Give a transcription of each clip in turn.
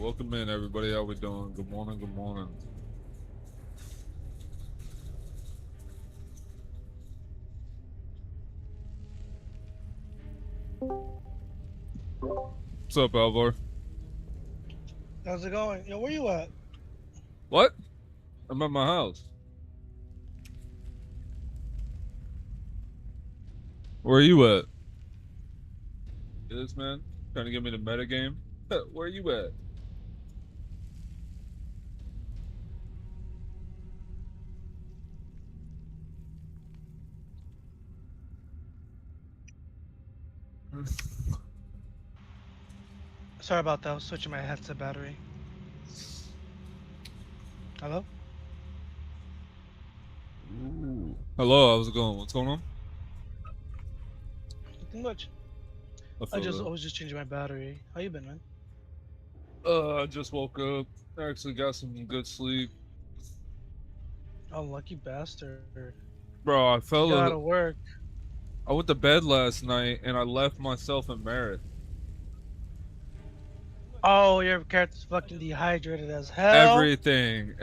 Welcome in, everybody. How we doing? Good morning. Good morning. What's up, Alvar? How's it going? Yo, where you at? What? I'm at my house. Where are you at? This man trying to get me the meta game. Where are you at? Sorry about that. I was switching my headset battery. Hello? Ooh. Hello, how's it going? What's going on? Nothing much. I I feel was just changing my battery. How you been, man? I just woke up. Actually got some good sleep. Oh, lucky bastard. Bro, You gotta work. I went to bed last night and I left myself in Merritt. Oh, your character's fucking dehydrated as hell. Everything.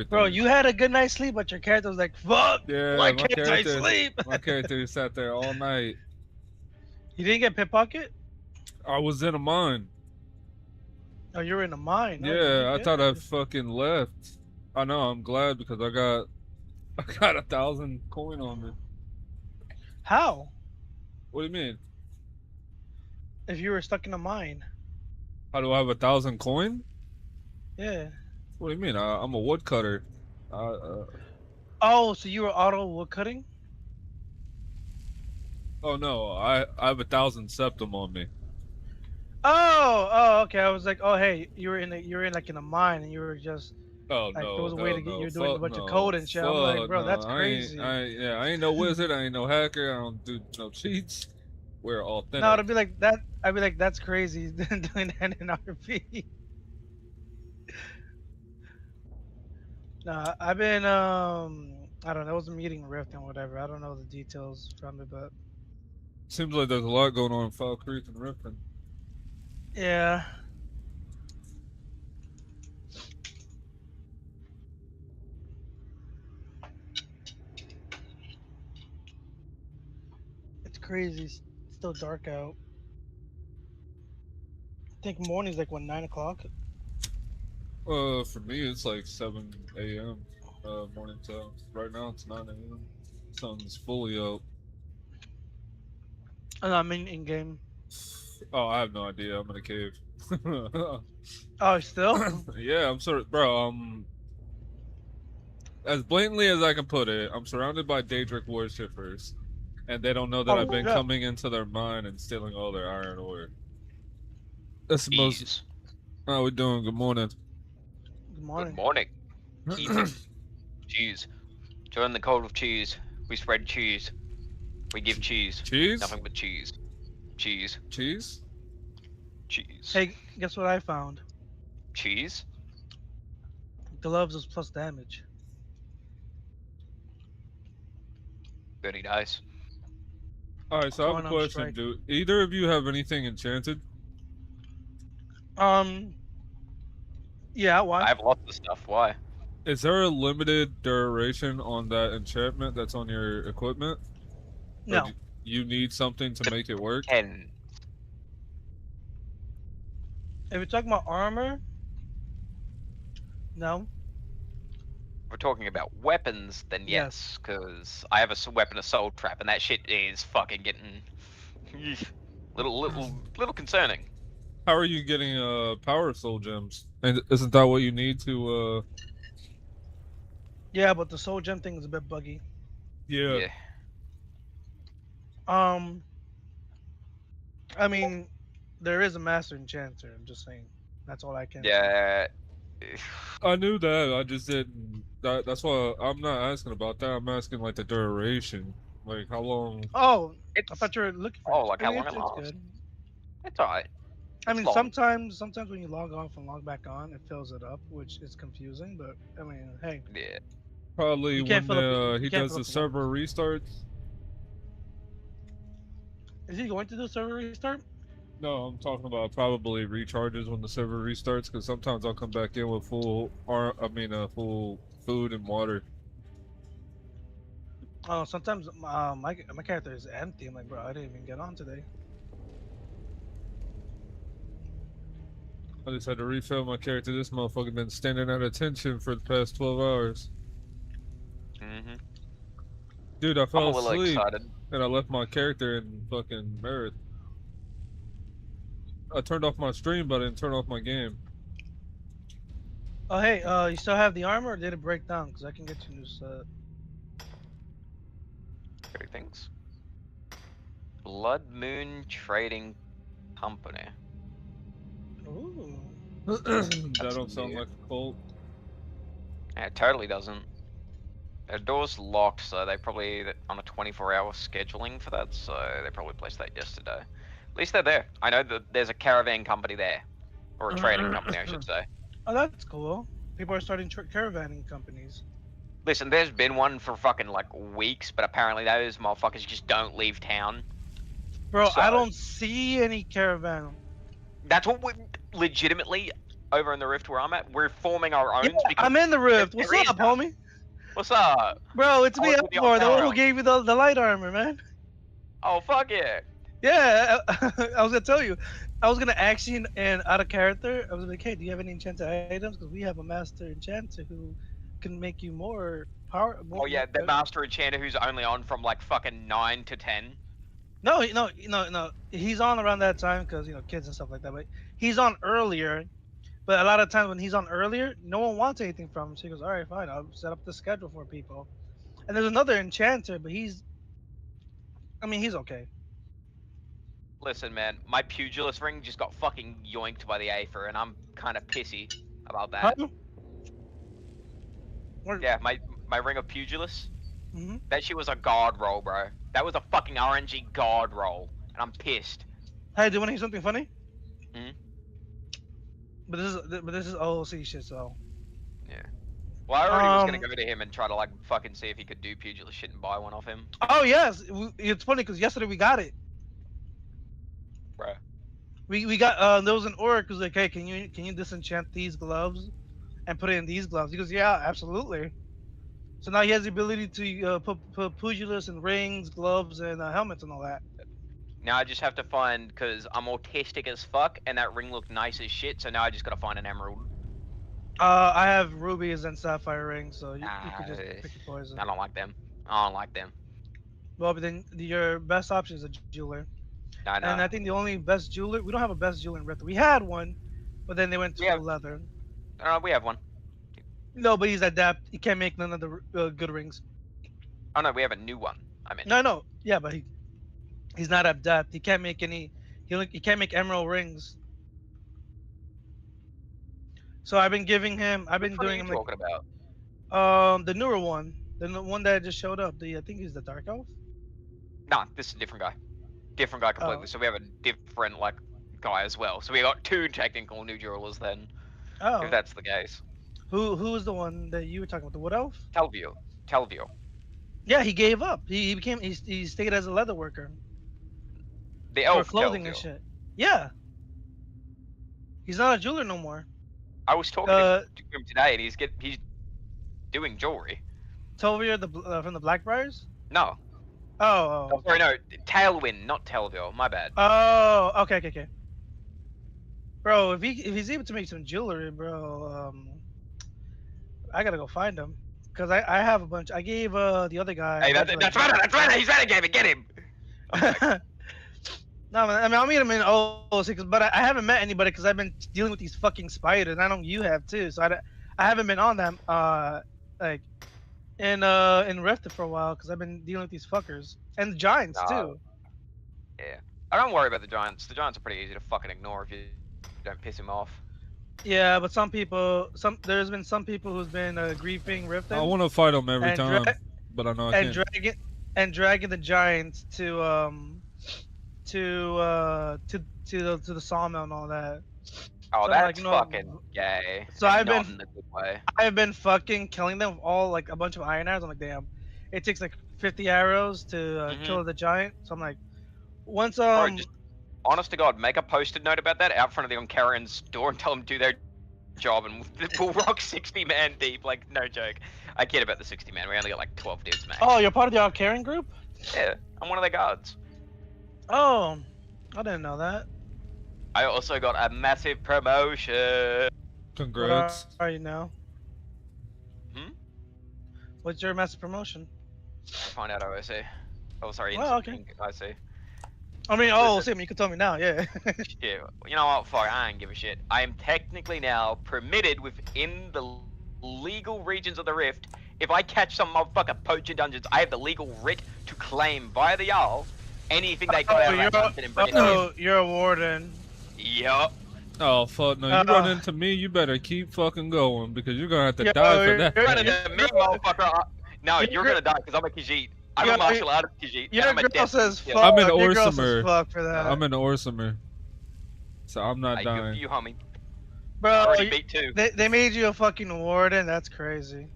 Bro, you had a good night's sleep, but your character was like, fuck! Yeah, Why can't I sleep? my character sat there all night. You didn't get pickpocket? I was in a mine. Oh, you were in a mine. Oh, Yeah, I you thought I good. fucking left. I know, I'm glad because I got 1,000 coin on me. How? What do you mean? If you were stuck in a mine? How do I have 1,000 coin? Yeah. What do you mean? I'm a woodcutter. Oh, so you were auto wood cutting? Oh no, I have 1,000 septum on me. Oh, okay. I was like, oh, hey, you were in like in a mine, and you were just Oh like, there was no, a way hell to get. no, You're doing a fuck bunch of no, code and shit. I'm like, fuck bro, no. that's crazy. I ain't no wizard. I ain't no hacker. I don't do no cheats. We're No, authentic. it'd be like that. I'd be like, that's crazy doing that in RP. Nah, I've been I don't know. It was a meeting Rift and whatever. I don't know the details from it, but Seems like there's a lot going on in Foul Creek and Riften. yeah. It's crazy. It's still dark out. I think morning's like what 9 o'clock. For me, it's like 7 a.m. Morning time. Right now, it's 9 a.m. Sun's fully out. And I'm in game. Oh, I have no idea. I'm in a cave. Oh, still? Yeah, I'm sort of, bro. As blatantly as I can put it, I'm surrounded by daedric worshippers, and they don't know that I've Oh, been yeah. coming into their mine and stealing all their iron ore. That's the most. Cheese. How we doing? Good morning. Good Good morning. morning. Eating cheese. Join the cult of cheese. We spread cheese. We give cheese. Cheese? Nothing but cheese. Cheese. Cheese? Cheese. Hey, guess what I found? Cheese? Gloves is plus damage. Very nice. Alright, so I have a Forearm question. strike. Do either of you have anything enchanted? Um, yeah, I why? have lots of stuff. Why? Is there a limited duration on that enchantment that's on your equipment? Or do No. you need something to make it work? 10. If you're talking about armor, no. If we're talking about weapons, then yes, because I have a weapon assault trap, and that shit is fucking getting little concerning. How are you getting power soul gems? And isn't that what you need to Yeah, but the soul gem thing is a bit buggy. yeah. Yeah. Um, I mean, there is a master enchanter. I'm just saying. That's all I can say. Yeah. I knew that. I just didn't. That's why I'm not asking about that. I'm asking like the duration, like how long. Oh, It's I thought you were looking for. like I how mean, long it it's lasts. good. It's alright. I It's mean, long. sometimes when you log off and log back on, it fills it up, which is confusing. But I mean, hey, Yeah. Probably you can't when fill up. he You can't does fill the up the server weapons. restarts. Is he going to do server restart? No, I'm talking about probably recharges when the server restarts, because sometimes I'll come back in with full, full food and water. Oh, sometimes my character is empty. I'm like, bro, I didn't even get on today. I just had to refill my character. This motherfucker been standing at attention for the past 12 hours. Mm-hmm. Dude, I I'm a fell little asleep excited. and I left my character in fucking Mereth. I turned off my stream, but I didn't turn off my game. Oh, hey, you still have the armor, or did it break down? Cause I can get you new set. Three things. Blood Moon Trading Company. Ooh. That That's don't sound new. like a cult. Yeah, it totally doesn't. Their door's locked, so they probably on a 24-hour scheduling for that, so they probably placed that yesterday. At least they're there. I know that there's a caravan company there, or a trading company, I should say. Oh, that's cool. People are starting caravanning companies. Listen, there's been one for fucking like weeks, but apparently those motherfuckers just don't leave town. Bro, So I don't see any caravan. that's what we legitimately over in the rift where I'm at. We're forming our Yeah, own because I'm in the rift. What's there is up, none. homie? What's up? Bro, it's I me, was with you on Elmore, the tower one who realm. gave you the light armor, man. Oh fuck yeah! Yeah, I was gonna tell you. I was gonna ask you and out of character. I was like, hey, do you have any enchanted items? Because we have a master enchanter who can make you more power. Oh yeah, the master enchanter who's only on from like fucking 9 to 10. No, no. He's on around that time because kids and stuff like that. But he's on earlier. But a lot of times when he's on earlier, no one wants anything from him. So he goes, all right, fine, I'll set up the schedule for people. And there's another enchanter, but he's okay. Listen, man, my pugilist ring just got fucking yoinked by the Aether, and I'm kind of pissy about Huh? that. Yeah, my ring of pugilist. Mm-hmm. That shit was a guard roll, bro. That was a fucking RNG guard roll, and I'm pissed. Hey, do you want to hear something funny? Hmm? But this is OOC shit. So Yeah. Well, I already was gonna um. go to him and try to like fucking see if he could do pugilist shit and buy one off him, Oh yes, it's funny because yesterday we got it. bro. We got there was an orc who's like, hey, can you disenchant these gloves and put it in these gloves? He goes, yeah, absolutely. So now he has the ability to put pugilists and rings, gloves, and helmets and all that. Now I just have to find because I'm autistic as fuck, and that ring looked nice as shit. So now I just gotta find an emerald. I have rubies and sapphire rings, so you could just pick your poison. I don't like them. I don't like them. Well, but then your best option is a jeweler, I and know. I think the only best jeweler we don't have a best jeweler in Rift. We had one, but then they went We to have. leather. We have one. No, but he's adapt. He can't make none of the good rings. Oh no, we have a new one. I meant. No, yeah, but he's not adept. He can't make any. He can't make emerald rings. So I've been giving him. I've Which been one are doing you him like talking about? the newer one, one that just showed up. I think he's the dark elf. Nah, this is a different guy. Different guy completely. Oh, So we have a different like guy as well. So we got two technical new jewelers then, if oh. that's the case. Who is the one that you were talking about? The wood elf? Telvio. Telvio. Yeah, he gave up. He became he stayed as a leather worker The for elf clothing and Telvio. shit. Yeah, he's not a jeweler no more. I was talking to Uh, him today, and he's doing jewelry. Tovia from the Blackbriars. No. Oh, Oh, sorry, no. Tailwind, not Telvio. My bad. oh, okay. Bro, if he's able to make some jewelry, bro, I gotta go find him because I have a bunch. I gave the other guy a Hey, bunch of that's right. That's right. He's renegade. Get him. like. No, man, I mean I'll meet him in 06, but I haven't met anybody because I've been dealing with these fucking spiders. And I know you have too, so I haven't been on them like in Rift for a while because I've been dealing with these fuckers and the giants No. too. Yeah. I don't worry about the giants. The giants are pretty easy to fucking ignore if you don't piss him off. Yeah, but there's been some people who's been griefing I Riften want to fight them every and time, but I know I and can't. dragging the giants to the sawmill and all that. Oh, So I'm like, that's fucking gay. So And not in a good way. I've been fucking killing them with all like a bunch of iron arrows. I'm like, damn, it takes like 50 arrows to kill the giant. So I'm like, once Bro, just honest to God, make a post-it note about that out front of the Onkaran's door and tell them to do their job and we'll rock 60 man deep. Like, no joke. I kid about the 60 man. We only got like 12 dudes max. Oh, you're part of the Caring group? Yeah, I'm one of their guards. Oh, I didn't know that. I also got a massive promotion. Congrats. What are you now? Hmm? What's your massive promotion? I'll find out OSC. Oh, sorry. Oh, okay. IC. I mean, oh, Listen. Sam, you can tell me now, yeah. Yeah, you know what? Fuck, I don't give a shit. I am technically now permitted within the legal regions of the Rift. If I catch some motherfucker poaching dungeons, I have the legal writ to claim via the Jarl anything they got out of that dungeon and bring it Oh, you're a warden. in. Yup. Oh fuck no! You run into me, you better keep fucking going because you're gonna have to Yeah, die for you're that. You're running into me, motherfucker. No, You're- you're gonna die because I'm a Khajiit. I'm Yeah, a martial artist Khajiit. Your I'm a girl death says Khajiit. fuck. I'm an Your girl Orsimer. says fuck for that. I'm an Orsimer, so I'm not Hey, good for dying. you, homie. I Bro, already beat two. they made you a fucking warden. That's crazy.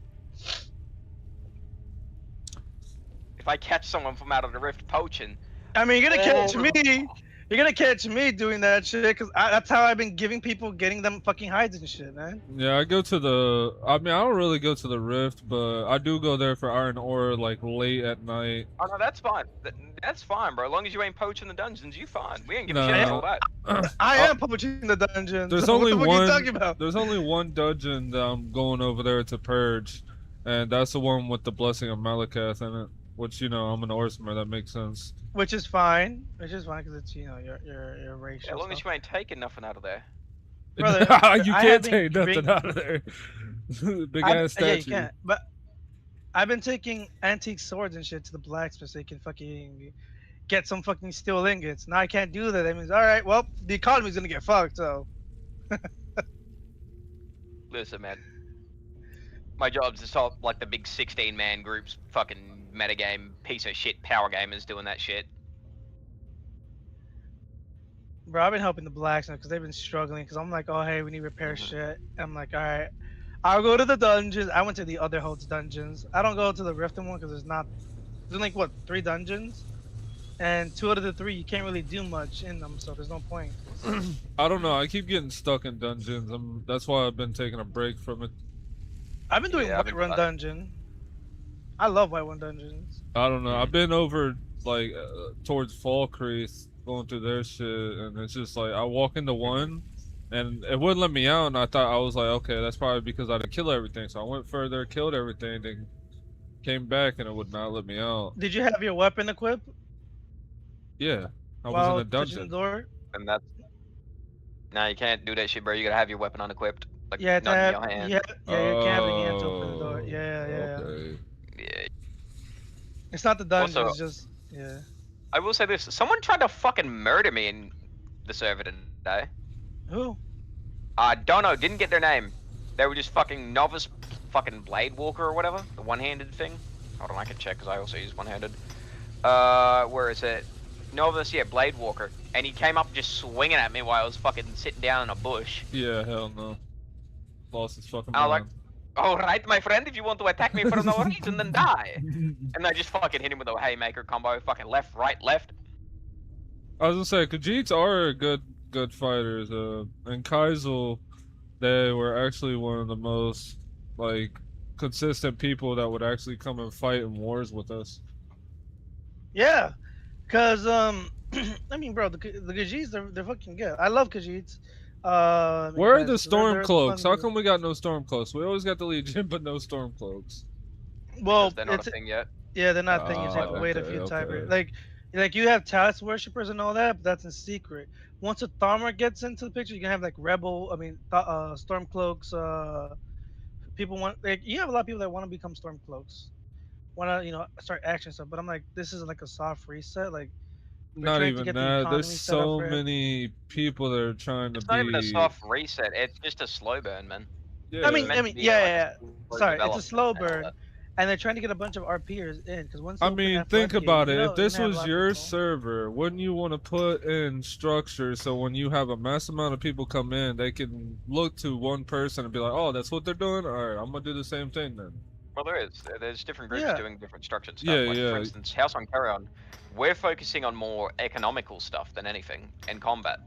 If I catch someone from out of the Rift poaching, I mean, you're gonna catch Oh. me. You're gonna catch me doing that shit because that's how I've been giving people, getting them fucking hides and shit, man. Yeah, I go to the. I mean, I don't really go to the Rift, but I do go there for iron ore like late at night. oh no, that's fine. That's fine, bro. As long as you ain't poaching the dungeons, you fine. We ain't giving No. shit about that. I am poaching the dungeons. There's what only the fuck one. Are you talking about? There's only one dungeon that I'm going over there to purge, and that's the one with the blessing of Malakath in it. Which I'm an Orsimer. That makes sense. Which is fine. Which is fine because it's your racial. As long as stuff. you ain't taking nothing out of there. Brother, You I can't have take been nothing out of there. Big ass Yeah, you statue. can't. But I've been taking antique swords and shit to the blacksmith so you can fucking get some fucking steel ingots. Now I can't do that. That means, all right, well, the economy's gonna get fucked. So Listen, man. My job's to stop like the big 16-man groups, fucking metagame piece of shit power gamers doing that shit. bro, I've been helping the blacksmith because they've been struggling. Because I'm like, oh hey, we need repair shit. I'm like, all right, I'll go to the dungeons. I went to the other hold's dungeons. I don't go to the Riften one because there's like what 3 dungeons, and 2 out of the 3 you can't really do much in them. So there's no point. I don't know. I keep getting stuck in dungeons. That's why I've been taking a break from it. I've been doing Yeah, I've White been Run trying. Dungeon. I love White Run Dungeons. I don't know. I've been over like towards Fall Creek, going through their shit, and it's just like I walk into one, and it wouldn't let me out. And I thought I was like, okay, that's probably because I didn't kill everything. So I went further, killed everything, then came back, and it would not let me out. Did you have your weapon equipped Yeah, I was while in a touching dungeon. the door? And that's... Nah, you can't do that shit, bro. You gotta have your weapon unequipped. Like, Yeah, not in your hand. yeah, you can't have your hand to open the door. Yeah. Okay. Yeah. It's not the dungeon. Also- It's just yeah. I will say this. Someone tried to fucking murder me in the server today. Who? I don't know. Didn't get their name. They were just fucking novice fucking blade walker or whatever. The one-handed thing. Hold on, I can check because I also use one-handed. Where is it? Novice, yeah, blade walker. And he came up just swinging at me while I was fucking sitting down in a bush. Yeah, hell no. Lost his fucking I was like, mind. alright, my friend, if you want to attack me for no reason, then die. And I just fucking hit him with a haymaker combo. Fucking left, right, left. I was gonna say, Khajiits are good fighters. And Kaisel, they were actually one of the most like consistent people that would actually come and fight in wars with us. Yeah, cause I mean, bro, the Khajiits they're fucking good. I love Khajiits. Where are the because storm they're cloaks? fun How to- come we got no storm cloaks? We always got the Legion, but no storm cloaks. Well, Because they're not it's a thing yet. yeah, they're not thing. You just have to Oh, wait a okay, few okay. times. Like you have task worshippers and all that, but that's in secret. Once a Tharmer gets into the picture, you can have like storm cloaks. People want like you have a lot of people that want to become storm cloaks, want to start action stuff. But I'm like, this is like a soft reset. Like we're Not trying to even get the that. economy There's set up so for it. many people that are trying to It's be. not even a soft reset. It's just a slow burn, man. Yeah. I mean, meant to be, yeah. slow Sorry, it's a development slow and all burn, that. and they're trying to get a bunch of RPers in because once. I they open mean, that think floodgate, about it. you know, If this you're gonna have a was lot of your people. server, wouldn't you want to put in structure so when you have a mass amount of people come in, they can look to one person and be like, "Oh, that's what they're doing. All right, I'm gonna do the same thing then." Well, there is. There's different groups Yeah. doing different structured stuff. Yeah, like, yeah. for instance, House on Carrion, we're focusing on more economical stuff than anything in combat.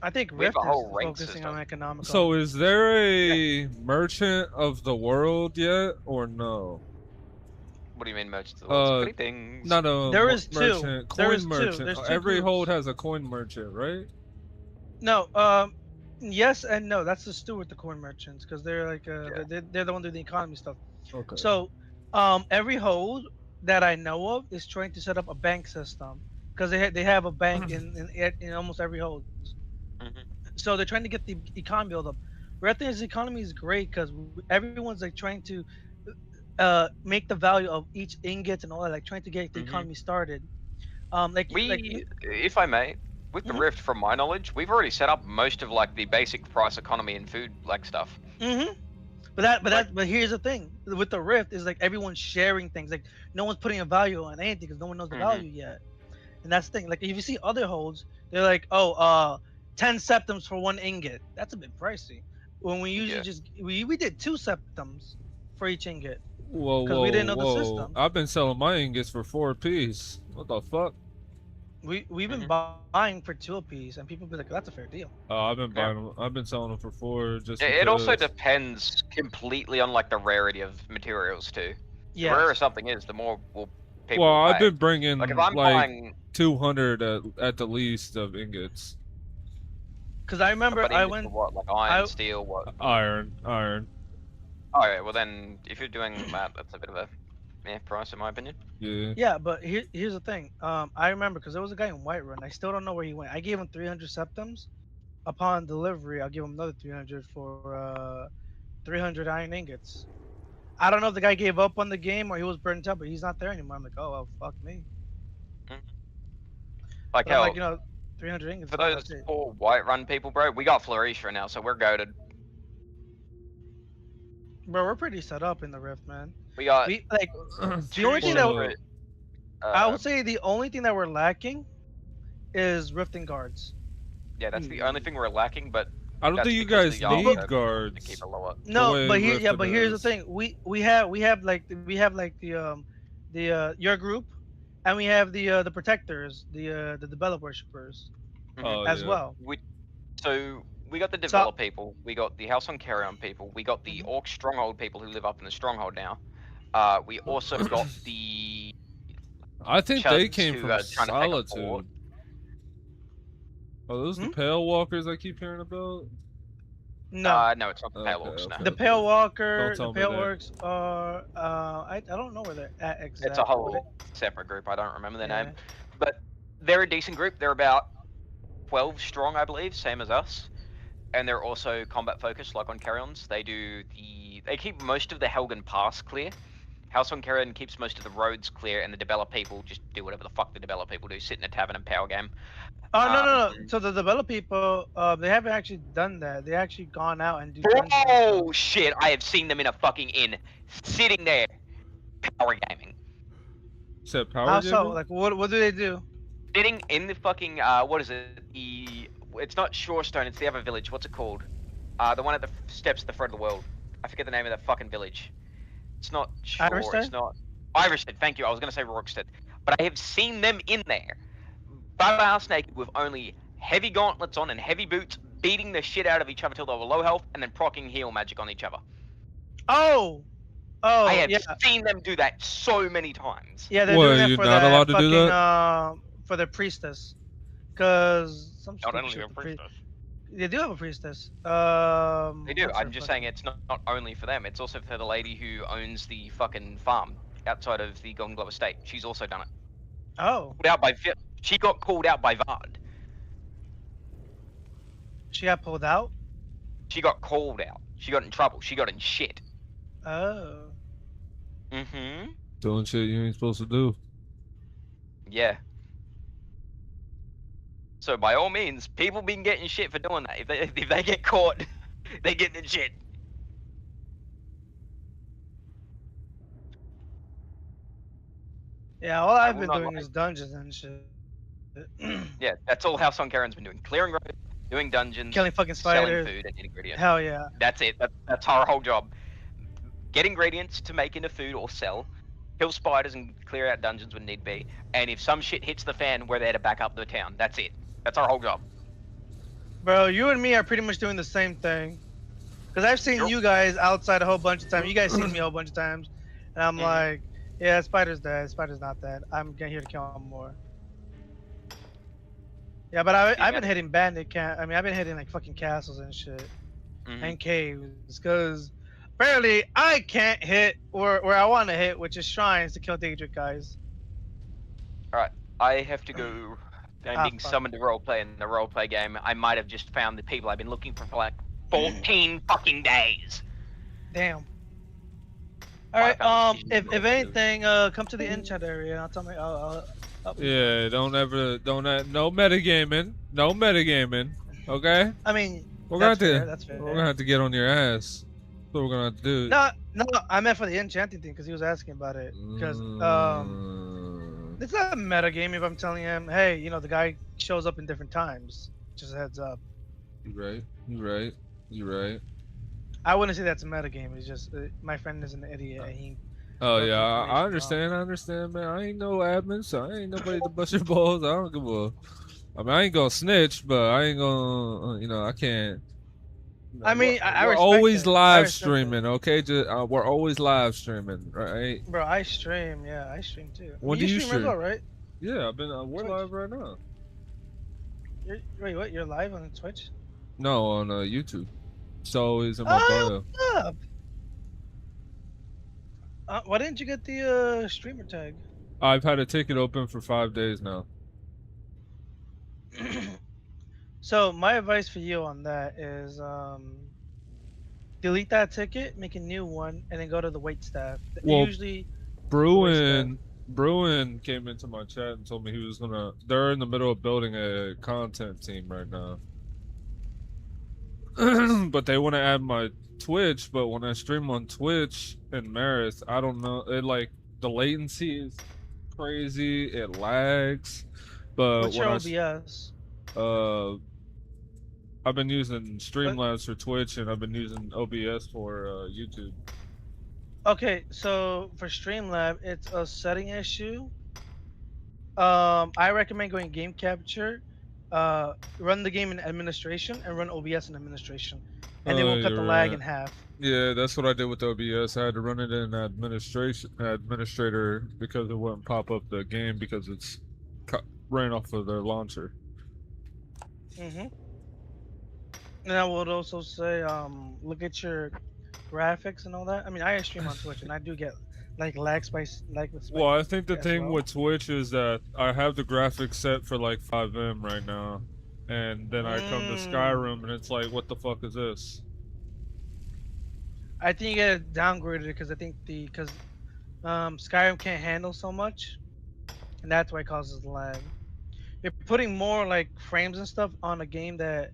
I think We have Rift a is whole rank focusing system. on economical. So is there a merchant of the world yet, or no? What do you mean merchants of the world? Uh, Greetings. Not a There is two. merchant, There coin is two. merchant. There's two Every groups. hold has a coin merchant, right? No, yes and no. That's the steward, the coin merchants, because they're like Yeah. they're the one doing the economy stuff. Okay. So, every hold that I know of is trying to set up a bank system because they have a bank in almost every hold. Mhm. So they're trying to get the economy built up. Red Thing's economy is great because everyone's like trying to make the value of each ingot and all that, like trying to get the Mhm. economy started. If I may, with the Mhm. Rift, from my knowledge, we've already set up most of like the basic price economy and food like stuff. Mm-hmm. But here's the thing with the Rift is like everyone's sharing things. Like no one's putting a value on anything because no one knows the Mhm. value yet. And that's the thing. Like if you see other holds, they're like, 10 septums for one ingot. That's a bit pricey. When we usually Yeah. just we did 2 septums for each ingot Whoa, because we whoa, didn't know the whoa! system. I've been selling my ingots for 4 apiece. What the fuck? We've been Mhm. buying for 2 apiece, and people be like, that's a fair deal. I've been Yeah. buying them. I've been selling them for 4 just It also because. depends completely on like the rarity of materials too. The Yes. rarer something is, the more people Well, will I've pay. been bringing Like if I'm like buying 200 at the least of ingots. Because I remember but I ingots of went. what, like iron, I steel, what? Iron. Oh yeah, well then if you're doing that, that's a bit of a price in my opinion. Yeah. Yeah, but here's the thing. I remember because there was a guy in Whiterun. I still don't know where he went. I gave him 300 septums. Upon delivery, I'll give him another 300 for 300 iron ingots. I don't know if the guy gave up on the game or he was burnt out, but he's not there anymore. I'm like, oh well, fuck me. Mhm. Like But I'm like, hell, 300 ingots. for Fine, those that's it. poor white run people, bro, we got Florisha now, so we're goaded. Bro, we're pretty set up in the Rift, man. We got We like the two only thing that separate. I would say the only thing that we're lacking is rifting guards. Yeah, that's the only thing we're lacking, but I don't that's think you because guys the Jarl need to guards. keep it lower. No, way but here, yeah, Riften but here's the is. thing. We have like your group, and we have the protectors, the develop worshippers Oh as yeah. well. So we got the So develop people, we got the House on Carrion people, we got the Mhm. Orc Stronghold people who live up in the Stronghold now. We also got the I think they Chuds came who from are trying to take a fort. Solitude. Are those the Hmm? Pale Walkers I keep hearing about? No, No, it's not the Pale Orcs, no. Okay. the Pale Walker, Don't the tell me Pale that. Orcs are I don't know where they're at It's a exactly. whole separate group, I don't remember their Yeah. name. But they're a decent group, they're about 12 strong, I believe, same as us. And they're also combat focused, like on Carrions. They keep most of the Helgen Pass clear. House on Carrion keeps most of the roads clear, and the develop people just do whatever the fuck the develop people do, sit in a tavern and power game. Oh no, no, Um, no. So the develop people, they haven't actually done that. They actually gone out and do dungeons and stuff. Oh shit! I have seen them in a fucking inn, sitting there, power gaming, Said How power so? gaming? Like what do they do? sitting in the fucking what is it? It's not Shorestone. It's the other village. What's it called? The one at the steps of the front of the world. I forget the name of that fucking village. It's not Shore. Iverstead? It's not Iverstead. Thank you. I was gonna say Rorkstead, but I have seen them in there, butt-ass naked with only heavy gauntlets on and heavy boots, beating the shit out of each other till they were low health, and then proccing heal magic on each other. Oh, I have yeah, seen them do that so many times. yeah. They're What, doing that you're for not that allowed to do fucking that? for their priestess, cause some Not stupid only shit a with the priest. priestess. They do have a priestess. They do. What's her I'm just saying fucking- it's not only for them. It's also for the lady who owns the fucking farm outside of the Golden Glove Estate. She's also done it. Oh, Called out by she got called out by Vard. she got pulled out. She got called out. She got in trouble. She got in shit. Oh, Mm-hmm. Doing shit you ain't supposed to do. Yeah. So by all means, people been getting shit for doing that. If they get caught, they get in shit. yeah. All I've will been not doing lie. is dungeons and shit. Yeah, that's all House on Karen's been doing. Clearing roads, doing dungeons, Killing fucking selling spiders. food and ingredients. Hell yeah. That's it. That's our whole job. get ingredients to make into food or sell, kill spiders and clear out dungeons when need be, and if some shit hits the fan, we're there to back up the town. That's it. That's our whole job. Bro, you and me are pretty much doing the same thing. Because I've seen Sure. you guys outside a whole bunch of times. You guys seen me a whole bunch of times. And I'm Mhm. like, yeah, Spider's dead. Spider's not dead. I'm getting here to kill him more. Yeah, but I've been hitting I've been hitting like fucking castles and shit. Mhm. And caves. Because apparently I can't hit where I want to hit, which is shrines to kill daedric guys. Alright, I have to go. I'm being fuck. summoned to roleplay in the roleplay game. I might have just found the people I've been looking for like 14 fucking days. Damn. Might have Alright, found the if anything, come to the enchant area. I'll tell me. I'll Yeah, no metagaming. No metagaming. Okay? I mean, We're gonna have to that's fair. we're gonna have to get on your ass. That's what we're gonna have to do. No, I meant for the enchanting thing because he was asking about it. Because it's not a meta game if I'm telling him, hey, you know, the guy shows up in different times. Just a heads up. You're right. I wouldn't say that's a meta game. It's just my friend is an idiot. And he Oh loves yeah, I information understand, man. I ain't no admin, so I ain't nobody to bust your balls. I don't give a. I mean, I ain't gonna snitch, but I ain't gonna, I can't. I mean, I we're respect always it. I live respect streaming, okay? Just, we're always live streaming, right? Bro, I stream. Yeah, I stream too. When do you stream as stream? well, right? Yeah, I've been. We're Twitch. live right now. Wait, what? You're live on Twitch? No, on YouTube. It's always in my bio. What's up? Why didn't you get the streamer tag? I've had a ticket open for 5 days now. So my advice for you on that is delete that ticket, make a new one, and then go to the wait staff. Well, Usually Bruin came into my chat and told me he was gonna. They're in the middle of building a content team right now, but they want to add my Twitch. But when I stream on Twitch and MERETH, I don't know. It like the latency is crazy. It lags. But what's your OBS? I've been using Streamlabs for Twitch, and I've been using OBS for YouTube. Okay, so for Streamlab, it's a setting issue. I recommend going game capture, run the game in administration, and run OBS in administration, and they will cut the lag in half. Yeah, that's what I did with OBS. I had to run it in administrator because it wouldn't pop up the game because it's ran off of their launcher. And I would also say, look at your graphics and all that. I mean, I stream on Twitch, and I do get like lag spice, like with. Well, I think the thing with Twitch is that I have the graphics set for like 5M right now, and then I come to Skyrim, and it's like, what the fuck is this? I think you get it downgraded because I think Skyrim can't handle so much, and that's why it causes the lag. You're putting more like frames and stuff on a game that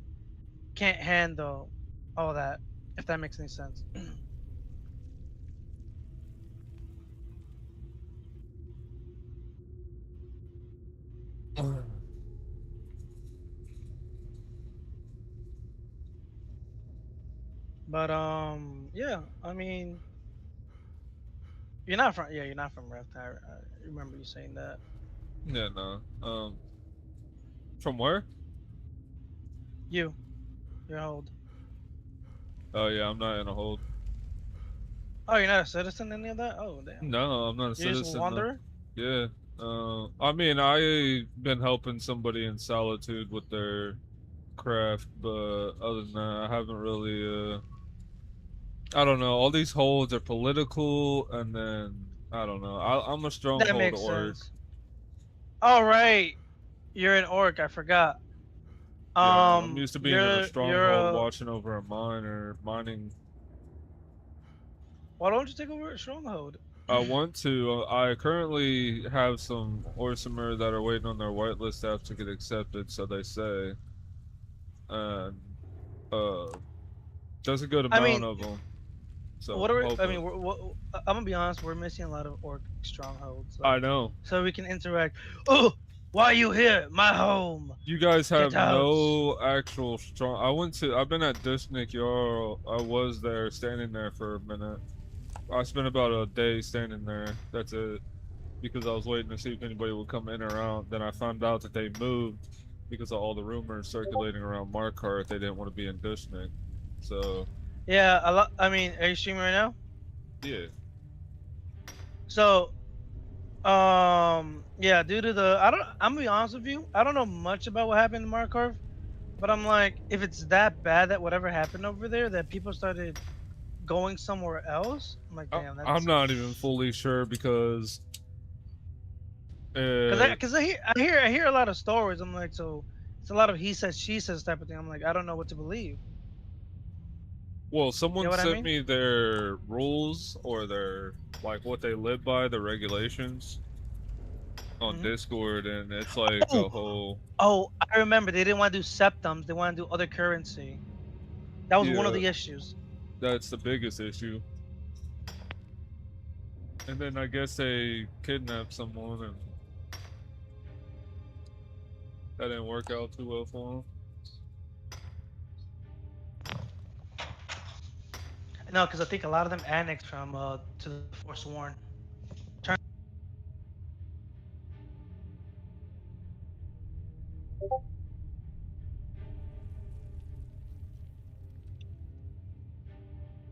can't handle all that, if that makes any sense. But yeah, I mean, you're not from Rift. I remember you saying that. Yeah, no. From where? You're old. Oh yeah, I'm not in a hold. Oh, you're not a citizen in any of that? Oh damn. No, I'm not a You're citizen. just a wanderer? Yeah. I mean, I've been helping somebody in Solitude with their craft, but other than that, I haven't really. I don't know. All these holds are political, and then I don't know. I'm a stronghold orc. Sense. All right, you're an orc. I forgot. Yeah, I'm used to being in a stronghold, watching over a mine or mining. Why don't you take over a stronghold? I want to. I currently have some Orsimer that are waiting on their whitelist staff to get accepted, so they say. And there's a good amount of them. So what are we, I mean, I'm gonna be honest. We're missing a lot of orc strongholds. I know. So we can interact. Oh, why are you here? My home. You guys have no actual strong. I've been at Dishnik Jarl. I was there, standing there for a minute. I spent about a day standing there. That's it. Because I was waiting to see if anybody would come in or out. Then I found out that they moved because of all the rumors circulating around Markarth. They didn't want to be in Dushnik. So Yeah, a lot. I mean, are you streaming right now? yeah. So, yeah, due to the, I'm gonna be honest with you. I don't know much about what happened in Markarth, but I'm like, if it's that bad that whatever happened over there, that people started going somewhere else, I'm like, damn, I'm that's not even fully sure because because I hear a lot of stories. I'm like, so it's a lot of he says she says type of thing. I'm like, I don't know what to believe. well, You know someone what I sent mean? me their rules or their like what they live by, the regulations on Hmm. Discord, and it's like Oh, a whole oh, I remember they didn't want to do septums. They want to do other currency. That was one of yeah. the issues. That's the biggest issue. And then I guess they kidnapped someone, and that didn't work out too well for them. No, because I think a lot of them annexed from to the Forsworn.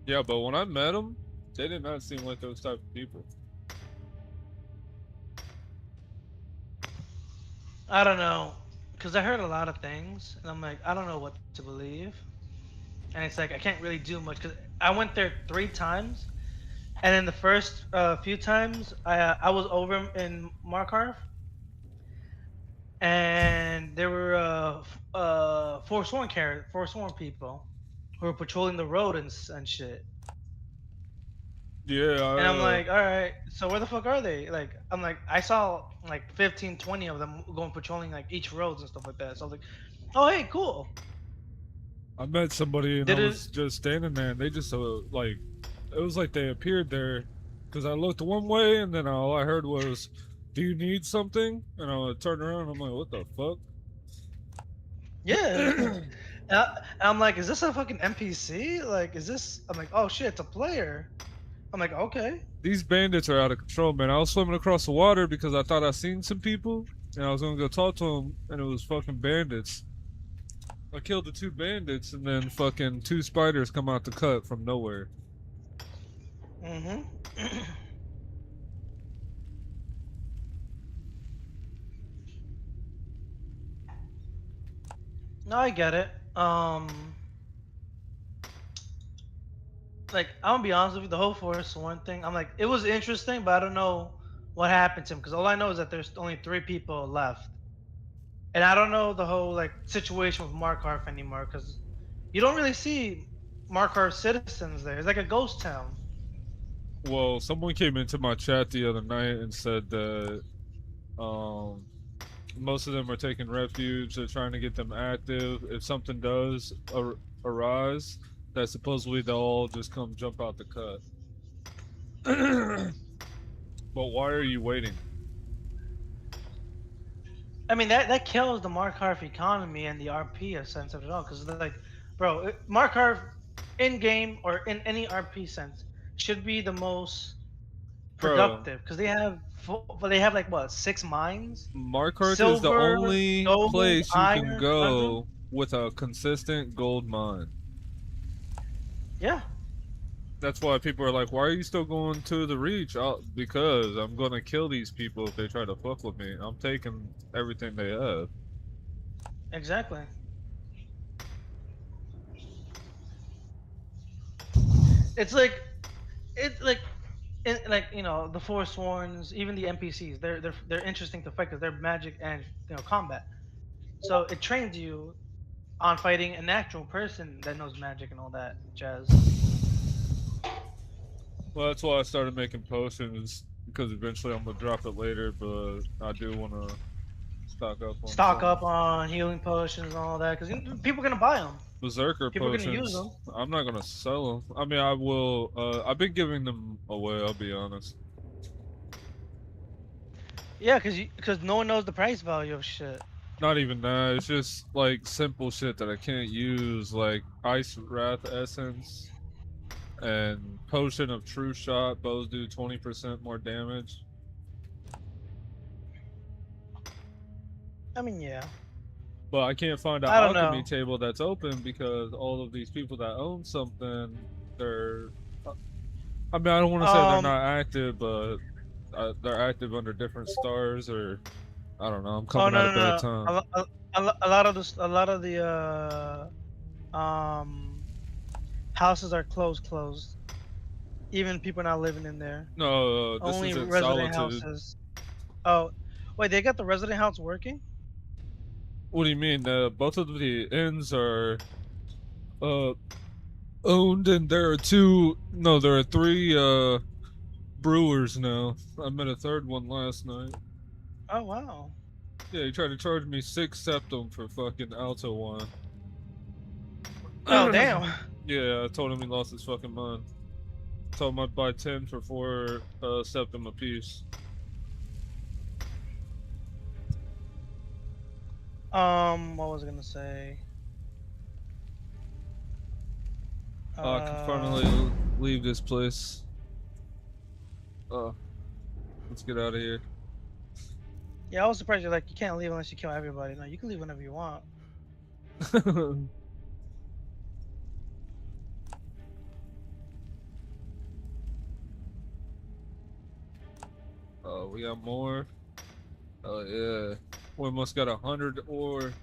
Yeah, but when I met them, they did not seem like those type of people. I don't know, because I heard a lot of things, and I'm like, I don't know what to believe. And it's like I can't really do much because I went there 3 times, and then the first few times I was over in Markarth, and there were Forsworn people who were patrolling the road and shit. Yeah, And I'm like, all right, so where the fuck are they? Like, I'm like, I saw like 15, 20 of them going patrolling like each roads and stuff like that. So I was like, oh, hey, cool. I met somebody and I Did it? was just standing there, and they just like, it was like they appeared there, because I looked one way and then all I heard was, "Do you need something?" And I turned around and I'm like, "What the fuck?" Yeah. And I'm like, is this a fucking NPC? Like, is this? I'm like, oh shit, it's a player. I'm like, okay. These bandits are out of control, man. I was swimming across the water because I thought I seen some people, and I was gonna go talk to them, and it was fucking bandits. I killed the 2 bandits, and then fucking 2 spiders come out the cut from nowhere. Mm-hmm. No, I get it. Like I'm gonna be honest with you, the whole Forest One thing. I'm like, it was interesting, but I don't know what happened to him because all I know is that there's only 3 people left, and I don't know the whole like situation with Markarth anymore because you don't really see Markarth citizens there. It's like a ghost town. Well, someone came into my chat the other night and said that um most of them are taking refuge. They're trying to get them active. If something does arise, that supposedly they'll all just come jump out the cut. But why are you waiting? I mean that kills the Markarth economy and the RP a sense of it all because like, bro, Markarth in game or in any RP sense should be the most Bro, productive because they have like what 6 mines, Markarth is the silver, only gold, place you can iron, tundra. go with a consistent gold mine. Yeah, That's why people are like, why are you still going to the Reach? Because I'm gonna kill these people if they try to fuck with me. I'm taking everything they have. exactly. It's like like the Forsworns, even the NPCs. They're interesting to fight because they're magic and combat. So it trains you on fighting an actual person that knows magic and all that jazz. Well, that's why I started making potions, because eventually I'm gonna drop it later, but I do want to stock up on Stock some up on healing potions and all that because people are gonna buy them. Berserker People are gonna use potions. them. I'm not gonna sell them. I mean, I will. I've been giving them away. I'll be honest. Yeah, because no one knows the price value of shit. Not even that. It's just like simple shit that I can't use, like Ice Wrath Essence. And potion of true shot. Bows do 20% more damage. I mean, yeah. But I can't find an I don't alchemy know. table that's open because all of these people that own something, they're. I mean, I don't want to say they're Um. not active, but they're active under different stars, or I don't know. I'm Oh coming at no, a no, bad no. time. A lot of the houses are closed. Even people not living in there. No, this Only isn't resident solitude. houses. Oh, wait, they got the resident house working? What do you mean? Both of the inns are uh owned, and there are two. No, there are three brewers now. I met a third one last night. Oh wow. Yeah, he tried to charge me 6 septum for fucking Alto wine. Oh damn. Yeah, I told him he lost his fucking mind. Told him I'd buy 10 for 4 septum apiece. What was I gonna say? I can finally leave this place. Let's get out of here. Yeah, I was surprised you're like you can't leave unless you kill everybody. No, you can leave whenever you want. Oh, we got more. Oh yeah, we almost got 100 ore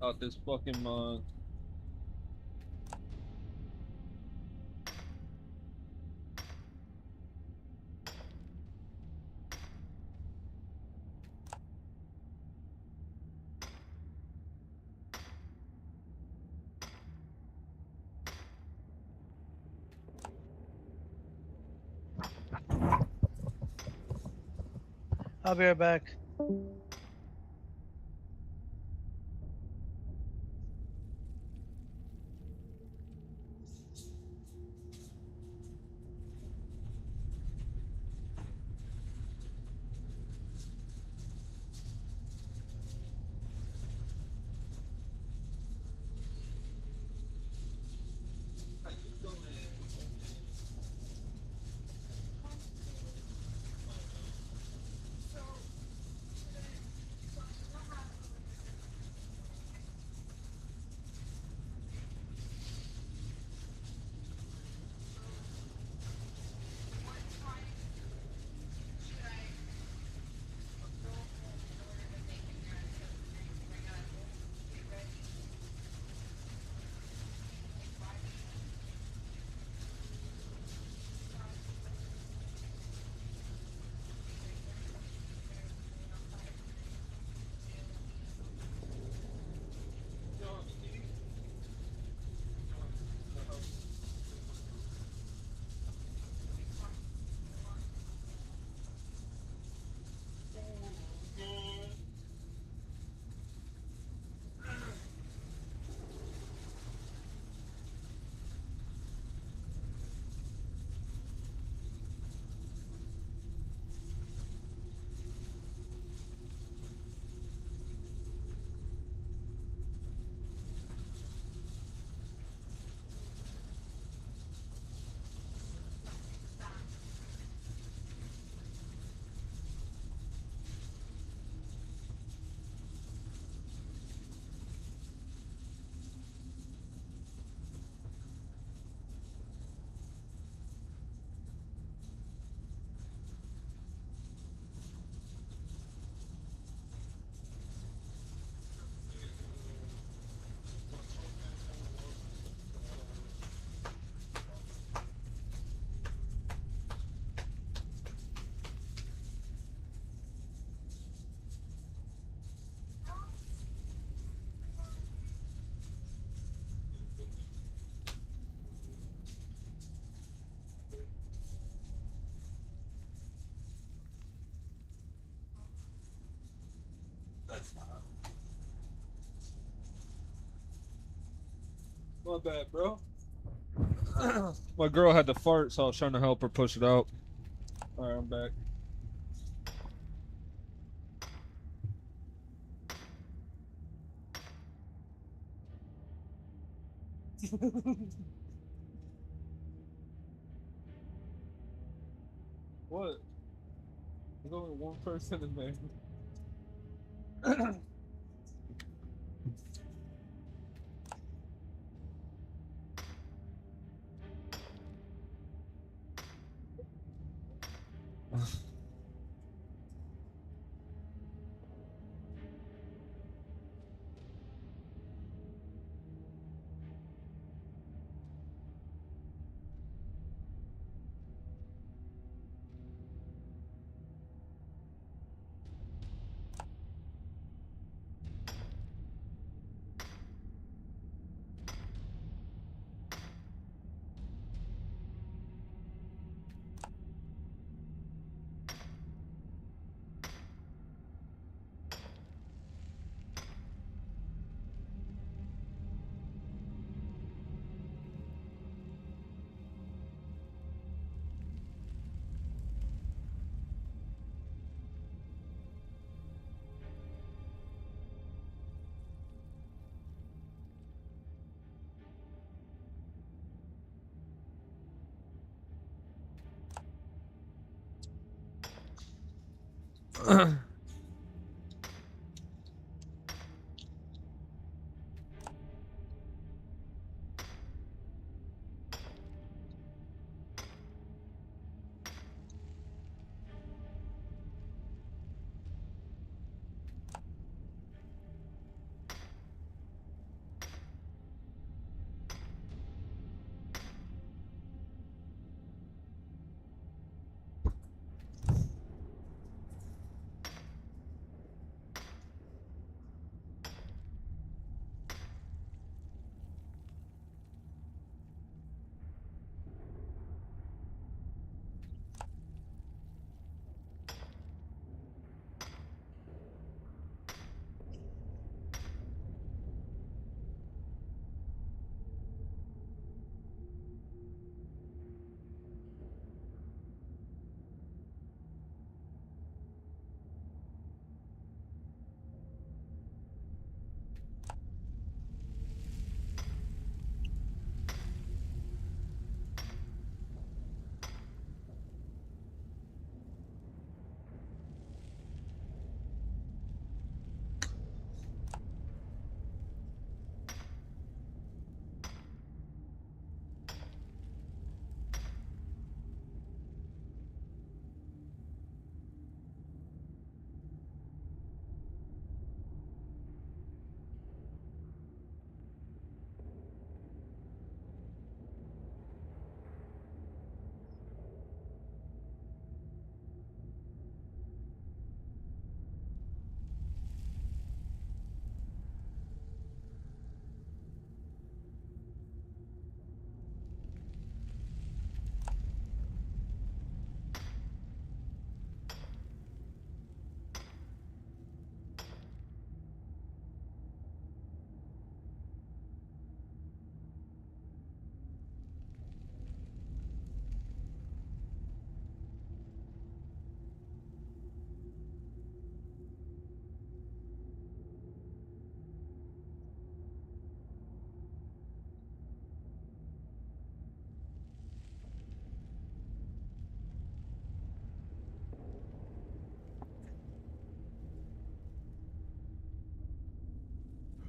out this fucking mine. I'll be right back. My bad, bro. My girl had to fart, so I was trying to help her push it out. All right, I'm back. What? There's only one person in there.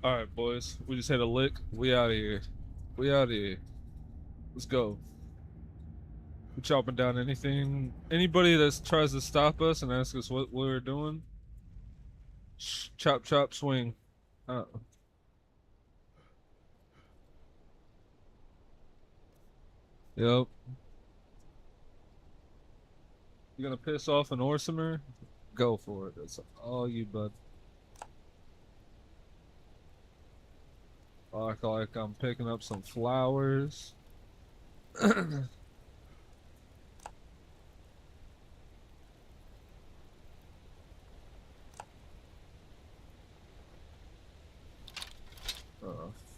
All right, boys. We just had a lick. We out of here. We out of here. Let's go. We chopping down anything. Anybody that tries to stop us and ask us what we're doing. Chop, chop, swing. Yep. You gonna piss off an Orsimer? Go for it. That's all you, bud. Like I'm picking up some flowers.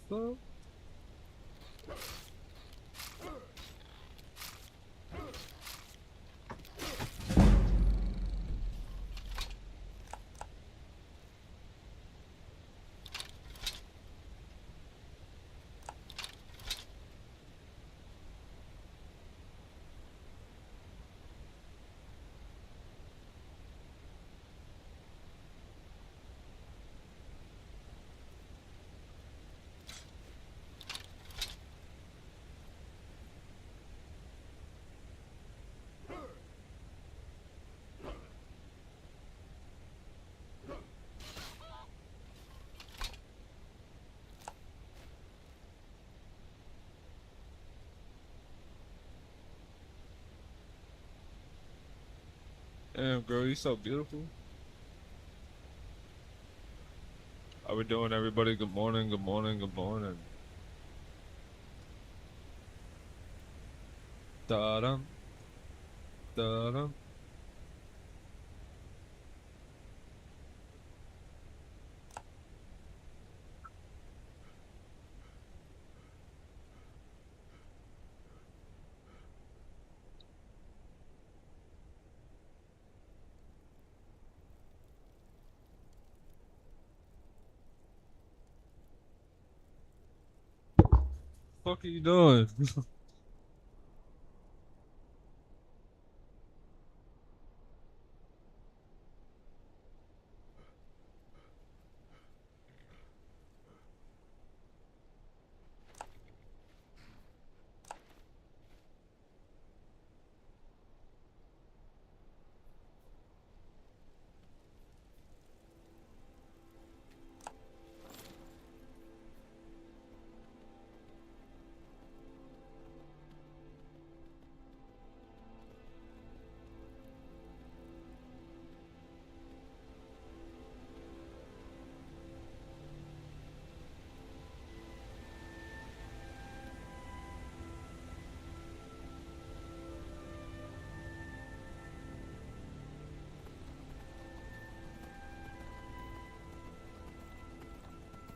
So Damn, girl, you so beautiful. How we doing, everybody? Good morning, good morning, good morning. Da-dum. Da-dum. Fuck are you doing?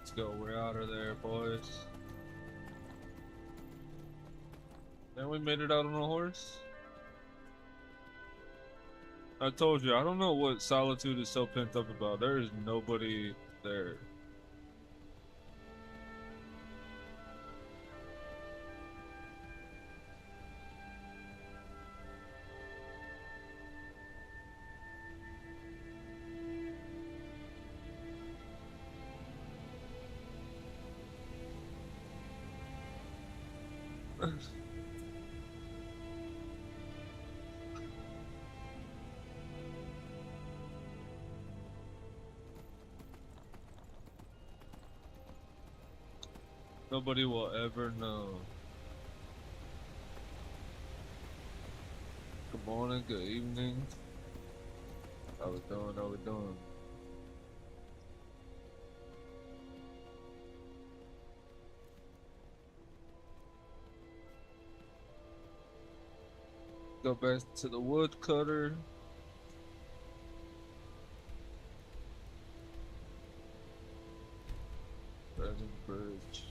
Let's go. We're out of there, boys. And we made it out on a horse. I told you, I don't know what Solitude is so pent up about. There is nobody there. Nobody will ever know. Good morning, good evening. How we doing? How we doing? Go back to the woodcutter. Present bridge.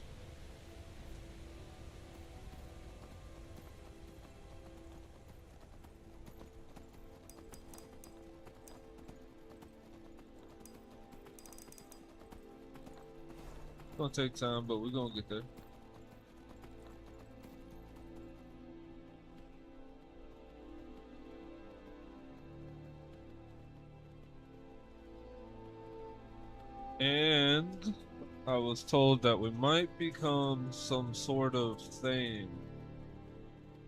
Gonna take time, but we're gonna get there. And I was told that we might become some sort of thing.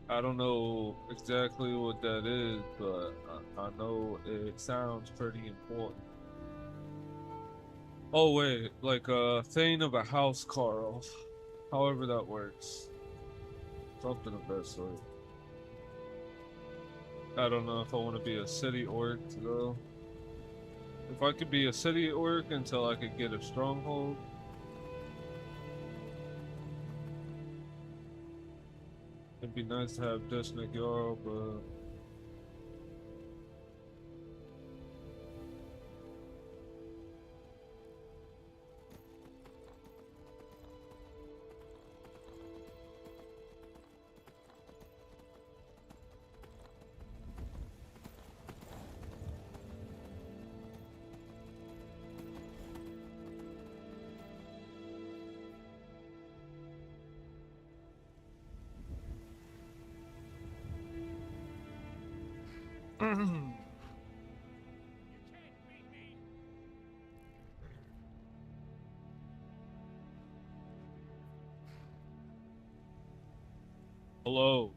I don't know exactly what that is, but I know it sounds pretty important. Oh wait, like a thing of a house Carl. However that works. Something of that sort. I don't know if I want to be a city orc though. If I could be a city orc until I could get a stronghold. It'd be nice to have Daedric Jarl, but hello.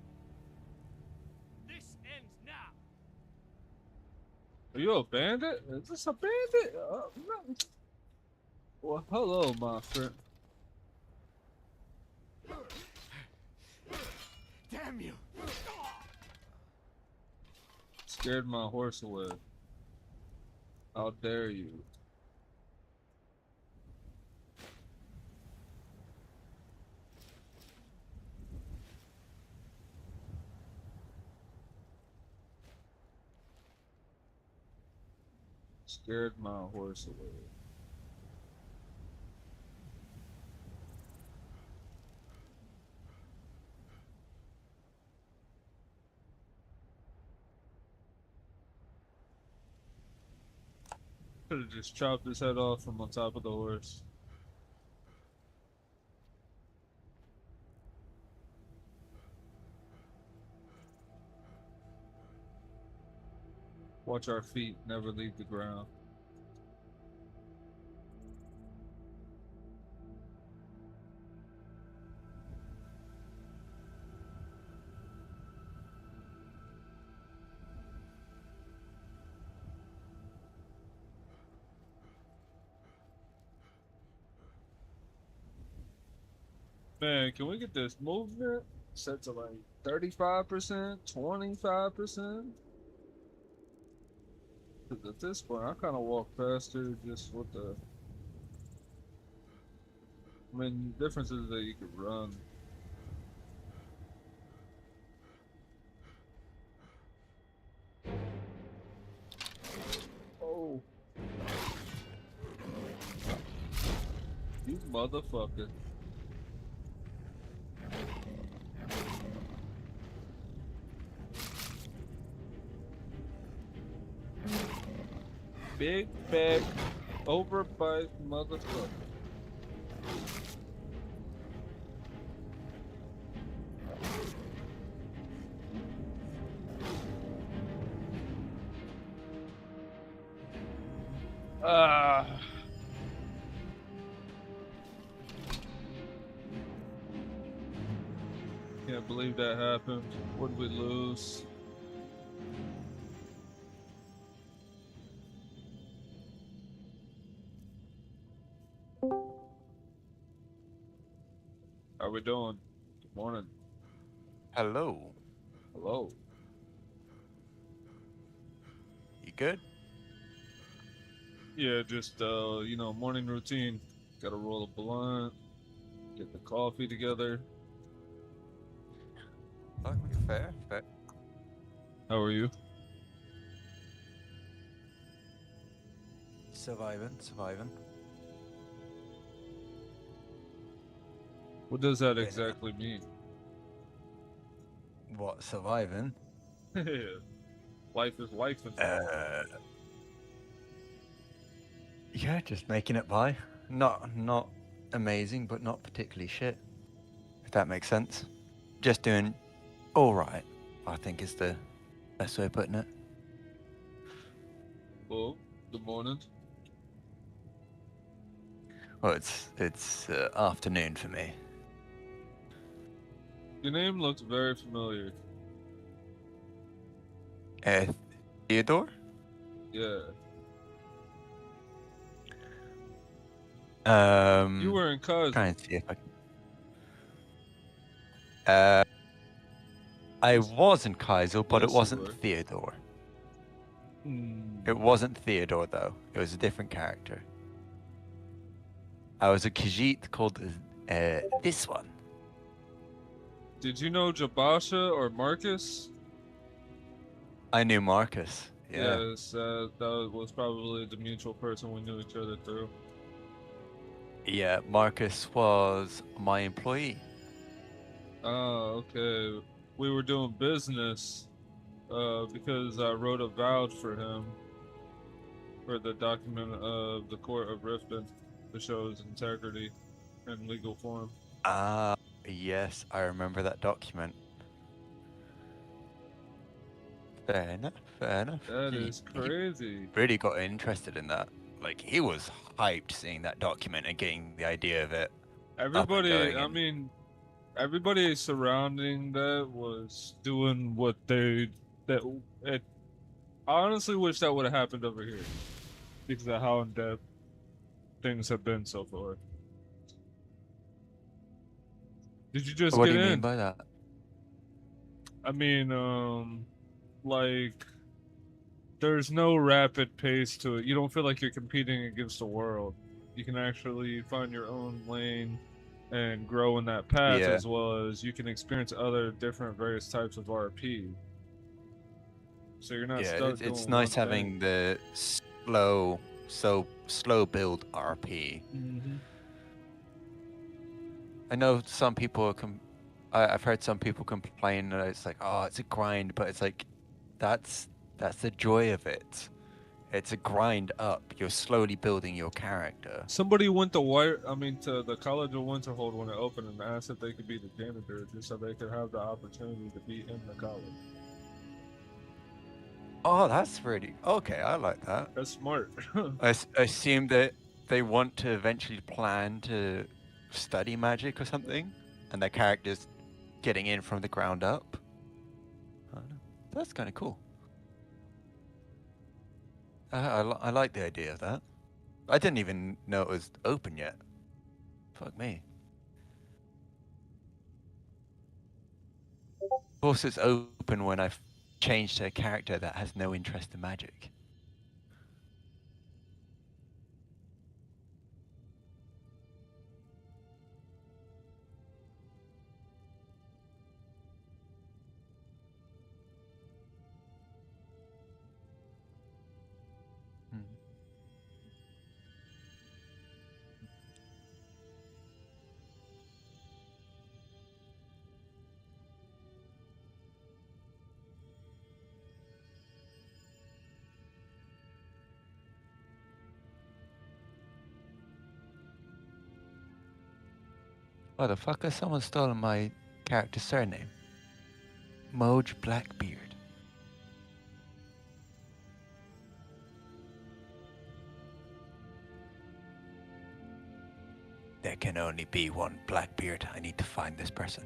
This ends now. Are you a bandit? Is this a bandit? No. Well, hello, my friend. Damn you! Scared my horse away. How dare you? Scared my horse away. Could have just chopped his head off from on top of the horse. Watch our feet never leave the ground. Man, can we get this movement set to like 35%, 25%? Because at this point, I kind of walk faster just with the. I mean, the difference is that you can run. Oh. You motherfucker. Big, bad, overbite motherfucker. Ah. Can't believe that happened. What did we lose? How we doing? Good morning. Hello. Hello. You good? Yeah, just you know, morning routine. Gotta roll a blunt, get the coffee together. Okay, fair, fair. How are you? Surviving. What does that Yeah. exactly mean? What, surviving? Life is life and Yeah, just making it by. Not amazing, but not particularly shit. If that makes sense. Just doing all right, I think is the best way of putting it. Well, good morning. Well, it's afternoon for me. Your name looks very familiar. Theodore? Yeah. You were in Kaiser. Trying to see if I can. I was in Kaisel, but Yes, it you wasn't were. Theodore. Hmm. It wasn't Theodore, though. It was a different character. I was a Khajiit called this one. Did you know Jabasha or Marcus? I knew Marcus. Yeah. Yes, that was probably the mutual person we knew each other through. Yeah, Marcus was my employee. Oh, okay. We were doing business because I wrote a vouch for him for the document of the Court of Riften to show his integrity in legal form. Ah, yes, I remember that document. Fair enough, fair enough. That is He crazy. really got interested in that. Like, he was hyped seeing that document and getting the idea of it. Everybody, going I and- mean, everybody surrounding that was doing what they that it. I honestly wish that would have happened over here because of how in depth things have been so far. Did you just What get do you in? mean by that? I mean, like there's no rapid pace to it. You don't feel like you're competing against the world. You can actually find your own lane and grow in that path, Yeah. as well as you can experience other different various types of RP. So you're not Yeah, stuck it's doing nice one having thing. the slow build RP. Mm-hmm. I know some people are I've heard some people complain that it's like, oh, it's a grind, but it's like, that's the joy of it. It's a grind up. You're slowly building your character. Somebody went to to the College of Winterhold when it opened and asked if they could be the janitor, just so they could have the opportunity to be in the college. Oh, that's really okay. I like that. That's smart. I assume that they want to eventually plan to study magic or something, and their characters getting in from the ground up. I don't know. That's kind of cool. I like the idea of that. I didn't even know it was open yet. Fuck me. Of course, it's open when I've changed to a character that has no interest in magic. Hmm. Why the fuck has someone stolen my character's surname? Moj Blackbeard. There can only be one Blackbeard. I need to find this person.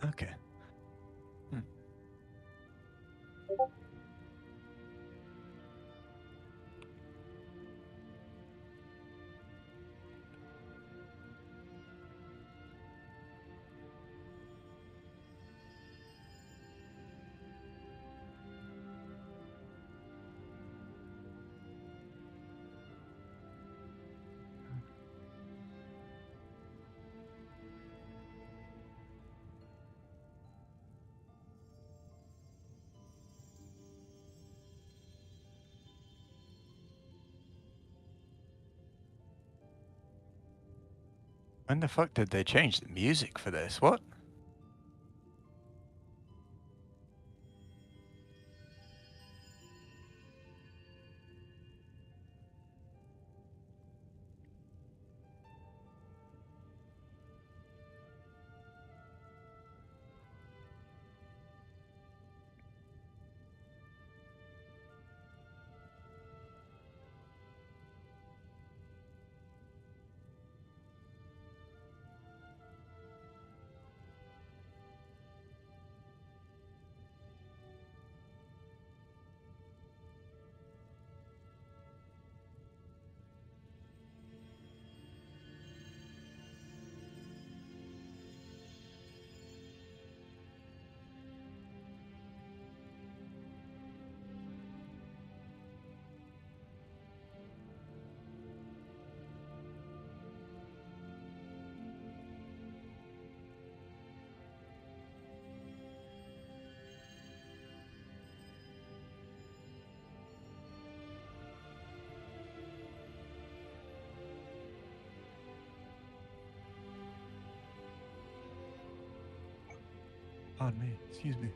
Okay. Hmm. When the fuck did they change the music for this? What? Pardon me. Excuse me.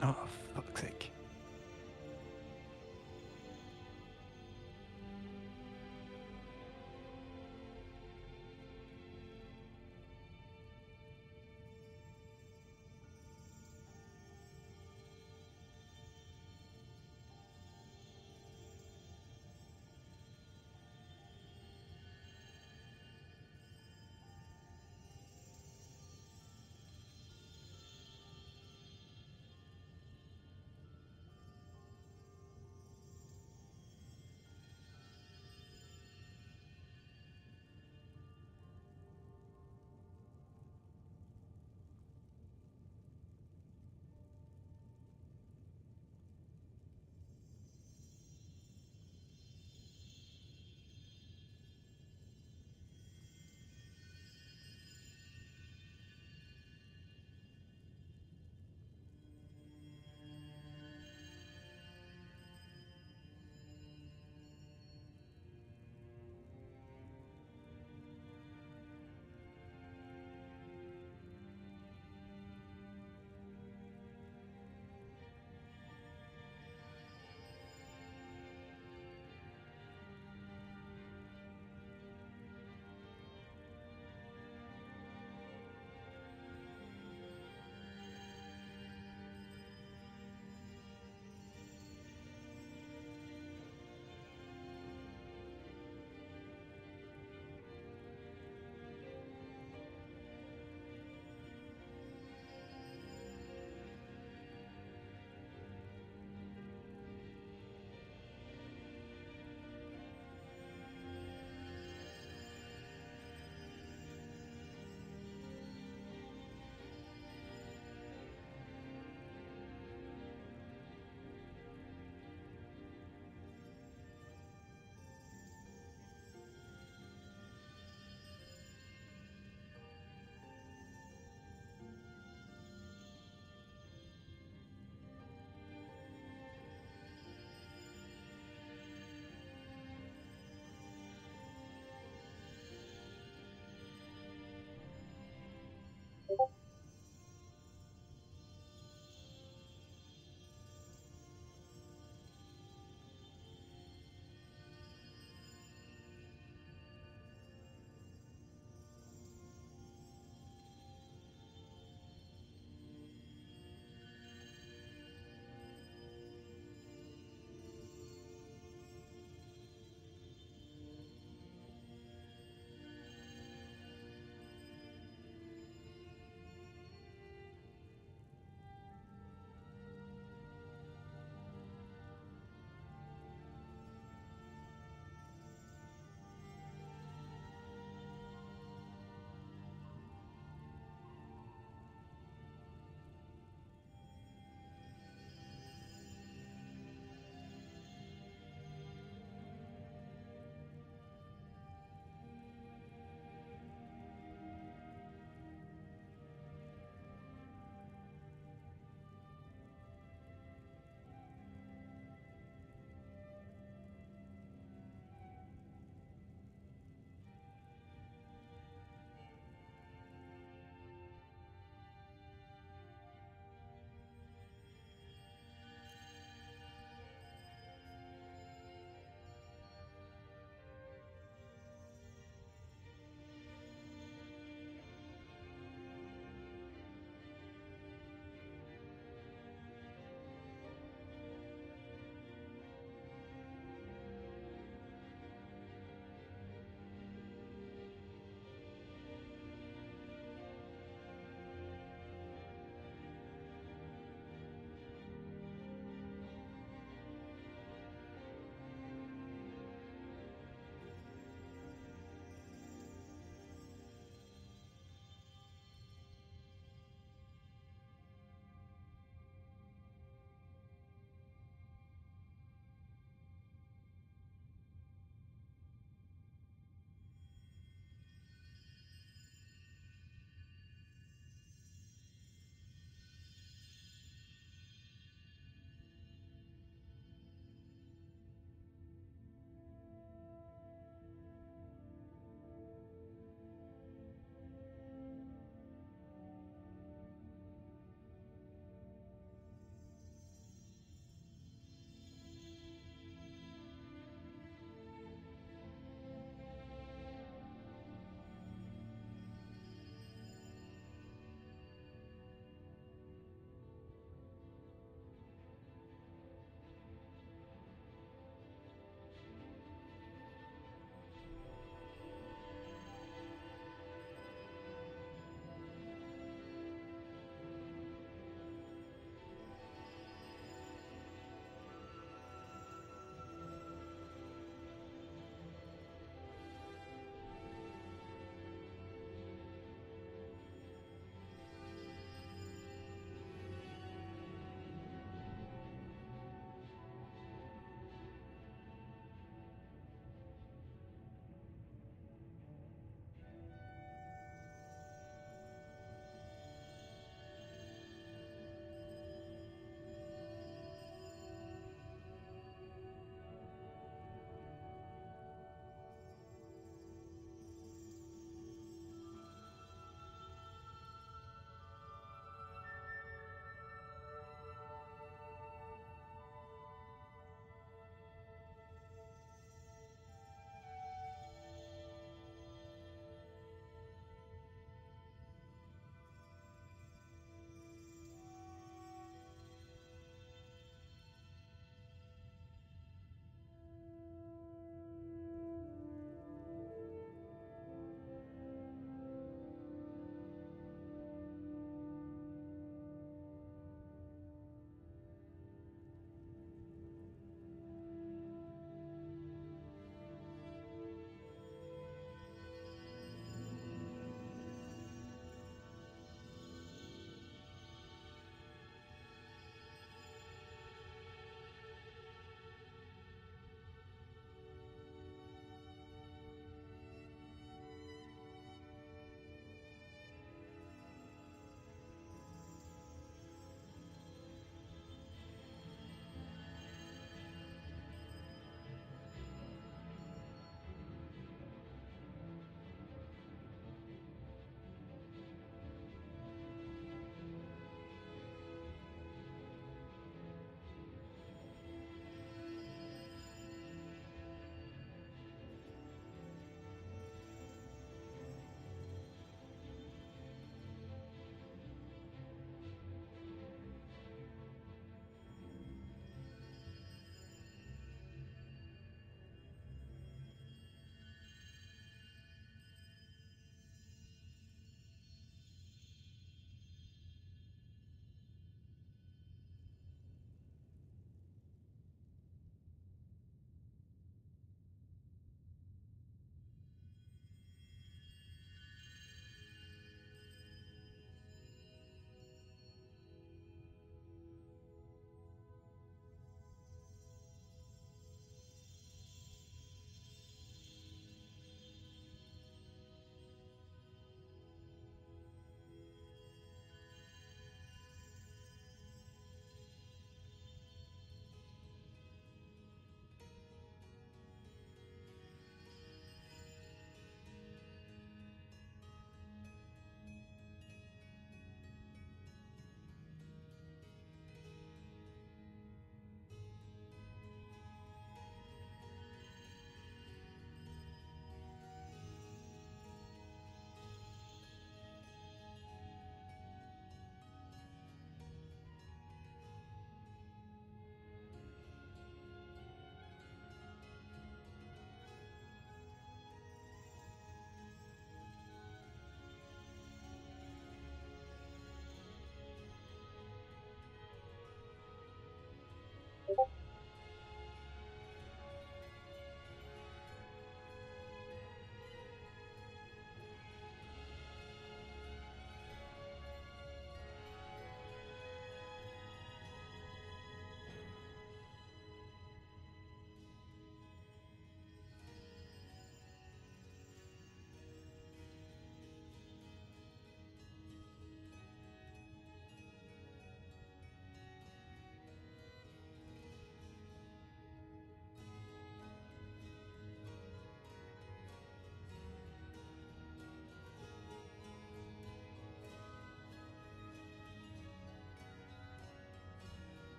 Oh, fuck's sake.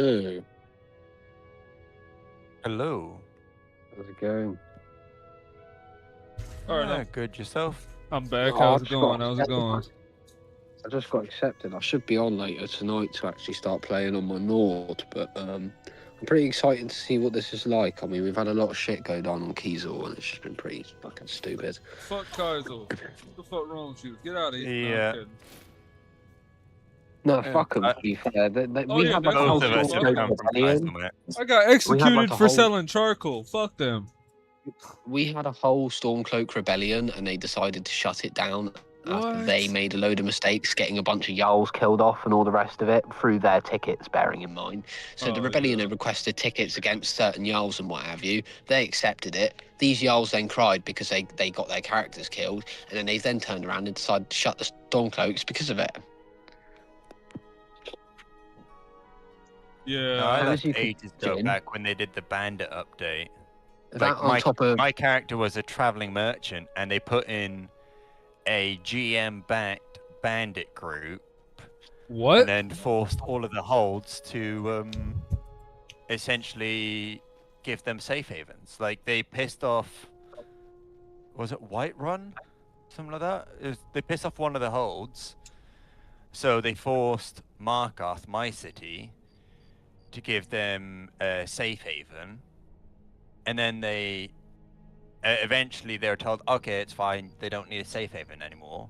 Hello. Hello. How's it going? All right, Yeah, good yourself. I'm back. Oh, How's I it just going? got How's it going? I just got accepted. I should be on later tonight to actually start playing on my Nord, but I'm pretty excited to see what this is like. I mean, we've had a lot of shit go down on Kiesel, and it's just been pretty fucking stupid. Fuck Kaizo. What the fuck wrong with you? Get out of here. No, I'm Yeah. kidding. No, Yeah, fuck them, to be fair. Oh, We yeah, had like a that's whole both of us fuck have storm come them. from rebellion. Kaizo, mate. I got We executed had like a for whole selling charcoal. Fuck them. we had a whole Stormcloak rebellion, and they decided to shut it down after they What? made a load of mistakes, getting a bunch of Jarls killed off and all the rest of it through their tickets, bearing in mind. So the Oh, rebellion yeah. had requested tickets against certain Jarls and what have you. They accepted it. These Jarls then cried because they got their characters killed, and then they then turned around and decided to shut the Stormcloaks because of it. Yeah. No, I As left you can ages ago, imagine, back when they did the bandit update. that Like on top of my character was a traveling merchant, and they put in a GM-backed bandit group, What? and then forced all of the holds to essentially give them safe havens. Like they pissed off, was it Whiterun, something like that? They pissed off one of the holds, so they forced Markarth, my city, to give them a safe haven, and then they eventually they were told, okay, it's fine, they don't need a safe haven anymore.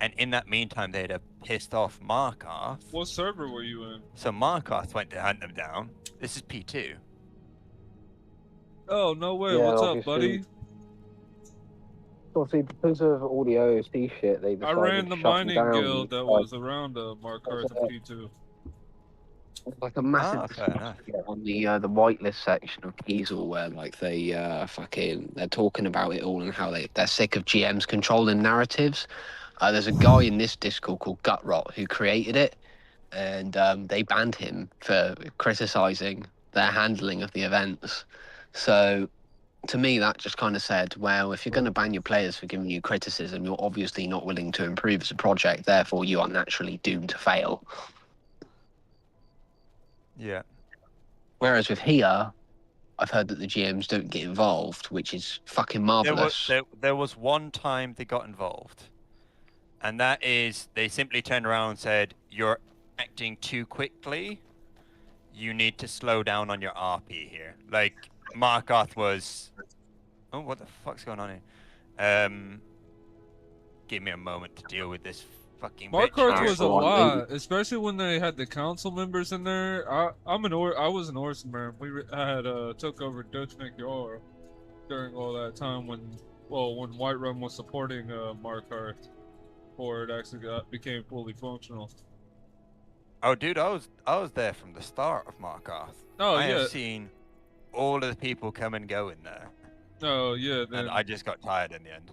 And in that meantime, they'd have pissed off Markarth. What server were you in? So Markarth went to hunt them down. This is P2. Oh, no way. Yeah, What's up, obviously. buddy? obviously because of all the OSD shit, they I decided ran the to shut them mining down. guild that was around Markarth and P2. Like a massive fair enough. on the whitelist section of Kiesel, where like they're talking about it all and how they're sick of GMs controlling narratives. There's a guy in this Discord called Gutrot who created it, and they banned him for criticizing their handling of the events. So to me, that just kind of said, well, if you're going to ban your players for giving you criticism, you're obviously not willing to improve as a project. Therefore, you are naturally doomed to fail. Yeah. Whereas with here, I've heard that the GMs don't get involved, which is fucking marvelous. There was one time they got involved, and that is they simply turned around and said, "You're acting too quickly. You need to slow down on your RP here." Like Markarth was, oh, what the fuck's going on here? Give me a moment to deal with this fucking bitch Markarth here. was a lot, especially when they had the council members in there. I was an Orson. We had took over Daedric during all that time when Whiterun was supporting Markarth before it actually became fully functional. Oh, dude, I was there from the start of Markarth. Oh I yeah. have seen all of the people come and go in there, Oh yeah. Then and I just got tired in the end.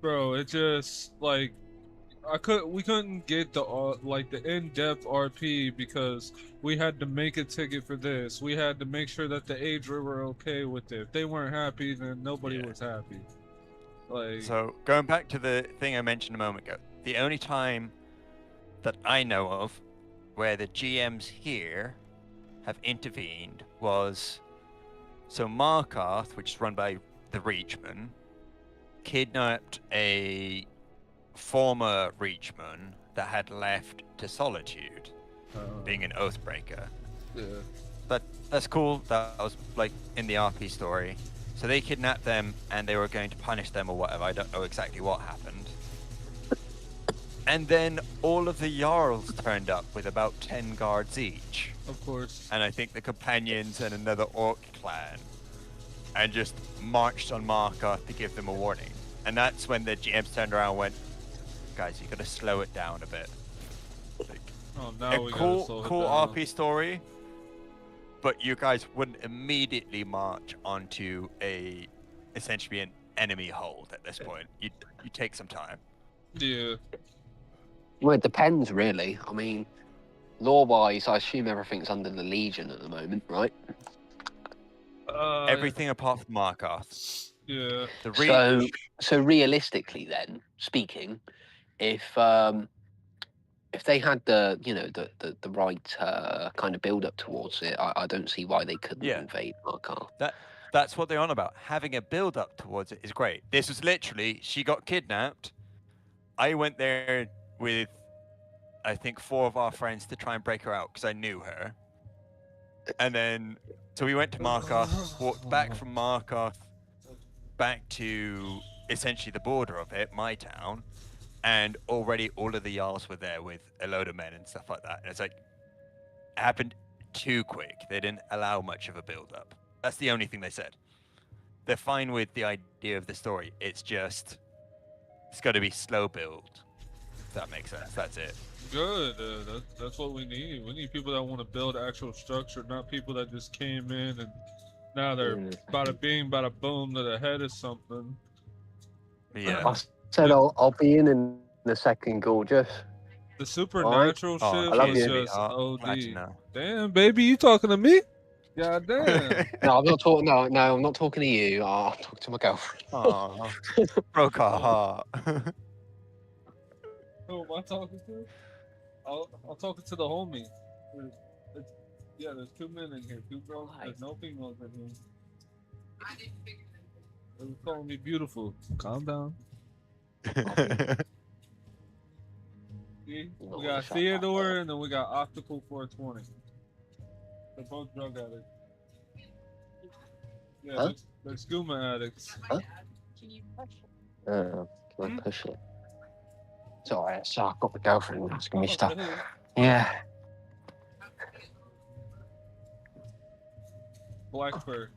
bro, it just like we couldn't get the in-depth RP because we had to make a ticket for this. We had to make sure that the Daedric were okay with it. If they weren't happy, then nobody was happy. Like, so going back to the thing I mentioned a moment ago, the only time that I know of where the GMs here have intervened was so Markarth, which is run by the Reachman, kidnapped a former Reachman that had left to Solitude, being an Oathbreaker. Yeah. But that's cool. That was like in the RP story. So they kidnapped them and they were going to punish them or whatever. I don't know exactly what happened. And then all of the Jarls turned up with about 10 guards each. Of course. And I think the companions and another orc clan. And just marched on Markarth to give them a warning. And that's when the GMs turned around and went, guys, you gotta slow it down a bit. Like, Oh, now a we cool gotta slow it cool down. RP story, but you guys wouldn't immediately march onto essentially an enemy hold at this point. You take some time. Yeah. Well, it depends, really. I mean, lore-wise, I assume everything's under the Legion at the moment, right? Everything apart from Markarth. Yeah. The So realistically, then speaking, if if they had the the right kind of build up towards it, I don't see why they couldn't Yeah. invade Markarth. That's what they're on about. Having a build up towards it is great. This was literally, she got kidnapped. I went there with, I think, 4 of our friends to try and break her out because I knew her. And then, so we went to Markarth, walked back from Markarth back to essentially the border of it, my town, and already all of the Jarls were there with a load of men and stuff like that. And it's like, it happened too quick. They didn't allow much of a build up. That's the only thing they said. They're fine with the idea of the story. It's just, it's got to be slow build. If that makes sense. That's it. Good. That's what we need. We need people that want to build actual structure, not people that just came in and now they're bada bing, bada boom to the head of something. Yeah. I said I'll be in a second, gorgeous. The supernatural Oh, shit I love was you. just Glad to OD. know. Damn, baby, you talking to me? God damn. No, I'm not talking. No, I'm not talking to you. I'm talking to my girlfriend. Aw, broke our heart. Who am I talking to? I'm talking to the homie. Yeah, there's 2 men in here. 2 girls. There's no females in here. They were calling me beautiful. Calm down. See? We got Theodore and then we got Optical 420. They're both drug addicts. Yeah, Huh? they're skooma addicts. Huh? Can I push it? It's alright. So I've got my girlfriend asking me stuff. Really? Yeah. Blackbird.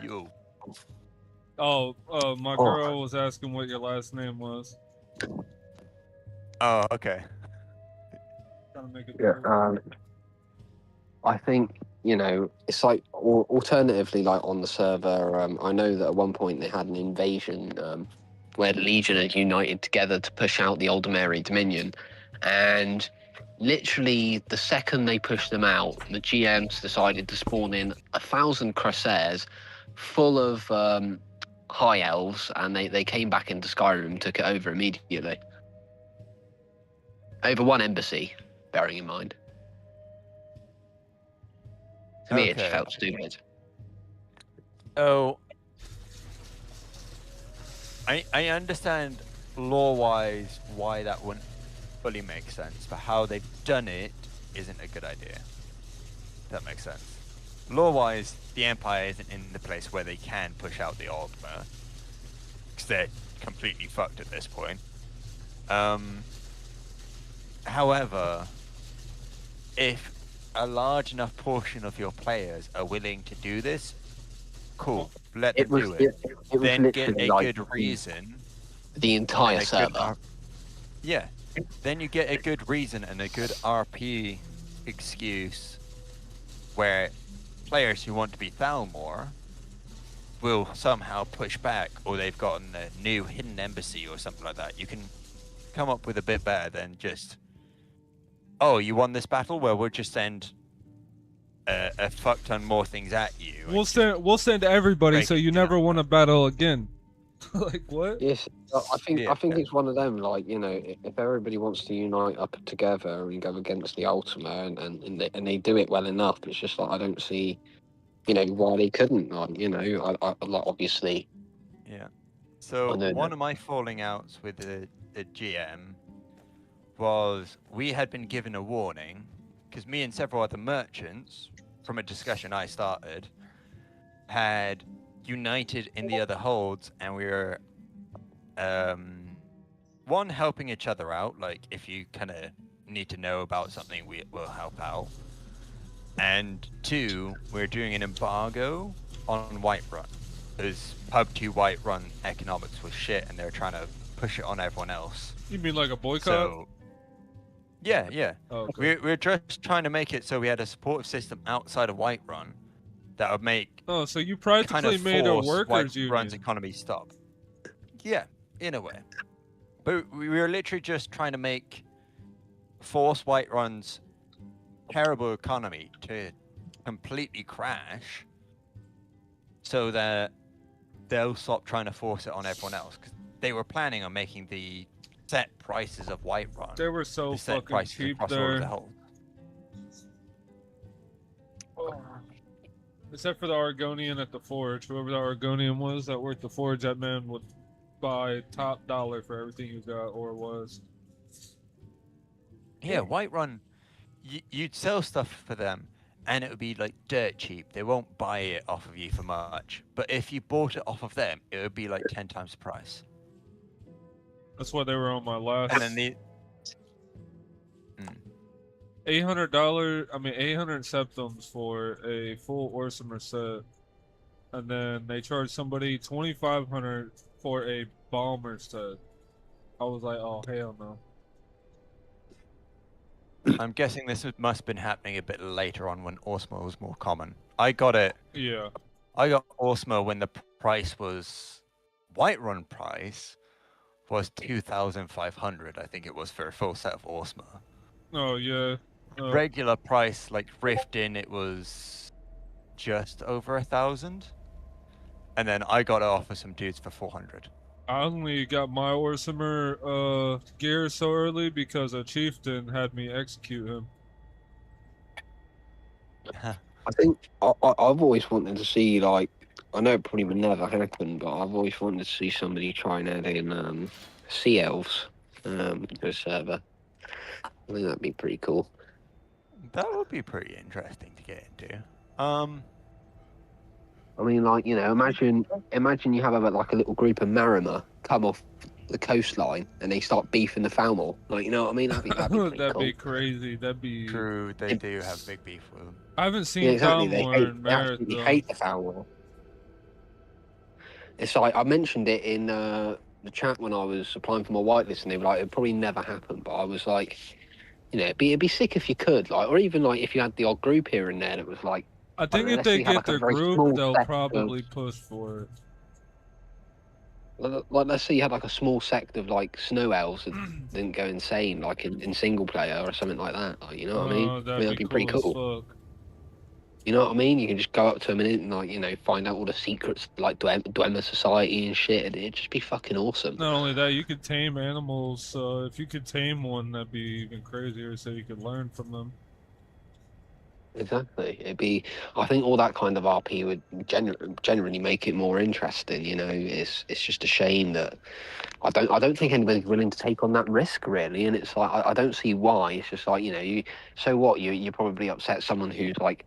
Yo. Oh, my girl was asking what your last name was. Oh, okay. Trying to make it Yeah. I think it's like alternatively, like on the server. I know that at one point they had an invasion where the Legion had united together to push out the Aldemary Dominion, and literally the second they pushed them out, the GMs decided to spawn in 1,000 Crusades full of high elves, and they came back into Skyrim and took it over immediately. Over one embassy, bearing in mind. To me, it just Okay. felt stupid. Oh, I understand lore-wise why that wouldn't fully make sense, but how they've done it isn't a good idea. If that makes sense. Lore-wise, the Empire isn't in the place where they can push out the Aldmer, because they're completely fucked at this point. However, if a large enough portion of your players are willing to do this, cool, let them do it. Then get a good reason. The entire server. Yeah, then you get a good reason and a good RP excuse where players who want to be Thalmor will somehow push back, or they've gotten a new hidden embassy or something like that. You can come up with a bit better than just, oh, you won this battle? Well, we'll just send a fuck ton more things at you. We'll send everybody so you never want to battle again. Like what? Yes, I think it's one of them. Like if everybody wants to unite up together and go against the Ultima, and they do it well enough, it's just like I don't see, why they couldn't. Like, I like obviously. Yeah. So one of my falling outs with the GM was we had been given a warning because me and several other merchants, from a discussion I started, had united in the other holds, and we were one, helping each other out, like if you kind of need to know about something, we will help out, and 2, we're doing an embargo on Whiterun because Pub 2 Whiterun economics was shit and they're trying to push it on everyone else. You mean like a boycott? So yeah. Oh, okay. We're just trying to make it so we had a supportive system outside of Whiterun that would make. Oh, so you practically kind of made a force workers' Whiterun's union. economy stop. Yeah, in a way. But we were literally just trying to force Whiterun's terrible economy to completely crash, so that they'll stop trying to force it on everyone else. Because they were planning on making the set prices of Whiterun. They were so The set fucking prices cheap across all of the there. whole. Except for the Argonian at the forge. Whoever the Argonian was that worked the forge, that man would buy top dollar for everything you got or was. Yeah, Whiterun, you'd sell stuff for them, and it would be like dirt cheap. They won't buy it off of you for much. But if you bought it off of them, it would be like 10 times the price. That's why they were on my last. And then the $800. I mean, 800 septums for a full Orsimer set, and then they charged somebody 2,500 for a bomber set. I was like, oh hell no. I'm guessing this must have been happening a bit later on when Orsimer was more common. I got it. Yeah. I got Orsimer when the price was Whiterun price was 2,500. I think it was for a full set of Orsimer. Oh yeah. Regular price, like Riften, it was just over 1,000. And then I got it off of some dudes for 400. I only got my Orsimer gear so early because a chieftain had me execute him. I think I've always wanted to see, like, I know it probably would never happen, but I've always wanted to see somebody try and add in sea elves to a server. I think that'd be pretty cool. That would be pretty interesting to get into. I mean, like, you know, imagine you have like a little group of Marima come off the coastline and they start beefing the Falmor. Like, you know what I mean? That'd be pretty That'd cool. be crazy. That'd be True, they do have big beef with them. I haven't seen Yeah, exactly. Falmor in They Mereth absolutely though. hate the Falmor. It's like I mentioned it in the chat when I was applying for my whitelist, and they were like, "It'd probably never happen." But I was like, you know, it'd be sick if you could, like, or even like if you had the odd group here and there that was like. I think know, if they let's say you get have, like, a their very small group, they'll sect probably push for it. Like, let's say you had like a small sect of like snow elves that didn't go insane, like in single player or something like that. Like, you know what I mean? That'd be pretty cool. Fuck. You know what I mean? You can just go up to them and like, you know, find out all the secrets, like Dwemer Society and shit. It'd just be fucking awesome. Not only that, you could tame animals. So if you could tame one, that'd be even crazier. So you could learn from them. Exactly. It'd be. I think all that kind of RP would generally make it more interesting. You know, it's just a shame that I don't think anybody's willing to take on that risk really. And it's like I don't see why. It's just like, you know, so what? You probably upset someone who's like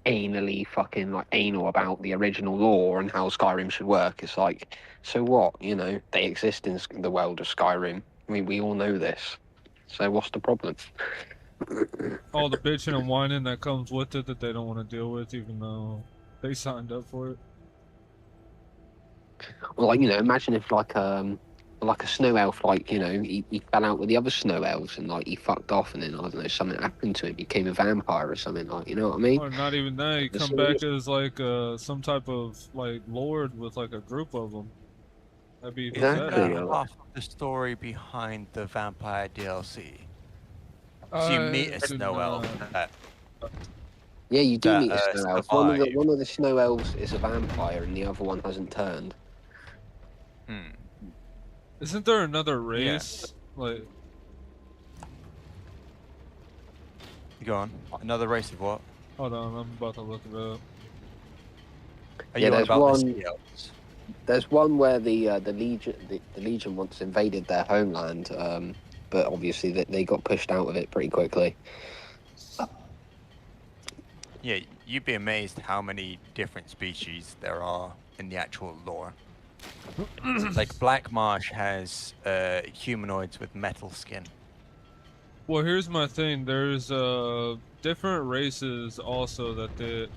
anally fucking like anal about the original lore and how Skyrim should work. It's like, so what? You know, they exist in the world of Skyrim. I mean, we all know this. So what's the problem? All the bitching and whining that comes with it that they don't want to deal with, even though they signed up for it. Well, like, you know, imagine if like a snow elf, like, you know, he fell out with the other snow elves and like he fucked off, and then I don't know, something happened to him, became a vampire or something, like, you know what I mean? Or not even that, you come back as like some type of like lord with like a group of them. That'd be Exactly. That's half of the story behind the vampire DLC. So you meet a snow elf. Yeah, you do that, meet a snow elf. survive. One of the snow elves is a vampire, and the other one hasn't turned. Isn't there another race? Like, Go on. Another race of what? hold on, I'm about to look it up. Are Yeah, you on there's about one- the sea elves? There's one where the Legion once invaded their homeland, but obviously they got pushed out of it pretty quickly. Yeah, you'd be amazed how many different species there are in the actual lore. Like Black Marsh has humanoids with metal skin. Well, here's my thing. There's different races also that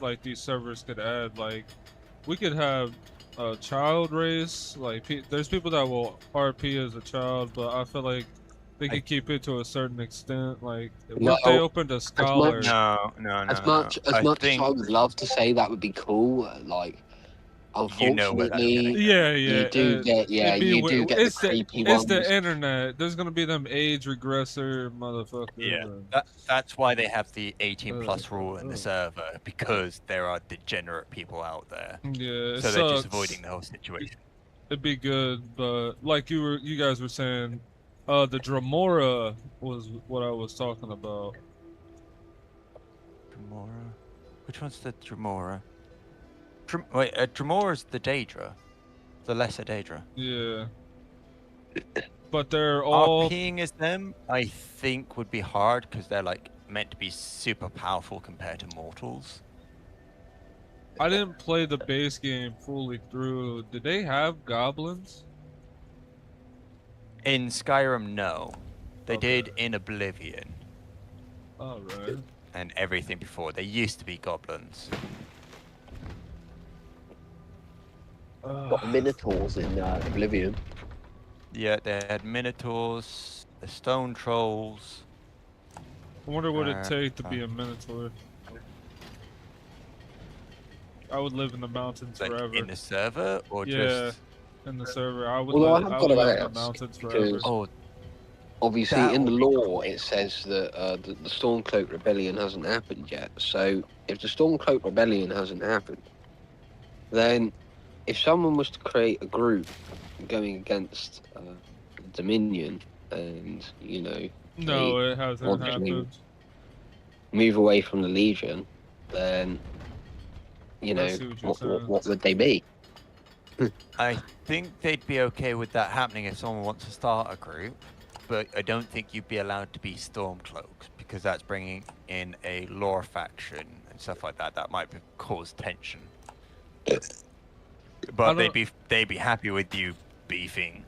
like these servers could add. Like, we could have a child race. Like, there's people that will RP as a child, but I feel like they could keep it to a certain extent. Like, what if they opened a scholar? No. As much as I would love to say that would be cool, like, unfortunately, You know where that's gonna go. Yeah. you do get the creepy ones. It's the internet. There's gonna be them age regressor motherfuckers. Yeah, and- that's why they have the 18+ rule in the server, because there are degenerate people out there. Yeah, So they're just avoiding the whole situation. It'd be good, but like you guys were saying, The Dremora was what I was talking about. Dremora. Which one's the Dremora? Wait, Dremora's the Daedra. The lesser Daedra. Yeah. But they're all. RPing as them, I think, would be hard because they're like meant to be super powerful compared to mortals. I didn't play the base game fully through. Did they have goblins? In Skyrim, no. They Okay. did in Oblivion Alright. and everything before. They used to be goblins. Got minotaurs in Oblivion. Yeah, they had minotaurs, the stone trolls. I wonder what it'd take to be a minotaur. I would live in the mountains Like forever. in the server or Yeah. just. In the server, I would Although I live, have I got would to live in the ask, mountains because- forever. Oh, Obviously, That in the would be lore, it says that the Stormcloak Rebellion hasn't happened yet. So, if the Stormcloak Rebellion hasn't happened, then if someone was to create a group going against Dominion and, you know, No, it hasn't obviously- happened. move away from the Legion, then, you I know, see what you're saying. what would they be? I think they'd be okay with that happening if someone wants to start a group, but I don't think you'd be allowed to be Stormcloaks because that's bringing in a lore faction and stuff like that. That might cause tension. But they'd be happy with you beefing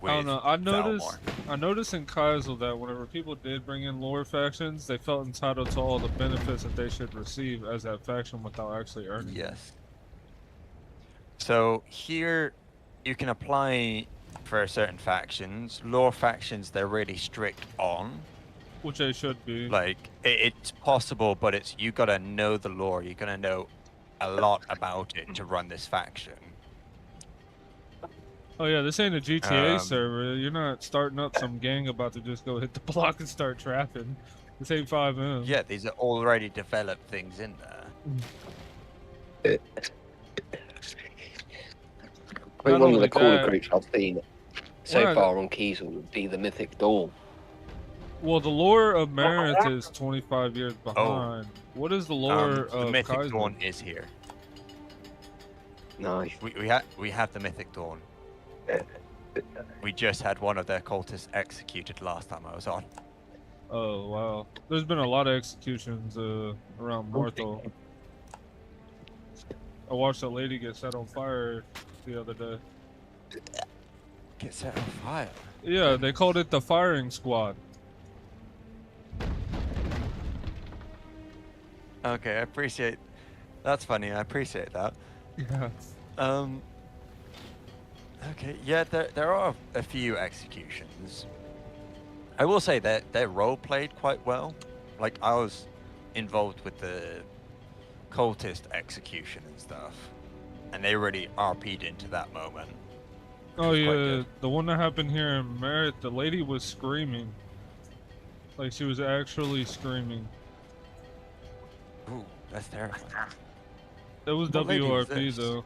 with I don't know. Valmor. I noticed in Kaisel that whenever people did bring in lore factions, they felt entitled to all the benefits that they should receive as that faction without actually earning them. Yes. So here you can apply for certain factions. Lore factions they're really strict on. Which they should be. Like it's possible, but it's you gotta know the lore. You gotta know a lot about it to run this faction. Oh yeah, this ain't a GTA Um, server. You're not starting up some gang about to just go hit the block and start trapping. This ain't 5M. Yeah, these are already developed things in there. I Not think one of only the cooler that- groups I've seen so Well, far on Kiesel would be the Mythic Dawn. Well, the lore of Meredith is 25 years behind. What is the lore The of Mythic Kaiser? Dawn is here. Nice. We have the Mythic Dawn. We just had one of their cultists executed last time I was on. Oh wow, there's been a lot of executions around Morthol. I watched a lady get set on fire the other day. Get set on fire. Yeah, they called it the firing squad. Okay, I appreciate. That's funny. I appreciate that. Yeah. Okay, yeah, there are a few executions. I will say that they're role played quite well. Like I was involved with the cultist execution and stuff, and they really RP'd into that moment. Oh was quite yeah, good. the one that happened here in Merritt, the lady was screaming. Like she was actually screaming. Ooh, that's terrifying. It was What lady was WRP this? though.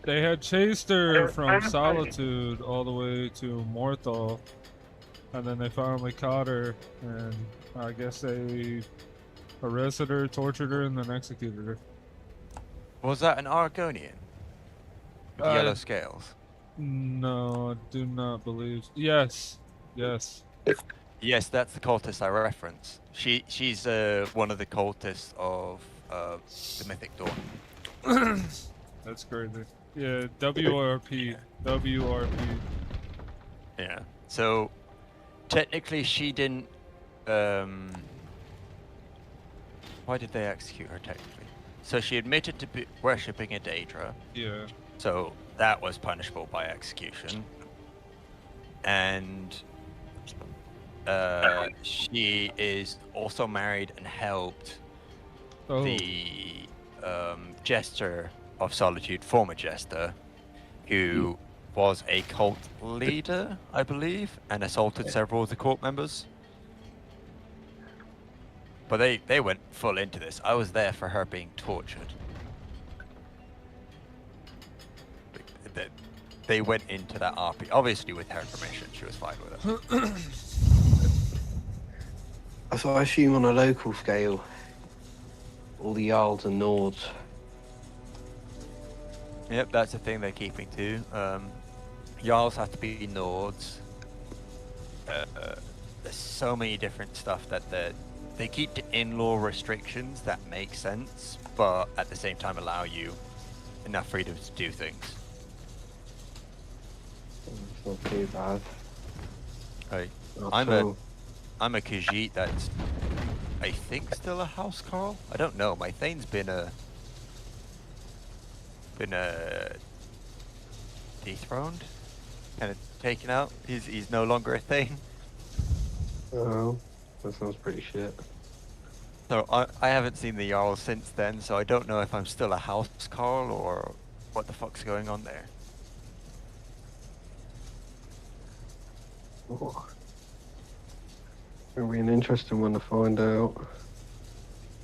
They had chased her from Solitude all the way to Morthol, and then they finally caught her, and I guess they arrested her, tortured her, and then executed her. Was that an Argonian? With Uh, yellow scales? No, I do not believe. Yes, yes. Yes, that's the cultist I reference. She's one of the cultists of the Mythic Dawn. That's crazy. Yeah, WRP. WRP. Yeah. So technically she didn't why did they execute her technically? So she admitted to worshipping a Daedra, Yeah. so that was punishable by execution. And she is also married and helped Oh. the Jester of Solitude, former Jester, who was a cult leader, I believe, and assaulted several of the court members. But they went full into this. I was there for her being tortured. they went into that RP. Obviously, with her permission, she was fine with it. So I assume on a local scale, all the Jarls and Nords. Yep, that's the thing they're keeping too. Jarls have to be Nords. There's so many different stuff that they keep to in-law restrictions that make sense, but at the same time allow you enough freedom to do things. It's not too bad. Right. Not I'm so- a Khajiit that's, I think, still a housecarl. I don't know. My Thane's been dethroned, kind of taken out. He's no longer a Thane. Oh, that sounds pretty shit. So I haven't seen the Jarl since then, so I don't know if I'm still a housecarl or what the fuck's going on there. Oh. It'll be an interesting one to find out.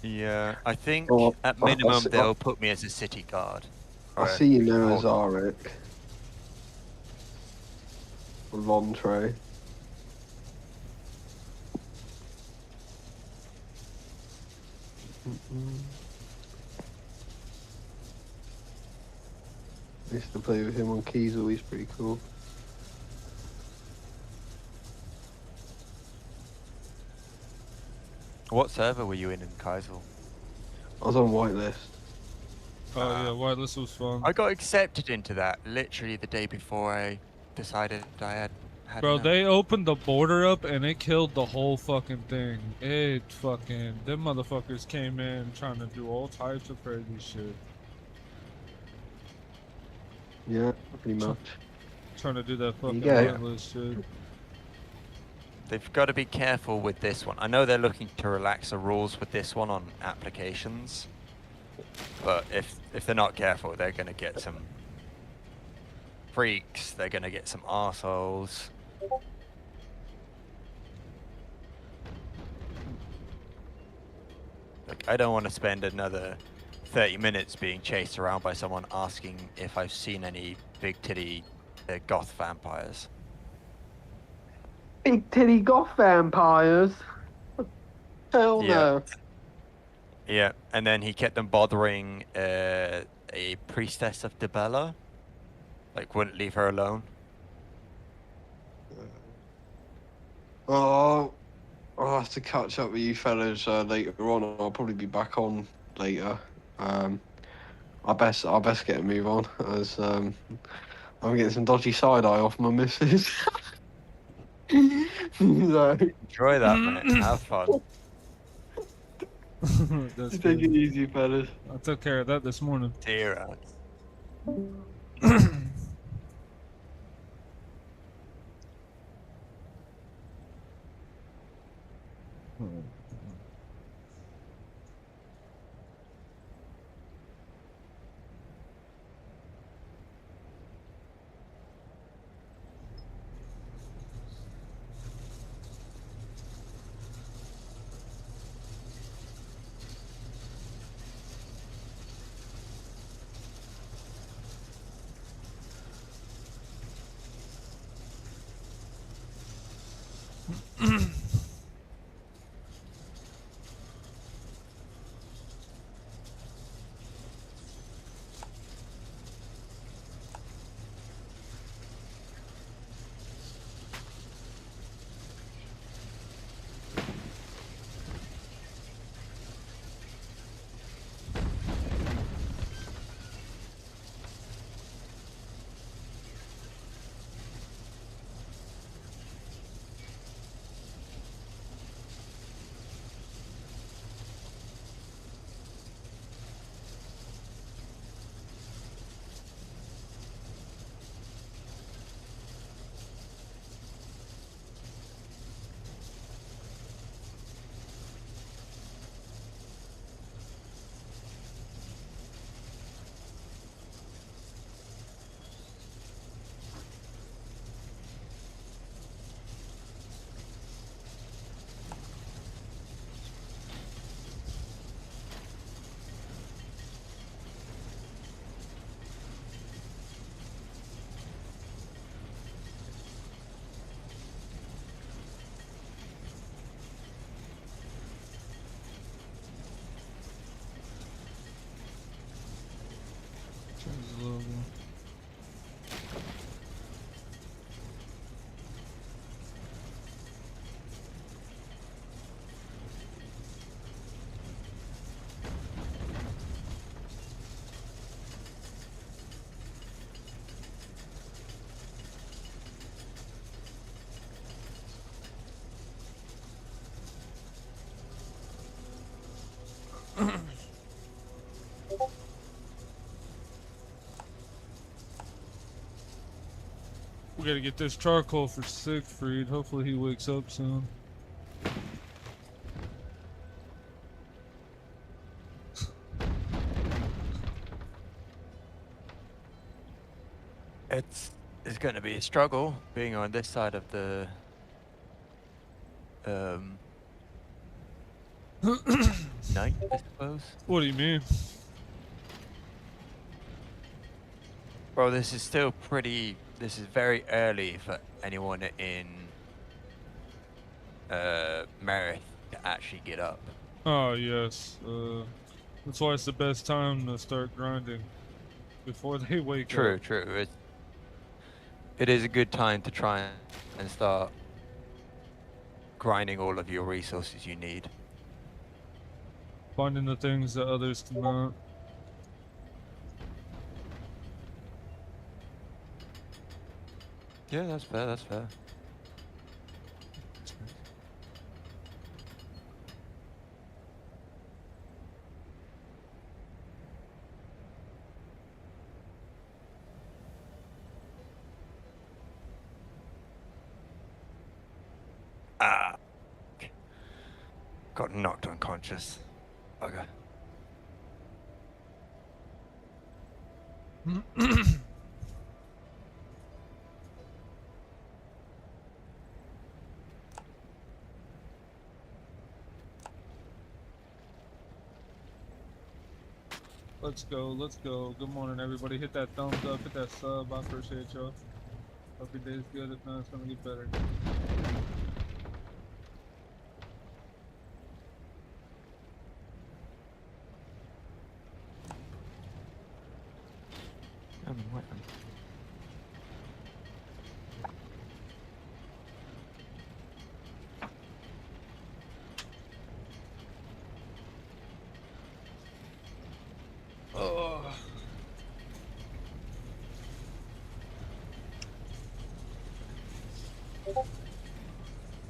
Yeah, I think Oh, at I minimum see- they'll put me as a city guard. I or see you now a- as Arik. Lontre. I used to play with him on Kiesel, he's pretty cool. What server were you in Kaisel? I was on whitelist. Oh yeah, whitelist was fun. I got accepted into that literally the day before I decided I had Bro, enough. they opened the border up and it killed the whole fucking thing. Them motherfuckers came in trying to do all types of crazy shit. Yeah, pretty much. Trying to do that fucking Yeah. whitelist shit. They've got to be careful with this one. I know they're looking to relax the rules with this one on applications, but if they're not careful, they're gonna get some freaks. They're gonna get some arseholes. Like, I don't want to spend another 30 minutes being chased around by someone asking if I've seen any big titty goth vampires. Big titty goth vampires? Hell Yeah. no. Yeah, and then he kept them bothering a priestess of Debella. Like, wouldn't leave her alone. Oh, I'll have to catch up with you fellas later on. I'll probably be back on later. I best get a move on as I'm getting some dodgy side eye off my missus. So, Enjoy that, mate. Have fun. That's take it good. easy, fellas. I took care of that this morning. Dear. gotta get this charcoal for Siegfried. Hopefully he wakes up soon. It's going to be a struggle being on this side of the night, I suppose. What do you mean? Bro, this is still pretty. This is very early for anyone in Merith to actually get up. Oh yes. That's why it's the best time to start grinding before they wake True, up. true. It is a good time to try and start grinding all of your resources you need. Finding the things that others cannot. Yeah, that's fair. That's fair. Ah, got knocked unconscious. Okay. Let's go, let's go. Good morning, everybody. Hit that thumbs up, hit that sub. I appreciate y'all. Hope your day's good. If not, it's gonna get better.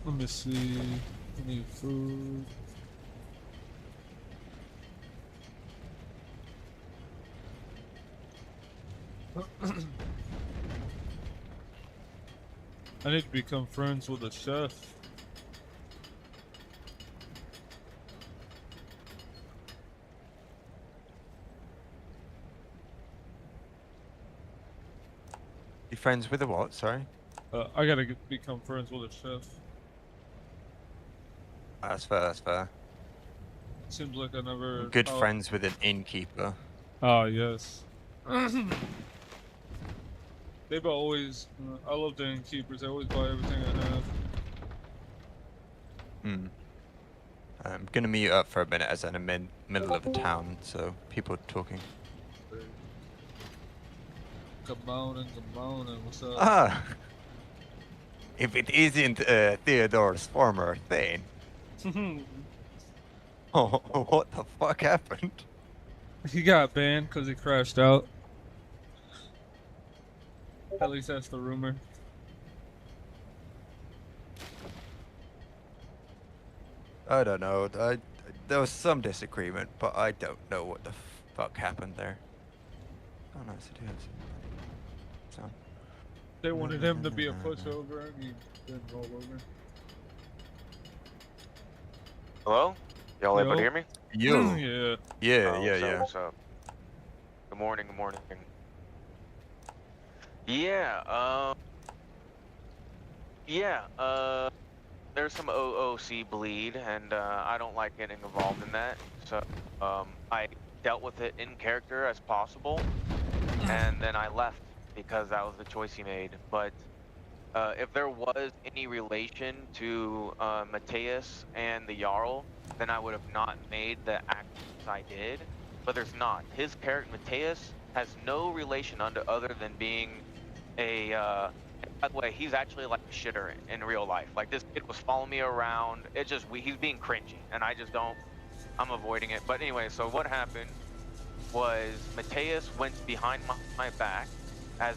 Let me see. I need food. I need to become friends with a chef. You friends with a what? Sorry. I gotta become friends with a chef. That's fair. That's fair. Seems like I never. Good friends with an innkeeper. Oh yes. They've always. I love the innkeepers. They always buy everything I have. Hmm. I'm gonna mute up for a minute as I'm in the middle of a town, so people are talking. Good morning, what's up? Ah! If it isn't Theodore's former thing. Oh, what the fuck happened? He got banned because he crashed out. At least that's the rumor. I don't know. There was some disagreement, but I don't know what the fuck happened there. Oh, nice to do this. So. They wanted him to be a pushover and he didn't roll over. Hello? Y'all able to Yo. hear me? You. Yeah. Yeah, Oh, yeah, what's up, yeah. What's up? Good morning, good morning. There's some OOC bleed, and I don't like getting involved in that. So, I dealt with it in character as possible, and then I left because that was the choice he made. But if there was any relation to Mateus and the Jarl, then I would have not made the actions I did. But there's not. His character, Mateus, has no relation other than being a. By the way, he's actually like a shitter in real life. Like, this kid was following me around. It's just he's being cringy, and I just don't. I'm avoiding it. But anyway, so what happened was Mateus went behind my back. As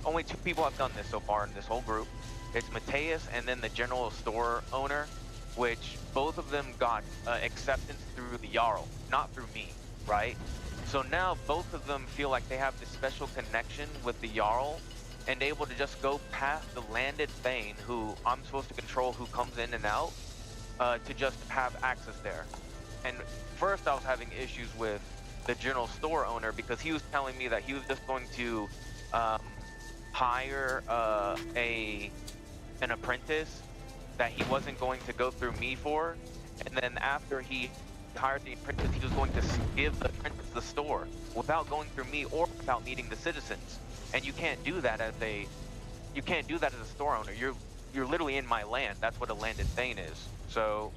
only two people have done this so far in this whole group. It's Mateus and then the general store owner, which both of them got acceptance through the Jarl, not through me, right? So now both of them feel like they have this special connection with the Jarl, and able to just go past the landed Thane, who I'm supposed to control, who comes in and out, to just have access there. And first I was having issues with the general store owner because he was telling me that he was just going to hire an apprentice that he wasn't going to go through me for, and then after he hired the apprentice, he was going to give the apprentice the store without going through me or without meeting the citizens. And you can't do that as a store owner. You're literally in my land. That's what a landed Thane is. So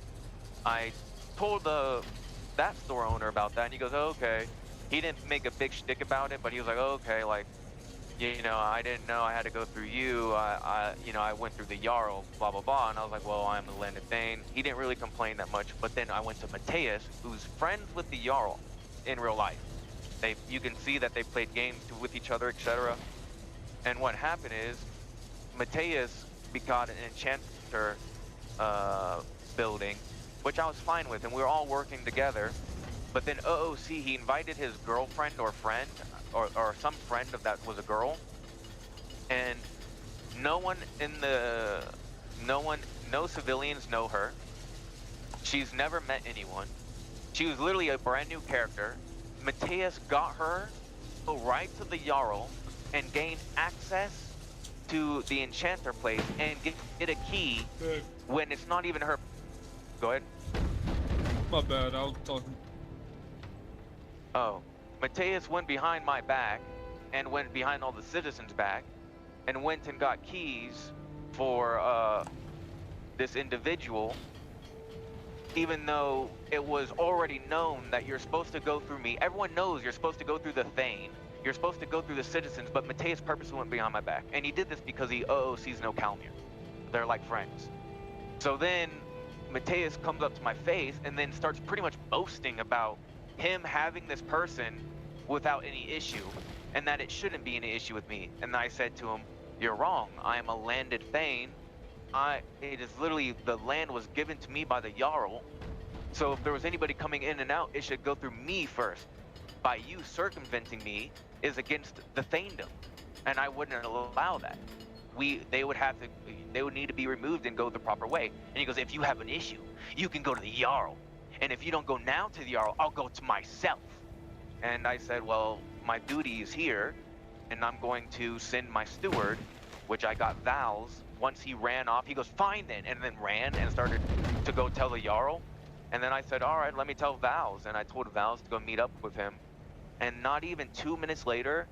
I told that store owner about that, and he goes, oh, okay. He didn't make a big shtick about it, but he was like, oh, okay, like, you know, I didn't know I had to go through you. I went through the Jarl, blah, blah, blah. And I was like, well, I'm a landed Thane. He didn't really complain that much. But then I went to Mateus, who's friends with the Jarl in real life. You can see that they played games with each other, etc. And what happened is, Mateus got an enchanter building, which I was fine with, and we were all working together. But then OOC, he invited his girlfriend or friend, or some friend of that was a girl, and no civilians know her. She's never met anyone. She was literally a brand new character. Mateus got her, go right to the Jarl, and gain access to the enchanter place and get a key when it's not even her. Go ahead. My bad, I was talking. Oh, Mateus went behind my back and went behind all the citizens' back and went and got keys for this individual, even though it was already known that you're supposed to go through me. Everyone knows you're supposed to go through the Thane. You're supposed to go through the citizens, but Mateus purposely went behind my back. And he did this because he OOCs no Calmir. They're like friends. So then Mateus comes up to my face and then starts pretty much boasting about him having this person without any issue, and that it shouldn't be any issue with me. And I said to him, you're wrong. I am a landed Thane. It is literally, the land was given to me by the Jarl. So if there was anybody coming in and out, it should go through me first. By you circumventing me is against the Thanedom, and I wouldn't allow that. They would need to be removed and go the proper way. And he goes, if you have an issue, you can go to the Jarl. And if you don't go now to the Jarl, I'll go to myself. And I said, well, my duty is here, and I'm going to send my steward, which I got Val's. Once he ran off, he goes, fine then, and then ran and started to go tell the Jarl. And then I said, all right, let me tell Val's. And I told Val's to go meet up with him. And not even 2 minutes later,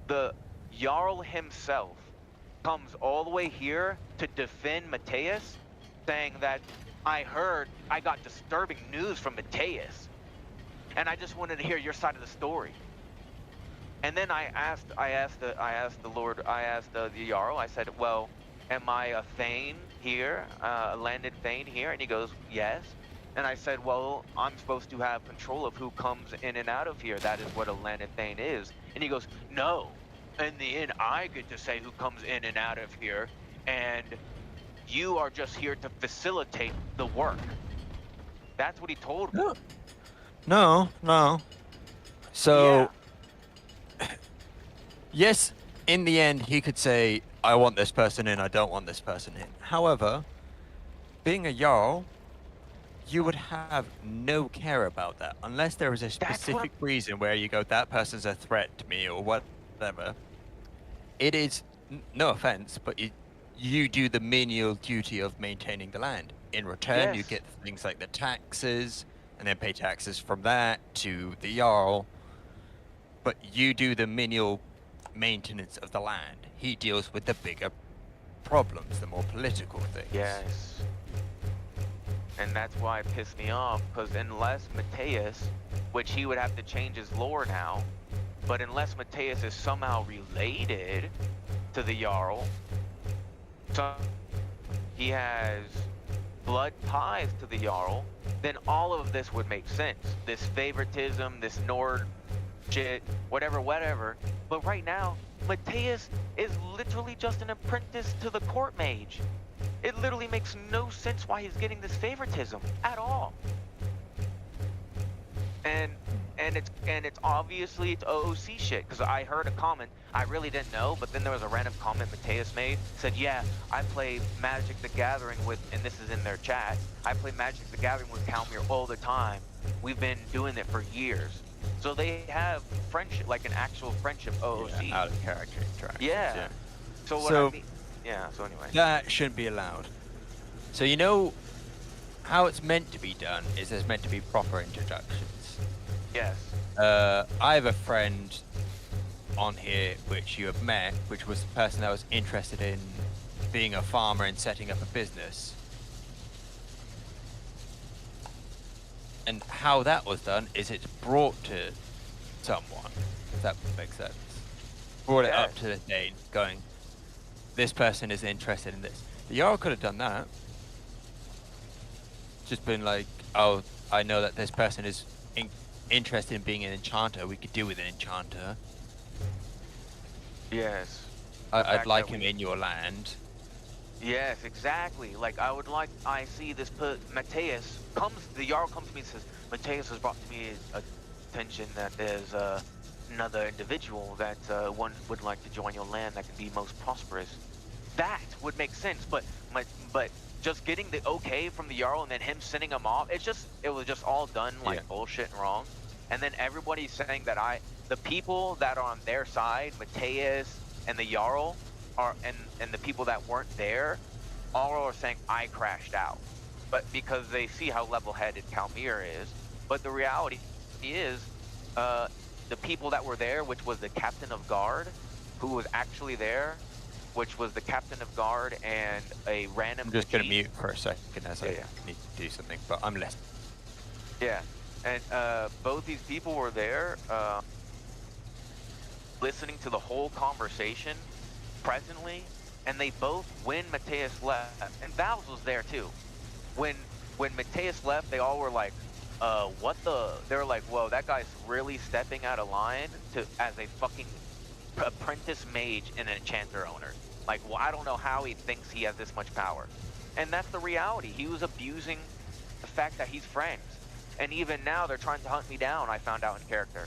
the Jarl himself comes all the way here to defend Mateus, saying that I got disturbing news from Mateus, and I just wanted to hear your side of the story. And then I asked the Jarl, I said, well, am I a Thane here, a landed Thane here? And he goes, yes. And I said, well, I'm supposed to have control of who comes in and out of here. That is what a landed Thane is. And he goes, no, in the end, I get to say who comes in and out of here, and you are just here to facilitate the work. That's what he told me. No. So, Yeah. yes, in the end, he could say, I want this person in, I don't want this person in. However, being a Jarl, you would have no care about that unless there is a specific reason where you go, that person's a threat to me or whatever. It is, no offense, but you do the menial duty of maintaining the land. In return, you Yes. get things like the taxes, and then pay taxes from that to the Jarl. But you do the menial maintenance of the land. He deals with the bigger problems, the more political things. Yes. And that's why it pissed me off, because unless Mateus, which he would have to change his lore now, but unless Mateus is somehow related to the Jarl, so he has blood ties to the Jarl, then all of this would make sense. This favoritism, this Nord shit, whatever. But right now, Mateus is literally just an apprentice to the court mage. It literally makes no sense why he's getting this favoritism at all. And and it's obviously it's OOC shit. Because I heard a comment, I really didn't know, but then there was a random comment Mateus made. Said, yeah, I play Magic the Gathering with, and this is in their chat. I play Magic the Gathering with Kalmir all the time. We've been doing it for years. So they have friendship, like an actual friendship OOC. Yeah, out of character interactions. Yeah. So what So- I mean, yeah. So anyway. That shouldn't be allowed. So you know how it's meant to be done is there's meant to be proper introductions. Yes. I have a friend on here which you have met, which was the person that was interested in being a farmer and setting up a business. And how that was done is it's brought to someone, if that makes sense. Brought it Yeah. up to the Dane, going, this person is interested in this. The Jarl could have done that. Just been like, oh, I know that this person is interested in being an enchanter. We could do with an enchanter. Yes. I'd fact like that him we- in your land. Yes, exactly. Like I see this Mateus the Jarl comes to me and says, Mateus has brought to me attention that there's another individual that one would like to join your land that can be most prosperous. That would make sense, but just getting the okay from the Jarl and then him sending him off, it was just all done like Yeah. bullshit and wrong. And then everybody's saying that the people that are on their side, Mateus and the Jarl, and the people that weren't there, all are saying I crashed out. But because they see how level-headed Kalmir is. But the reality is, the people that were there, which was the captain of guard, who was actually there, which was the captain of guard and a random. I'm just gonna Khajiit. mute for a second as I Yeah. need to do something, but I'm listening. Yeah, and both these people were there, listening to the whole conversation presently, and they both, when Mateus left, and Valves was there too. When Mateus left, they all were like, what the? They were like, whoa, that guy's really stepping out of line as a fucking apprentice mage and an enchanter owner. Like, well, I don't know how he thinks he has this much power. And that's the reality. He was abusing the fact that he's friends. And even now, they're trying to hunt me down, I found out in character.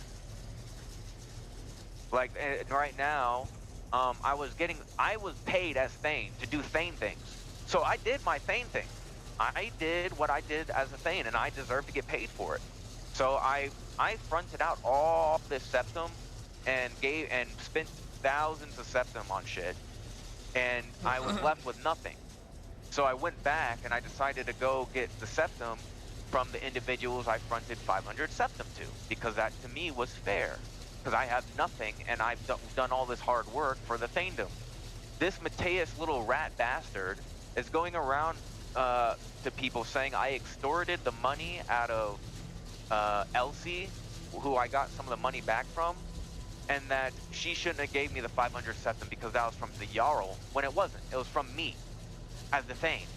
Like, right now, I was paid as Thane to do Thane things. So I did my Thane thing. I did what I did as a Thane, and I deserve to get paid for it. So I fronted out all this septum and spent thousands of septum on shit, and I was left with nothing. So I went back and I decided to go get the septum from the individuals I fronted 500 septum to, because that to me was fair, because I have nothing and I've done all this hard work for the Thanedom. This Mateus little rat bastard is going around to people saying I extorted the money out of Elsie, who I got some of the money back from, and that she shouldn't have gave me the 500 septum because that was from the Jarl, when it wasn't. It was from me, as the Thane.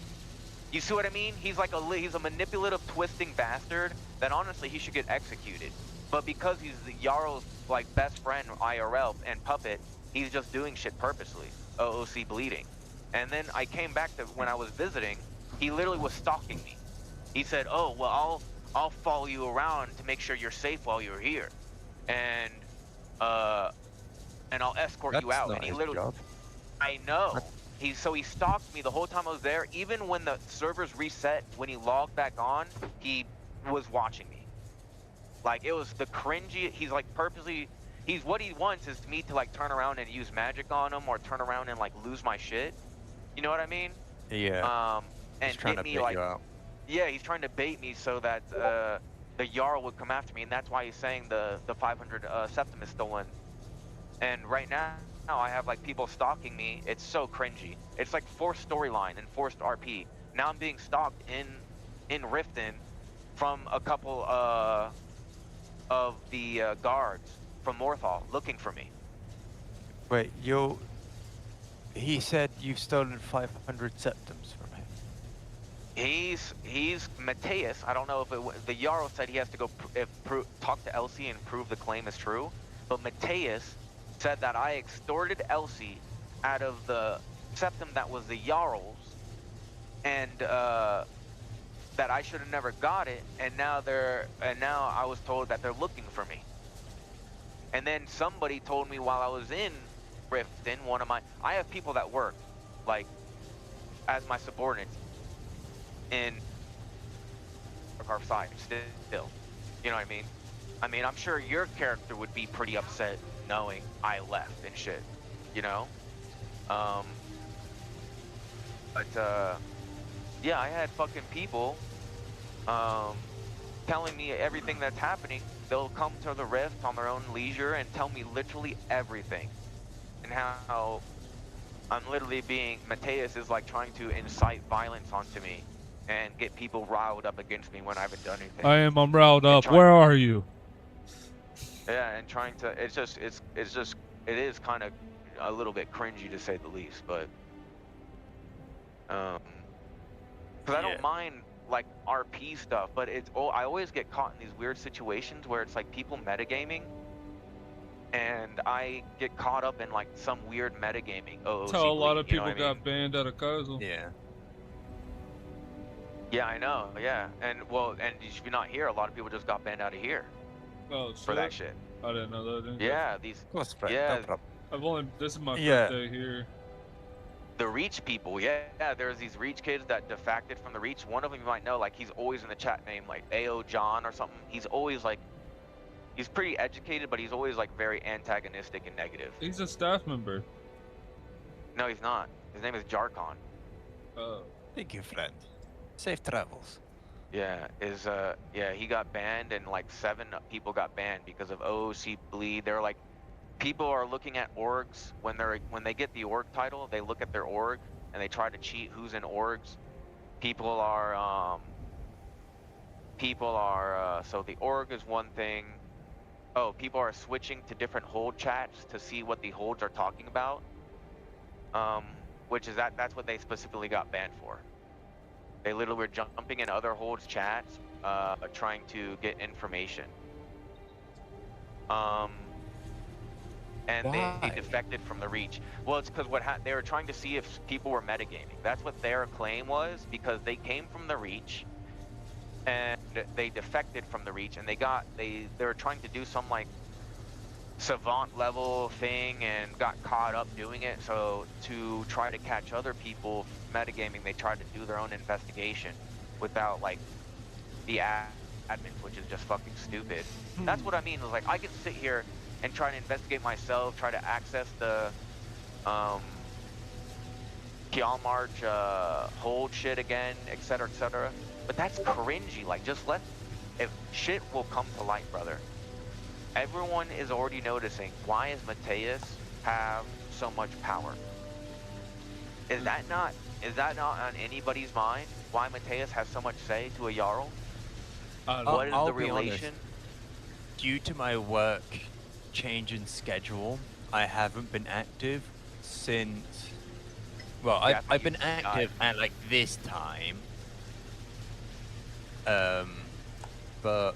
You see what I mean? He's like he's a manipulative, twisting bastard that honestly he should get executed. But because he's the Jarl's like best friend IRL and puppet, he's just doing shit purposely. OOC bleeding. And then I came back to when I was visiting, he literally was stalking me. He said, "Oh, well, I'll follow you around to make sure you're safe while you're here, and I'll escort That's you out." not And he his literally, job. I know. He stalked me the whole time I was there. Even when the servers reset, when he logged back on, he was watching me. Like, it was the cringy. He's like purposely. What he wants is me to like turn around and use magic on him, or turn around and like lose my shit. You know what I mean? Yeah. And He's trying get to me bait like. you out. Yeah, he's trying to bait me so that the Jarl would come after me, and that's why he's saying the 500 septum is stolen. And right now, I have like people stalking me. It's so cringy. It's like forced storyline and forced RP. Now I'm being stalked in Riften from a couple of the guards from Morthol looking for me. Wait, he said you've stolen 500 septums from him. He's Mateus. I don't know if the Jarl said he has to go talk to Elsie and prove the claim is true. But Mateus said that I extorted Elsie out of the septum that was the Jarl's, and that that I should have never got it, and now I was told that they're looking for me. And then somebody told me while I was in Rift, in one of my, I have people that work, like, as my subordinates in our side still. You know what I mean? I mean, I'm sure your character would be pretty upset knowing I left and shit, you know? Yeah, I had fucking people telling me everything that's happening. They'll come to the Rift on their own leisure and tell me literally everything. And how I'm literally Mateus is like trying to incite violence onto me and get people riled up against me when I haven't done anything. I'm riled up. Where are you? Yeah, and trying to, it is kind of a little bit cringy to say the least, but, because I don't mind, like, RP stuff, but I always get caught in these weird situations where it's like people metagaming, and I get caught up in like some weird metagaming. That's how a lot of people got banned out of Kazel. Yeah. Yeah, I know. Yeah, and if you're not here, a lot of people just got banned out of here. Oh, for that shit. I didn't know that. Yeah, this is my first day here. The Reach people, yeah, there's these Reach kids that defected from the Reach. One of them you might know, like, he's always in the chat name, like AO John or something. He's always like, he's pretty educated, but he's always like very antagonistic and negative. He's a staff member. No, he's not. His name is Jarkon. Oh. Thank you, friend. Safe travels. Yeah, he got banned, and like 7 people got banned because of OOC bleed. They're like, people are looking at orgs when they get the org title. They look at their org and they try to cheat who's in orgs. People are so the org is one thing. Oh, people are switching to different hold chats to see what the holds are talking about. Which is that's what they specifically got banned for. They literally were jumping in other holds chats, trying to get information. And they defected from the Reach. Well, it's because they were trying to see if people were metagaming. That's what their claim was, because they came from the Reach, and they defected from the Reach, and they were trying to do some like savant level thing and got caught up doing it. So to try to catch other people metagaming, they tried to do their own investigation without like the admins, which is just fucking stupid. That's what I mean. Is like, I can sit here and try to investigate myself, try to access the Kial March hold shit again, etc., etc. But that's cringy. Like, if shit will come to light, brother. Everyone is already noticing, why does Mateus have so much power? Is that not on anybody's mind? Why Mateus has so much say to a Jarl? What is the relation? Due to my work change in schedule, I haven't been active since. Well, I've been active at like this time. But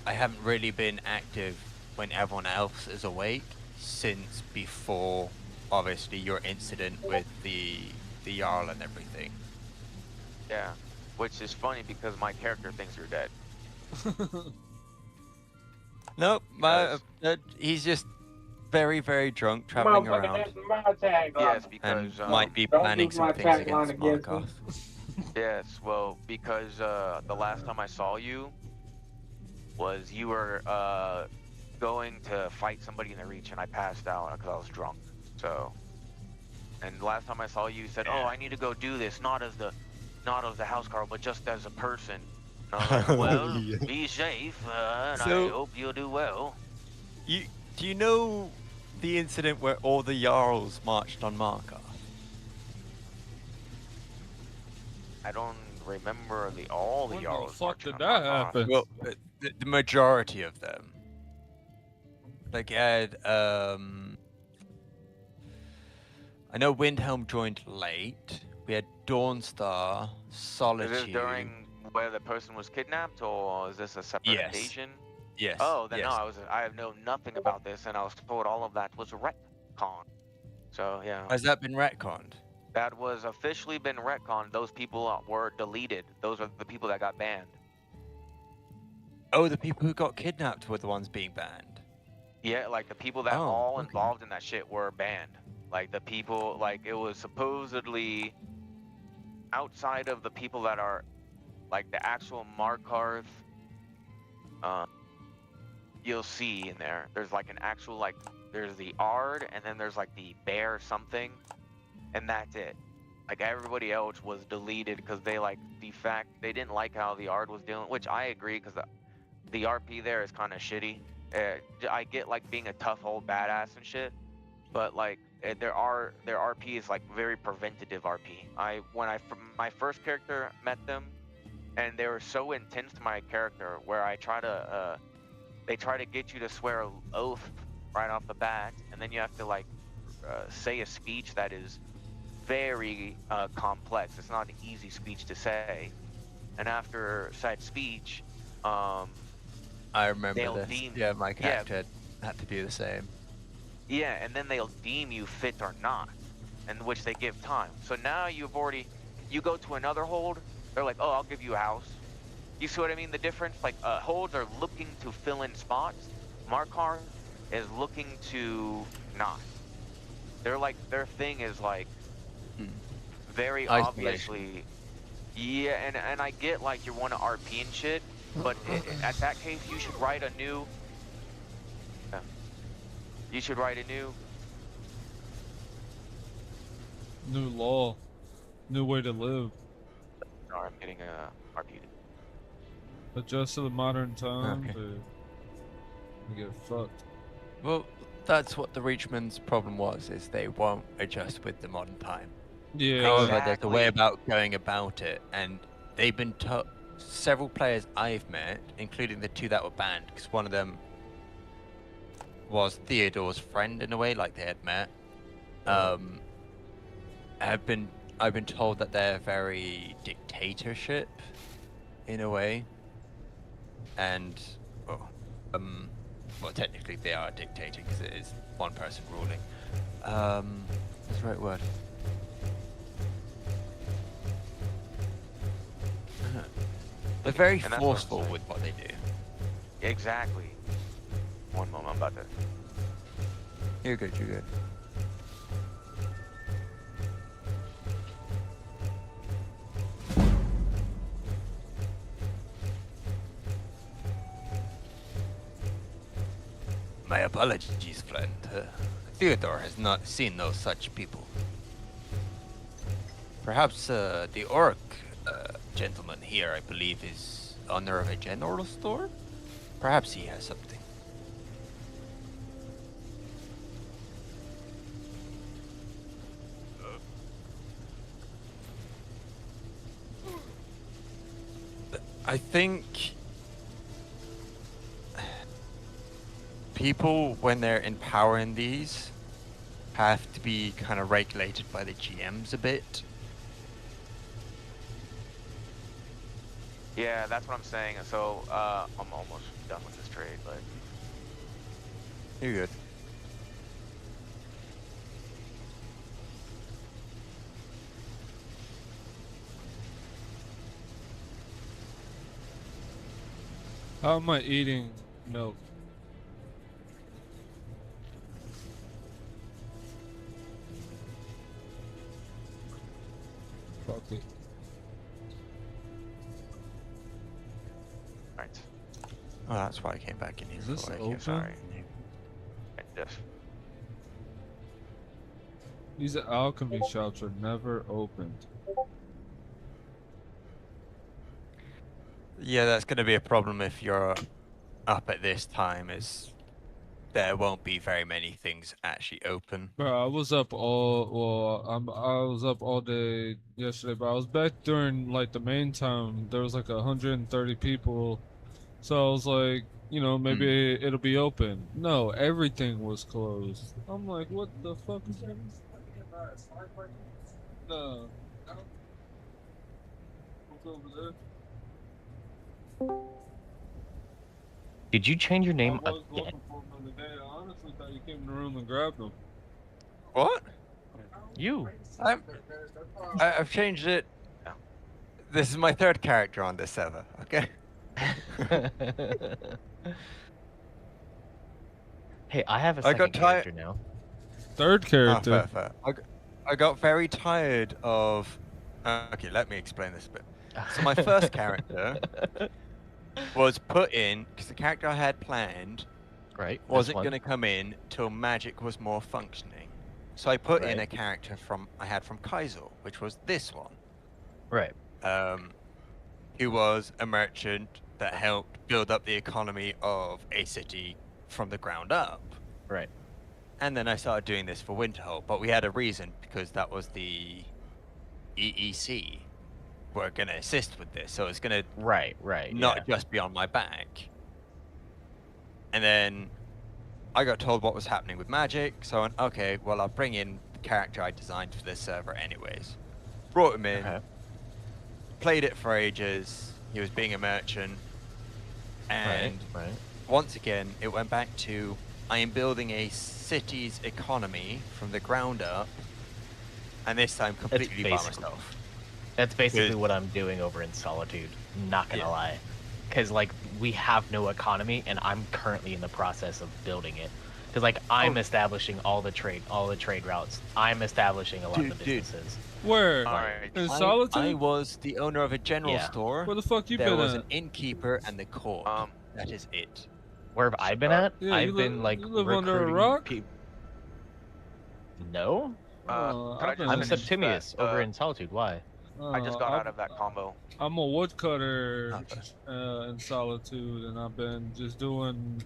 I haven't really been active when everyone else is awake since before, obviously, your incident with the Jarl and everything. Yeah, which is funny because my character thinks you're dead. Nope, he's just very, very drunk, traveling around. Yes, because might be planning some things against markarth. Yes, well, because the last time I saw you was you were going to fight somebody in the Reach, and I passed out because I was drunk. So, and the last time I saw you, you said, "Oh, I need to go do this, not as the housecarl, but just as a person." And I was like, well, be safe, and I hope you'll do well. Do you know the incident where all the Jarls marched on markarth? I don't remember all the Jarls. When the fuck did that happen? Well, the majority of them. Like, you had, I know Windhelm joined late. We had Dawnstar, Solitude. Is this during where the person was kidnapped, or is this a separate occasion? Yes. Oh, then yes. no, I have known nothing about this, and I was told all of that was a retcon. So yeah. Has that been retconned? That was officially been retconned. Those people were deleted. Those are the people that got banned. Oh, the people who got kidnapped were the ones being banned. Yeah, like the people that Oh, all okay. involved in that shit were banned. Like the people, like it was supposedly outside of the people that are like the actual markarth. You'll see in there. There's like an actual like there's the Ard and then there's like the bear something, and that's it. Like everybody else was deleted because they like they didn't like how the Ard was doing, which I agree because the RP there is kind of shitty. I get like being a tough old badass and shit, but like their RP is like very preventative RP. My first character met them, and they were so intense to my character where they try to get you to swear an oath right off the bat, and then you have to like say a speech that is very complex. It's not an easy speech to say, and after said speech, I remember they'll this. deem Yeah, my character had to do the same. yeah, and then they'll deem you fit or not, and which they give time. So now you go to another hold, they're like, oh, I'll give you a house. You see what I mean? The difference? Like, holds are looking to fill in spots. Markarth is looking to not. They're like, their thing is like, very Isolation. obviously, yeah, and I get like you want to RP and shit, but at that case, you should write a new, New law, new way to live. Sorry, I'm getting RP'd. Adjust to the modern times. Okay. You get fucked. Well, that's what the Reachman's problem was, is they won't adjust with the modern time. Yeah. However, there's a way Exactly. about going about it, and they've been several players I've met, including the two that were banned, because one of them was Theodore's friend in a way, like they had met. I've been told that they're very dictatorship in a way, and well, technically they are dictating because it is one person ruling. What's the right word? They're very And that's what I'm forceful saying. with what they do. Exactly. One moment, I'm about to. You're good, you're good. My apologies, friend. Theodore has not seen no such people. Perhaps the orc gentleman here, I believe, is owner of a general store? Perhaps he has something. I think people, when they're empowering these, have to be kind of regulated by the GMs a bit. Yeah, that's what I'm saying. So I'm almost done with this trade, but You're good. How am I eating milk? Fuck it. right. Oh, that's why I came back in here. Is this before I open? came Sorry. Just These alchemy shops are never opened. Yeah, that's going to be a problem if you're up at this time, is there won't be very many things actually open. Bro, I was up I was up all day yesterday, but I was back during like the main time. There was like 130 people, so I was like, you know, maybe it'll be open. No, everything was closed. I'm like, what the fuck is that? No. What's over there? Did you change your name I was again? looking for him the other day. I honestly thought you came in the room and grabbed him. What? You. I've changed it. This is my third character on this server. Okay. Hey, I have a I got second character now. Third Oh, character. fair. I got very tired of. Okay, let me explain this a bit. So my first character was put in because the character I had planned Right. wasn't going to come in till magic was more functioning. So I put in a Right. character I had from Kaizo, which was this one. Right. Who was a merchant that helped build up the economy of a city from the ground up. Right. And then I started doing this for Winterhold, but we had a reason because that was the EEC were going to assist with this, so it's going to Right. not just be on my back. And then I got told what was happening with magic, so I went, okay, well, I'll bring in the character I designed for this server anyways. Brought him in, Okay. played it for ages, he was being a merchant, and Right. once again, it went back to, I am building a city's economy from the ground up, and this time completely by basically- myself. That's basically Good. what I'm doing over in Solitude. Not gonna Yeah. lie, because like we have no economy, and I'm currently in the process of building it. Because like I'm establishing all the trade routes. I'm establishing a lot of the Dude. businesses. Where? Alright. In Solitude? I was the owner of a general Yeah. store. Where the fuck you There been was at? an innkeeper and the court. That is it. Where have I been at? Yeah, I've you been like you live under a recruiting rock? No, Can I just I'm finish Septimius that, over in Solitude. Why? I just got I'm, out of that combo. I'm a woodcutter Okay. in Solitude, and I've been just doing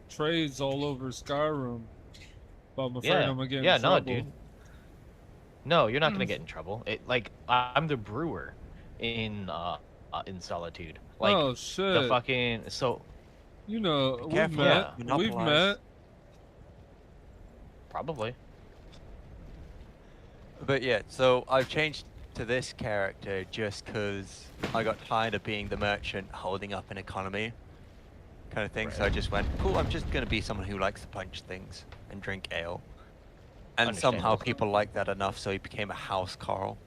trades all over Skyrim. But I'm afraid I'm gonna get in no, trouble. dude. No, you're not gonna get in trouble. I'm the brewer in Solitude. Like oh shit! the fucking You know, Be we've careful, met. We've monopolize. met. probably. But yeah, so I've changed to this character just because I got tired of being the merchant holding up an economy kind of thing. So I Right. just went, cool, I'm just going to be someone who likes to punch things and drink ale. And somehow Understandable. people liked that enough, so he became a house Carl.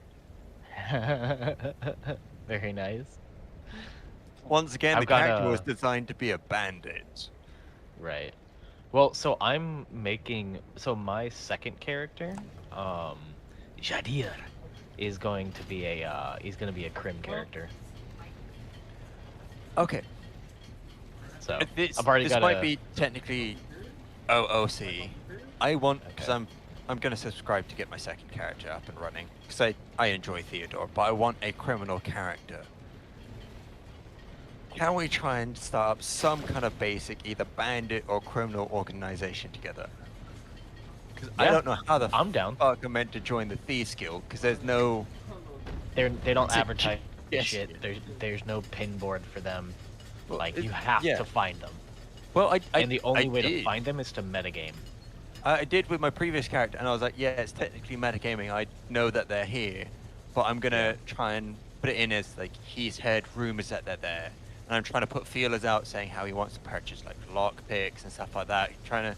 Very nice. Once again, I've the got character a- was designed to be a bandit. Right. Well, so I'm making my second character, Jadir, is going to be a Crim character. Okay. So This, I've already this got might be technically OOC. I want, because Okay. I'm going to subscribe to get my second character up and running, because I enjoy Theodore, but I want a criminal character. Can we try and start up some kind of basic either bandit or criminal organization together? Because I Yeah, don't know how the I'm down. fuck I'm meant to join the Thieves Guild, because there's no... They don't It's a advertise yes. shit. There's no pin board for them. Well, Like it- you have yeah. to find them, Well, and the only way to did. find them is to metagame. I did with my previous character, and I was like, yeah, it's technically metagaming. I know that they're here, but I'm gonna try and put it in as like he's heard rumors that they're there, and I'm trying to put feelers out saying how he wants to purchase like lock picks and stuff like that. Trying to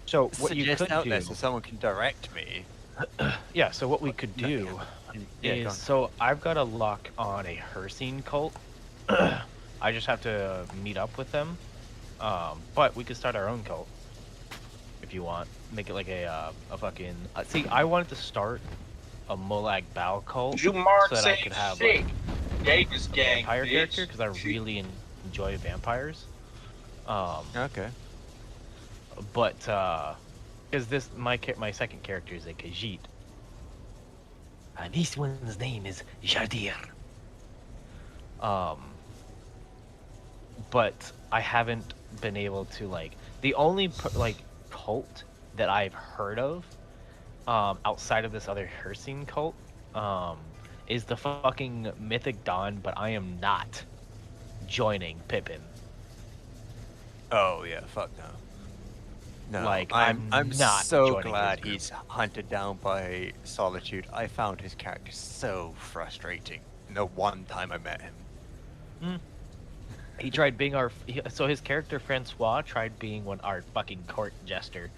So what you suggest could out do, there so someone can direct me. yeah. So what we could do Yeah, go is, on. so I've got a lock on a Hersine cult. I just have to meet up with them, but we could start our own cult if you want. Make it like a fucking. See, I wanted to start a Molag Bal cult You mark so that I say could have shit. like Davis a gang, vampire bitch. character because I really enjoy vampires. Okay. But because my second character is a Khajiit. This one's name is Jadir. But I haven't been able to like the only cult that I've heard of outside of this other Hersine cult is the fucking Mythic Dawn, but I am not joining Pippin. Oh yeah, fuck no. No, Like, I'm I'm not so joining his glad group. he's hunted down by Solitude. I found his character so frustrating. The one time I met him. He tried being so his character Francois tried being our fucking court jester.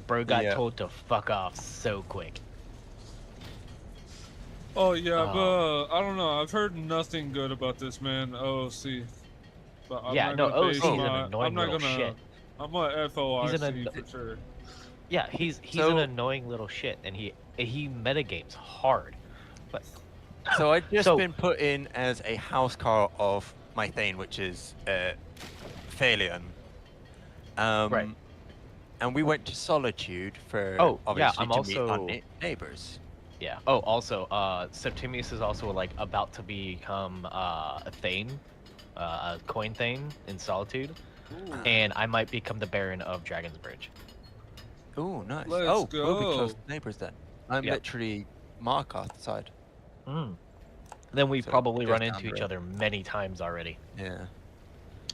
Bro got Yeah. told to fuck off so quick. Oh yeah, Um, but I don't know. I've heard nothing good about this man, OOC. But I'm Yeah, not no, gonna OC base is an my. annoying I'm not little gonna. shit. I'm gonna He's an FOIC for sure. Yeah, he's So- an annoying little shit, and he metagames hard. But So I've just So- been put in as a housecar of my Thane, which is Thalion. Right. And we went to Solitude for Oh, yeah, obviously I'm to meet our also- neighbors. yeah. Oh, also, Septimius is also like about to become a Thane, a coin Thane in Solitude, and I might become the Baron of Dragon's Bridge. Ooh, nice. Let's We'll be close go. neighbors then. I'm Yep. literally markarth side. Then we So, probably just run down into the each road. other many times already. Yeah.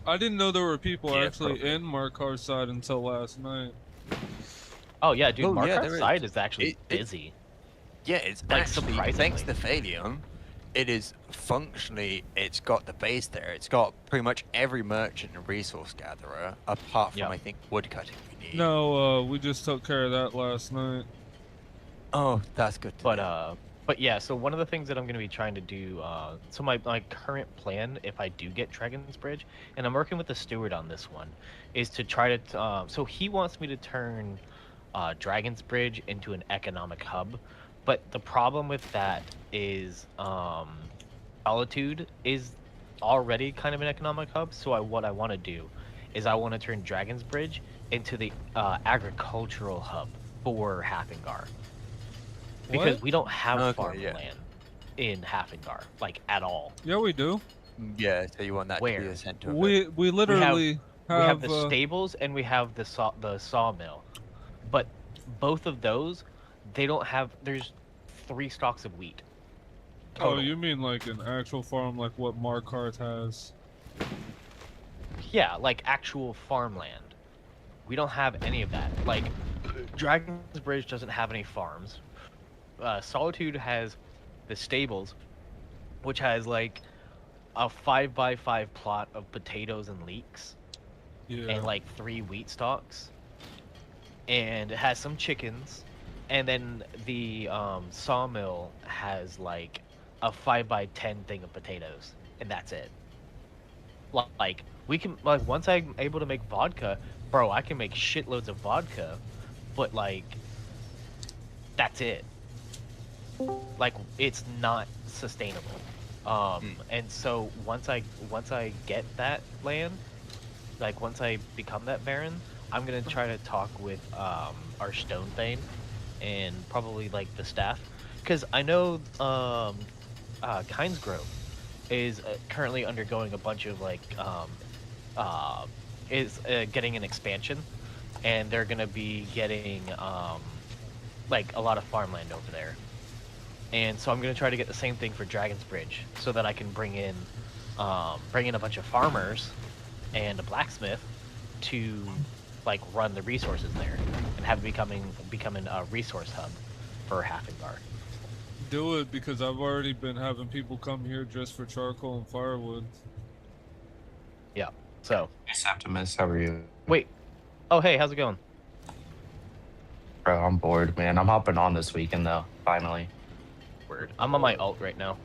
I didn't know there were people Yeah, actually probably. in Markar's side until last night. Oh yeah, dude, Oh, yeah, Markarth's there is. side is actually It- busy. Yeah, it's Like, actually thanks to Thalion, it is functionally it's got the base there. It's got pretty much every merchant and resource gatherer, apart from Yep. I think woodcutting we need. No, we just took care of that last night. Oh, that's good. To know. But yeah, so one of the things that I'm going to be trying to do, so my current plan, if I do get Dragon's Bridge, and I'm working with the steward on this one, is to try to, so he wants me to turn Dragon's Bridge into an economic hub, but the problem with that is Solitude is already kind of an economic hub, so what I want to do is I want to turn Dragon's Bridge into the agricultural hub for Hafingar. Because What? we don't have Okay, farmland in Hafingar, like at all. Yeah, we do. Yeah, so you want that to be Where? the center of it. We literally We have the uh, stables and we have the sawmill, but both of those, they don't have. There's 3 stalks of wheat. Oh, Total. you mean like an actual farm, like what Markarth has? Yeah, like actual farmland. We don't have any of that. Like, Dragon's Bridge doesn't have any farms. Solitude has the stables, which has like a 5x5 plot of potatoes and leeks, Yeah. and like 3 wheat stalks, and it has some chickens, and then the sawmill has like a 5x10 thing of potatoes, and that's it. Like we can, like, once I'm able to make vodka, bro, I can make shitloads of vodka, but like that's it. Like, it's not sustainable. And so once I get that land, like once I become that Baron, I'm gonna try to talk with our Stone Thane and probably like the staff, because I know Kinesgrove is currently undergoing a bunch of like getting an expansion, and they're gonna be getting like a lot of farmland over there. And so I'm gonna try to get the same thing for Dragon's Bridge, so that I can bring in a bunch of farmers and a blacksmith to like run the resources there, and have it becoming a resource hub for Hafingar. Do it, because I've already been having people come here just for charcoal and firewood. Yeah. So Hey, Septimus, how are you? wait. Oh hey, how's it going? Bro, I'm bored, man. I'm hopping on this weekend, though, finally. Word. I'm on my alt right now.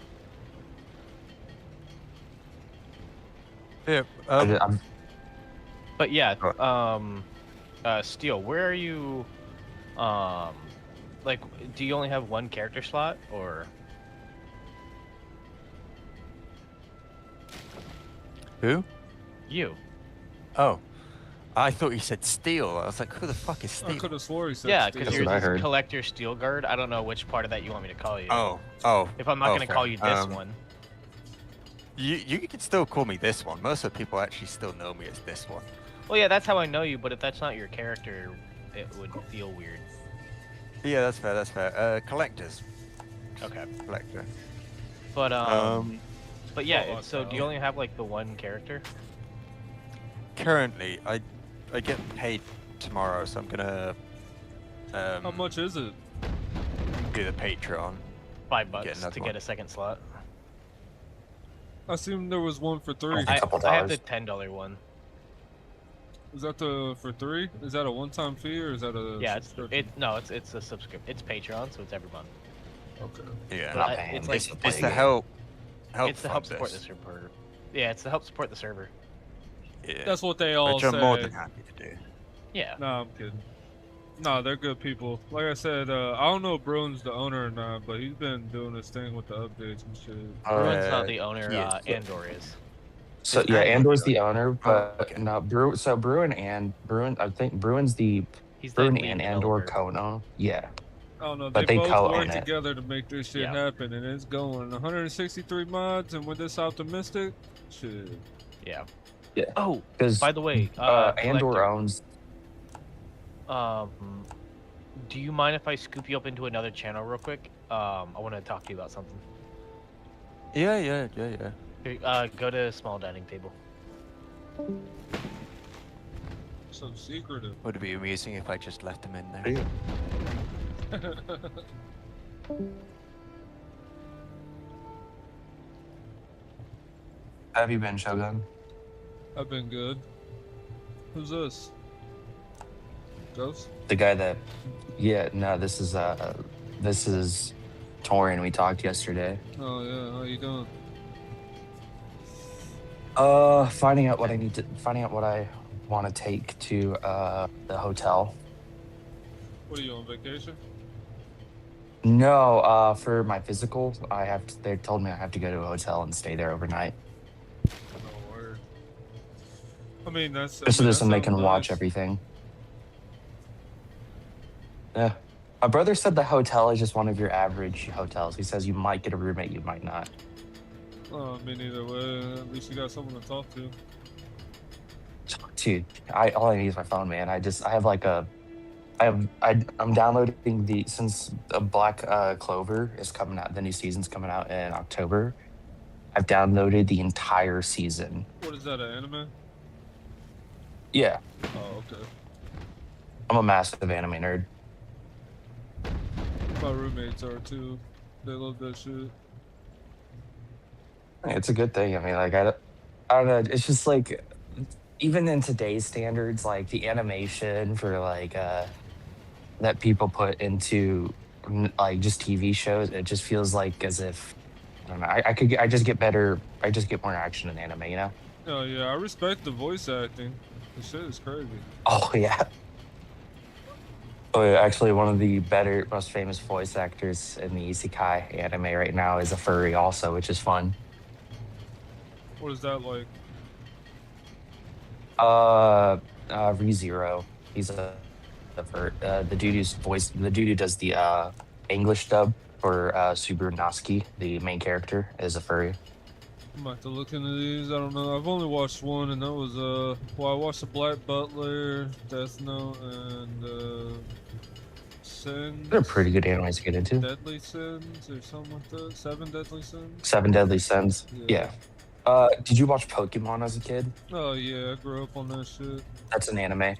Yeah. I'm, But yeah, Steel, where are you? Like, do you only have one character slot, or? Who? You. Oh, I thought you said Steel. I was like, who the fuck is I Steel? could have swore he said Yeah, Steel. because That's you're what I just heard. Collector Steel Guard. I don't know which part of that you want me to call you. Oh. If I'm not oh, gonna call fair. you this one. You can still call me this one. Most of the people actually still know me as this one. Well, yeah, that's how I know you. But if that's not your character, it would feel weird. Yeah, that's fair. That's fair. Collectors. Okay. Collector. But But yeah, Oh, so do you only have like the one character? Currently, I get paid tomorrow, so I'm gonna How much is it? do the Patreon. $5 another to one. get a second slot. I assumed there was one for 3. A couple I have the dollars. $10 one. Is that for 3? Is that a one-time fee or is that a Yeah, it's subscription? a subscription. It's Patreon, so it's every month. Okay. Yeah. But Not I- paying. it's like It's to help it's to help fund support the this. server. Yeah, it's to help support the server. Yeah. That's what they all Which I'm more say. than happy to do. Yeah. No, I'm kidding. No, they're good people. Like I said, I don't know if Bruin's the owner or not, but he's been doing his thing with the updates and shit. Bruin's not the owner. he is. Andor is. So Is yeah, Andor Andor's the the owner, but okay. no, Bruin. So Bruin. I think Bruin's the He's the Bruin lead and Andor developer. co-own. Yeah. I don't know. But They they both co-own work it. together to make this shit Yeah. happen, and it's going. 163 mods, and we're this optimistic. Shit. Yeah. Yeah. Oh, Because by the way, Andor Collector, owns. do you mind if I scoop you up into another channel real quick? I want to talk to you about something. Yeah. Okay, go to small dining table. So secretive. Would it be amusing if I just left him in there? How have you been, Shogun? I've been good. Who's this? Ghost? The guy that. Yeah. No. This is Torian. We talked yesterday. Oh yeah. How you doing? Finding out what I want to take to the hotel. What are you on vacation? No, for my physical, they told me I have to go to a hotel and stay there overnight. No word. I mean that's. Just so that they can sounds watch nice. everything. Yeah. My brother said the hotel is just one of your average hotels. He says you might get a roommate, you might not. Oh, I mean either way, at least you got someone to talk to. Dude, all I need is my phone, man. I'm downloading since the Black Clover is coming out, the new season's coming out in October. I've downloaded the entire season. What is that, an anime? Yeah, Oh, okay. I'm a massive anime nerd. My roommates are too. They love that shit. It's a good thing. I mean, like I don't know. It's just like even in today's standards, like the animation for like that people put into like just TV shows, it just feels like as if I don't know. I just get better. I just get more action in anime, you know? Oh yeah, I respect the voice acting. The shit is crazy. Oh yeah. Oh yeah. Actually, one of the better, most famous voice actors in the isekai anime right now is a furry, also, which is fun. What is that like? ReZero. He's the dude who does the English dub for Subaru Natsuki, the main character, is a furry. I'm about to look into these. I don't know. I've only watched one, and that was well, I watched the Black Butler, Death Note, and Sins. They're pretty good animes to get into. Deadly Sins or something like that. 7 Deadly Sins. 7 Deadly Sins. Yeah. Did you watch Pokemon as a kid? Oh yeah, I grew up on that shit. That's an anime.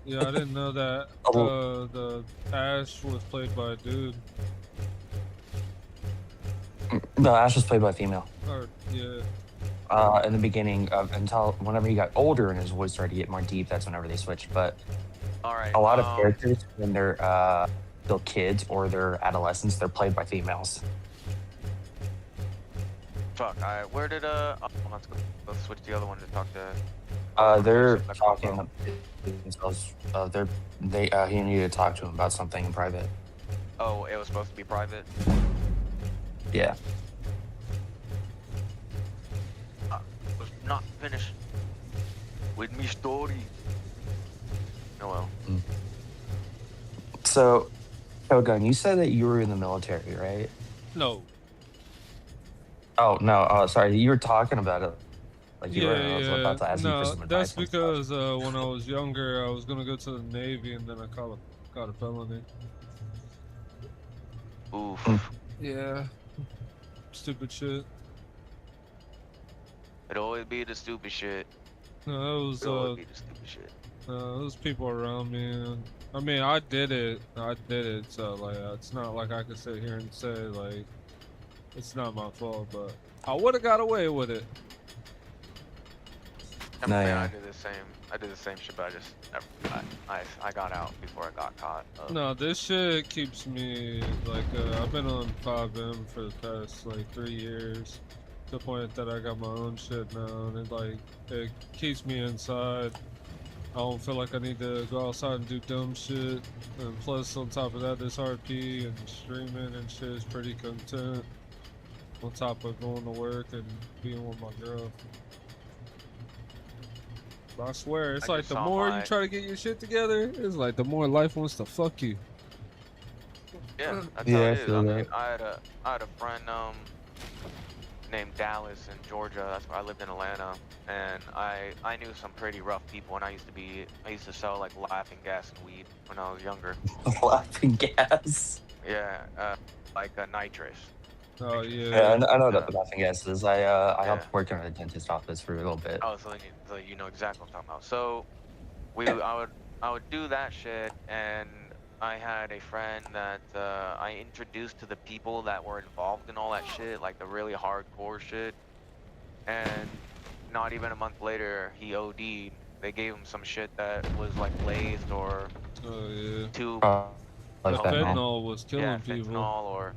Yeah, I didn't know that. Oh. The Ash was played by a dude. No, Ash was played by a female. Or yeah. In the beginning, until whenever he got older and his voice started to get more deep, that's whenever they switched. But All right. a lot of characters, when they're still kids or they're adolescents, they're played by females. Fuck. Where did let's switch the other one to talk to. They're talking themselves. He needed to talk to him about something in private. Oh, it was supposed to be private. Yeah. Was not finished with me story. Oh well. So, Cho'gun, you said that you were in the military, right? No. Oh no, sorry. You were talking about it. Like you were Yeah, I was about to ask you for some no, advice. that's because when I was younger, I was gonna go to the Navy, and then I got a felony. Oof. Yeah. Stupid shit. It'd always be the stupid shit. No, it It'd always be the stupid shit. was people around me, and I mean, I did it. So like, it's not like I could sit here and say like, it's not my fault, but I would have got away with it. I No, mean, yeah. I did the same. I did the same shit, but I got out before I got caught. No, this shit keeps me like I've been on 5M for the past like 3 years, to the point that I got my own shit now, and it keeps me inside. I don't feel like I need to go outside and do dumb shit. And plus, on top of that, this RP and streaming and shit is pretty content. On top of going to work and being with my girl. But I swear, it's I like just the saw more my- you try to get your shit together, it's like the more life wants to fuck you. Yeah, that's Yeah, how I it is. feel I mean, that. I had a friend named Dallas in Georgia. That's where I lived in Atlanta, and I knew some pretty rough people. And I used to sell like laughing gas and weed when I was younger. Laughing gas. Yeah, like nitrous. Oh Yeah, yeah. I know Yeah. what the laughing gas is. I Yeah. helped work in a dentist office for a little bit. Oh, so you know exactly what I'm talking about. So I would do that shit, and I had a friend that I introduced to the people that were involved in all that shit, like the really hardcore shit. And not even a month later, he OD'd. They gave him some shit that was like laced or Oh yeah. too The Like fentanyl. fentanyl was killing people. fentanyl or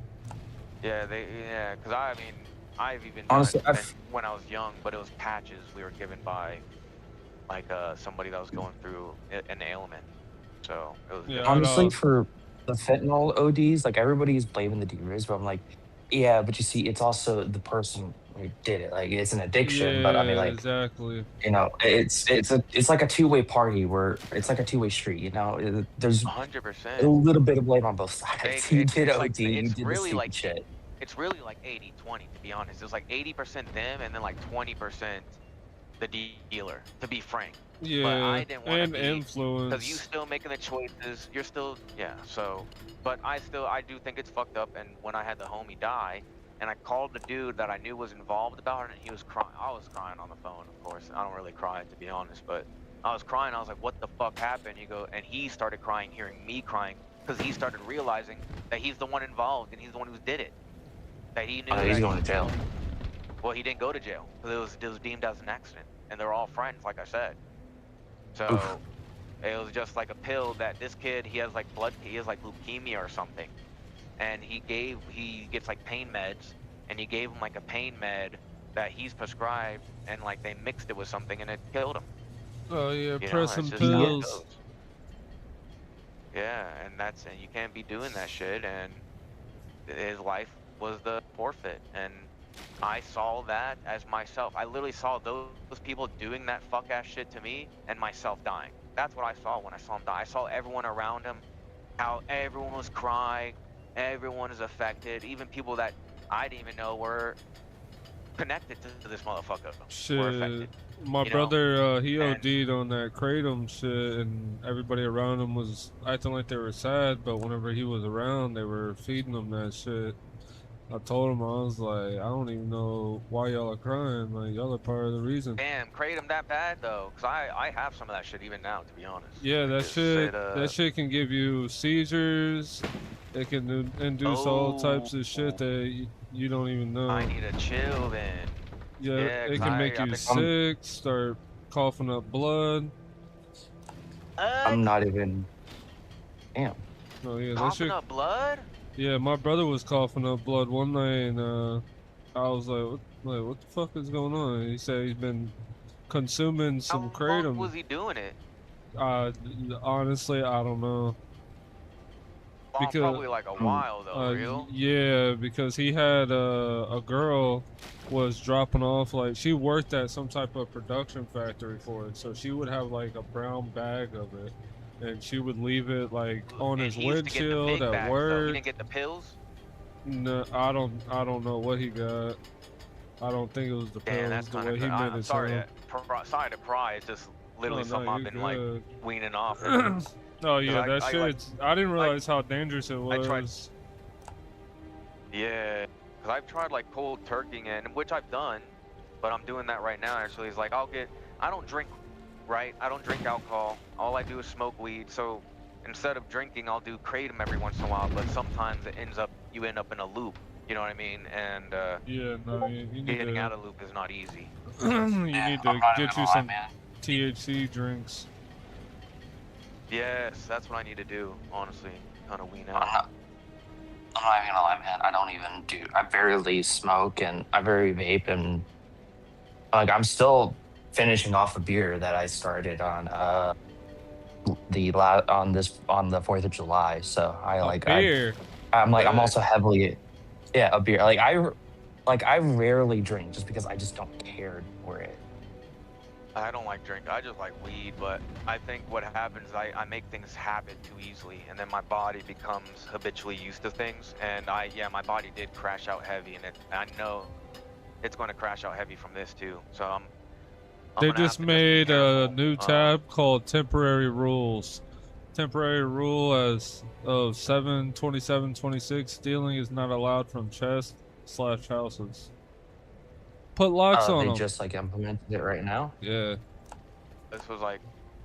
because I mean I've even Honestly, done it when I was young, but it was patches we were given by like somebody that was going through an ailment. So it was Yeah, Honestly, I'd, for the fentanyl ODs, like everybody's blaming the dealers, but I'm like, yeah, but you see, it's also the person who did it. Like it's an addiction, but I mean, yeah, like exactly. you know, it's like a two-way party where it's like a two-way street. You know, there's 100%. a little bit of blame on both sides. You did It's OD, like you it's did the really stupid like shit. it's really like 80-20 to be honest. It's like 80% them and then like 20% the dealer, to be frank. Yeah, But I didn't want to and be influence. because you still making the choices. You're still so. But I do think it's fucked up. And when I had the homie die, and I called the dude that I knew was involved about it, and he was crying. I was crying on the phone, of course. I don't really cry to be honest, but I was crying. I was like, "What the fuck happened?" And he started crying, hearing me crying, because he started realizing that he's the one involved and he's the one who did it. That he knew. Oh, he's that going to jail. Well, he didn't go to jail because it was deemed as an accident, and they're all friends, like I said. So Oof. it was just like a pill that this kid, he has like leukemia or something, and he gets like pain meds, and he gave him like a pain med that he's prescribed, and like they mixed it with something and it killed him. Oh yeah, You know, pressing that's just how it pills. goes. Yeah, and you can't be doing that shit, and his life was the forfeit, and I saw that as myself. I literally saw those people doing that fuck ass shit to me and myself dying. That's what I saw when I saw him die. I saw everyone around him, how everyone was crying, everyone is affected, even people that I didn't even know were connected to this motherfucker were Shit, affected. my you know? brother, he And- OD'd on that kratom shit, and everybody around him was acting like they were sad, but whenever he was around, they were feeding him that shit. I told him, I was like, I don't even know why y'all are crying. Like, y'all are part of the reason. Damn, kratom that bad though, cause I have some of that shit even now, to be honest. Yeah, that Because shit, it, that shit can give you seizures. It can induce all types of shit that you don't even know. I need to chill then. Yeah, Yeah, it 'cause can make I've you been- sick, start coughing up blood. I'm not even. Damn. Oh yeah, that Coughing shit. up blood? Yeah, my brother was coughing up blood one night, and I was what the fuck is going on? He said he's been consuming some How long kratom. was he doing it? Honestly, I don't know. Long, probably like a while though, real? Yeah, because he had a girl was dropping off, like she worked at some type of production factory for it, so she would have like a brown bag of it, and she would leave it like on And his he used to get the windshield big at bags, though. He work. didn't get the pills? No, I don't know what he got. I don't think it was the Damn, pills. that's The kind way of he made I'm it sorry, sound. sorry to pry. It's just literally Oh, no, something I've you're been like good. weaning off. Oh yeah, I- that I, shit. like- I didn't realize how dangerous it I was. tried- Yeah, because I've tried like cold turkeying in, which I've done, but I'm doing that right now actually. It's like I don't drink, right? I don't drink alcohol. All I do is smoke weed. So instead of drinking, I'll do kratom every once in a while, but sometimes you end up in a loop You know what I mean? And Yeah, no, you need getting to out of loop is not easy. you Yeah, need I'm to not even get gonna you lie, some man. THC drinks. Yes, that's what I need to do. Honestly, kind of wean I'm out. not, I'm not even gonna lie, man. I don't even do. I barely smoke and I barely vape, and like I'm still finishing off a beer that I started on on the 4th of July. So A beer. I'm Good. also heavily, yeah, a beer. Like I rarely drink just because I just don't care for it. I don't like drink. I just like weed, but I think what happens is I make things habit too easily, and then my body becomes habitually used to things. And my body did crash out heavy, and I know it's going to crash out heavy from this too. So I'm They gonna have just to just be made a careful. new tab called temporary rules. Temporary rule as of 7/27/26, stealing is not allowed from chests/houses. Put locks on They them. just like implemented it right now. Yeah. This was like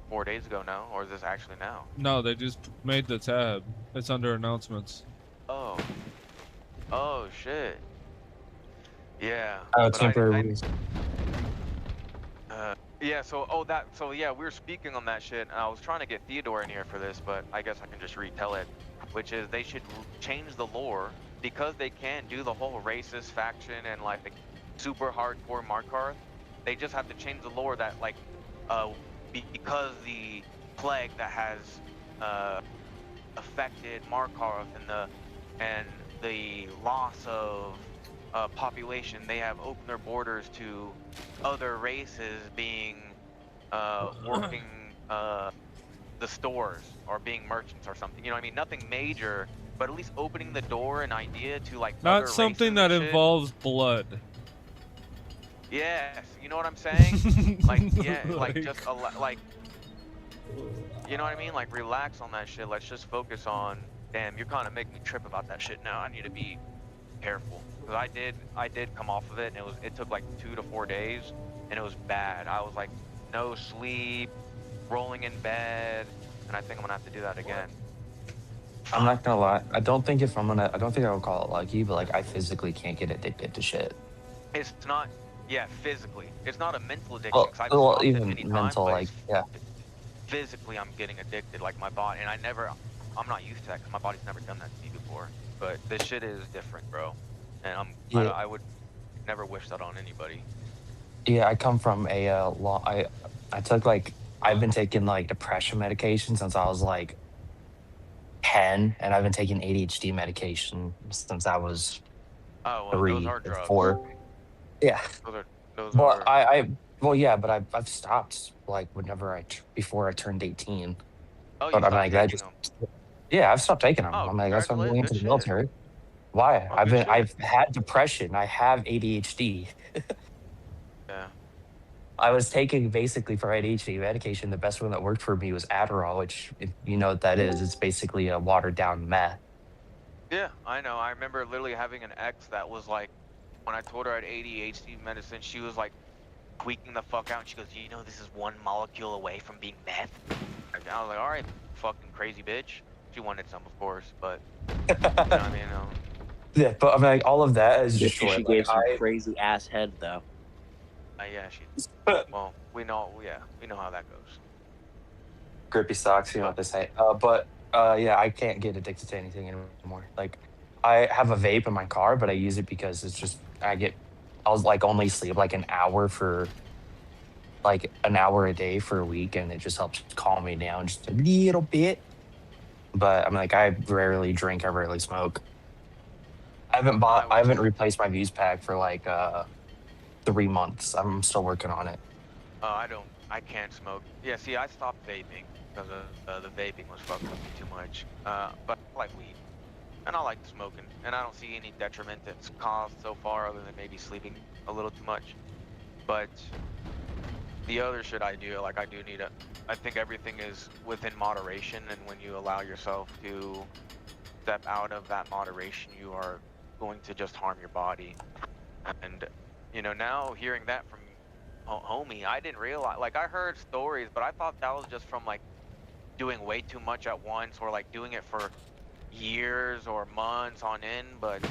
4 days ago now, or is this actually now? No, they just made the tab. It's under announcements. Oh. Oh shit. Yeah. Oh, But temporary rules. yeah, so yeah, we were speaking on that shit, and I was trying to get Theodore in here for this, but I guess I can just retell it, which is they should change the lore, because they can't do the whole racist faction and like the super hardcore markarth. They just have to change the lore that like, because the plague that has affected markarth and the loss of population, they have opened their borders to other races being working the stores or being merchants or something. You know what I mean? Nothing major, but at least opening the door and idea to like Not other something races that and shit. involves blood. Yes, you know what I'm saying? Like, yeah, like just like, you know what I mean? Like, relax on that shit. Let's just focus on. Damn, you're kind of making me trip about that shit now. I need to be careful, because I did come off of it, and it took like 2 to 4 days, and it was bad. I was like no sleep, rolling in bed, and I think I'm gonna have to do that again. I'm not gonna lie. I don't think I would call it lucky, but like I physically can't get addicted to shit. It's not, yeah, physically. It's not a mental addiction, Well, because I've well, stopped it even many times, mental, but like yeah. physically I'm getting addicted, like my body, and I'm not used to that, because my body's never done that to me before. But this shit is different, bro, and Yeah. I would never wish that on anybody. Yeah, I come from a law. I took like I've been taking like depression medication since I was like 10, and I've been taking ADHD medication since I was Oh well, those 3 are or drugs. 4. Yeah, Those but are. well, yeah, but I've stopped like before I turned 18. Oh, you But I'm stopped like that taking just them. yeah, I've stopped taking them. Oh, I'm like that's why I'm going congratulations. into Good the shit. military. Why? Oh, good shit. I've had depression. I have ADHD. Yeah. I was taking basically for ADHD medication. The best one that worked for me was Adderall, which, if you know what that is, it's basically a watered down meth. Yeah, I know. I remember literally having an ex that was like, when I told her I had ADHD medicine, she was like tweaking the fuck out. And she goes, you know, this is 1 molecule away from being meth. And I was like, all right, fucking crazy bitch. She wanted some, of course, but you know what I mean? Yeah, but I mean, like, all of that is just She short. gave Like, some crazy ass head though. Yeah, well, we know how that goes. Grippy socks, you know what they say. Yeah, I can't get addicted to anything anymore. Like, I have a vape in my car, but I use it because it's just I'll like only sleep like an hour a day for a week, and it just helps calm me down just a little bit. But I'm like, I rarely drink, I rarely smoke. I haven't replaced my Vuse pack for like 3 months. I'm still working on it. I can't smoke. Yeah, see, I stopped vaping because the vaping was fucking with me too much. But I like weed, and I like smoking, and I don't see any detriment that's caused so far other than maybe sleeping a little too much. But the other shit I do, like I think everything is within moderation, and when you allow yourself to step out of that moderation, you are going to just harm your body. And, you know, now hearing that from homie, I didn't realize, like, I heard stories, but I thought that was just from like doing way too much at once, or like doing it for years or months on end. But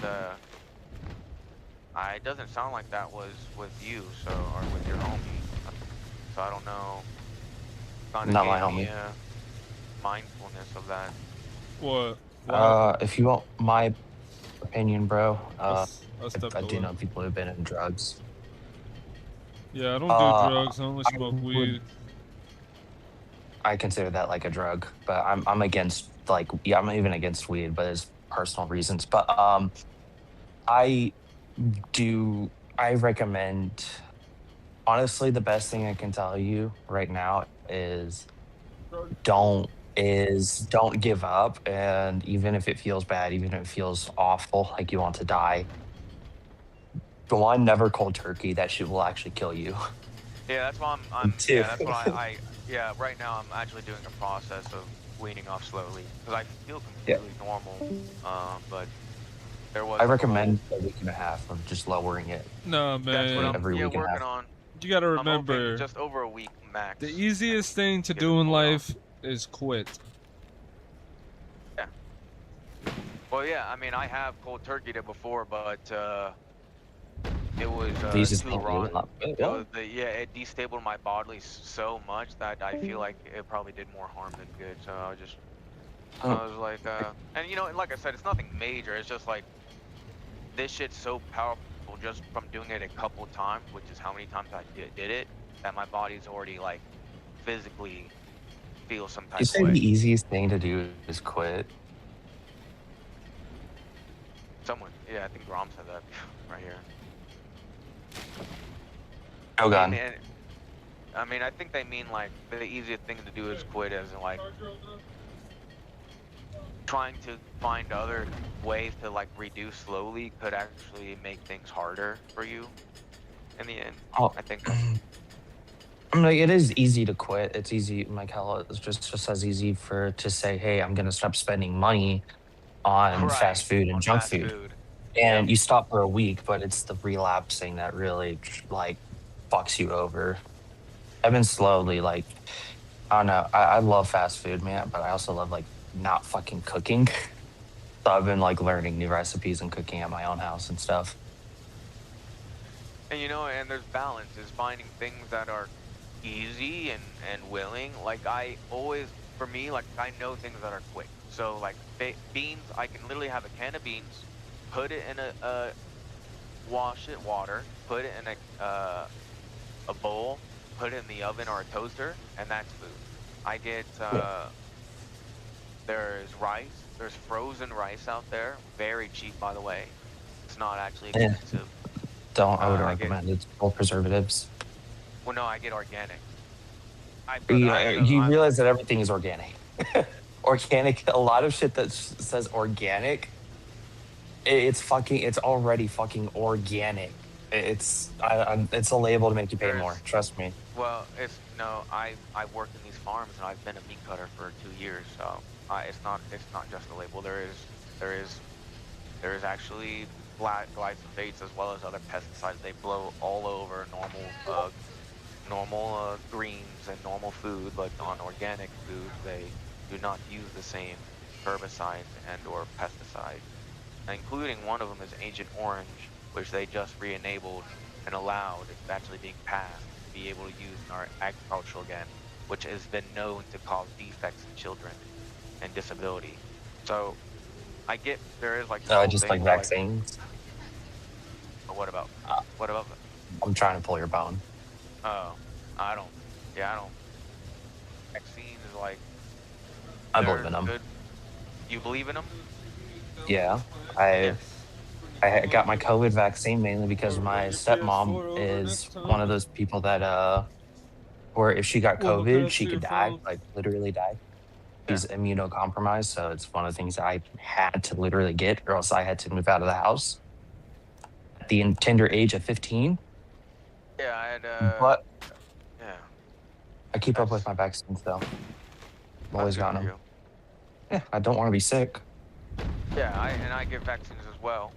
It doesn't sound like that was with you, so or with your homie. So I don't know. Kind of Not my gave me homie. a mindfulness of that. What? What happened? If you want my opinion, bro, I stepped I do away. know people who've been in drugs. Yeah, I don't do drugs. I only I smoke would weed. I consider that like a drug, but I'm against like yeah, I'm even against weed, but it's personal reasons. But I I recommend honestly the best thing I can tell you right now is don't don't give up, and even if it feels bad, even if it feels awful, like you want to die, go on, never cold turkey. That shit will actually kill you. Yeah, that's why Two. yeah, that's what yeah, right now I'm actually doing a process of weaning off slowly because I feel Yeah. completely normal. But there was I like a whole, recommend a week and a half of just lowering it Nah, that's what man. I'm every week and a working half. on. You gotta I'm hoping remember, just over a week max. the I easiest can thing to get it do in fully off. life is quit. Yeah. Well, yeah, I mean I have cold turkeyed it before, but it was These is too being rotten. really It was it destabilized my body so much that I feel like it probably did more harm than good. So I was like, and you know, and like I said, it's nothing major. It's just like this shit's so powerful just from doing it a couple times, which is how many times I did it, that my body's already like physically feels some You type of say way. the easiest thing to do is quit. Someone, yeah, I think Rom said that right here. Cho'gun. I mean, I think they mean like the easiest thing to do is quit, as in like trying to find other ways to like reduce slowly could actually make things harder for you in the end. Oh, I think I'm like, it is easy to quit. It's easy, like hell, it's just as easy for to say, hey, I'm gonna stop spending money on right fast food and on junk fast food, food. Yep. and you stop for a week, but it's the relapsing that really like fucks you over. I've been slowly like, I don't know. I love fast food, man, but I also love like not fucking cooking. So I've been like learning new recipes and cooking at my own house and stuff. And you know, and there's balance is finding things that are easy and willing. Like I always, for me, like I know things that are quick. So like beans, I can literally have a can of beans, put it in wash it water, put it in a bowl, put it in the oven or a toaster, and that's food. I get there's rice. There's frozen rice out there, very cheap by the way. It's not actually Yeah, expensive. don't. I wouldn't I get recommend it. It's full preservatives. well, no, I get organic. You realize that everything is organic. Organic. A lot of shit that says organic, it's fucking. It's already fucking organic. It's a label to make you pay There's more. Trust me. well, it's no. I worked in these farms and I've been a meat cutter for 2 years, so it's not just a label. There is actually glyphosates as well as other pesticides. They blow all over normal greens and normal food, but on organic food they do not use the same herbicides and or pesticides, including one of them is Agent Orange, which they just re-enabled and allowed. It's actually being passed to be able to use in our agriculture again, which has been known to cause defects in children and disability. So I get there is like this whole Just thing like where, vaccines. what about Uh, what about I'm trying to pull your bone. oh I don't yeah I don't vaccines is like I they're believe in them. good. You believe in them? Yeah, Yeah. I got my COVID vaccine mainly because my stepmom is one of those people that where if she got Well, COVID, pass she to your could die, phone. like literally die. Yeah. She's immunocompromised, so it's one of the things that I had to literally get, or else I had to move out of the house at the tender age of 15. Yeah, I had But yeah. I keep up with That's my vaccines, though. I've that's always good gotten for them. you. Yeah, I don't want to be sick. Yeah, I get vaccines as well.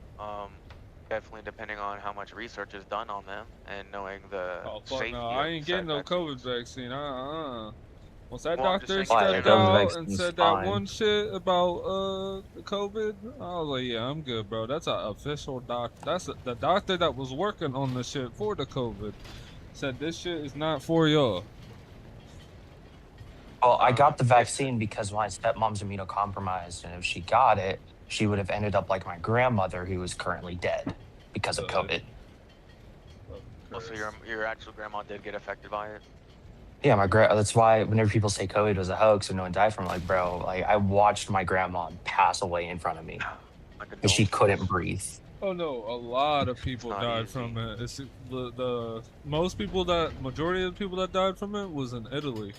Definitely depending on how much research is done on them and knowing the Oh fuck no, safety I of ain't said getting no COVID vaccines. vaccine. Once that Well, I'm just doctor saying, stepped those out and vaccines said that fine. one shit about the COVID, I was like, yeah, I'm good, bro. That's an official doctor. That's the doctor that was working on the shit for the COVID. Said this shit is not for y'all. Well, I got the It's vaccine because my stepmom's immunocompromised, and if she got it, she would have ended up like my grandmother, who is currently dead because of COVID. also your actual grandma did get affected by it. Yeah, that's why whenever people say COVID was a hoax and no one died from it, like, bro, like I watched my grandma pass away in front of me My because she couldn't condolences. breathe. Oh no, a lot of people not died easy. from it. It's the majority of the people that died from it was in Italy.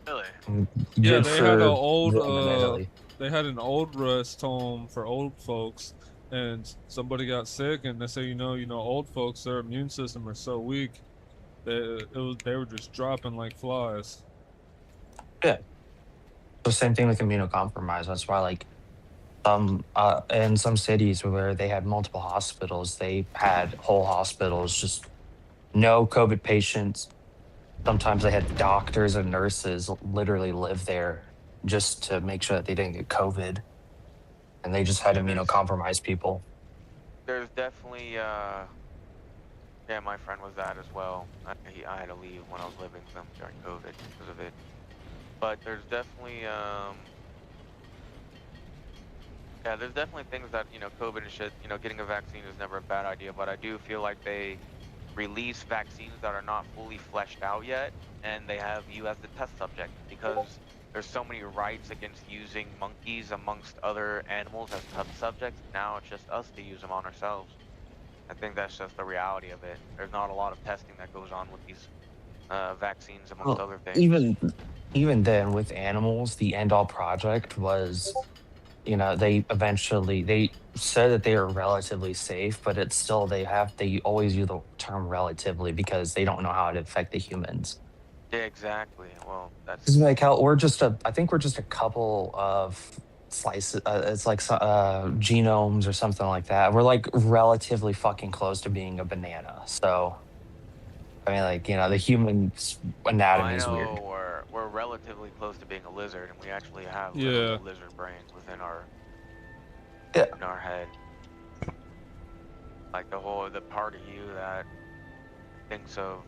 Really? Yeah, Good they had for them in Italy. they had an old rest home for old folks, and somebody got sick, and they say, old folks, their immune system are so weak that they were just dropping like flies. Yeah. So same thing with immunocompromised. That's why, like, in some cities where they had multiple hospitals, they had whole hospitals just no COVID patients. Sometimes they had doctors and nurses literally live there just to make sure that they didn't get COVID, and they just had Yeah, immunocompromised people. There's definitely yeah, my friend was that as well. I had to leave when I was living with them during COVID because of it. But there's definitely yeah, there's definitely things that, COVID and shit, getting a vaccine is never a bad idea, but I do feel like they release vaccines that are not fully fleshed out yet, and they have you as the test subject because there's so many rights against using monkeys amongst other animals as test subjects. Now it's just us to use them on ourselves. I think that's just the reality of it. There's not a lot of testing that goes on with these vaccines amongst Well, other things. even then, with animals, the end all project was, they said that they are relatively safe, but it's still they always use the term relatively because they don't know how it affect the humans. Yeah, exactly. Well, It's that's like how I think we're just a couple of slices. It's like genomes or something like that. We're like relatively fucking close to being a banana. So, I mean, like, the human's anatomy I is weird. know we're relatively close to being a lizard, and we actually have Yeah. literal lizard brains within our Yeah. in our head. Like the part of you that thinks of,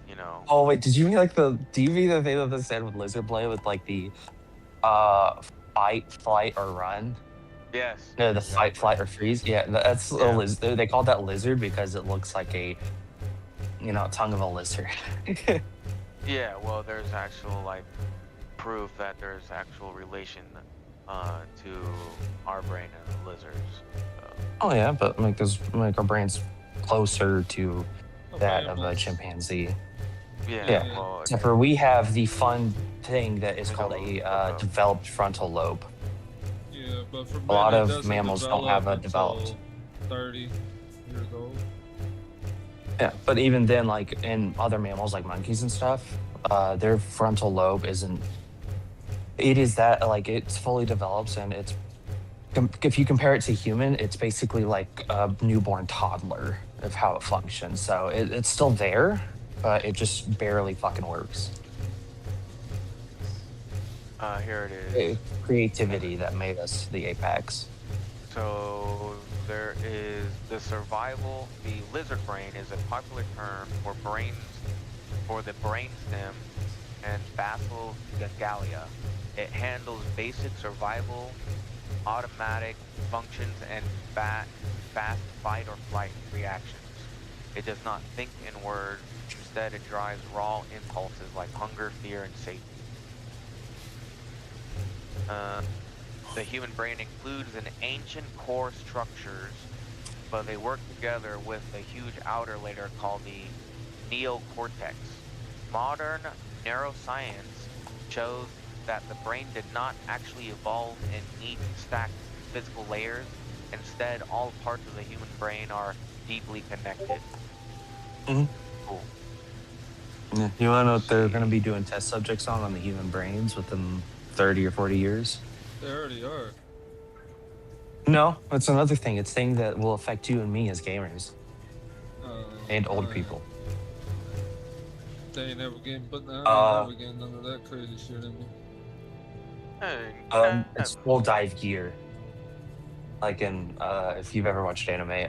Oh wait, did you mean like do you mean the thing that they said with lizard play with like the fight, flight, or run? Yes. No, the Exactly. fight, flight, or freeze. Yeah, that's a Yeah. lizard. They call that lizard because it looks like a tongue of a lizard. Yeah, well, there's actual proof that there's actual relation to our brain and the lizards. So. Oh yeah, but our brain's closer to that of a mammals. chimpanzee. Yeah. Yeah. Well, Except for we have the fun thing that is We called got a a developed frontal lobe. Yeah, but for A lot men, it of doesn't mammals don't have develop a developed. until 30 years old. Yeah, but even then, like in other mammals, like monkeys and stuff, their frontal lobe isn't. It is that like it's fully develops, and if you compare it to human, it's basically like a newborn toddler of how it functions. So it's still there, but it just barely fucking works. Here it is. Creativity that made us the apex. So there is the lizard brain is a popular term for the brainstem and basal ganglia. It handles basic survival, automatic functions, and fast fight or flight reactions. It does not think in words. Instead, it drives raw impulses like hunger, fear, and safety. The human brain includes an ancient core structures, but they work together with a huge outer layer called the neocortex. Modern neuroscience shows that the brain did not actually evolve in neat stacked physical layers. Instead, all parts of the human brain are deeply connected. Mm-hmm. Cool. Yeah. You want to know what they're going to be doing test subjects on the human brains within 30 or 40 years? They already are. No, it's another thing. It's thing that will affect you and me as gamers and old people. They ain't never getting, but I ain't Uh, never getting none of that crazy shit in me. it's full dive gear. Like in if you've ever watched anime,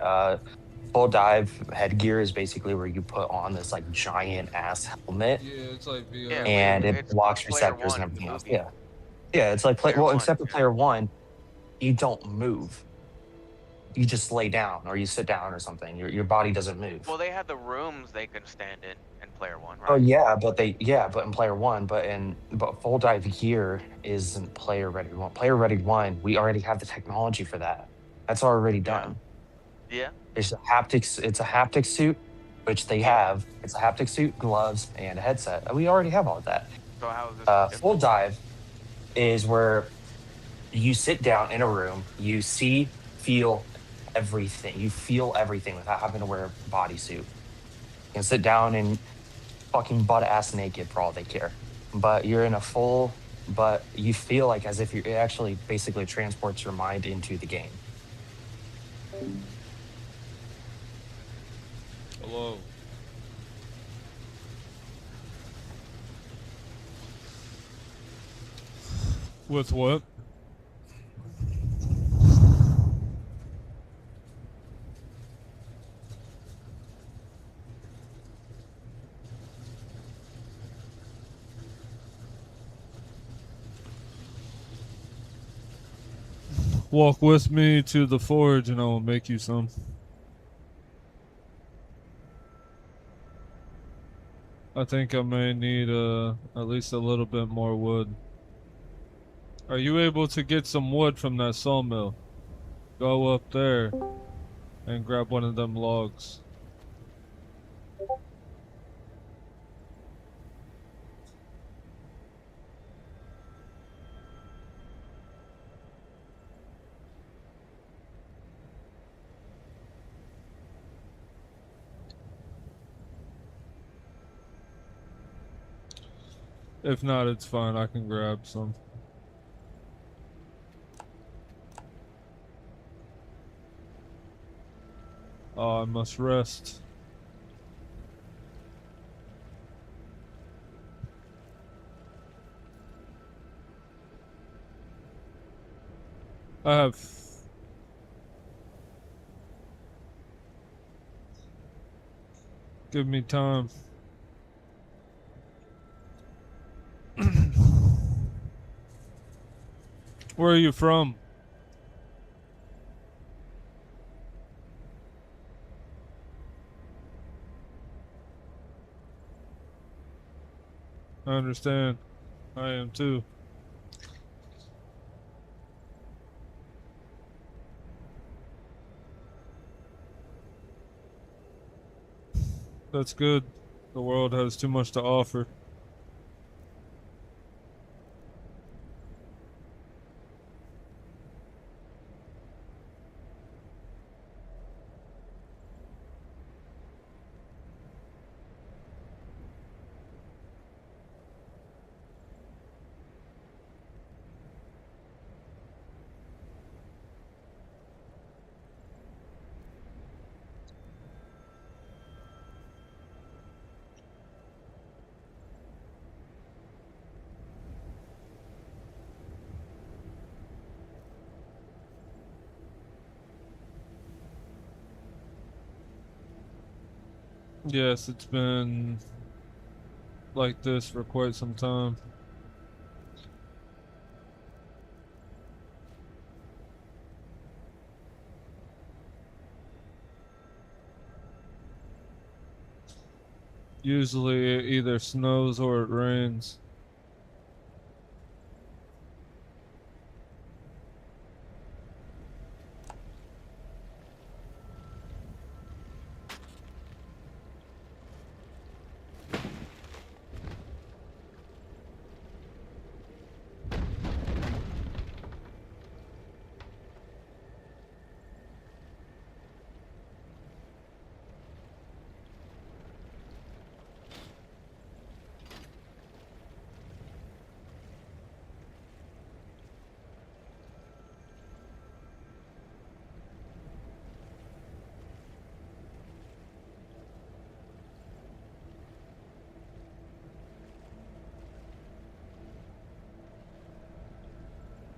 full dive headgear is basically where you put on this like giant ass helmet Yeah, it's like Yeah, VR. like and it it's blocks Player receptors and One, the everything else. movie. Yeah. Yeah, it's like Player well, One. except for Yeah. player one, you don't move. You just lay down or you sit down or something. Your body doesn't move. Well, they had the rooms they can stand in Player One, Oh right? yeah, but in player one, but full dive gear isn't player ready one. Player ready one, we already have the technology for that. That's already Yeah. done. Yeah. It's a haptic suit, which they Yeah. have. It's a haptic suit, gloves, and a headset. We already have all of that. So how is this Full different? dive is where you sit down in a room, you see, feel everything. You feel everything without having to wear a bodysuit. You can sit down and fucking butt ass naked for all they care. But you're in a full, but you feel like as if it actually basically transports your mind into the game. Hello. With what? Walk with me to the forge and I will make you some. I think I may need at least a little bit more wood. Are you able to get some wood from that sawmill? Go up there and grab one of them logs. If not, it's fine. I can grab some. Oh, I must rest. I have... Give me time. Where are you from? I understand. I am too. That's good. The world has too much to offer. Yes, it's been like this for quite some time. Usually it either snows or it rains.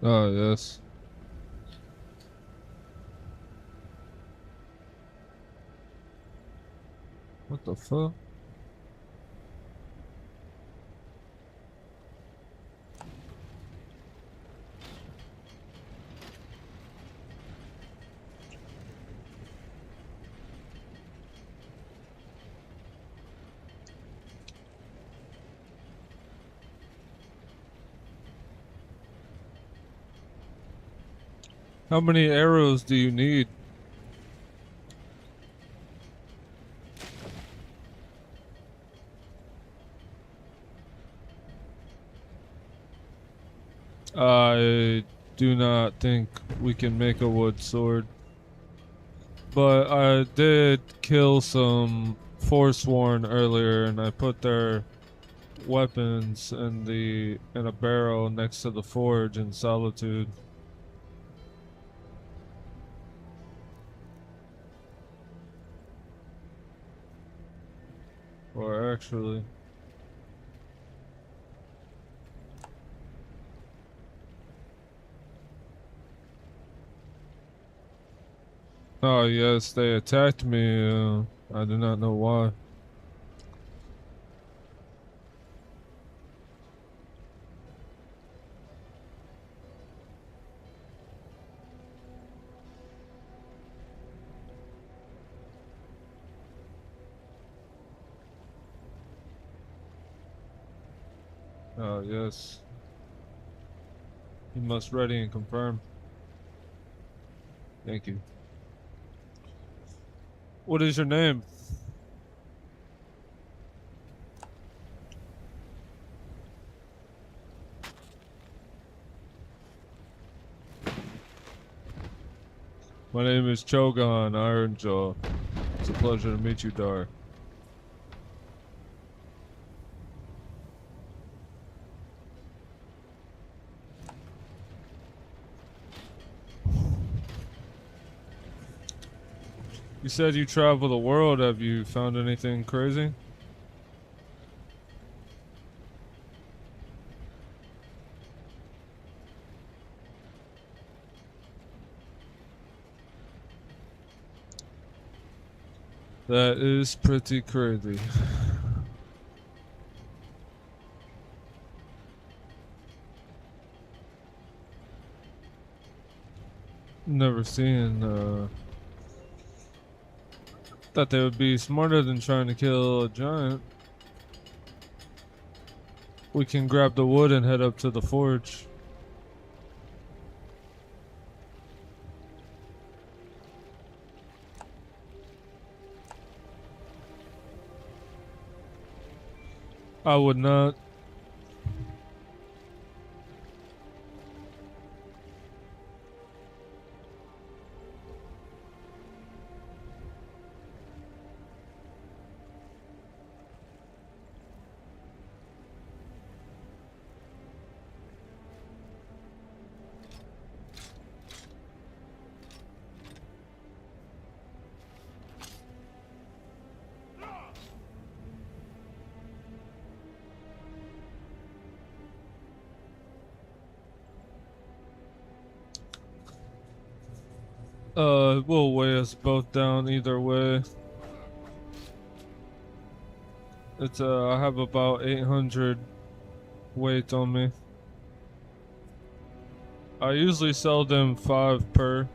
Oh, yes. What the fuck? How many arrows do you need? I do not think we can make a wood sword. But I did kill some Forsworn earlier, and I put their weapons in a barrel next to the forge in Solitude. Or actually, oh yes, they attacked me. I do not know why. Oh yes. You must ready and confirm. Thank you. What is your name? My name is Cho'gun Iron-Jaw. It's a pleasure to meet you, Dar. You said you travel the world. Have you found anything crazy? That is pretty crazy. Never seen, thought they would be smarter than trying to kill a giant. We can grab the wood and head up to the forge. I would not. We'll weigh us both down either way. It's I have about 800 weight on me. I usually sell them 5 per.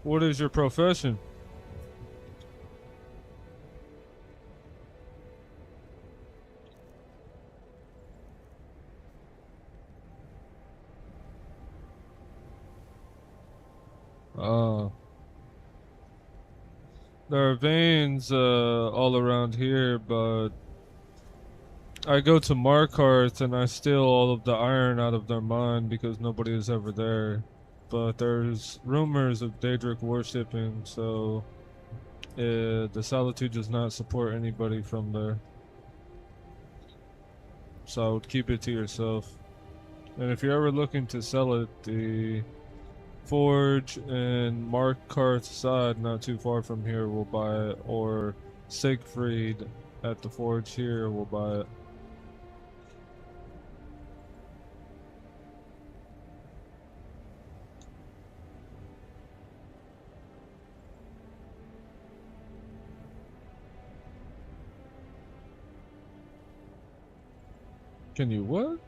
What is your profession? There are veins all around here, but I go to Markarth and I steal all of the iron out of their mine because nobody is ever there. But there's rumors of daedric worshipping, so the Solitude does not support anybody from there. so I would keep it to yourself. And if you're ever looking to sell it, the Forge and Markarth side, not too far from here, will buy it, or Siegfried at the Forge here will buy it. Can you what?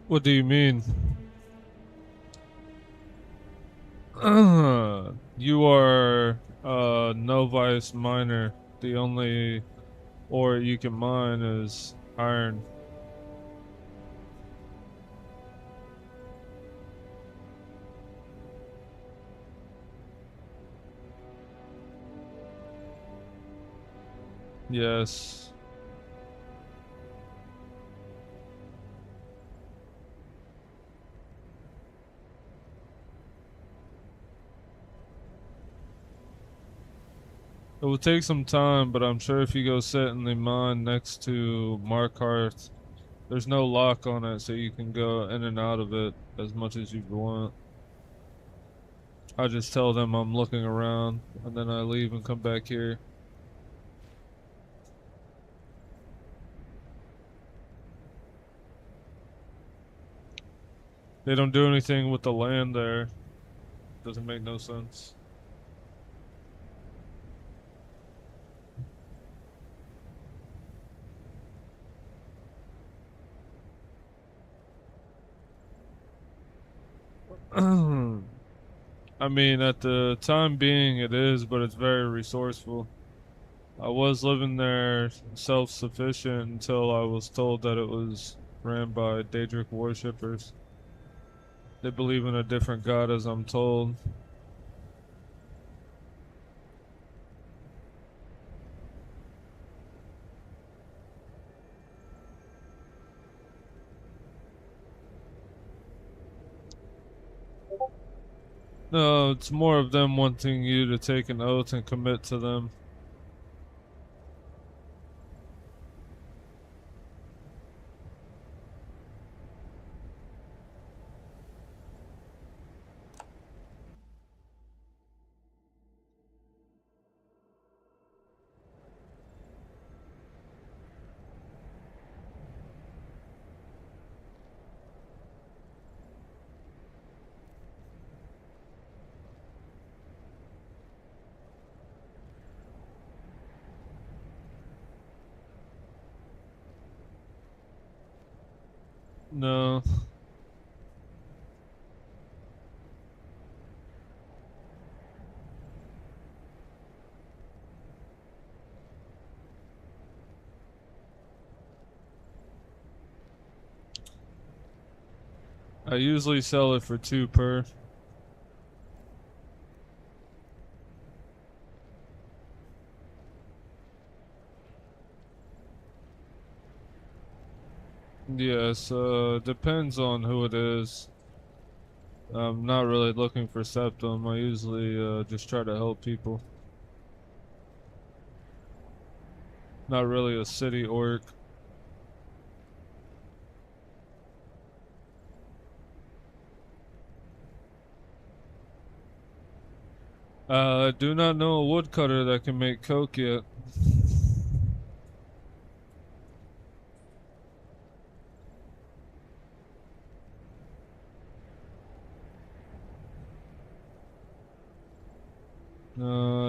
What do you mean? You are a novice miner. The only ore you can mine is iron. Yes. It will take some time, but I'm sure if you go sit in the mine next to Markarth, there's no lock on it, so you can go in and out of it as much as you want. I just tell them I'm looking around, and then I leave and come back here. They don't do anything with the land there. Doesn't make no sense. I mean, at the time being it is, but it's very resourceful. I was living there self-sufficient until I was told that it was ran by daedric worshippers. They believe in a different god, as I'm told. No, it's more of them wanting you to take an oath and commit to them. No. I usually sell it for 2 per. Yes, depends on who it is. I'm not really looking for septum. I usually just try to help people. Not really a city orc. I do not know a woodcutter that can make coke yet.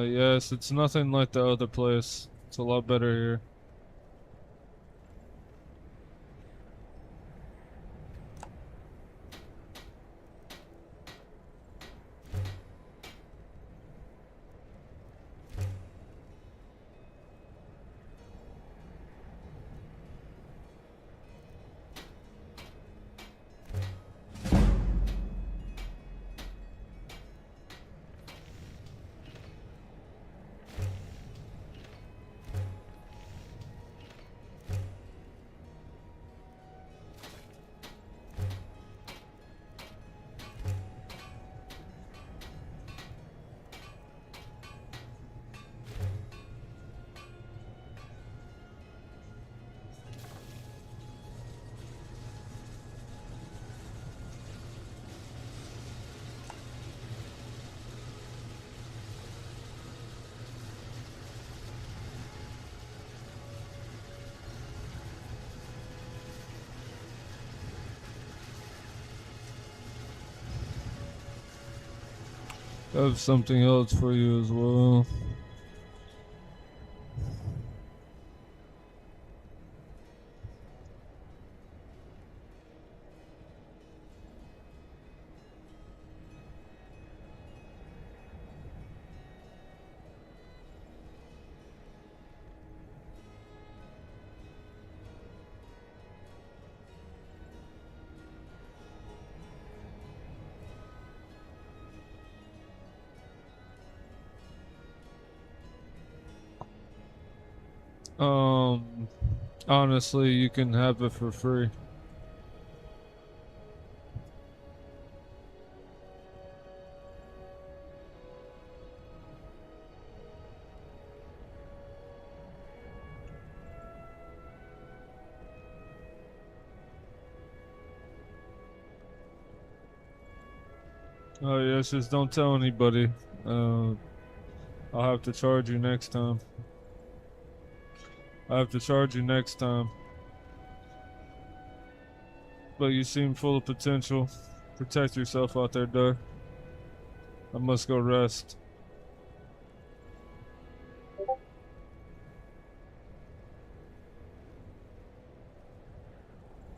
Yes, it's nothing like the other place. It's a lot better here. I have something else for you as well. Honestly, you can have it for free. Oh yes, just don't tell anybody. I'll have to charge you next time. I have to charge you next time. But you seem full of potential. Protect yourself out there, Dar. I must go rest.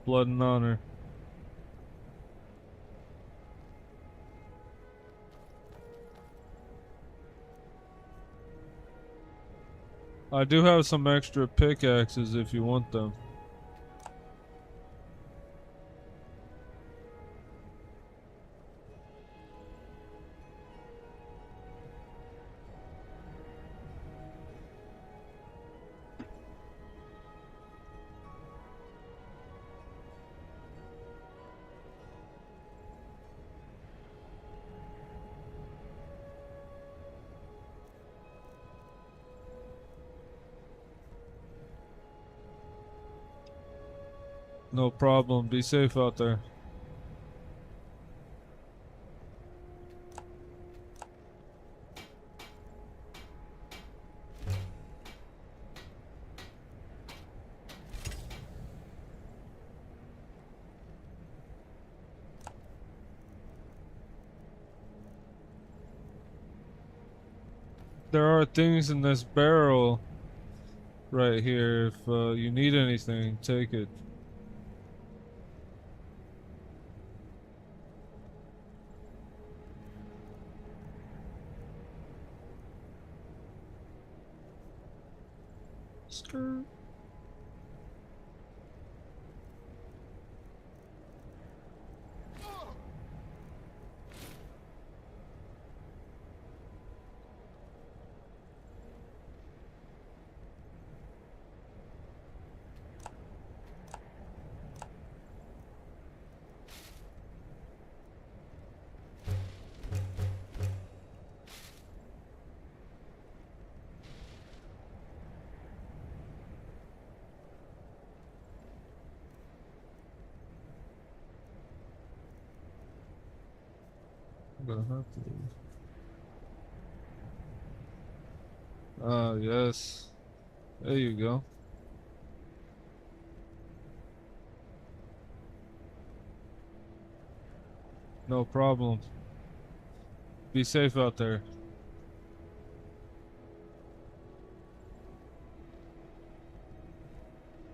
Blood and honor. I do have some extra pickaxes if you want them. No problem. Be safe out there. There are things in this barrel right here. If you need anything, take it. Skirt. I'm gonna have to. Ah, yes. There you go. No problem. Be safe out there.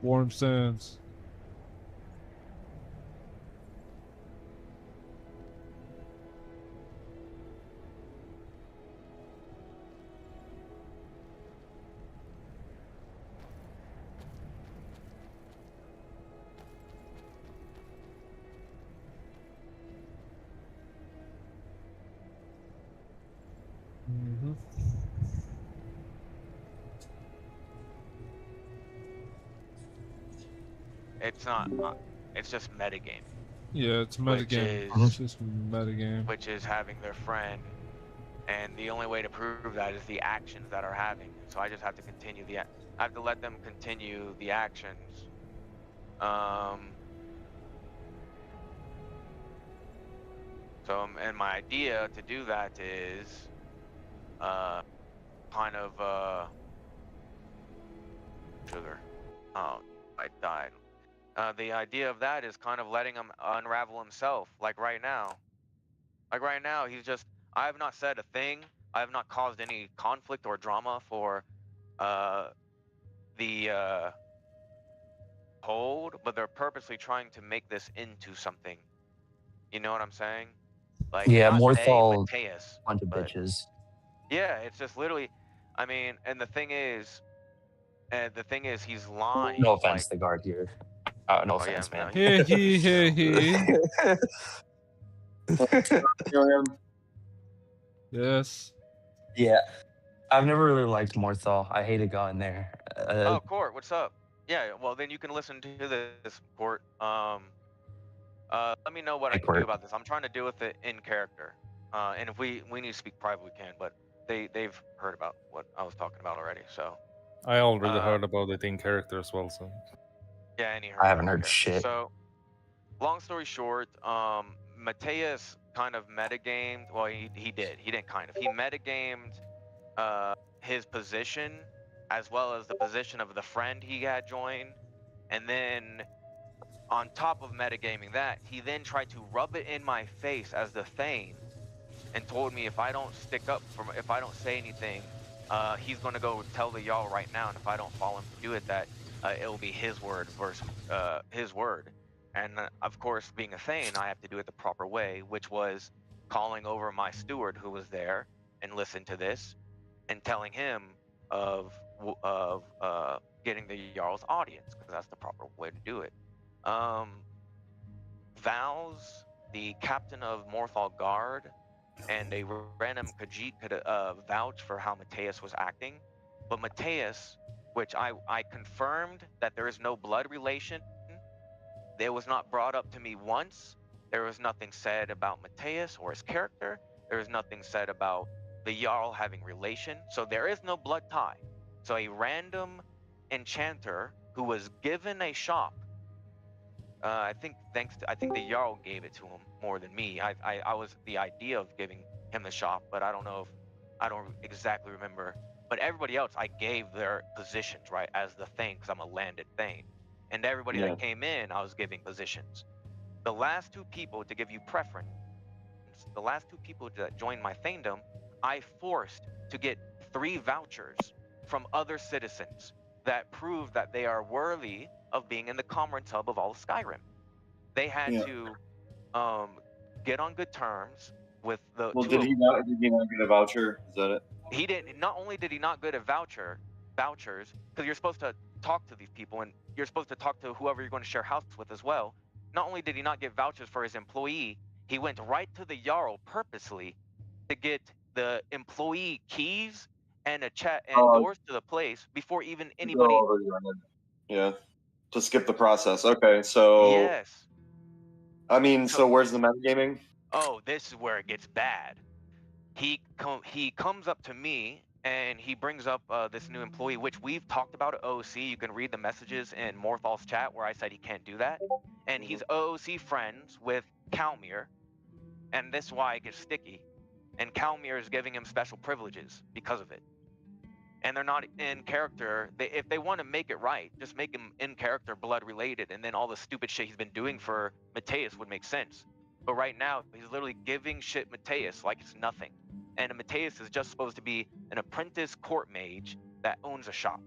Warm sands. Mm-hmm. It's not. It's just metagame. Yeah, it's Which metagame. is- It's just metagame. Which is having their friend, and the only way to prove that is the actions that are having. So I just have to continue I have to let them continue the actions. So and my idea to do that is, kind of sugar. Oh, I died. The idea of that is kind of letting him unravel himself, like right now. Like right now, he's just I have not said a thing. I have not caused any conflict or drama for the hold, but they're purposely trying to make this into something. You know what I'm saying? Like, Yeah, not they, morthol, Mateus. bunch of But bitches. yeah, it's just literally. I mean, and the thing is, he's lying. No Like, offense, the guard here. No oh yeah, offense, man. Hey he, hey he. Yes. Yeah, I've never really liked morthol. I hated going there. Oh, Court, what's up? Yeah, well then you can listen to this, Court. Let me know what Hey, I can do Court. about this. I'm trying to deal with it in character. And if we need to speak private, we can. But they've heard about what I was talking about already. So I already heard about it in character as well. So yeah, and he I heard haven't about it in heard character. shit. So long story short, Mateus kind of metagamed. Well, he did. He didn't kind of. He metagamed his position as well as the position of the friend he had joined, and then on top of metagaming that, he then tried to rub it in my face as the Thane, and told me if I don't stick up if I don't say anything, he's gonna go tell the y'all right now, and if I don't follow him to do it, that it'll be his word versus his word. And of course, being a Thane, I have to do it the proper way, which was calling over my steward who was there and listened to this, and telling him of getting the Jarl's audience, because that's the proper way to do it. Vals, the captain of Morthal Guard, and a random Khajiit could vouch for how Mateus was acting. But Mateus, which I confirmed that there is no blood relation, it was not brought up to me once. There was nothing said about Mateus or his character. There was nothing said about the Jarl having relation. So there is no blood tie. So a random enchanter who was given a shop, I think the Jarl gave it to him more than me. I was the idea of giving him the shop, but I don't exactly remember. But everybody else, I gave their positions, right, as the Thane, because I'm a landed Thane. And everybody that came in, I was giving positions. The last two people to give you preference, the last two people that joined my Thanedom, I forced to get 3 vouchers from other citizens that proved that they are worthy of being in the Comrades Hub of all of Skyrim. They had to get on good terms with the Well, two did of he not get a voucher? Is that it? He didn't. Not only did he not get a vouchers, because you're supposed to talk to these people and you're supposed to talk to whoever you're going to share house with as well. Not only did he not get vouchers for his employee, he went right to the Jarl purposely to get the employee keys and a chat and doors to the place before even anybody. Yeah, to skip the process. Okay, so Yes. I mean, so where's the metagaming? Oh, this is where it gets bad. He comes up to me and he brings up this new employee, which we've talked about at OOC. You can read the messages in Morthal's chat where I said he can't do that. And he's OOC friends with Kalmir, and this is why it gets sticky. And Kalmir is giving him special privileges because of it. And they're not in character. If they want to make it right, just make him in character, blood related, and then all the stupid shit he's been doing for Mateus would make sense. But right now, he's literally giving shit Mateus like it's nothing. And Mateus is just supposed to be an apprentice court mage that owns a shop.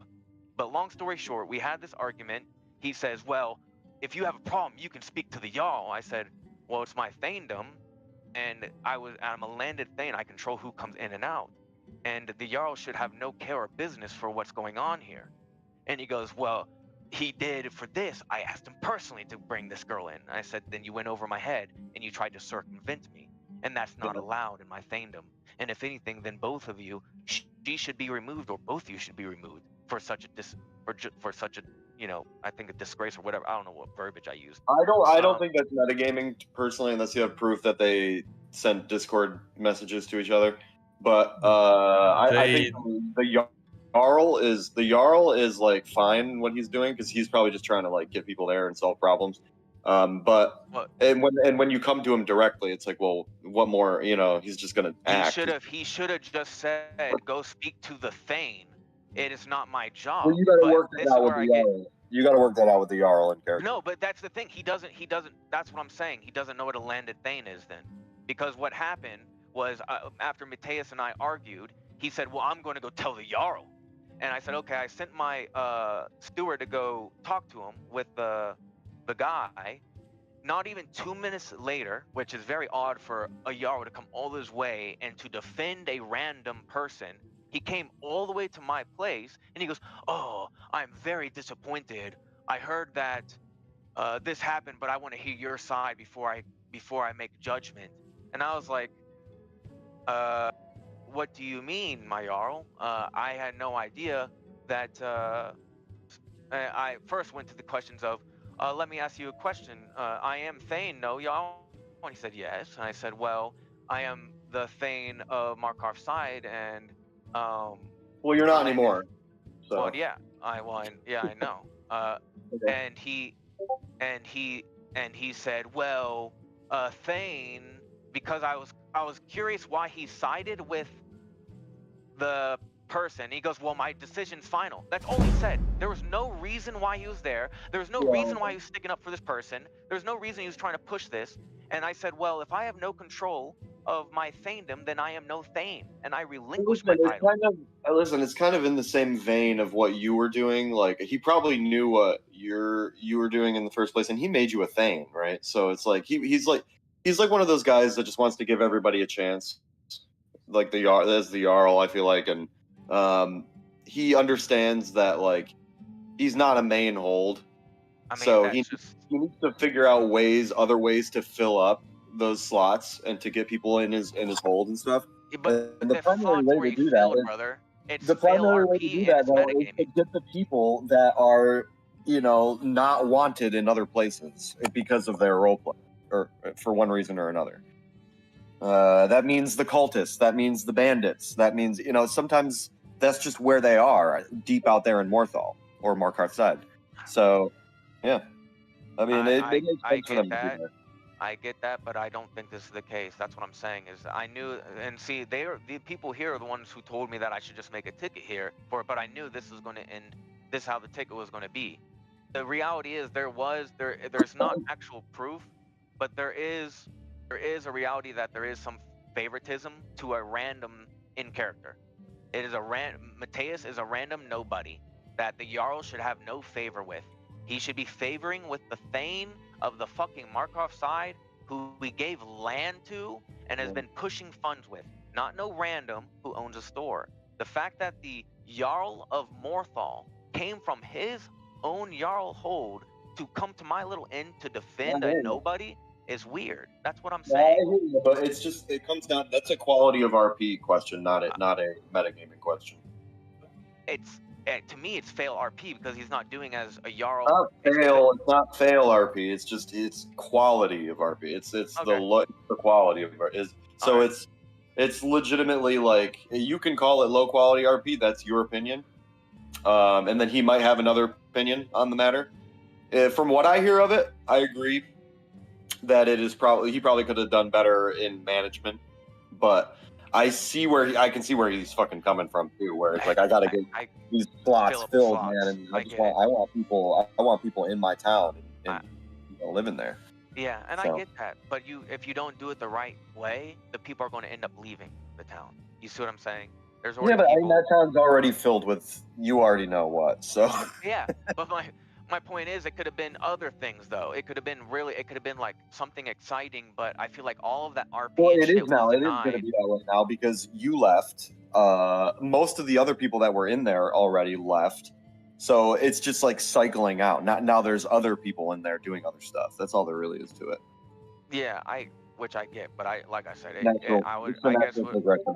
But long story short, we had this argument. He says, well, if you have a problem, you can speak to the Jarl. I said, well, it's my Thanedom, and I'm a landed Thane. I control who comes in and out. And the Jarl should have no care or business for what's going on here. And he goes, well, he did for this. I asked him personally to bring this girl in. I said, then you went over my head and you tried to circumvent me. And that's not allowed in my Thanedom. And if anything, then both of you, she should be removed, or both of you should be removed for such a I think a disgrace or whatever. I don't know what verbiage I used. I don't think that's metagaming personally, unless you have proof that they sent Discord messages to each other. But I think the Jarl is like fine what he's doing, because he's probably just trying to like get people there and solve problems. But when you come to him directly, it's like, well, what more? He's just gonna act. He should have just said, go speak to the Thane. It is not my job. Well, you gotta work that out with the Jarl. You gotta work that out with the Jarl in character. No, but that's the thing. He doesn't. That's what I'm saying. He doesn't know what a landed Thane is then, because what happened was after Mateus and I argued, he said, well, I'm going to go tell the Jarl. And I said, okay. I sent my steward to go talk to him with the guy. Not even 2 minutes later, which is very odd for a Jarl to come all this way and to defend a random person, he came all the way to my place and he goes, oh, I'm very disappointed. I heard that this happened, but I want to hear your side before I make a judgment. And I was like, what do you mean, my Jarl? I had no idea that. I first went to the questions of, let me ask you a question. I am Thane, no, Jarl? And he said yes. And I said, well, I am the Thane of Markarth's side, and well, you're not anymore. So. Well, yeah, I know. Okay. And he said, well, Thane, because I was curious why he sided with the person. He goes, well, my decision's final. That's all he said. There was no reason why he was there. There was no reason why he was sticking up for this person. There was no reason he was trying to push this. And I said, well, if I have no control of my thanedom, then I am no Thane, and I relinquish my title. Listen, it's kind of in the same vein of what you were doing. Like, he probably knew what you were doing in the first place, and he made you a Thane, right? So it's like he's like one of those guys that just wants to give everybody a chance. Like the Jarl, I feel like, and he understands that like he's not a main hold, I mean, so he needs to figure out other ways to fill up those slots and to get people in his hold and stuff. But and the primary way to do that is, brother. It's the primary way to do that though, is to get the people that are, not wanted in other places because of their roleplay, or for one reason or another. That means the cultists. That means the bandits. That means, sometimes that's just where they are, deep out there in Morthol or Markarth's side. So, yeah. I mean, it makes sense for them to do that. I get that, but I don't think this is the case. That's what I'm saying. Is I knew, and see, the people here are the ones who told me that I should just make a ticket here for it. But I knew this was going to end. This is how the ticket was going to be. The reality is there's not actual proof, but there is a reality that there is some favoritism to a random in character. It is Mateus is a random nobody that the Jarl should have no favor with. He should be favoring with the Thane of the fucking Markarth side, who we gave land to and has been pushing funds with, not no random who owns a store. The fact that the Jarl of Morthol came from his own Jarl hold to come to my little inn to defend a nobody is weird. That's what I'm saying. But it comes down. That's a quality of RP question, not a metagaming question. To me, it's fail RP because he's not doing as a Jarl. It's not fail RP. It's quality of RP. It's the quality of it. So it's legitimately like, you can call it low quality RP. That's your opinion. And then he might have another opinion on the matter. From what I hear of it, I agree that he probably could have done better in management, but I can see where he's fucking coming from too. Where it's like, I gotta get these slots filled, man, and I want people in my town and living there. Yeah, and I get that, but if you don't do it the right way, the people are going to end up leaving the town. You see what I'm saying? There's already but I mean, that town's already filled with you already know what. So yeah, but my point is, it could have been other things though. It could have been like something exciting, but I feel like all of that RP. Well, it is now. It is going to be that way now because you left. Most of the other people that were in there already left, so it's just like cycling out. Now there's other people in there doing other stuff. That's all there really is to it. Yeah, which I get, but like I said,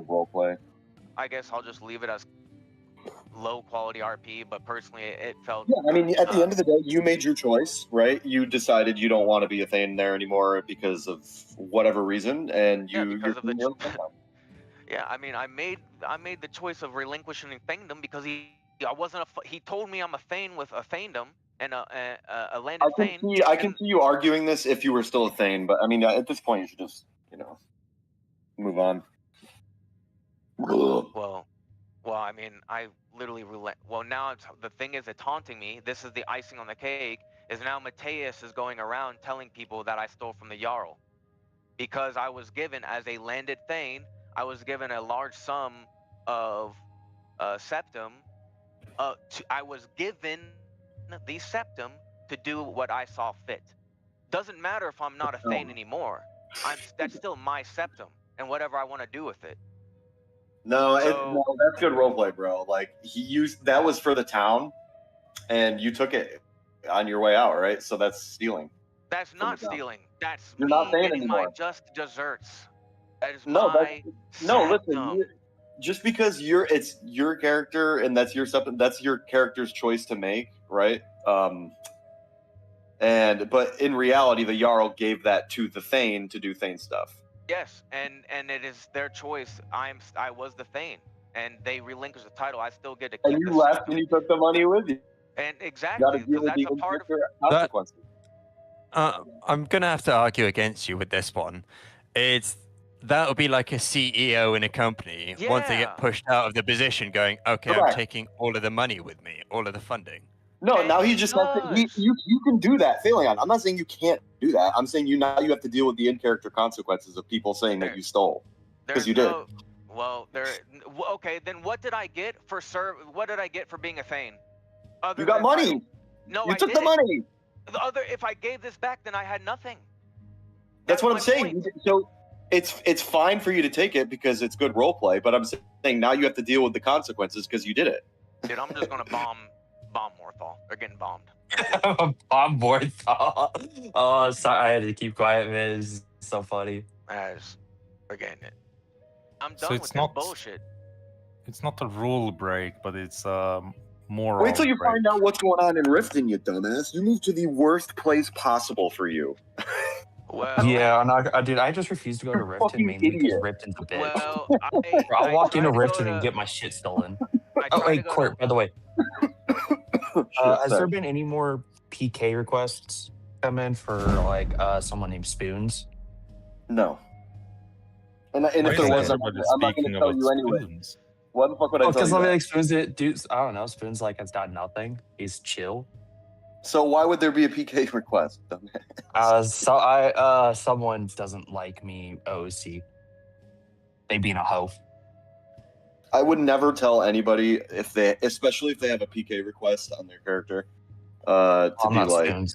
role play. I guess I'll just leave it as low quality RP, but personally it felt... Yeah, I mean, at the end of the day, you made your choice, right? You decided you don't want to be a Thane there anymore because of whatever reason, and Yeah, I mean, I made the choice of relinquishing Thanedom because he told me I'm a Thane with a Thanedom and a landed Thane. I can see you arguing this if you were still a Thane, but I mean, at this point, you should just, move on. Well, I mean, I literally well, now the thing is, it's haunting me. This is the icing on the cake. Is now Mateus is going around telling people that I stole from the Jarl. because I was given, as a landed Thane, I was given a large sum of septum. I was given the septum to do what I saw fit. Doesn't matter if I'm not a Thane anymore. That's still my septum and whatever I want to do with it. No, that's good roleplay, bro. Like that was for the town, and you took it on your way out, right? So that's stealing. That's not stealing. That's You're me not Thane getting anymore. my just desserts. That is No, my listen. Just because it's your character and that's your septum, that's your character's choice to make, right? But in reality, the Jarl gave that to the Thane to do Thane stuff. Yes, and it is their choice. I was the Thane, and they relinquished the title. I still get to keep. And you left, and you took the money with you. And exactly, because that's a part of consequences. I'm gonna have to argue against you with this one. That'll be like a CEO in a company once they get pushed out of the position, going, "Okay, I'm taking all of the money with me, all of the funding." No, now he just has to. You can do that, Phaleon. I'm not saying you can't do that. I'm saying you have to deal with the in-character consequences of people saying that you stole because you did. Okay, then what did I get for What did I get for being a Thane? You got money. No, you took the money. If I gave this back, then I had nothing. That's what I'm saying. So it's fine for you to take it because it's good role play, but I'm saying now you have to deal with the consequences because you did it. Dude, I'm just gonna bomb Morthol. They're getting bombed. Bomb Morthol. Oh, sorry, I had to keep quiet, man. It's so funny. We're getting it. I'm done So with this bullshit. It's not a rule break, but it's more. Wait till you find out what's going on in Riften, you dumbass. You moved to the worst place possible for you. Well, yeah, dude, I just refuse to go to Riften mainly because Riften's a bitch. Well, I'll walk into Riften and get my shit stolen. Oh, wait, Court, by the way. Has there been any more PK requests come in for like someone named Spoons? No. And if there was, I'm not going to tell you anyway. What the fuck would I tell you? Because like Spoons, dude, I don't know. Spoons like has done nothing. He's chill. So why would there be a PK request? Someone doesn't like me. OC. They being a hoe. I would never tell anybody especially if they have a PK request on their character, to be like,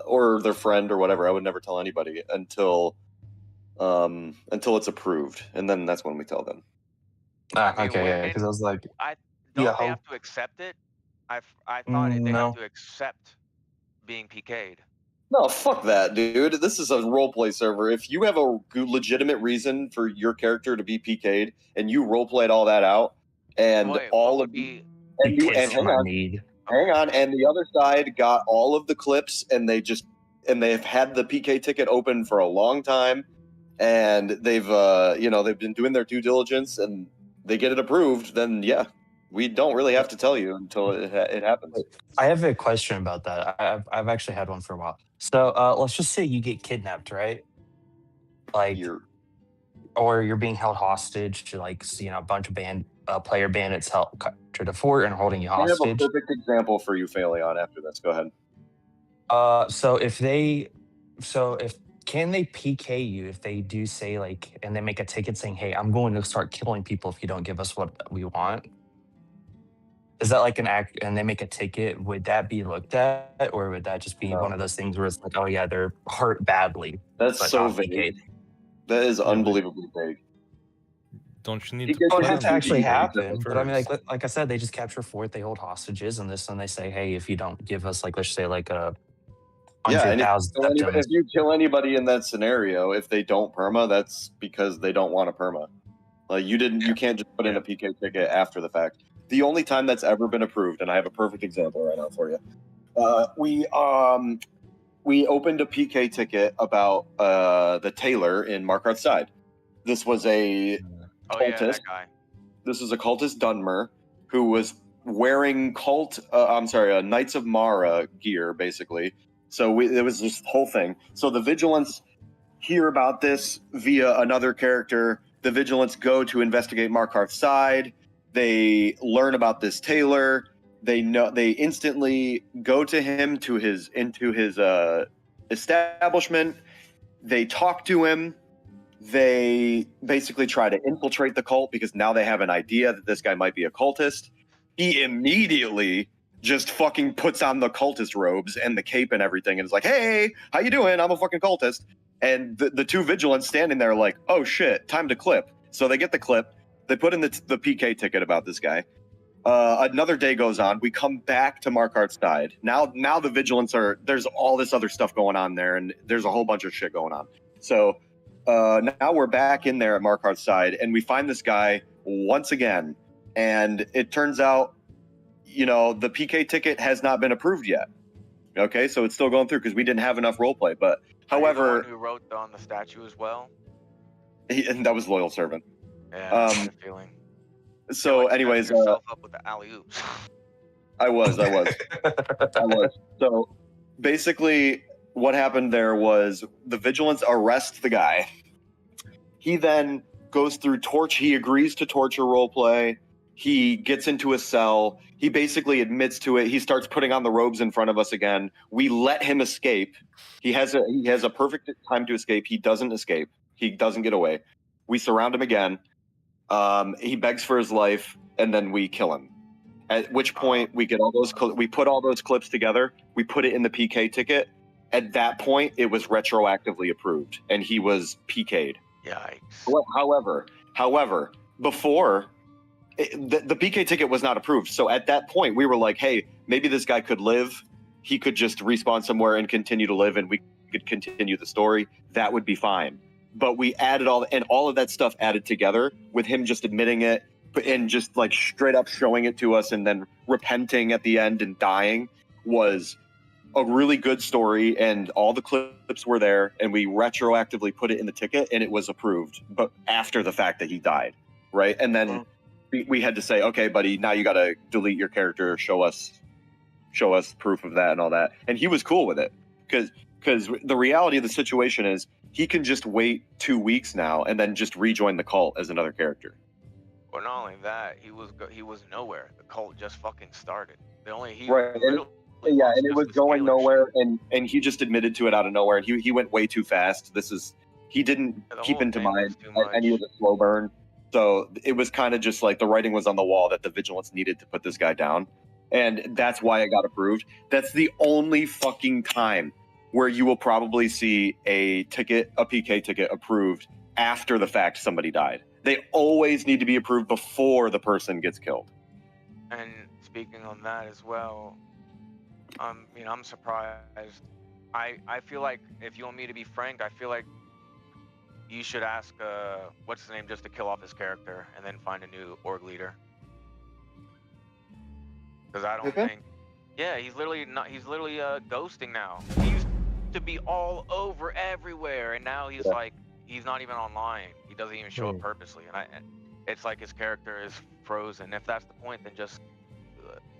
or their friend or whatever. I would never tell anybody until it's approved, and then that's when we tell them. Okay, yeah, because I was like, they have to accept it? I thought they have to accept being PK'd. No, fuck that, dude. This is a roleplay server. If you have a legitimate reason for your character to be PK'd and you roleplayed all that out, and hang on, and the other side got all of the clips, and they've had the PK ticket open for a long time, and they've been doing their due diligence, and they get it approved, then yeah. We don't really have to tell you until it happens. I have a question about that. I've actually had one for a while. So let's just say you get kidnapped, right? Like, or you're being held hostage to a bunch of player bandits held to the fort and holding you hostage. I have a perfect example for you, Phaleon. After this, go ahead. Can they PK you if they do say and they make a ticket saying, "Hey, I'm going to start killing people if you don't give us what we want"? Is that like an act and they make a ticket? Would that be looked at, or would that just be one of those things where it's like, oh yeah, they're hurt badly? That's so vague. That is unbelievably vague. Don't you need to? It would have to actually happen. But I mean, like I said, they just capture fort, they hold hostages, and they say, hey, if you don't give us let's say a 100,000. If you kill anybody in that scenario, if they don't perma, that's because they don't want a perma. Like you can't just put in a PK ticket after the fact. The only time that's ever been approved, and I have a perfect example right now for you. We opened a PK ticket about the tailor in Markarth side. This was a cultist. Yeah, that guy. This is a cultist Dunmer who was wearing Knights of Mara gear, basically. So it was this whole thing. So the Vigilance hear about this via another character. The Vigilance go to investigate Markarth's side. They learn about this tailor. They instantly go to him into his establishment. They talk to him. They basically try to infiltrate the cult because now they have an idea that this guy might be a cultist. He immediately just fucking puts on the cultist robes and the cape and everything and is like, hey, how you doing? I'm a fucking cultist. And the two vigilants standing there like, oh shit, time to clip. So they get the clip. They put in the PK ticket about this guy. Another day goes on. We come back to Markarth's side. Now the vigilants there's all this other stuff going on there, and there's a whole bunch of shit going on. So now we're back in there at Markarth's side, and we find this guy once again. And it turns out, the PK ticket has not been approved yet. Okay, so it's still going through because we didn't have enough roleplay. But however, who wrote on the statue as well? And that was Loyal Servant. Yeah, I had a feeling. So, anyways, yourself up with the alley-oops. I was. So, basically, what happened there was the vigilants arrest the guy. He then goes through He agrees to torture roleplay. He gets into a cell. He basically admits to it. He starts putting on the robes in front of us again. We let him escape. He has a perfect time to escape. He doesn't escape. He doesn't get away. We surround him again. He begs for his life, and then we kill him. At which point we get we put all those clips together. We put it in the PK ticket. At that point, it was retroactively approved, and he was PK'd. Yikes. However, before the PK ticket was not approved. So at that point, we were like, hey, maybe this guy could live. He could just respawn somewhere and continue to live, and we could continue the story. That would be fine. But we added all of that stuff added together with him just admitting it and just like straight up showing it to us and then repenting at the end and dying was a really good story. And all the clips were there, and we retroactively put it in the ticket, and it was approved. But after the fact that he died, right? And then we had to say, okay, buddy, now you got to delete your character, show us proof of that and all that. And he was cool with it because the reality of the situation is he can just wait 2 weeks now and then just rejoin the cult as another character. Well, not only that, he was nowhere. The cult just fucking started. Right. And it was going nowhere, and he just admitted to it out of nowhere. And he went way too fast. He didn't keep into mind any of the slow burn. So it was kind of just like the writing was on the wall that the vigilance needed to put this guy down. And that's why it got approved. That's the only fucking time where you will probably see a PK ticket approved after the fact somebody died. They always need to be approved before the person gets killed. And speaking on that as well, I'm surprised. I feel like, if you want me to be frank, I feel like you should ask what's his name just to kill off his character and then find a new org leader. Because I don't think. Yeah, he's literally ghosting now. He used to be all over everywhere, and now he's like, he's not even online. He doesn't even show up purposely, and it's like his character is frozen. If that's the point, then just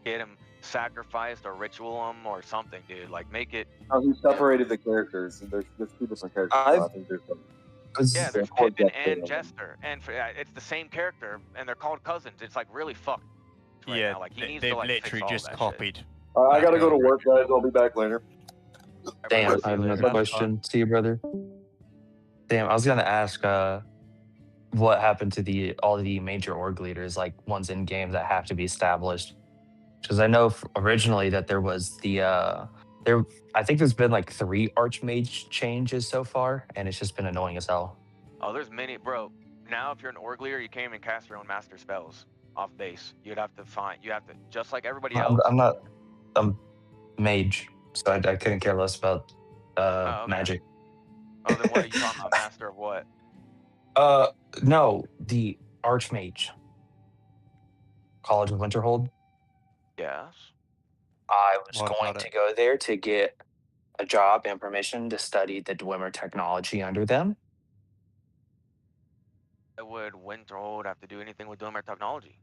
get him sacrificed or ritual him or something, dude. Like, make it. Oh, he separated the characters. There's two different characters. I think there's some. Yeah, there's Pippin and Jester, and it's the same character, and they're called cousins. It's like really fucked. Right now. Like, he needs to, like, literally just copied. I gotta go to work, guys. I'll be back later. Damn, I have another question. See you, brother. Damn, I was gonna ask, what happened to all the major org leaders, like ones in game that have to be established? Because I know originally that there was I think there's been like 3 archmage changes so far, and it's just been annoying as hell. Oh, there's many, bro. Now, if you're an org leader, you can't even cast your own master spells off base. You have to just like everybody else. I'm mage, so I couldn't care less about magic. Oh, then what are you talking about? Master of what? No, the archmage. College of Winterhold. Yes. I was going to go there to get a job and permission to study the Dwemer technology under them. Would Winterhold have to do anything with Dwemer technology?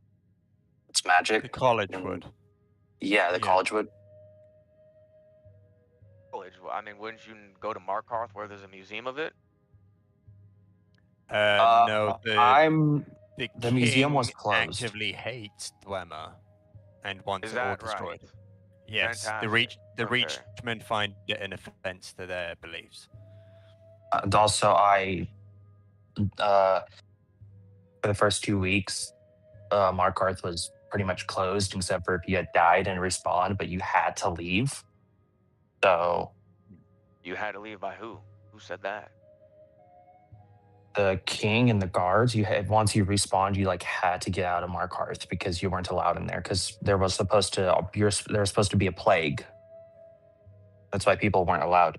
It's magic. The college would. Yeah, the college would. College? I mean, wouldn't you go to Markarth where there's a museum of it? No, the museum was king closed. Actively hates Dwemer and wants Is it all that destroyed. right? Yes, Fantastic. the Okay. Reachmen find it an offense to their beliefs. And also, for the first 2 weeks, markarth was pretty much closed except for if you had died and respawned, but you had to leave. So You had to leave by who? Who said that? the king and the guards, you had once you respawned, you like had to get out of markarth because you weren't allowed in there because there was supposed to be a plague. That's why people weren't allowed.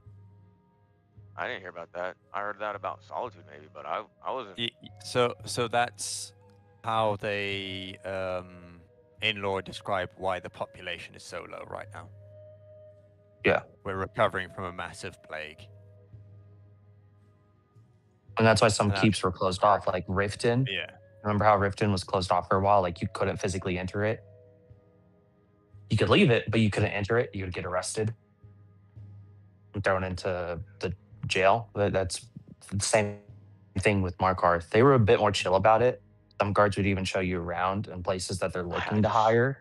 I didn't hear about that. I heard that about Solitude maybe, but I wasn't. So that's how they in lore describe why the population is so low right now. Yeah. We're recovering from a massive plague. And that's why some And keeps were closed off, like Riften. Yeah. Remember how Riften was closed off for a while? Like you couldn't physically enter it. You could leave it, but you couldn't enter it. You would get arrested and thrown into the jail. That's the same thing with markarth. They were a bit more chill about it. Some guards would even show you around in places that they're looking to hire.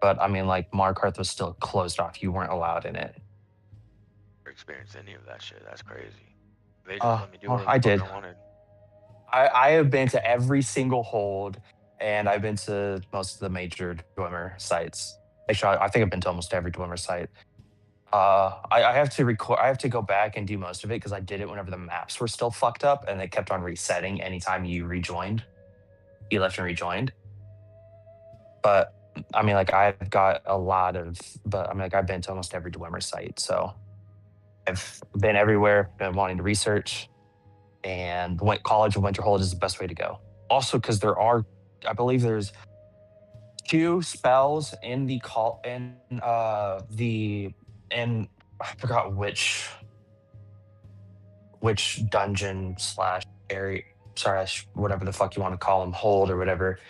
But I mean, like Markarth was still closed off. You weren't allowed in it. Never experienced any of that shit. That's crazy. They just let me do Well, whatever I the did. fuck I wanted. I have been to every single hold, and I've been to most of the major Dwemer sites. Actually, I think I've been to almost every Dwemer site. I have to record. I have to go back and do most of it because I did it whenever the maps were still fucked up, and they kept on resetting anytime you rejoined. You left and rejoined. But I mean, like I've got a lot of. But I mean, like I've been to almost every Dwemer site, so I've been everywhere. Been wanting to research. And College of Winterhold is the best way to go. Also, because I believe there's 2 spells in the I forgot which dungeon / area. Sorry, whatever the fuck you want to call them, hold or whatever.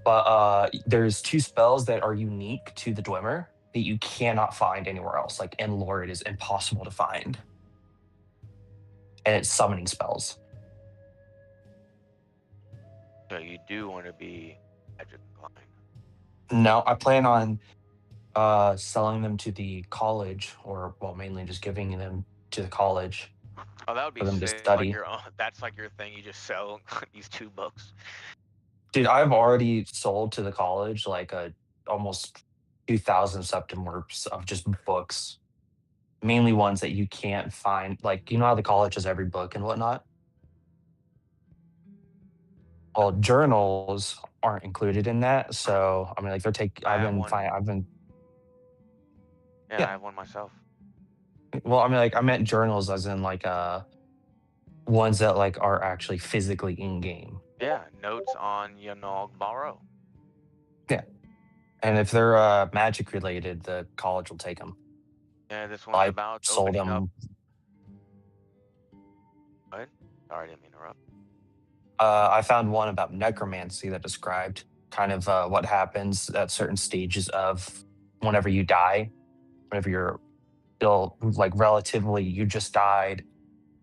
But there's 2 spells that are unique to the Dwemer that you cannot find anywhere else. Like in lore, it is impossible to find, and it's summoning spells. So you do want to be magic inclined. No, I plan on selling them to the college, or well, mainly just giving them to the college Oh, that would be for them to sick. study. Like that's like your thing. You just sell these 2 books. Dude, I've already sold to the college like almost 2,000 septum works of just books, mainly ones that you can't find. Like you know how the college has every book and whatnot. Well, journals aren't included in that, so I mean, like I have one. I have one myself. Well, I mean, like I meant journals as in like ones that like are actually physically in game. Yeah, notes on Yanog Barrow. Yeah, and if they're magic related, the college will take them. Yeah, this one's I about sold opening them. up. What? Sorry, I didn't mean to interrupt. I found one about necromancy that described kind of what happens at certain stages of whenever you die, whenever you're still like relatively, you just died,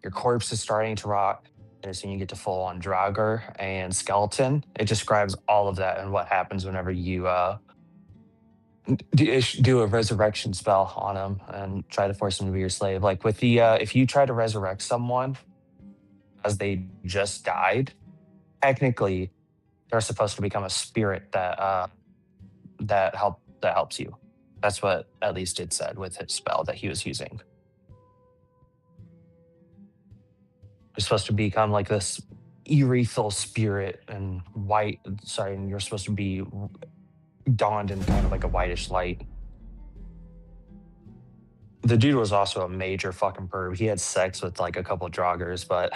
your corpse is starting to rot, and as soon as you get to full on Draugr and skeleton, it describes all of that and what happens whenever you do a resurrection spell on them and try to force them to be your slave. Like with the if you try to resurrect someone as they just died, technically they're supposed to become a spirit that helps you. That's what at least it said with his spell that he was using. You're supposed to become like this ethereal spirit and white. Sorry, and you're supposed to be dawned in kind of like a whitish light. The dude was also a major fucking perv. He had sex with like a couple of Draugrs, but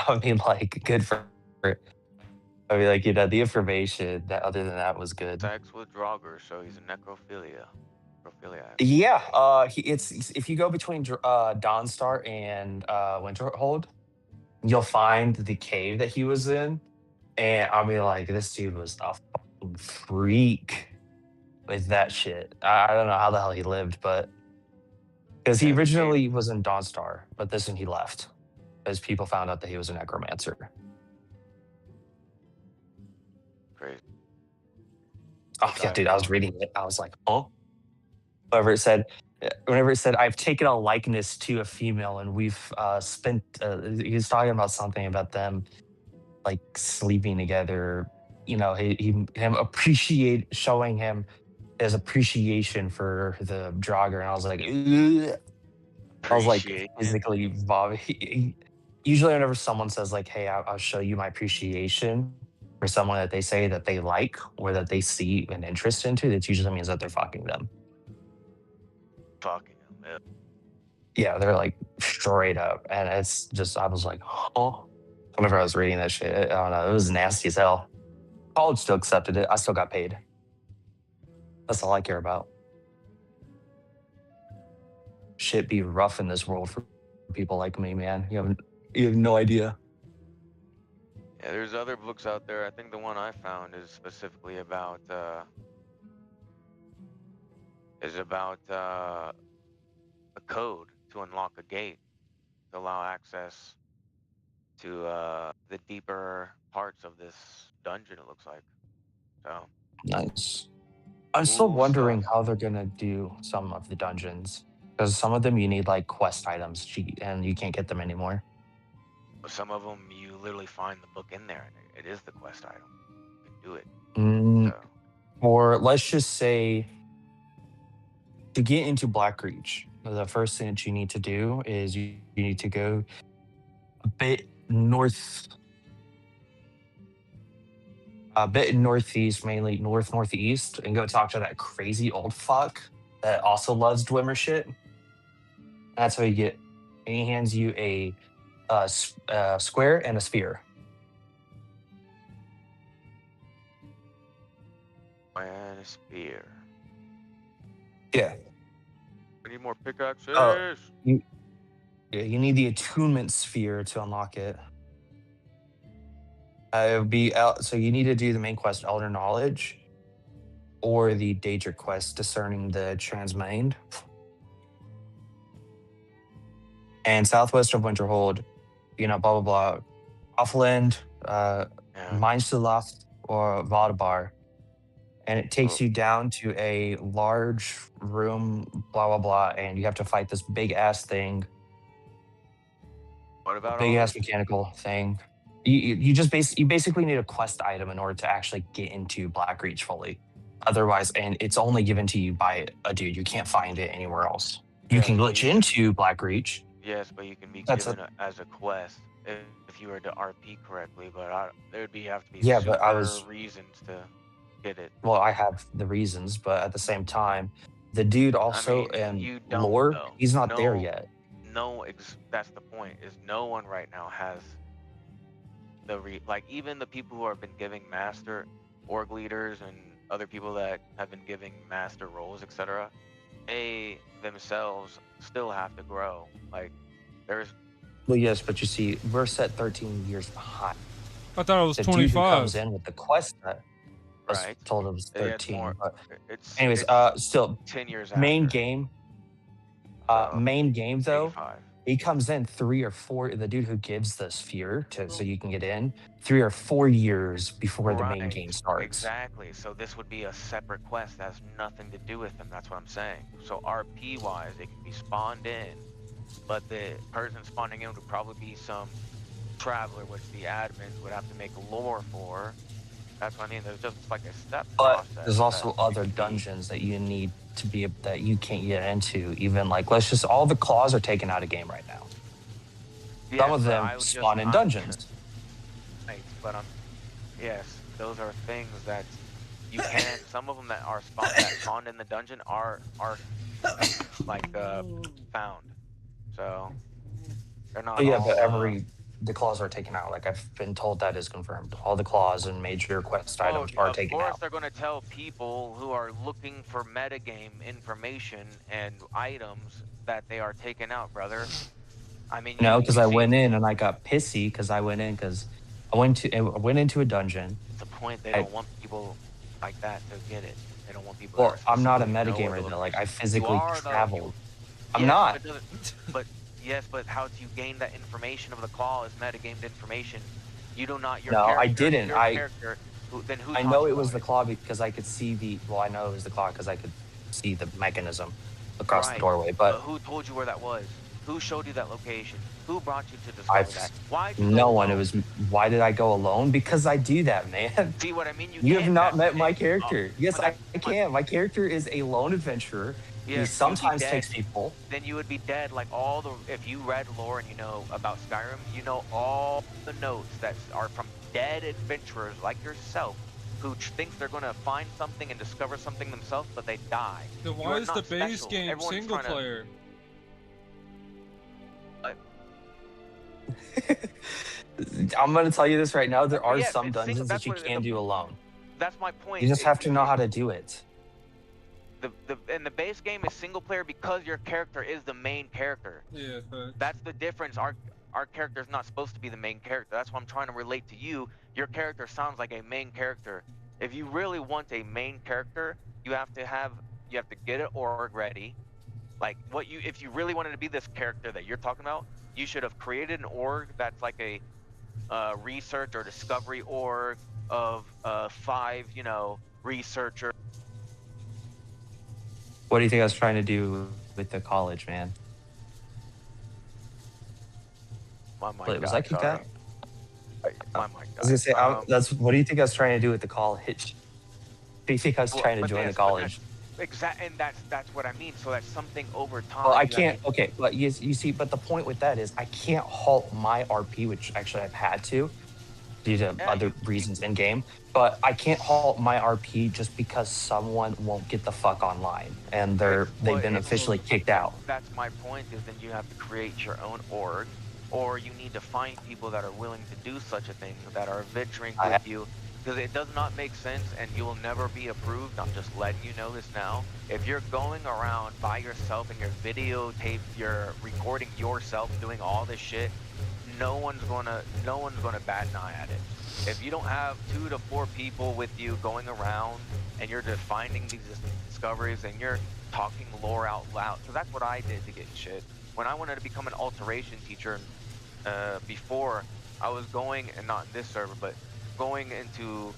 I mean, like, good for. I mean, like, you know, the information that other than that was good. Sex with Draugr, so he's a necrophiliac. Yeah, it's if you go between Dawnstar and Winterhold, you'll find the cave that he was in, and I mean, like, this dude was a fucking freak with that shit. I don't know how the hell he lived, but because he originally was in Dawnstar, but this one he left as people found out that he was a necromancer. Crazy. Oh yeah, dude, I was reading it. I was like, oh. However, it said whenever it said, "I've taken a likeness to a female, and we've spent," he's talking about something about them like sleeping together. You know, him showing him his appreciation for the Draugr, and I was like, ugh. I was like physically vomiting. Usually, whenever someone says like, "Hey, I'll show you my appreciation for someone that they say that they like or that they see an interest into," that usually means that they're fucking them. Fucking them. Yeah, they're like straight up, and it's just I was like, oh. Whenever I was reading that shit, I don't know, it was nasty as hell. College still accepted it. I still got paid. That's all I care about. Shit be rough in this world for people like me, man. You have no idea. Yeah, there's other books out there. I think the one I found is specifically about a code to unlock a gate to allow access to the deeper parts of this dungeon. It looks like. So Nice. I'm still wondering how they're gonna do some of the dungeons, because some of them you need like quest items, and you can't get them anymore. Some of them you literally find the book in there, and it is the quest item. You can do it. Or let's just say, to get into Blackreach, the first thing that you need to do is you need to go a bit northeast, mainly northeast, and go talk to that crazy old fuck that also loves Dwemer shit. That's how you get. And he hands you a square and a sphere. And a spear. Yeah. We need more pickaxes. You need the attunement sphere to unlock it. It would be out. So you need to do the main quest, Elder Knowledge, or the Daedric quest, Discerning the Transmained. And southwest of Winterhold, blah blah blah, Offland, Mainzulath, or Vadabar. And it takes you down to a large room, blah blah blah, and you have to fight this big ass thing. What about big ass mechanical thing? You basically need a quest item in order to actually get into Blackreach fully. Otherwise, and it's only given to you by a dude. You can't find it anywhere else. You can glitch into Blackreach. Yes, but you can be given as a quest if you were to RP correctly. But there would have to be super reasons to get it. Well, I have the reasons, but at the same time, the dude also lore, he's not there yet. No, that's the point. Is no one right now has like even the people who have been giving master org leaders and other people that have been giving master roles, etc. They themselves still have to grow. Like there's. Well, yes, but you see, we're set 13 years behind. I thought it was the 25. Dude who comes in with the quest that I was told it was 13. But anyways, still 10 years main after. game. Main game though. 85. He comes in 3 or 4. The dude who gives the sphere so you can get in 3 or 4 years before the main game starts. Exactly. So this would be a separate quest that has nothing to do with them. That's what I'm saying. So RP wise, it can be spawned in, but the person spawning in would probably be some traveler, which the admins would have to make lore for. That's what I mean. There's just like a step process. But there's also other dungeons that you need to be that you can't get into. Even like all the claws are taken out of game right now. Yes, some of them spawn in dungeons. Right, but yes, those are things that you can. Some of them that are spawned in the dungeon are like found. So they're not. But yeah, but the claws are taken out. Like I've been told that is confirmed. All the claws and major quest items are taken out. Of course, they're going to tell people who are looking for metagame information and items that they are taken out, brother. I mean, no, because I went in and I got pissy because I went into a dungeon. It's the point. They don't want people like that to get it. They don't want people. Well, I'm not a metagamer though. Like I physically traveled. I'm not. But yes, but how do you gain that information of the claw is metagamed information? You do not. Your I didn't. I I know it was the claw because I could see the. Well, I know it was the claw because I could see the mechanism. across the Right, doorway. but But who told you where that was? Who showed you that location? Who brought you to I've discover that? Why'd you go no one. It alone? was why did I go alone? Because I do that, man. See what I mean? You have can't. not That's met the my thing. character. Yes, But I that's can. My character is a lone adventurer who Yes, you would be sometimes dead. takes people. Then you would be dead. Like all the, if you read lore and you know about Skyrim, you know all the notes that are from dead adventurers like yourself, who thinks they're gonna find something and discover something themselves, but they die. Then You why are is the not base special. game Everyone's single trying to- player? I'm gonna tell you this right now. There are Yeah, some it's single- dungeons that that's you what can do alone. That's my point. You just have to know how to do it. And the base game is single player because your character is the main character. Yeah, but That's the difference. Our character is not supposed to be the main character. That's why I'm trying to relate to you. Your character sounds like a main character. If you really want a main character, you have to get an org ready. Like if you really wanted to be this character that you're talking about, you should have created an org that's like a research or discovery org of 5, researchers. What do you think I was trying to do with the college, man? My mic Wait, was died, I kicked sorry. out? My mic I was gonna say, died. that's. What do you think I was trying to do with the college? What do you think I was trying to join the college? Exactly, and that's what I mean. So that's something over time. Well, I can't. Okay, but you see, but the point with that is I can't halt my RP, which actually I've had to due to other reasons in game. But I can't halt my RP just because someone won't get the fuck online and they've been officially kicked out. That's my point. Is then you have to create your own org, or you need to find people that are willing to do such a thing, that are venturing with you. Because it does not make sense, and you will never be approved. I'm just letting you know this now. If you're going around by yourself and you're recording yourself doing all this shit, no one's gonna bat an eye at it. If you don't have 2 to 4 people with you going around and you're just finding these discoveries and you're talking lore out loud, because that's what I did to get shit. When I wanted to become an alteration teacher, before I was going, and not in this server, but going into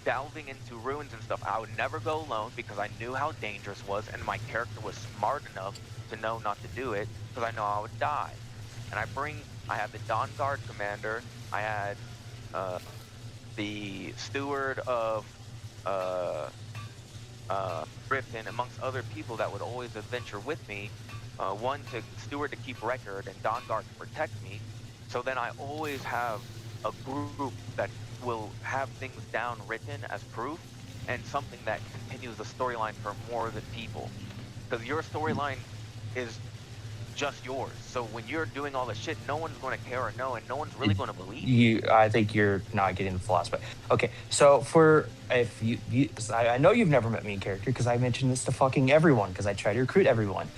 delving into ruins and stuff, I would never go alone because I knew how dangerous it was, and my character was smart enough to know not to do it because I know I would die. And I had the Dawn Guard commander, I had the steward of Riften, amongst other people that would always adventure with me. One to steward to keep record, and Dawn Guard to protect me. So then I always have a group that will have things down written as proof, and something that continues the storyline for more than people. Because your storyline is just yours. So when you're doing all this shit, no one's going to care or know, and no one's really going to believe you. I think you're not getting the full aspect. Okay, so I know you've never met me in character because I mentioned this to fucking everyone because I try to recruit everyone.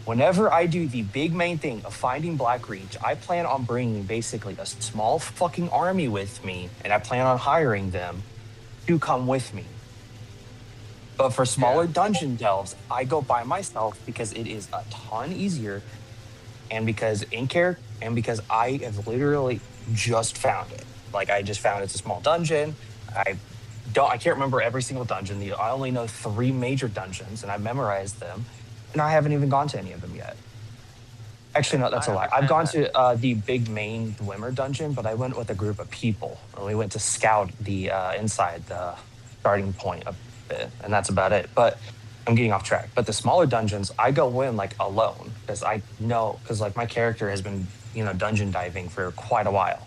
Whenever I do the big main thing of finding Blackreach, I plan on bringing basically a small fucking army with me, and I plan on hiring them to come with me. But for smaller dungeon delves, I go by myself because it is a ton easier, and because because I have literally just found it. Like, I just found it's a small dungeon. I can't remember every single dungeon. I only know 3 major dungeons, and I memorized them. And I haven't even gone to any of them yet. Actually, no, that's a lie. I've gone to the big main Dwemer dungeon, but I went with a group of people. And we went to scout the inside the starting point a bit, and that's about it. But I'm getting off track. But the smaller dungeons, I go in like alone because I know, because like my character has been, dungeon diving for quite a while.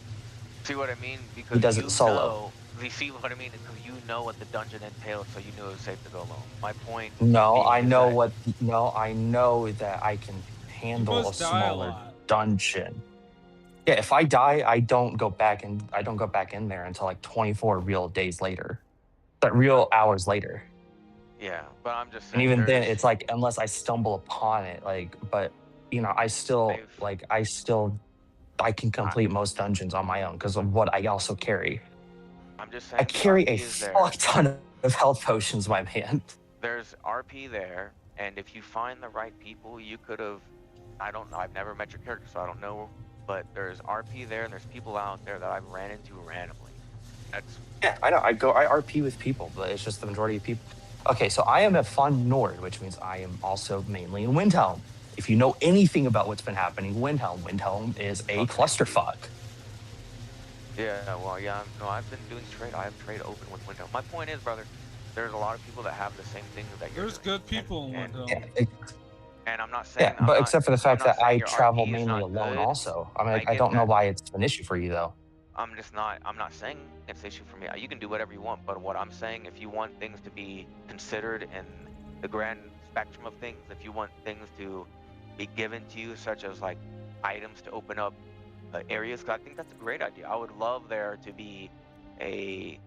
See what I mean? Because he does it solo. You see what I mean? Because you know what the dungeon entails, so you knew it was safe to go alone. My point. No, I know I know that I can handle a smaller dungeon. Yeah, if I die, I don't go back in there until like 24 real days later. But real hours later. Yeah, but I'm just And saying. even then, it's like, unless I stumble upon it, but I can complete most dungeons on my own because of what I also carry. I'm just saying. I carry a fuck ton of health potions, my man. There's RP there, and if you find the right people, you could have. I don't know. I've never met your character, so I don't know. But there's RP there, and there's people out there that I've ran into randomly. Yeah, I know. I RP with people, but it's just the majority of people. Okay, so I am a Fun Nord, which means I am also mainly in Windhelm. If you know anything about what's been happening in Windhelm is a clusterfuck. Yeah, well, yeah, no, I've been doing trade. I have trade open with Windhelm. My point is, brother, there's a lot of people that have the same things that you're There's doing. good people in Windhelm. And I'm not saying Yeah, but except for the fact that I your travel RP is mainly not alone good. also. I mean, I I get don't know that. why it's an issue for you, though. I'm not saying it's an issue for me. You can do whatever you want, but what I'm saying, if you want things to be considered in the grand spectrum of things, if you want things to be given to you, such as like items to open up areas, 'cause I think that's a great idea. I would love there to be a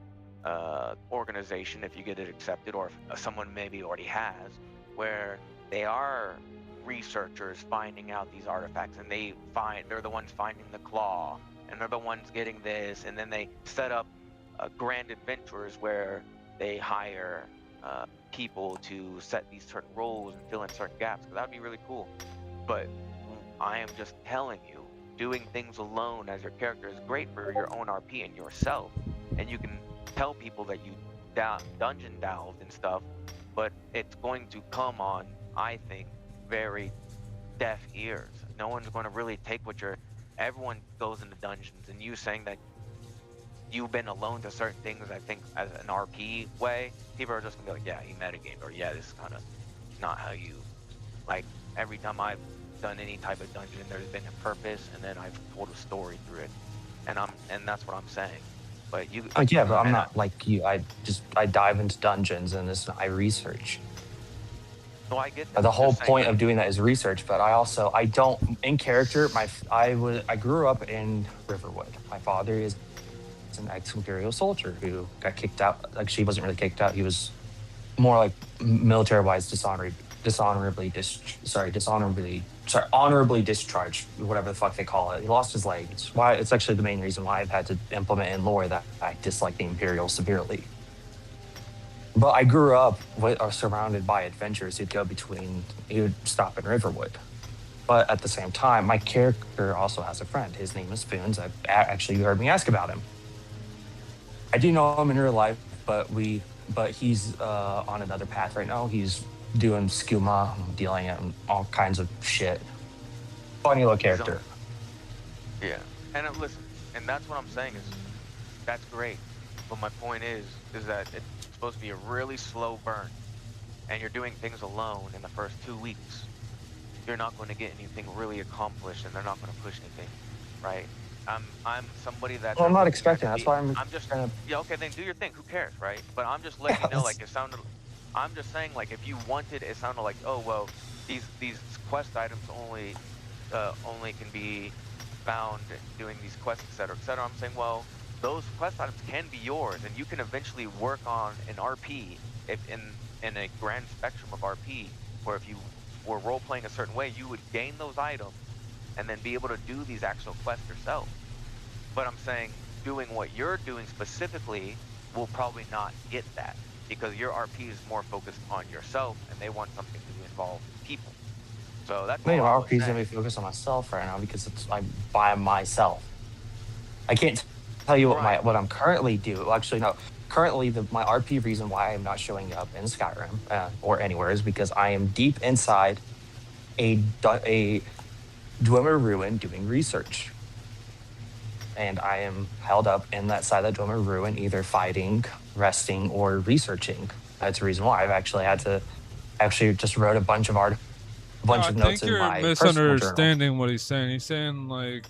organization, if you get it accepted, or if someone maybe already has, where they are researchers finding out these artifacts, and they're the ones finding the claw, and they're the ones getting this, and then they set up grand adventures where they hire people to set these certain roles and fill in certain gaps. That would be really cool. But I am just telling you, doing things alone as your character is great for your own RP and yourself, and you can tell people that you dungeon delved and stuff, but it's going to come on, I think, very deaf ears. No one's going to really take everyone goes into dungeons, and you saying that you've been alone to certain things, I think, as an RP way, people are just gonna be like, yeah, he metagamed, or yeah, this is kind of not how you, like, every time I've done any type of dungeon, there's been a purpose, and then I've told a story through it, and that's what I'm saying. But you, yeah, but I'm not like you. I dive into dungeons and I research. No, I get that. The whole point of doing that is research, but I don't in character. I grew up in Riverwood. My father is an ex-imperial soldier who got kicked out. Actually, he wasn't really kicked out. He was more like military-wise honorably discharged, whatever the fuck they call it. He lost his leg. It's actually the main reason why I've had to implement in lore that I dislike the Imperial severely. But I grew up surrounded by adventures. He would stop in Riverwood. But at the same time, my character also has a friend. His name is Foons. Actually, you heard me ask about him. I do know him in real life, but he's on another path right now. He's doing skooma, dealing in all kinds of shit. Funny little character. Yeah, and listen, and that's what I'm saying is, that's great. But my point is that it's supposed to be a really slow burn, and you're doing things alone in the first 2 weeks. You're not going to get anything really accomplished, and they're not going to push anything, right? I'm somebody that. Well, I'm not expecting. That's why I'm just gonna. Yeah, okay, then do your thing. Who cares, right? But I'm just letting you know, like, it sounded. I'm just saying, like, if you wanted, it sounded like, oh well, these quest items only can be found doing these quests, etc., etc. I'm saying, well, those quest items can be yours, and you can eventually work on an RP if in a grand spectrum of RP, where if you were role playing a certain way, you would gain those items and then be able to do these actual quests yourself. But I'm saying doing what you're doing specifically will probably not get that, because your RP is more focused on yourself, and they want something to involve people. So that's my RP is gonna be focused on myself right now because I'm by myself. I can't tell you what I'm currently doing. Actually, no. Currently, my RP reason why I'm not showing up in Skyrim or anywhere is because I am deep inside a Dwemer ruin doing research. And I am held up in that side of the Dwemer ruin, either fighting, resting, or researching. That's the reason why I've actually had to just wrote a bunch of notes in my personal journal. I think you're misunderstanding what he's saying. He's saying like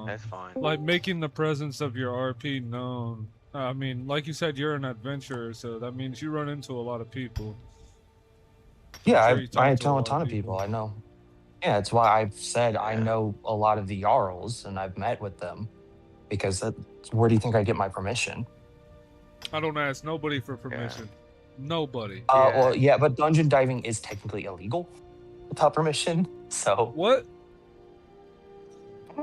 that's fine. Like making the presence of your RP known. I mean, like you said, you're an adventurer, so that means you run into a lot of people. Yeah, I know a ton of people. I know. Yeah, it's why I've said I know a lot of the Jarls, and I've met with them, because where do you think I get my permission? I don't ask nobody for permission. Nobody. Well, yeah, but dungeon diving is technically illegal without permission. So what?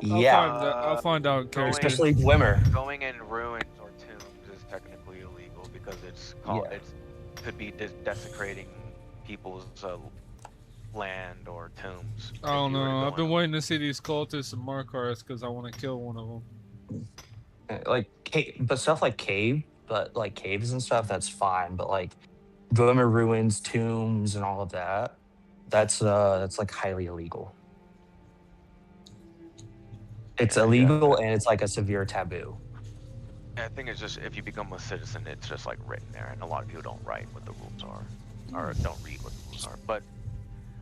Yeah, I'll find out. Especially Dwemer. Going in ruins or tombs is technically illegal because it could be desecrating people's land or tombs. I don't know. I've been waiting to see these cultists and markarths because I want to kill one of them. Like, but stuff like caves and stuff, that's fine. But like Dwemer ruins, tombs, and all of that. That's like highly illegal. It's illegal and it's like a severe taboo. I think it's just if you become a citizen, it's just like written there, and a lot of people don't write what the rules are, or don't read what the rules are. But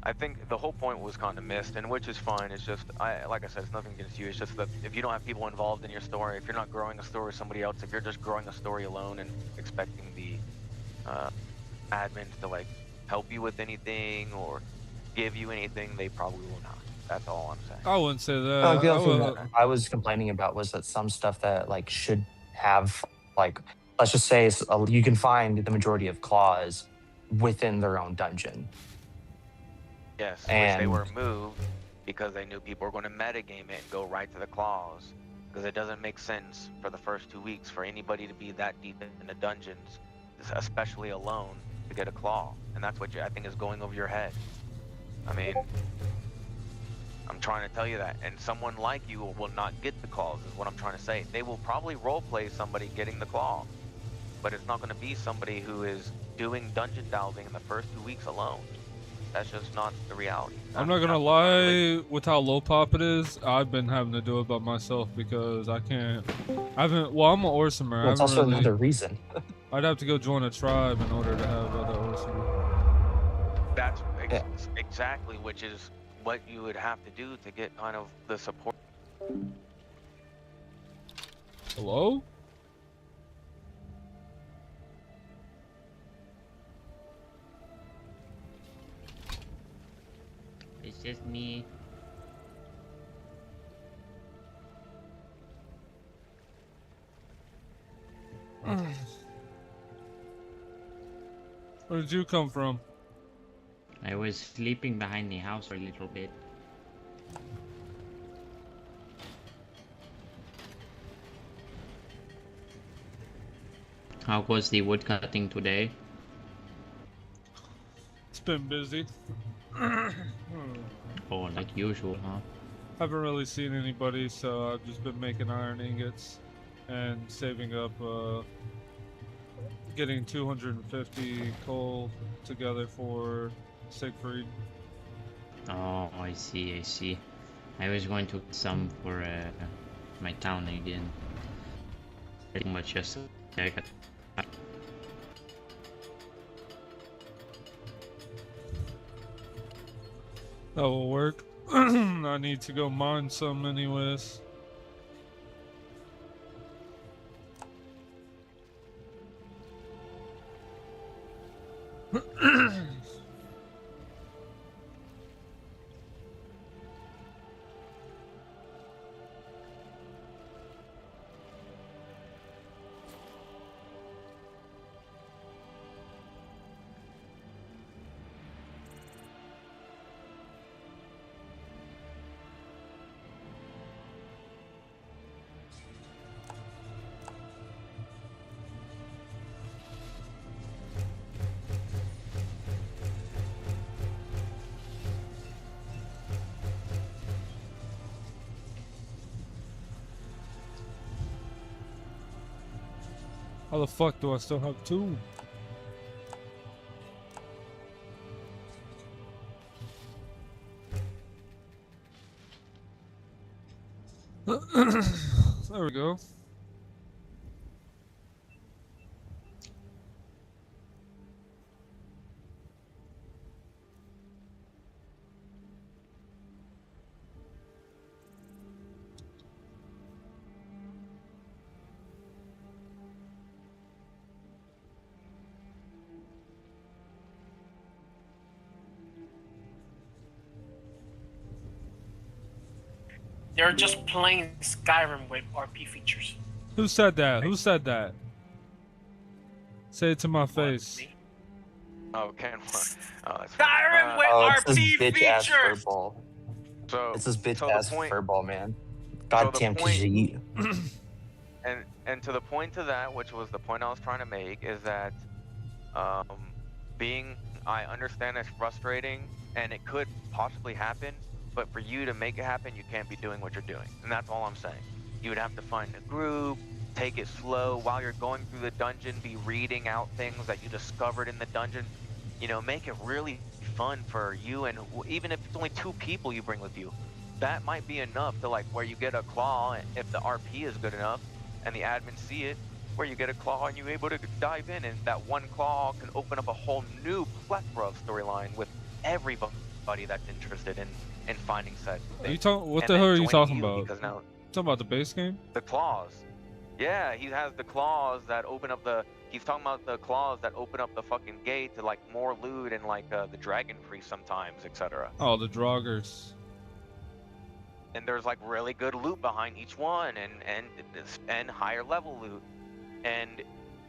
I think the whole point was kind of missed, and which is fine. It's just, like I said, it's nothing against you. It's just that if you don't have people involved in your story, if you're not growing a story with somebody else, if you're just growing a story alone and expecting the admins to like help you with anything or give you anything, they probably will not. That's all I'm saying. I wouldn't say that. The other thing that I was complaining about was that some stuff that like should have, like, let's just say you can find the majority of claws within their own dungeon. Yes, and which they were moved because they knew people were going to metagame it and go right to the claws. Because it doesn't make sense for the first 2 weeks for anybody to be that deep in the dungeons, especially alone, to get a claw. And that's what I think is going over your head. I mean, I'm trying to tell you that. And someone like you will not get the claws, is what I'm trying to say. They will probably roleplay somebody getting the claw. But it's not going to be somebody who is doing dungeon delving in the first 2 weeks alone. That's just not the reality. I'm not gonna lie, with how low pop it is, I've been having to do it by myself because I haven't, well, I'm an Orsimer. Well, it's also another reason. I'd have to go join a tribe in order to have other Orsimer. That's exactly, which is what you would have to do to get kind of the support. Hello? It's just me. Where did you come from? I was sleeping behind the house for a little bit. How was the wood cutting today? It's been busy. Oh, like usual, huh? Haven't really seen anybody, so I've just been making iron ingots and saving up, getting 250 coal together for Siegfried. Oh, I see, I see. I was going to get some for my town again. Pretty much just That will work. I need to go mine some anyways. How the fuck do I still have two? There we go. They're just playing Skyrim with RP features. Who said that? Who said that? Say it to my face. Oh, Ken. Skyrim with RP bitch-ass features! furball. So It's this so the bitch-ass point- furball, man. so the Goddamn point- Khajiit. And to the point to that, which was the point I was trying to make, is that I understand it's frustrating and it could possibly happen, but for you to make it happen, you can't be doing what you're doing. And that's all I'm saying. You would have to find a group, take it slow while you're going through the dungeon. Be reading out things that you discovered in the dungeon. You know, make it really fun for you, and even if it's only 2 people you bring with you, that might be enough to like where you get a claw if the RP is good enough and the admins see it, where you get a claw and you're able to dive in, and that one claw can open up a whole new plethora of storyline with everybody that's interested in finding said thing. Are you talking? What And the then hell are you joining talking about? Because now Talking about the base game? the claws. Yeah, he has the claws that open up the. He's talking about the claws that open up the fucking gate to like more loot and like the dragon priest sometimes, etc. Oh, the Draugrs. And there's like really good loot behind each one, and higher level loot. And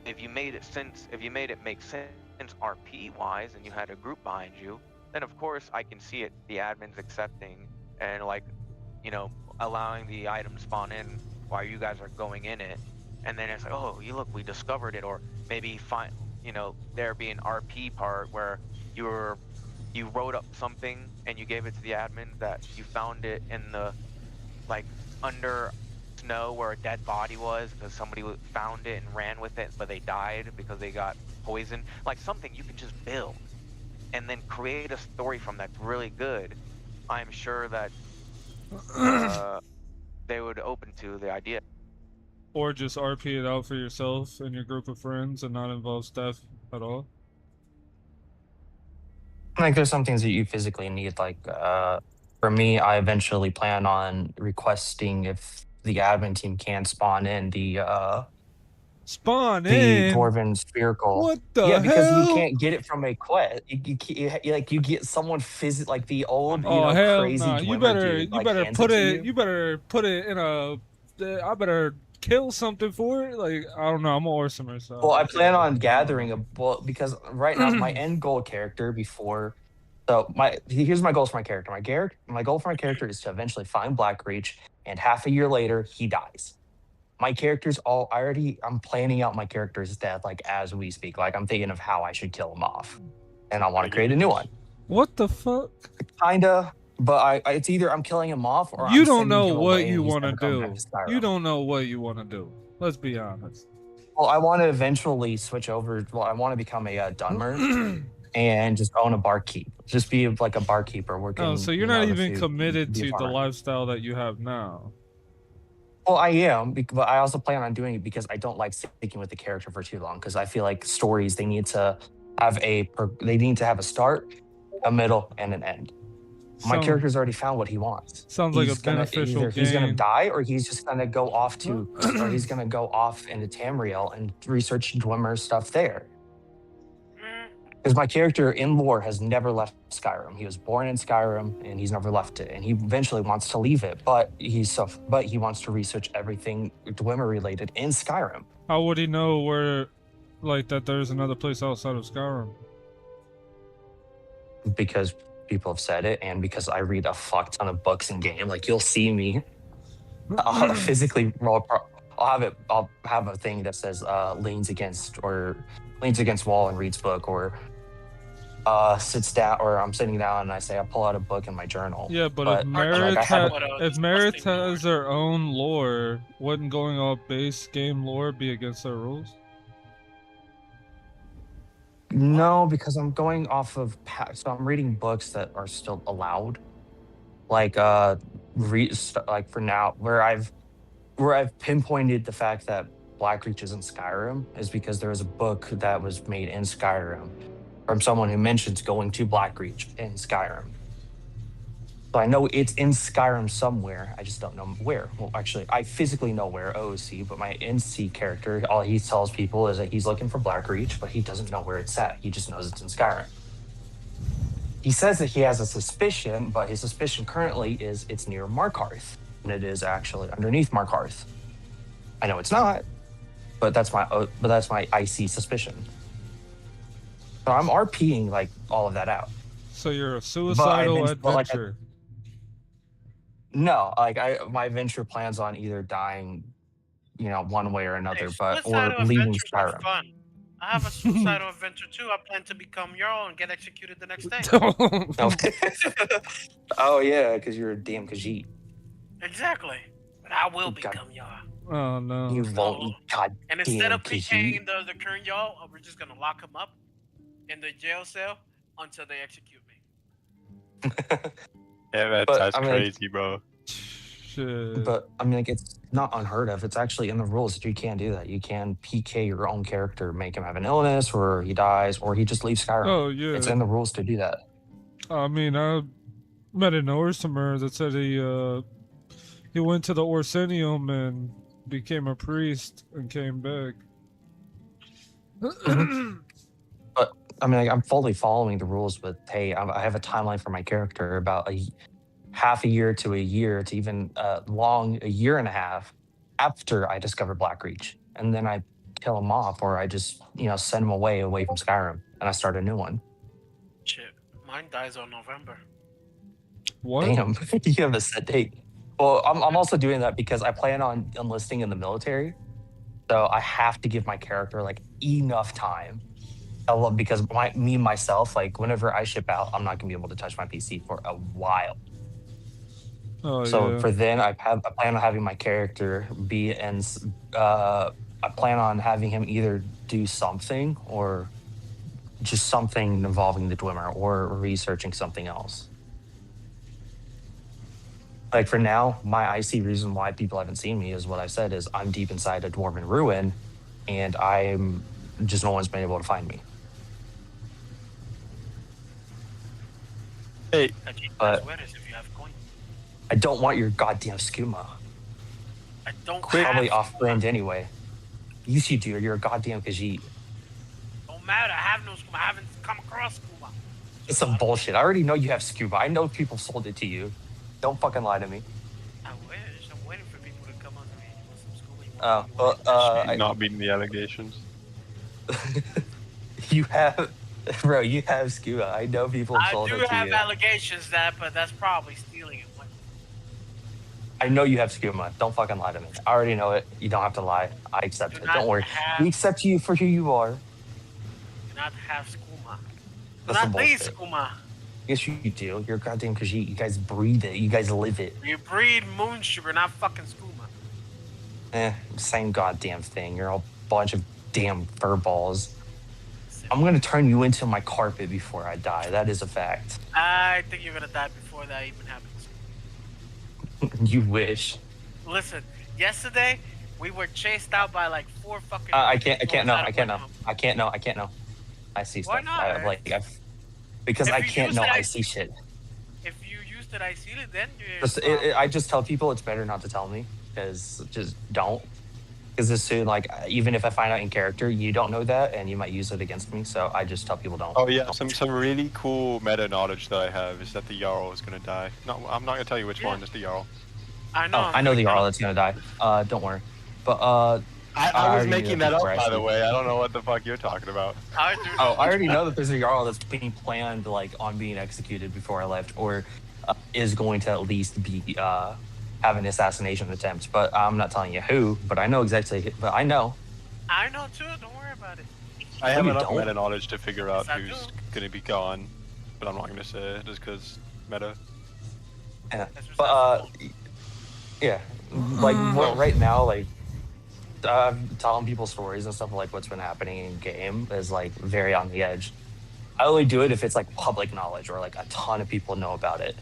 if you made it make sense RP wise, and you had a group behind you, then of course I can see it. The admins accepting and like, you know, allowing the item spawn in while you guys are going in it, and then it's like, oh, you look, we discovered it, or maybe find, you know, there be an RP part where you wrote up something and you gave it to the admin that you found it in the like under snow where a dead body was because somebody found it and ran with it, but they died because they got poisoned. Like something you could just build and then create a story from that's really good. I'm sure that they would open to the idea. Or just RP it out for yourself and your group of friends and not involve staff at all. Like there's some things that you physically need. Like for me, I eventually plan on requesting if the admin team can spawn in the dwarven spherical. What the Yeah, because hell? you can't get it from a quest. You get someone like the old hell crazy nah. Dwemer You better dude, like, you better hands put to it you. you better put it in a I better kill something for it. Like I don't know, I'm an Orsimer, so Well, I plan on gathering a book because right now my end goal character before. So here's my goals for my character. My goal for my character is to eventually find Blackreach, and half a year later he dies. My character's I'm planning out my character's death like as we speak. Like I'm thinking of how I should kill him off, and I want to create a new one. What the fuck? Kinda, but it's either I'm killing him off or You I'm don't sending know him what away you and he's want to never coming do. back to Skyrim. You don't know what you want to do. Let's be honest. Well, I want to eventually switch over. Well, I want to become a Dunmer and just own a barkeep. Just be like a barkeeper working. Oh, so you're you not know, the even food, committed be a to the farmer. lifestyle that you have now. Well, I am, but I also plan on doing it because I don't like sticking with the character for too long. Because I feel like stories they need to have a start, a middle, and an end. My character's already found what he wants. Sounds like a beneficial either he's gonna game. die or he's just gonna go off to, or he's gonna go off into Tamriel and research Dwemer stuff there. Because my character in lore has never left Skyrim. He was born in Skyrim and he's never left it. And he eventually wants to leave it, but he wants to research everything Dwemer related in Skyrim. How would he know where, like, that there's another place outside of Skyrim? Because people have said it, and because I read a fuck ton of books in game. Like you'll see me, I'll physically roll. I'll have a thing that says leans against wall and reads book, or sits down, or I'm sitting down and I say I pull out a book in my journal. Yeah, but if Meredith has their own lore, wouldn't going off base game lore be against their rules? No, because I'm going off of so I'm reading books that are still allowed. Like like for now, where I've pinpointed the fact that Blackreach is in Skyrim is because there was a book that was made in Skyrim from someone who mentions going to Blackreach in Skyrim. So I know it's in Skyrim somewhere. I just don't know where. Well, actually, I physically know where, OOC, but my NC character, all he tells people is that he's looking for Blackreach, but he doesn't know where it's at. He just knows it's in Skyrim. He says that he has a suspicion, but his suspicion currently is it's near Markarth, and it is actually underneath Markarth. I know it's not, but that's my icy suspicion. So I'm RPing like all of that out. So you're a suicidal adventure. No, like my adventure plans on either dying, one way or another, or leaving Skyrim. Fun. I have a suicidal adventure too. I plan to become Jarl and get executed the next day. Oh yeah, because you're a damn Khajiit. Exactly. But I will become Jarl. Oh no. You won't. So, God and instead damn, of PKing the current y'all, we're just gonna lock him up in the jail cell until they execute me. Yeah, But, that's I mean, crazy, bro. Shit. But I mean, like, it's not unheard of. It's actually in the rules that you can do that. You can PK your own character, make him have an illness, or he dies, or he just leaves Skyrim. Oh yeah. It's in the rules to do that. I mean, I met an Orsimer that said he went to the Orsinium and became a priest and came back. But I mean, like, I'm fully following the rules. But hey, I have a timeline for my character about half a year to a year to even a year and a half after I discover Blackreach, and then I kill him off, or I just send him away from Skyrim, and I start a new one. Shit, mine dies on November. What? Damn, you have a set date. Well, I'm also doing that because I plan on enlisting in the military, so I have to give my character like enough time. Because myself, like whenever I ship out, I'm not gonna be able to touch my PC for a while. Oh, So yeah. for then, I plan on having my character be in. I plan on having him either do something or just something involving the Dwemer or researching something else. Like for now, I see reason why people haven't seen me is what I said is I'm deep inside a dwarven ruin, and I'm just no one's been able to find me. Hey, but if you have coin. I don't want your goddamn skooma. I don't Probably have off-brand anyway. Yes, you do. You're a goddamn Khajiit. Don't matter. I have no scuba. I haven't come across scuba. It's some bullshit. I already know you have scuba. I know people sold it to you. Don't fucking lie to me. I wish. I'm waiting for people to come under me with some scuba. I not meeting the allegations. You have, bro. You have scuba. I know people I sold do it to have you. allegations but that's probably stealing it. I know you have scuba. Don't fucking lie to me. I already know it. You don't have to lie. I accept it. Don't worry. We accept you for who you are. Do not have skooma. Do That's some not need bullshit. skooma. Yes, you do. You're a goddamn Khajiit. You guys breathe it. You guys live it. You breed moon sugar, not fucking skooma. Same goddamn thing. You're a bunch of damn fur balls. I'm gonna turn you into my carpet before I die. That is a fact. I think you're gonna die before that even happens. You wish. Listen, yesterday we were chased out by like 4 fucking. I can't know. I can't know. I see Why stuff. not? Because If I you can't use know. it, I see shit. If you used it, I see it. Then you're. I just tell people it's better not to tell me because just don't. Because as soon even if I find out in character, you don't know that and you might use it against me. So I just tell people don't. Oh yeah, some really cool meta knowledge that I have is that the Jarl is gonna die. No, I'm not gonna tell you which one. Just the Jarl. I know. I know the Jarl that's gonna die. Don't worry. But I was making that up, by the way. I don't know what the fuck you're talking about. I do. I already know that there's a Jarl that's being planned on being executed before I left, or is going to at least be having assassination attempts. But I'm not telling you who. But I know exactly. But I know. I know too. Don't worry about it. I have you enough don't. meta knowledge to figure out Yes, I who's do. gonna be gone, but I'm not gonna say it just because meta. Yeah. But yeah. Right now, telling people stories and stuff like what's been happening in game is very on the edge. I only do it if it's public knowledge or a ton of people know about it.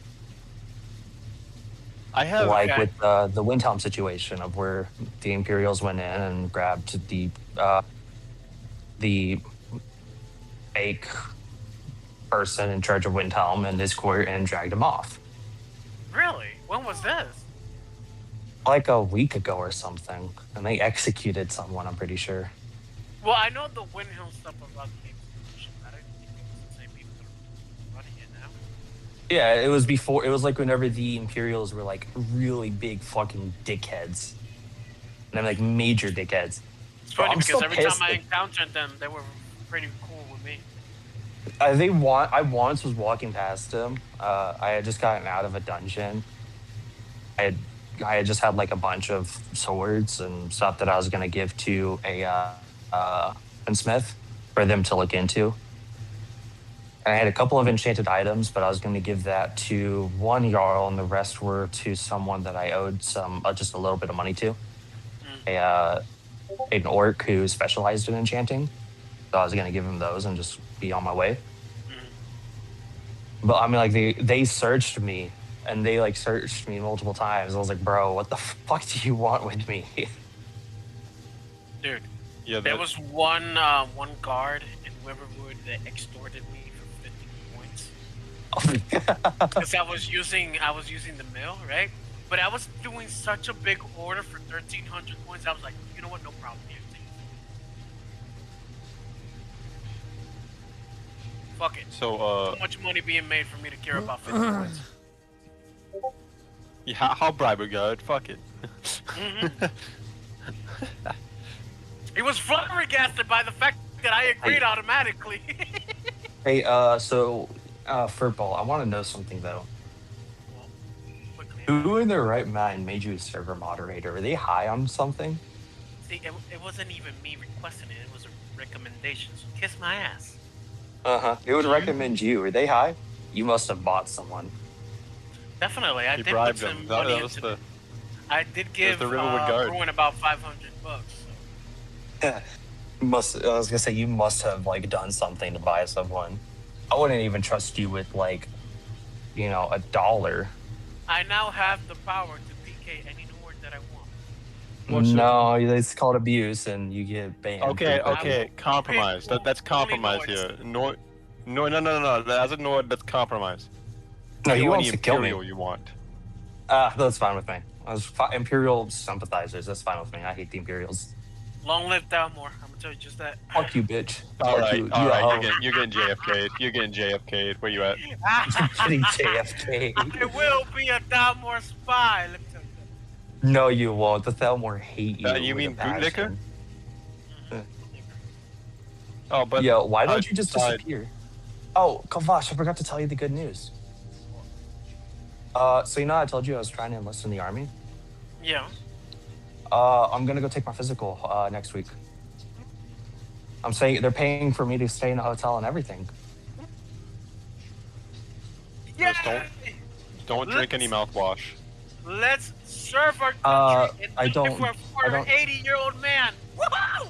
I have With the Windhelm situation of where the Imperials went in and grabbed the fake person in charge of Windhelm and his court and dragged him off. Really? When was this? Like a week ago or something, and they executed someone. I'm pretty sure. Well, I know the Windhill stuff about the execution, but I didn't think it was the same people that are running it now. Yeah, it was before. It was whenever the Imperials were really big fucking dickheads, and I'm major dickheads. It's funny I'm because still every time pissed I that- encountered them, they were pretty cool with me. I once was walking past them. I had just gotten out of a dungeon. I had just had a bunch of swords and stuff that I was gonna give to a smith for them to look into. And I had a couple of enchanted items, but I was gonna give that to one Jarl, and the rest were to someone that I owed just a little bit of money to. an orc who specialized in enchanting. So I was gonna give him those and just be on my way. But I mean, like they searched me, and they like searched me multiple times. I was like, bro, what the fuck do you want with me? Dude, Yeah, there was one guard in Riverwood that extorted me for 50 points. Because I was using the mill, right? But I was doing such a big order for 1,300 points. I was like, you know what? No problem. Here, take it. Fuck it. So Too much money being made for me to care about 50 points. Yeah, I'll bribe a guard. Fuck it. He was flabbergasted by the fact that I agreed automatically. Hey, so Furtball, I want to know something though. Who in their right mind made you a server moderator? Were they high on something? See, it wasn't even me requesting it. It was a recommendation. So kiss my ass. It would recommend you. Were they high? You must have bought someone. Definitely, I You did put bribed some him. money That was into the. I did give the Riverwood guard. Bruin about $500. So. I was gonna say you must have like done something to buy someone. I wouldn't even trust you with like, $1. I now have the power to PK any Nord that I want. No, it's called abuse, and you get banned. Okay, pretty quickly. okay, compromise. That's compromise here. No. As a Nord, that's compromise. No, You he know wants any to kill me. Imperial you want. That's fine with me. Imperial sympathizers. That's fine with me. I hate the Imperials. Long live Dalmore. I'm gonna tell you just that. Fuck you, bitch. All Fuck right, you. all You a right. hoe. You're getting JFK'd. You're getting JFK'd. Where you at? Getting JFK. I will be a Dalmore spy. Let me tell you that. No, you won't. The Thelmore hate you. You with mean a passion. bootlicker? Oh, but Yo, why don't you just outside- disappear? Oh, Kovash, I forgot to tell you the good news. So I told you I was trying to enlist in the army? Yeah. I'm gonna go take my physical next week. I'm saying they're paying for me to stay in a hotel and everything. Yeah. Just don't drink any mouthwash. Let's serve our country I don't- for an 80-year-old man. Woohoo!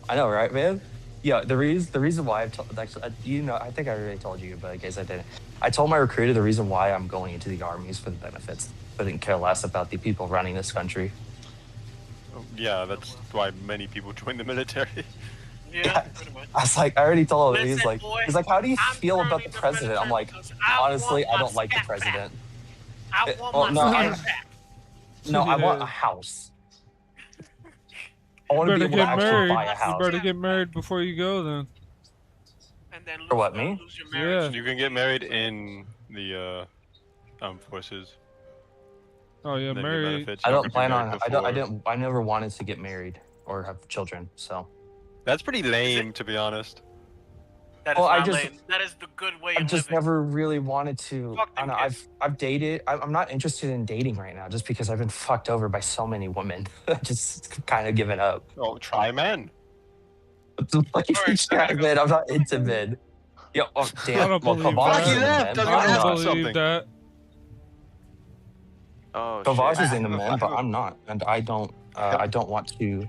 I know, right, man? Yeah, the reason why I've told, actually, I think I already told you, but in case I didn't, I told my recruiter the reason why I'm going into the army is for the benefits. I didn't care less about the people running this country. Yeah, that's why many people join the military. Yeah, pretty much. I was like, I already told him. He's Listen, like, how do you I'm feel about the turning to president? I'm like, because honestly, want I my don't like the scat president. I want well, my no, scat back. No, I want a house. I want to be better able to get actually married. buy a house. You better get married before you go, then. And then For what, me? lose your marriage. Yeah. You can get married in the armed forces. Oh yeah, Then your married. benefits, I you don't can be plan married on. before. I never wanted to get married or have children. So. That's pretty lame, to be honest. That is Well, I not just- lame. That is the good way I've of just living. never really wanted to. Fuck I them don't know. kids. I've dated. I'm not interested in dating right now, just because I've been fucked over by so many women. just kind of given up. Oh, try men. Man, I'm not into men. Yo, oh, damn. I don't well, believe Kovash that. is into men, Doesn't but I I'm ask don't not. believe something. that. Oh Kovash shit. is into men, but I'm not, and I don't. I don't want to.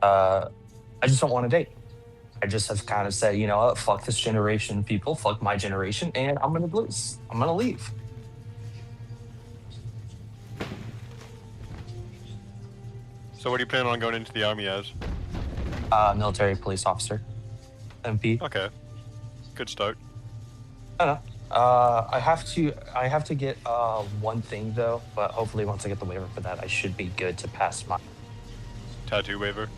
I just don't want to date. I just have kind of said, you know what, fuck this generation of people, fuck my generation, and I'm gonna lose. I'm gonna leave. So what are you planning on going into the army as? Military police officer, MP. Okay. Good start. I don't know. I have to get one thing though, but hopefully once I get the waiver for that, I should be good to pass Tattoo waiver.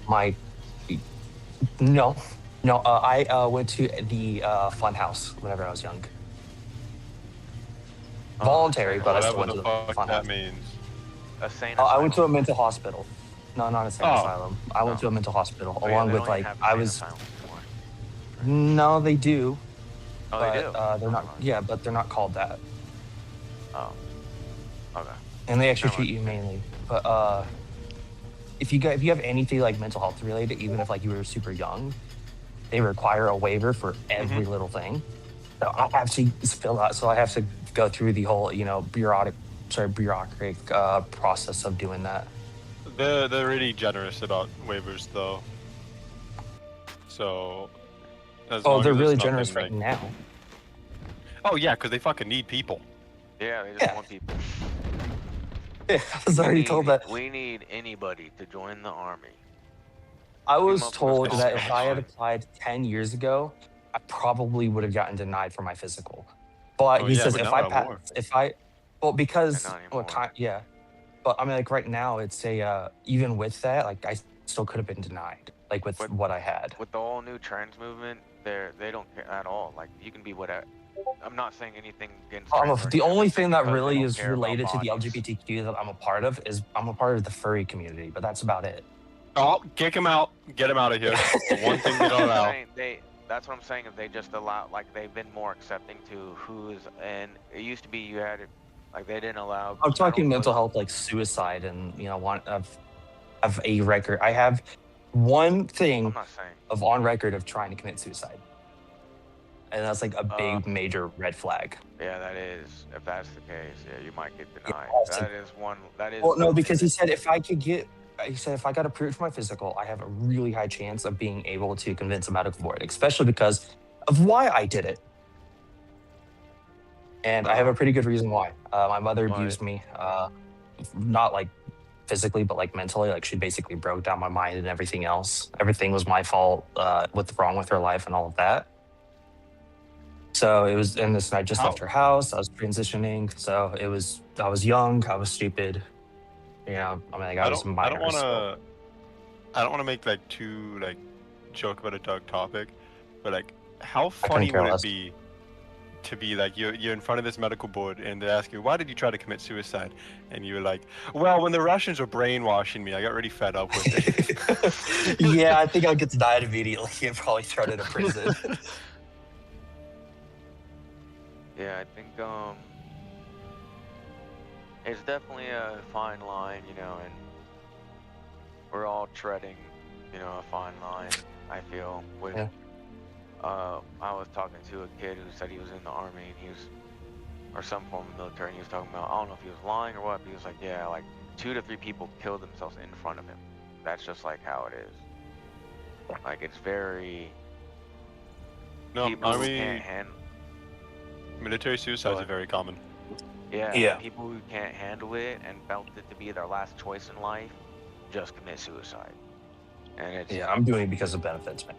No. I went to the fun house whenever I was young. Voluntary, but I still went to the fuck fun that house. means. A sane I went to a asylum. mental hospital. No, not a sane Oh. asylum. I went to a mental hospital Oh, yeah, along they with don't even like have I sane was. asylums anymore. No, they do. Oh, but, they do. they're not. Yeah, but they're not called that. Oh. Okay. And they actually Never treat you mainly. But if you have anything like mental health related, even if like you were super young, they require a waiver for every little thing. So I have to fill out. So I have to go through the whole bureaucratic process of doing that. They're really generous about waivers though. So as long they're as really it's generous nothing right like... now. Oh yeah, because they fucking need people. Yeah, they just want people. Yeah, I was already told that. We need anybody to join the army. I was motherfuckers told can that all if come I had on. applied 10 years ago, I probably would have gotten denied for my physical. But he says if I pass, because not anymore. yeah. But I mean, like right now, it's a even with that, like I still could have been denied, like with what I had. With the all new trans movement, they don't care at all. Like you can be whatever. I'm not saying anything against trans or The anything, only I'm just thing saying that because they really don't is care about related to the bodies. LGBTQ that I'm a part of is I'm a part of the furry community, but that's about it. Oh, kick him out. Get him out of here. The one thing they don't allow. That's what I'm saying. If they just allow, like they've been more accepting to who's, and it used to be you had it, like they didn't allow. I'm talking mental health, like suicide, and have a record. I have one thing of on record of trying to commit suicide, and that's like a big major red flag. Yeah, that is. If that's the case, yeah, you might get denied. Yeah, that is one. That is. Well, no, because he said if I got approved for my physical, I have a really high chance of being able to convince a medical board, especially because of why I did it. And I have a pretty good reason why. My mother abused me, not like physically, but like mentally. Like she basically broke down my mind and everything else. Everything was my fault. What's wrong with her life and all of that. So it was, and I just left her house. I was transitioning, so it was. I was young. I was stupid. You know, I mean, like I was minor. I don't want to make like too like joke about a dark topic, but like how funny would it be to be like you're in front of this medical board and they ask you, why did you try to commit suicide? And you're like, well, when the Russians were brainwashing me, I got really fed up with it. Yeah, I think I'll get denied immediately and probably thrown into prison. Yeah, I think it's definitely a fine line, you know, and we're all treading, you know, a fine line. I feel with. Yeah. I was talking to a kid who said he was in the army and he was, or some form of military, and he was talking about, I don't know if he was lying or what, but he was like, yeah, like 2 to 3 people killed themselves in front of him. That's just like how it is. Like it's very. No, people who army. can't handle. Military suicides are very common. Yeah, people who can't handle it and felt it to be their last choice in life just commit suicide. And it's I'm doing it because of benefits, man.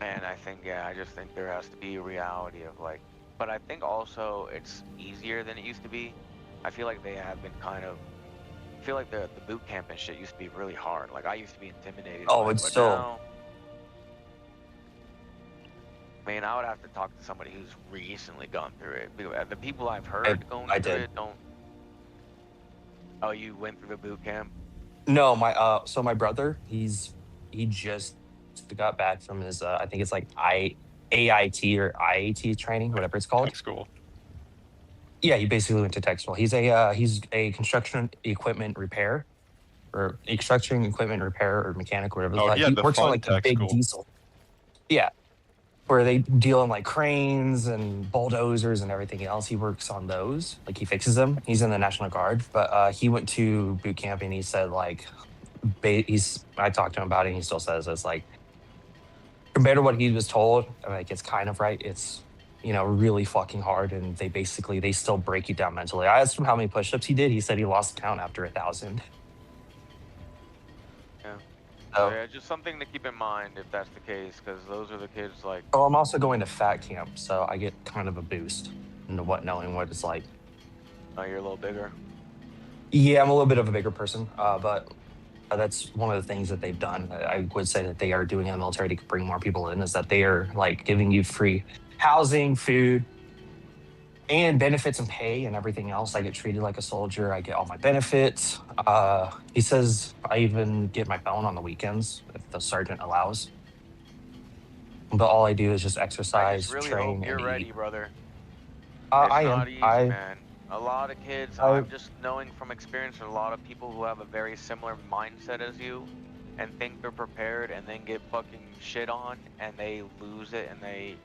And I think, I just think there has to be a reality of like, but I think also it's easier than it used to be. I feel like they have been kind of, I feel like the boot camp and shit used to be really hard. Like I used to be intimidated. Oh, by it, it's but still. now, I mean, I would have to talk to somebody who's recently gone through it. The people I've heard going through it don't. Oh, you went through the boot camp? No, so my brother, he just got back from his I think it's like AIT or IAT training, whatever it's called. Tech school. Yeah, he basically went to tech school. He's a construction equipment repair, or construction equipment repair or mechanic, whatever. Oh, he works on like the big diesel. Yeah, where they deal in like cranes and bulldozers and everything else. He works on those, like he fixes them. He's in the National Guard, but he went to boot camp and he said like, I talked to him about it and he still says it's like, compared to what he was told, like it's kind of right. It's, you know, really fucking hard, and they still break you down mentally. I asked him how many push-ups he did. He said he lost count after 1,000. Yeah. Oh. So yeah, just something to keep in mind if that's the case, because those are the kids like. Oh, I'm also going to fat camp, so I get kind of a boost into knowing what it's like. Oh, you're a little bigger. Yeah, I'm a little bit of a bigger person, but that's one of the things that they've done. I would say that they are doing in the military to bring more people in, is that they are like giving you free housing, food, and benefits and pay and everything else. I get treated like a soldier. I get all my benefits. He says I even get my phone on the weekends if the sergeant allows. But all I do is just exercise, I just really train, hope you're and ready, eat. brother. I It's am. not easy, man. A lot of kids, I'm just knowing from experience, there's a lot of people who have a very similar mindset as you and think they're prepared and then get fucking shit on and they lose it and they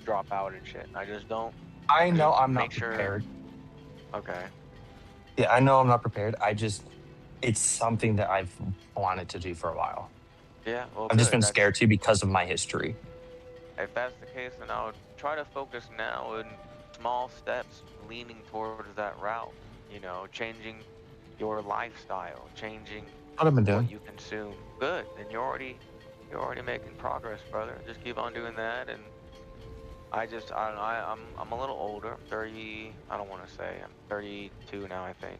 drop out and shit. I just don't. I know I'm not make sure. prepared. Okay. Yeah, I know I'm not prepared. it's something that I've wanted to do for a while. Yeah, well, I've just good. been scared to because of my history. If that's the case, then I would try to focus now in small steps, leaning towards that route. You know, changing your lifestyle, changing What I've been what doing. you consume. Good. Then you're already making progress, brother. Just keep on doing that. And I don't know. I'm a little older. I'm 30. I don't want to say. I'm 32 now, I think.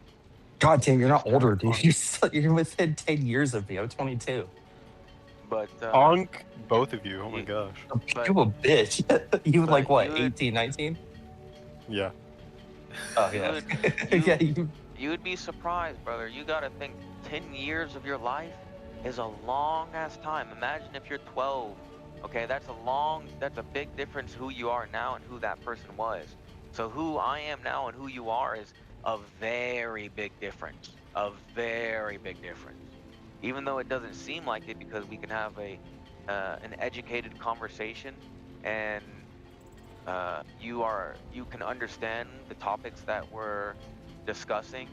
God damn, you're not Just turned older, dude. 20. You're within 10 years of me. I'm 22. But Honk, both of you. Oh my gosh. You a bitch. You like but what, you would- 18, 19? Yeah. Oh, You yeah. would Yeah, you would be surprised, brother. You gotta think 10 years of your life is a long ass time. Imagine if you're 12. Okay, that's a big difference who you are now and who that person was. So who I am now and who you are is a very big difference. A very big difference. Even though it doesn't seem like it, because we can have an educated conversation, and you can understand the topics that we're discussing,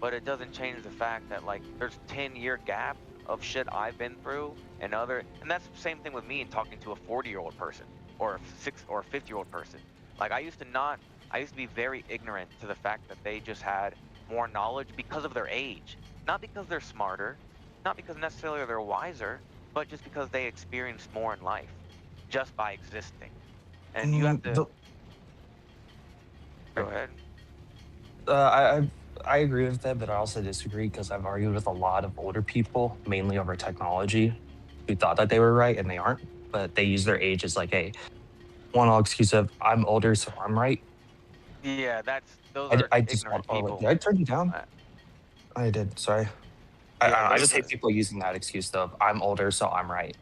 but it doesn't change the fact that like there's 10-year gap of shit I've been through, and that's the same thing with me and talking to a 40-year-old person or a 50-year-old person. Like I used to be very ignorant to the fact that they just had more knowledge because of their age, not because they're smarter, not because necessarily they're wiser, but just because they experienced more in life just by existing. And you have to go ahead. I agree with that, but I also disagree because I've argued with a lot of older people, mainly over technology, who thought that they were right and they aren't, but they use their age as like a one-all excuse of I'm older, so I'm right. Yeah, those are I just ignorant oh, wait, people. did I turn you down? I did. Sorry. Yeah, I those just are, hate people using that excuse of I'm older, so I'm right.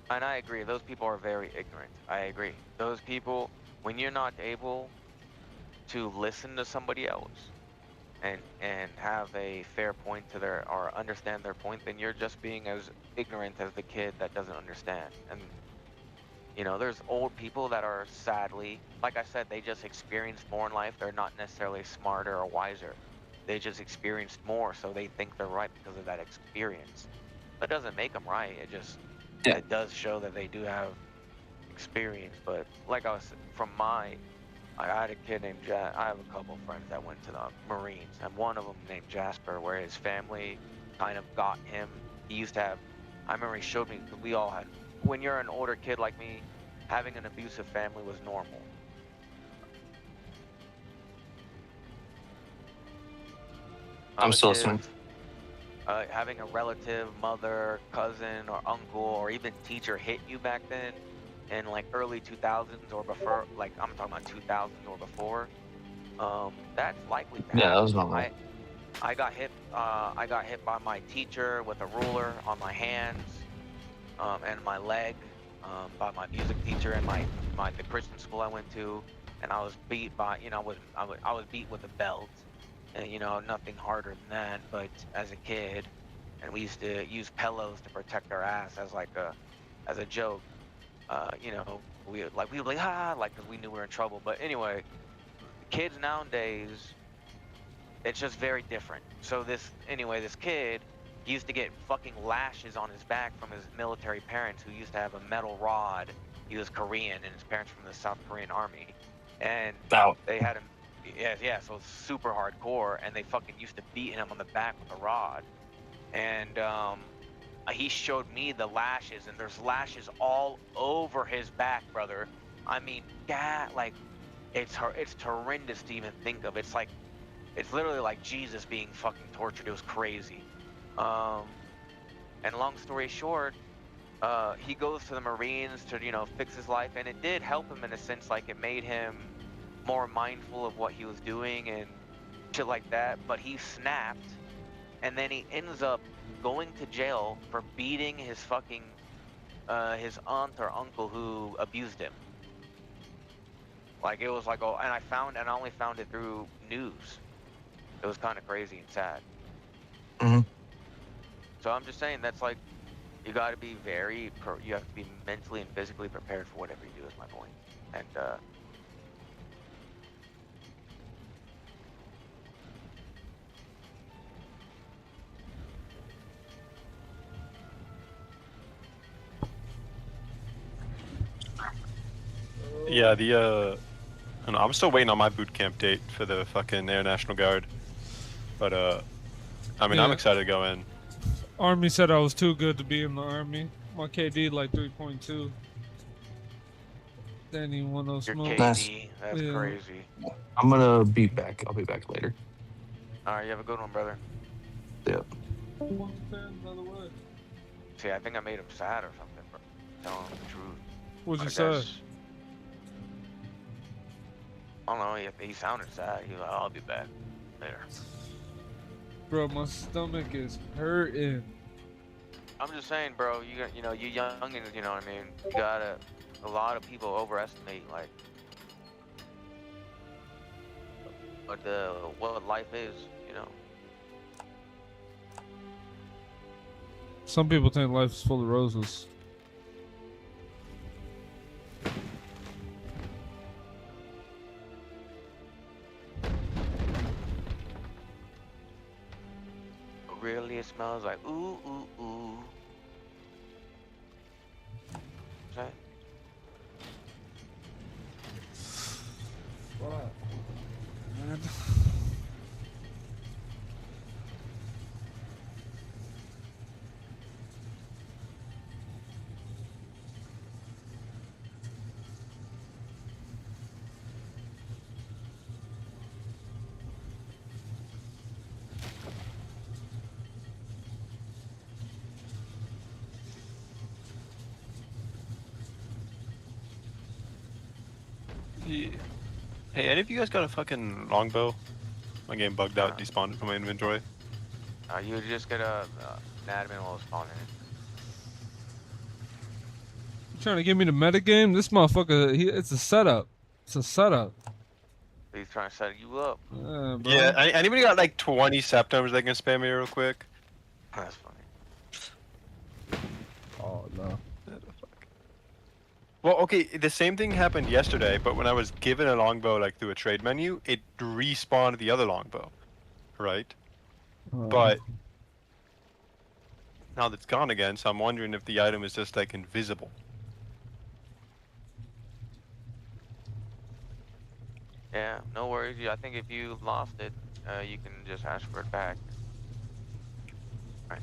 and I agree. Those people are very ignorant. I agree. Those people, when you're not able to listen to somebody else and have a fair point to their or understand their point, then you're just being as ignorant as the kid that doesn't understand. And you know, there's old people that are sadly, like I said, they just experienced more in life. They're not necessarily smarter or wiser. They just experienced more, so they think they're right because of that experience. That doesn't make them right. It does show that they do have experience. But like I had a kid named I have a couple of friends that went to the Marines, and one of them named Jasper, where his family kind of got him. He used to have. I remember he showed me because we all had. When you're an older kid like me, having an abusive family was normal. I'm still listening. Having a relative, mother, cousin, or uncle, or even teacher hit you back then, in like early 2000s or before, like I'm talking about 2000s or before, that's likely to happen. Yeah, that was normal. I got hit by my teacher with a ruler on my hands, and my leg, by my music teacher and the Christian school I went to, and I was beat by, I was beat with a belt, and nothing harder than that, but as a kid, and we used to use pillows to protect our ass as a joke. We would be like, ah, like, because we knew we were in trouble. But anyway, kids nowadays, it's just very different. So this kid, he used to get fucking lashes on his back from his military parents, who used to have a metal rod. He was Korean, and his parents from the South Korean Army, and they had him. Yeah, so it's super hardcore, and they fucking used to beat him on the back with a rod, and he showed me the lashes, and there's lashes all over his back, brother. I mean, God, like, it's horrendous to even think of. It's literally like Jesus being fucking tortured. It was crazy. And long story short, he goes to the Marines to, fix his life, and it did help him in a sense. Like, it made him more mindful of what he was doing and shit like that. But he snapped, and then he ends up going to jail for beating his fucking his aunt or uncle who abused him. Like, it was like, oh, and I only found it through news. It was kind of crazy and sad. Mm-hmm. So I'm just saying, that's like, you got to be you have to be mentally and physically prepared for whatever you do, is my point. And Yeah, I don't know, I'm still waiting on my boot camp date for the fucking Air National Guard. But I mean, I'm Yeah. excited to go in. Army said I was too good to be in the army. My KD like 3.2. They didn't even want no Your smoke. KD, that's Yeah. crazy. I'm gonna be back. I'll be back later. Alright, you have a good one, brother. Yep. See, I think I made him sad or something, bro. Telling him the truth. What'd you I say? guess- I don't know, he sounded sad. He was like, I'll be back later. Bro, my stomach is hurting. I'm just saying, bro, you know, you young and you know what I mean? You gotta, a lot of people overestimate, like, what life is, you know? Some people think life's full of roses. Really, it smells like ooh, ooh, ooh. Right? Fuck, man. Yeah. Hey, any of you guys got a fucking longbow? My game bugged out, despawned from my inventory. You just get an admin while spawning. You trying to give me the metagame? This motherfucker, it's a setup. It's a setup. He's trying to set you up. Yeah, bro. Yeah, anybody got like 20 Septembers they can spam me real quick? That's funny. Oh, no. Well, okay, the same thing happened yesterday, but when I was given a longbow like through a trade menu, it respawned the other longbow, right? But now that's gone again, so I'm wondering if the item is just like invisible. Yeah, no worries. I think if you lost it, you can just ask for it back. Right.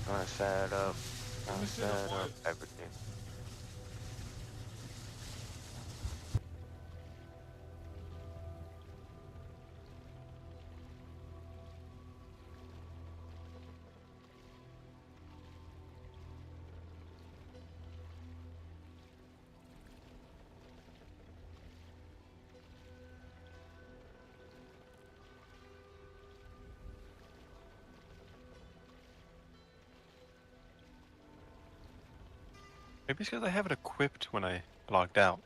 Gonna set up. Gonna set up everything. Maybe it's because I have it equipped when I logged out.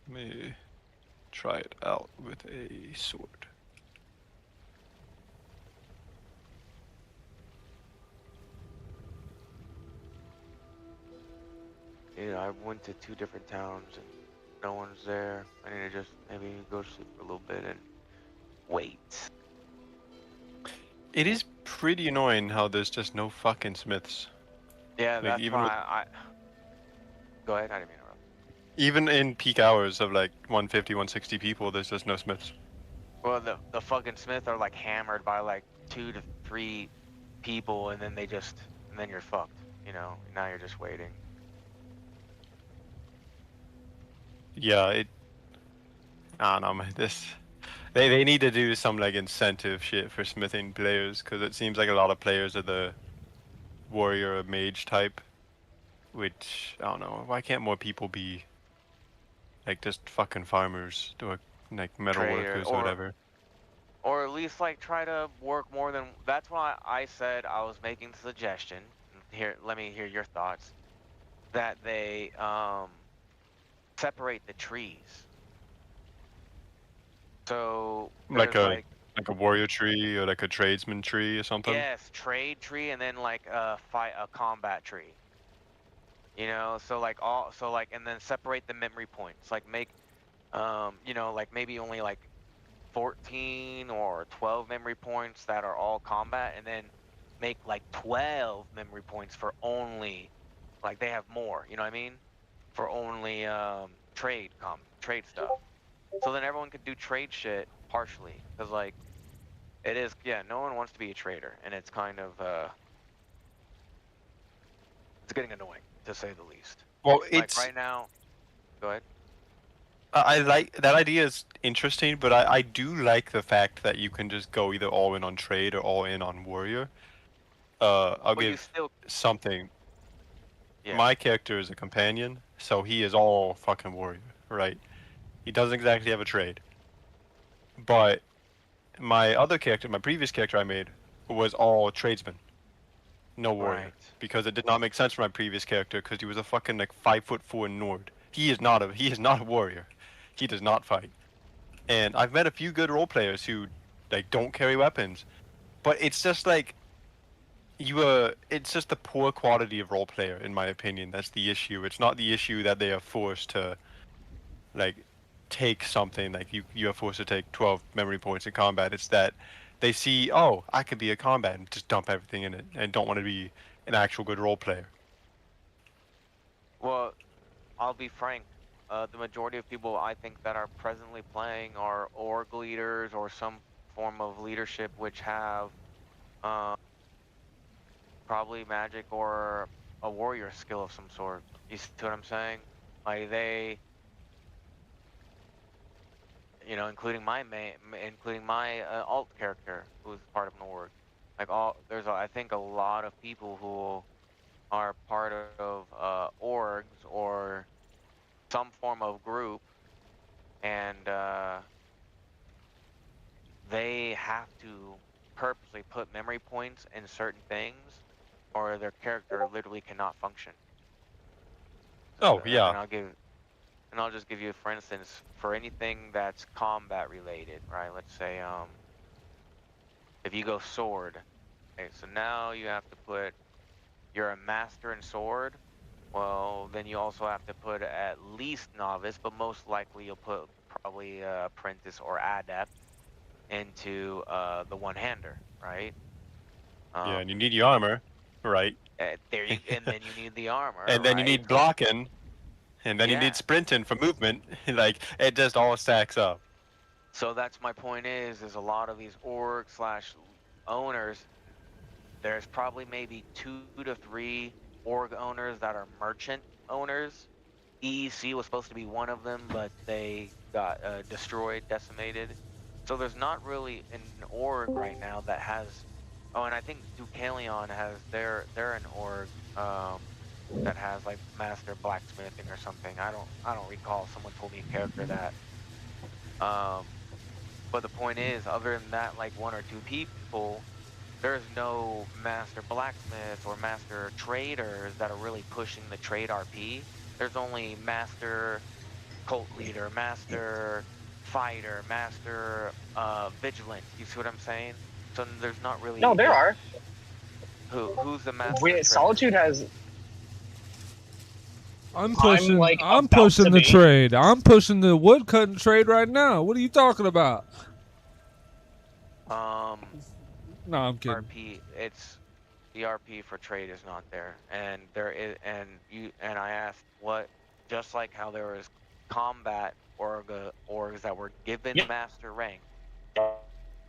Let me try it out with a sword. Yeah, I went to 2 different towns and No one's there. I need to just maybe go to sleep for a little bit and wait. It is pretty annoying how there's just no fucking smiths. Yeah, Like, that's even why with- I. Go ahead. I didn't mean to interrupt. Even in peak hours of like 150, 160 people, there's just no smiths. Well, the fucking smith are like hammered by like 2 to 3 people, and then and then you're fucked. You know. Now you're just waiting. Yeah, I don't know, man. They need to do some like incentive shit for smithing players, because it seems like a lot of players are the warrior or mage type, which I don't know. Why can't more people be like just fucking farmers, or like metal Trader, workers or whatever? Or at least like try to work more than. That's why I said I was making the suggestion. Here, let me hear your thoughts. That they separate the trees. So Like there's a warrior tree or like a tradesman tree or something. yes, trade tree, and then like a combat tree. You know, so like and then separate the memory points. Like make, you know, like maybe only like 14 or 12 memory points that are all combat, and then make like 12 memory points for only, like they have more. You know what I mean? For only trade stuff. So then everyone could do trade shit partially, because like it is, yeah, no one wants to be a trader, and it's kind of it's getting annoying to say the least. Well, like it's right now. Go ahead. I like that idea is interesting, but I do like the fact that you can just go either all in on trade or all in on warrior. I'll give something. Yeah. My character is a companion, so he is all fucking warrior, right? He doesn't exactly have a trade. But my other character, my previous character I made, was all tradesman. No warrior. Right. Because it did not make sense for my previous character, because he was a fucking like 5'4" Nord. He is not a warrior. He does not fight. And I've met a few good role players who like don't carry weapons. But it's just like it's just the poor quality of role player, in my opinion. That's the issue. It's not the issue that they are forced to like take something, like you are forced to take 12 memory points in combat. It's that they see, oh, I could be a combat and just dump everything in it, and don't want to be an actual good role player. Well, I'll be frank. The majority of people I think that are presently playing are org leaders or some form of leadership, which have probably magic or a warrior skill of some sort. You see what I'm saying? Like they, you know, including my alt character, who's part of an org. Like I think a lot of people who are part of orgs or some form of group, and they have to purposely put memory points in certain things, or their character literally cannot function. Oh yeah. And I'll just give you, for instance, for anything that's combat related, right? Let's say if you go sword, okay, so now you have to put, you're a master in sword. Well, then you also have to put at least novice, but most likely you'll put probably apprentice or adept into the one-hander, right? Yeah, and you need your armor, right? And then you need the armor, and then you need blocking, and then you need sprinting for movement. Like it just all stacks up. So that's my point is a lot of these org / owners, there's probably maybe 2 to 3 org owners that are merchant owners. EEC was supposed to be one of them, but they got destroyed, decimated. So there's not really an org right now that has. Oh, and I think Deucalion has they're an org that has like master blacksmithing or something. I don't recall. Someone told me a character that. But the point is, other than that, like 1 or 2 people, there's no master blacksmith or master traders that are really pushing the trade RP. There's only master cult leader, master fighter, master vigilant. You see what I'm saying? So there's not really. No, there are. Who's the master? Solitude has. I'm pushing. like, I'm about pushing to the be. trade. I'm pushing the wood cutting trade right now. What are you talking about? No, I'm kidding. RP, it's the RP for trade is not there, and there is, and I asked what, just like how there was combat orgs that were given master rank.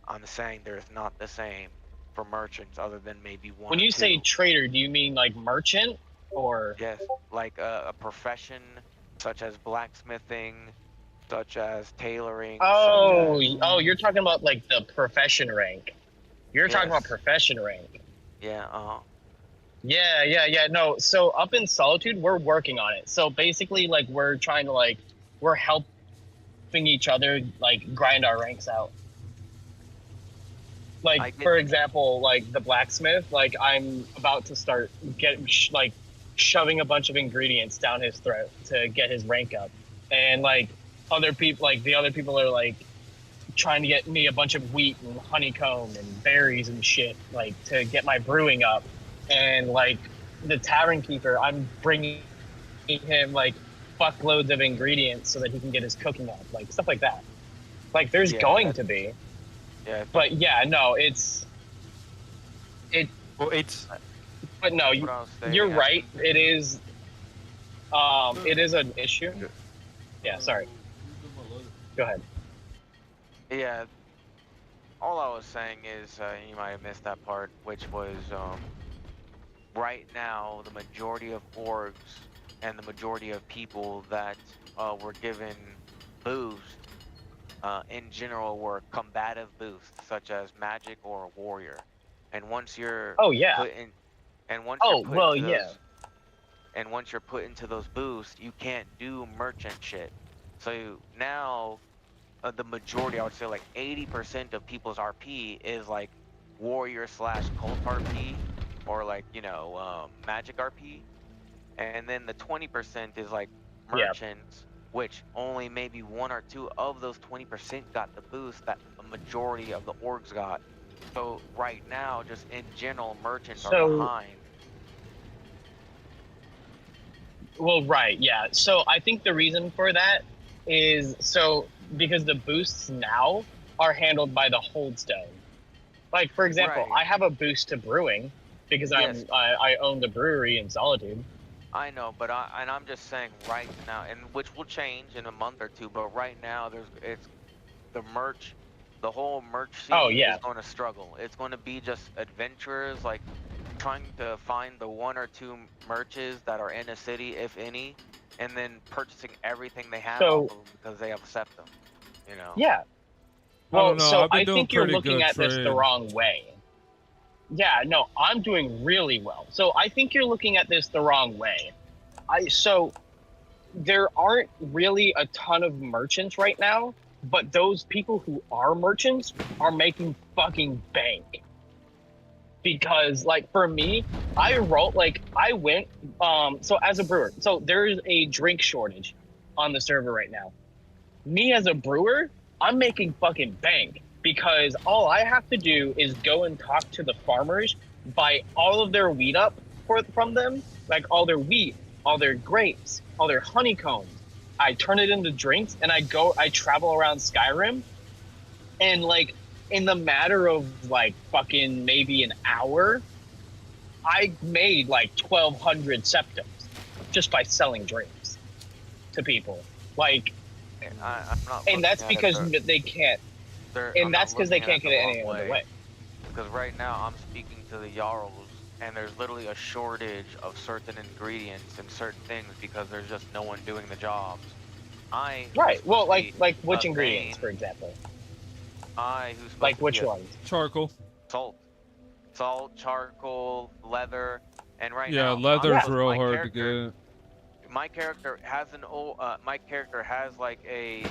I'm saying there's not the same for merchants, other than maybe one. When or you two. say trader, do you mean like merchant or? Yes, like a profession such as blacksmithing, such as tailoring. Oh, such as, oh, you're talking about like the profession rank. You're talking about Yes. profession rank. Yeah. Yeah. No, so up in Solitude, we're working on it. So basically, like, we're trying to like, we're helping each other like grind our ranks out. Like, for example, like the blacksmith, like I'm about to start shoving a bunch of ingredients down his throat to get his rank up, and like other people, like the other people are like trying to get me a bunch of wheat and honeycomb and berries and shit, like to get my brewing up. And like the tavern keeper, I'm bringing him like fuckloads of ingredients so that he can get his cooking up, like stuff like that. Like there's going to be. Yeah. But yeah, no, Well, it's. But no, you're right. It is an issue. Yeah, sorry. Go ahead. Yeah. All I was saying is, you might have missed that part, which was, right now, the majority of orgs and the majority of people that were given boost, in general, were combative boosts, such as magic or warrior. And once you're put in, and once you're put into those, and once you're put into those boosts, you can't do merchant shit. So now, the majority, I would say like 80% of people's RP is like warrior / cult RP, or like, magic RP. And then the 20% is like merchants, which only maybe 1 or 2 of those 20% got the boost that a majority of the orgs got. So right now, just in general, merchants are behind. Well, right, yeah. So I think the reason for that is because the boosts now are handled by the holdstone. Like, for example, I have a boost to brewing because I own the brewery in Solitude. I know, but I'm just saying right now, and which will change in a month or 2. But right now, the whole merch scene is going to struggle. It's going to be just adventurers, like trying to find the 1 or 2 merches that are in a city, if any, and then purchasing everything they have off of them because they have a septum. Yeah. Well, so I think you're looking at this the wrong way. Yeah, no, I'm doing really well. So I think you're looking at this the wrong way. So there aren't really a ton of merchants right now, but those people who are merchants are making fucking bank. Because like for me, I went so as a brewer, so there's a drink shortage on the server right now. Me as a brewer, I'm making fucking bank because all I have to do is go and talk to the farmers, buy all of their wheat up from them, like all their wheat, all their grapes, all their honeycombs. I turn it into drinks and I travel around Skyrim, and like in the matter of like fucking maybe an hour, I made like 1,200 septums just by selling drinks to people. Like, and that's because they can't. And that's because they can't get it any other way. Because right now I'm speaking to the Jarls, and there's literally a shortage of certain ingredients and certain things because there's just no one doing the jobs. Right. Well, like which ingredients, for example? Like which ones? Charcoal. Salt, charcoal, leather, and right yeah, now. Leather's real hard to get. My character has like a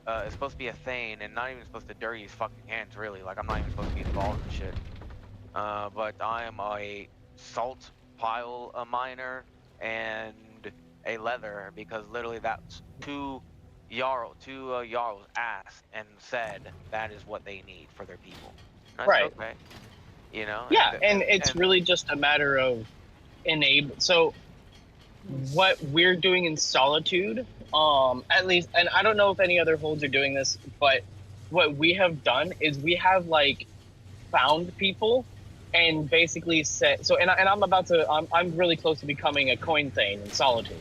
it's supposed to be a Thane, and not even supposed to dirty his fucking hands, really. Like, I'm not even supposed to be involved in shit. But I am a salt pile miner and a leather, because literally that's two Jarls asked and said that is what they need for their people. That's right. Okay. Yeah, and it's really just a matter of enable. So what we're doing in Solitude, at least, and I don't know if any other holds are doing this, but what we have done is we have like found people and basically said so. And I'm about to. I'm really close to becoming a coin thane in Solitude.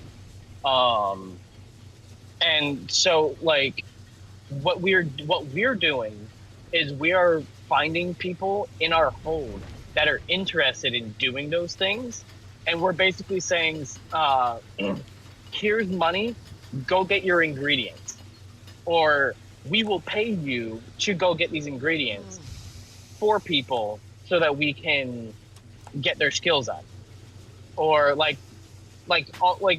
And so like what we're doing is we are finding people in our hold that are interested in doing those things, and we're basically saying here's money, go get your ingredients, or we will pay you to go get these ingredients for people so that we can get their skills up. Or like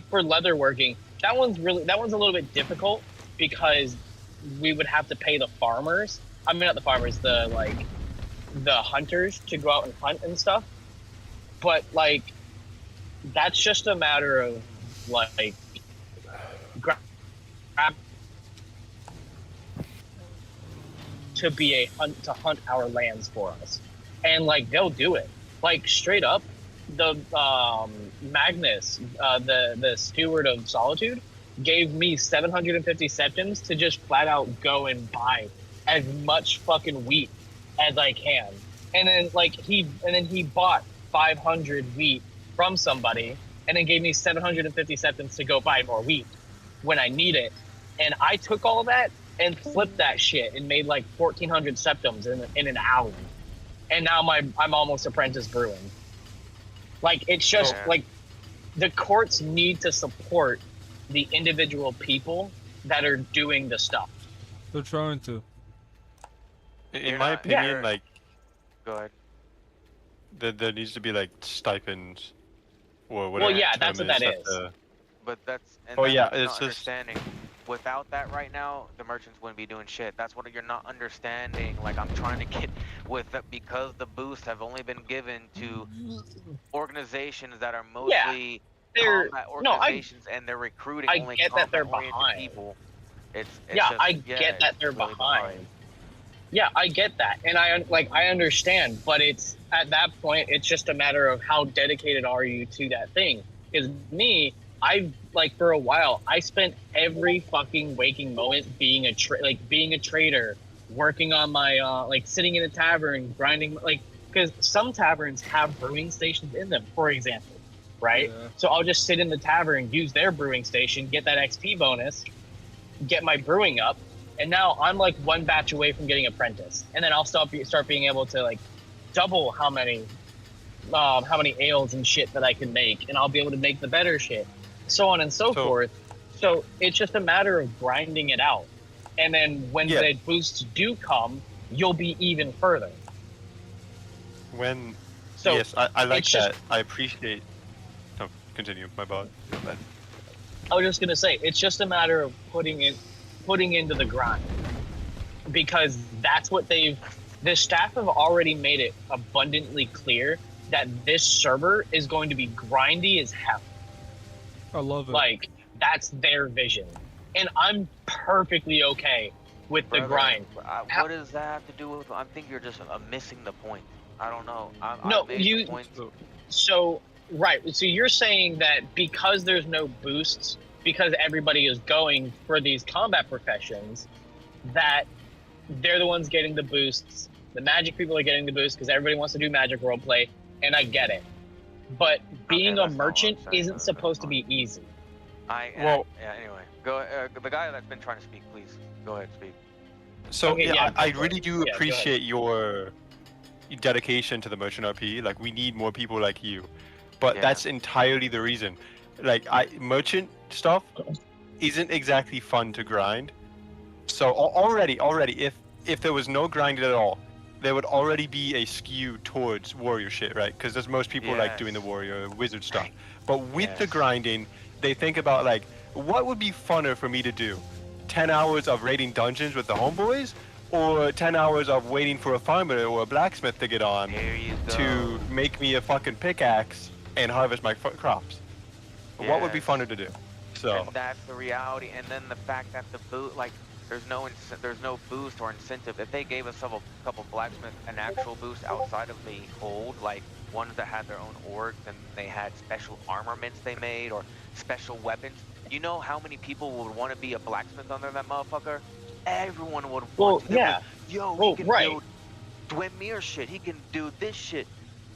for leather working, that one's a little bit difficult because we would have to pay the farmers. I mean, not the farmers, the hunters to go out and hunt and stuff. But like, that's just a matter of like grab to be a hunt our lands for us, and like they'll do it like straight up. The Magnus, the steward of Solitude, gave me 750 septims to just flat out go and buy as much fucking wheat as I can, and then he bought 500 wheat from somebody, and then gave me 750 septims to go buy more wheat when I need it, and I took all that and flipped that shit and made like 1,400 septims in an hour, and now I'm almost apprentice brewing. Like, it's just like the courts need to support the individual people that are doing the stuff. They're trying to. In my opinion, Yeah. like, Go ahead. there needs to be like stipends or whatever. Well, yeah, that's what that is. But that's Oh, that's yeah, what you're it's not just- understanding. Without that right now, the merchants wouldn't be doing shit. That's what you're not understanding. Like, I'm trying to get with that because the boosts have only been given to organizations that are mostly combat organizations, and they're recruiting I only get that they're combat-oriented behind. people. It's Yeah, just, I get that it's they're really behind. Yeah, I get that, and I understand, but it's at that point, it's just a matter of how dedicated are you to that thing. Because me, I've like for a while, I spent every fucking waking moment being a trader, working on my like sitting in a tavern, grinding like because some taverns have brewing stations in them, for example, right? Yeah. So I'll just sit in the tavern, use their brewing station, get that XP bonus, get my brewing up, and now I'm like one batch away from getting apprentice, and then I'll start being able to like double how many ales and shit that I can make, and I'll be able to make the better shit, so on and so forth. So it's just a matter of grinding it out, and then when the boosts do come, you'll be even further. When So yes, I like it's that. just- I appreciate. No, continue. My bad. I was just gonna say, it's just a matter of putting into the grind, because that's what the staff have already made it abundantly clear that this server is going to be grindy as hell. I love it. Like, that's their vision, and I'm perfectly okay with the Brother, grind. What does that have to do with? I think you're just missing the point. I don't know. No, I made you. the point. So right. So you're saying that because there's no boosts, because everybody is going for these combat professions, that they're the ones getting the boosts. The magic people are getting the boosts because everybody wants to do magic roleplay, and I get it. But being a merchant isn't supposed to be easy. Yeah, anyway, go. The guy that's been trying to speak, please go ahead, speak. So Okay, yeah, yeah, I go really for it. do Yeah, go ahead. appreciate your dedication to the merchant RP. Like, we need more people like you, but that's entirely the reason. Like, merchant stuff isn't exactly fun to grind. So already, if there was no grind at all, there would already be a skew towards warrior shit, right? Because there's most people like doing the warrior wizard stuff. But with the grinding, they think about like, what would be funner for me to do? 10 hours of raiding dungeons with the homeboys, or 10 hours of waiting for a farmer or a blacksmith to get on to make me a fucking pickaxe and harvest my crops? What would be funner to do? So And that's the reality. And then the fact that the boot, like, there's no boost or incentive. If they gave us a couple blacksmith an actual boost outside of the hold, like ones that had their own orgs and they had special armaments they made or special weapons. You know how many people would want to be a blacksmith under that motherfucker? Everyone would want to. They'd be like, yo, he can build Dwemer shit. He can do this shit.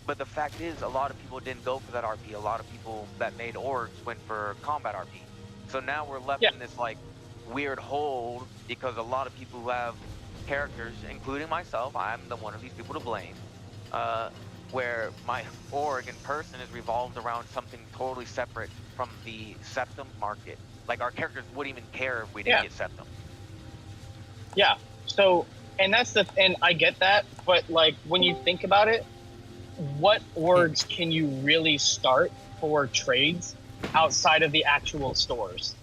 But the fact is, a lot of people didn't go for that RP. A lot of people that made orgs went for combat RP. So now we're left in this like weird hole because a lot of people who have characters, including myself, I'm the one of these people to blame, where my org in person is revolved around something totally separate from the septum market. Like our characters wouldn't even care if we didn't get septum. Yeah. So, and I get that, but like when you think about it, what orgs can you really start for trades outside of the actual stores?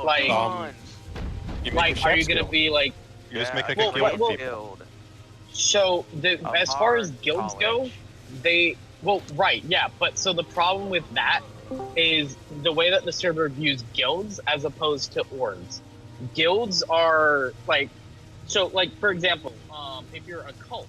Like, are you gonna be like? You just make like a guild. So as far as guilds go, but so the problem with that is the way that the server views guilds as opposed to orgs. Guilds are like, so like for example, if you're a cult,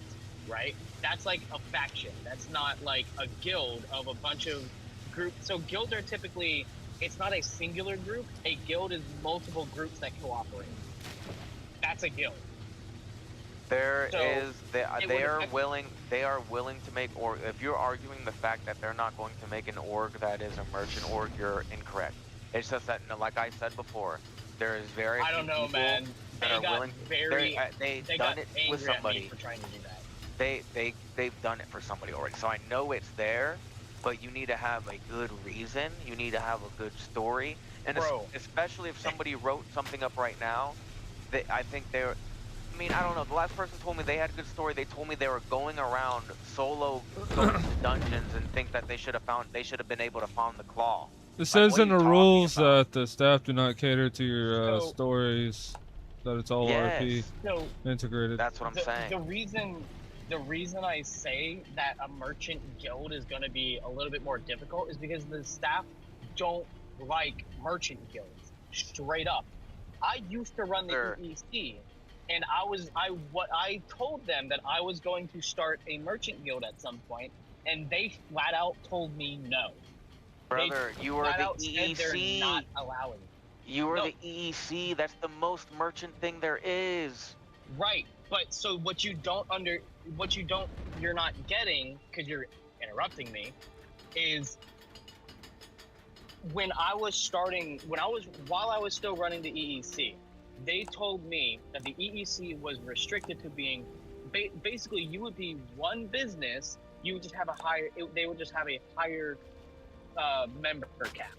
right? That's like a faction. That's not like a guild of a bunch of groups. So guilds are typically, it's not a singular group. A guild is multiple groups that cooperate. That's a guild. They are willing to make org. If you're arguing the fact that they're not going to make an org that is a merchant org, you're incorrect. It's just that, like I said before, there is very few people that are willing. They've done it with somebody. For trying to do that. They've done it for somebody already. So I know it's there, but you need to have a good reason. You need to have a good story, and especially if somebody wrote something up right now, I think they're. I mean, I don't know. The last person told me they had a good story. They told me they were going around solo going to dungeons and think that they should have been able to find the claw. It says in the rules that the staff do not cater to your stories, that it's all RP integrated. That's what I'm saying. The reason I say that a merchant guild is going to be a little bit more difficult is because the staff don't like merchant guilds. Straight up. I used to run the EEC, and I told them that I was going to start a merchant guild at some point, and they flat out told me no. Brother, you are the EEC. They're not allowing. You are the EEC. That's the most merchant thing there is. Right, but so you're not getting, because you're interrupting me, is while I was still running the EEC, they told me that the EEC was restricted to being, basically you would be one business, you would just have they would just have a higher member cap.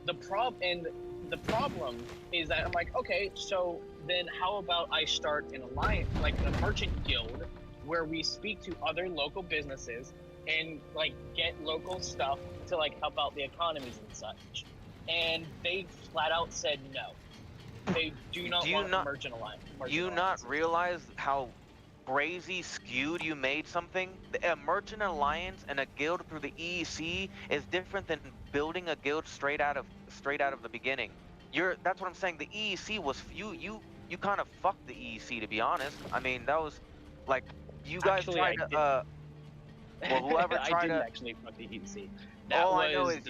The problem is that I'm like, okay, so then how about I start an alliance, like a merchant guild, where we speak to other local businesses and like get local stuff to like help out the economies and such. And they flat out said no. They do not want a merchant alliance. Do you not realize how crazy skewed you made something? A merchant alliance and a guild through the EEC is different than building a guild straight out of the beginning. That's what I'm saying. The EEC was you kind of fucked the EEC, to be honest. I mean, that was like you guys tried to whoever tried I didn't actually fuck the EEC. All I know is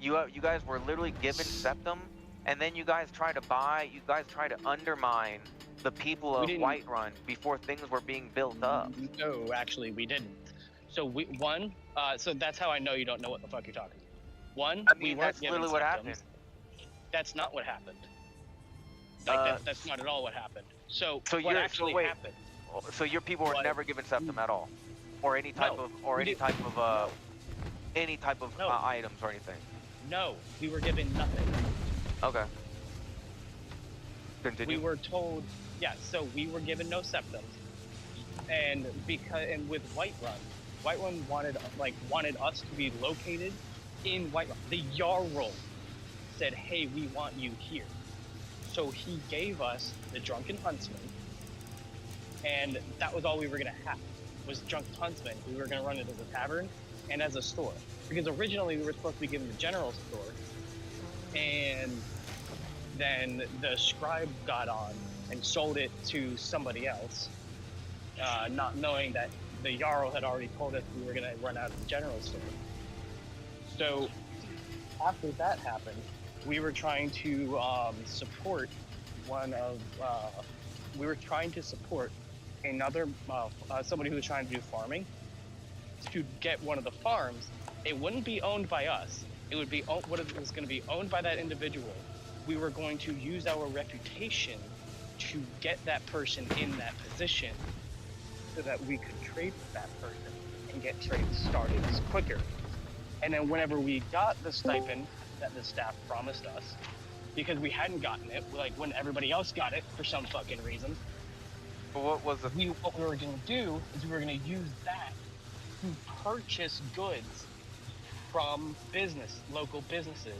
you guys were literally given septum, and then you guys tried to undermine the people of Whiterun before things were being built up. No, actually, we didn't. So so that's how I know you don't know what the fuck you're talking about. I mean, that's literally what happened. That's not what happened. Like that's not at all what happened. So what actually happened? So your people were never given septum at all, or any type of items or anything. No, we were given nothing. Okay. Continue. We were told, so we were given no septums, and with Whiterun wanted us to be located in Whiterun. The Jarl said, "Hey, we want you here." So he gave us the Drunken Huntsman, and that was all we were gonna have, was Drunken Huntsman. We were gonna run it as a tavern and as a store, because originally we were supposed to be given the general store, and then the scribe got on and sold it to somebody else, not knowing that the Jarl had already told us we were gonna run out of the general store. So after that happened, we were trying to support another somebody who was trying to do farming to get one of the farms. It wouldn't be owned by us. It would be what it was going to be owned by that individual. We were going to use our reputation to get that person in that position so that we could trade with that person and get trades started quicker. And then whenever we got the stipend that the staff promised us, because we hadn't gotten it, like when everybody else got it for some fucking reason. But what was the... What we were going to do is we were going to use that to purchase goods from local businesses,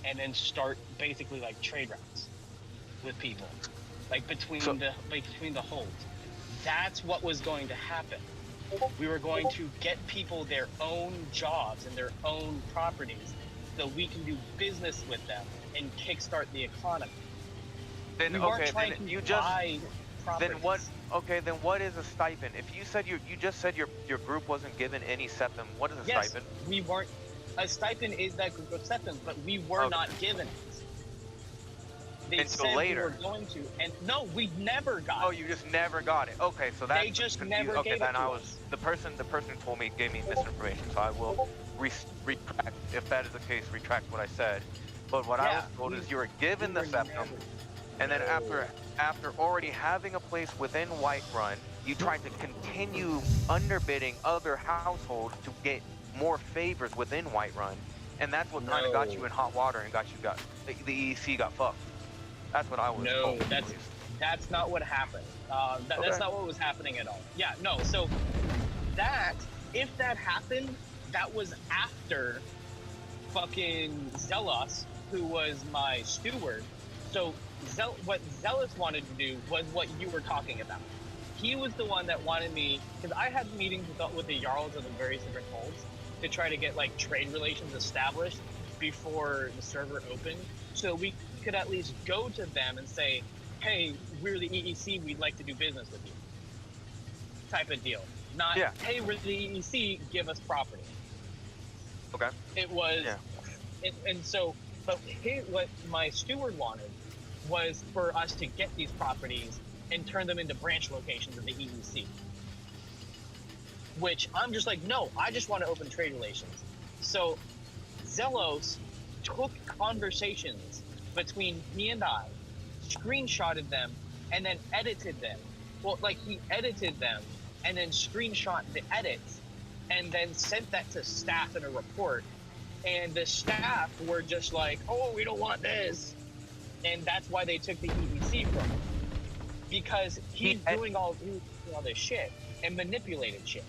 and then start basically like trade routes with people, like between the holds. That's what was going to happen. We were going to get people their own jobs and their own properties, so we can do business with them and kickstart the economy. Then we okay, trying then to you just buy properties. then what? Okay, then what is a stipend? If you said you just said your group wasn't given any septum, what is a stipend? We weren't. A stipend is that group of septums, but we were not given it. They Until said later. we were going to, and no, we never got it. Oh, you just never got it. Okay, so that's They just confused. never Okay, gave then it to I was us. the person who told me gave me misinformation, so I will retract, if that is the case, retract what I said. But what I was told is you were given the septum, and then after already having a place within Whiterun, you tried to continue underbidding other households to get more favors within Whiterun, and that's what kind of got you in hot water and got the EEC got fucked. That's what I was told. No, that's not what happened. That's not what was happening at all. Yeah, no. So if that happened, that was after fucking Zealous, who was my steward. So what Zealous wanted to do was what you were talking about. He was the one that wanted me, because I had meetings with the Jarls of the various different holds to try to get like trade relations established before the server opened, so we could at least go to them and say, hey, we're the EEC, we'd like to do business with you, type of deal. Not, hey, we're the EEC, give us property. Okay. It was, but what my steward wanted was for us to get these properties and turn them into branch locations of the EEC. Which I'm just like, no, I just want to open trade relations. So Zelos took conversations between me and I, screenshotted them, and then edited them. Well, like he edited them and then screenshot the edits and then sent that to staff in a report. And the staff were just like, oh, we don't want this. And that's why they took the EEC from him. Because he's doing all this shit and manipulated shit.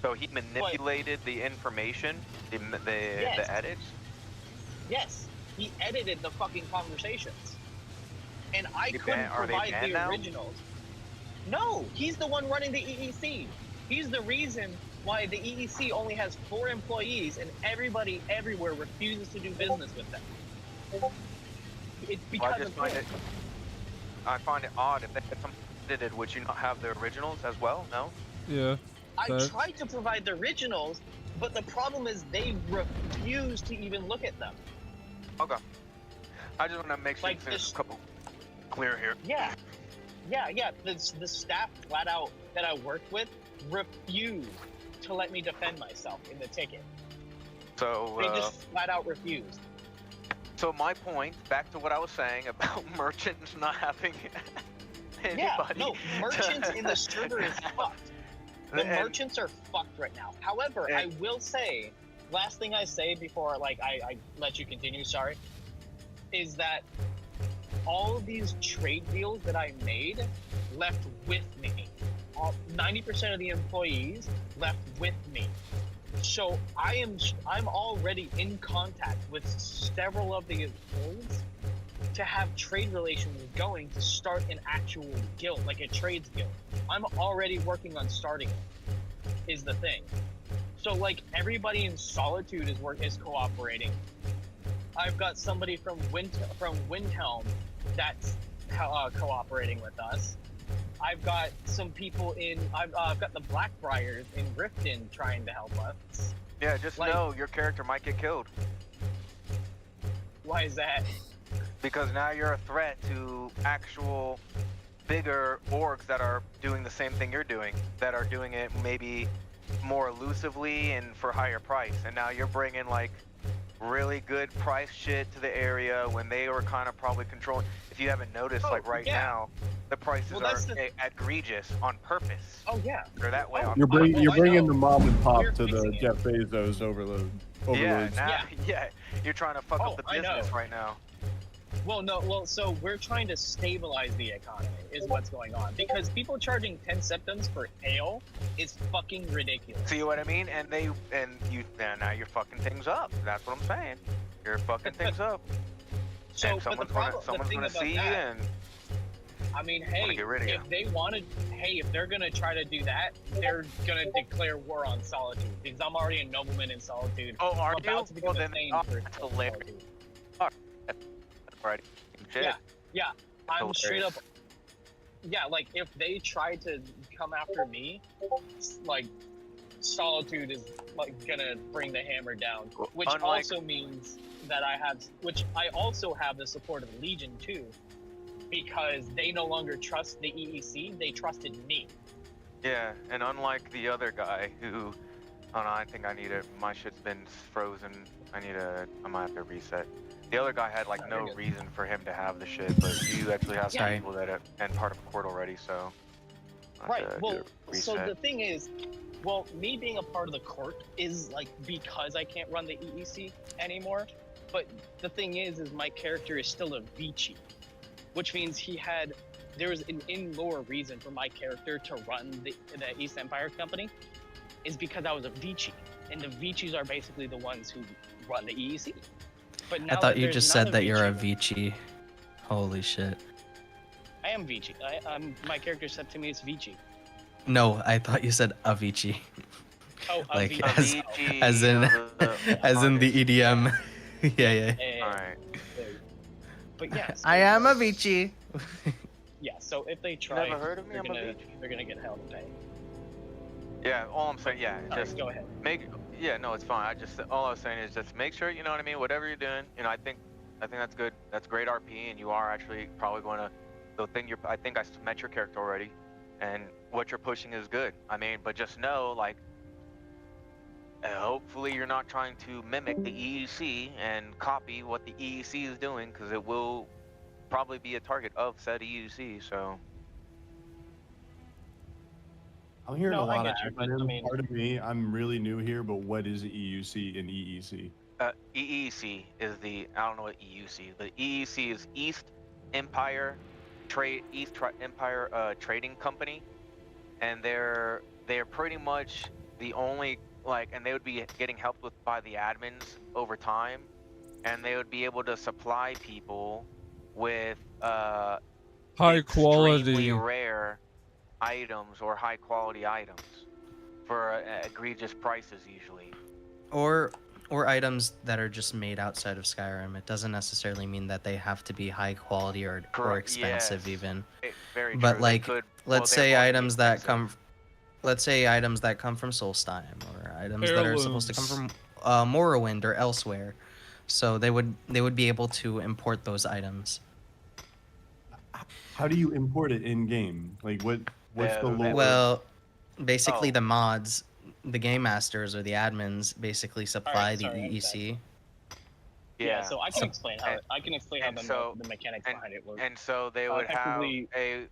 So he manipulated the information, the edits? Yes, he edited the fucking conversations. And I couldn't provide the originals. No, he's the one running the EEC. He's the reason why the EEC only has 4 employees and everybody everywhere refuses to do business with them. It's because of him. I find it odd if they had some edited, would you not have the originals as well? No? Yeah. I tried to provide the originals, but the problem is they refuse to even look at them. Okay. I just want to make sure there's a couple clear here. Yeah. The staff flat out that I worked with refused to let me defend myself in the ticket. So they just flat out refused. So my point, back to what I was saying about merchants not having anybody. Yeah, no, merchants in the server is fucked. The merchants are fucked right now. However, I will say, last thing I say before I let you continue, sorry, is that all of these trade deals that I made left with me. 90% of the employees left with me. So I'm already in contact with several of the holds to have trade relations going to start an actual guild, like a trades guild. I'm already working on starting it, is the thing. So like everybody in Solitude is cooperating. I've got somebody from Windhelm that's cooperating with us. I've got some people in. I've got the Blackbriars in Riften trying to help us. Yeah, just Like- know your character might get killed. Why is that? Because now you're a threat to actual bigger orgs that are doing the same thing you're doing, that are doing it maybe more elusively and for higher price. And now you're bringing like really good price shit to the area when they were kind of probably controlling. If you haven't noticed, like right now, the prices Well, are that's egregious on purpose. Oh yeah. They're that way on You're purpose. bringing the mom and pop We're to the fixing it. Jeff Bezos overloads. Yeah, now, yeah, you're trying to fuck Oh, up the I know. business right now. Well, no, well, so we're trying to stabilize the economy, is what's going on. Because people charging 10 septums for ale is fucking ridiculous. See what I mean? And now you're fucking things up. That's what I'm saying. You're fucking things up. So, and but the someone's thing gonna about see you that- and I mean, hey, get rid of if they wanted, if they're gonna try to do that, they're gonna declare war on Solitude. Because I'm already a nobleman in Solitude. Oh, are I'm you? about to become Well, a then, thane for that's hilarious. Solitude. Right. Shit. Yeah, I'm Hilarious. straight up. Yeah, like if they try to come after me, like Solitude is like gonna bring the hammer down, which also means that which I also have the support of the Legion too, because they no longer trust the EEC, they trusted me. Yeah, and unlike the other guy who, oh no, I think my shit's been frozen. I might have to reset. The other guy had like no reason for him to have the shit, but you actually have some people that have been part of a court already, so. I'll have Right. to Well, do a so reset. the thing is, well, me being a part of the court is like because I can't run the EEC anymore. But the thing is my character is still a Vici, which means there was an in-lore reason for my character to run the East Empire Company, is because I was a Vici, and the Vicis are basically the ones who run the EEC. But now I thought that you there's just not said that you're a Vici, Vici. Holy shit. I am Vici. My character said to me it's Vici. No, I thought you said Avicii. Oh, like Avicii. as in as in the EDM. yeah. Alright. But yeah. I am Avicii. Yeah, so if they try, never heard of me? they're I'm a gonna, Vici. they're gonna get hell to pay. Yeah, all I'm saying, yeah, Alright, just go ahead. yeah, no, it's fine. All I was saying is just make sure, you know what I mean, whatever you're doing, you know, I think that's good. That's great RP, and you are actually probably going to, I think I met your character already, and what you're pushing is good. I mean, but just know, like, hopefully you're not trying to mimic the EEC and copy what the EEC is doing, because it will probably be a target of said EEC, so. I'm hearing No, a I lot of get you, but, I acronyms. mean- Part of me, I'm really new here, but what is EUC and EEC? EEC is I don't know what EUC is, but EEC is East Empire Empire Trading Company, and they're pretty much the only, and they would be getting helped with by the admins over time, and they would be able to supply people with High extremely quality. rare items or high quality items for egregious prices usually. Or items that are just made outside of Skyrim. It doesn't necessarily mean that they have to be high quality or expensive even. Very But true. like, let's say therefore, items that come, let's say items that come from Solstheim, or items that are supposed to come from Morrowind or elsewhere. So they would be able to import those items. How do you import it in game? Like what's the lore? Well, basically the mods, the game masters or the admins basically supply the EEC. Yeah, so I can explain how the mechanics behind it work. And so they would have effectively-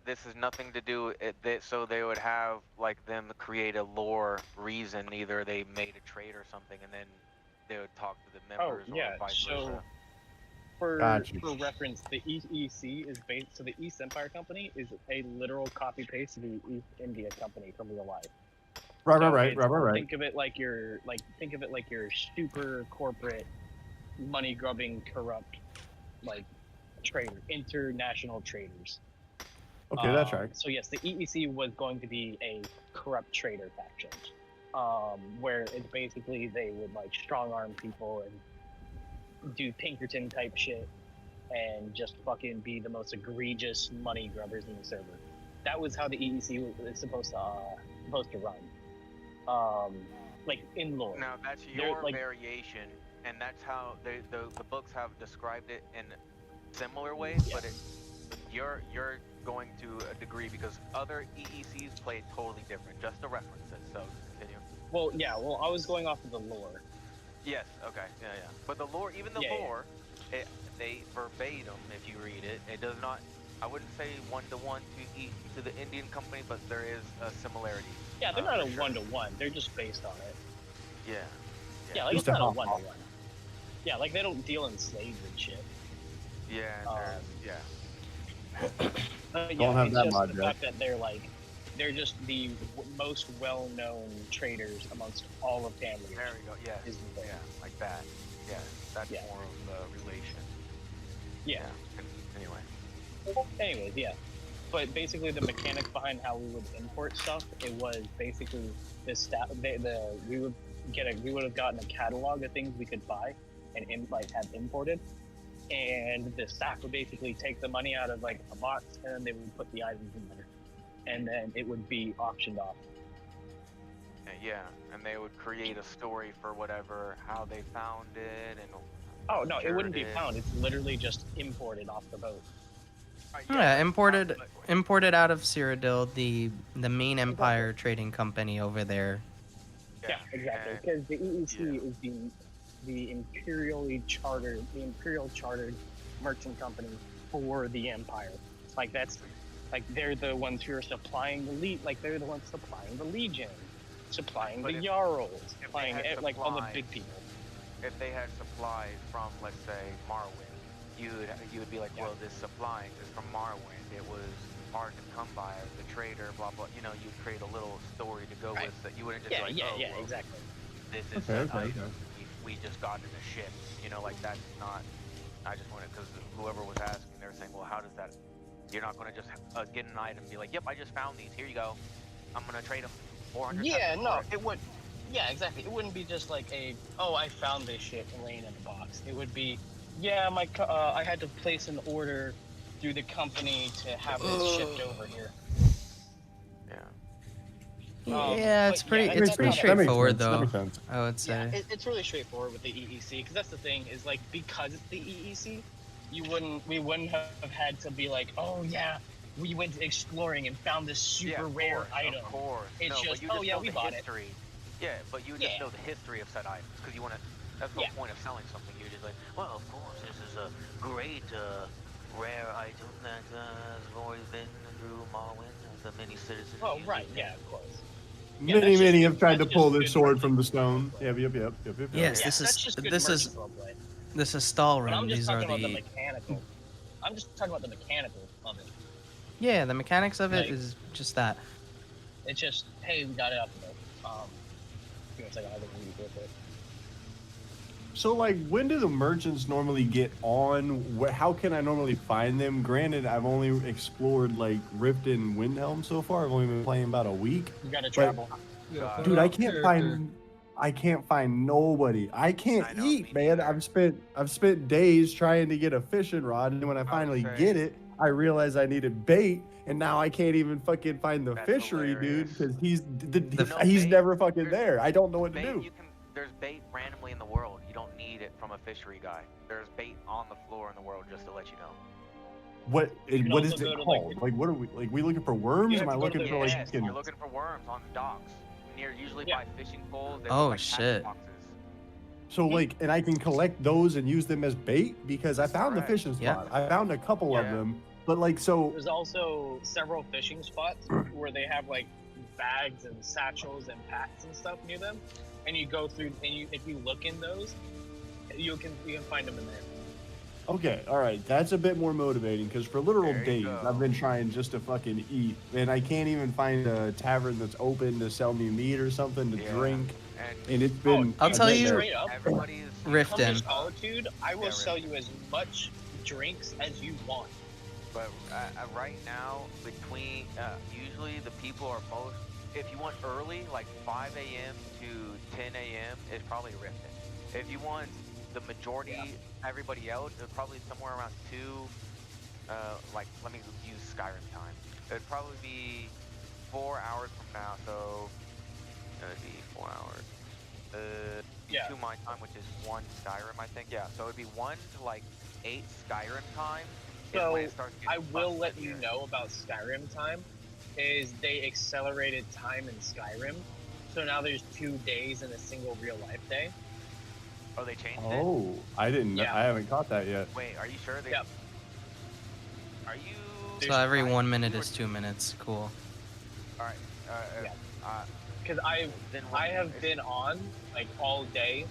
this has nothing to do with it. So they would have like them create a lore reason. Either they made a trade or something, and then they would talk to the members or vice versa. For Gotcha. reference, the EEC is based. So the East Empire Company is a literal copy paste of the East India Company from real life. Right. Think of it like your super corporate, money grubbing, corrupt, international traders. Okay, that's right. So yes, the EEC was going to be a corrupt trader faction, where it's basically they would strong arm people and do Pinkerton type shit, and just fucking be the most egregious money grubbers in the server. that was how the EEC was supposed to run. Like in lore. Now that's They're, your like- variation, and that's how the books have described it in similar ways, but you're going to a degree because other EECs play it totally different. Just the references. So continue. Well, yeah. Well, I was going off of the lore. Yes. Okay. Yeah. Yeah. But the lore, even the lore, they verbatim. If you read it, it does not. I wouldn't say 1-to-1 to the Indian company, but there is a similarity. Yeah, they're not a 1-to-1. They're just based on it. Yeah. Yeah, like it's not a 1-to-1. Yeah, like they don't deal in slaves and shit. Yeah. Yeah. Yeah, have it's that just mod the yet. fact that they're just the most well-known traders amongst all of Tamriel. There we go. Yeah. Yeah. Like that. Yeah. That's more of a relation. Yeah. Anyway. Anyways, yeah. But basically, the mechanics behind how we would import stuff, it was basically this we would have gotten a catalog of things we could buy and have imported, and the staff would basically take the money out of like a box, and then they would put the items in there, and then it would be auctioned off. Yeah, and they would create a story for how they found it, and oh no, it wouldn't be found. It's literally just imported off the boat. Yeah, imported out of Cyrodiil, the main Empire trading company over there. Yeah, exactly. Because the EEC is the imperial chartered merchant company for the Empire. Like they're the ones who are supplying they're the ones supplying the Legion, supplying the Jarls, supplying all the big people. If they had supplies from, let's say, Morrowind, you would be like, well, this supply is from Morrowind. It was hard to come by. The trader, blah blah. You know, you'd create a little story to go with that. You wouldn't just be like, well, exactly. This is an item we just got in a ship. You know, like that's not. I just wanted because whoever was asking, they were saying, well, how does that? You're not going to just get an item and be like, yep, I just found these. Here you go. I'm going to trade them 400. Yeah, no, it would. Yeah, exactly. It wouldn't be just like I found this shit laying in a box. It would be, yeah, I had to place an order through the company to have this shipped over here. Yeah, it's pretty straightforward though. I would say. Yeah, it's really straightforward with the EEC because that's the thing is like because it's the EEC, we wouldn't have had to be like, oh yeah, we went exploring and found this super rare item. Of course. It's no, just, but you just know we the bought history. Yeah, but you just know the history of said items because you want to. That's the whole point of selling something. You're just like, well, of course, this is a great rare item that has always been through Morrowind, the many citizens. Oh right, yeah, of course. Many have tried to pull this sword from the stone. Yep. Yes, this is Stalrun. I'm just These are talking about the the mechanical. I'm just talking about the mechanical of it. yeah, the mechanics of it is just that. It's just, hey, we got it up there. Give me a second, I think we need to go for it. So, like, when do the merchants normally get on? How can I normally find them? Granted, I've only explored, like, Rift and Windhelm so far. I've only been playing about a week. You gotta travel. Dude, I can't find nobody. I can't eat, man. I've spent days trying to get a fishing rod, and when I finally get it, I realize I needed bait, and now I can't even fucking find the fishery dude because he's never fucking there. I don't know what to do. There's bait randomly in the world. You don't need it from a fishery guy. There's bait on the floor in the world just to let you know. What is it called? Like, what are we like? We looking for worms? Am I looking for like? Yes, you're looking for worms on docks usually by fishing poles. Oh shit. So like, and I can collect those and use them as bait because I found the fishing spot. I found a couple of them, but like so. There's also several fishing spots where they have like bags and satchels and packs and stuff near them, and you go through and if you look in those, you can find them in there. Okay, all right, that's a bit more motivating because for literal days I've been trying just to fucking eat, and I can't even find a tavern that's open to sell me meat or something to drink, and it's been. I'll tell you, Riften. Solitude, I will sell you as much drinks as you want. But right now, between usually the people are most. If you want early, like 5 a.m. to 10 a.m., it's probably Riften. If you want the majority, everybody else, probably somewhere around 2. Like, let me use Skyrim time. It'd probably be 4 hours from now, so it'd be 4 hours. Yeah. 2 my time, which is 1 Skyrim, I think. Yeah, so it'd be 1 to like 8 Skyrim time. Is So when it starts I getting will busted let you here. know about Skyrim time. Is they accelerated time in Skyrim, so now there's 2 days in a single real life day. Oh, they changed it? Oh, I didn't. Yeah. I haven't caught that yet. Wait, are you sure they? Yep. Are you? So every 1 minute is 2 minutes. Cool. All right. Because I have been on like all day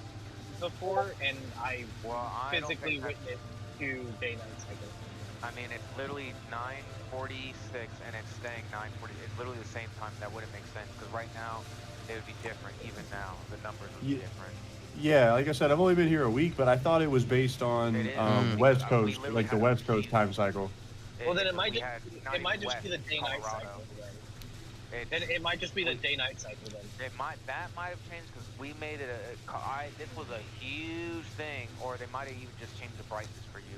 before, and I I don't physically think that- witnessed 2 day-night cycles. I mean, it's literally 9:46, and it's staying 9:40. It's literally the same time. That wouldn't make sense because right now it would be different. Even now, the numbers would be different. Yeah, like I said, I've only been here a week, but I thought it was based on West Coast, like the West Coast time cycle. Well, then it might just be the day-night cycle. Then it might just be the day-night cycle then. That might have changed because we made it this was a huge thing, or they might have even just changed the brightness for you.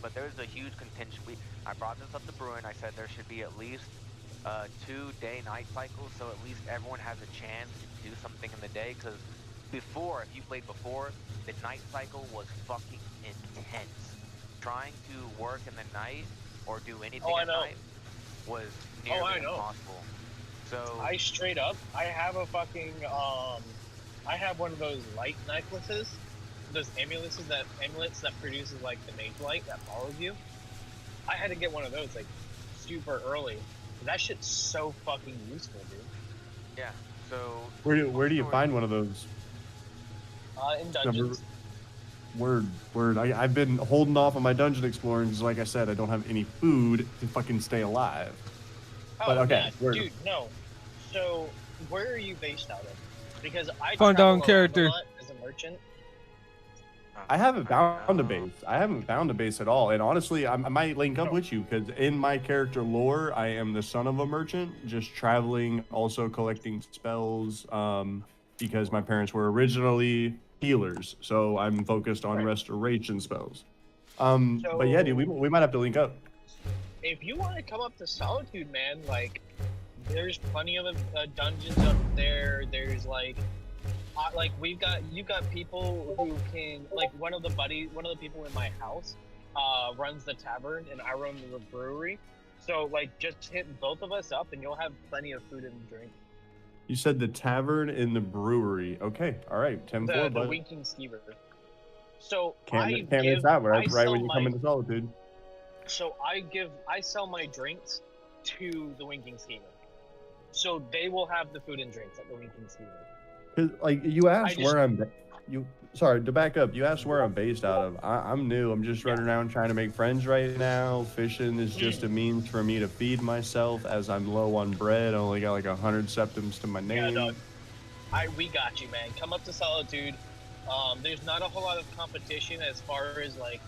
But there was a huge contention. I brought this up to Bruin. I said there should be at least 2 day-night cycles, so at least everyone has a chance to do something in the day. Because before, if you played before, the night cycle was fucking intense. Trying to work in the night or do anything at night was nearly impossible. So I straight up, I have a fucking I have one of those light necklaces, those amulets that produces like the mage light that follows you. I had to get one of those like super early. That shit's so fucking useful, dude. Yeah. So Where do you find one of those? In dungeons. Word. I've been holding off on my dungeon exploring because, like I said, I don't have any food to fucking stay alive. But okay, dude, no. So where are you based out of? Because I Find travel down around character. a lot as a merchant. I haven't found a base. I haven't found a base at all. And honestly, I might link up with you because in my character lore, I am the son of a merchant, just traveling, also collecting spells. Because my parents were originally healers, so I'm focused on restoration spells. But yeah, dude, we might have to link up. If you want to come up to Solitude, man, like there's plenty of dungeons up there. There's like you've got people who can like one of the people in my house runs the tavern and I run the brewery. So like just hit both of us up and you'll have plenty of food and drink. You said the tavern and the brewery. Okay, all right, 10-4, The bud. Winking Skeever. So Can't miss that right when you come into Solitude. So I sell my drinks to the Winking Skeever. So they will have the food and drinks at the Winking Skeever. Cause like you asked where I'm, sorry to back up. You asked where I'm based out of. I'm new. I'm just running around trying to make friends right now. Fishing is just a means for me to feed myself as I'm low on bread. I only got like 100 septims to my name. Yeah, no, we got you, man. Come up to Solitude. There's not a whole lot of competition as far as like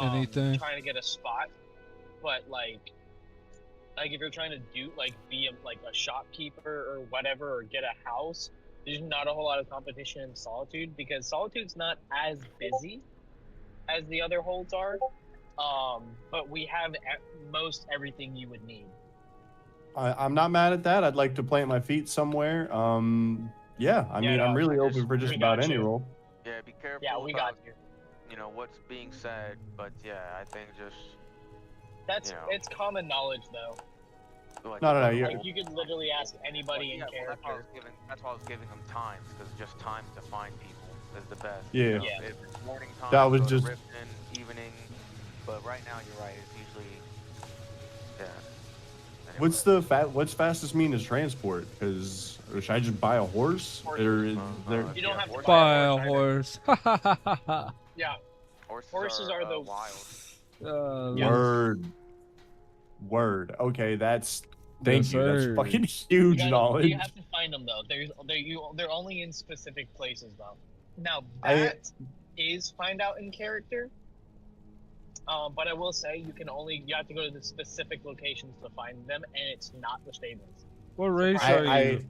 anything trying to get a spot, but like if you're trying to do like be a shopkeeper or whatever or get a house, there's not a whole lot of competition in Solitude because Solitude's not as busy as the other holds are. But we have most everything you would need. I'm not mad at that. I'd like to plant my feet somewhere. Yeah, I mean, I'm really open for just about any role. Yeah, be careful. Yeah, we got you. You know what's being said, but yeah, I think just it's common knowledge though. Like, No. Like you could literally ask anybody in character. That's why I was giving them times, because just times to find people is the best. Yeah. You know, if it's morning time, That was go to just- Riften, evening, but right now you're right. It's usually What's fastest mean is transport? Because should I just buy a horse? Or is there? You don't have to buy a horse. Yeah. Horses are the wild. Word. Okay, that's. Thank Yes, you. That's sir. fucking huge knowledge. You have to find them though. They're only in specific places though. Now that is find out in character. But I will say you have to go to the specific locations to find them, and it's not the stables. What race are you?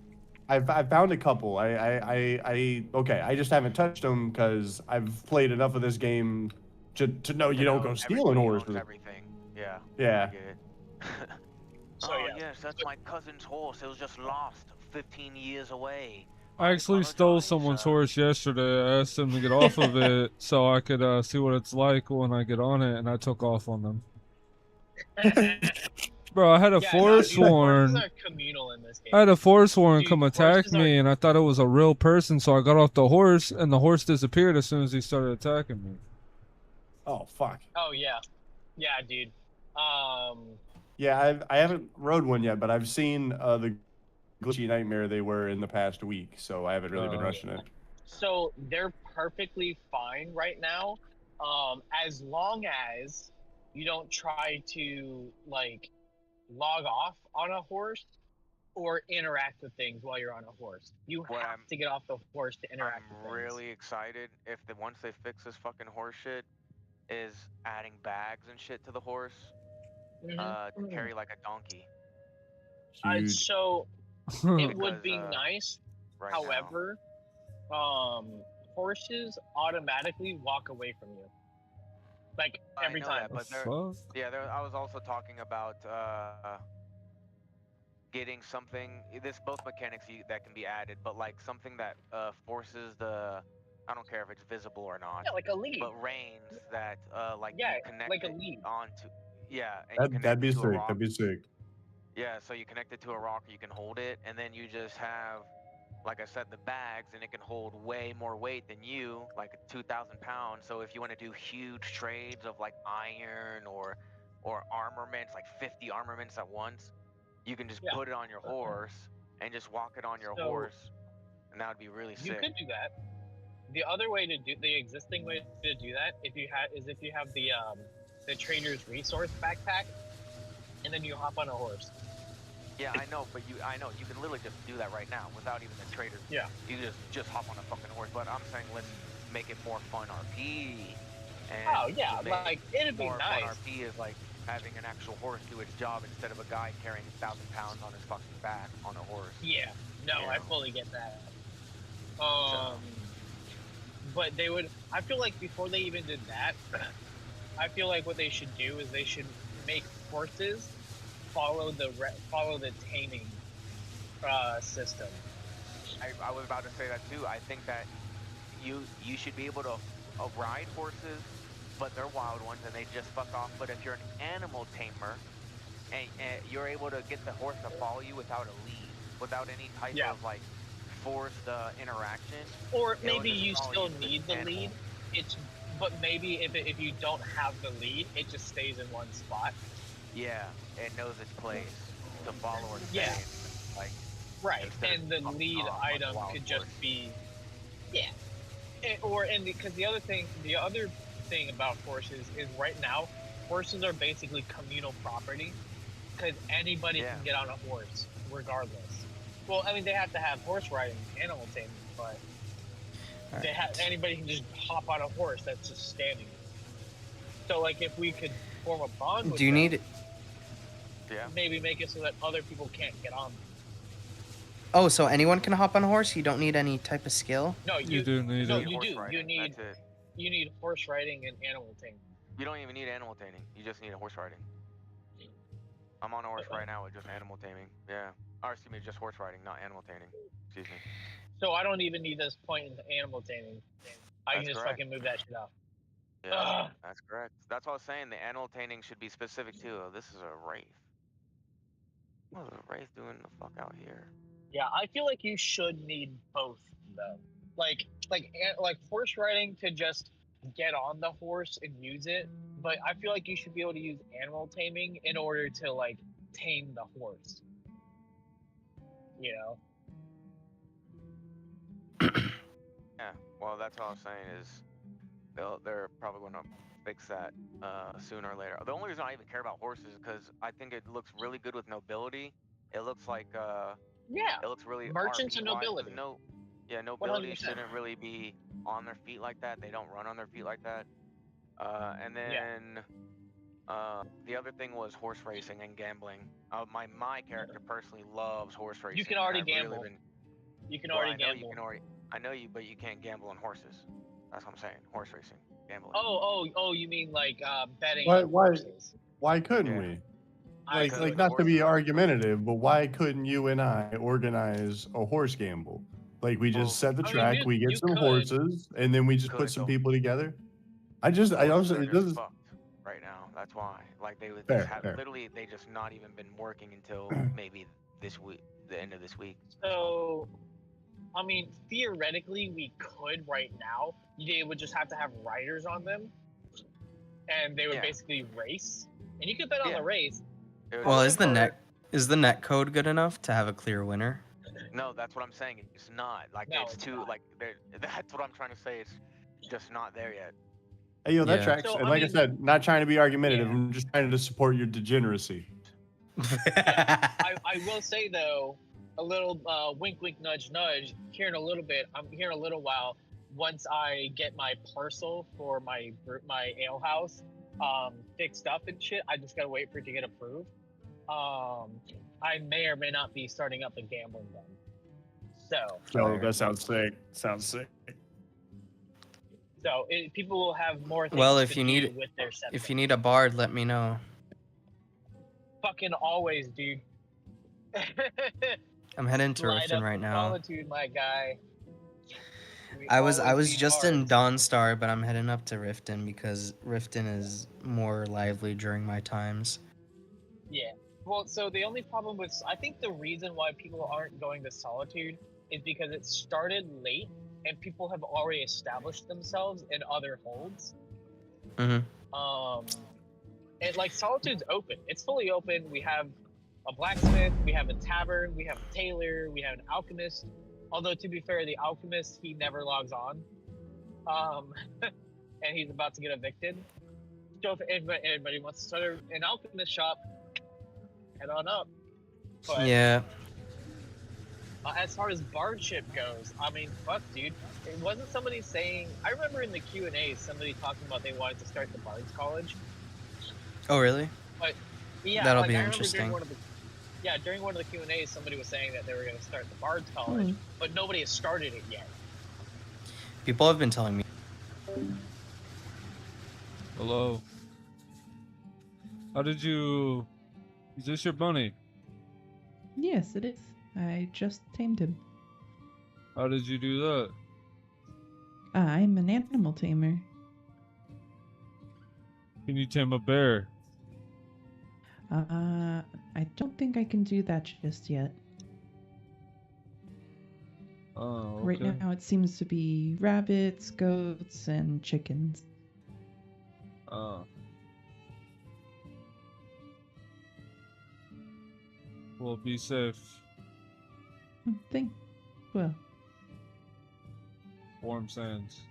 I found a couple. I just haven't touched them because I've played enough of this game to know you don't go stealing horses. Everything. Yeah. Yeah. So oh yeah. yes, that's my cousin's horse. It was just lost 15 years away. I actually stole someone's horse yesterday. I asked him to get off of it so I could see what it's like when I get on it, and I took off on them. Bro, I had a Yeah, no, dude, horses Forsworn. are communal in this game. I had a Forsworn Dude, come attack horses are- me, and I thought it was a real person, so I got off the horse, and the horse disappeared as soon as he started attacking me. Oh fuck. Oh yeah, yeah, dude. Yeah, I haven't rode one yet, but I've seen the glitchy nightmare they were in the past week, so I haven't really been rushing it. So they're perfectly fine right now, as long as you don't try to like log off on a horse or interact with things while you're on a horse. You have to get off the horse to interact with I'm things. really excited if once they fix this fucking horse shit, is adding bags and shit to the horse, to carry like a donkey. So it would be nice. right However, horses automatically walk away from you. Like every I know time. that, but I was also talking about getting something. There's both mechanics that can be added, but like something that forces the. I don't care if it's visible or not. Yeah, like a lead. But reins that like Yeah, you connect like a it lead. onto. Yeah, and you connect That'd be it to a sick. rock. That'd be sick. Yeah, so you connect it to a rock, you can hold it, and then you just have, like I said, the bags, and it can hold way more weight than you, like 2,000 pounds. So if you want to do huge trades of like iron or armaments, like 50 armaments at once, you can just put it on your horse and just walk it on your horse, and that would be really sick. You could do that. The other way to do the existing way to do that, if you have the trader's resource backpack, and then you hop on a horse. Yeah, I know, but you can literally just do that right now without even the trader. Yeah. You just hop on a fucking horse. But I'm saying let's make it more fun RP. And Oh yeah, like it'd be more nice. Fun RP is like having an actual horse do its job instead of a guy carrying 1,000 pounds on his fucking back on a horse. Yeah. No, I fully get that. But they would. I feel like before they even did that, I feel like what they should do is they should make horses follow the taming system. I was about to say that too. I think that you should be able to ride horses, but they're wild ones and they just fuck off. But if you're an animal tamer, and you're able to get the horse to follow you without a lead, without any type of like forced interaction, or maybe you still need the lead. But maybe if you don't have the lead, it just stays in one spot. Yeah, it knows its place to follow or stay. Yeah. Like right, and the lead item could just be because the other thing about horses is right now horses are basically communal property because anybody can get on a horse regardless. Well, I mean they have to have horse riding, animal taming, but anybody can just hop on a horse that's just standing. So like if we could form a bond with them, maybe make it so that other people can't get on them. Oh, so anyone can hop on a horse? You don't need any type of skill? No, you do need it. You do. You need horse riding and animal taming. You don't even need animal taming. You just need a horse riding. I'm on a horse right now with just animal taming. Yeah. Or excuse me, just horse riding, not animal taming. Excuse me. So I don't even need this point in animal taming. I can just fucking move that shit off. Yeah, that's correct. That's what I was saying. The animal taming should be specific too. Oh, this is a wraith. What is a wraith doing the fuck out here? Yeah, I feel like you should need both though. Like horse riding to just get on the horse and use it, but I feel like you should be able to use animal taming in order to like tame the horse. You know? Yeah, well, that's what I was saying is they're probably going to fix that sooner or later. The only reason I even care about horses is because I think it looks really good with nobility. It looks like it looks really merchants and RP-wise, nobility. Nobility 100%. shouldn't really be on their feet like that. They don't run on their feet like that. And then the other thing was horse racing and gambling. My character personally loves horse racing. You can already and I've really gamble. been- You can Well, already I know gamble. I know you, but you can't gamble on horses. That's what I'm saying. Horse racing, gambling. Oh, you mean like betting Why? on horses? Why couldn't we? like not to be argumentative, but why couldn't you and I organize a horse gamble? Like we just set the track, we get some horses, and then we just put some people together. I also it doesn't. Right now, that's why. Like they would Fair, just have fair. literally they just not even been working until maybe this week, the end of this week. So, I mean, theoretically, we could right now. They would just have to have riders on them, and they would basically race. And you could bet on the race. Well, is the net code good enough to have a clear winner? No, that's what I'm saying. It's not. Like it's too like that's what I'm trying to say. It's just not there yet. Hey, yo, that tracks. So, and I like I mean- said, not trying to be argumentative. I'm just trying to support your degeneracy. I will say though, a little wink, wink, nudge, nudge. Here in a little bit, I'm here in a little while. Once I get my parcel for my ale house fixed up and shit, I just gotta wait for it to get approved. I may or may not be starting up a gambling den. So that sounds sick. Sounds sick. So people will have more things Well, to if you do need with their setup. if you need a bard, let me know. Fucking always, dude. I'm heading to Light Riften up right the now. Solitude, my guy. I was just in Dawnstar, but I'm heading up to Riften because Riften is more lively during my times. Yeah. Well, so the only problem with I think the reason why people aren't going to Solitude is because it started late and people have already established themselves in other holds. Mm-hmm. And like Solitude's open. It's fully open. We have a blacksmith, we have a tavern, we have a tailor, we have an alchemist. Although to be fair, the alchemist he never logs on. And he's about to get evicted. So if anybody wants to start an alchemist shop, head on up. But, Yeah. As far as bardship goes, I mean, fuck, dude. It wasn't somebody saying. I remember in the Q&A somebody talking about they wanted to start the Bards College. Oh, really? But yeah, That'll like, be I remember interesting. during one of the Q&As, somebody was saying that they were going to start the Bards College, but nobody has started it yet. People have been telling me. Hello. How did you... Is this your bunny? Yes, it is. I just tamed him. How did you do that? I'm an animal tamer. Can you tame a bear? I don't think I can do that just yet. Oh, okay. Right now it seems to be rabbits, goats, and chickens. Oh. Well, be safe. Well. Warm sands.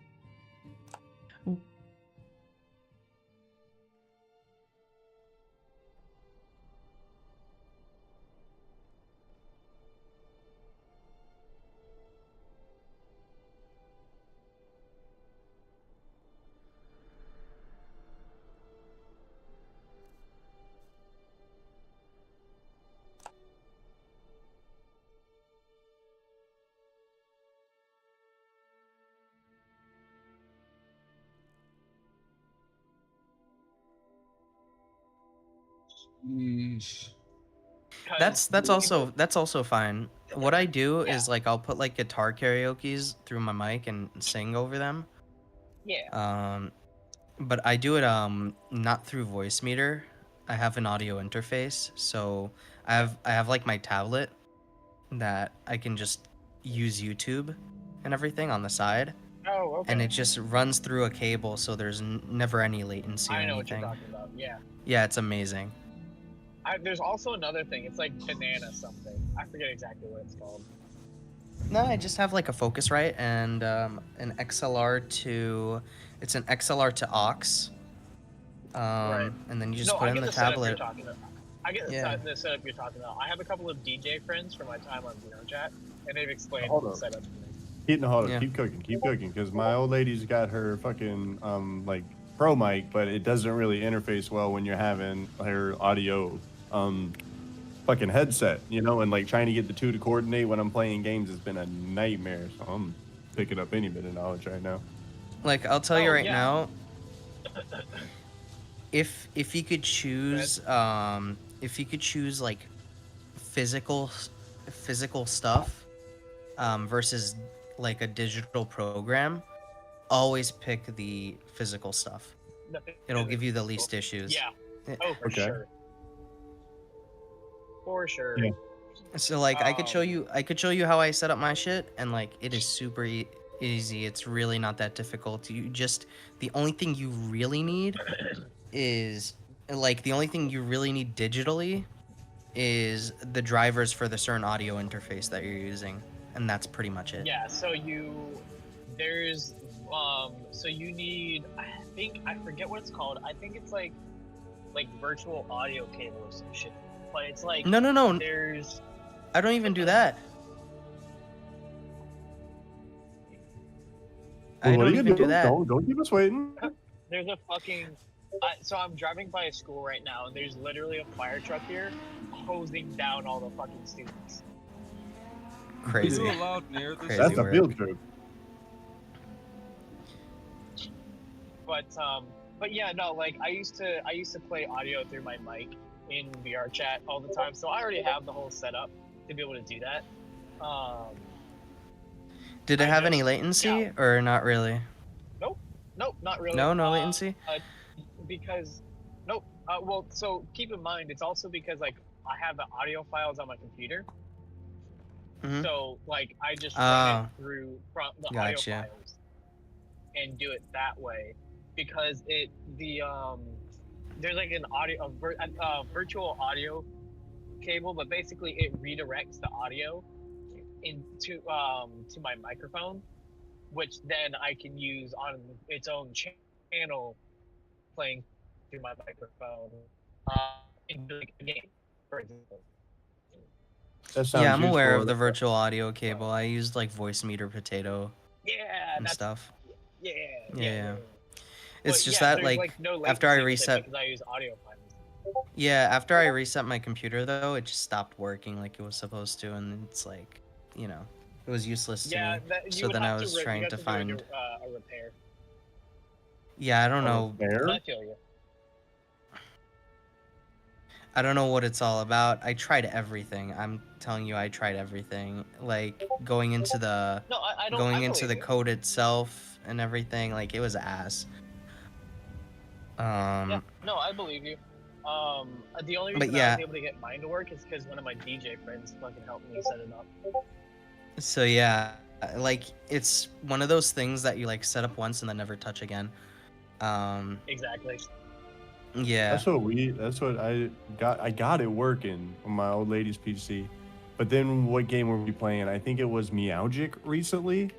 Yeesh. That's also fine. What I do is like I'll put like guitar karaoke's through my mic and sing over them. Yeah. But I do it not through voice meter. I have an audio interface, so I have like my tablet that I can just use YouTube and everything on the side. Oh, okay. And it just runs through a cable, so there's never any latency or I know anything. what you're talking about. Yeah. Yeah, it's amazing. There's also another thing. It's like banana something. I forget exactly what it's called. No, I just have like a Focusrite and an XLR to, it's an XLR to aux. Right. And then you just No, put I it in get the setup tablet. you're talking about. I get Yeah. the setup you're talking about. I have a couple of DJ friends from my time on Zero Chat, and they've explained Hold the up. setup to me. Keep cooking, because my old lady's got her fucking like pro mic, but it doesn't really interface well when you're having her audio fucking headset, you know, and like trying to get the two to coordinate when I'm playing games has been a nightmare. So I'm picking up any bit of knowledge right now. Like I'll tell you right now, if you could choose if you could choose like physical stuff versus like a digital program, always pick the physical stuff. It'll give you the least issues. Yeah. Oh, for sure. For sure. Yeah. So like I could show you how I set up my shit, and like it is super easy. It's really not that difficult. You just the only thing you really need is digitally is the drivers for the certain audio interface that you're using, and that's pretty much it. Yeah, so you need, I forget what it's called. I think it's like virtual audio cable or some shit. But it's like No. There's I don't even do that. I don't even do that. Don't keep us waiting. There's a fucking so I'm driving by a school right now, and there's literally a fire truck here hosing down all the fucking students. Crazy. Are you allowed near this? That's a field trip. But yeah, no, like I used to play audio through my mic in VR chat all the time, so I already have the whole setup to be able to do that. Did it have any latency or not really? Nope, not really. No latency? Because well, so keep in mind it's also because like I have the audio files on my computer. Mhm. So like I just run it through from the audio Gotcha. files and do it that way, because there's like an virtual audio cable, but basically it redirects the audio into to my microphone, which then I can use on its own channel, playing through my microphone in like a game, for example. Yeah, I'm aware of the virtual audio cable. I used like voice meter potato and that's- stuff. Yeah. It's But just yeah, that there's, like no after I latency with it reset. because I use audio files. Yeah, after I reset my computer though, it just stopped working like it was supposed to, and it's like, it was useless to me. So then I was trying to find. A repair. Yeah, I don't know. I feel you. I don't know what it's all about. I tried everything. I'm telling you, I tried everything. Like going into the I into the believe you. code itself and everything. Like it was ass. Yeah, no, I believe you. The only But reason I yeah. was able to get mine to work is because one of my DJ friends fucking helped me set it up. So yeah, like it's one of those things that you like set up once and then never touch again. Exactly. Yeah. That's what I got. I got it working on my old lady's PC. But then what game were we playing? I think it was Meowgic recently.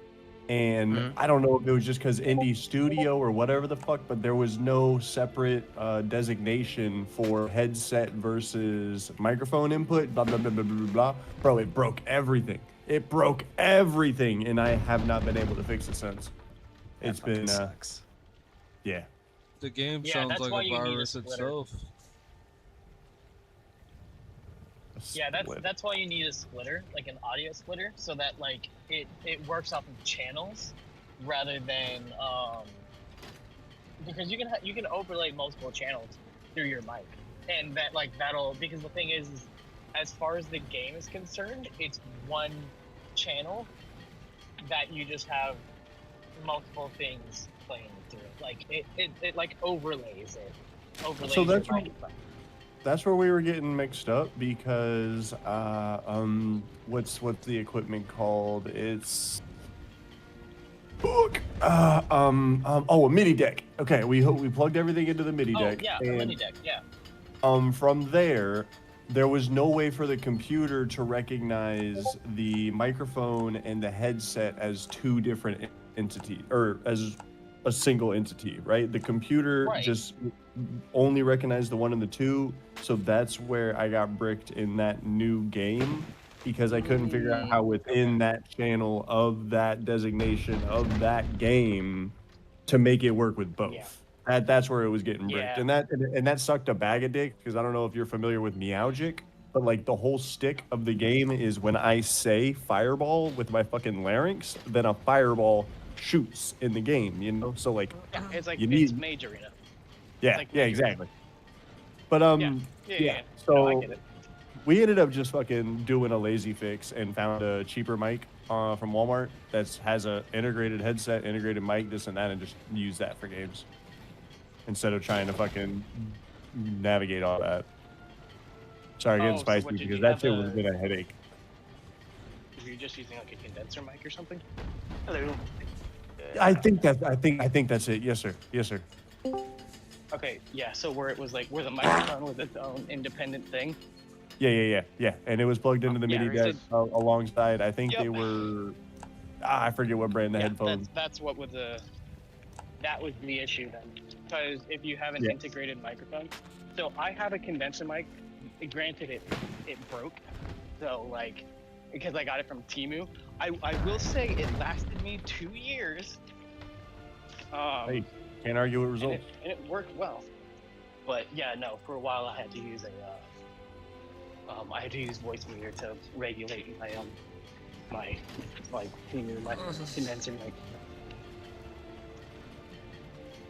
And I don't know if it was just because Indie Studio or whatever the fuck, but there was no separate designation for headset versus microphone input, blah, blah, blah, blah, blah, blah. Bro, it broke everything. It broke everything, and I have not been able to fix it since. It's been, sucks. Yeah. The game Yeah, sounds that's like why a you need a virus splitter. itself. Yeah, that's why you need a splitter, like an audio splitter, so that like it works off of channels rather than because you can overlay multiple channels through your mic, and that'll because the thing is as far as the game is concerned, it's one channel that you just have multiple things playing through it. Like it like overlays it. So that's where we were getting mixed up because what's the equipment called? It's a MIDI deck. Okay, we plugged everything into the MIDI deck. Yeah, the MIDI deck. Yeah. From there was no way for the computer to recognize the microphone and the headset as two different entities or as a single entity, right? The computer just only recognized the one and the two, so that's where I got bricked in that new game because I couldn't figure out how within that channel of that designation of that game to make it work with both. That's where it was getting bricked, and that sucked a bag of dick because I don't know if you're familiar with Meowgic, but like the whole stick of the game is when I say fireball with my fucking larynx, then a fireball shoots in the game, so like Yeah, it's like you it's need Mage Arena. yeah like yeah Mage Arena. exactly But Yeah. So No, I get it. we ended up just fucking doing a lazy fix and found a cheaper mic from Walmart that has a integrated headset, integrated mic, this and that, and just use that for games instead of trying to fucking navigate all that. Sorry, getting spicy because that shit would have been a headache. Were you just using like a condenser mic or something? Hello. I think that's it. Yes, sir. Yes, sir. Okay, yeah. So where it was like where the microphone was its own independent thing. Yeah. And it was plugged into the MIDI deck alongside. I think they were. I forget what brand the headphones. That's what was that was the issue then, because if you have an integrated microphone, so I have a condenser mic. Granted, it broke, so like because I got it from Temu. I will say it lasted me 2 years. Hey, can't argue with results. And it worked well. But yeah, no, for a while I had to use I had to use voice meter to regulate my Temu, my condenser mic.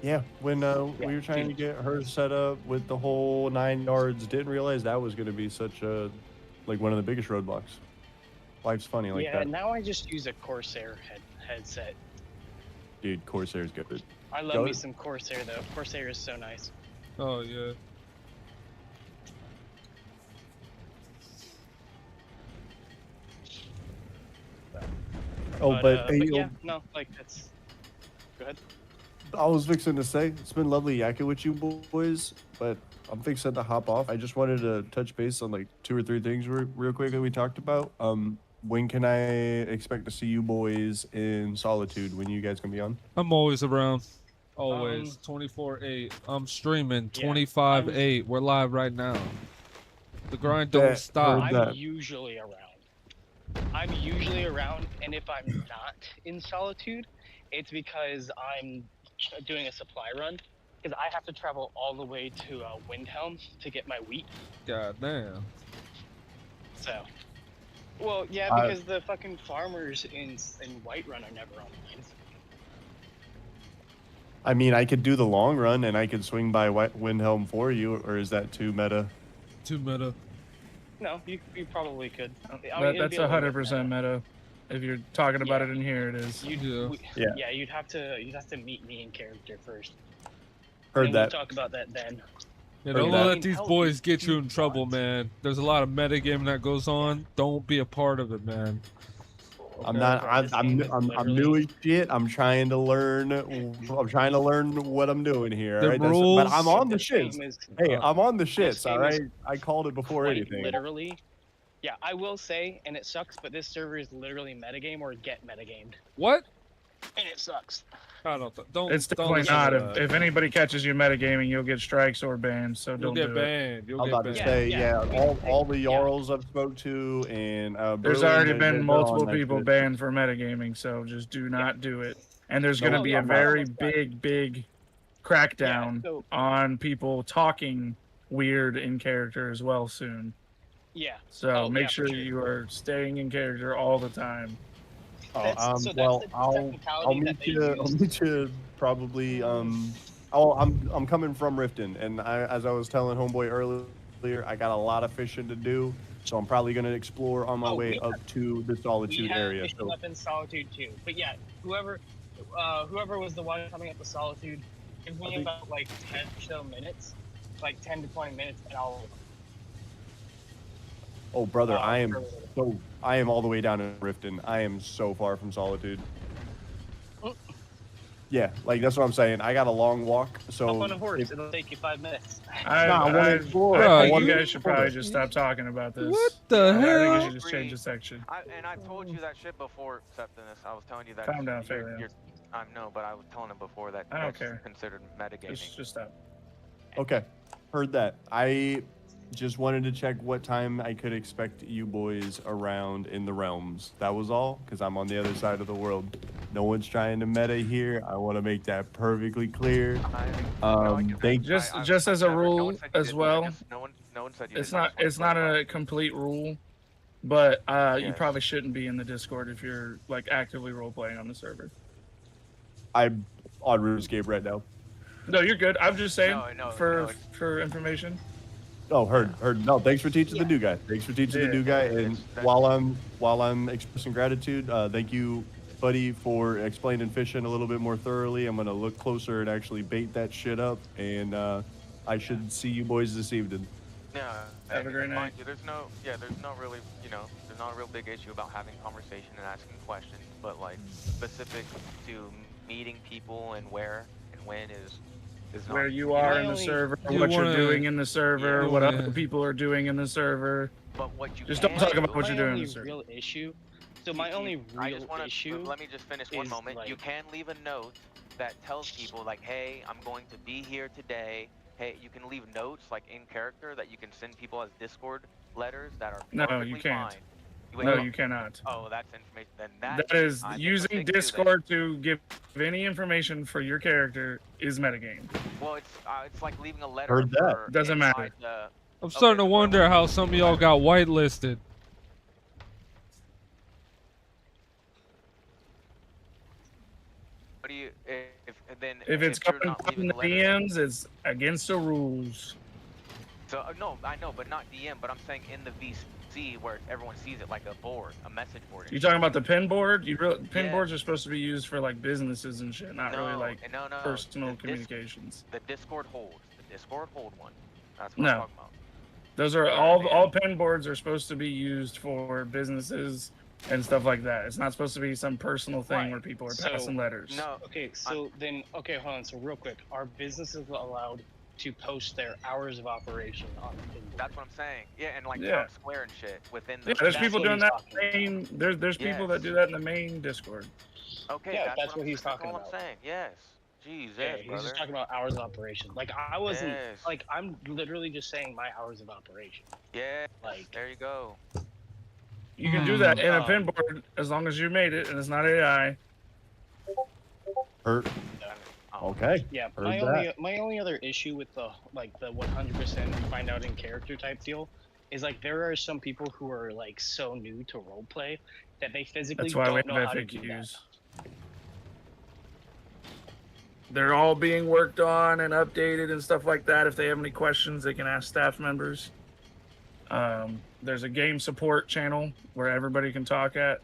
Yeah, when we were trying to get her set up with the whole 9 yards, didn't realize that was going to be such a one of the biggest roadblocks. Life's funny like that. Yeah, now I just use a Corsair headset. Dude, Corsair's good. I love me some Corsair though. Corsair is so nice. Oh yeah. But yeah, no, like that's. Go ahead. I was fixing to say, it's been lovely yakking with you boys, but I'm fixing to hop off. I just wanted to touch base on like 2 or 3 things real quick that we talked about. When can I expect to see you boys in Solitude? When you guys gonna be on? I'm always around. Always. 24/8. I'm streaming 25/8. We're live right now. The grind don't stop. I'm usually around. And if I'm not in Solitude, it's because I'm doing a supply run. Because I have to travel all the way to Windhelm to get my wheat. God damn. So. Well, yeah, because the fucking farmers in Whiterun are never online. I mean, I could do the long run and I could swing by Windhelm for you, or is that too meta? Too meta. No, you probably could. That's 100% meta. If you're talking about it in here, it is. Yeah, you'd have to meet me in character first. Heard that. We'll talk about that then. Yeah, don't let these boys get you in trouble, man. There's a lot of metagaming that goes on. Don't be a part of it, man. I'm not. I'm new as shit. I'm trying to learn. I'm trying to learn what I'm doing here. The right? rules. But I'm on the shits. Hey, I'm on the shits. All right. I called it before anything. Literally. Yeah, I will say, and it sucks, but this server is literally metagame or get metagamed. What? And it sucks. I don't. It's definitely not. If anybody catches you metagaming, you'll get strikes or banned. So don't get do banned. I'm about to say, all the Jarls I've spoke to, and there's already been multiple people banned for metagaming, so just do not do it. And there's going to be a very big crackdown on people talking weird in character as well soon. Yeah. So make sure you are staying in character all the time. I'll meet you probably. I'm coming from Riften, and as I was telling Homeboy earlier, I got a lot of fishing to do, so I'm probably gonna explore on my way up to the Solitude area. So up in Solitude too, but yeah, whoever was the one coming up to Solitude, give me about like 10 or so minutes, like 10 to 20 minutes, and I'll. Oh, brother, I am all the way down in Riften. I am so far from Solitude. Yeah, like that's what I'm saying. I got a long walk, so hop on a horse. It'll take you 5 minutes. I think you guys should probably just stop talking about this. What the hell? I think you should just change the section. And I told you that shit before, Septimus. I was telling you that. Calm down, Fabian. I know, but I was telling him before that I don't that's care. considered metagaming. Just stop. Okay, heard that. I just wanted to check what time I could expect you boys around in the realms. That was all, because I'm on the other side of the world. No one's trying to meta here. I want to make that perfectly clear. Just as a rule as well. No one said you it's not a complete rule, but you probably shouldn't be in the Discord if you're like actively role playing on the server. I'm on RuneScape right now. No, you're good. I'm just saying for information. Oh, heard. No, thanks for teaching the new guy. Thanks for teaching the new guy. And while I'm expressing gratitude, thank you, buddy, for explaining fishing a little bit more thoroughly. I'm gonna look closer and actually bait that shit up. And I should see you boys this evening. Yeah. Have a great mind night. you, there's no really, there's not a real big issue about having conversation and asking questions, but like specific to meeting people and where and when is not. Where you are in the server, what you're doing in the server, what other people are doing in the server. But what you just don't talk about what my you're doing in only the server. real issue. So my only real issue. Let me just finish one is, moment. like- You can leave a note that tells people like, "Hey, I'm going to be here today." Hey, you can leave notes like in character that you can send people as Discord letters that are No, perfectly you can't. fine. No, you cannot. Oh, that's information. Then That is using Discord to give any information for your character is metagame. Well, it's like leaving a letter. Heard that. for Doesn't matter. inside the- I'm starting to wonder how some of y'all got whitelisted. What do you If it's you're coming not from leaving the a letter- DMs, it's against the rules. So no, I know, but not DM. But I'm saying in the VC where everyone sees it, like a board, a message board. You talking about the pin board? Pin Yeah. boards are supposed to be used for like businesses and shit, not really No, like no. personal The communications. The Discord hold. The Discord hold one. That's what I'm No, talking about. those are all pin boards are supposed to be used for businesses and stuff like that. It's not supposed to be some personal thing where people are passing letters. No. Okay, so hold on. So real quick, are businesses allowed to post their hours of operation on the Pinboard? That's what I'm saying. Yeah, and like Yeah. Town Square and shit within the. Yeah, there's people doing that in the main. There's people that do that in the main Discord. Okay, Yeah, that's what he's that's talking all about. I'm saying. Yes. Jeez, Yeah, yes, he's brother. just talking about hours of operation. Like I wasn't Yes. like I'm literally just saying my hours of operation. Yeah. Like there you go. You can do that in a Um, pin board as long as you made it and it's not AI. Okay. Yeah, Heard my only other issue with the 100% find out in character type deal is like there are some people who are like so new to roleplay that they physically That's why we don't know have how to do that. FAQs. They're all being worked on and updated and stuff like that. If they have any questions, they can ask staff members. There's a game support channel where everybody can talk at.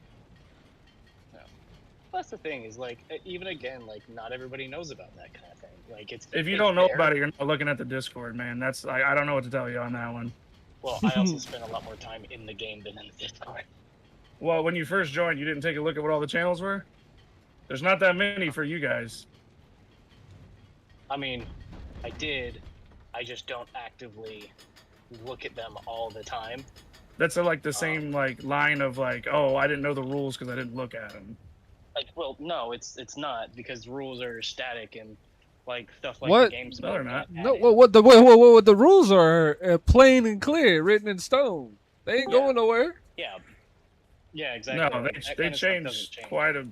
That's the thing is like even again like not everybody knows about that kind of thing. Like it's If you it's don't know there. about it, you're not looking at the Discord, man. That's I don't know what to tell you on that one. Well, I also spend a lot more time in the game than in the Discord. Well, when you first joined, you didn't take a look at what all the channels were? There's not that many for you guys. I mean, I did. I just don't actively look at them all the time. That's like the same like line of like, oh, I didn't know the rules because I didn't look at them. Like, well, no, it's not because rules are static and like stuff like What? the game's No, they're not. No, what the rules are plain and clear, written in stone. They ain't going nowhere. Yeah. Yeah, exactly. No, That they kind of stuff doesn't changed change. quite a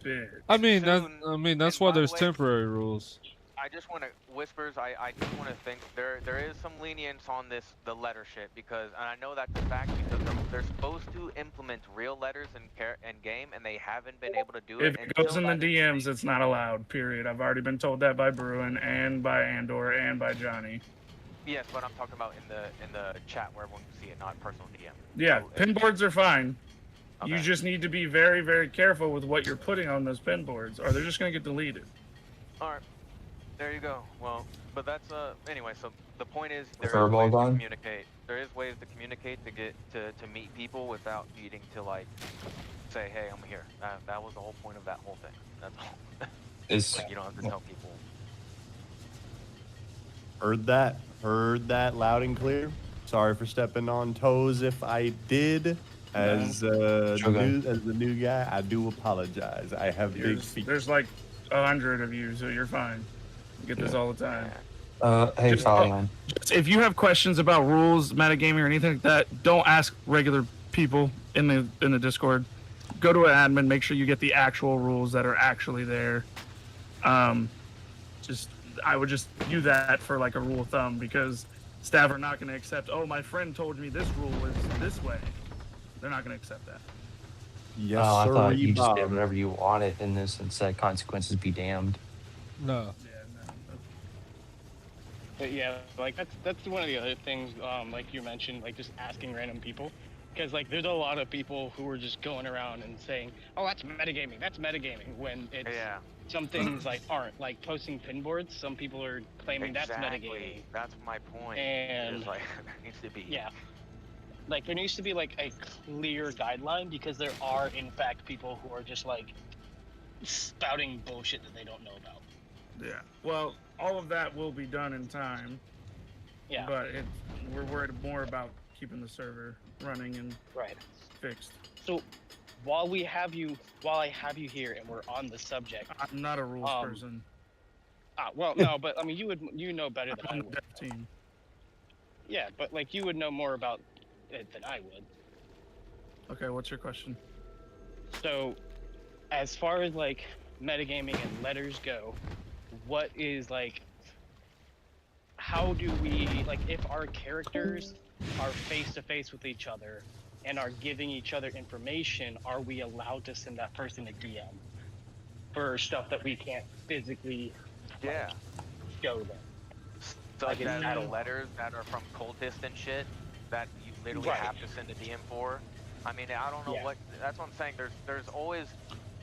bit. I mean that's why there's temporary rules. I just want to whispers. I just want to think there is some lenience on the letter shit because and I know that's a fact because they're supposed to implement real letters in game and they haven't been able to do it. If it goes in the DMs, it's not allowed. Period. I've already been told that by Bruin and by Andor and by Johnny. Yes, but I'm talking about in the chat where everyone can see it, not personal DM. Yeah, So, pin boards are fine. You Okay. just need to be very, very careful with what you're putting on those pin boards, or they're just gonna get deleted. All right, there you go. Well, but that's anyway. So the point is there is Verbal ways to gone? communicate. There is ways to communicate to get to meet people without needing to like say, hey, I'm here. That was the whole point of that whole thing. That's all. Is Like, you don't have to tell people. Heard that loud and clear. Sorry for stepping on toes if I did. As the new guy, I do apologize. I have big feet. There's like 100 of you, so you're fine. You get this all the time. hey, Just- follow man. Just if you have questions about rules, metagaming, or anything like that, don't ask regular people in the Discord. Go to an admin. Make sure you get the actual rules that are actually there. I would just do that for like a rule of thumb because staff are not going to accept. Oh, my friend told me this rule is this way. They're not going to accept that. Yes, Oh, I thought you just Bob. did whatever you wanted in this and said consequences be damned. No. But yeah, like that's one of the other things, like you mentioned, like just asking random people, because like there's a lot of people who are just going around and saying, "Oh, that's metagaming," when it's some things like aren't, like posting pin boards. Some people are claiming that's metagaming. That's my point. And It's like there needs to be. yeah, like there needs to be like a clear guideline, because there are in fact people who are just like spouting bullshit that they don't know about. Yeah. Well, all of that will be done in time. Yeah. But we're worried more about keeping the server running and fixed. So while I have you here and we're on the subject, I'm not a rules person. Well, no, but I mean, you know better than I I'm on would. the dev team. Yeah, but like you would know more about it than I would. Okay, what's your question? So, as far as like metagaming and letters go, what is like? How do we, like, if our characters are face to face with each other and are giving each other information, are we allowed to send that person a DM for stuff that we can't physically show them? So Like, like it's that not letters that are from cultists and shit that you literally have to send a DM for. I mean, I don't know what. That's what I'm saying. There's always.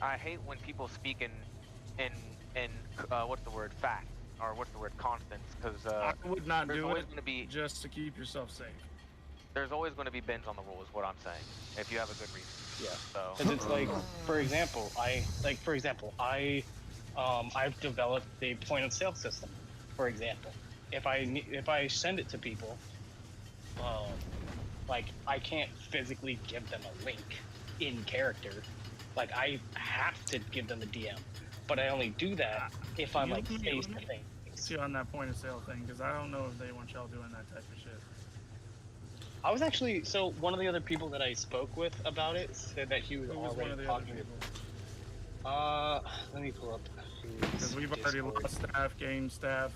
I hate when people speak in what's the word, fact, or what's the word, constants, because I would not there's do always it going to be just to keep yourself safe. There's always going to be bends on the rules. What I'm saying, if you have a good reason. Yeah. So. Because it's like, for example, I've developed a point of sale system. For example, if I send it to people, like I can't physically give them a link in character. Like I have to give them a DM, but I only do that if I'm like face to face. See on that point of sale thing, because I don't know if they want y'all doing that type of shit. I was actually, so one of the other people that I spoke with about it said that he was Who was one of already the other talking people? Let me pull up. Because we've already lost staff, game staff.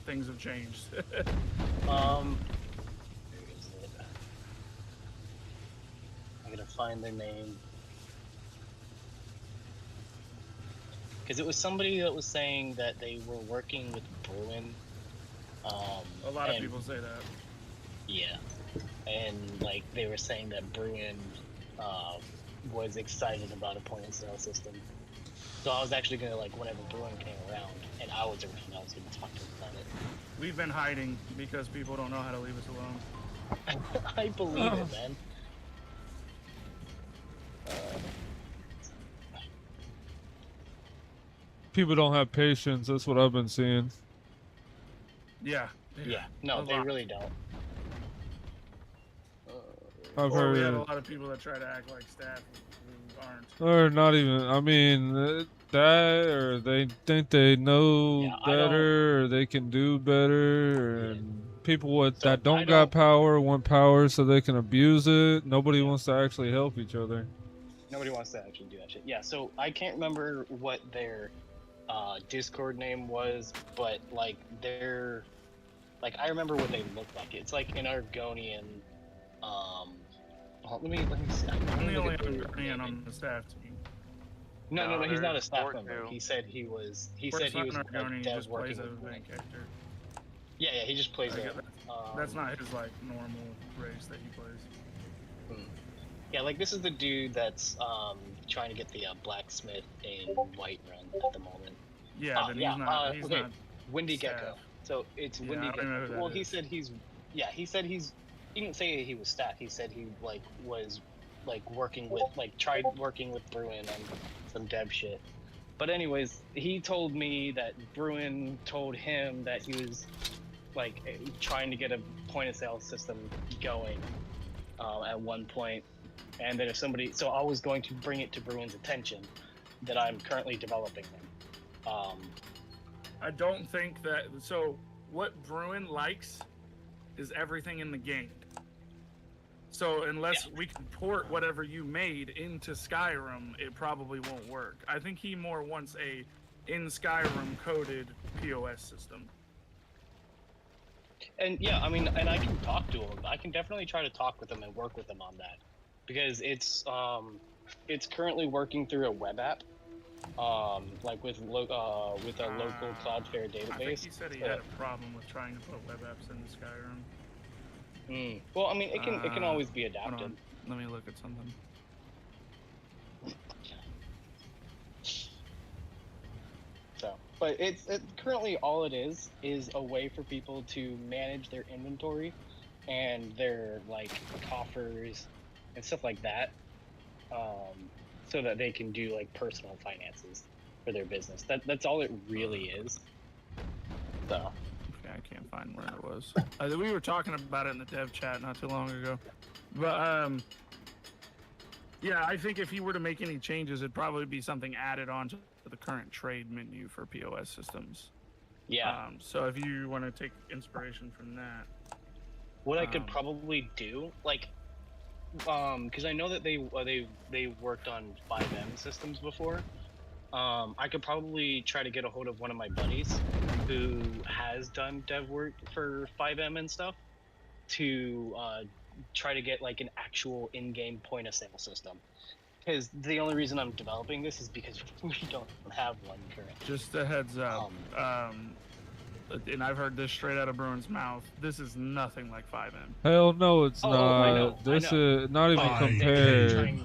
Things have changed. Where is it? I'm gonna find their name. Because it was somebody that was saying that they were working with Bruin. A lot of people say that. Yeah. And like they were saying that Bruin was excited about a point of sale system. So I was actually gonna, like, whenever Bruin came around and I was around, I was gonna talk to him about it. We've been hiding because people don't know how to leave us alone. I believe it, man. People don't have patience. That's what I've been seeing. Yeah. Yeah. No, they really don't. I've Or we heard. have a lot of people that try to act like staff who aren't. Or not even. I mean, that, or they think they know better, or they can do better, and people that don't got power want power so they can abuse it. Nobody wants to actually help each other. Nobody wants to actually do that shit. Yeah, so I can't remember what their Discord name was, but like they're like, I remember what they look like. It's like an Argonian. Let me see. I'm the only Argonian on the staff team. No, he's not a staff member. He said he was. He said he was Argonian. He dev just plays working as a with main character. Yeah, he just plays it. That's not his like normal race that he plays. Yeah, like this is the dude that's trying to get the blacksmith in Whiterun at the moment. Yeah, then he's okay. not Windy staff. Gecko. So it's Yeah, Windy I don't know who Gecko. that Well, he is. said he's. Yeah, he said he's. He didn't say he was staff. He said he like was like working with, like, tried working with Bruin on some dev shit. But anyways, he told me that Bruin told him that he was like trying to get a point of sale system going at one point, and that if somebody, so I was going to bring it to Bruin's attention that I'm currently developing them. I don't think that. So what Bruin likes is everything in the game. So unless we can port whatever you made into Skyrim, it probably won't work. I think he more wants a in Skyrim coded POS system. And yeah, I mean, and I can talk to him. I can definitely try to talk with him and work with him on that, because it's currently working through a web app, like with a local Cloudflare database. I think he said he had a problem with trying to put web apps into Skyrim. Well, I mean, it can always be adapted. Hold on. Let me look at something. So, but it's currently all it is a way for people to manage their inventory and their like coffers and stuff like that, so that they can do like personal finances for their business. That's all it really is. So. Okay, I can't find where it was. We were talking about it in the dev chat not too long ago, but yeah, I think if he were to make any changes, it'd probably be something added on to the current trade menu for POS systems. Yeah. So if you want to take inspiration from that, what I could probably do, like, because I know that they worked on 5M systems before. I could probably try to get a hold of one of my buddies who has done dev work for 5M and stuff to try to get like an actual in-game point of sale system. Because the only reason I'm developing this is because we don't have one currently. just a heads up, and I've heard this straight out of Bruin's mouth, this is nothing like 5M. Hell no, it's not. I know, This I know. is not even But compared.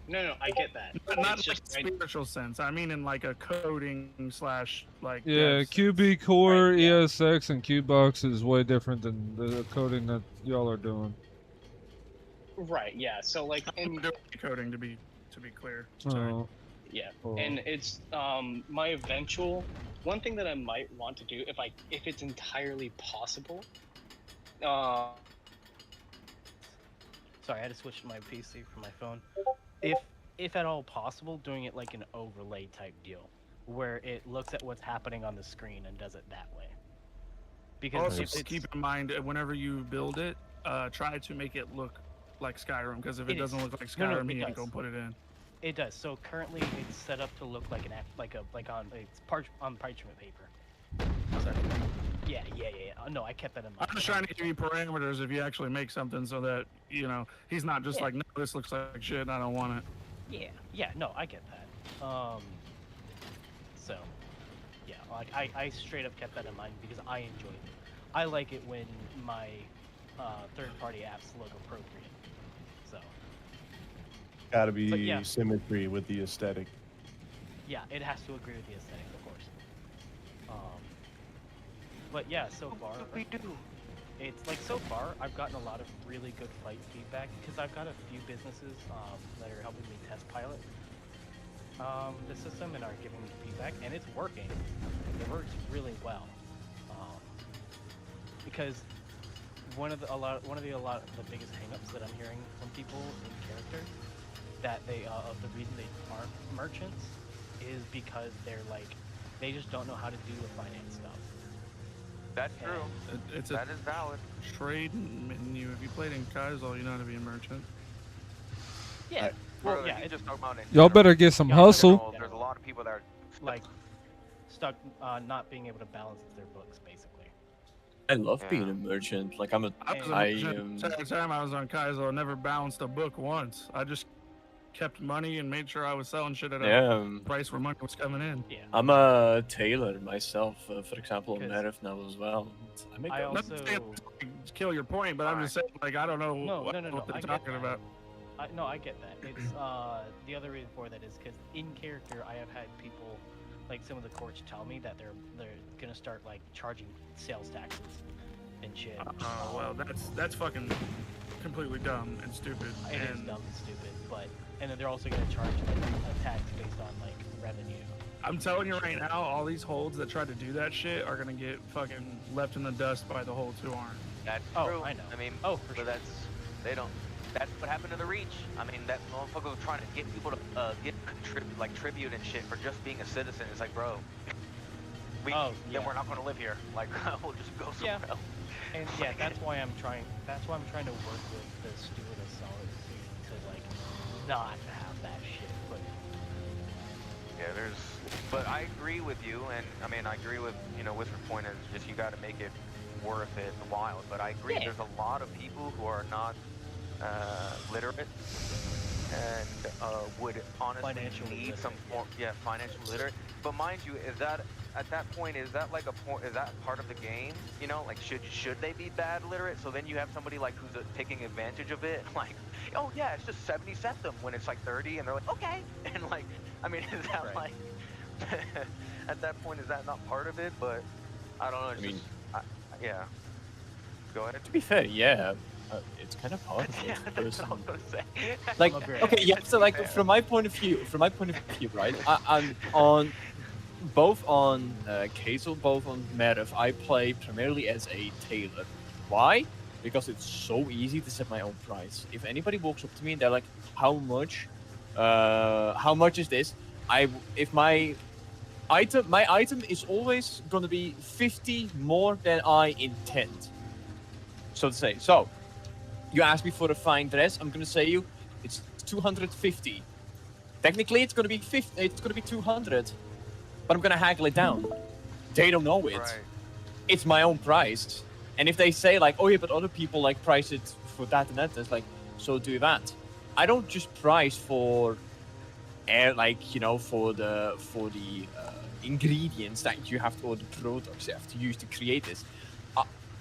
No, I get that. Not It's in like a spiritual sense. I mean in like a coding slash like. Yeah, dev QB Core, ESX, and Qbox is way different than the coding that y'all are doing. Right, yeah. So like in coding to be clear. Sorry. Oh. yeah, Oh. and it's my eventual one thing that I might want to do if it's entirely possible. Sorry, I had to switch to my PC from my phone. If at all possible, doing it like an overlay type deal, where it looks at what's happening on the screen and does it that way. Because Also, it's keep in mind whenever you build it, try to make it look like Skyrim. Because if it doesn't look like Skyrim, you ain't gonna put it in. It does. So currently, it's set up to look like on parchment paper. Sorry. Yeah. No, I kept that in mind. I'm just trying to give you parameters if you actually make something so that, you know, he's not just like, no, this looks like shit, I don't want it. Yeah, no, I get that. So, yeah, like I straight up kept that in mind because I enjoy it. I like it when my third-party apps look appropriate. So. Gotta be But yeah. symmetry with the aesthetic. Yeah, it has to agree with the aesthetic, of course. But yeah, so far, it's like so far I've gotten a lot of really good fight feedback because I've got a few businesses that are helping me test pilot the system and are giving me feedback, and it's working. It works really well because one of the biggest hangups that I'm hearing from people in character that the reason they aren't merchants is because they just don't know how to do the finance stuff. That's true. That is valid. Trade menu. If you played in Kaizo, you know how to be a merchant. Yeah. Well, yeah. Just talking about Y'all better get some hustle. There's a lot of people that are like stuck not being able to balance their books, basically. I love being a merchant. Like I'm a. Every time I was on Kaizo, I never balanced a book once. I just kept money and made sure I was selling shit at a price where money was coming in. Yeah. I'm a tailor myself, for example, on MERETH now as well. I also kill your point, but I'm just saying, like, I don't know what they're talking about. I get that. It's the other reason for that is because in character, I have had people, like some of the courts, tell me that they're gonna start like charging sales taxes and shit. Well, that's fucking completely dumb and stupid. It is dumb and stupid, and then they're also gonna charge like a tax based on like revenue. I'm telling you right now, all these holds that try to do that shit are gonna get fucking left in the dust by the holds who aren't. That's true. I know. I mean, for sure. That's what happened to the Reach. I mean, that motherfucker was trying to get people to get tribute and shit for just being a citizen. It's like, bro, then we're not gonna live here. Like, we'll just go somewhere else. And yeah, that's why I'm trying to work with the Steward of Solitude to like not have that shit put in. Yeah, but I agree with you, and I mean, I agree with, Whisper's point is just you got to make it worth it and wild. But I agree, there's a lot of people who are not literate, and would honestly need some form, financial literate. But mind you, is that at that point, is that like a point? Is that part of the game? You know, like should they be bad literate? So then you have somebody like who's taking advantage of it, like, oh yeah, it's just 70 septum when it's like 30, and they're like, okay, and like, I mean, is that like at that point, is that not part of it? But I don't know. It's just, yeah. Go ahead. To be fair, yeah, it's kind of hard. Yeah, that's what I was gonna say. Like, okay, yeah. So like, from my point of view, right? I'm on both on Kazel, both on MERETH. I play primarily as a tailor. Why? Because it's so easy to set my own price. If anybody walks up to me and they're like, "How much? How much is this?" If my item is always gonna be 50 more than I intend. So to say, so you ask me for a fine dress, I'm gonna say you it's 250. Technically, it's gonna be 50. It's gonna be 200, but I'm gonna haggle it down. They don't know it. Right. It's my own price. And if they say like, oh yeah, but other people like price it for that and that, it's like, so do that. I don't just price for like, you know, for the ingredients that you have to, or the products you have to use to create this.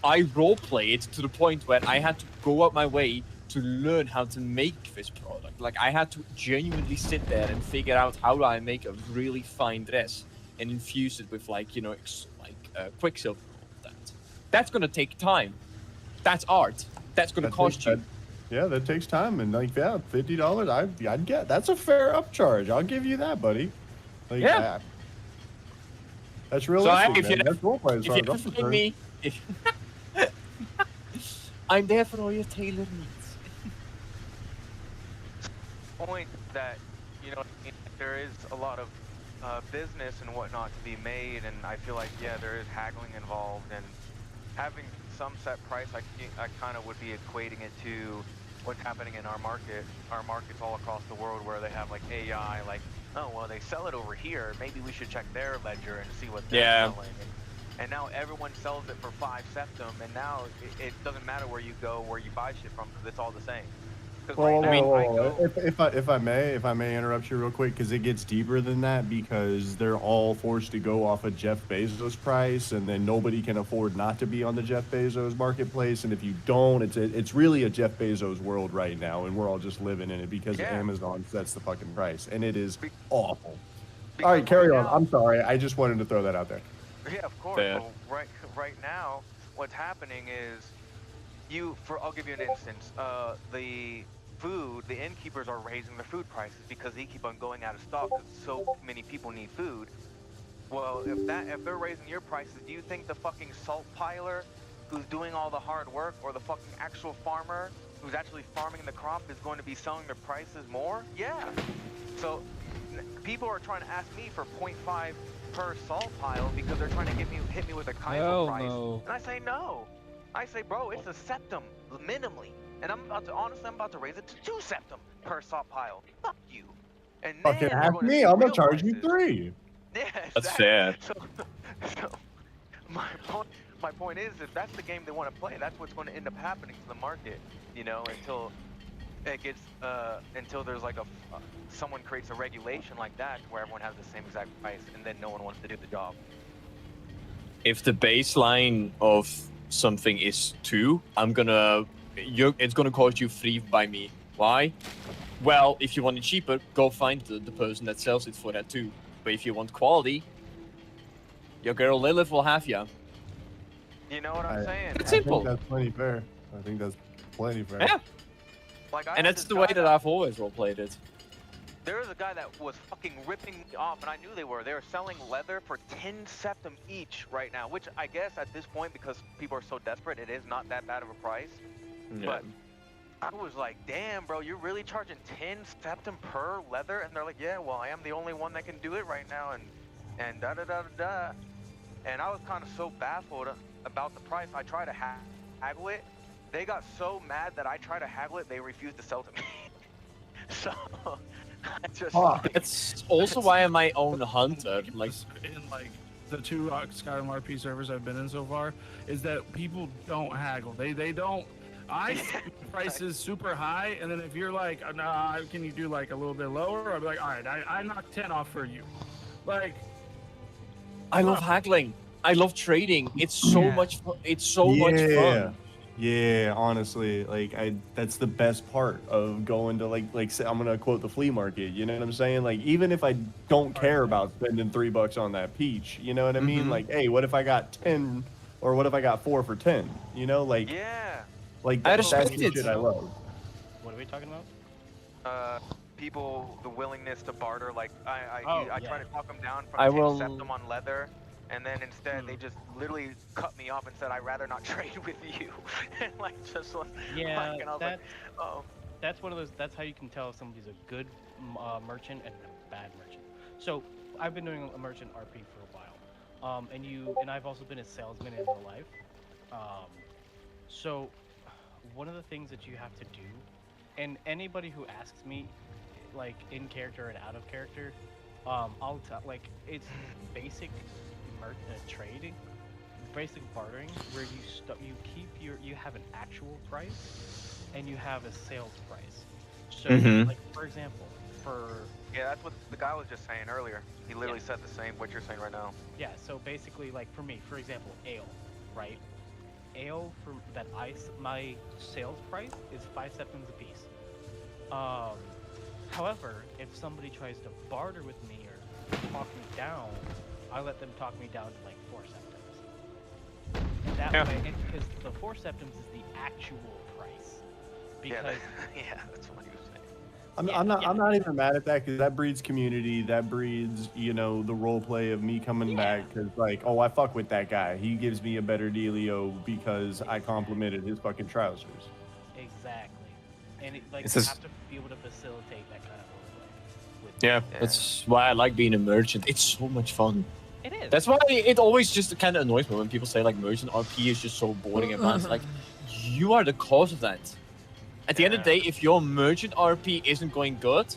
I roleplay it to the point where I had to go out my way to learn how to make this product. Like, I had to genuinely sit there and figure out how do I make a really fine dress and infuse it with, like, you know, quicksilver. That's gonna take time. That's art. That's gonna cost you. Yeah, that takes time, and like, yeah, $50. I'd get that's a fair upcharge. I'll give you that, buddy. Like, yeah. That's realistic. So That's roleplay. If you find me, I'm there for all your tailor needs. Point that, you know, there is a lot of business and whatnot to be made, and I feel like, yeah, there is haggling involved, and having some set price, I kind of would be equating it to what's happening in our markets all across the world, where they have like AI, like, oh well, they sell it over here, maybe we should check their ledger and see what they're selling. And now everyone sells it for 5 septum, and now it doesn't matter where you go, where you buy shit from, because it's all the same. If I may interrupt you real quick, because it gets deeper than that, because they're all forced to go off of Jeff Bezos' price, and then nobody can afford not to be on the Jeff Bezos marketplace. And if you don't, it's really a Jeff Bezos world right now, and we're all just living in it because Amazon sets the fucking price, and it is awful. All right, carry on. I'm sorry, I just wanted to throw that out there. Yeah, of course. Well, right now, what's happening is I'll give you an instance. The innkeepers are raising their food prices because they keep on going out of stock because so many people need food. Well, if they're raising your prices, do you think the fucking salt piler who's doing all the hard work, or the fucking actual farmer who's actually farming the crop, is going to be selling their prices more? Yeah. So people are trying to ask me for 0.5 per salt pile because they're trying to hit me with a Kaiser price. No. And I say no. I say, bro, it's a septum minimally. And I'm about to raise it to 2 septum per salt pile. Fuck you. And fucking ask me, I'm gonna charge you 3. Yeah, exactly. That's fair. So my point is, if that's the game they want to play, that's what's going to end up happening to the market. You know, until it gets until there's like someone creates a regulation like that where everyone has the same exact price, and then no one wants to do the job. If the baseline of something is 2, it's gonna cost you 3 by me. Why? Well, if you want it cheaper, go find the person that sells it for that too. But if you want quality, your girl Lilith will have ya. You know what I'm saying? It's simple. I think that's plenty fair. Yeah. And that's the way that I've always roleplayed it. There was a guy that was fucking ripping me off, and I knew they were. They were selling leather for 10 septum each right now, which I guess at this point, because people are so desperate, it is not that bad of a price. Yeah. But I was like, damn, bro, you're really charging 10 septum per leather? And they're like, yeah, well, I am the only one that can do it right now, and da-da-da-da-da. And I was kind of so baffled about the price. I tried to haggle it. They got so mad that I tried to haggle it, they refused to sell to me. So... That's also why I'm my own hunter. Like in the 2 SKYRIMRP servers I've been in so far, is that people don't haggle. They don't. I set prices super high, and then if you're like, nah, can you do like a little bit lower? I'll be like, all right, I knock 10 off for you. Like, I love haggling. I love trading. It's so much. It's so much fun. Yeah, honestly, like that's the best part of going to like say, I'm gonna quote the flea market. You know what I'm saying? Like even if I don't care about spending $3 on that peach, you know what I mean? Like, hey, what if I got 10, or what if I got 4 for 10? You know, like like I that's respect the it. shit I love. What are we talking about? People, the willingness to barter. Like I try to talk them down from I to will- accept them on leather, and then instead they just literally cut me off and said, "I'd rather not trade with you." And like just like, Yeah, like, and I was like, oh. That's one of those. That's how you can tell if somebody's a good merchant and a bad merchant. So I've been doing a merchant RP for a while, and I've also been a salesman in real life. So one of the things that you have to do, and anybody who asks me, like in character and out of character, I'll tell like it's basic trading, basic bartering, where you have an actual price and you have a sales price. So like for example, Yeah, that's what the guy was just saying earlier. He literally said the same what you're saying right now. yeah, so basically like for me, for example, ale, right? Ale for that my sales price is 5 septims a piece. However, if somebody tries to barter with me or talk me down, I let them talk me down to like 4 septims. And that way, because the 4 septims is the actual price. Because that's what he was saying. I'm not even mad at that because that breeds community. That breeds, you know, the role play of me coming back because like, oh, I fuck with that guy. He gives me a better dealio because I complimented his fucking trousers. exactly, and it, like It's you just- have to be able to facilitate that kind of role play. Yeah, that's why I like being a merchant. It's so much fun. It is. That's why it always just kind of annoys me when people say like merchant RP is just so boring and bad. It's like, you are the cause of that. At the end of the day, if your merchant RP isn't going good,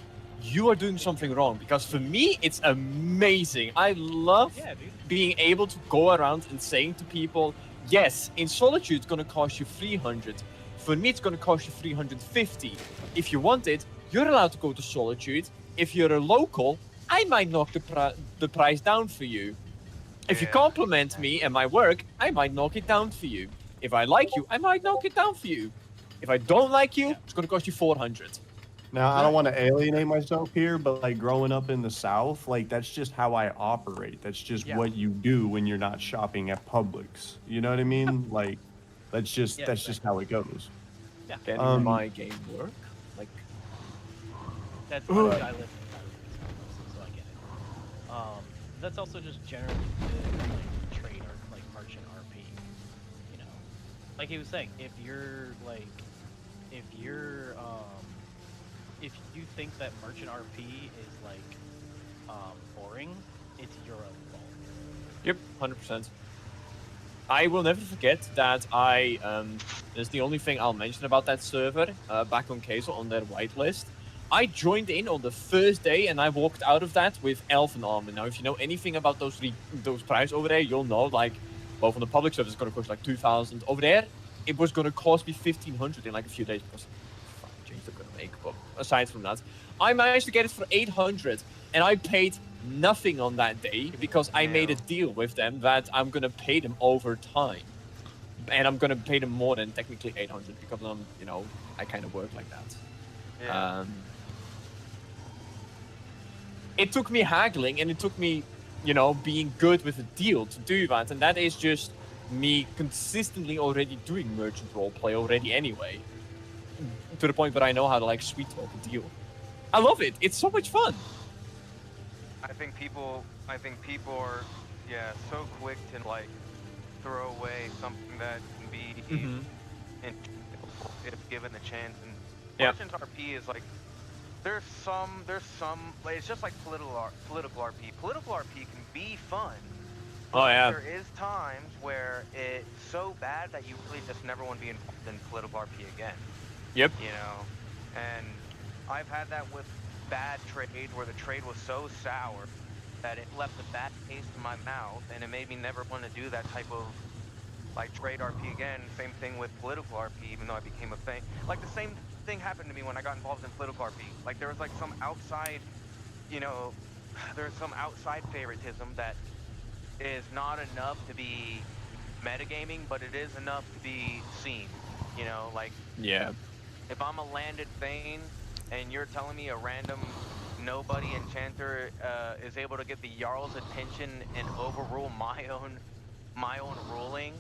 you are doing something wrong. Because for me, it's amazing. I love being able to go around and saying to people, yes, in Solitude it's going to cost you 300. For me, it's going to cost you 350. If you want it, you're allowed to go to Solitude. If you're a local, I might knock the price down for you. If you compliment me and my work, I might knock it down for you. If I like you, I might knock it down for you. If I don't like you, it's going to cost you 400. Now, I don't want to alienate myself here, but like growing up in the South, like that's just how I operate. That's just what you do when you're not shopping at Publix. You know what I mean? Like, that's just how it goes. Yeah. Can my game work? Like, That's why I live in so I get it. That's also just generally good like trade or like merchant RP. You know, like he was saying, if you think that merchant RP is like boring, it's your own fault. Yep, 100%. I will never forget that that's the only thing I'll mention about that server, back on Kazel on their whitelist. I joined in on the first day and I walked out of that with Elven Armor. Now, if you know anything about those prices over there, you'll know, like, both on the public server, it's going to cost like 2,000. Over there, it was going to cost me 1,500 in like a few days because fucking change they're going to make. But aside from that, I managed to get it for 800 and I paid nothing on that day because I made a deal with them that I'm going to pay them over time. And I'm going to pay them more than technically 800 because I kind of work like that. Yeah. It took me haggling and it took me, being good with a deal to do that. And that is just me consistently already doing merchant roleplay already anyway. To the point where I know how to like sweet talk a deal. I love it. It's so much fun. I think people are, so quick to like throw away something that can be if given the chance. And merchant RP is like, there's some, like, it's just like political RP. Political RP can be fun. Oh yeah. There is times where it's so bad that you really just never want to be involved in political RP again. Yep. And I've had that with bad trade where the trade was so sour that it left a bad taste in my mouth and it made me never want to do that type of like trade RP again. Same thing with political RP, even though I became a thing. Like the same thing happened to me when I got involved in political RP. Like there was like some outside, you know, there's some outside favoritism that is not enough to be metagaming, but it is enough to be seen. You know, like Yeah. if I'm a landed Thane and you're telling me a random nobody enchanter is able to get the Jarl's attention and overrule my own ruling,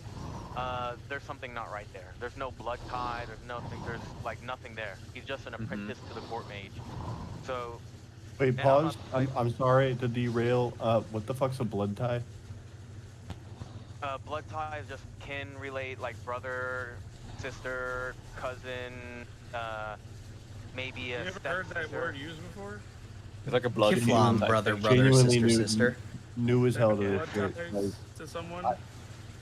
there's something not right there. There's no blood tie, there's like nothing there. He's just an apprentice to the court mage. So Wait, and pause. I'm sorry to derail. What the fuck's a blood tie? blood tie is just kin relate, like brother, sister, cousin, maybe a You ever heard that word used before? It's like a blood Kiflam, type brother, thing. brother, Genuinely sister, new- sister. New as hell to Blood this shit. ties Like, to someone?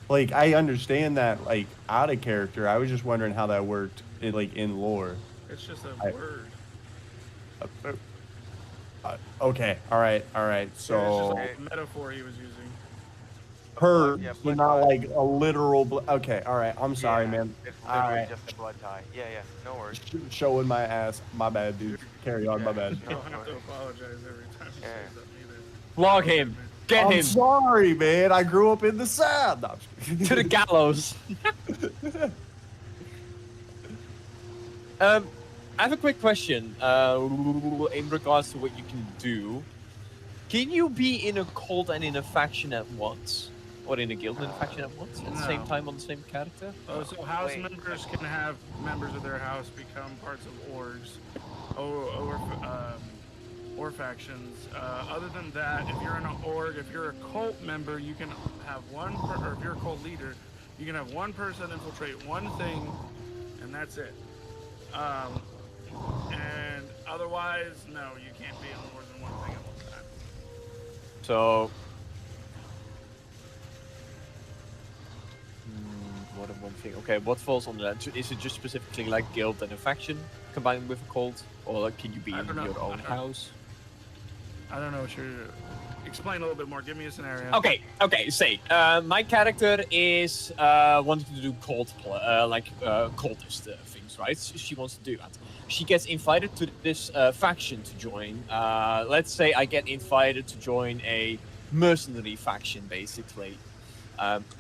like, I understand that, like, out of character. I was just wondering how that worked, in lore. It's just a word. Okay, all right. So, It's just a metaphor he was using. her, yeah, but not like a literal. Okay, all right. I'm sorry, Yeah, man. It's All literally right. just a blood tie. Yeah, no worries. Showing my ass. My bad, dude. Carry on. My bad. You don't have to apologize every time he says something either. Flog him. Get I'm him sorry, man. I grew up in the South. No, I'm just kidding. to the gallows. I have a quick question in regards to what you can do. Can you be in a cult and in a faction at once? Or in a guild and a faction at once? At the same No. time on the same character? So house members can have members of their house become parts of orgs or factions. Other than that, if you're in an org, if you're a cult member, you can have or if you're a cult leader, you can have one person infiltrate one thing, and that's it. And otherwise, no, you can't be on more than one thing at one time. So, more than one thing. Okay, what falls on that? Is it just specifically like guild and a faction combined with a cult, or like, can you be I in don't know. your own house? I don't know what you're. Explain a little bit more. Give me a scenario. Okay. Say, my character is wanting to do cultist things, right? She wants to do that. She gets invited to this faction to join. Let's say I get invited to join a mercenary faction, basically.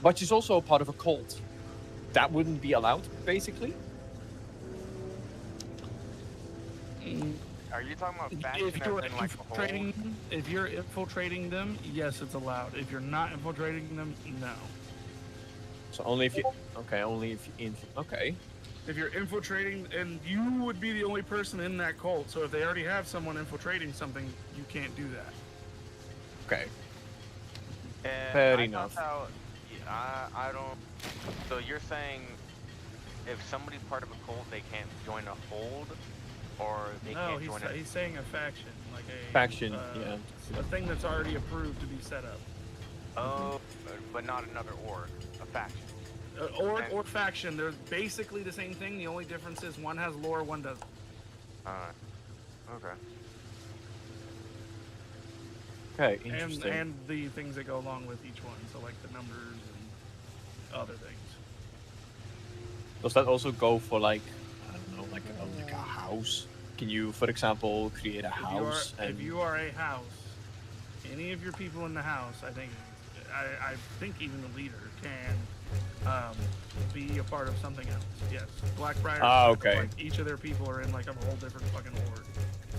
But she's also a part of a cult. That wouldn't be allowed, basically. Are you talking about faction as in like a whole? If you're infiltrating them, yes, it's allowed. If you're not infiltrating them, no. So only if you. Okay, only if you. Okay. If you're infiltrating, and you would be the only person in that cult, so if they already have someone infiltrating something, you can't do that. Okay. And Fair I enough. thought I don't. So you're saying if somebody's part of a cult, they can't join a hold, or they No, can't join a. he's saying a faction, like a Faction, yeah. a thing that's already approved to be set up. Oh, but not another org, a faction. Org or faction, they're basically the same thing. The only difference is one has lore, one doesn't. Okay. Okay, interesting. And the things that go along with each one, so like the numbers and other things. Does that also go for like, I don't know, like a house? Can you, for example, create a house? If you are a house, any of your people in the house, I think even the leader can be a part of something else. Yes, Blackbriar. Ah, okay. Like each of their people are in like a whole different fucking org.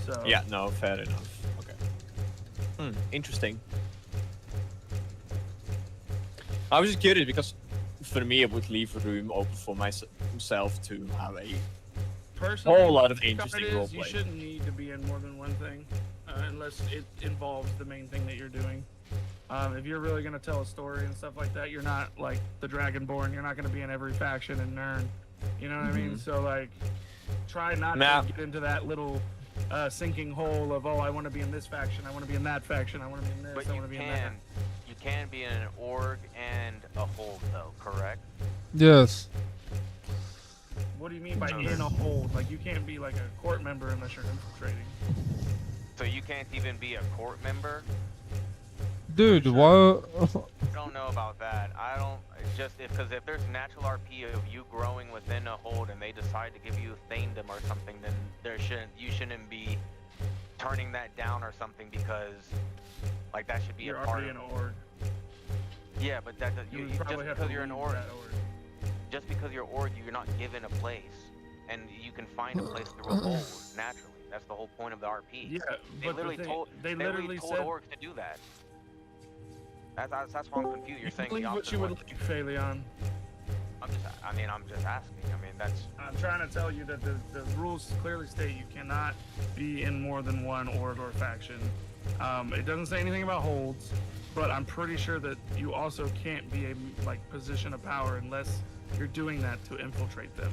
So Yeah, no, fair enough. Okay. Interesting. I was just curious because for me it would leave room open for myself to have a personally, whole lot of the interesting card is, roleplay. You shouldn't need to be in more than one thing, unless it involves the main thing that you're doing. If you're really gonna tell a story and stuff like that, you're not like the Dragonborn. You're not gonna be in every faction and Nern. You know what I mean? So like, try not to get into that little sinking hole of, oh, I want to be in this faction, I want to be in that faction, I want to be in this, But I you want to be in that. can be in an org and a hold though, correct? Yes. What do you mean by in a hold? Like, you can't be like a court member unless you're infiltrating. So you can't even be a court member? Dude, why? I don't know about that. I don't just because if there's natural RP of you growing within a hold and they decide to give you Thaindom or something, then you shouldn't be turning that down or something because like that should be You're a part already of an org. Yeah, but that you just because you're an org, just because you're org, you're not given a place, and you can find a place through a hold naturally. That's the whole point of the RP. Yeah, they but literally told orgs to do that. That's why I'm confused. You're saying the Believe what opposite you would way. like, Phaleon. I'm just asking. I mean, that's. I'm trying to tell you that the rules clearly state you cannot be in more than one org or faction. It doesn't say anything about holds, but I'm pretty sure that you also can't be a position of power unless you're doing that to infiltrate them.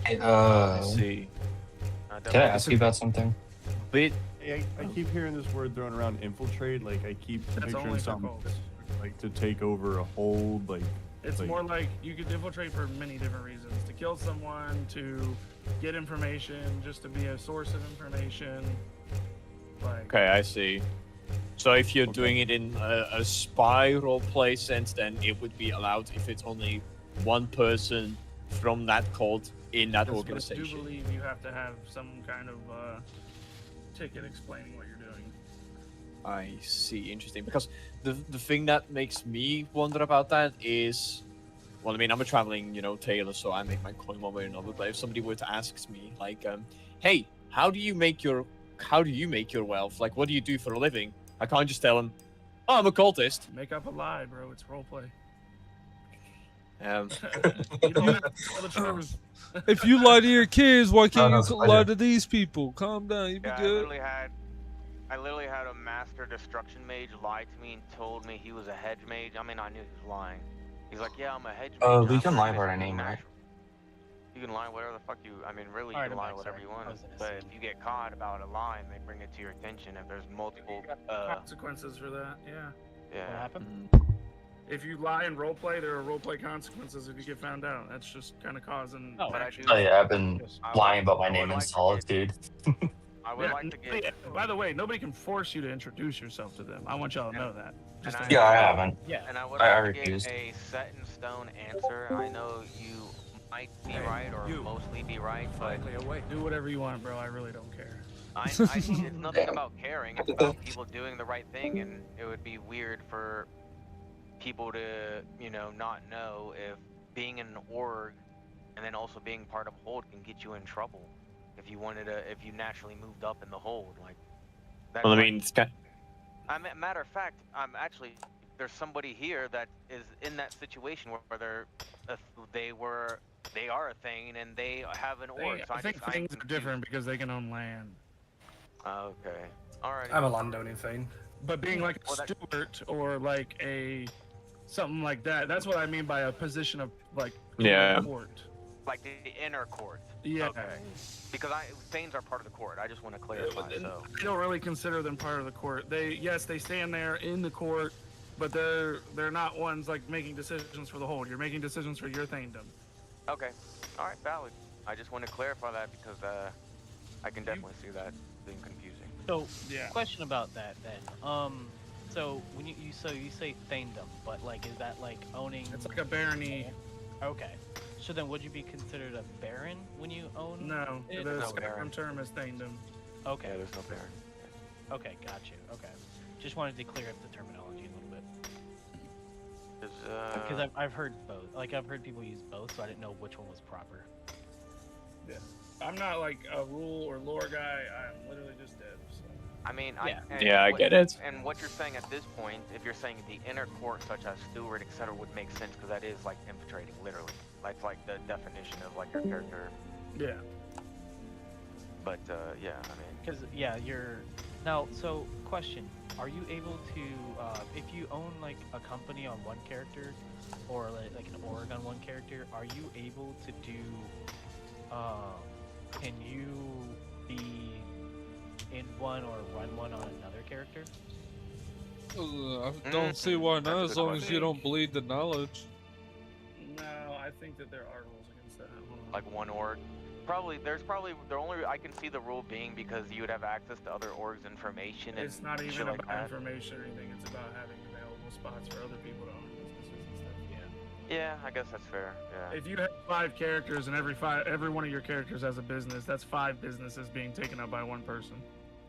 I see. Can I ask you about something? I keep hearing this word thrown around, infiltrate. Like I keep That's picturing only for something cults. like to take over a hold. Like It's more like you could infiltrate for many different reasons. To kill someone, to get information, just to be a source of information. Okay, I see. So if you're doing it in a spy roleplay sense, then it would be allowed if it's only one person from that cult in that I do organization. believe you have to have some kind of ticket explaining what you're doing. I see, interesting. Because the thing that makes me wonder about that is, well, I mean, I'm a traveling, tailor, so I make my coin one way or another. But if somebody were to ask me, like, hey, how do you make your wealth? Like, what do you do for a living? I can't just tell them, oh, I'm a cultist. Make up a lie, bro. It's roleplay. You don't have to tell the truth. If you lie to your kids, why can't no, you it's a lie pleasure. to these people? Calm down, you be Yeah, good. I literally had a master destruction mage lie to me and told me he was a hedge mage. I mean, I knew he was lying. He's like, yeah, I'm a hedge mage. We can lie about our name, right? You can lie whatever the fuck you. I mean, really, you Alright, can lie I'm back, whatever sorry. you want. I was in a But scene. if you get caught about a lie and they bring it to your attention, if there's multiple, Consequences for that, yeah. yeah. What happened? If you lie in roleplay, there are roleplay consequences if you get found out. That's just kind of causing action. Oh yeah, I've been lying about my name in solitude. I would like to get. By the way, nobody can force you to introduce yourself to them. I want y'all to know that. Just Yeah, I haven't. Yeah. And I would I like to refused. get a set in stone answer. I know you might be right or mostly be right, but do whatever you want, bro. I really don't care. it's nothing about caring. It's about people doing the right thing, and it would be weird for people to, not know if being in an org and then also being part of a hold can get you in trouble if you naturally moved up in the hold. Like, that's Well, I mean, it's kind. matter of fact, there's somebody here that is in that situation where they are a thing and they have an org. So I think things are different because they can own land. Okay. All right. I'm a landowning thing. But being like a steward or like something like that, that's what I mean by a position of court. Like the inner court. Yeah. Okay. Because Thanes are part of the court. I just want to clarify. So. I don't really consider them part of the court. They stand there in the court, but they're not ones like making decisions for the hold. You're making decisions for your thaindom. Okay. All right. Valid. I just want to clarify that because I can definitely see that being confusing. So, question about that then. So when you say thaindom, but like, is that like owning? It's like a barony. Okay. So then, would you be considered a baron when you own? No, it? the Skyrim term is thaindom. Okay. Yeah, there's no baron. Okay, got you. Okay. Just wanted to clear up the terminology a little bit. Because I've heard both. Like I've heard people use both, so I didn't know which one was proper. Yeah. I'm not like a rule or lore guy. I'm literally just dev. So. I mean, I get it. And what you're saying at this point, if you're saying the inner court, such as steward, etc., would make sense because that is like infiltrating, literally. That's like the definition of like your character. Yeah. But yeah, I mean. Because you're now. So question: are you able to, if you own like a company on one character, or like an org on one character, are you able to do? Can you be in one or run one on another character? I don't see why not, as long as you don't bleed the knowledge. No, I think think that there are rules against that. Hold on. Like one org. There's probably the only I can see the rule being because you would have access to other orgs' information and It's not shit even like about that. information or anything. It's about having available spots for other people to own businesses and stuff. Yeah, I guess that's fair. Yeah. If you have 5 characters and every one of your characters has a business, that's 5 businesses being taken up by one person.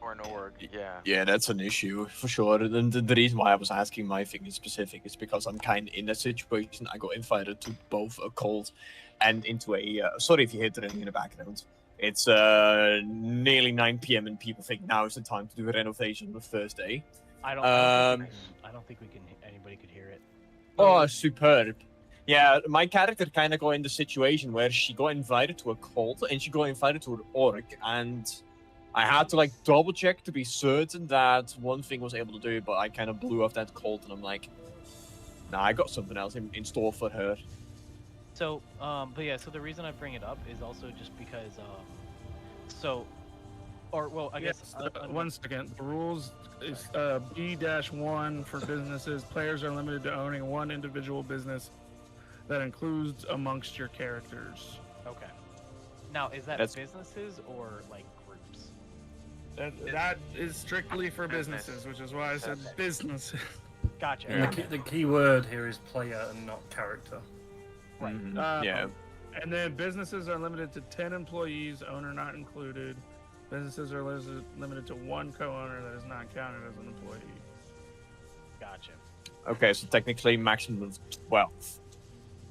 Or an org. Yeah. Yeah, that's an issue for sure. And the reason why I was asking my thing in specific is because I'm kind of in that situation. I got invited to both a cult and into a. Sorry if you hear drilling in the background. It's nearly 9 p.m. and people think now is the time to do a renovation on the first day. I don't think we can. Anybody could hear it. Oh, superb. Yeah, my character kind of got in the situation where she got invited to a cult and she got invited to an org, and I had to like double check to be certain that one thing was able to do, but I kind of blew off that cult and I'm like, nah, I got something else in store for her. So, but yeah, so the reason I bring it up is also just because, I guess. 1 second. The rules is B-1 for businesses. Players are limited to owning one individual business that includes amongst your characters. Okay. Now, is that businesses or like groups? That is strictly for businesses, which is why I said businesses. Gotcha. And the key word here is player and not character. Right. Yeah. And then businesses are limited to 10 employees, owner not included. Businesses are limited to 1 co-owner that is not counted as an employee. Gotcha. Okay, so technically maximum of 12.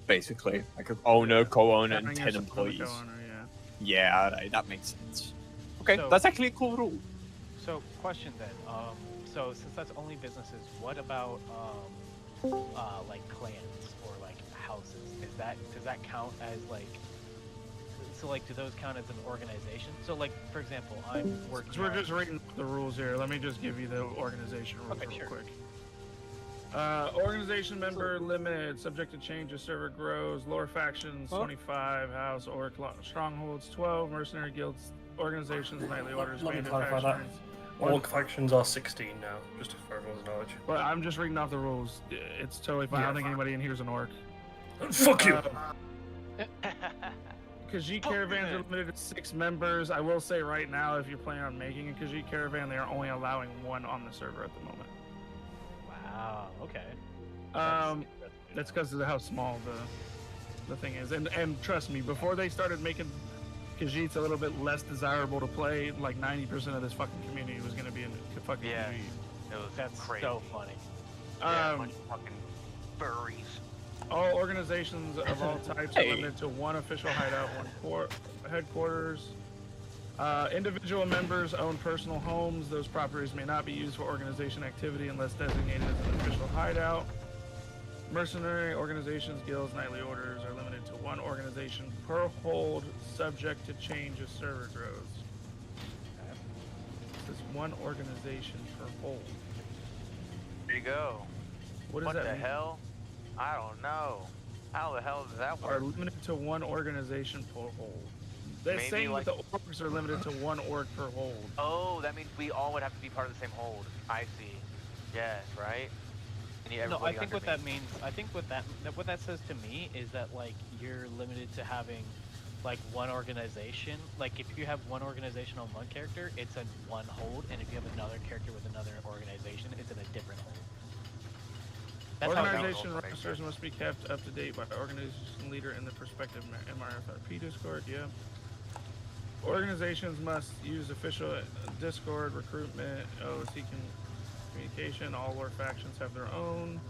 Basically, like an owner, co-owner, and 10 employees. Yeah, right, that makes sense. Okay, So- that's actually a cool rule. So, question then. So since that's only businesses, what about like clans or like houses? Does that count as like? So like, do those count as an organization? So like, for example, I'm working. So we're just reading the rules here. Let me just give you the organization rules real quick. Organization member limit, subject to change as server grows. Lore factions 25, house orc strongholds 12, mercenary guilds, organizations, nightly orders, Let me bandit clarify that. factions. Orc factions are 16 now, just for everyone's knowledge. But I'm just reading off the rules. It's totally fine. I don't think anybody in here is an orc. Fuck you! Khajiit caravans are limited to 6 members. I will say right now, if you're planning on making a Khajiit caravan, they are only allowing 1 on the server at the moment. Wow. Okay. That's because of how small the thing is, and trust me, before they started making Khajiits a little bit less desirable to play, like 90% of this fucking community was gonna be in fucking Khajiit. It was That's crazy. so funny. Yeah, a bunch of fucking furries. All organizations of all types are limited to 1 official hideout, 1 headquarters. Individual members own personal homes. Those properties may not be used for organization activity unless designated as an official hideout. Mercenary organizations, guilds, nightly orders are limited to 1 organization per hold, subject to change as server grows. This is 1 organization per hold. There you go. What does What that the mean? hell? I don't know. How the hell does that Are work? limited to 1 organization per hold. They're Maybe saying like- that the orgs are limited to 1 org per hold. Oh, that means we all would have to be part of the same hold. I see. Yes, right? And No, I everybody think under what me. that means. I think what that says to me is that like you're limited to having like 1 organization. Like if you have 1 organization on 1 character, it's in 1 hold, and if you have another character with another organization, it's in a different hold. That's how it Organization goes. rosters must be kept up to date by the organization leader in the prospective MERETH Discord. Yeah. Organizations must use official Discord recruitment, OC communication. All lore factions have their own.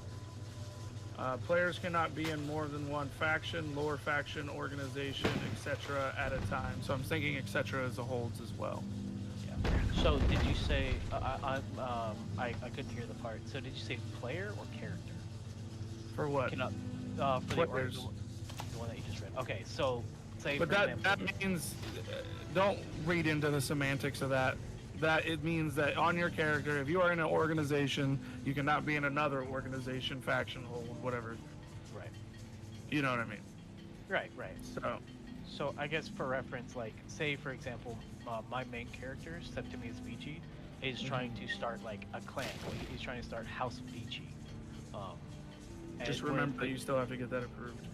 Players cannot be in more than 1 faction, lore faction, organization, etc. at a time. So I'm thinking etc. as a holds as well. So did you say I couldn't hear the part. So did you say player or character? For what? Cannot, for Players. the one that you just read. Okay, so say But for example, that means, don't read into the semantics of that. That it means that on your character, if you are in an organization, you cannot be in another organization, faction, hold, whatever. Right. You know what I mean? Right. So I guess for reference, like say for example, my main character, Septimius Vici, is trying to start like a clan. He's trying to start House Vici. just remember that you still have to get that approved.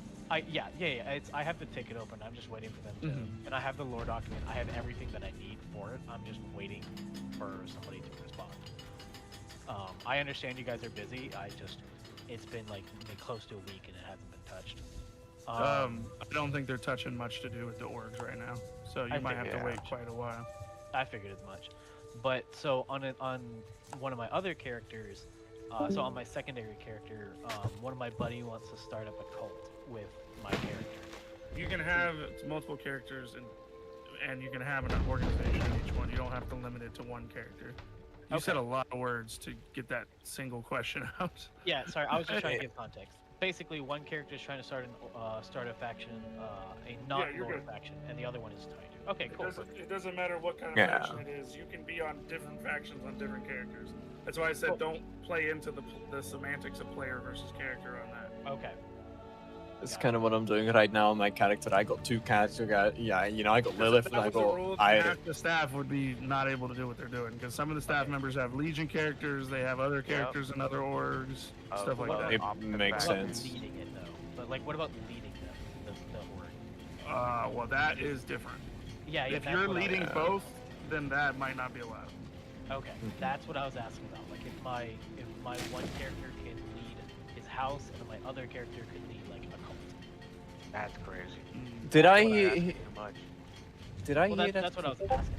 Yeah. I have the ticket open. I'm just waiting for them to, and I have the lore document. I have everything that I need for it. I'm just waiting for somebody to respond. I understand you guys are busy. It's been like close to a week and it hasn't been touched. I don't think they're touching much to do with the orgs right now, so you might have to wait quite a while. I figured as much. But so on one of my other characters, so on my secondary character, one of my buddy wants to start up a cult with my character. You can have multiple characters and you can have an organization in each one. You don't have to limit it to one character. You said a lot of words to get that single question out. Yeah, sorry, I was just trying to give context. Basically, one character is trying to start a faction, a non-lore faction, and the other one is trying to. Okay, cool. It doesn't matter what kind of faction it is. You can be on different factions on different characters. That's why I said don't play into the semantics of player versus character on that. Okay. That's kind of what I'm doing right now on my character. I got two characters. I got Lilith and I got Iron. Half the staff would be not able to do what they're doing because some of the staff members have Legion characters, they have other characters in other orgs, stuff like that. It makes sense. Leading it though, but like, what about leading the org? Well, that is different. Yeah. If you're leading both, then that might not be allowed. Okay, that's what I was asking about. Like, if my one character can lead his house and my other character could lead like a cult. That's crazy. Did I hear that? That's what I was asking.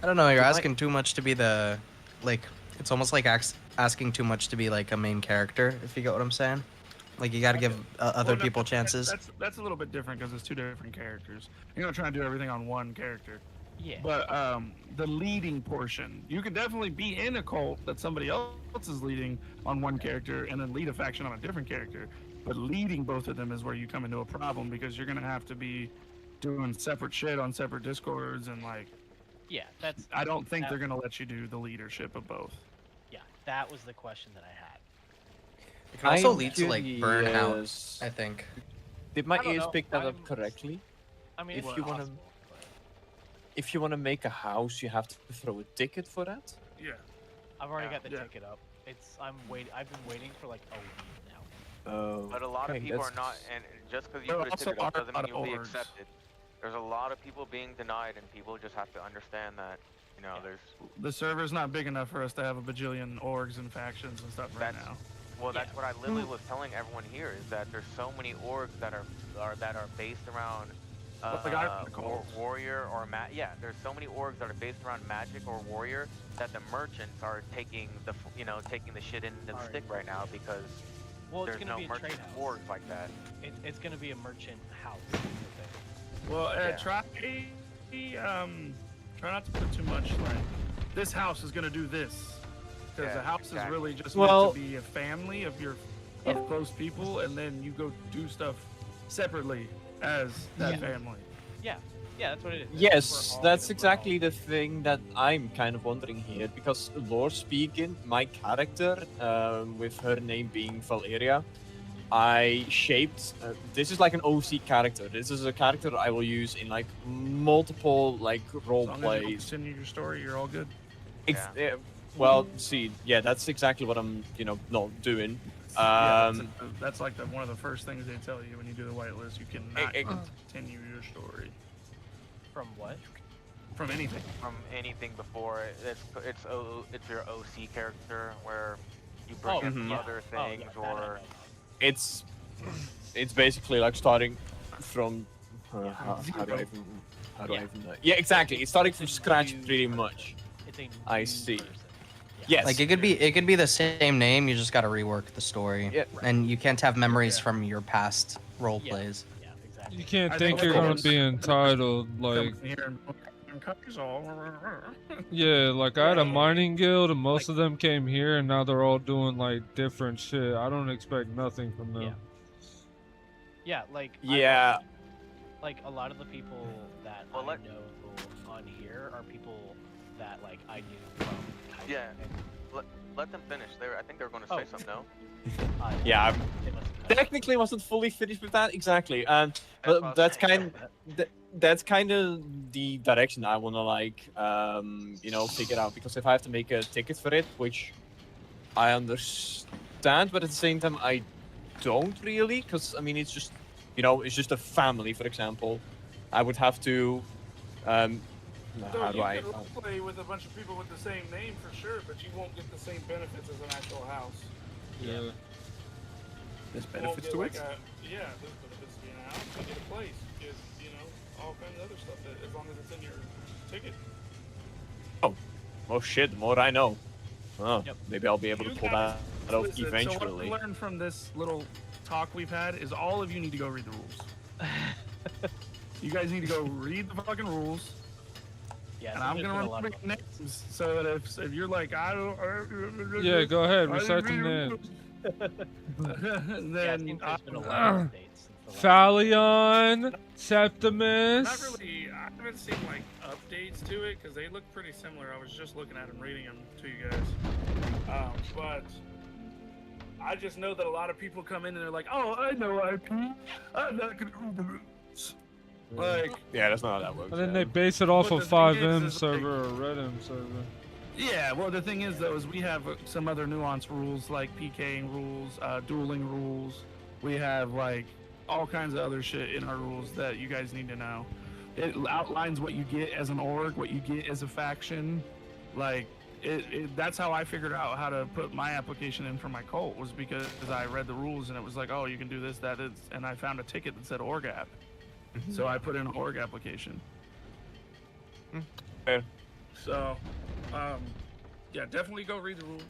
I don't know. You're asking too much to be the, like, it's almost like asking too much to be like a main character. If you get what I'm saying. Like, you got to give other people chances. That's a little bit different because it's two different characters. You're not trying to do everything on one character. Yeah. But the leading portion, you can definitely be in a cult that somebody else is leading on one character and then lead a faction on a different character. But leading both of them is where you come into a problem because you're gonna have to be doing separate shit on separate discords and like. Yeah, that's. I don't think they're gonna let you do the leadership of both. Yeah, that was the question that I had. It can also lead to like burnout, I think. Did my ears pick that up correctly? I mean, if you wanna make a house, you have to throw a ticket for that. Yeah. I've already got the ticket up. I've been waiting for like a week now. Oh. But a lot of people are not, and just because you put a ticket up doesn't mean you'll be accepted. There's a lot of people being denied, and people just have to understand that, you know, there's. The server's not big enough for us to have a bajillion orgs and factions and stuff right now. Well, that's what I literally was telling everyone here is that there's so many orgs that are based around warrior or there's so many orgs that are based around magic or warrior that the merchants are taking the shit into the stick right now because there's no merchant orgs like that. It's gonna be a merchant house. Well, try not to put too much like this house is gonna do this because the house is really just meant to be a family of close people, and then you go do stuff separately as that family. Yeah, that's what it is. Yes, that's exactly the thing that I'm kind of wondering here, because lore speaking, my character, with her name being Valeria, I shaped, this is like an OC character. This is a character I will use in like multiple like role plays. As long as you continue your story, you're all good. Well, see, that's exactly what I'm, not doing. That's like one of the first things they tell you when you do the whitelist. You cannot continue your story. From what? From anything. From anything before it's your OC character where you bring in other things or. It's basically like starting from how do I even know? Yeah, exactly. It's starting from scratch pretty much. I see. Yes. Like it could be the same name. You just got to rework the story. Yeah. And you can't have memories from your past role plays. Yeah, exactly. You can't think you're gonna be entitled like. Yeah, like I had a mining guild and most of them came here and now they're all doing like different shit. I don't expect nothing from them. Yeah, like like a lot of the people that I know on here are people that like I knew from let them finish. I think they were going to say something. No. I technically wasn't fully finished with that exactly. But that's kind of the direction I want to like figure out, because if I have to make a ticket for it, which I understand, but at the same time I don't really, because I mean it's just, you know, it's just a family. For example, I would have to, So how do you I? can play with a bunch of people with the same name for sure, but you won't get the same benefits as an actual house. Yeah. There's You won't benefits get to like it. Yeah, there's benefits to being a house. You get a place, you get, you know, all kinds of other stuff that, as long as it's in your ticket. Oh shit! The more I know. Oh, maybe I'll be able to You pull guys that out listen, eventually. So what I learned from this little talk we've had is all of you need to go read the rules. You guys need to go read the fucking rules. Yeah, and I'm gonna remember your names so that if you're like, I don't. Yeah, go ahead. I Recite the didn't read names. Yeah, I then think there's been a lot of updates since the last Phalion, Septimus. Not really. I haven't seen like updates to it because they look pretty similar. I was just looking at them, reading them to you guys. But I just know that a lot of people come in and they're like, "Oh, I know IP. I'm not gonna read the rules." Like, yeah, that's not how that works. And then they base it off But of the thing 5M is, server or Red M server. yeah. Well, the thing is, though, is we have some other nuanced rules like PKing rules, dueling rules. We have like all kinds of other shit in our rules that you guys need to know. It outlines what you get as an org, what you get as a faction. Like, that's how I figured out how to put my application in for my cult, was because I read the rules and it was like, oh, you can do this, that, and I found a ticket that said org app. So I put in an org application. Fair. So, yeah, definitely go read the rules.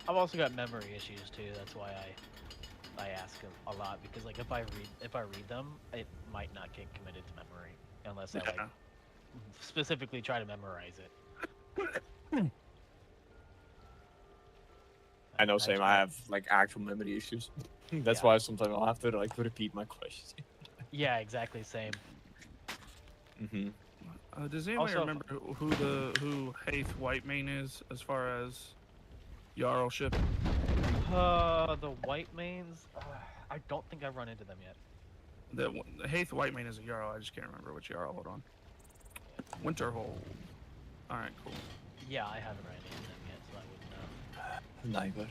I've also got memory issues too. That's why I ask a lot, because like if I read them, it might not get committed to memory unless I like specifically try to memorize it. I know, same. I have like actual memory issues. That's why sometimes I'll have to like repeat my questions. Yeah, exactly, same. Does anybody Also- remember who Haith Whitemane is as far as Jarlship? The White Mains. I don't think I've run into them yet. The Haith Whitemane is a Jarl. I just can't remember which Jarl. Hold on. Winterhold. All right, cool. Yeah, I haven't ran into them yet, so I wouldn't know. Neither.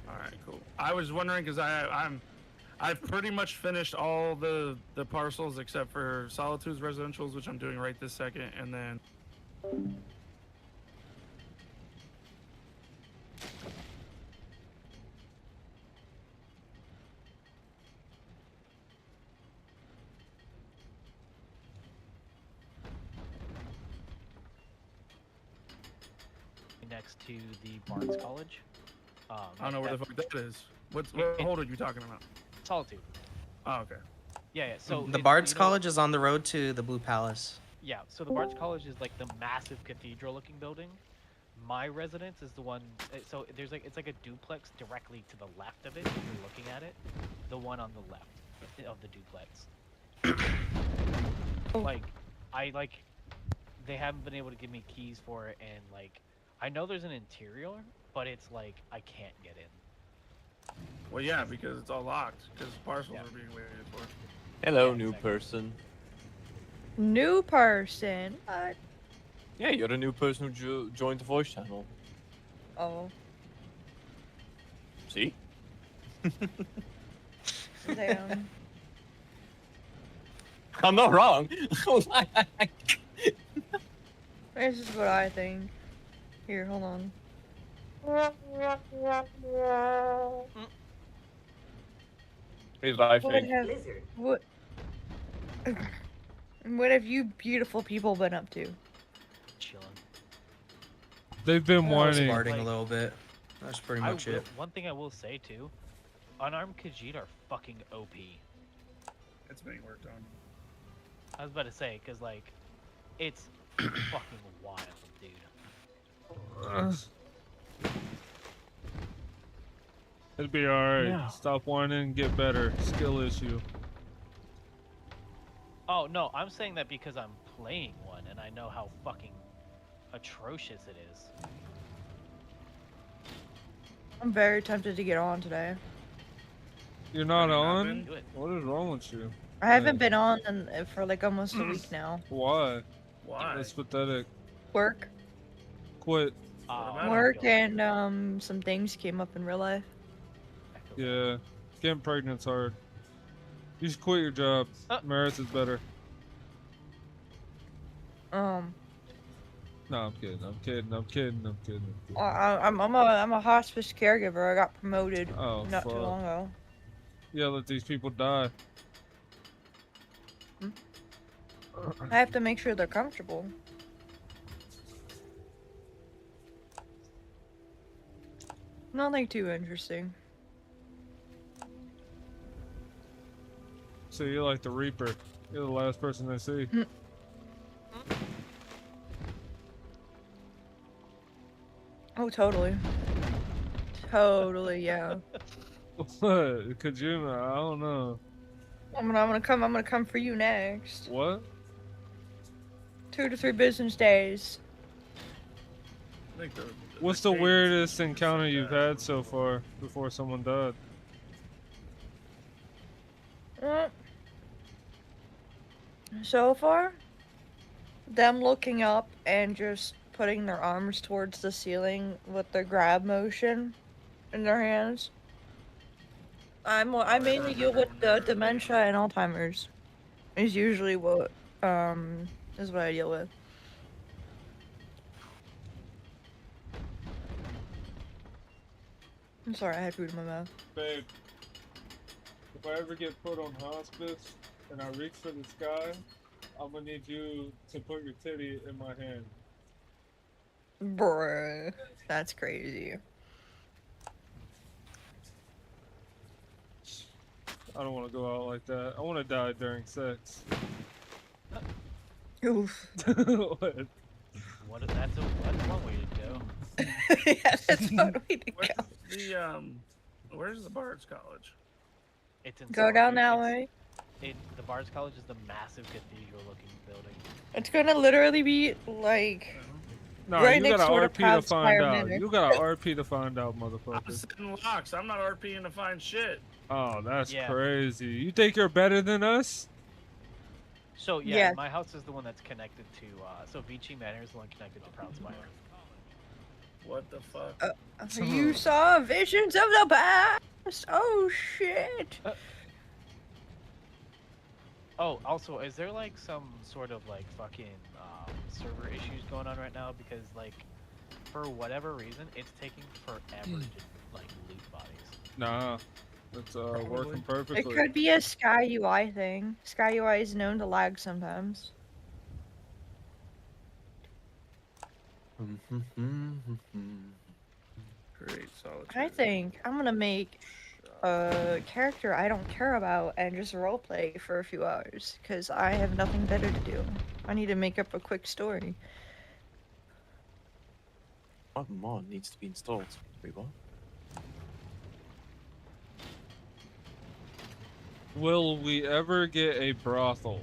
All right, cool. I was wondering because I've pretty much finished all the parcels except for Solitude's residentials, which I'm doing right this second, and then. Next to the Barnes College. I don't know where the fuck that is. What hold are you talking about? Solitude. Oh, okay. Yeah, yeah. So the it's, Bard's you know- College is on the road to the Blue Palace. Yeah, so the Barnes College is like the massive cathedral-looking building. My residence is the one. So there's like it's like a duplex directly to the left of it. If you're looking at it, the one on the left of the duplex. Like, they haven't been able to give me keys for it, and like, I know there's an interior, but it's like I can't get in. Well, yeah, because it's all locked. Because parcels are being waited for. Hello, new person. New person. What? Yeah, you're the new person who joined the voice channel. Oh. See? Damn. I'm not wrong. This is what I think. Here, hold on. He's laughing. What have you beautiful people been up to? Chilling. They've been whining. Smarting a little bit. That's pretty much it. One thing I will say too, unarmed Khajiit are fucking OP. It's being worked on. I was about to say, cause like, it's fucking wild, dude. It'll be alright. Yeah. Stop whining, get better. Skill issue. Oh no, I'm saying that because I'm playing one and I know how fucking atrocious it is. I'm very tempted to get on today. You're not on? What is wrong with you? I haven't been on for like almost a week now. Why? Why? That's pathetic. Work. Quit. Work and some things came up in real life. Yeah, getting pregnant's hard. You should quit your job. Meredith is better. No, I'm kidding. I'm kidding. I'm kidding. I'm kidding. I'm a hospice caregiver. I got promoted not too fuck. long ago. Yeah, let these people die. I have to make sure they're comfortable. Nothing too interesting. So you're like the Reaper. You're the last person I see. Oh, totally. Totally, yeah. What? Kojima? I don't know. I'm gonna come for you next. What? 2 to 3 business days. What's the weirdest encounter you've had so far before someone died? So far, them looking up and just putting their arms towards the ceiling with the grab motion in their hands. I mainly deal with the dementia and Alzheimer's. Is usually what is what I deal with. I'm sorry, I had food in my mouth. Babe, if I ever get put on hospice and I reach for the sky, I'm gonna need you to put your titty in my hand. Bruh, that's crazy. I don't want to go out like that. I want to die during sex. Oof. What? That's one way to go. Yeah, that's one way to go. Where's the Bard's College? It's in Go down Solitude. that way. The Bard's College is the massive cathedral-looking building. It's gonna literally be like No, right you next got door an to RP to Proud's find Fire out. Manor. You got an RP to find out, I'm motherfucker. sitting locks. I'm not RPing to find shit. Oh, that's Yeah. crazy. You think you're better than us? So yeah, Yes. my house is the one that's connected to. So Vici Manor is the one connected to Proud's Fire. What the fuck? You saw visions of the past. Oh shit. Oh, also, is there like some sort of like fucking server issues going on right now? Because like, for whatever reason, it's taking forever to like loot bodies. Nah, it's working It perfectly. could be a Sky UI thing. Sky UI is known to lag sometimes. Great, solid. I think I'm gonna make a character I don't care about and just roleplay for a few hours because I have nothing better to do. I need to make up a quick story. What mod needs to be installed? Everyone. Will we ever get a brothel?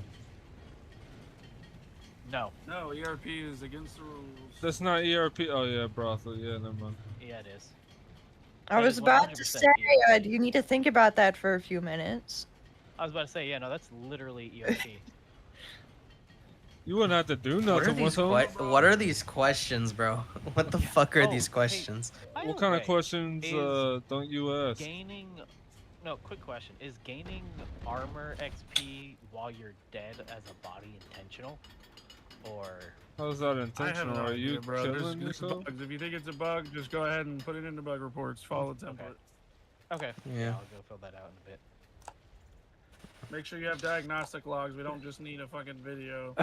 No. No, ERP is against the rules. That's not ERP. Oh yeah, brothel. Yeah, never mind. Yeah, it is. I was about to say, you need to think about that for a few minutes. I was about to say, yeah, no, that's literally ERP. You wouldn't have to do What are, nothing with these them. what are these questions, bro? What the fuck are these questions? What kind of questions don't you ask? Gaining, no, quick question: is gaining armor XP while you're dead as a body intentional, or? How's that intentional? No Are you idea, bro. killing There's yourself? bugs. If you think it's a bug, just go ahead and put it into bug reports. Follow the template. Okay. Yeah. I'll go fill that out in a bit. Make sure you have diagnostic logs. We don't just need a fucking video.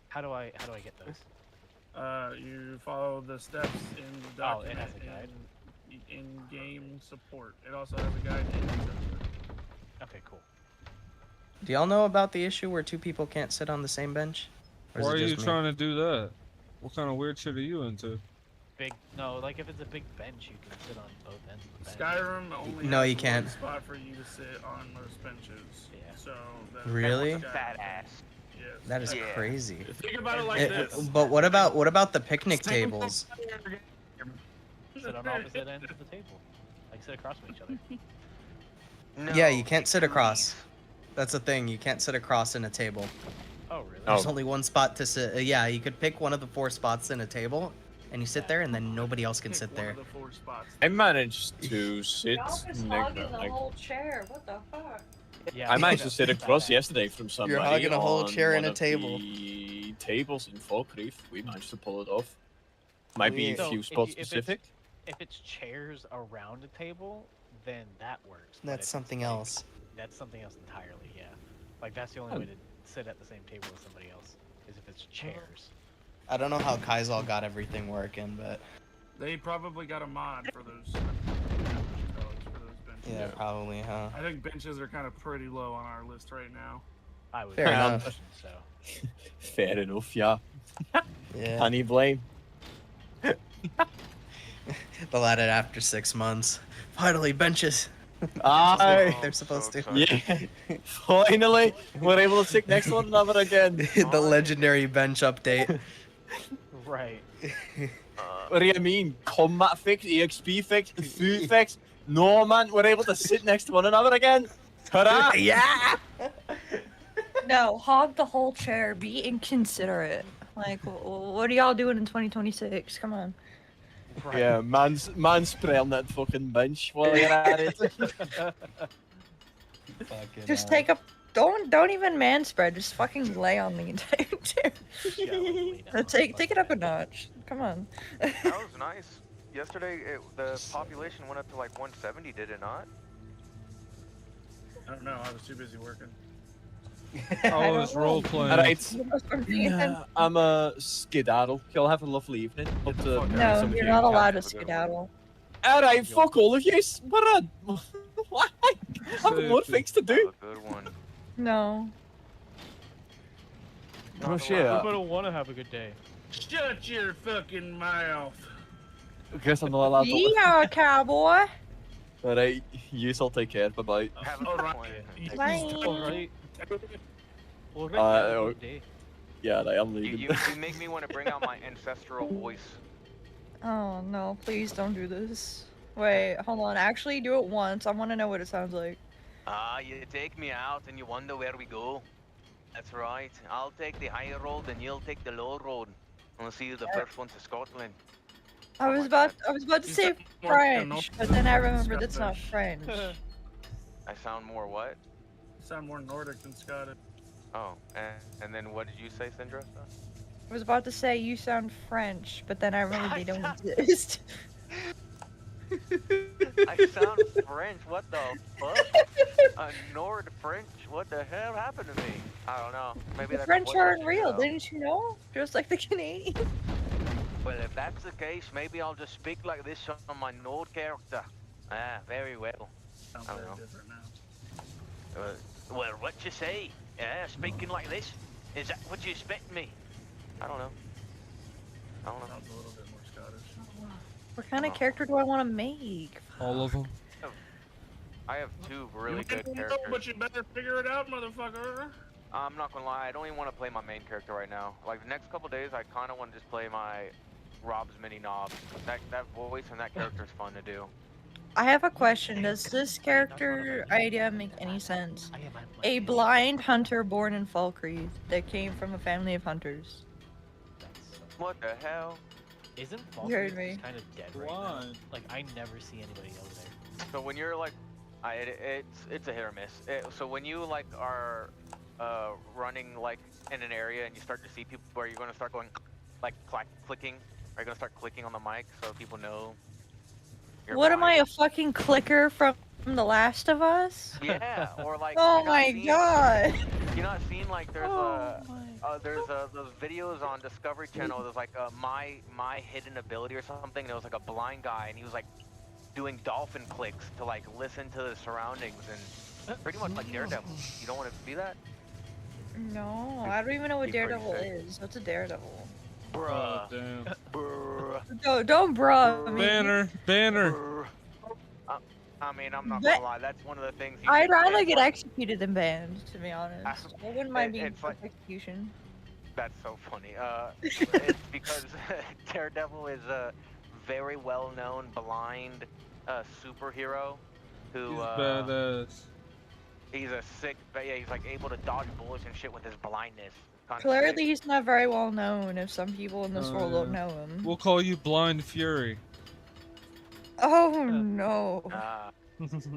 How do I get those? You follow the steps in the Oh, it document has a guide. in game support. It also has a guide in the template. Okay, cool. Do y'all know about the issue where two people can't sit on the same bench? Or is Why it are you just me? trying to do that? What kind of weird shit are you into? No, like if it's a big bench, you can sit on both ends of the bench. Skyrim only No, has you one can't. spot for you to sit on most benches. Yeah. So that's Really? Fat ass. Yes. That is Yeah. crazy. Think about it like this. But what about the picnic tables? Sit on opposite ends of the table, like sit across from each other. Yeah, you can't sit across. That's the thing. You can't sit across in a table. Oh, really? There's only one spot to sit. Yeah, you could pick one of the 4 spots in a table, and you sit there, and then nobody else can sit there. I managed to sit Hogging the whole chair. What the fuck? Yeah, I managed to sit across yesterday from somebody. You're hogging a whole on chair and one a of table. The tables in Falkreef. We managed to pull it off. Might be a So, few if spots you- if it's- specific. If it's chairs around a table, then that works. but That's if it's, something like, else. That's something else entirely. Yeah, like that's the only way to sit at the same table as somebody else is if it's chairs. I don't know how Kaizal got everything working, but They probably got a mod for those. Benches. yeah, probably, huh? I think benches are kind of pretty low on our list right now. I would Fair enough. imagine so. Fair enough, yeah. Yeah. Can you blame? They'll add it after 6 months. Finally, benches. Aye. They're supposed to. Yeah. Finally, we're able to sit next to one another again. The legendary bench update. Right. What do you mean? Combat fix, EXP fix, food fix? No, man, we're able to sit next to one another again. Ta-da! Yeah! No, hog the whole chair. Be inconsiderate. Like, what are y'all doing in 2026? Come on. Yeah, man's spray on that fucking bench while you're at it. Just take up. Don't even man spread. Just fucking lay on the entire chair. Take it up a notch. Come on. That was nice. Yesterday, the population went up to like 170, did it not? I don't know. I was too busy working. I was role playing. Alright. I'm a skedaddle. Y'all have a lovely evening. Hope to No, some of you're you not have- allowed to skedaddle. Alright, fuck all of you. What a... Why? I have more things to do. Good one. No. Oh shit. I don't want to have a good day. Shut your fucking mouth. I guess I'm not allowed to... Yeah, cowboy. Alright, you all take care. Bye-bye. Bye. Yeah, I'm leaving. You make me want to bring out my ancestral voice. Oh no, please don't do this. Wait, hold on. Actually, do it once. I want to know what it sounds like. You take me out and you wonder where we go. That's right. I'll take the higher road and you'll take the low road. We'll see you the first one to Scotland. I was about to say French, but then I remembered it's not French. I sound more what? You sound more Nordic than Scottish. Oh, and then what did you say, Syndra? I was about to say you sound French, but then I remembered they don't exist. I sound French. What the fuck? A Nord French? What the hell happened to me? I don't know. Maybe The that's French what aren't it is, real, though. didn't you know? Just like the Canadians. Well, if that's the case, maybe I'll just speak like this on my Nord character. Ah, very well. Sounds I don't very know. different now. Well, what you say? Yeah, speaking like this? Is that what you expect me? I don't know. I don't know. Sounds a little bit more Scottish. What kind of character do I want to make? All of them. I have two really You good know, characters. but you better figure it out, motherfucker. I'm not gonna lie, I don't even want to play my main character right now. Like the next couple days, I kind of want to just play my Rob's mini knobs. That voice and that character is fun to do. I have a question. Does this character idea make any sense? A blind hunter born in Falkreath that came from a family of hunters. What the hell? Isn't You heard Falkreath me. kind of dead right now? Like I never see anybody go there. So when you're like, it's a hit or miss. So when you like are running like in an area and you start to see people where you're gonna start going like clicking, are you gonna start clicking on the mic so people know? You're What am blind? I, a fucking clicker from The Last of Us? Yeah, or like. Oh you're not my seeing- god! You're not seeing like there's those videos on Discovery Channel. There's like my hidden ability or something. And it was like a blind guy and he was like doing dolphin clicks to like listen to the surroundings and pretty much like Daredevil. You don't want to be that? No, I don't even know what Be pretty Daredevil sick. is. What's a Daredevil? Bruh. Damn. Bruh. Don't bruh me. Banner. I mean, I'm not But- gonna lie. That's one of the things. I'd rather get executed than banned, to be honest. I wouldn't mind being it's like- execution. That's so funny. It's because Daredevil is a very well-known blind superhero who. He's badass. He's a sick, but yeah, he's like able to dodge bullets and shit with his blindness. Clearly, he's not very well known if some people in this world don't know him. We'll call you Blind Fury. Oh no.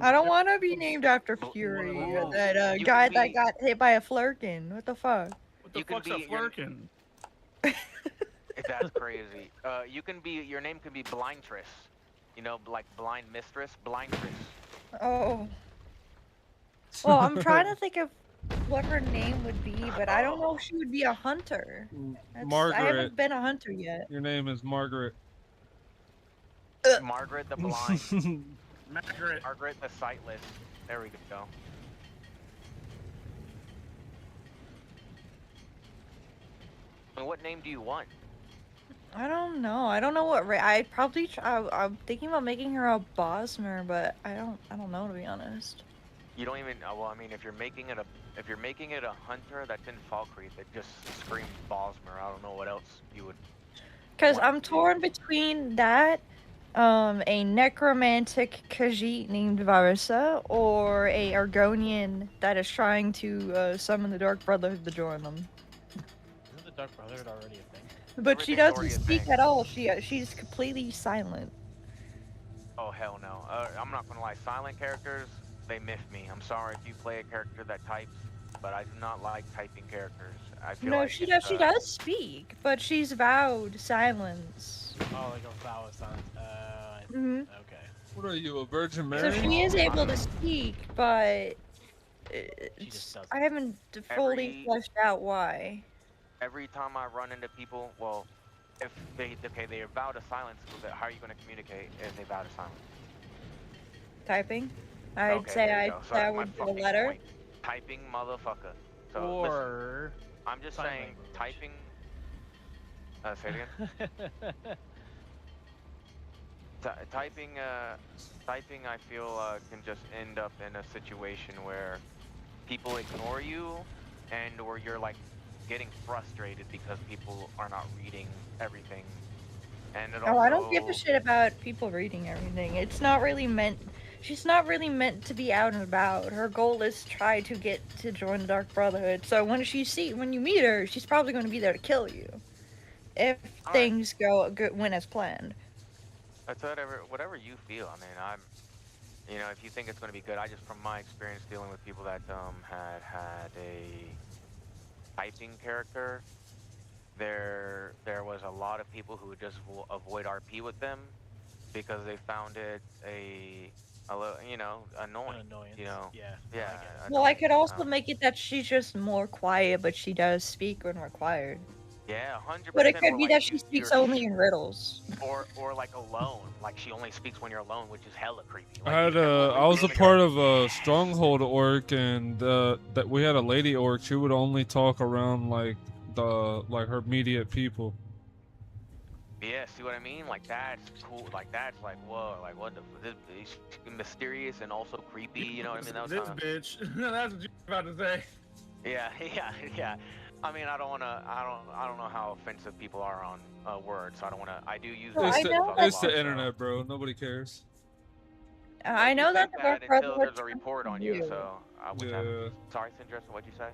I don't want to be named after Fury, that guy that got hit by a flurkin. What the fuck? What the fuck's a flurkin? That's crazy. You can be, your name can be Blindtress. You know, like Blind Mistress, Blindtress. Oh. Well, I'm trying to think of what her name would be, but I don't know if she would be a hunter. Margaret. I haven't been a hunter yet. Your name is Margaret. Margaret the Blind. Margaret. Margaret the Sightless. There we go. And what name do you want? I don't know. I don't know what I'd probably I'm thinking about making her a Bosmer, but I don't know, to be honest. You don't even. Well, I mean, if you're making it a hunter, that's in Falkreath. It just screams Bosmer. I don't know what else you would. Because I'm torn between that, a necromantic Khajiit named Varissa, or a Argonian that is trying to summon the Dark Brotherhood to join them. Isn't the Dark Brotherhood already a thing? But she doesn't speak at all. She's completely silent. Oh hell no! I'm not gonna lie. Silent characters, they miff me. I'm sorry if you play a character that types, but I do not like typing characters. I feel No, like she does. She does speak, but she's vowed silence. Oh, like a vow of silence. Mhm. Okay. What are you, a Virgin So Mary? she is able to speak, but I haven't fully fleshed out why. Every time I run into people, well, if they vow to silence, how are you gonna communicate if they vow to silence? Typing. I'd Okay, say there you go. So that's my would be a fucking letter. point. Typing, motherfucker. So Or listen, I'm just sign saying, typing. Say it again. Typing, I feel can just end up in a situation where people ignore you, and or you're like getting frustrated because people are not reading everything. And it also, Oh, I don't give a shit about people reading everything. It's not really meant. She's not really meant to be out and about. Her goal is to try to get to join the Dark Brotherhood. So when you meet her, she's probably going to be there to kill you, if things went as planned. That's whatever you feel. I mean, you know, if you think it's going to be good, I just, from my experience dealing with people that had a typing character, there was a lot of people who would just avoid RP with them because they found it a little, you know, annoying. You know, yeah. Well, I could also make it that she's just more quiet, but she does speak when required. Yeah, 100%. But it could be like that she speaks only in riddles. Or like alone, like she only speaks when you're alone, which is hella creepy. I was a part of a stronghold orc, and that we had a lady orc. She would only talk around like her immediate people. Yeah, see what I mean? Like that's cool. Like that's like whoa. Like what? This is mysterious and also creepy. You know what I mean? That was This bitch. That's what you're about to say. Yeah. I mean, I don't know how offensive people are on words. So I don't want to. I do use. It's the internet, bro. Nobody cares. I know that the Dark until Brotherhood. there's a report on you. So sorry, Syndress. What'd you say?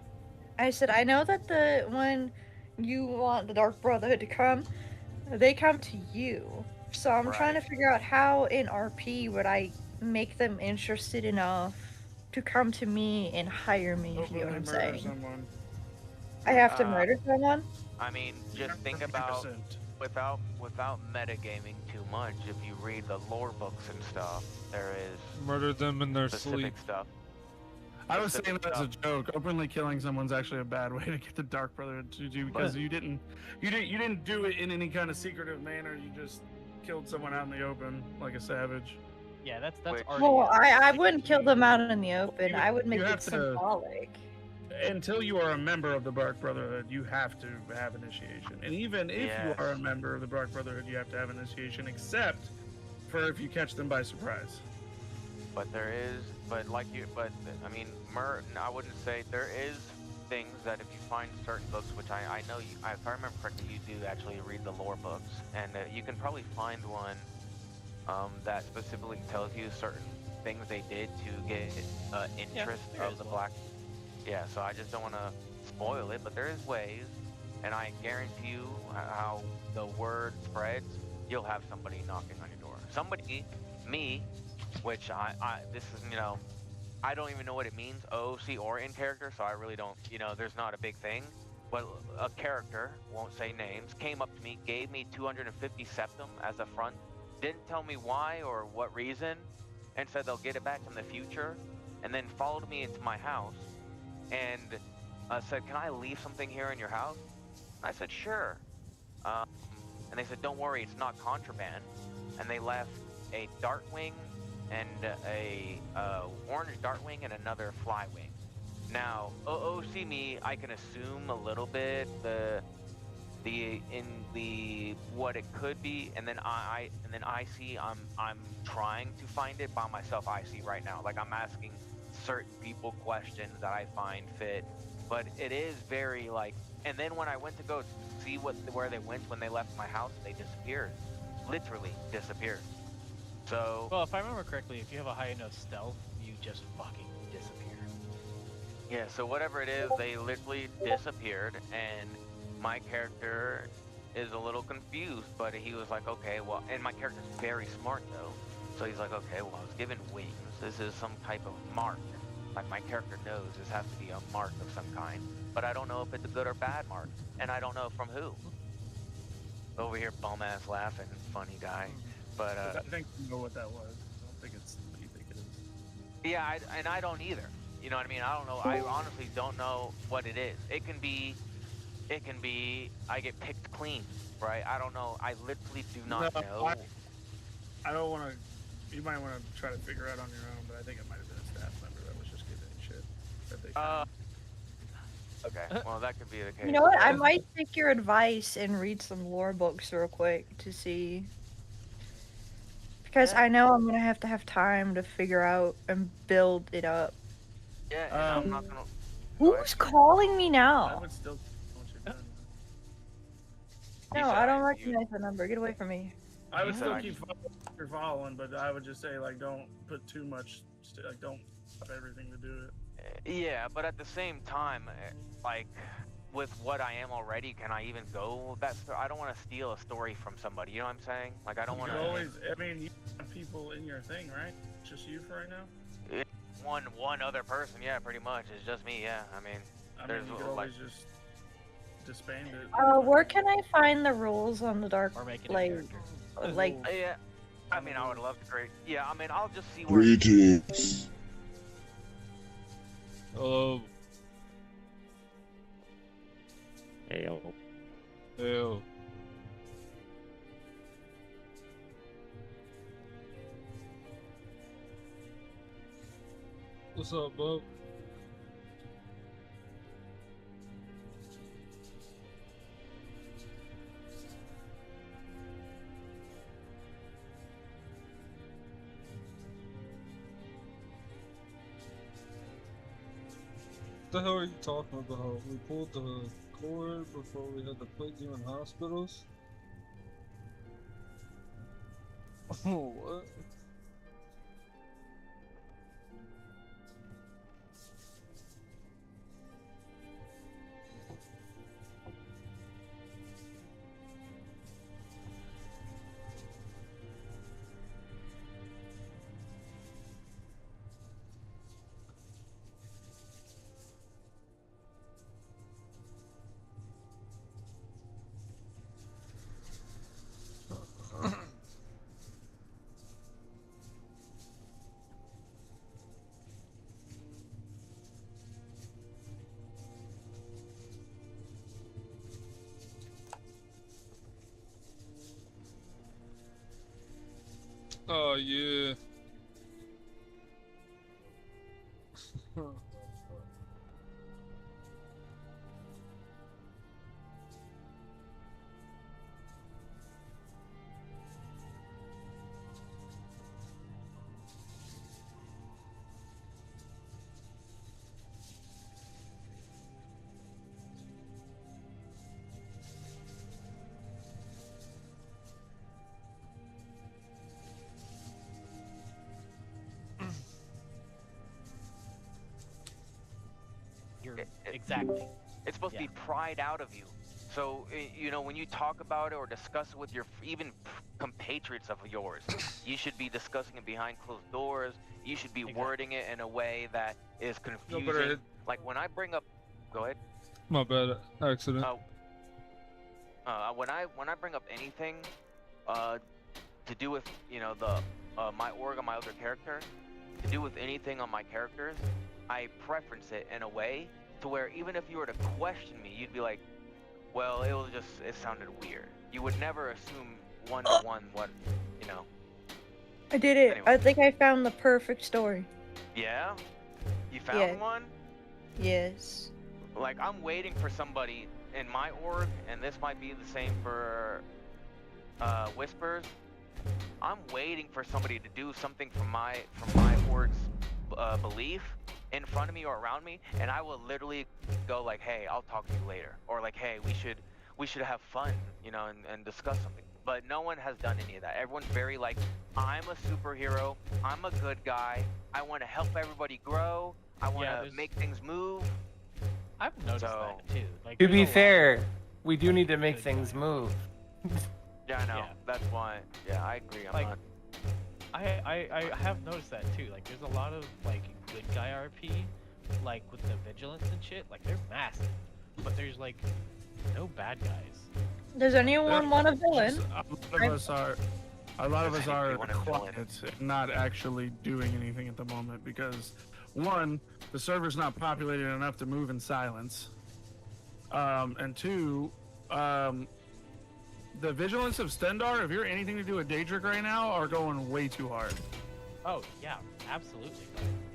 I said I know that when you want the Dark Brotherhood to come, they come to you. So I'm trying to figure out how in RP would I make them interested enough to come to me and hire me. If you know what I'm saying. Someone. I have to murder someone? I mean, just think about without metagaming too much. If you read the lore books and stuff, there is murder them in their sleep stuff. I was saying that as a joke. Openly killing someone's actually a bad way to get the Dark Brotherhood to do because you didn't do it in any kind of secretive manner. You just killed someone out in the open like a savage. Yeah, that's Well, I wouldn't kill them out in the open. I would make it symbolic. Until you are a member of the Dark Brotherhood, you have to have initiation. And even if you are a member of the Dark Brotherhood, you have to have initiation, except for if you catch them by surprise. But there is, I mean, I wouldn't say there is things that if you find certain books, which I know you, if I remember correctly, you do actually read the lore books, and you can probably find one that specifically tells you certain things they did to get interest of the black. Yeah, so I just don't want to spoil it, but there is ways, and I guarantee you how the word spreads, you'll have somebody knocking on your door. Somebody, me, which this is, you know, I don't even know what it means, OOC or in character, so I really don't, you know, there's not a big thing. But a character, won't say names, came up to me, gave me 250 septum as a front, didn't tell me why or what reason, and said they'll get it back in the future, and then followed me into my house and said, can I leave something here in your house? I said, sure. And they said, don't worry, it's not contraband. And they left a dartwing and a orange dartwing and another flywing. Now, OOC me, I can assume a little bit what it could be, and then I see I'm trying to find it by myself. I see right now, like I'm asking certain people questions that I find fit, but it is very like. And then when I went to go see where they went when they left my house, they disappeared, literally disappeared. So. Well, if I remember correctly, if you have a high enough stealth, you just fucking disappear. Yeah, so whatever it is, they literally disappeared, and my character is a little confused, but he was like, okay, well, and my character's very smart, though, so he's like, okay, well, I was given wings, this is some type of mark, like my character knows this has to be a mark of some kind, but I don't know if it's a good or bad mark, and I don't know from who. Over here, bum-ass laughing, funny guy, but, I think you know what that was. I don't think it's what you think it is. Yeah, and I don't either. You know what I mean? I don't know. I honestly don't know what it is. It can be I get picked clean, right? I don't know. I literally do not know. I don't want to. You might want to try to figure out on your own, but I think it might have been a staff member that was just giving shit that they found. Okay, well that could be the case. You know what? I might take your advice and read some lore books real quick to see. Because I know I'm gonna have to have time to figure out and build it up. Yeah, and I'm not gonna. Who's calling me I now? would still want you done. No, I don't recognize the number. Get away from me. I would still keep following, but I would just say like don't put too much. Like don't stop everything to do it. Yeah, but at the same time, like with what I am already, can I even go that? I don't want to steal a story from somebody. You know what I'm saying? Like I don't want to. Always. I mean, you have people in your thing, right? Just you for right now. One other person, yeah, pretty much. It's just me, yeah. I mean, there's you could always just disband it. Where can I find the rules on the Dark Blade? Like, yeah. I mean, I would love to create. Yeah, I mean, I'll just see where. Greetings. Hello. Hail. Hail. What's up, bub? What the hell are you talking about? We pulled the cord before we had to put you in hospitals? Oh, what? Oh, yeah. Exactly. It's supposed to be pried out of you. So, you know, when you talk about it or discuss it with your even compatriots of yours, you should be discussing it behind closed doors. You should be wording it in a way that is confusing. Like when I bring up, go ahead. My bad, accident. When I bring up anything, to do with, you know, the my org on my other character, to do with anything on my characters, I preference it in a way to where even if you were to question me, you'd be like, well, it sounded weird. You would never assume one-to-one what, you know. I did it. Anyway. I think I found the perfect story. Yeah? You found one? Yes. Like, I'm waiting for somebody in my org, and this might be the same for Whispers. I'm waiting for somebody to do something from my org's belief in front of me or around me, and I will literally go like, hey, I'll talk to you later, or like, hey, we should have fun, you know, and discuss something. But no one has done any of that. Everyone's very like, I'm a superhero, I'm a good guy, I want to help everybody grow, I want to make things move. I've noticed that too. Like, To be fair, we do need to make things move. Yeah, I know. That's why. Yeah, I agree on that. I have noticed that too. Like, there's a lot of like good guy RP, like with the vigilance and shit. Like, they're massive, but there's like no bad guys. Does anyone want a villain? A lot of us are quiet and not actually doing anything at the moment because, one, the server's not populated enough to move in silence, and two, the vigilance of Stendar, if you're anything to do with Daedric right now, are going way too hard. Oh yeah, absolutely.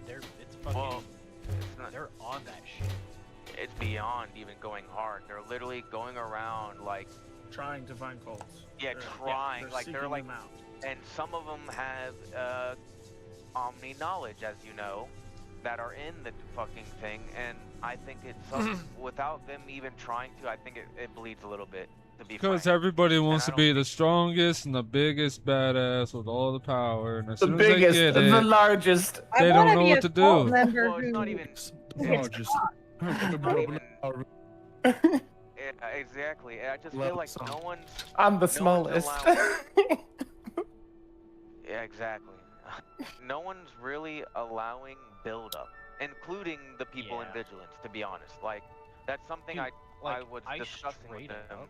It's fucking. They're on that shit. It's beyond even going hard. They're literally going around like trying to find cults. Yeah, trying. They're like, and some of them have omni knowledge, as you know, that are in the fucking thing. And I think it's without them even trying to. I think it bleeds a little bit. Because everybody wants to be the strongest and the biggest badass with all the power, and as soon as they get the it, largest. they don't know what to do. Well, it's not even. Yeah, exactly. I just feel like no one's. I'm the smallest. Yeah, exactly. No one's really allowing build-up, including the people in Vigilance. To be honest, like that's something I was discussing with them.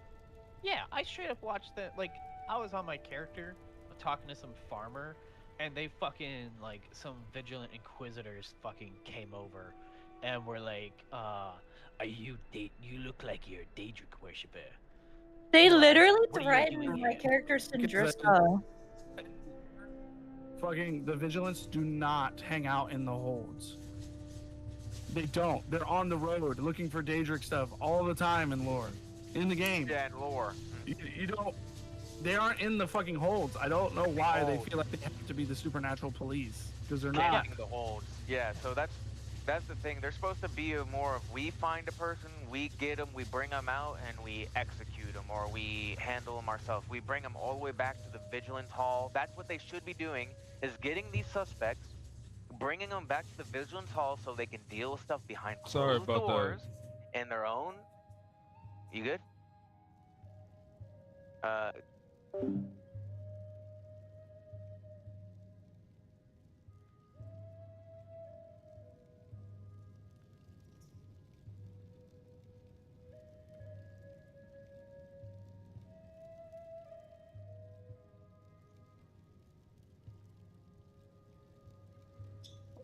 Yeah, I straight up watched that. Like, I was on my character talking to some farmer, and they fucking, like, some vigilant inquisitors fucking came over and were like, you look like you're a Daedric worshipper. They literally What are you threatened doing my here? character Sindriska. Fucking the vigilance do not hang out in the holds. They don't. They're on the road looking for Daedric stuff all the time in lore. In the game. Yeah, in lore. You don't. They aren't in the fucking holds. I don't know why they feel like they have to be the supernatural police because they're not. The holds. Yeah, so that's the thing. They're supposed to be more of we find a person, we get them, we bring them out, and we execute them, or we handle them ourselves. We bring them all the way back to the vigilance hall. That's what they should be doing, is getting these suspects, bringing them back to the vigilance hall so they can deal with stuff behind closed doors in their own. You good? I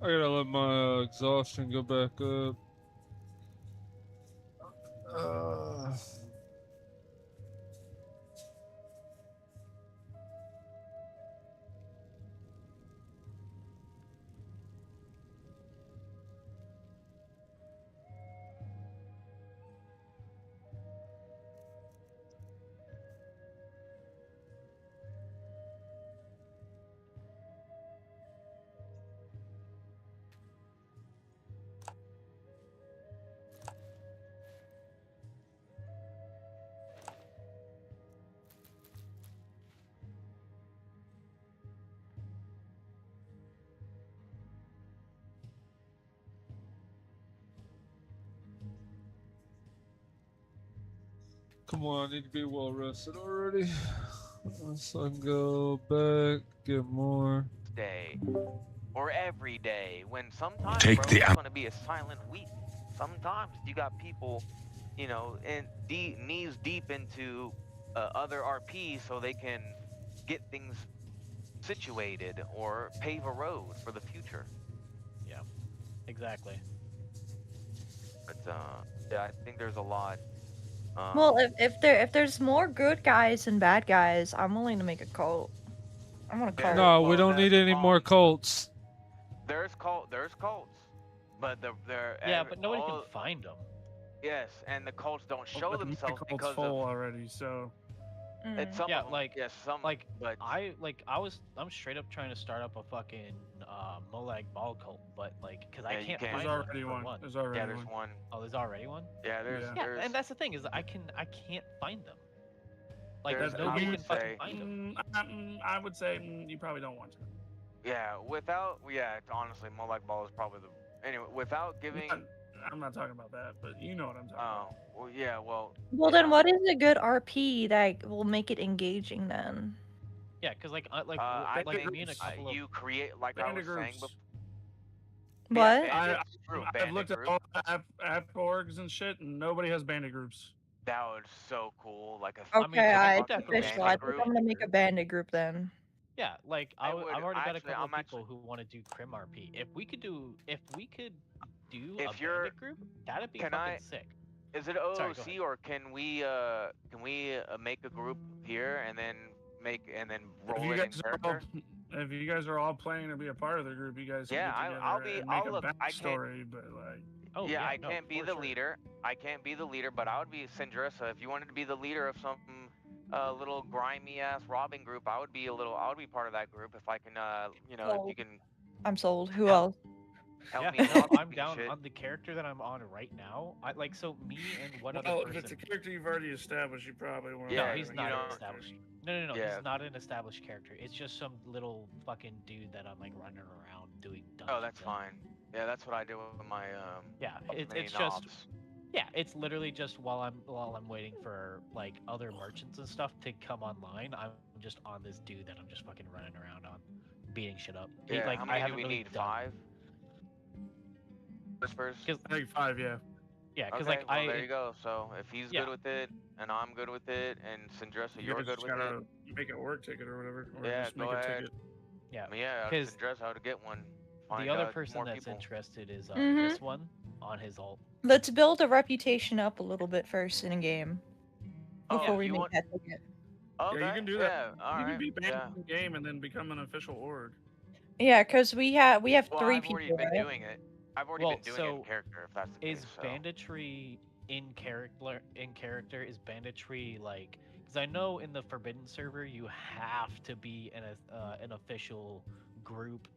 gotta let my exhaustion go back up. Come on, I need to be well rested already. So I can go back, get more. Day. Or every day. When sometimes, Take bro, the it's app. gonna be a silent week. Sometimes you got people, you know, knees deep into other RPs so they can get things situated or pave a road for the future. Yeah, exactly. But yeah, I think there's a lot. Well, if there's more good guys than bad guys, I'm willing to make a cult. I want a cult. No, we don't need any more cults. There's cults, but they're Yeah, but nobody can find them. Yes, and the cults don't show Well, themselves my cult's because full of already, so. it's some Yeah, of them. like Yes, some. like but I'm straight up trying to start up a fucking Molag Ball cult, but like, cause I Yeah, you can't can't. find There's already one. one. There's already yeah, there's one. Oh, there's already one. Yeah, there's. Yeah, there's and that's the thing is I can't find them. Like There's- nobody I can would fucking say- find them. I would say you probably don't want to. yeah, honestly, Molag Ball is probably the anyway. Without giving. I'm not talking about that, but you know what I'm talking about. Oh, well, yeah, well. Well, then what is a good RP that will make it engaging then? Yeah, cause like I like think me and a couple of you create like I was saying before. What? I've looked at all app orgs and shit, and nobody has bandit groups. That was so cool. Like a Okay, fucking it's official. I think group. I'm gonna make a bandit group then. Yeah, like I've already got a couple of I'm people who want to do Crim RP. If we could do a If you're- bandit group, that'd be Can fucking I- sick. Is it Sorry, go OOC or can we make a group here and then roll it in character? If you guys are all planning to be a part of the group, you guys can Yeah, get together I'll be. and make I'll look. a I can't. backstory, but like. Oh, yeah, I no, can't be for the sure. leader. I can't be the leader, but I would be Syndressa. If you wanted to be the leader of some little grimy ass robbing group, I would be part of that group if I can. If you can I'm sold. Who else? help Yeah, me. no, out I'm and down shit. on the character that I'm on right now. So me and one Well, other if it's a person. character you've already established, you probably want to. Yeah, No, he's you not know- an established. No. Yeah. He's not an established character. It's just some little fucking dude that I'm like running around doing. Oh, that's fine. Yeah, that's what I do with my Yeah, it's main just ops. yeah, it's literally just while I'm waiting for like other merchants and stuff to come online, I'm just on this dude that I'm just fucking running around on, beating shit up. Yeah, like how I many do haven't we really need? done- 5? Whispers? I think 5, yeah. Yeah, because Okay, like well, there you go. So if he's Yeah. good with it, and I'm good with it, and Syndressa, You you're guys good just with it. gotta make it work ticket or whatever, or Yeah, just go make a ahead. ticket. Yeah, I mean, yeah, because Syndressa how to get one. Find the other out person more that's people. interested is Mhm. this one on his alt. Let's build a reputation up a little bit first in a game before Oh, we you make want- that ticket. Okay, Yeah, you can do that. Yeah, all you right. can be banned yeah. from the game and then become an official org. Yeah, because we have Well, 3 I've people. already been right? doing it. I've already Well, been doing it so in character. If that's the Is case. So. banditry in character? Is banditry like? Because I know in the Forbidden server you have to be an official group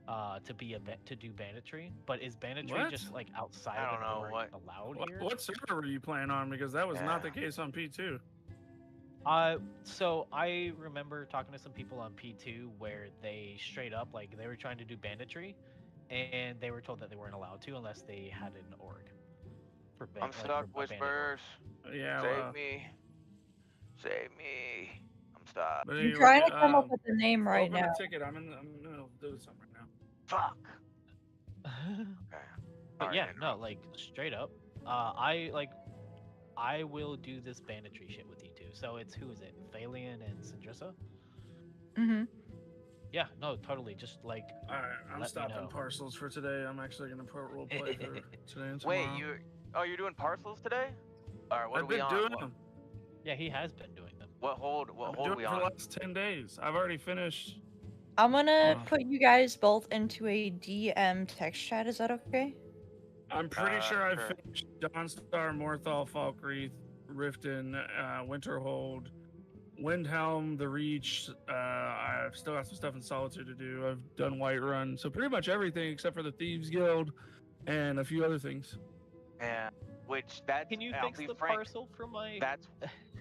to do banditry. But is banditry What? just like outside I of don't an know org what- allowed What, here? what server were you playing on? Because that was not the Yeah. case on P2. So I remember talking to some people on P2 where they straight up like they were trying to do banditry, and they were told that they weren't allowed to unless they had an org. For I'm stuck, Whispers. Yeah, Save well. me. Save me. I'm stuck. But I'm anyway, trying to come up with a name right open now. a ticket. I'm in the middle of doing something right now. Fuck. But Alright, yeah, then. no, like straight up, I will do this banditry shit with you two. So it's who is it? Phalian and Syndressa? Mhm. Yeah, no, totally. Just like Alright, I'm let me stopping know. parcels for today. I'm actually gonna put roleplay for today and tomorrow. Wait, you're doing parcels today? Alright, what I've are we been on? doing What, them. Yeah, he has been doing them. what hold I've been are doing we it for on? the last 10 days. I've already finished. I'm gonna Oh. put you guys both into a DM text chat. Is that okay? I'm pretty sure I've sure. finished Dawnstar, Morthol, Falkreath, Riften, Winterhold, Windhelm, The Reach. I've still got some stuff in Solitude to do. I've done Whiterun, so pretty much everything except for the Thieves Guild and a few other things. Yeah. Which that's Can you I'll fix be the frank, parcel for my? That's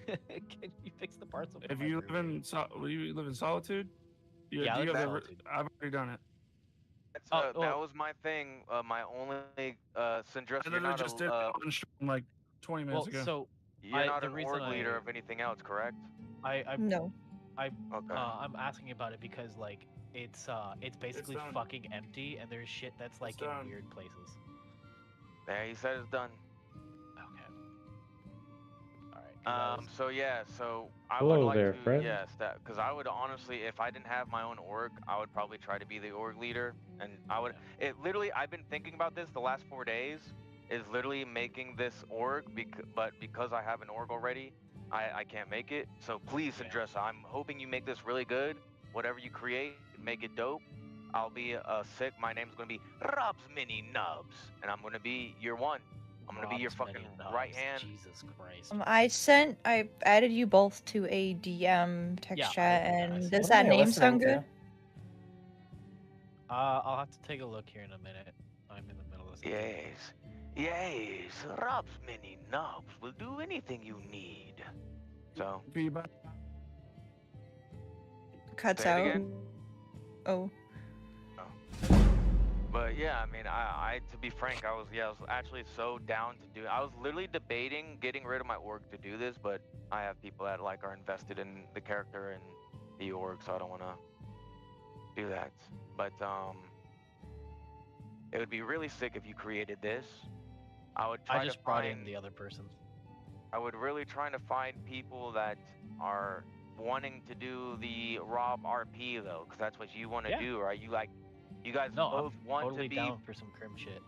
Can you fix the parcel? For If my you group? live in you live in Solitude, Yeah, I do you live in have the- Solitude. I've already done it. that's Oh, that well- was my thing. My only I Syndressa, you're literally not just did it on stream like 20 minutes Well, ago. so You're not the an reason org leader of anything else, correct? No. Okay. I'm asking about it because like it's basically done. fucking empty and there's shit that's like in done. weird places. There, he said it's done. Okay. All right. So yeah, so I Hello would like there, to, friend. yes, that, because I would honestly, if I didn't have my own org, I would probably try to be the org leader, and I would, it literally, I've been thinking about this the last 4 days, is literally making this org, but because I have an org already, I can't make it, so please, Sindressa, I'm hoping you make this really good, whatever you create, make it dope. I'll be sick, my name's gonna be Rob's Mini Nubs, and I'm gonna be your one. I'm gonna be your Rob's fucking Mini Nubs, right hand. Jesus Christ. I added you both to a DM text Yeah, chat, I and see. does What am that I name listening sound to? good? I'll have to take a look here in a minute. I'm in the middle of something. Yes, Rob's Mini Nubs will do anything you need. So, Cuts say it out. again? Oh. But yeah, I mean, I to be frank, I was actually so down to do. I was literally debating getting rid of my org to do this, but I have people that like are invested in the character and the org, so I don't want to do that. But it would be really sick if you created this. I would try I just to brought find in the other person. I would really try to find people that are wanting to do the Rob RP though, because that's what you want to Yeah. do, right? You guys No, both I'm want totally to be down for some crim shit.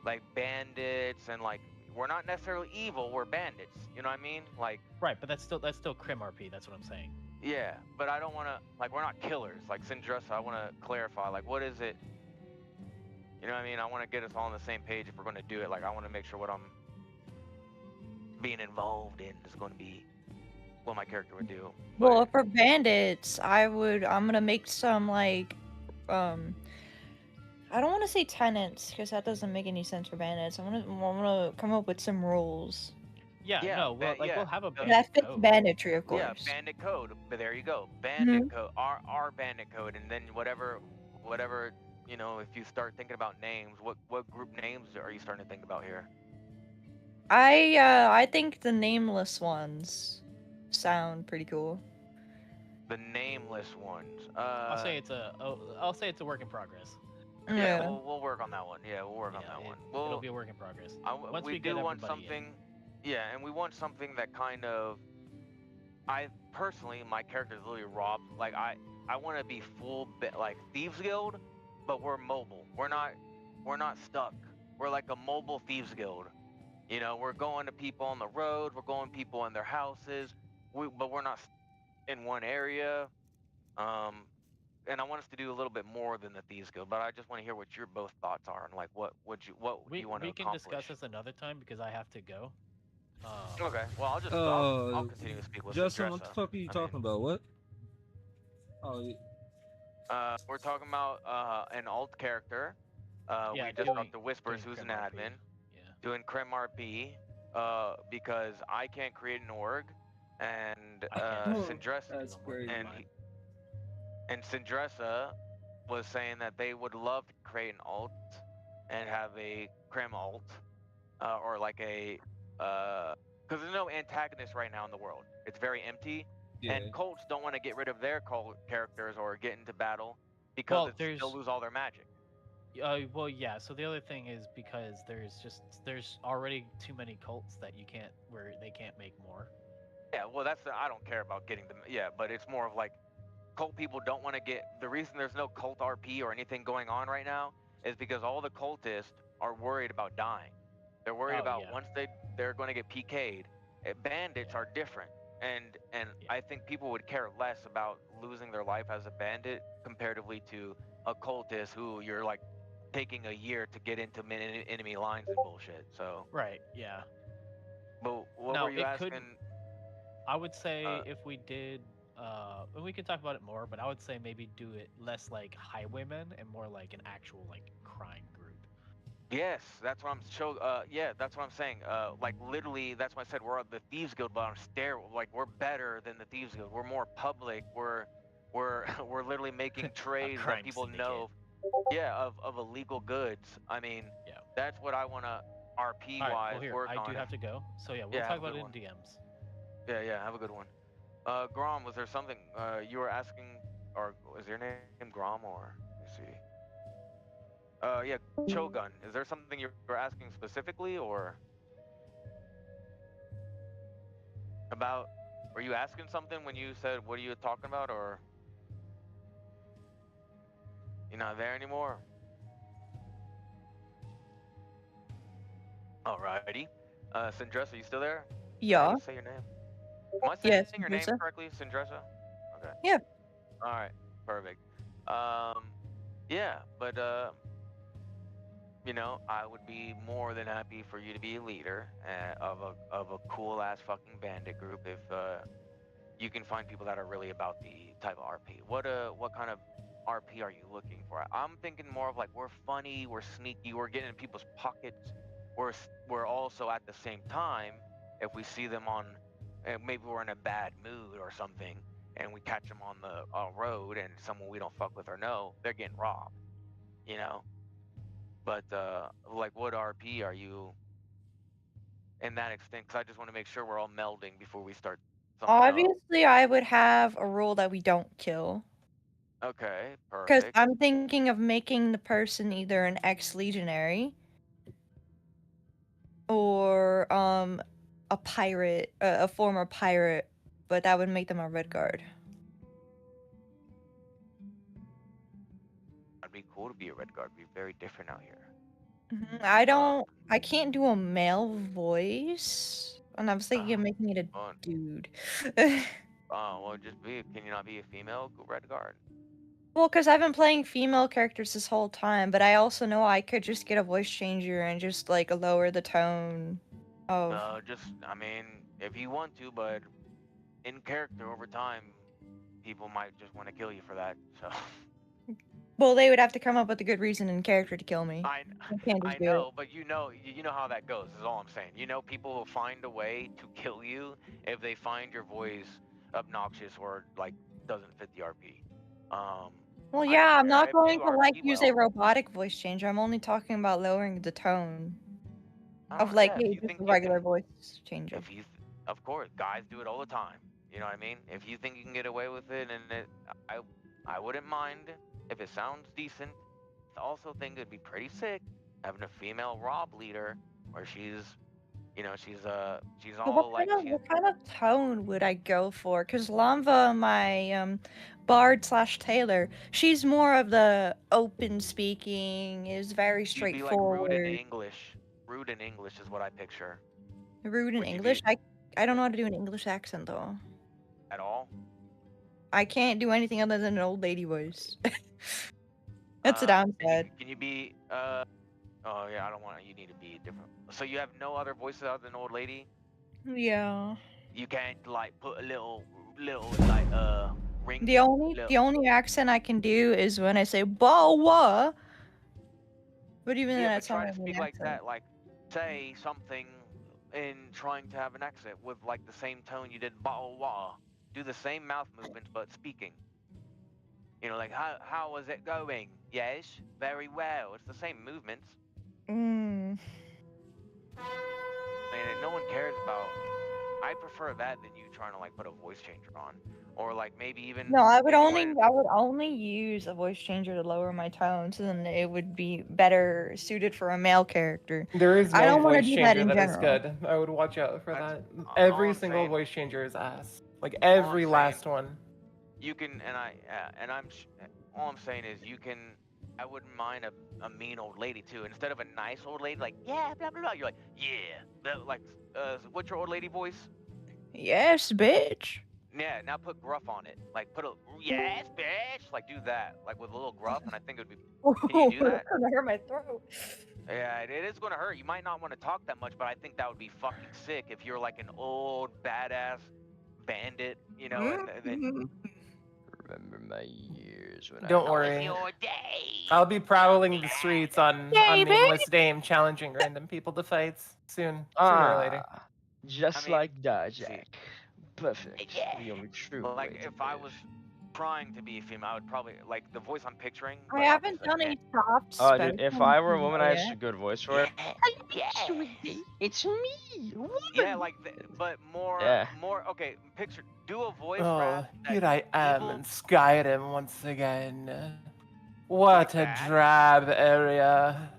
like bandits and like we're not necessarily evil, we're bandits. You know what I mean? Like Right, but that's still crim RP. That's what I'm saying. yeah, but I don't want to like we're not killers. Like Sindressa, I want to clarify like what is it? You know what I mean? I want to get us all on the same page if we're going to do it. Like I want to make sure what I'm being involved in is going to be what my character would do. Well, for bandits, I'm gonna make some like, I don't want to say tenants because that doesn't make any sense for bandits. I'm gonna come up with some rules. Yeah, no, we'll have a bandit That fits code. banditry, of Yeah, course. bandit code. But there you go, bandit code. Our bandit code, and then whatever. You know, if you start thinking about names, what group names are you starting to think about here? I think the nameless ones sound pretty cool. The nameless ones. I'll say it's a work in progress. Yeah, we'll work on that one. Yeah, we'll work on that one. It'll be a work in progress. Once we get do want everybody something. Yeah, and we want something that kind of. I personally, my character is literally Rob. Like I want to be like Thieves Guild, but we're mobile. We're not stuck. We're like a mobile Thieves Guild. You know, we're going to people on the road. We're going to people in their houses. But we're not in one area. And I want us to do a little bit more than the Thieves Guild. But I just want to hear what your both thoughts are and like what do you want to accomplish. We can discuss this another time because I have to go. Okay. Well, I'll continue to speak with Justin, what the Sindressa. fuck are you talking about? What? Oh, We're talking about an alt character. Yeah, we just talked to Whispers, who's an admin, doing Crim RP, because I can't create an org, and Sindressa and Sindressa was saying that they would love to create an alt and have a Crim alt, or like a because there's no antagonist right now in the world. It's very empty. Yeah. And cults don't want to get rid of their cult characters or get into battle because they'll lose all their magic. Well, yeah. So the other thing is because there's already too many cults that they can't make more. Yeah, well, I don't care about getting them. Yeah, but it's more of like cult people don't want to get. The reason there's no cult RP or anything going on right now is because all the cultists are worried about dying. They're worried about once they're going to get PK'd. Bandits are different. And I think people would care less about losing their life as a bandit comparatively to a cultist who you're like taking a year to get into enemy lines and bullshit. So right, yeah. But what were you asking? I would say if we did, and we could talk about it more, but I would say maybe do it less like highwaymen and more like an actual like crime group. Yes, that's what that's what I'm saying. Like literally, that's why I said we're the Thieves Guild, but on steroids. Like we're better than the Thieves Guild. We're more public. We're literally making trades that people know. Yeah, of illegal goods. I mean, that's what I want to RP wise All right, well, here, work I on. do have to go. So yeah, we'll talk about it in DMs. Yeah. Have a good one. Grom, was there something you were asking, or is your name Grom, or let me see? Yeah, Cho'gun. Is there something you were asking specifically, or about? Were you asking something when you said what are you talking about, or you're not there anymore? Alrighty. Sindressa, you still there? How Yeah. do you say your name? Am I saying Yes, your name Sindressa. correctly, Sindressa? Okay. Yeah. All right. Perfect. Yeah, but you know, I would be more than happy for you to be a leader of a cool ass fucking bandit group if you can find people that are really about the type of RP. What kind of RP are you looking for? I'm thinking more of like we're funny, we're sneaky, we're getting in people's pockets. We're also at the same time, if we see them on, maybe we're in a bad mood or something, and we catch them on the road and someone we don't fuck with or know, they're getting robbed, you know. But like, what RP are you in that extent? Because I just want to make sure we're all melding before we start something up. Obviously, I would have a rule that we don't kill. Okay, Because perfect. I'm thinking of making the person either an ex-legionary or a pirate, a former pirate, but that would make them a red guard. It'd be cool to be a red guard. Be very different out here. I can't do a male voice, and I was thinking of making it a dude. Oh, well, just be. Can you not be a female red guard? Well, because I've been playing female characters this whole time, but I also know I could just get a voice changer and just like lower the tone of. I mean, if you want to, but in character over time, people might just want to kill you for that. So. Well, they would have to come up with a good reason in character to kill me. I can't just do know, it. but you know how that goes. Is all I'm saying. You know, people will find a way to kill you if they find your voice obnoxious or like doesn't fit the RP. Well, yeah, I'm not if going you to like RP use a robotic voice changer. I'm only talking about lowering the tone of like yeah, if you just think a you regular can, voice changer. if you, of course, guys do it all the time. You know what I mean? If you think you can get away with it, and I wouldn't mind if it sounds decent. I also think it'd be pretty sick having a female Rob leader where she's, you know, she's So all like what kind of tone would I go for? Because Lamva, my bard / tailor, she's more of the open speaking, is very you'd be like rude in straightforward. English. Rude in English is what I picture. Rude in Would you English? be I don't know how to do an English accent though. at all? I can't do anything other than an old lady voice. That's a downside. Can you be oh yeah, I don't want you need to be different. So you have no other voices other than old lady? Yeah. You can't like put a little like ring. The only accent I can do is when I say "bawa." But even then, Yeah, but that's not try to really an speak like accent. that. Like say something in trying to have an accent with like the same tone you did bottle water. Do the same mouth movements but speaking. You know, like how was it going? Yes, very well. It's the same movements. Mm. I mean, no one cares about. I prefer that than you trying to like put a voice changer on, or like maybe even. No, I would only use a voice changer to lower my tone, so then it would be better suited for a male character. There is I no don't want to voice do changer that in that is general. good. I would watch out for that. all Every I'm single saying. voice changer is ass. Like All I'm every last one. You can, all I'm saying is you can. I wouldn't mind a mean old lady too. Instead of a nice old lady, like yeah, blah blah blah. You're like yeah, like what's your old lady voice? Yes, bitch. Yeah, now put gruff on it. Like put a yes, bitch. Like do that, like with a little gruff, and I think it would be. Can you do that? It's gonna hurt my throat. Yeah, it is gonna hurt. You might not want to talk that much, but I think that would be fucking sick if you're like an old badass bandit, you know, and then. Remember my years when Don't worry. I'll be prowling the streets on nameless dame, challenging random people to fights sooner or later. Just like daedric. Perfect. The only true Like way to if I was trying to be a female, I would probably like the voice I'm picturing. I haven't done a soft Oh, spoken. dude, if I were a woman, I yet. had a good voice for it. It's me. Yeah, like, but more, Yeah. more. Okay, picture. Do a voice. Oh, rap that here I am people- in Skyrim once again. What a drab area.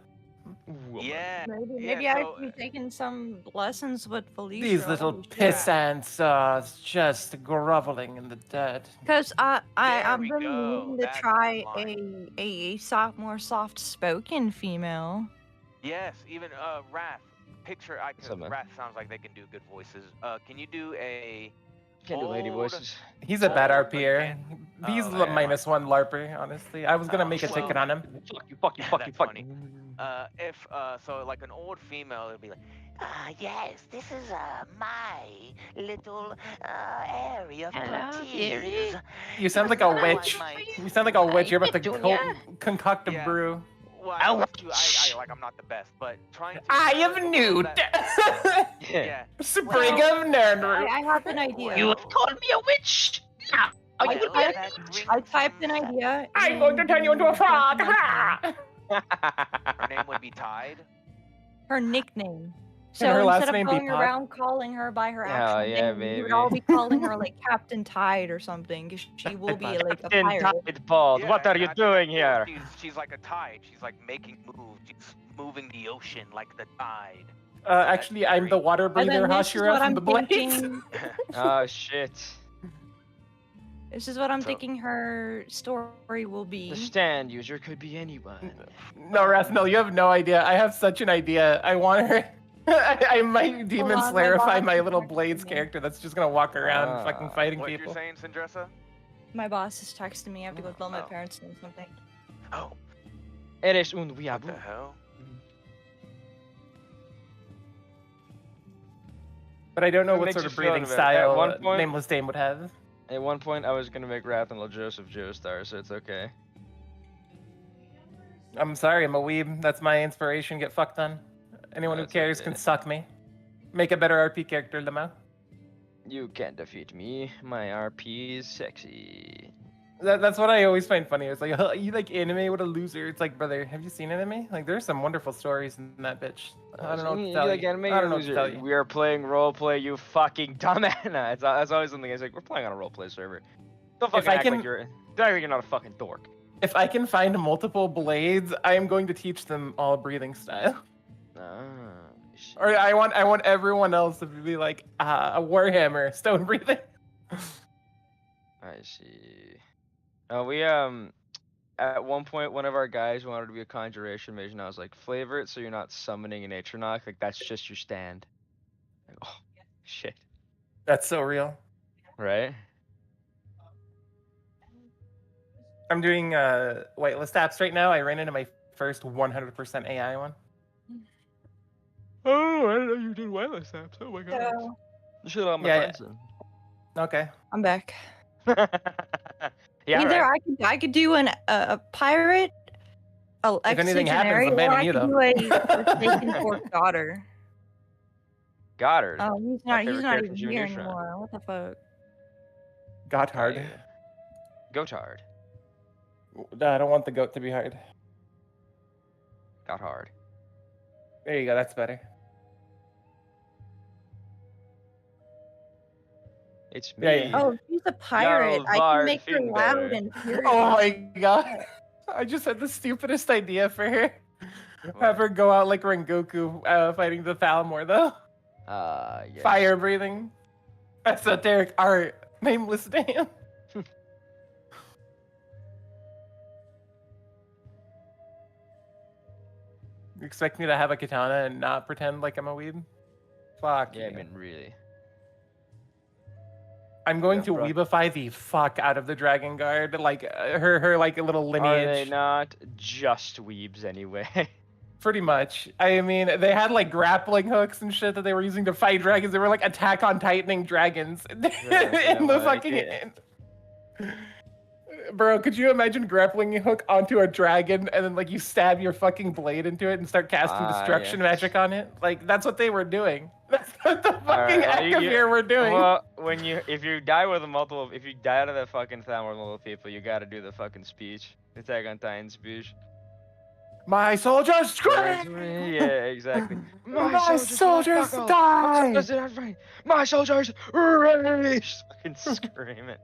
Yeah. Maybe I should be taking some lessons with Felicia. These little piss ants are just groveling in the dirt. Because I'm really needing to try a more soft spoken female. Yes, even Wrath. Picture. up, man? Wrath sounds like they can do good voices. Can you do a? Can't do lady voices. He's a bad old, RPer. He's Oh, the yeah. -1 LARPer, honestly. I was gonna make a ticket on him. Fuck you, fuck you, fuck you, fuck you. If so, like an old female, it'd be like, Yes, this is my little area of Hello, frontiers. You sound like a witch. You sound like a witch. You're about to Petunia. concoct a brew. well, I like I'm not the best, but trying to. I am nude. Yeah. Sprig of nerd. I have an idea. You have called me a witch. Now, are you I typed an idea. I'm going to turn you into a frog. Her name would be Tide. Her nickname. So her last instead name of be going Pot? around calling her by her Hell actual yeah, name, we would baby. all be calling her like Captain Tide or something. 'Cause she will be like a Captain pirate. Tide Bald, what are you doing here? She's like a tide. She's like making moves. She's moving the ocean like the tide. Actually, I'm the water And breather then this is Hashira what from I'm the Blades. thinking. Oh shit. This is what I'm thinking her story will be. The stand user could be anyone. No, Raph, no, you have no idea. I have such an idea. I want her. I might demon on, my slayerify boss my is little texting Blades me. character that's just gonna walk around fucking fighting What people. you're saying, Sindressa? My boss is texting me. I have to go tell my Oh. parents and something. Oh. Eres un What diablo. the hell? But I don't know What what makes sort you of feel breathing about it? style At one point- Nameless Dame would have. At one point, I was gonna make Wrath and Joseph Joestar, so it's okay. I'm sorry, I'm a weeb. That's my inspiration. Get fucked on. Anyone who That's cares okay. can suck me. Make a better RP character, Lemao. You can't defeat me. My RP is sexy. That's what I always find funny. It's like, you like anime? What a loser. It's like, brother, have you seen anime? Like, there's some wonderful stories in that bitch. I don't know what to You tell like you. anime? I You're don't a know what to loser. tell you. We are playing roleplay, you fucking dumbass. Nah, that's always something. It's like, we're playing on a roleplay server. Don't fucking I act can- like don't act like you're not a fucking dork. If I can find multiple blades, I am going to teach them all breathing style. Or I want everyone else to be like a Warhammer stone breathing. I see. We at one point one of our guys wanted to be a conjuration mage, and I was like, flavor it so you're not summoning an Atronach. Like that's just your stand. Like, oh shit. That's so real. Right? I'm doing whitelist apps right now. I ran into my first 100% AI one. Oh, I didn't know you did whitelist apps. Oh my god. So, You should have my Yeah, friends then. Okay. I'm back. Yeah, Either right. I could do a pirate, a If anything happens, executionary, I'm or banning I you, could do a forsaken fork daughter. Goddard. Oh, he's My not. He's favorite not character even from Jimmy here Neutron. anymore. What the fuck? Got hard. Goat hard. I don't want the goat to be hard. Got hard. There you go. That's better. It's Yeah, me. yeah. Oh, she's a pirate. I Jarl can make her loud Varfinger. and furious. Oh my god. I just had the stupidest idea for her. Have her go out like Rengoku fighting the Thalmor, though. Yes. Fire breathing. Esoteric art. Nameless Dame. You expect me to have a katana and not pretend like I'm a weeb? Fuck Yeah, I you. mean, really. I'm going Yeah, to bro. weebify the fuck out of the Dragon Guard, like her like a little Are they lineage. not just weebs anyway? Pretty much. I mean, they had like grappling hooks and shit that they were using to fight dragons. They were like Attack on Titaning dragons in the like fucking. it. Bro, could you imagine grappling a hook onto a dragon and then like you stab your fucking blade into it and start casting destruction yes. magic on it? Like that's what they were doing. That's what the fucking Alright, Akavir were doing. Well, if you die with if you die out of that fucking town with multiple people, you gotta do the fucking speech. Attack on Titan speech. My soldiers scream! Yeah, exactly. My soldiers die! My soldiers rage! Fucking scream it.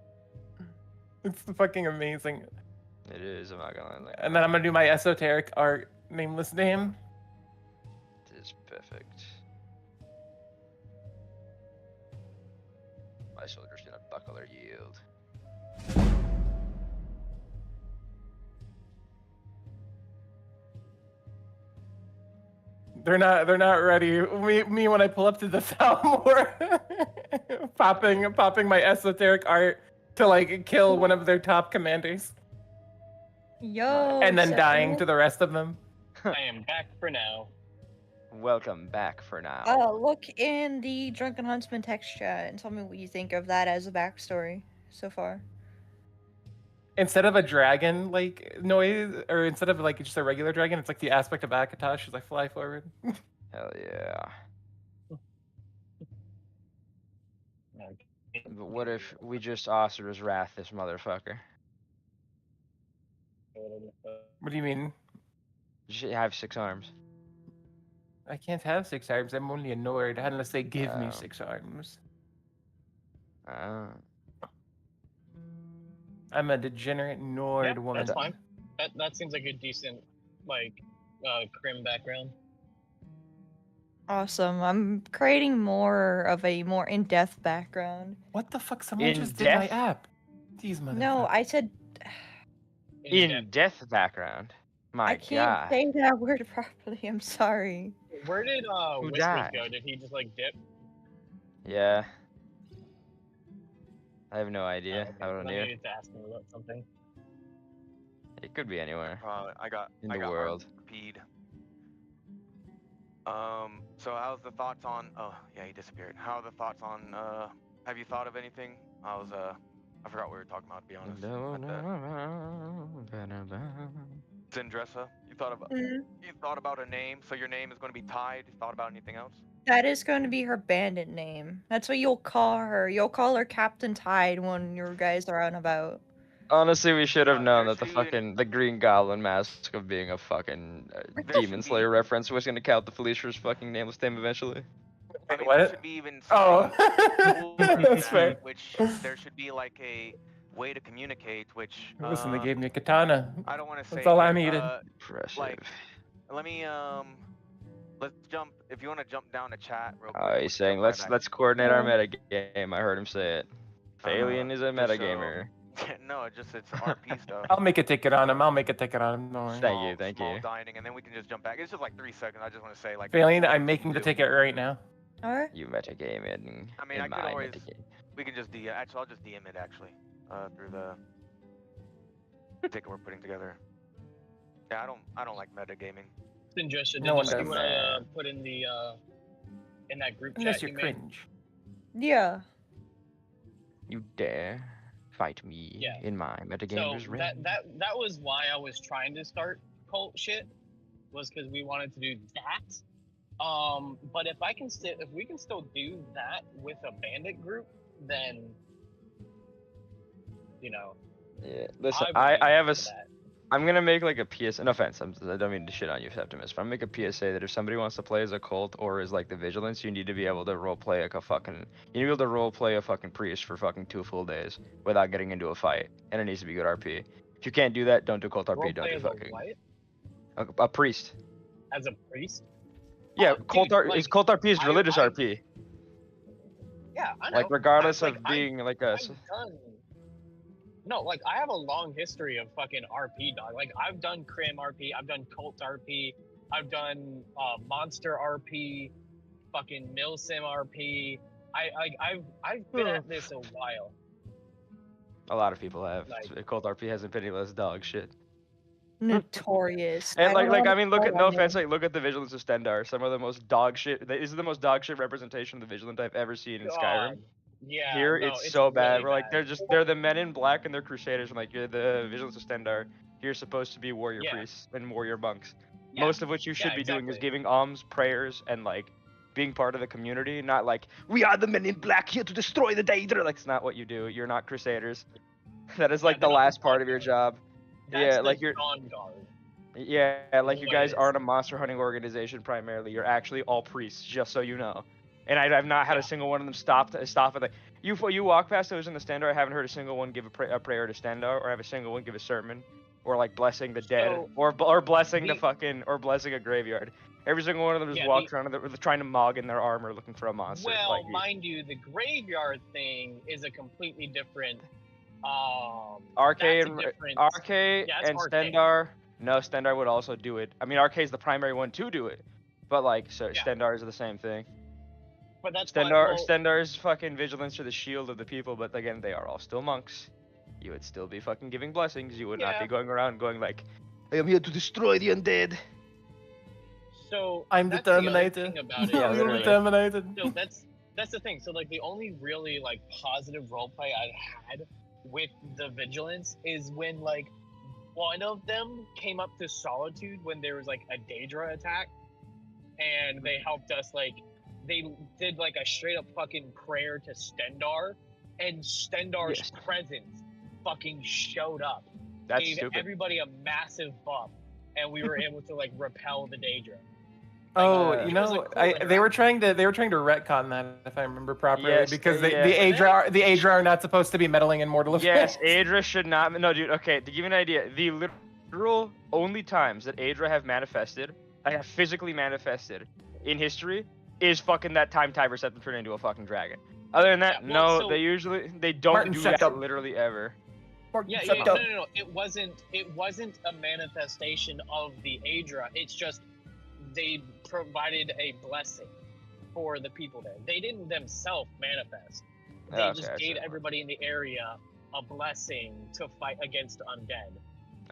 It's fucking amazing. It is, I'm not gonna lie. And then I'm gonna do my esoteric art nameless name. It is perfect. My soldiers do not buckle or yield. They're not ready. Me when I pull up to the Thalmor, popping my esoteric art to like kill one of their top commanders. Yo. And then dying to the rest of them. I am back for now. Welcome back for now. Look in the Drunken Huntsman text chat and tell me what you think of that as a backstory so far. Instead of a dragon like noise, or instead of like just a regular dragon, it's like the aspect of Akatosh as I fly forward. Hell yeah. But what if we just Asura's Wrath this motherfucker? What do you mean? You should have 6 arms. I can't have 6 arms. I'm only a Nord unless they give me 6 arms. Oh. I'm a degenerate Nord woman. That's fine. That seems like a decent, like, Crim background. Awesome. I'm creating more of a more in-depth background. What the fuck? Someone just did my app. These motherfuckers. No, I said In-depth background. My I can't God. say that word properly. I'm sorry. Where did Who Whiskers died? go? Did he just like dip? Yeah. I have no idea. I I don't know. needed to ask him about something. It could be anywhere. I got in I the got world. RP'd. So how's the thoughts on? Oh yeah, he disappeared. How are the thoughts on? Have you thought of anything? I forgot what we were talking about. To be honest. Zendressa, you thought about a name, so your name is going to be tied. You thought about anything else? That is going to be her bandit name. That's what you'll call her. You'll call her Captain Tide when your guys are out and about. Honestly, we should have known that the Green Goblin mask of being a fucking Demon Slayer reference was gonna count the Felicia's fucking nameless name eventually. I mean, what? There should be even That's fair. Which there should be like a way to communicate. Which Listen, they gave me a katana. I don't want to say. That's all I needed. Like, let me let's jump. If you want to jump down to chat real quick. Oh, he's saying let's coordinate our metagame. I heard him say it. Phalian is a metagamer. No, it's RP stuff. I'll make a ticket on him. No worries. Thank Small you. dining, and then we can just jump back. It's just like 3 seconds. I just want to say like. Phalian, I'm making the ticket right now. Alright. You metagaming. I mean, I could always. We can just actually, I'll just DM it actually, through the ticket we're putting together. Yeah, I don't like metagaming. Zendressa, No one did you does. want to put in the in that group Unless chat you you're made? cringe. Yeah. You dare fight me in my metagamer's So ring? that was why I was trying to start cult shit, was because we wanted to do that. But if we can still do that with a bandit group, then Yeah, listen, I would I have do a. I'm gonna make like a PSA. No offense, I don't mean to shit on you, Septimus, but I'm gonna make a PSA that if somebody wants to play as a cult or as like the Vigilance, you need to be able to roleplay like a fucking. You need to be able to roleplay a fucking priest for fucking 2 full days without getting into a fight, and it needs to be good RP. If you can't do that, don't do cult RP. Don't Roleplay do as a fucking. what? A priest. As a priest? Yeah, Oh, cult dude, is cult RP is religious I- RP. Yeah, I know. Like regardless I've of being like a. No, like I have a long history of fucking RP, dog. Like I've done Crim RP, I've done Cult RP, I've done Monster RP, fucking Milsim RP. I've been at this a while. A lot of people have. Like- Cult RP hasn't been any less dog shit. Notorious. And I don't I wanna mean, look call at no on offense, him. like look at the Vigilance of Stendar. Some of the most dog shit. This is the most dog shit representation of the Vigilant I've ever seen in Skyrim. Yeah. Here no, it's so bad. really We're like they're the men in black and they're crusaders. And like you're the Vigilance of Stendar. You're supposed to be warrior Yeah. priests and warrior monks. Yeah. Most of what you should Yeah, be doing is exactly. giving alms, prayers, and like being part of the community, not like we are the men in black here to destroy the Daedra. Like, it's not what you do. You're not crusaders. That is like the last part of your job. That's Yeah, like the you're. Dawn Guard. Yeah, like you What guys it is. aren't a monster hunting organization primarily. You're actually all priests, just so you know. And I've not had a single one of them stop at like you walk past those in the Stendar. I haven't heard a single one give a prayer to Stendar, or have a single one give a sermon, or like blessing the dead, So, or blessing or blessing a graveyard. Every single one of them just walks around trying to mog in their armor looking for a monster. Well, like, mind you, the graveyard thing is a completely different. Arcade that's a different- Arcade yeah, it's and arcade. Stendar. No, Stendar would also do it. I mean, Arcade's the primary one to do it, but like, so Stendar is the same thing. But that's Stendar's fucking vigilance are the shield of the people, but again, they are all still monks. You would still be fucking giving blessings. You would not be going around going like, I am here to destroy the undead. So I'm that's the other determinated. thing about it. Yeah, I'm literally. determinated. So that's the thing. So like the only really like positive roleplay I had with the vigilance is when like one of them came up to Solitude when there was like a Daedra attack, and they helped us like they did like a straight up fucking prayer to Stendar, and Stendar's presence fucking showed up. That's gave stupid. everybody a massive buff, and we were able to like repel the Daedra. Oh, it you was a know, cool they were trying to retcon that, if I remember properly, Yes, because yeah. the Aedra are not supposed to be meddling in mortal Yes, affairs. Aedra should not. No, dude. Okay, to give you an idea, the literal only times that Aedra have manifested, like have physically manifested in history, is fucking that time Tiber set them turned into a fucking dragon. Other than that, well, so- they don't Martin, do shut that up. literally ever. Yeah, no. It wasn't a manifestation of the Aedra. It's just they provided a blessing for the people there. They didn't themselves manifest. They Okay, just I gave see. everybody in the area a blessing to fight against undead.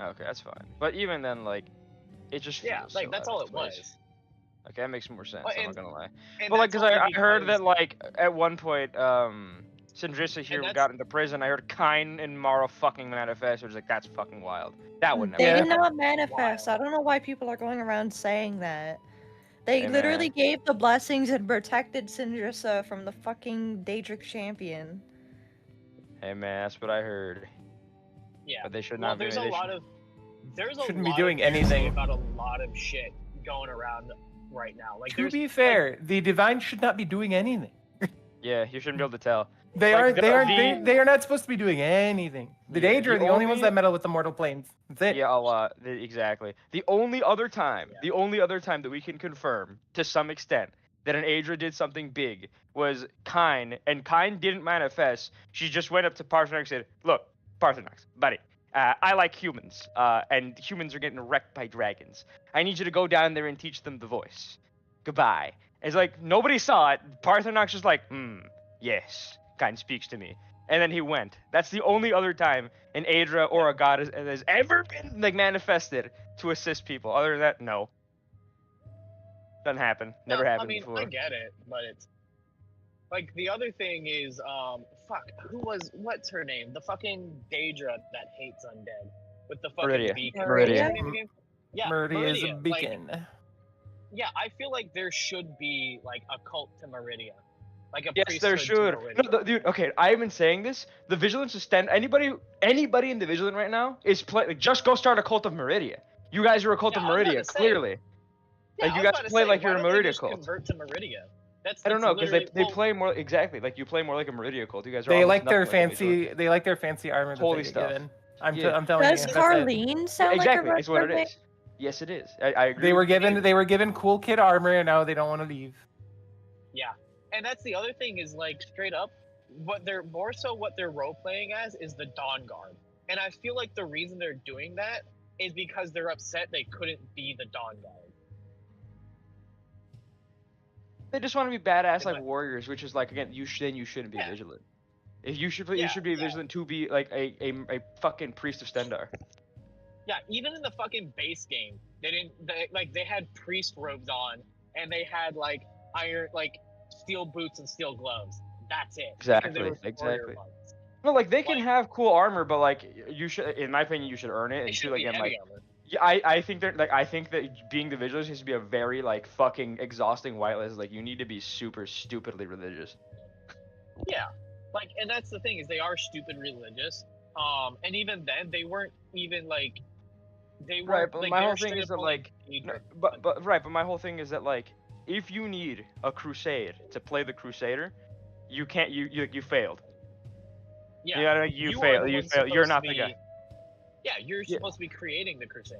Okay, that's fine. But even then, like, it just feels Yeah, like so that's out all of it place. was. Okay, that makes more sense. Well, I'm not and- gonna lie. and But like, that's because I only heard because- that like at one point, Sindrissa here that's- got into prison. I heard Kine and Mara fucking manifest. I was like, that's fucking wild. That would never. They did happen. not manifest. I don't know why people are going around saying that. They Hey, literally man. gave the blessings and protected Sindrissa from the fucking Daedric champion. Hey man, that's what I heard. Yeah. But they should Well, not be. there's a lot of Shouldn't be lot doing of hearsay anything. about a lot of shit going around right now. Like To there's be fair, the divine should not be doing anything. Yeah, you shouldn't be able to tell. They Like, aren't. the- They aren't. the- They are not supposed to be doing anything. The Yeah, Daedra are the the only ones only- that meddle with the mortal planes. That's it. Yeah, a lot. Exactly. The only other time that we can confirm, to some extent, that an Aedra did something big was Kine, and Kine didn't manifest. She just went up to Parthenox and said, "Look, Parthenox, buddy, I like humans, and humans are getting wrecked by dragons. I need you to go down there and teach them the voice. Goodbye." It's like, nobody saw it. Parthenox was like, yes, Kine speaks to me. And then he went. That's the only other time an Aedra or a god has ever been like manifested to assist people. Other than that, no. Doesn't happen. Never happened I mean, before. I get it, but it's like the other thing is, what's her name? The fucking Daedra that hates undead with the fucking Meridia. beacon. Meridia. What's her name again? Yeah, Meridia is a Meridia, beacon. Yeah, I feel like there should be like a cult to Meridia, like a Yes, there priesthood should. to Meridia. No, dude. Okay, I've been saying this. The Vigilance is anybody in the Vigilant right now is just go start a cult of Meridia. You guys are a cult of Yeah, I was about Meridia, to say. clearly. Yeah, Like I you was guys about to play say, like why you're a don't they Meridia just cult. Convert to Meridia. I don't know, because they literally- play more exactly like you play more like a Meridia cult. You guys are They almost like their nothing like a fancy. Vigilant. They like their fancy armor. Holy that they stuff. get given. I'm Yeah. telling you. Does that's it. Carlene sound Exactly, like a it's what it retrograde? is. Yes, it is. I agree. They were with you. given cool kid armor, and now they don't want to leave. Yeah, and that's the other thing is like straight up, what they're role playing as is the Dawn Guard, and I feel like the reason they're doing that is because they're upset they couldn't be the Dawn Guard. They just want to be badass like warriors, which is like again, you shouldn't be vigilant. If you should be vigilant to be like a fucking priest of Stendar. Yeah, even in the fucking base game, they had priest robes on, and they had like steel boots and steel gloves. That's it. because they were warrior monks. No, like they can have cool armor, but like you should, in my opinion, you should earn it. And It two, should be again, heavy like armor. Yeah, I think that being the vigilance needs to be a very like fucking exhausting whitelist. Like you need to be super stupidly religious. Yeah, like, and that's the thing is they are stupid religious. And even then they weren't even like they Right, weren't but like my they're whole thing straight is up that going like, daedric. but my whole thing is that like, if you need a crusade to play the crusader, you can't. You failed. Yeah, You gotta. You you are fail. the You one fail. You're supposed to not the be. guy. Yeah, you're Yeah. supposed to be creating the crusade.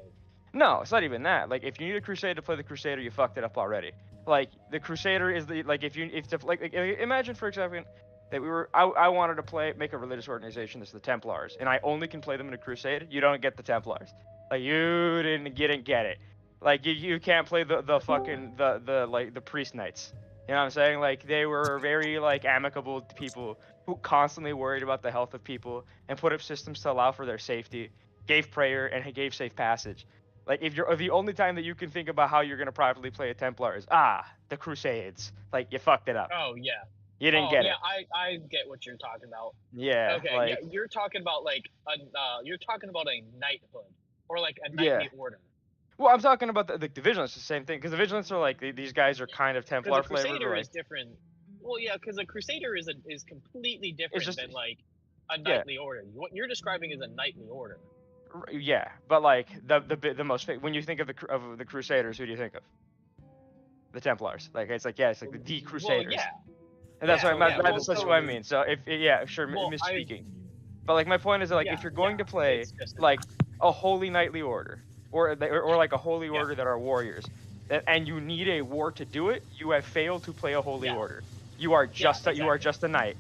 No, it's not even that. Like, if you need a crusade to play the crusader, you fucked it up already. Like, the crusader is the like if to like imagine for example that I wanted to make a religious organization. This is the Templars, and I only can play them in a crusade. You don't get the Templars. Like you didn't get it. Like you can't play the fucking the priest knights. You know what I'm saying? Like they were very like amicable people who constantly worried about the health of people and put up systems to allow for their safety, gave prayer and gave safe passage. Like if the only time that you can think about how you're gonna properly play a Templar is the Crusades. Like you fucked it up. Oh yeah. You didn't get it. I get what you're talking about. Yeah. Okay, Like yeah, you're talking about like you're talking about a knighthood or like a yeah. knightly order. Well, I'm talking about the Vigilance, the same thing, because the Vigilance are like these guys are kind of Templar Because a flavored. crusader Like, is different. Well, yeah, because a crusader is completely different just- than like a knightly order. What you're describing is a knightly order. yeah, but like the most when you think of the Crusaders, who do you think of? The Templars. Like it's like it's like the Crusaders. Well, yeah. And that's Yeah, what yeah, well, that's what I mean. So if sure, Well, misspeaking. But like my point is that like if you're going to play like a holy knightly order or like a holy order that are warriors, and you need a war to do it, you have failed to play a holy order. You are just you are just a knight.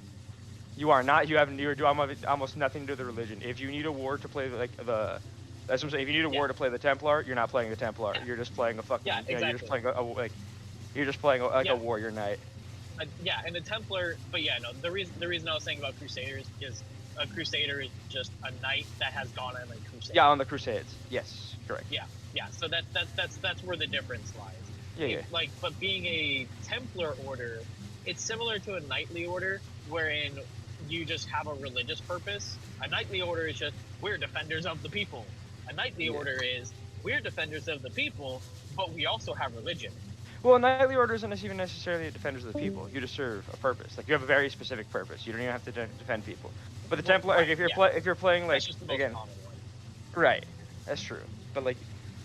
You are not. You do almost nothing to do with the religion. If you need a war to play that's what I'm saying. If you need a war to play the Templar, you're not playing the Templar. You're just playing a fucking. Yeah, exactly. You're just playing you're just playing a warrior knight. Yeah, and the Templar, but yeah, no. The reason I was saying about Crusaders is a Crusader is just a knight that has gone on a crusade. Yeah, on the Crusades. Yes, correct. Yeah, so that's where the difference lies. Yeah. Like, but being a Templar order, it's similar to a knightly order, wherein you just have a religious purpose. A knightly order is just we're defenders of the people. A knightly order is we're defenders of the people, but we also have religion. Well, a knightly order isn't even necessarily a defenders of the people. You just serve a purpose. Like you have a very specific purpose. You don't even have to defend people. But the Templar, like, if you're playing like again, right, that's true. But like,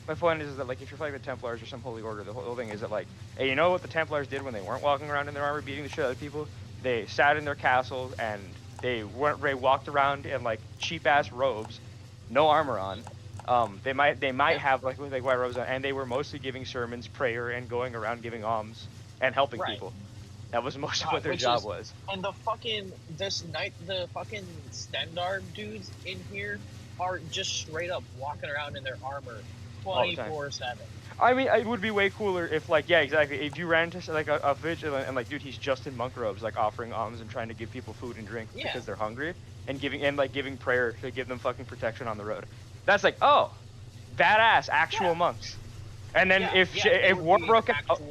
my point is that like if you're playing the Templars or some holy order, the whole thing is that like, hey, you know what the Templars did when they weren't walking around in their armor beating the shit out of people? They sat in their castles and they walked around in like cheap ass robes, no armor on. They might have like white robes on, and they were mostly giving sermons, prayer, and going around giving alms and helping people. That was most of what their job was. And the fucking Stendar dudes in here are just straight up walking around in their armor 24/7. I mean, it would be way cooler if, like, yeah, exactly. If you ran to like a vigilant and like, dude, he's just in monk robes, like offering alms and trying to give people food and drink because they're hungry, and giving prayer to give them fucking protection on the road. That's like, oh, badass actual monks. And then if war broke out,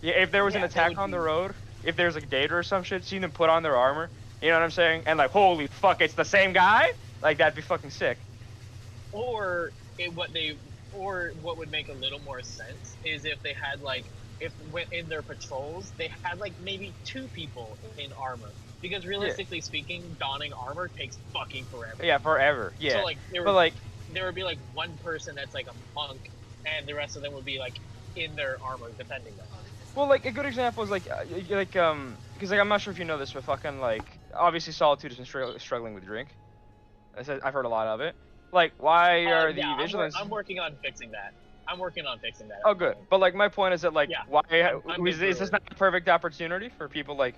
if there was an attack on the road, if there's like Daedra or some shit, seeing them put on their armor, you know what I'm saying? And like, holy fuck, it's the same guy? Like that'd be fucking sick. Or what would make a little more sense is if they had like in their patrols they had like maybe 2 people in armor, because realistically speaking, donning armor takes fucking forever. Yeah, forever. Yeah. So like there would be like one person that's like a monk, and the rest of them would be like in their armor defending them. Well, like a good example is because I'm not sure if you know this, but fucking like obviously Solitude is struggling with drink. I've heard a lot of it. Like, why are the vigilance? I'm working on fixing that. Oh, good. But like, my point is that like, why is this not the perfect opportunity for people like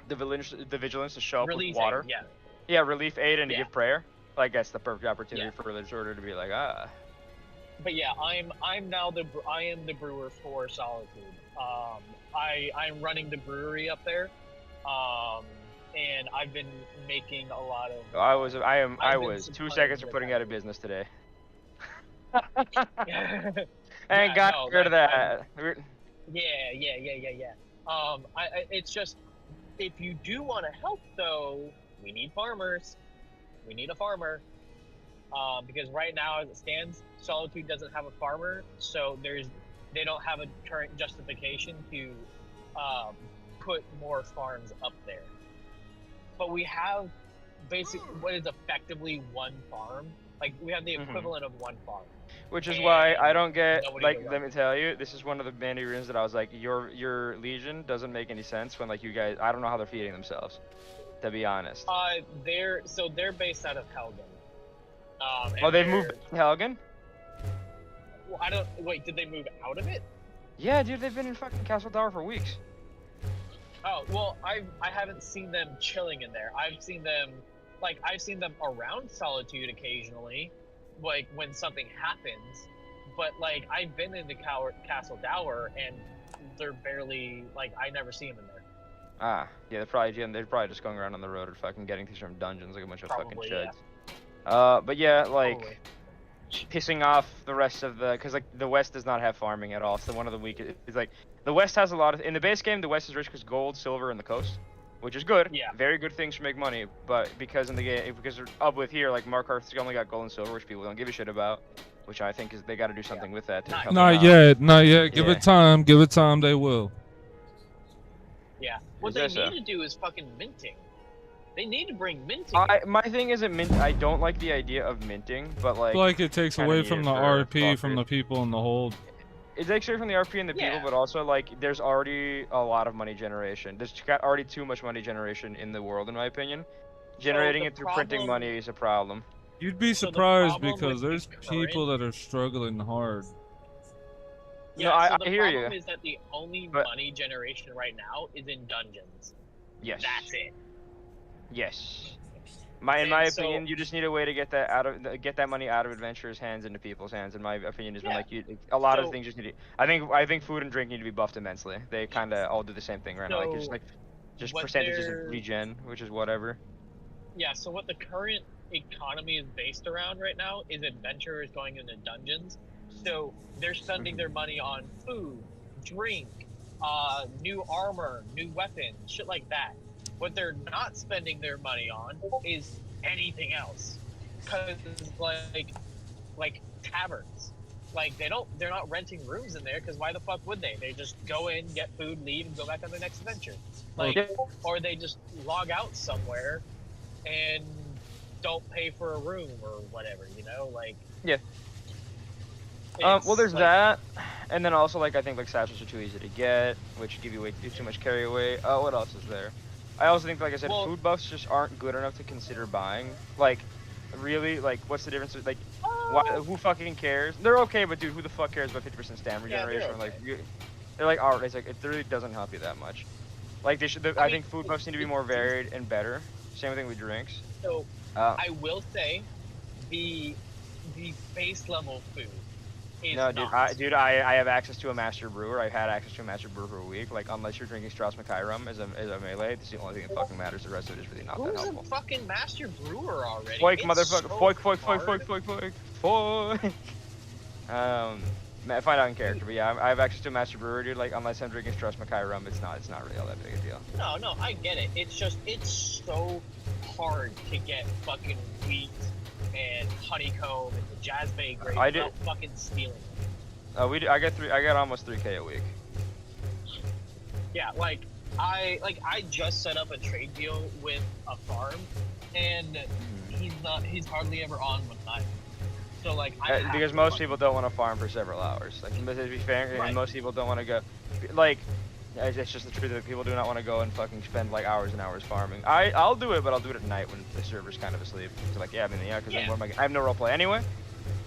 the vigilance to show up with water? Aid, yeah, relief aid and to give prayer. Like, that's the perfect opportunity for religious order to be like, But yeah, I am the brewer for Solitude. I'm running the brewery up there. And I've been making a lot of. I was 2 seconds from putting out of business today. And got rid of that. Yeah. It's just, if you do want to help though, we need farmers. We need a farmer. because right now, as it stands, Solitude doesn't have a farmer, so they don't have a current justification to put more farms up there. But we have basically what is effectively one farm. Like we have the equivalent of one farm. Which is why I don't get, nobody like, to let run me tell you, this is one of the many reasons that I was like, your Legion doesn't make any sense when, like, you guys, I don't know how they're feeding themselves, to be honest. They're based out of Helgen. Oh, they've moved to Helgen? Well, wait, did they move out of it? Yeah, dude, they've been in fucking Castle Tower for weeks. Oh, well, I haven't seen them chilling in there. I've seen them around Solitude occasionally, like when something happens, but like I've been in the Castle Tower and they're barely, like, I never see them in there. Ah, yeah, they're probably just going around on the road or fucking getting things from dungeons like a bunch of fucking chuds. But yeah, like, pissing off the rest of the, because like the West does not have farming at all. So one of the weakest, it's like the West has a lot of, in the base game the West is rich because gold, silver, and the coast, which is good. Yeah. Very good things to make money. But because in the game, because they're up with here, like Markarth's only got gold and silver, which people don't give a shit about. Which I think is they got to do something with that. To help Not yet. Give it time. Give it time. They will. Yeah. What they need to do is fucking minting. They need to bring minting. My thing isn't mint. I don't like the idea of minting, but like. I feel like it takes away from the RP from the people in the hold. It takes away from the RP and the people, but also like there's already a lot of money generation. There's got already too much money generation in the world, in my opinion. Generating it through printing money is a problem. You'd be surprised because there's people that are struggling hard. Yeah, no, so I the hear you. problem is that the only money generation right now is in dungeons. Yes. That's it. Yes. In my opinion, you just need a way to get that money out of adventurers' hands into people's hands. In my opinion, has been like a lot of things just need to. I think food and drink need to be buffed immensely. They kind of all do the same thing right now. Like just percentages of regen, which is whatever. Yeah. So what the current economy is based around right now is adventurers going into dungeons. So they're spending their money on food, drink, new armor, new weapons, shit like that. What they're not spending their money on is anything else, because like taverns, like they're not renting rooms in there, because why the fuck would they? They just go in, get food, leave, and go back on their next adventure. Like, or they just log out somewhere and don't pay for a room or whatever, you know, like. Yeah. Well, there's that, and then also like I think like satchels are too easy to get, which give you way too much carry away. What else is there? I also think, like I said, food buffs just aren't good enough to consider buying. Like, really, like, what's the difference? Like, who fucking cares? They're okay, but dude, who the fuck cares about 50% stamina regeneration? They're okay. Like, they're like, alright, it's like it really doesn't help you that much. Like, they should. I think food buffs need to be more varied and better. Same thing with drinks. So I will say, the base level food. No, dude, I have access to a master brewer. I've had access to a master brewer for a week. Like, unless you're drinking Strauss Mackay rum as a melee, it's the only thing that fucking matters. The rest of it is really not that helpful. Who's a fucking master brewer already? Foik, motherfucker. Foik. Find out in character, but yeah, I have access to a master brewer, dude. Like, unless I'm drinking Strauss Mackay rum, it's not really all that big a deal. No, I get it. It's just, it's so hard to get fucking wheat and honeycomb and the jazz bay grade without fucking stealing it. I got almost 3K a week. Yeah, I just set up a trade deal with a farm, and he's hardly ever on when I'm. So like, because most people don't want to farm for several hours. Like, to be fair, most people don't want to go. Like, it's just the truth that people do not want to go and fucking spend like hours and hours farming. I'll do it, but I'll do it at night when the server's kind of asleep. So like, because I have no roleplay anyway.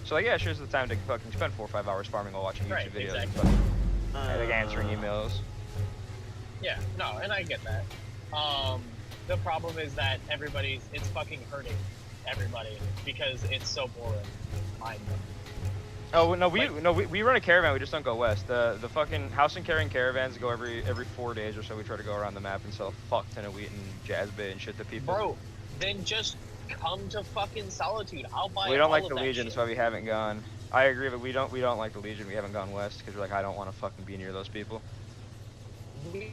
So like, yeah, here's the time to fucking spend 4 or 5 hours farming while watching YouTube videos and fucking, like answering emails. Yeah, no, and I get that. The problem is that it's fucking hurting everybody because it's so boring. Oh no, we run a caravan. We just don't go west. The fucking house and carrying caravans go every 4 days or so. We try to go around the map and sell a fuck ton of wheat and jazz bay and shit to people. Bro, then just come to fucking Solitude. I'll buy. We don't like the Legion, so we haven't gone. I agree, but we don't like the Legion. We haven't gone west because we're like, I don't want to fucking be near those people. You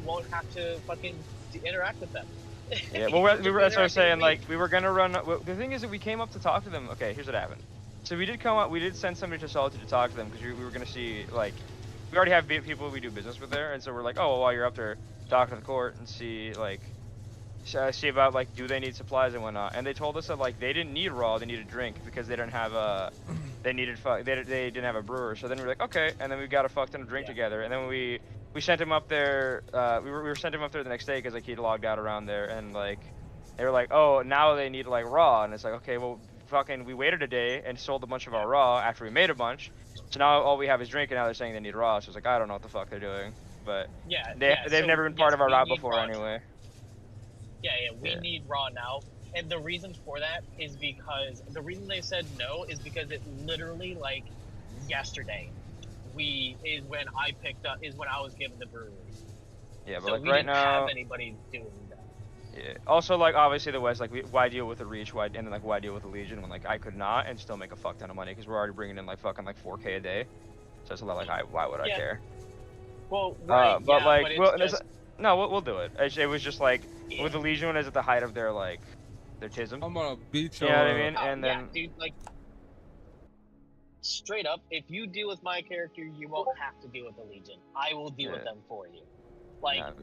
won't have to fucking interact with them. Yeah, well, that's what I was saying. Like, we were gonna run. Well, the thing is that we came up to talk to them. Okay, here's what happened. So we did come up. We did send somebody to Solitude to talk to them because we were gonna see like, we already have people we do business with there, and so we're like, oh, well, while you're up there, talk to the court and see like, see about like, do they need supplies and whatnot. And they told us that like they didn't need raw, they needed drink because they didn't have a, they didn't have a brewer. So then we were like, okay, and then we got a fuck ton of drink together, and then we sent him up there. We were sent him up there the next day because like he'd logged out around there, and like they were like, oh, now they need like raw, and it's like, okay, well, fucking, we waited a day and sold a bunch of our raw after we made a bunch. So now all we have is drink, and now they're saying they need raw. So it's like, I don't know what the fuck they're doing, but they've so, never been part of our route before anyway. We need raw now. And the reason for that is because the reason they said no is because it literally like yesterday is when I was given the brewery. Yeah, but so like we right didn't now, have anybody doing that. yeah. Also, like obviously the West, like why deal with the Reach, and then like why deal with the Legion when like I could not and still make a fuck ton of money because we're already bringing in like fucking like 4K a day. So it's a lot like why would I care? Well, no, we'll do it. It was just like with the Legion when is at the height of their tism. I'm gonna beat you. You know what I mean? And then dude, like straight up, if you deal with my character, you won't have to deal with the Legion. I will deal with them for you,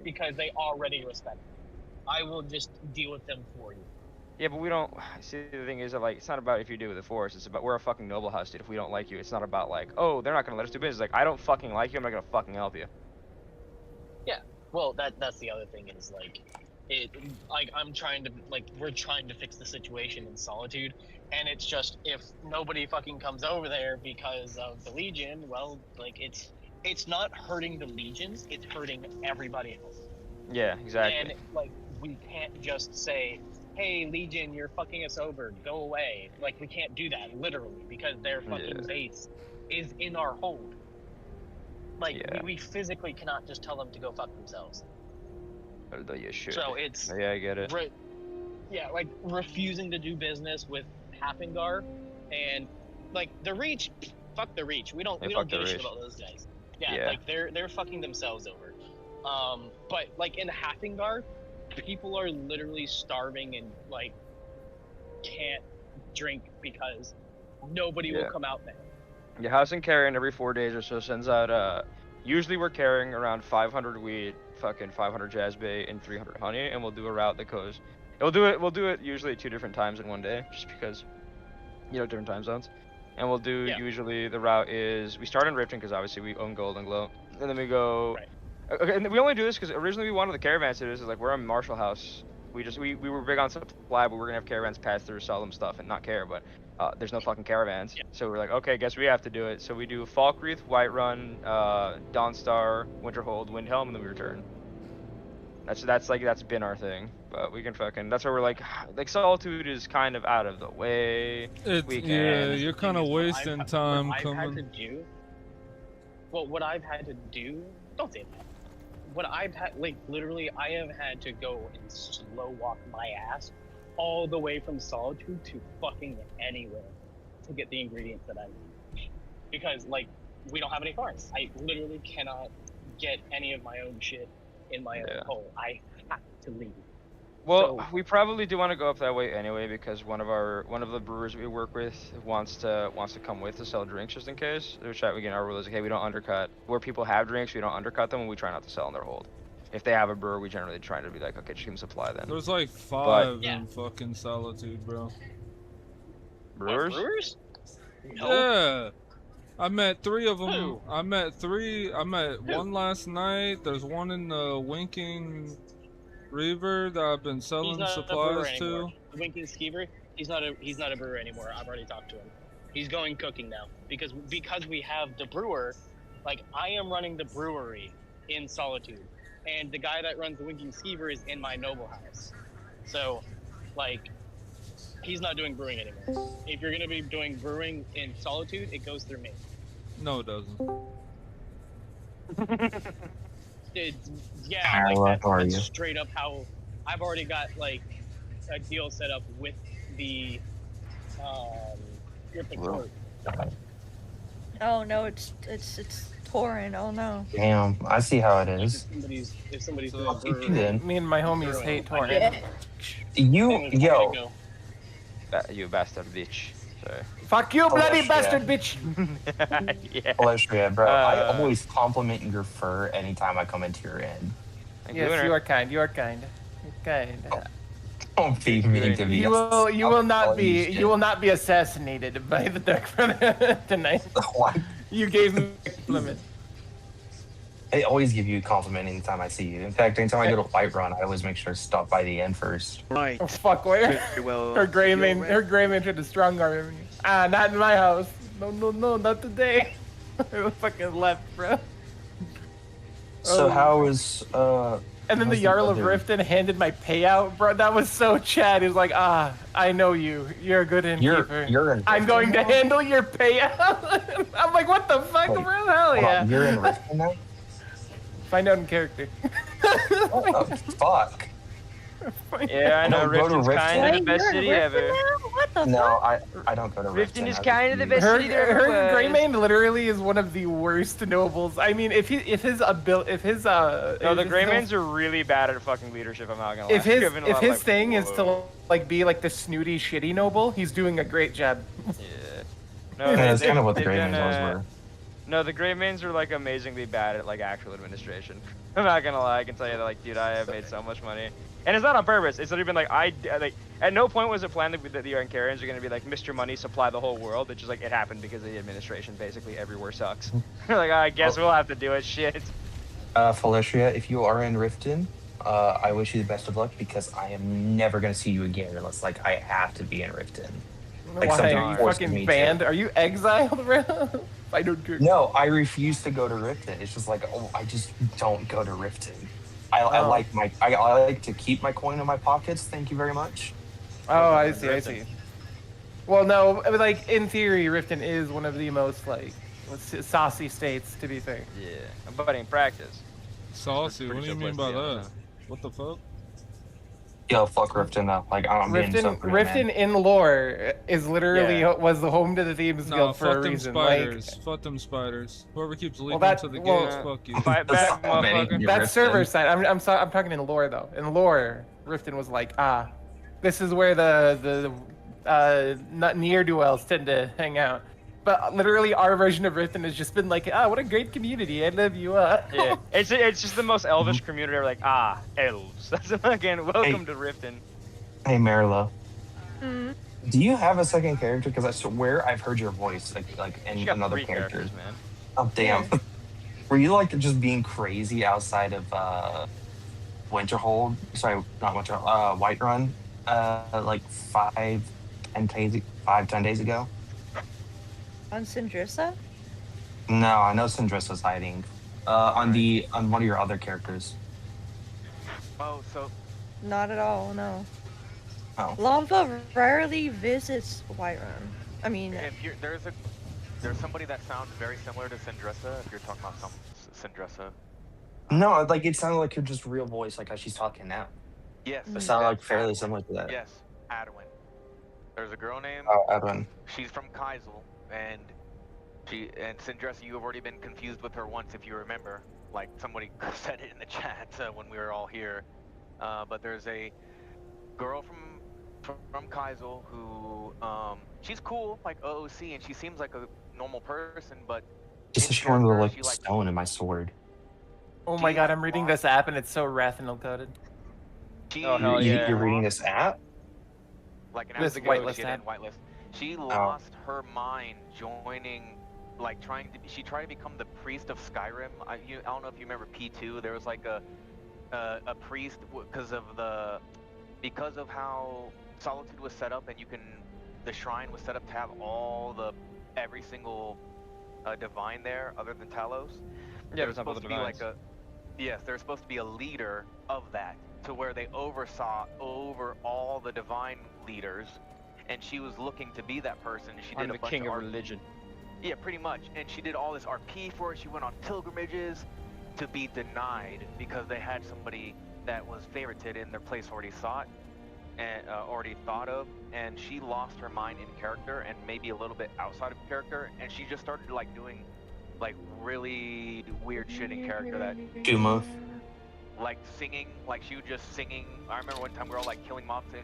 because they already respect me. I will just deal with them for you. Yeah, but we don't. See, the thing is that like it's not about if you deal with the Force. It's about we're a fucking noble house, dude. If we don't like you, it's not about like, oh, they're not gonna let us do business. Like I don't fucking like you. I'm not gonna fucking help you. Yeah. Well, that's the other thing is like, we're trying to fix the situation in Solitude, and it's just if nobody fucking comes over there because of the Legion, well, like it's not hurting the Legions, it's hurting everybody else. Yeah, exactly. And like we can't just say, hey Legion, you're fucking us over, go away. Like we can't do that literally because their fucking base is in our hold. Like we physically cannot just tell them to go fuck themselves. Although you should. So it's I get it. Like refusing to do business with Hapengar, and like the Reach. Fuck the Reach. We don't give a shit about those guys. Yeah, like they're fucking themselves over. But like in Hapengar, people are literally starving and like can't drink because nobody will come out there. Yeah, House and Carrion every 4 days or so sends out usually we're carrying around 500 wheat, fucking 500 jazzbait, and 300 honey, and we'll do a route that goes. We'll do it usually 2 different times in one day, just because, different time zones. And we'll do usually the route is we start in Riften because obviously we own Golden Glow, and then we go. Okay, and we only do this because originally we wanted the caravans to do this. Is like we're a martial house. We were big on supply, but we're gonna have caravans pass through, sell them stuff, and not care. But there's no fucking caravans, so we're like, okay, guess we have to do it. So we do Falkreath, Whiterun, Dawnstar, Winterhold, Windhelm, and then we return. That's been our thing. But we can fucking. That's where we're like Solitude is kind of out of the way. You're kind of wasting time coming. What I've had to do. Don't say that. What I've had, literally, I have had to go and slow walk my ass all the way from Solitude to fucking anywhere to get the ingredients that I need. Because, we don't have any farms. I literally cannot get any of my own shit in my own hole. I have to leave. Well, we probably do want to go up that way anyway because one of the brewers we work with wants to come with to sell drinks just in case. Which again, our rule is okay, we don't undercut where people have drinks. We don't undercut them, and we try not to sell in their hold. If they have a brewer, we generally try to be like, okay, just give them supply then. There's like 5 in fucking Solitude, bro. Brewers? Brewers? No. Yeah. I met 3 of them. Who? I met one last night. There's one in the Winking Reaver that I've been selling supplies to. The Winking Skeever, he's not a brewer anymore. I've already talked to him. He's going cooking now because we have the brewer. Like I am running the brewery in Solitude, and the guy that runs the Winking Skeever is in my noble house. So, he's not doing brewing anymore. If you're gonna be doing brewing in Solitude, it goes through me. No, it doesn't. That's straight up how I've already got a deal set up with the court. Oh no, it's Torin, oh no. Damn, I see how it is. If somebody's I'll keep you then. Me and my homies hate Torin. You, Anyways, I gotta yo. go. You bastard bitch. Sorry. Fuck you, bloody Celestia. bastard bitch! Yeah. Celestia, bro, I always compliment your fur anytime I come into your inn. Yes, you are kind. You are kind. You're kind. Don't be mean to me. You will not be assassinated by the Dark Brother tonight. What? You gave me a compliment. I always give you a compliment anytime I see you. In fact, anytime I go to Whiterun, I always make sure to stop by the inn first. Right. Oh fuck, where? Well, her gray man tried to strong arm me. Ah, not in my house. No, not today. I fucking left, bro. So how was And then the how's Jarl of weather? Riften handed my payout, bro. That was so Chad. He was like, I know you. You're a good innkeeper. You're in I'm going to handle your payout. I'm like, what the fuck, Wait, bro? Hell hold yeah. on, you're in Riften now? Find out in character. Oh, fuck. Yeah, I know. No, go to Riften's Riften. kind of the best city ever. What the No, I don't go to Riften. Riften is kind of the best Her city there ever was. Greymane literally is one of the worst nobles. I mean, if his No, the Greymanes are really bad at fucking leadership. I'm not gonna lie. if his Given a lot of, like, thing is to like be like the snooty shitty noble, he's doing a great job. Yeah. No, Yeah, that's they- kind of what the they've Greymanes done, always were. No, the Greymanes are like amazingly bad at like actual administration. I'm not gonna lie. I can tell you that, like, dude, I have made so much money, and it's not on purpose. It's literally been like like at no point was it planned that the Ankarians are gonna be like Mr. Money supply the whole world. It's just like it happened because of the administration. Basically, everywhere sucks. Like, I guess we'll have to do it. Shit. Felicia, if you are in Riften, I wish you the best of luck because I am never gonna see you again unless like I have to be in Riften. Like Why something are you forced fucking me banned? to. Are you exiled, bro? I don't care. No, I refuse to go to Riften. It's just like, oh, I just don't go to Riften. I like to keep my coin in my pockets. Thank you very much. Oh, I see. Well, no, I mean, like in theory, Riften is one of the most like saucy states, to be fair. Yeah, but in practice. Saucy? What do you mean by that? What the fuck? Yo, fuck Riften though. Like I'm being so Riften, clear, Riften man. in lore is literally was the home to the Thieves Guild for a reason. Spiders. Fuck them spiders. Whoever keeps leading that- to the well, gates, fuck you. That's server side. I'm sorry. I'm talking in lore though. In lore, Riften was like, this is where the ne'er-do-wells tend to hang out. But literally, our version of Riften has just been like, what a great community. I love you. Yeah, it's just the most elvish community. They're like, elves. That's again. Welcome to Riften. Hey, Marilla. Mm. Do you have a second character? Because I swear I've heard your voice like in She got another 3 character. characters, man. Oh damn. Were you like just being crazy outside of Winterhold? Sorry, not Winterhold. Whiterun. Like 10 days ago. On Syndrissa? No, I know Syndrissa's hiding. On one of your other characters. Oh, so Not at all, no. Oh. Lampa rarely visits Whiterun. I mean, if you're, there's somebody that sounds very similar to Syndrissa. If you're talking about some Syndrissa. No, like it sounded like your just real voice, like how she's talking now. Yes. It sounded like fairly similar to that. Yes, Adwin. There's a girl named. Oh, Adwin. She's from Kaisel, and Syndrissa, you have already been confused with her once, if you remember. Like somebody said it in the chat when we were all here. But there's a girl from Kaisel who she's cool, like OOC, and she seems like a normal person, but Just she wanted to like stone in my sword. Oh my god, I'm reading this app and it's so Rathanal coded. You're reading this app? Like an This hour ago, whitelist she had app. whitelist. She lost her mind joining, like she tried to become the priest of Skyrim. I don't know if you remember P2. There was like a priest because of how Solitude was set up, and the shrine was set up to have every single divine there other than Talos. Yeah, There there's was not supposed to be divines. like there's supposed to be a leader of that, to where they oversaw over all the divine leaders, and she was looking to be that person. She did I'm a the bunch king of RP. religion. Yeah, pretty much. And she did all this RP for it. She went on pilgrimages to be denied because they had somebody that was favorited in their place already sought and already thought of, and she lost her mind in character and maybe a little bit outside of character, and she just started like doing like really weird shit in character that Duma. like singing, like she was just singing. I remember one time we were all like killing mobs and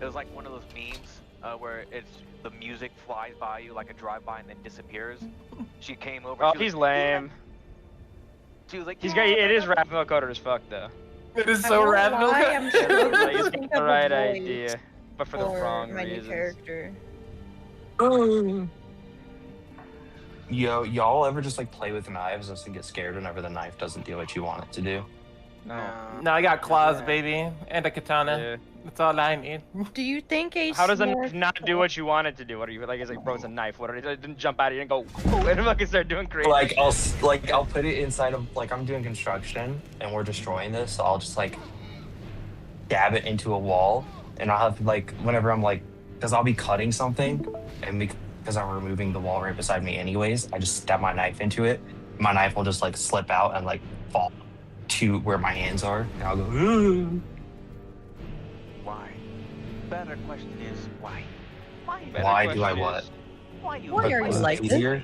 it was like one of those memes where it's the music flies by you like a drive-by and then disappears. She came over. Oh, she was he's like, lame. "Yeah." She was like, He's "Yeah, got. It is Raphael coded as fuck though. It is I so won't random. lie, I'm struggling Like, to it's think the of a right voice idea, but for the wrong my new reasons. character. Y'all ever just like play with knives and get scared whenever the knife doesn't do what you want it to do? No, I got claws, baby, and a katana. Yeah. That's all I need. Do you think a How does a smart knife not do what you want it to do? What are you like? It's like, bro, it's a knife. What? It didn't jump out of you and go and fucking start doing crazy. Like shit. I'll put it inside of like I'm doing construction and we're destroying this, so I'll just like dab it into a wall, and I'll have like whenever I'm like, because I'll be cutting something, and because I'm removing the wall right beside me anyways, I just stab my knife into it. My knife will just like slip out and like fall to where my hands are, and I'll go. Ooh. Why? Better question is why? Why do I what? Why you? Why are you like this? easier?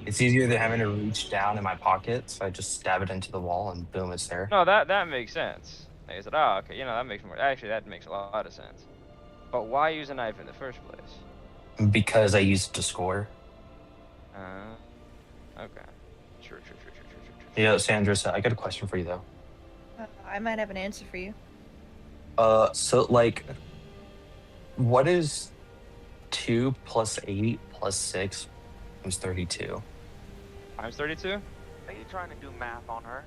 It's easier than having to reach down in my pocket, so I just stab it into the wall and boom, it's there. No, that makes sense. Like I said, oh, okay, you know, that makes more. Actually, that makes a lot of sense. But why use a knife in the first place? Because I used it to score. Okay. True. Yeah, Sandra, I got a question for you though. I might have an answer for you. So like, what is 2 plus 8 plus 6 times 32? Times 32? Are you trying to do math on her?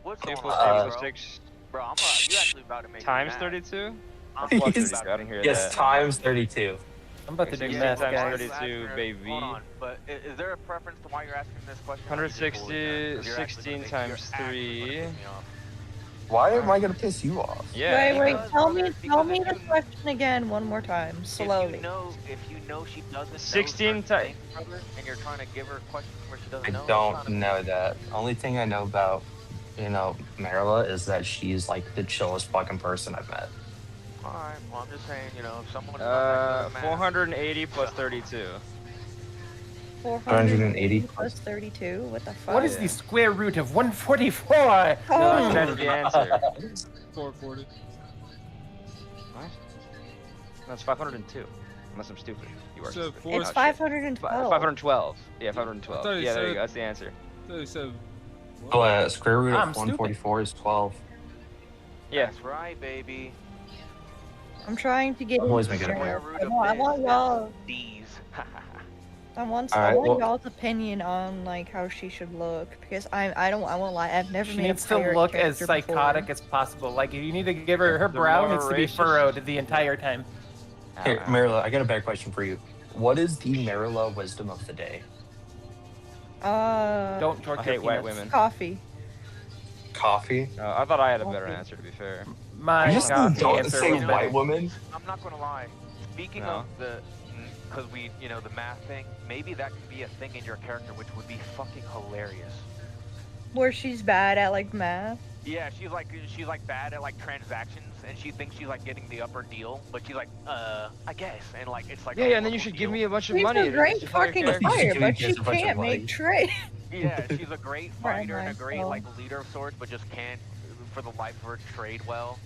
What's 2 going plus on, 8 bro? plus 6 Bro, I'm about, you actually about to make me times mad. 32? I'm Plus fucking 32, I didn't hear Yes, that. times 32. I'm about to do 16 math, times guys. 32, baby. Hold on, but is there a preference to why you're asking this question? 160, 16 times 3. Why am I gonna piss you off? Yeah. Wait, tell me the question again one more time, slowly. If you know she doesn't 16 know times. and you're trying to give her questions where she doesn't I know. don't know that. Only thing I know about, Marilla is that she's like the chillest fucking person I've met. Alright, well I'm just saying, if someone 480 plus 32. 480 plus 32? What the fuck? What is the square root of 144? No, that's the answer. 440. What? That's 502. Unless I'm stupid. You are. So It's 512. 512. Yeah, 512. I thought you Yeah, there you said- go. That's the answer. I thought you said Square root I'm of 144 is 12. Yeah. That's right, baby. I'm trying to get I'm always into making it it. work. I want y'all. D's. I want Alright, well- y'all's opinion on like how she should look because I won't lie. I've never She made needs a to pirate look as character psychotic before. as possible. Like, you need to give her The brow more needs to be racist- furrowed the entire time. Here, Marilla, I got a better question for you. What is the Marilla wisdom of the day? Don't torture I hate white peanuts. women. Coffee. Coffee? I thought I had a better answer, to be fair. My You just God, the don't answer say was white better. woman. I'm not gonna lie. Speaking No. of because we, the math thing, maybe that could be a thing in your character, which would be fucking hilarious. Where she's bad at like math. Yeah, she's like bad at like transactions, and she thinks she's like getting the upper deal, but she's like, I guess, and like it's like. Yeah, and then you should give me a bunch of She's money. a great Just like fucking character. fighter, but Gives she a bunch of can't money. make trade. Yeah, she's a great fighter and a great myself. like leader of sorts, but just can't, for the life of her, trade well.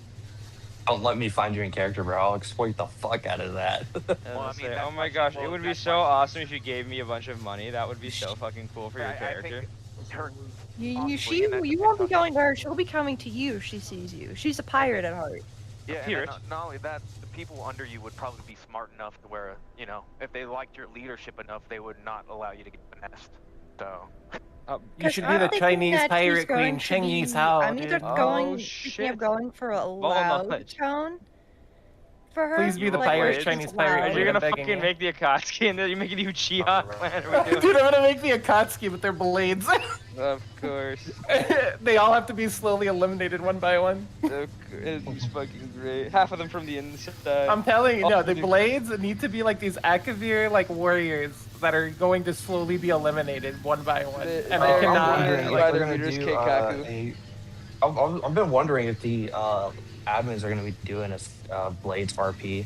Don't let me find you in character, bro. I'll exploit the fuck out of that. Oh my gosh, it would be so awesome if you gave me a bunch of money. That would be so fucking cool for your I character. think her, You Possibly, and that won't be going to her. She'll be coming to you if she sees you. She's a pirate at heart. yeah, and Pirate. then not only that, the people under you would probably be smart enough to where, if they liked your leadership enough, they would not allow you to get finessed. So. You should be the Chinese pirate queen, Cheng Yi Sao, I'm either dude. thinking of going for a loud tone for her. Please be the like, pirate, where she's Chinese loud. pirate. You're gonna I'm begging fucking you. make the Akatsuki and then you make a new Uchiha clan. Are we doing? Dude, I'm gonna make the Akatsuki with their blades. Of course. They all have to be slowly eliminated one by one. It's fucking great. Half of them from the inside. I'm telling you, All no, of the you- blades need to be like these Akavir like warriors that are going to slowly be eliminated one by one, and I cannot. I've been wondering if the admins are going to be doing a Blades RP.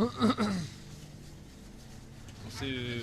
Let's see.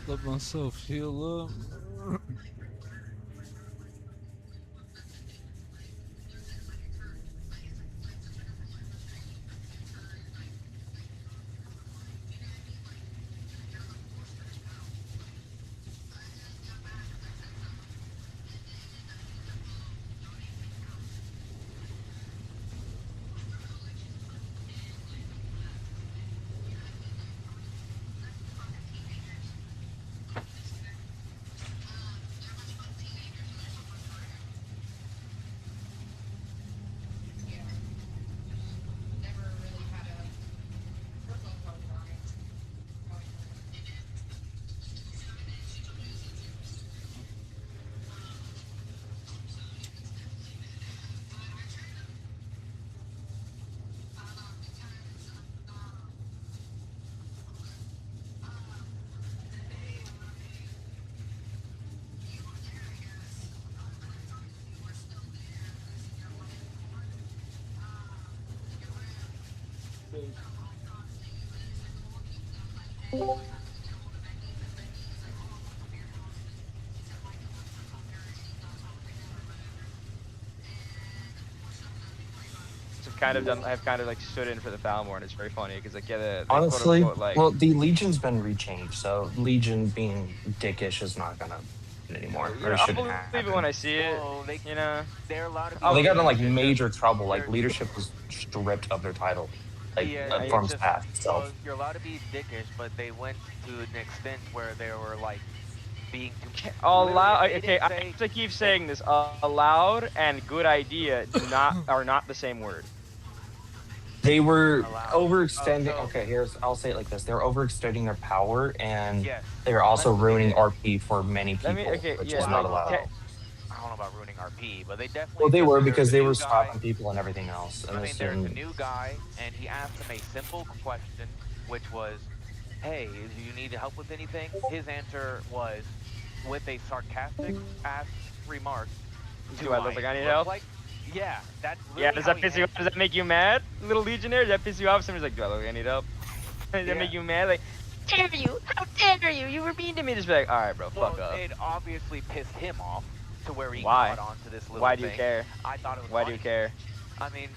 Let myself heal up. I've kind of like stood in for the Falmore, and it's very funny because like they Honestly, quote unquote, like, well, the Legion's been rechanged, so Legion being dickish is not gonna happen anymore. you Or know, it I'll shouldn't believe happen. it when I see it. You know, They're allowed to be. Oh, they got in like dickish, major trouble. Like leadership was stripped of their title, like yeah, Form's just, path well, itself. you're allowed to be dickish, but they went to an extent where they were like being allowed. literally, Okay, I have to keep saying this. Allowed and good idea are not the same word. They were Oh, overextending. Okay, I'll say it like this: they were overextending their power, and Yes. they were also That's what they ruining did. RP for many people, which is not allowed. I don't know about ruining RP, but they definitely. Well, they were there's because a they new were guy- stopping people and everything else. And I mean, this there's a and new guy, and he asked him a simple question, which was, "Hey, do you need help with anything?" His answer was, with a sarcastic ass remark, Do I look like I need look help? Like? Yeah, that's Yeah, literally does how that he piss you off? Does that make you mad, little Legionnaire? Does that piss you off? Somebody's like, do I look like I need help? Does that make you mad? Like, dare you? How dare you? You were mean to me. Just be like, all right, bro, fuck up. It obviously pissed him off to where he Why? caught on to this little Why thing. do you care? I thought it was Why funny. do you care? I mean,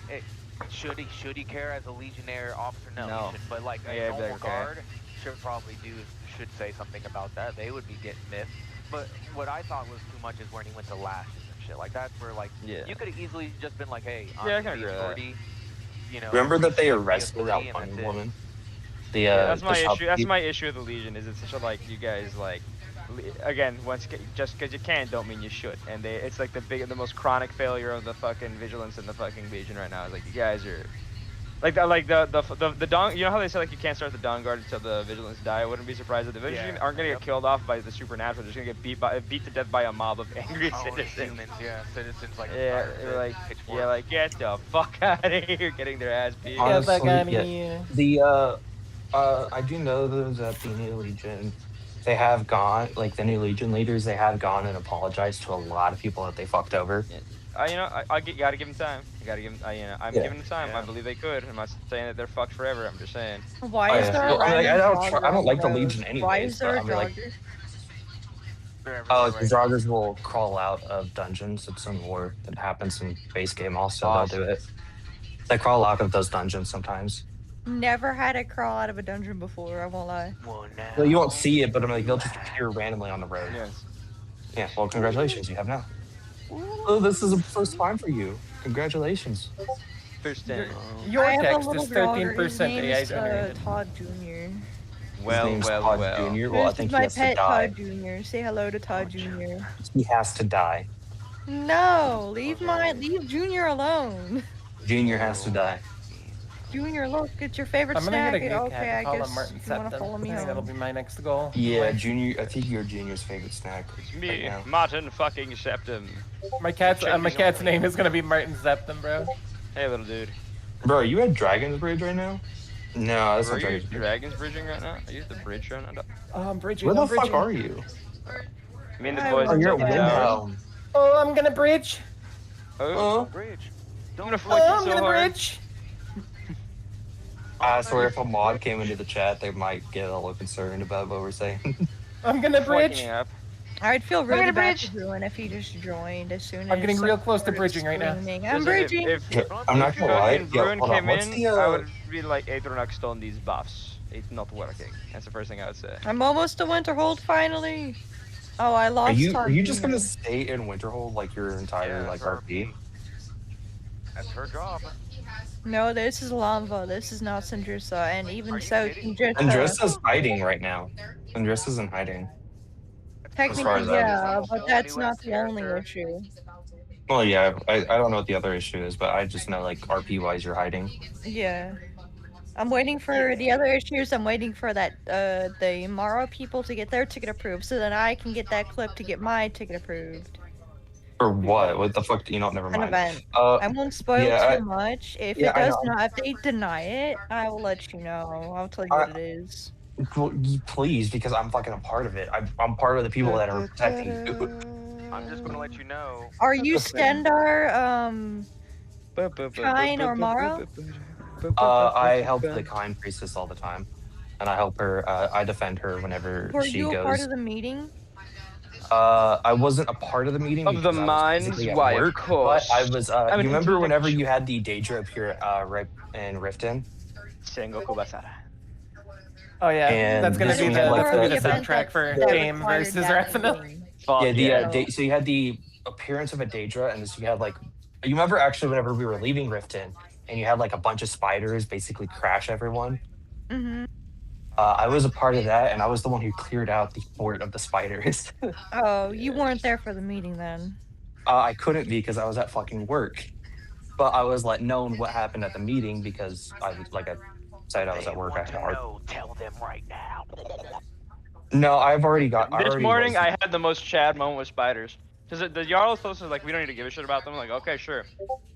should he care as a Legionnaire officer? No, No. he should. But like Yeah, a I'd be normal like, okay. guard should say something about that. They would be getting miffed. But what I thought was too much is when he went to lashes and shit. Like that's where like you could have easily just been like, hey, I'm Yeah, I can the agree with that. authority. You know, remember that they appreciate the arrested that authority, and one that's it. woman. That's my the issue. That's shopkeep- my issue with the Legion. Is it's such a like you guys like. Again, just because you can, don't mean you should. And it's like the most chronic failure of the fucking vigilance in the fucking Legion right now. Is like you guys are, like the Dawn. You know how they say like you can't start the Dawn Guard until the vigilance die. I wouldn't be surprised if the vigilance aren't gonna get killed off by the supernatural. They're just gonna get beat to death by a mob of angry citizens. Humans, citizens like get the fuck out of here, getting their ass beat. Honestly, I do know that the new Legion, they have gone, like the new Legion leaders, they have gone and apologized to a lot of people that they fucked over. Gotta give them time. You gotta give them. I'm giving them time. I believe they could. I'm not saying that they're fucked forever. I'm just saying. Why is there a I don't like the Legion Why anyways, is there but a I mean, like, jogger? the Draugrs will crawl out of dungeons. It's in war. That happens in base game also. Awesome. They'll do it. They crawl out of those dungeons sometimes. Never had it crawl out of a dungeon before, I won't lie. Well, you won't see it, but I'm like, they'll just appear randomly on the road. Yes. Yeah, well, congratulations, you have now. Oh, this is a first time for you. Congratulations. 13%. Your I have a text little is daughter. 13% His name AI is generated. Todd Jr. Well, His name's well, Todd well. Jr. Well, I This is think he my has to pet die. Todd Jr. Say hello to Todd Jr. He has to die. No, leave Junior alone. Junior has to die. Junior, look, it's your favorite I'm gonna get snack. a good cat Okay, to I call him guess Martin you want to Septum. follow me I think that'll home. be my next goal. in Yeah, life. Junior. I think you're Junior's favorite snack Me, right now. Martin fucking Septum. My cat's name is gonna be Martin Septum, bro. Hey, little dude. Bro, are you at Dragon's Bridge right now? No, that's Bro, not are you Dragon's Bridge. Dragon's bridging right now? Are you at the bridge right now? I'm bridging. Where the I'm fuck bridging. are you? Me and the I boys Oh, are you're at taking towers. Windhelm. Oh, I'm gonna bridge. Oh, Bridge. I'm gonna flick Oh, it I'm so gonna hard. bridge. I swear, if a mod came into the chat, they might get a little concerned about what we're saying. I'm gonna bridge. Flicking up. I'd feel gonna really bad bridge. for Bruin if he just joined as soon as I'm getting real someone close to started bridging right now. screaming, I'm Listen, bridging. I'm not gonna lie. Fucking Yo, Bruin hold on. came What's in, the I would be like, Aethernox stole these buffs. It's not working. That's the first thing I would say. I'm almost to Winterhold finally. Oh, I lost Are Todd you just Jr. gonna stay in Winterhold like your entire Yeah, like for RP? That's her job. No, this is Lamva. This is not Sindrissa, and even Are you so, kidding? Andressa's hiding right now. Andressa's in hiding. As far technically, as I know. yeah, but that's New not the only character. issue. Well, yeah, I don't know what the other issue is, but I just know like RP wise, you're hiding. Yeah. I'm waiting for the other issues. I'm waiting for that the Mara people to get their ticket approved, so then I can get that clip to get my ticket approved. For what? What the fuck? You know, never An mind. event. I won't spoil yeah, too much. If yeah, it I does know. not, if they deny it, I will let you know. I'll tell you what it is. Well, please, because I'm fucking a part of it. I'm part of the people that are protecting you. I'm just gonna let you know. Are you Stendar, Shine, or Mara? I help the kind priestess all the time, and I help her. I defend her whenever Were she you a goes. part of the meeting? I wasn't a part of the meeting Of the because I was mines? physically at Why, of work, course. but I was. I'm You an remember whenever intellectual. you had the Daedra appear right in Riften? Sengoku Basara. Oh yeah, And that's gonna this be we the had, like, that's gonna be the- the soundtrack for that game required versus that Arsenal. meeting. Fuck Yeah, so you had the appearance of a Daedra, and this you had like. You remember actually whenever we were leaving Riften, and you had like a bunch of spiders basically crash everyone. Mm-hmm. I was a part of that, and I was the one who cleared out the fort of the spiders. Oh, you weren't there for the meeting then. I couldn't be because I was at fucking work, but I was let known what happened at the meeting because I was like I said I was at work. I had hard. No, tell them right now. No, I've already got. I This already morning, was- I had the most Chad moment with spiders. Because the Jarl's told us, like, we don't need to give a shit about them. I'm like, okay, sure.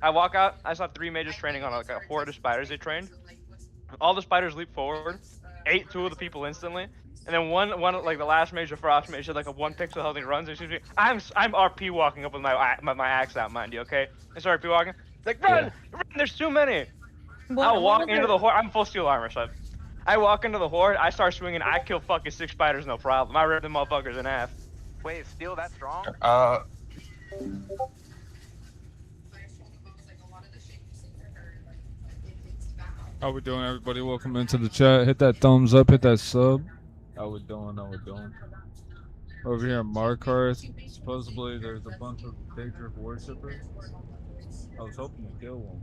I walk out, I saw 3 mages training on, like, a horde of spiders they trained. All the spiders leap forward, ate 2 of the people instantly. And then one, like, the last mage, the frost mage, had, like, a 1 pixel health and he runs. And she's I'm RP walking up with my axe out, mind you, okay? I start RP walking. Like, run! Run! There's too many! I walk into the horde. I'm full steel armor, so I walk into the horde, I start swinging, I kill fucking 6 spiders, no problem. I rip them motherfuckers in half. Wait, is steel that strong? How we doing, everybody? Welcome into the chat. Hit that thumbs up, hit that sub. How we doing? How we doing? Over here in Markarth, supposedly there's a bunch of daedric worshippers. I was hoping to kill one.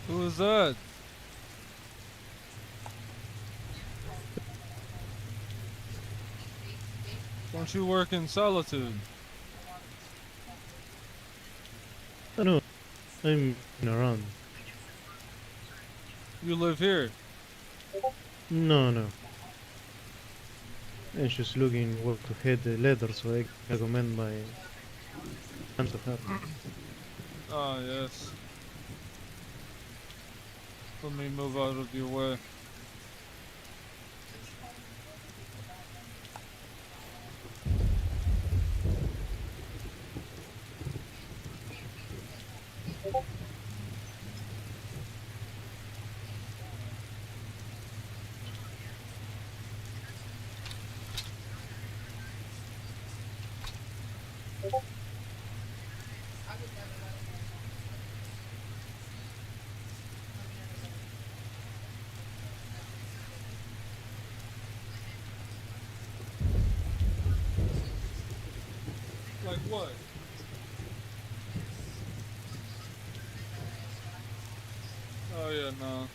Who is that? Don't you work in Solitude? I know. I'm around. You live here? No, no. I'm just looking where to head the letter so I can recommend my hands of her. Ah, yes. Let me move out of your way. Like what? Oh yeah, no.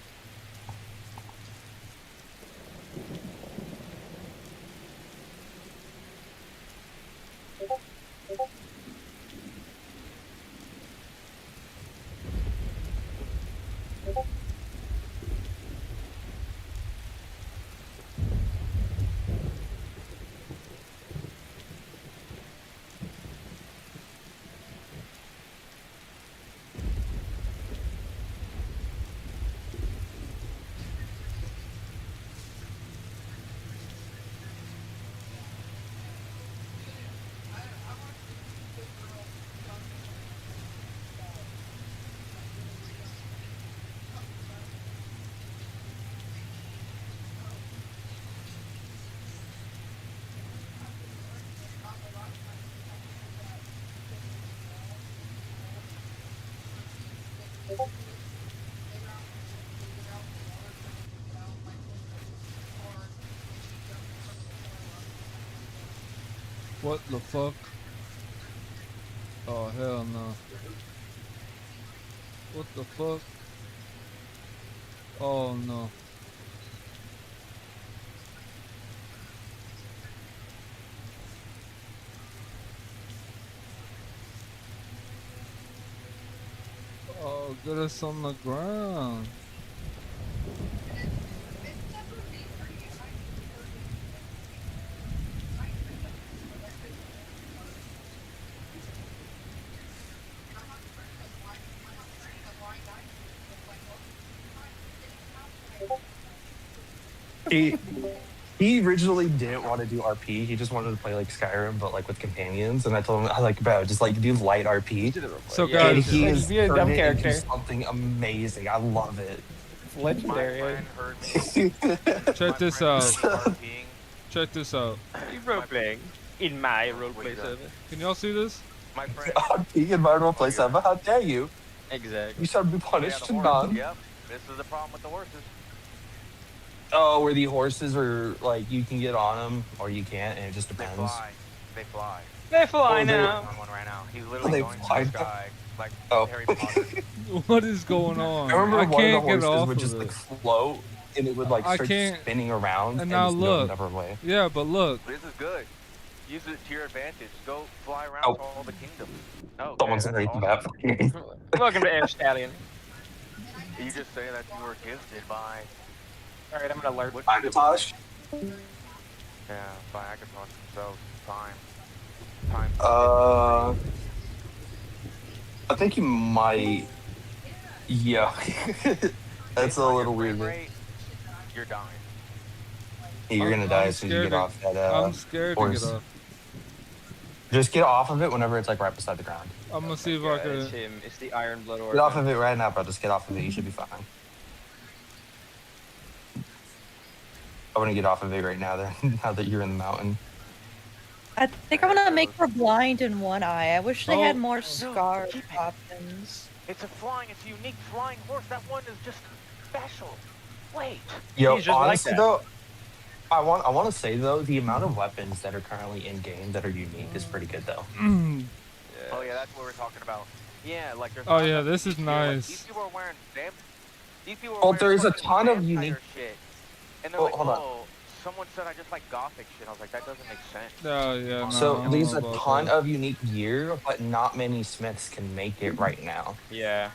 What the fuck? Oh, hell no. What the fuck? Oh, no. Oh, get us on the ground. He originally didn't want to do RP. He just wanted to play like Skyrim, but like with companions. And I told him, I like, bro, just like do light RP. So and guys, he Like, is be a dumb turned it into character. something amazing. I love it. It's legendary. check this out. Check this out. You role-playing in my roleplay server. Can y'all see this? My friend. RP in my roleplay server. How dare you? Exactly. You shall be punished Yeah, to the horse. none. Yep. This is the problem with the horses. Oh, where the horses are like you can get on them or you can't, and it just depends. They fly. They fly Oh, now. On one right now. He's literally They going fly to the sky like Oh. Harry Potter. What is going on? I remember one can't of the get horses off would of just it. like float, and it would like I start can't- spinning around And now just go look. another way. Yeah, but look. This is good. Use it to your advantage. Go fly around Oh. to all the kingdoms. Oh, Someone's okay, underneath the map. Welcome to Air Stallion. You just say that you were gifted by. Alright, I'm gonna alert. Akatosh? Yeah, by Agathos himself. Time. I think you might. Yeah, that's a little weird. You're dying. You're gonna die as soon as you get off that I'm scared horse. to get off. Just get off of it whenever it's like right beside the ground. I'm gonna see if I Yeah, can. it's him. It's the Iron Blood Orc. Get off of it right now, bro. Just get off of it. You should be fine. I want to get off of it right now. Then, now that you're in the mountain. I think I'm gonna make her blind in one eye. I wish they had Oh, more no, scar keep it. options. It's a unique flying horse. That one is just special. Wait. Yo, He's just honestly like that. though, I want to say though, the amount of weapons that are currently in game that are unique is pretty good though. Oh yeah, that's what we're talking about. Yeah, like there's. Oh not yeah, enough this is people here, like, nice. these people are wearing These people are Well, wearing there's a fucking ton of vampire unique- shit, and they're Oh, like, hold on. oh, someone said I just like gothic shit. I was like, that doesn't make sense. Oh yeah. No, So I don't there's know a about ton that. of unique gear, but not many smiths can make it right now. Yeah.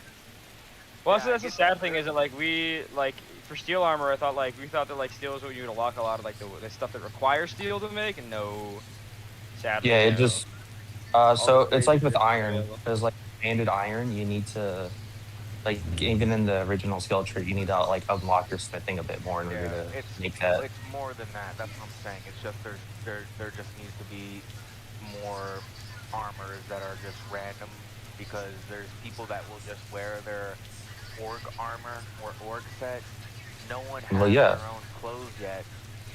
Well, Yeah, that's the sad thing is that like we like for steel armor, I thought like we thought that like steel is what you would unlock a lot of like the stuff that requires steel to make, and no. Sadly, Yeah, it no. just so it's like with iron. There's like banded iron. You need to like even in the original skill tree, you need to like unlock your smithing a bit more in order to make that. It's more than that. That's what I'm saying. It's just there just needs to be more armors that are just random, because there's people that will just wear their org armor or org set. No one has Well, yeah. their own clothes yet,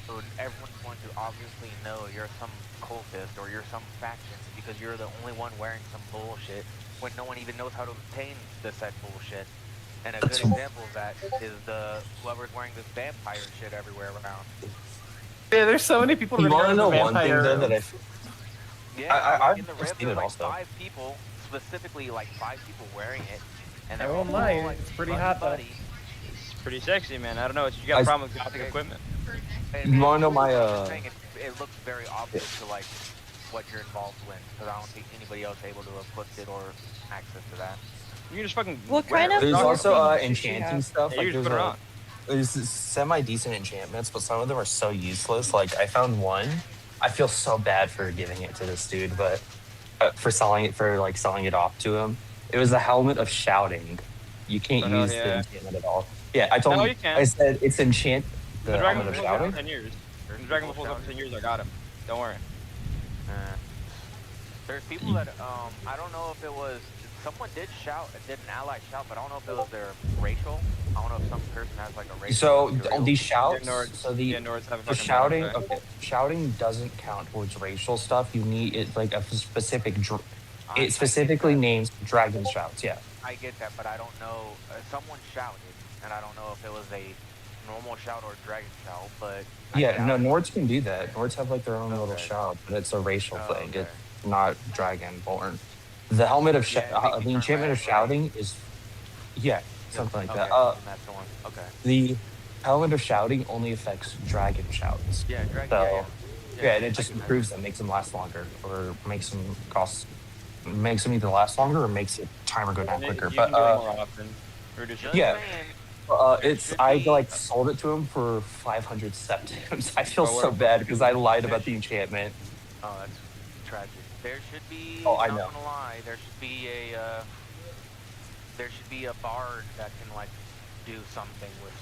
so everyone's going to obviously know you're some cultist or you're some faction because you're the only one wearing some bullshit when no one even knows how to obtain the said bullshit. And a good example of that is whoever's wearing this vampire shit everywhere around. Yeah, there's so many people that You are want to know wearing one thing vampire. though that Yeah, I've in the seen Rift, it there's like also. 5 people, specifically like 5 people wearing it, and I they're won't all lie, like it's pretty buddy hot, though. buddy. It's pretty sexy, man. I don't know. You got a problem with gothic equipment. You want to know my I'm just saying it looks very obvious to like what you're involved with, because I don't think anybody else is able to equip it or access to that. You can just fucking. What kind of There's weapons also does she enchanting have? stuff. Yeah, Like you just there's put it on. there's semi-decent enchantments, but some of them are so useless. Like I found one. I feel so bad for giving it to this dude, but for selling it off to him. It was a helmet of shouting. You can't Oh, use the yeah. enchantment at all. Yeah, I told No, him. you can. I said it's enchant. The The Dragon helmet of Ball up shouting. 10 years. The Dragon Ball up 10 years. I got him. Don't worry. There's people that I don't know if it was someone did an ally shout, but I don't know if it was their racial. I don't know if some person has like a racial. So material. these shouts. Yeah, Nords- So the yeah, Nords have a the fucking shouting. battle Okay, shouting doesn't count towards racial stuff. You need it like a specific. It specifically names dragon shouts. Yeah. I get that, but I don't know. Someone shouted, and I don't know if it was a normal shout or dragon shout, but Yeah, no, Nords can do that. Nords have like their own little shout, but it's a racial thing. okay. It's not dragonborn. The helmet of the enchantment of shouting is, yeah, something like that. That's the one. Okay. The helmet of shouting only affects dragon shouts. Yeah, dragon. So, yeah, and it just improves them, makes them last longer, or makes them either last longer or makes the timer go down quicker. You But can do it more often. yeah, I like sold it to him for 500 septims. I feel so bad because I lied about the enchantment. Oh, that's tragic. There should be. Oh, I not know. gonna lie. There should be a bard that can like do something with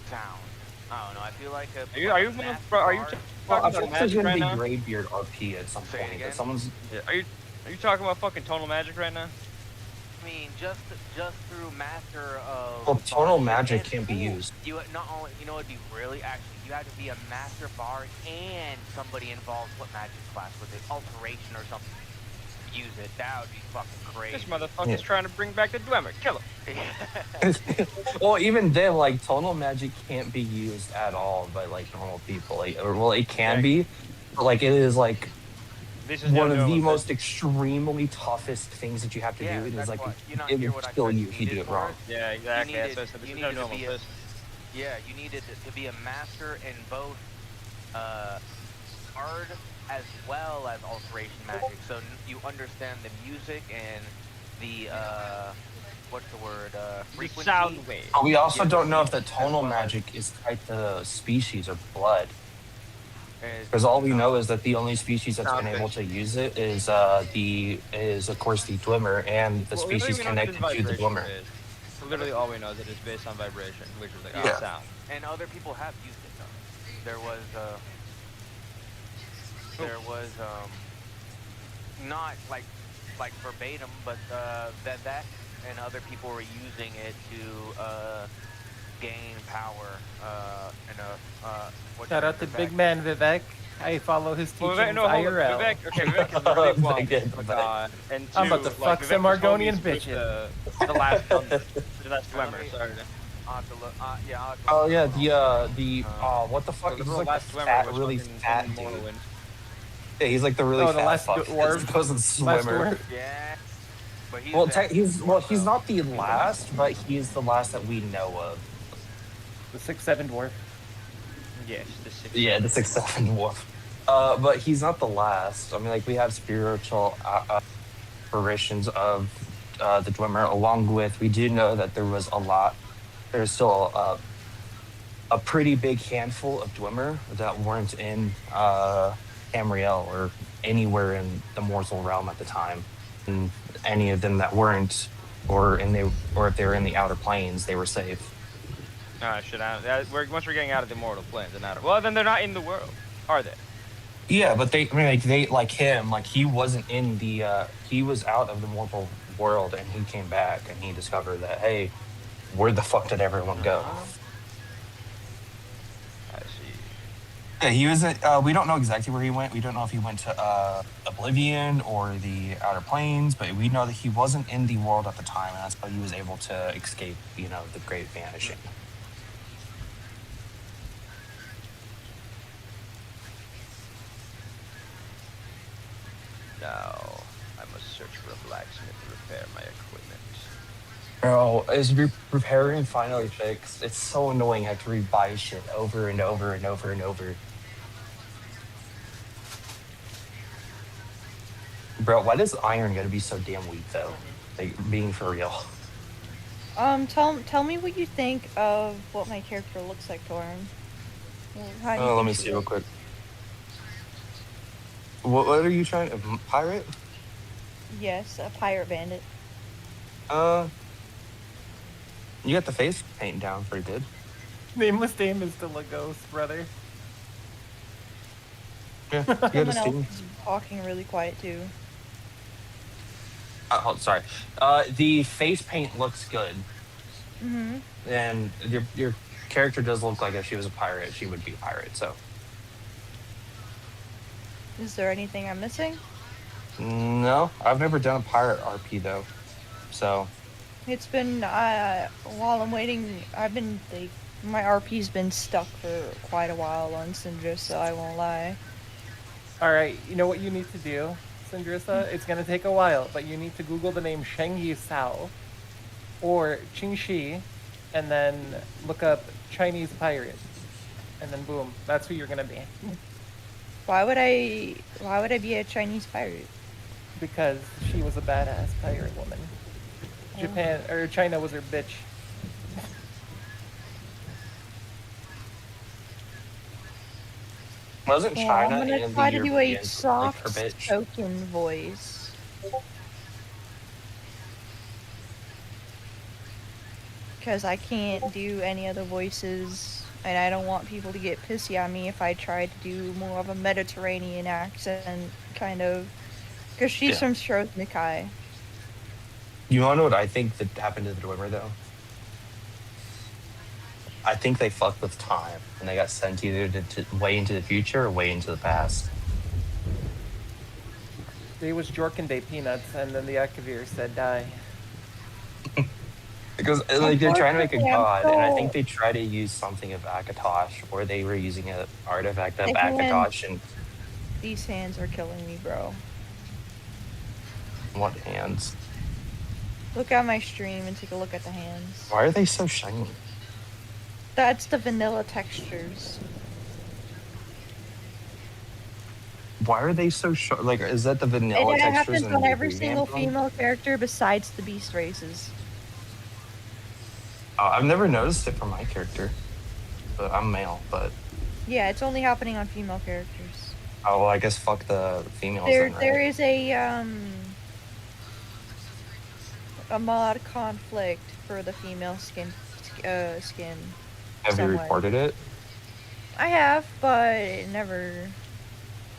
sound. I don't know. I feel like Are you talking about magic There's right gonna now? be Greybeard RP at some point. But someone's. Yeah. Are you talking about fucking tonal magic right now? I mean, just through master of. Well, tonal bard magic and can't be ooh, used. You not only it'd be really actually you have to be a master bard and somebody involved what magic class was it alteration or something. Use it. That would be fucking crazy. This motherfucker's trying to bring back the Dwemer. Kill him. Well, even then, like tonal magic can't be used at all by like normal people. Like, it can be, but like it is like one of the most extremely toughest things that you have to do. It is like it will kill you if you do it wrong. Yeah, exactly. That's what I said. There's no normal fist. Yeah, you needed to be a master in both bard as well as alteration magic, so you understand the music and the what's the word? Frequency. Sound wave. But we also don't know if the tonal magic is tied to species or blood. Because all we know is that the only species that's been able to use it is of course the Dwemer and the species connected to the Dwemer. Literally all we know is that it's based on vibration, which is like sound. And other people have used it though. There was not like verbatim, but that and other people were using it to gain power Shout out to big man Vivek. I follow his teachings IRL. Vivek is really well. And I'm about to fuck some Argonian bitches. The last Dwemer, sorry. Oh yeah, the what the fuck? He's like the fat, really fat dude. Yeah, he's like the really fat fuck. Goes and swimmer. Yeah. But he's not the last, but he's the last that we know of. The 6'7" dwarf. Yes, the 6'7". Yeah, the 6'7" dwarf. But he's not the last. I mean, like we have spiritual apparitions of the Dwemer, along with we do know that there's still a pretty big handful of Dwemer that weren't in Tamriel or anywhere in the mortal realm at the time. And any of them that weren't, or if they were in the outer planes, they were safe. Once we're getting out of the mortal planes and well, then they're not in the world, are they? Yeah, but he wasn't in the he was out of the mortal world and he came back and he discovered that, hey, where the fuck did everyone go? I see. Yeah, he was we don't know exactly where he went. We don't know if he went to Oblivion or the Outer Planes, but we know that he wasn't in the world at the time, and that's how he was able to escape, the Great Vanishing. Now, I must search for a blacksmith to repair my equipment. Bro, as repairing finally fixed, it's so annoying I have to rebuy shit over and over and over and over. Bro, why does iron gotta be so damn weak though? Like, being for real. Tell me what you think of what my character looks like, Torin. Let me see real quick. What are you trying to pirate? Yes, a pirate bandit. You got the face paint down pretty good. Nameless Dame is still a ghost, brother. Yeah, you got Someone a else steam. is talking really quiet too. Oh, sorry. The face paint looks good, Mm-hmm. and your character does look like if she was a pirate, she would be a pirate. So. Is there anything I'm missing? No, I've never done a pirate RP though, so. It's been while I'm waiting. I've been like My RP's been stuck for quite a while on Syndra, so I won't lie. Alright, you know what you need to do, Syndrissa? It's gonna take a while, but you need to Google the name Sheng Yi Sao or Qing Shi, and then look up Chinese pirate. And then boom, that's who you're gonna be. Why would I be a Chinese pirate? Because she was a badass pirate woman. Japan or China was her bitch. Wasn't China I'm gonna and try the to do a Europeans soft like her bitch? spoken voice. Because I can't do any other voices, and I don't want people to get pissy at me if I try to do more of a Mediterranean accent, kind of. Because she's Yeah. from Shrotnikai. You wanna know what I think that happened to the Dwemer though? I think they fucked with time and they got sent either to way into the future or way into the past. They was Jorkin Day Peanuts, and then the Akavir said die. Because like they're trying to make a Unfortunately, I'm god, and I think so- they try to use something of Akatosh, or they were using an artifact of The hands- Akatosh and These hands are killing me, bro. what hands? Look at my stream and take a look at the hands. Why are they so shiny? That's the vanilla textures. Why are they so sharp? Like, is that the vanilla And it textures happens in on the every revamp single one? female character besides the beast races. I've never noticed it for my character, but I'm male. But Yeah, it's only happening on female characters. oh, well, I guess fuck the females There, then, right? there is a mod conflict for the female skin. Have you somewhat. reported it? I have, but it never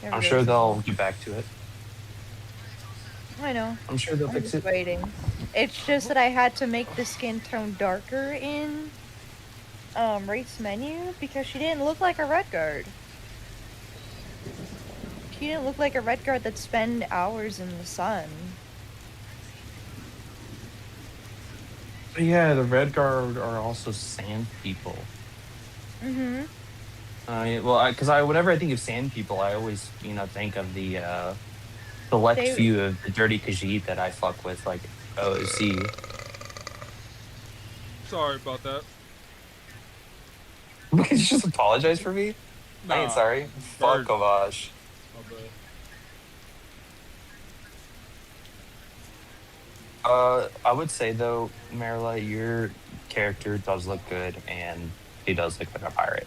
I'm goes sure to- they'll get back to it. I know. I'm sure they'll I'm fix just it. waiting. It's just that I had to make the skin tone darker in race menu because she didn't look like a red guard. She didn't look like a red guard that spend hours in the sun. But yeah, the Red Guard are also sand people. Mm-hmm. Because whenever I think of sand people, I always, think of the select They- few of the dirty Khajiit that I fuck with, like OC. Sorry about that. Could you just apologize for me? I ain't Nah, sorry. Fuck bird. Kovash. My bad. I would say though, Marilla, your character does look good, and he does look like a pirate.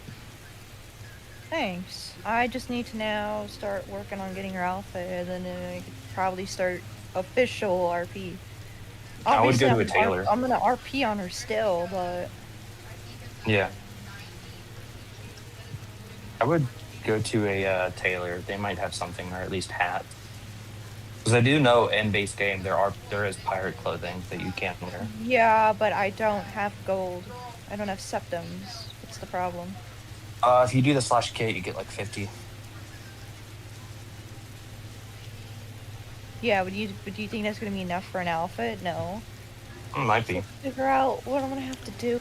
Thanks. I just need to now start working on getting her outfit, and then I could probably start official RP. I would go to a Obviously, tailor. I'm gonna RP on her still, but Yeah. I would go to a tailor. They might have something, or at least hats. Because I do know in base game there is pirate clothing that you can't wear. yeah, but I don't have gold. I don't have septums. What's the problem? If you do the /kit, you get like 50. Yeah, but do you think that's gonna be enough for an outfit? No. Might be. Figure out what I'm gonna have to do.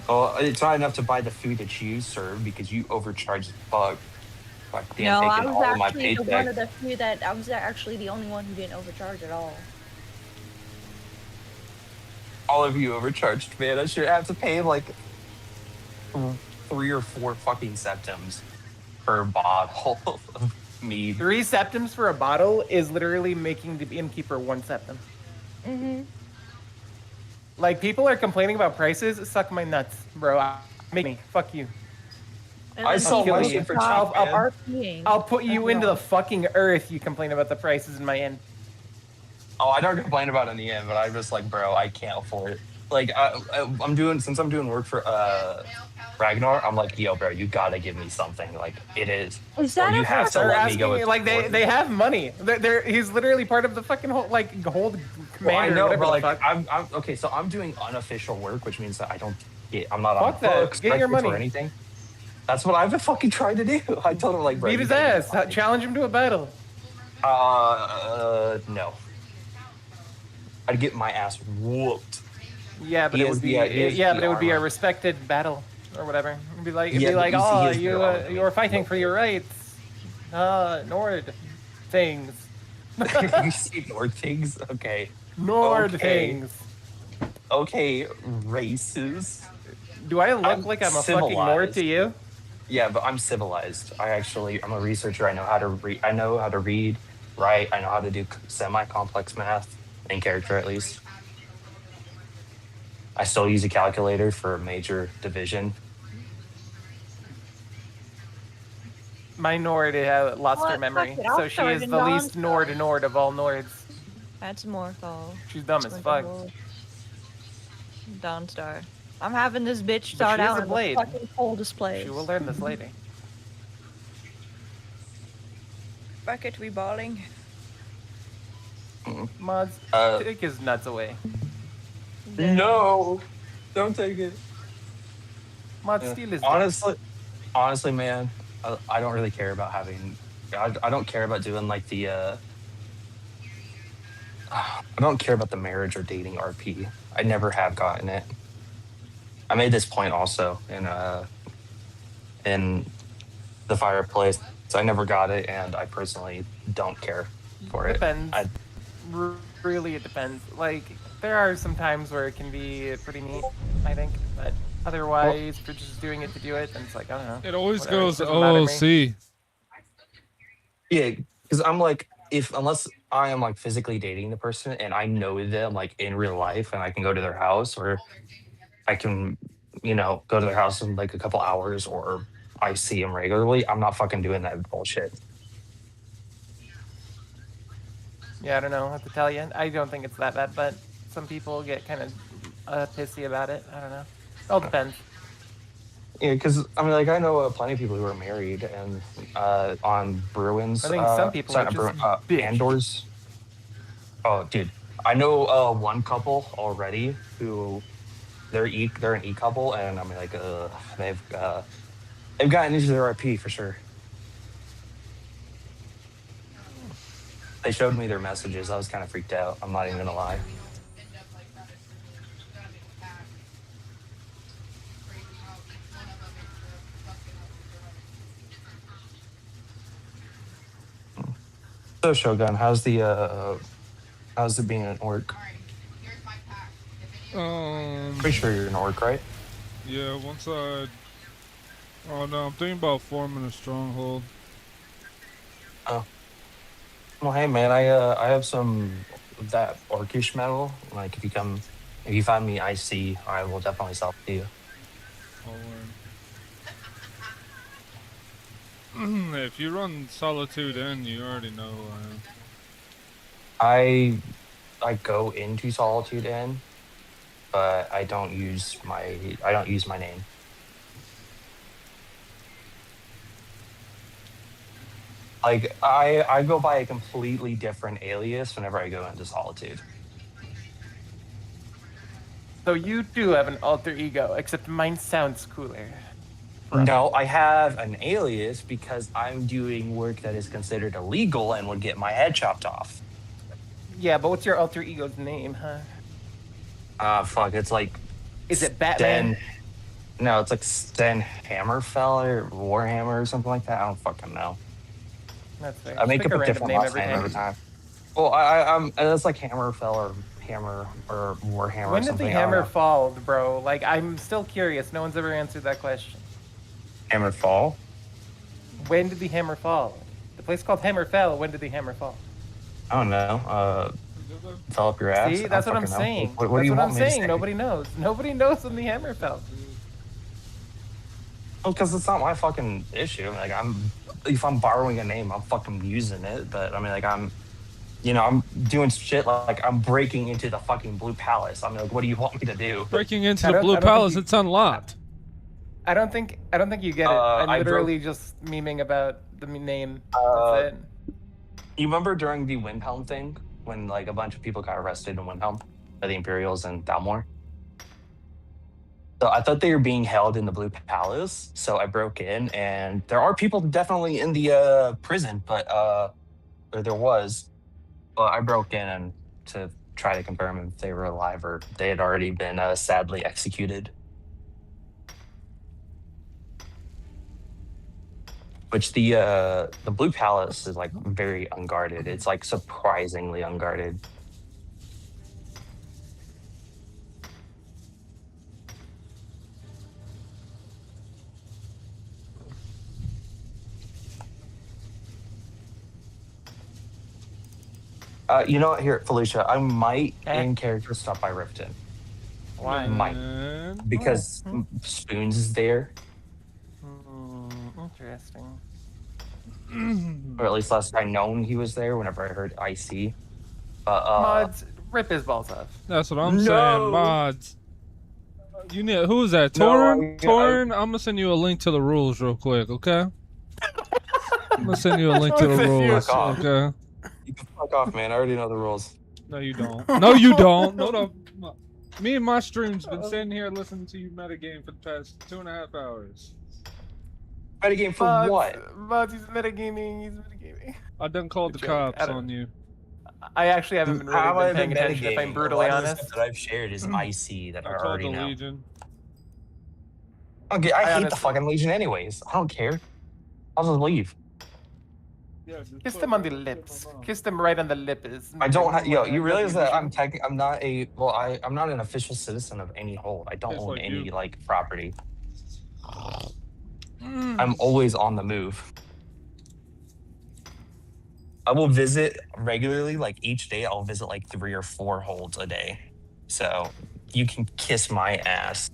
Well, it's not enough to buy the food that you serve because you overcharge as fuck. Like, damn, No, I taking was all of my actually the one paycheck. of the few that I was actually the only one who didn't overcharge at all. All of you overcharged, man. I should have to pay like 3 or 4 fucking septums per bottle of mead. 3 septums for a bottle is literally making the innkeeper 1 septum. Mm-hmm. Like, people are complaining about prices. Suck my nuts, bro. Make me. Fuck you. I sell my shit for cheap, man. I'll put you into the fucking earth. You complain about the prices in my end. Oh, I don't complain about it in the end, but I'm just like, bro, I can't afford it. Like, since I'm doing work for Ragnar, I'm like, yo, bro, you gotta give me something. Like, it is. Is Or that you a have to They're let me go. asking, like, they have money. He's literally part of the fucking whole, like, whole commander. Well, I know, whatever but the like, fuck. I'm okay. So I'm doing unofficial work, which means that I'm not Fuck on that. books, Get your records, or money. anything. That's what I've been fucking trying to do. I told him like, bro, Beat you his gotta ass. Challenge him to a battle. No. I'd get my ass whooped. Yeah, but He it has would the, be he has yeah, the but it would be a armor. respected battle or whatever. It'd be like Yeah, but he oh, has the armor. you were fighting for your rights. Nord things. You see Nord things? Okay. Nord Okay. things. Okay, races. Do I look I'm like I'm a fucking Nord to you? Yeah, but I'm civilized. I'm a researcher. I know how to read. I know how to read, write. I know how to do semi-complex math in character, at least. I still use a calculator for major division. My Nord lost her What? memory, Fuck it, I'll so she start is a the least Nord of all Nords. That's morthol. She's dumb as fuck. Dawnstar. I'm having this bitch But start she is out a in the blade. fucking coldest place. She will learn this later. Fuck it, we balling. Mods, take his nuts away. No, don't take it. Mod steal is honestly, man, I don't really care about having. I don't care about doing like the. I don't care about the marriage or dating RP. I never have gotten it. I made this point also in the fireplace. I never got it, and I personally don't care for it. Depends. Really, it depends. Like, there are some times where it can be pretty neat, I think, but otherwise, if you're just doing it to do it, then it's like, I don't know. It always whatever, goes doesn't matter to me. OOC. Yeah, because I'm like, unless I am like physically dating the person and I know them like in real life and I can go to their house, or I can, go to their house in like a couple hours, or I see them regularly, I'm not fucking doing that bullshit. Yeah, I don't know what to tell you. I don't think it's that bad, but some people get kind of pissy about it. I don't know. It all depends. Yeah, because I mean, like, I know plenty of people who are married and on Bruins. I think some people are just Andors. Oh, dude, I know one couple already who they're an e couple, and I mean, like, they've gotten into their RP for sure. They showed me their messages. I was kind of freaked out. I'm not even gonna lie. So Shogun, how's it being an orc? Pretty sure you're an orc, right? Yeah, once I... Oh no, I'm thinking about forming a stronghold. Oh. Well, hey man, I have some of that orcish metal. Like, if you find me IC, I will definitely sell it to you. If you run Solitude in, you already know who I am. I go into Solitude in, but I don't use my name. Like, I go by a completely different alias whenever I go into Solitude. So you do have an alter ego, except mine sounds cooler. No, I have an alias because I'm doing work that is considered illegal and would get my head chopped off. Yeah, but what's your alter ego's name, huh? Fuck, it's like... Is it Batman? No, it's like Sten Hammerfell or Warhammer or something like that. I don't fucking know. That's fair. I make up a different last name every time. Well, I'm it's like Hammerfell or Hammer or Warhammer When or did the something. hammer fall, bro? Like, I'm still curious. No one's ever answered that question. Hammer fall? When did the hammer fall? The place called Hammer fell. When did the hammer fall? I don't know. Fell up your ass. See, that's what I'm saying. What That's do you what want I'm me to saying. say? Nobody knows. Nobody knows when the hammer fell. Well, because it's not my fucking issue. Like, if I'm borrowing a name, I'm fucking using it. But I mean, like, I'm doing shit like I'm breaking into the fucking Blue Palace. I mean, like, what do you want me to do? Breaking into the Blue Palace, it's unlocked. I don't think you get it. I'm literally just memeing about the name. That's it. You remember during the Windhelm thing when like a bunch of people got arrested in Windhelm by the Imperials and Thalmor? So I thought they were being held in the Blue Palace. So I broke in, and there are people definitely in the prison, but or there was. But I broke in and to try to confirm if they were alive or they had already been sadly executed. Which the Blue Palace is like very unguarded. It's like surprisingly unguarded. You know what? Here, Felicia, I might in character stop by Riften. Why? Might. Because Spoons is there. Interesting. Or at least last I known he was there whenever I heard IC. Mods, rip his balls off. That's what I'm saying, mods. You need who is that? Torn? Torn? I'm gonna send you a link to the rules real quick, okay? I'm gonna send you a link to the rules, okay? You can fuck off, man. I already know the rules. No, you don't. No, you don't. No. Me and my stream's been sitting here listening to you metagame for the past 2.5 hours. Metagame for what? Mods, he's metagaming. I done called the cops on you. I actually haven't been really paying attention, if I'm brutally honest. That I've shared is IC that I already know. Legion. Okay, I hate the fucking Legion anyways. I don't care. I'll just leave. Kiss them on the lips. Kiss them right on the lips. I don't have, yo, you realize that I'm not I'm not an official citizen of any hold. I don't own any like property. I'm always on the move. I will visit regularly, like each day I'll visit like 3 or 4 holds a day. So you can kiss my ass.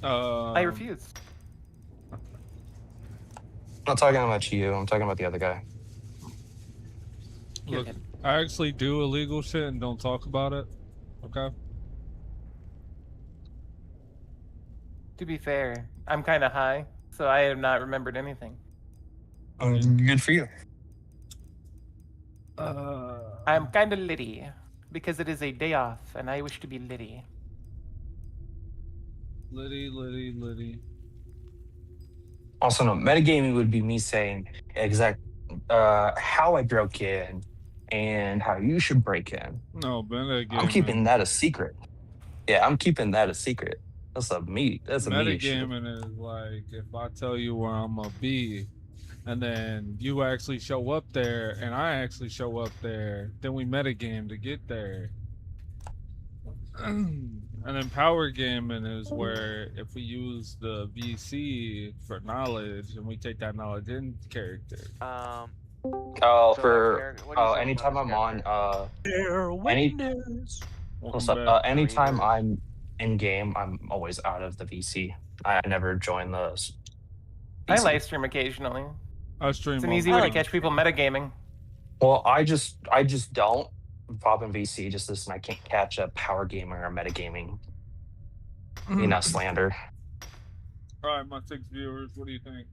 I refuse. I'm not talking about you, I'm talking about the other guy. Look, I actually do illegal shit and don't talk about it. Okay? To be fair, I'm kind of high, so I have not remembered anything. Good for you. I'm kind of litty, because it is a day off, and I wish to be litty. Litty. Also, no, metagaming would be me saying how I broke in and how you should break in. No, metagaming. I'm keeping that a secret. Yeah, I'm keeping that a secret. That's a me issue. Metagaming is like if I tell you where I'm gonna be, and then you actually show up there, and I actually show up there, then we metagame to get there. And then power gaming is where if we use the VC for knowledge and we take that knowledge in character. Anytime I'm on anytime I'm in game, I'm always out of the VC. I never join those. I live stream occasionally. I stream. It's an easy way to catch people metagaming. Well, I just don't pop in VC just listen. I can't catch a power gamer or metagaming. You know, slander. Alright, my 6 viewers, what do you think?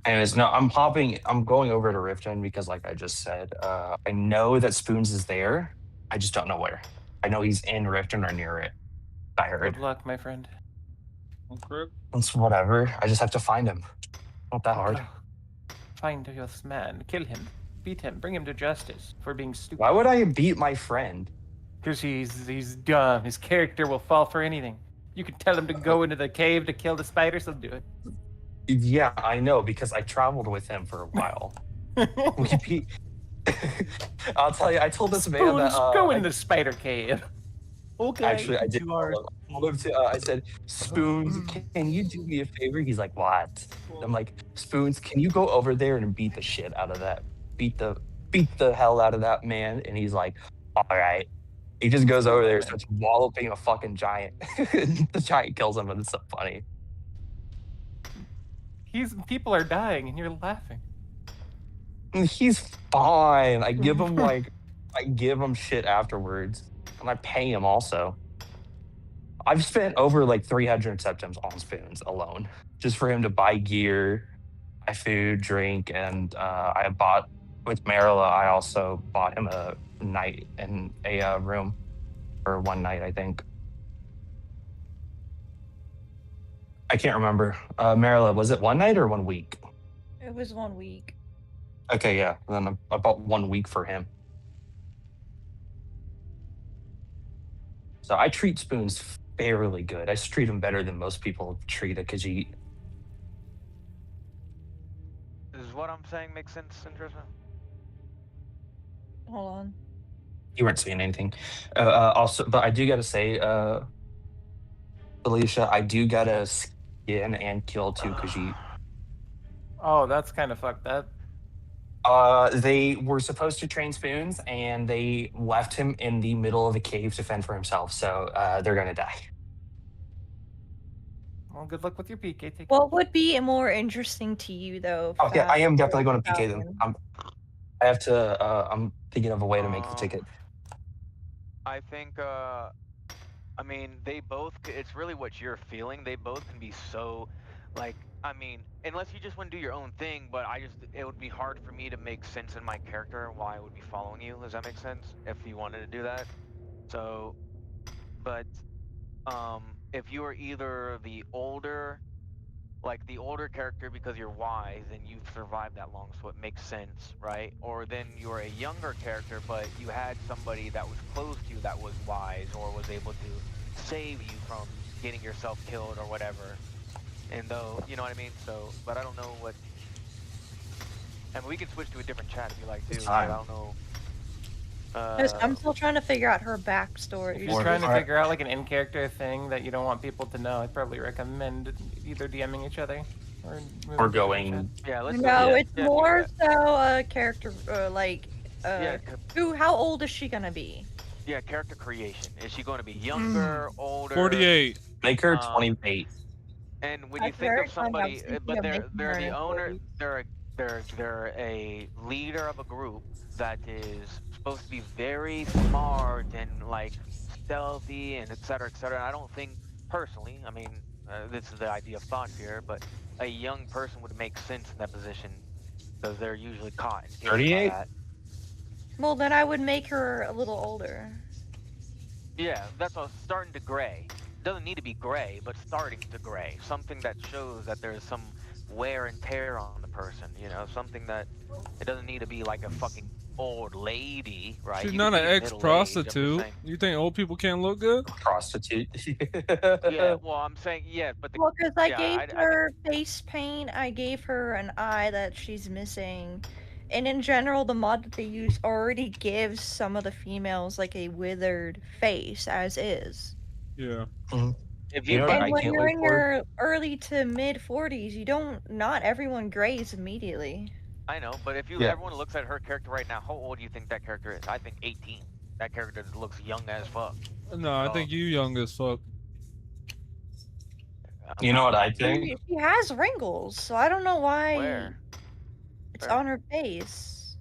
Anyways, no, I'm going over to Riften because like I just said, I know that Spoons is there. I just don't know where. I know he's in Riften or near it. I heard. Good luck, my friend. It's whatever. I just have to find him. Not that hard. Find this man, kill him, beat him, bring him to justice for being stupid. Why would I beat my friend? Because he's dumb. His character will fall for anything. You can tell him to go into the cave to kill the spiders, he'll do it. Yeah, I know, because I traveled with him for a while. I'll tell you, I told this man that... go in the spider cave. Okay. Actually, I did. I said, Spoons, can you do me a favor? He's like, what? I'm like, Spoons, can you go over there and beat the shit out of that? Beat the hell out of that man. And he's like, all right. He just goes over there and starts walloping a fucking giant. The giant kills him, and it's so funny. People are dying, and you're laughing. He's fine. I give him shit afterwards, and I pay him also. I've spent over like 300 septims on Spoons alone, just for him to buy gear, buy food, drink, and I bought with Marilla. I also bought him a night in a room for one night, I think. I can't remember. Marilla, was it one night or 1 week? It was 1 week. Okay, yeah. Then I bought 1 week for him. So I treat spoons fairly good. I treat them better than most people treat a Khajiit. Does what I'm saying make sense, Indrissa? Hold on. You weren't saying anything. Also, but I do gotta say, Felicia, I do gotta skin and kill 2 Khajiit. Oh, that's kind of fucked up. They were supposed to train spoons, and they left him in the middle of a cave to fend for himself. So they're gonna die. Well, good luck with your PK. Take What would be more interesting to you, though? Oh yeah, I am Fast definitely or going to PK them. Falcon? I have to. I'm thinking of a way to make the ticket. I think, I mean, they both, it's really what you're feeling. They both can be so, like, I mean, unless you just want to do your own thing, but it would be hard for me to make sense in my character why I would be following you. Does that make sense? If you wanted to do that. So, but, if you are either the older character because you're wise and you've survived that long, so it makes sense, right? Or then you're a younger character, but you had somebody that was close to you that was wise or was able to save you from getting yourself killed or whatever. And though, you know what I mean? So, but I don't know what. I mean, we can switch to a different chat if you like too. But I don't know. I'm still trying to figure out her backstory. If you're trying to figure out like an in-character thing that you don't want people to know, I'd probably recommend either DMing each other or going. Yeah, let's No, go. it's more so a character, Yeah, how old is she gonna be? yeah, character creation. Is she going to be younger, older? 48. Make her 28. And when At you the think very of time, I somebody, was thinking but of they're making her the in owner, 40s. they're a leader of a group that is supposed to be very smart and like stealthy and et cetera, et cetera. I don't think personally, I mean, this is the idea of thought here, but a young person would make sense in that position because they're usually caught and taken by 38? that. Well, then I would make her a little older. Yeah, that's what starting to gray. Doesn't need to be gray, but starting to gray. Something that shows that there's some wear and tear on the person, you know, something that it doesn't need to be like a fucking old lady, right? She's You not can an be middle-aged, I'm just ex-prostitute. saying. You think old people can't look good? Prostitute. Yeah, well, I'm saying, yeah, but the, Well, because I yeah, gave I think, her face paint, I gave her an eye that she's missing. And in general, the mod that they use already gives some of the females like a withered face, as is. Yeah. if You know what And I when can't you're wait in for? your early to mid 40s, not everyone grays immediately. I know, but if Yeah. everyone looks at her character right now, how old do you think that character is? I think 18. That character looks young as fuck. No, I think you young as fuck. You know what I think? She has wrinkles, so I don't know why Where? it's Where? on her face.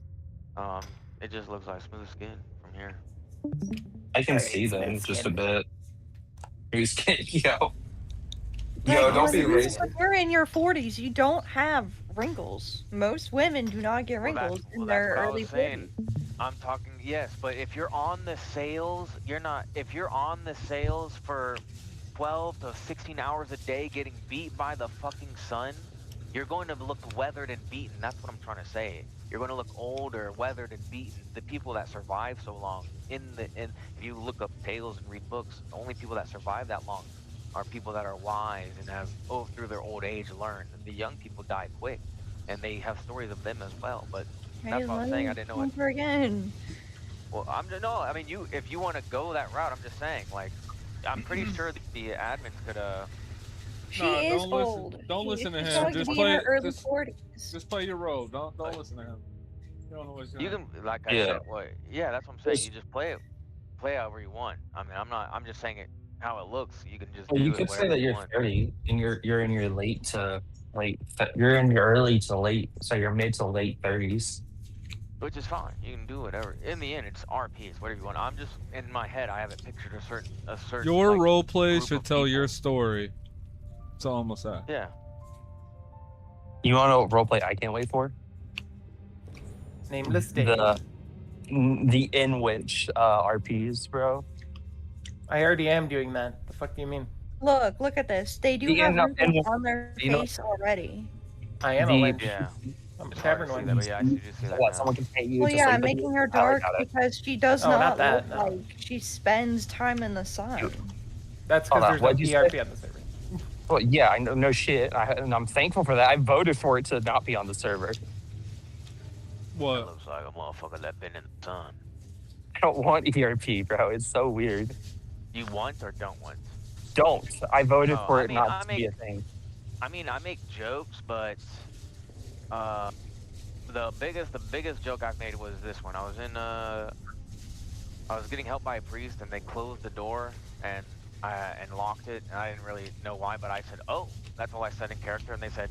It just looks like smooth skin from here. I can see them just a bit. Who's yo? Yo, don't be racist. When you're in your 40s, you don't have wrinkles. Most women do not get wrinkles in their That's what early I was saying. 40s. I'm talking, yes, but if you're on the sales, if you're on the sales for 12 to 16 hours a day getting beat by the fucking sun, you're going to look weathered and beaten. That's what I'm trying to say. You're going to look older, weathered and beaten. The people that survive so long, if you look up tales and read books, the only people that survive that long are people that are wise and have, through their old age, learned. And the young people die quick, and they have stories of them as well. But that's what I'm saying. I didn't know it. Again. Well, I mean, if you want to go that route, I'm just saying, like, I'm pretty sure that the admins could, She is old. Don't listen to she's him. going to Just be in her play. early 40s. Just play your role. Don't listen to him. You don't know what's you going can, like I said, yeah, that's what I'm saying. You just play however you want. I mean, I'm just saying it how it looks. You can just Well, do you it could say whatever that you you're want. 30 and you're in your late to late. You're in your early to late, so you're mid to late 30s. Which is fine. You can do whatever. In the end, it's RP. It's whatever you want. I'm just in my head. I haven't pictured a certain. Your like, role play group should of tell people. your story. It's almost that. Yeah. You want to know what roleplay I can't wait for? Nameless Dave. The in which RPs, bro. I already am doing that. The fuck do you mean? Look at this. They do have wrinkles on their face already. I am a wench. Yeah. I'm a It's hard to tavern see one. that, but yeah, I do see that What? now. Someone can pay you Well, to yeah, sleep I'm with making you? her I like dark how that. because she does Oh, not not that, look no. like she spends time in the sun. That's Hold because on, there's no what'd you say? ERP on the server. Well, yeah, I know, no shit, and I'm thankful for that. I voted for it to not be on the server. What? That looks like a motherfucker that been in the sun. I don't want ERP, bro. It's so weird. You want or don't want? Don't. I voted Oh, for I it mean, not to be a thing. I mean, I make jokes, but the biggest joke I've made was this one. I was getting help by a priest, and they closed the door and locked it, and I didn't really know why, but I said, "Oh," that's all I said in character, and they said,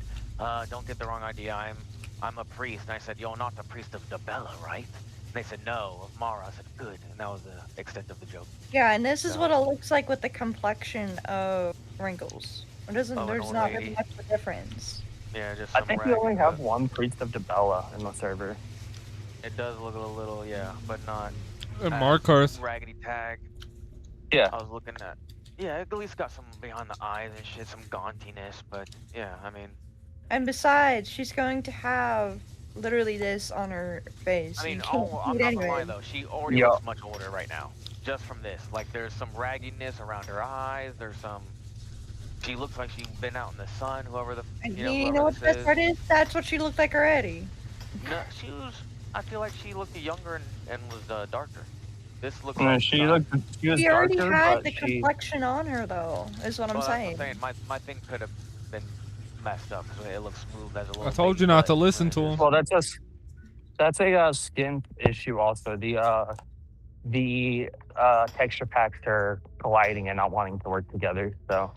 "Don't get the wrong idea. I'm a priest," and I said, "You're not the priest of Dabella, right?" And they said, "No, of Mara." I said, "Good," and that was the extent of the joke. Yeah, and this is So- what it looks like with the complexion of wrinkles. It doesn't. Oh, an There's old not lady. really much of a difference. Yeah, just I some think we raggedy, only have but one priest of Dabella in the server. it does look a little, yeah, but not And as markarth. raggedy tag. Yeah. I was looking at. Yeah, it at least got some behind the eyes and shit, some gauntiness, but yeah, I mean, And besides, she's going to have literally this on her face. I'm You not can't gonna see it lie anyway. though, she already Yeah. looks much older right now, just from this. Like, there's some raggedness around her eyes. There's some. She looks like she's been out in the sun. Whoever the, And you know, you whoever know what this the best is. part is? That's what she looked like already. No, she was. I feel like she looked younger and was darker. This looks No, like she not- was She already darker, had but the she. complexion on her, though, is what I'm Well, that's saying. what I'm saying. My thing could have been messed up because it looks smooth as a little. I told baby you not butt, to listen but to it him. just- Well, that's a skin issue also. The texture packs are colliding and not wanting to work together. So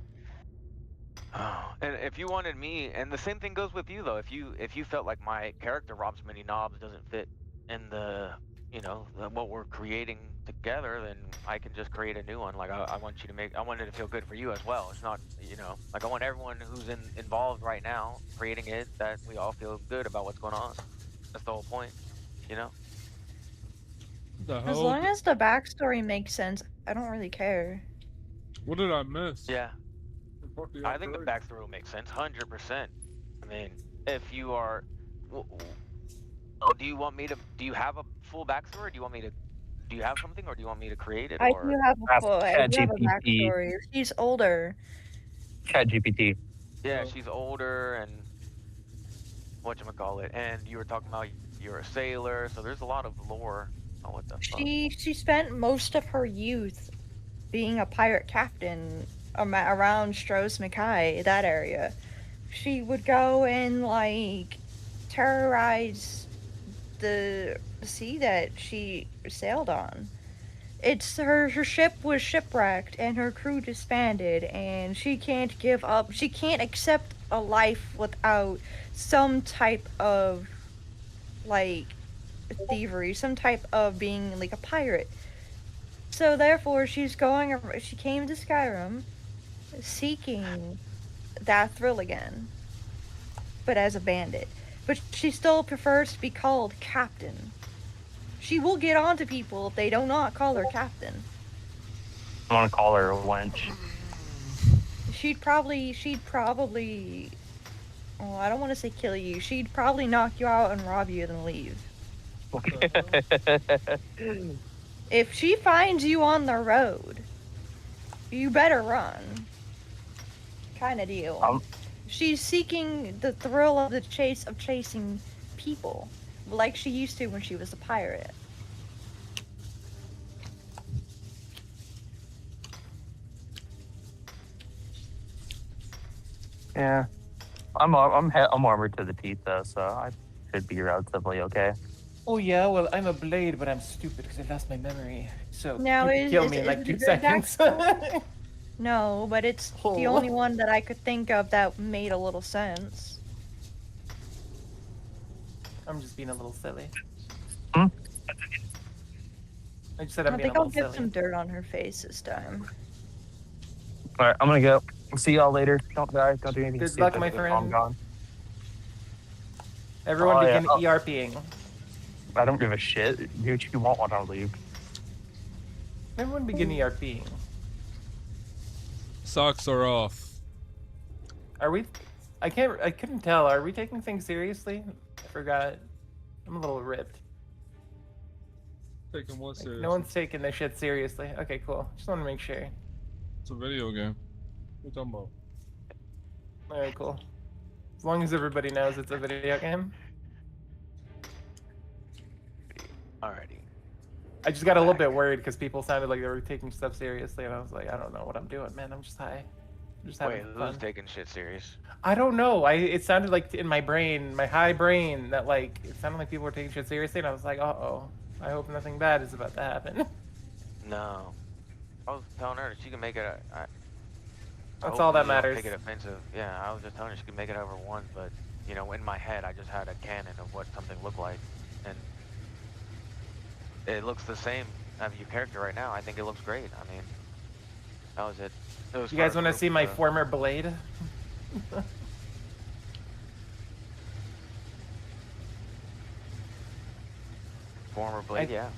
And if you wanted me, and the same thing goes with you though. If you felt like my character Rob's many knobs doesn't fit in the, you know, what we're creating together, then I can just create a new one. Like I want you to make. I want it to feel good for you as well. It's not, you know, like I want everyone who's involved right now creating it that we all feel good about what's going on. That's the whole point, you know. As long as the backstory makes sense, I don't really care. What did I miss? Yeah. I think the backstory will make sense, 100%. I mean, if you are, oh, do you want me to? Do you have a full backstory? Or do you want me to? Do you have something, or do you want me to create it? I Or do have a full. I do have a ChatGPT. backstory. She's older. ChatGPT. yeah, she's older and whatchamacallit, and you were talking about you're a sailor, so there's a lot of lore. Oh, what the fuck? She spent most of her youth being a pirate captain around Stros Mackay, that area. She would go and like terrorize the sea that she sailed on. It's her ship was shipwrecked and her crew disbanded, and she can't give up. She can't accept a life without some type of like thievery, some type of being like a pirate. So therefore, she came to Skyrim seeking that thrill again, but as a bandit. But she still prefers to be called captain. She will get on to people if they do not call her captain. I want to call her a wench. She'd probably, oh, I don't want to say kill you. She'd probably knock you out and rob you, then leave. If she finds you on the road, you better run. Kind of deal. She's seeking the thrill of the chase of chasing people, like she used to when she was a pirate. Yeah, I'm armored to the teeth though, so I should be relatively okay. Oh yeah, well I'm a blade, but I'm stupid because I lost my memory. So Now you can is- kill is- me in is like it 2 a good seconds. No, but it's the Oh. only one that I could think of that made a little sense. I'm just being a little silly. Hmm? I just said I I'm being think a I'll little get silly. some dirt on her face this time. All right, I'm gonna go. See y'all later. Don't die. Don't do anything. Good stupid. luck, my I'm friend. gone. Everyone Oh, yeah. begin ERPing. I don't give a shit. Do what you want when I leave. Everyone begin ERPing. Socks are off. Are we? I couldn't tell. Are we taking things seriously? forgot. I'm a little ripped. Taking what seriously? No one's taking this shit seriously. Okay, cool. Just want to make sure. It's a video game. What are you talking about? Alright, cool. As long as everybody knows it's a video game. Alrighty. I just got a little bit worried because people sounded like they were taking stuff seriously, and I was like, I don't know what I'm doing, man. I'm just high. I'm just having Wait, fun. who's taking shit serious? I don't know. It sounded like in my brain, my high brain, that like it sounded like people were taking shit seriously, and I was like, uh-oh. I hope nothing bad is about to happen. No. I was telling her she can make it. That's all that matters. Take it offensive. Yeah, I was just telling her she could make it over once, but you know, in my head, I just had a canon of what something looked like, and it looks the same as your character right now. I think it looks great. I mean, that was it. It was You guys want to see my former blade? Former blade, yeah.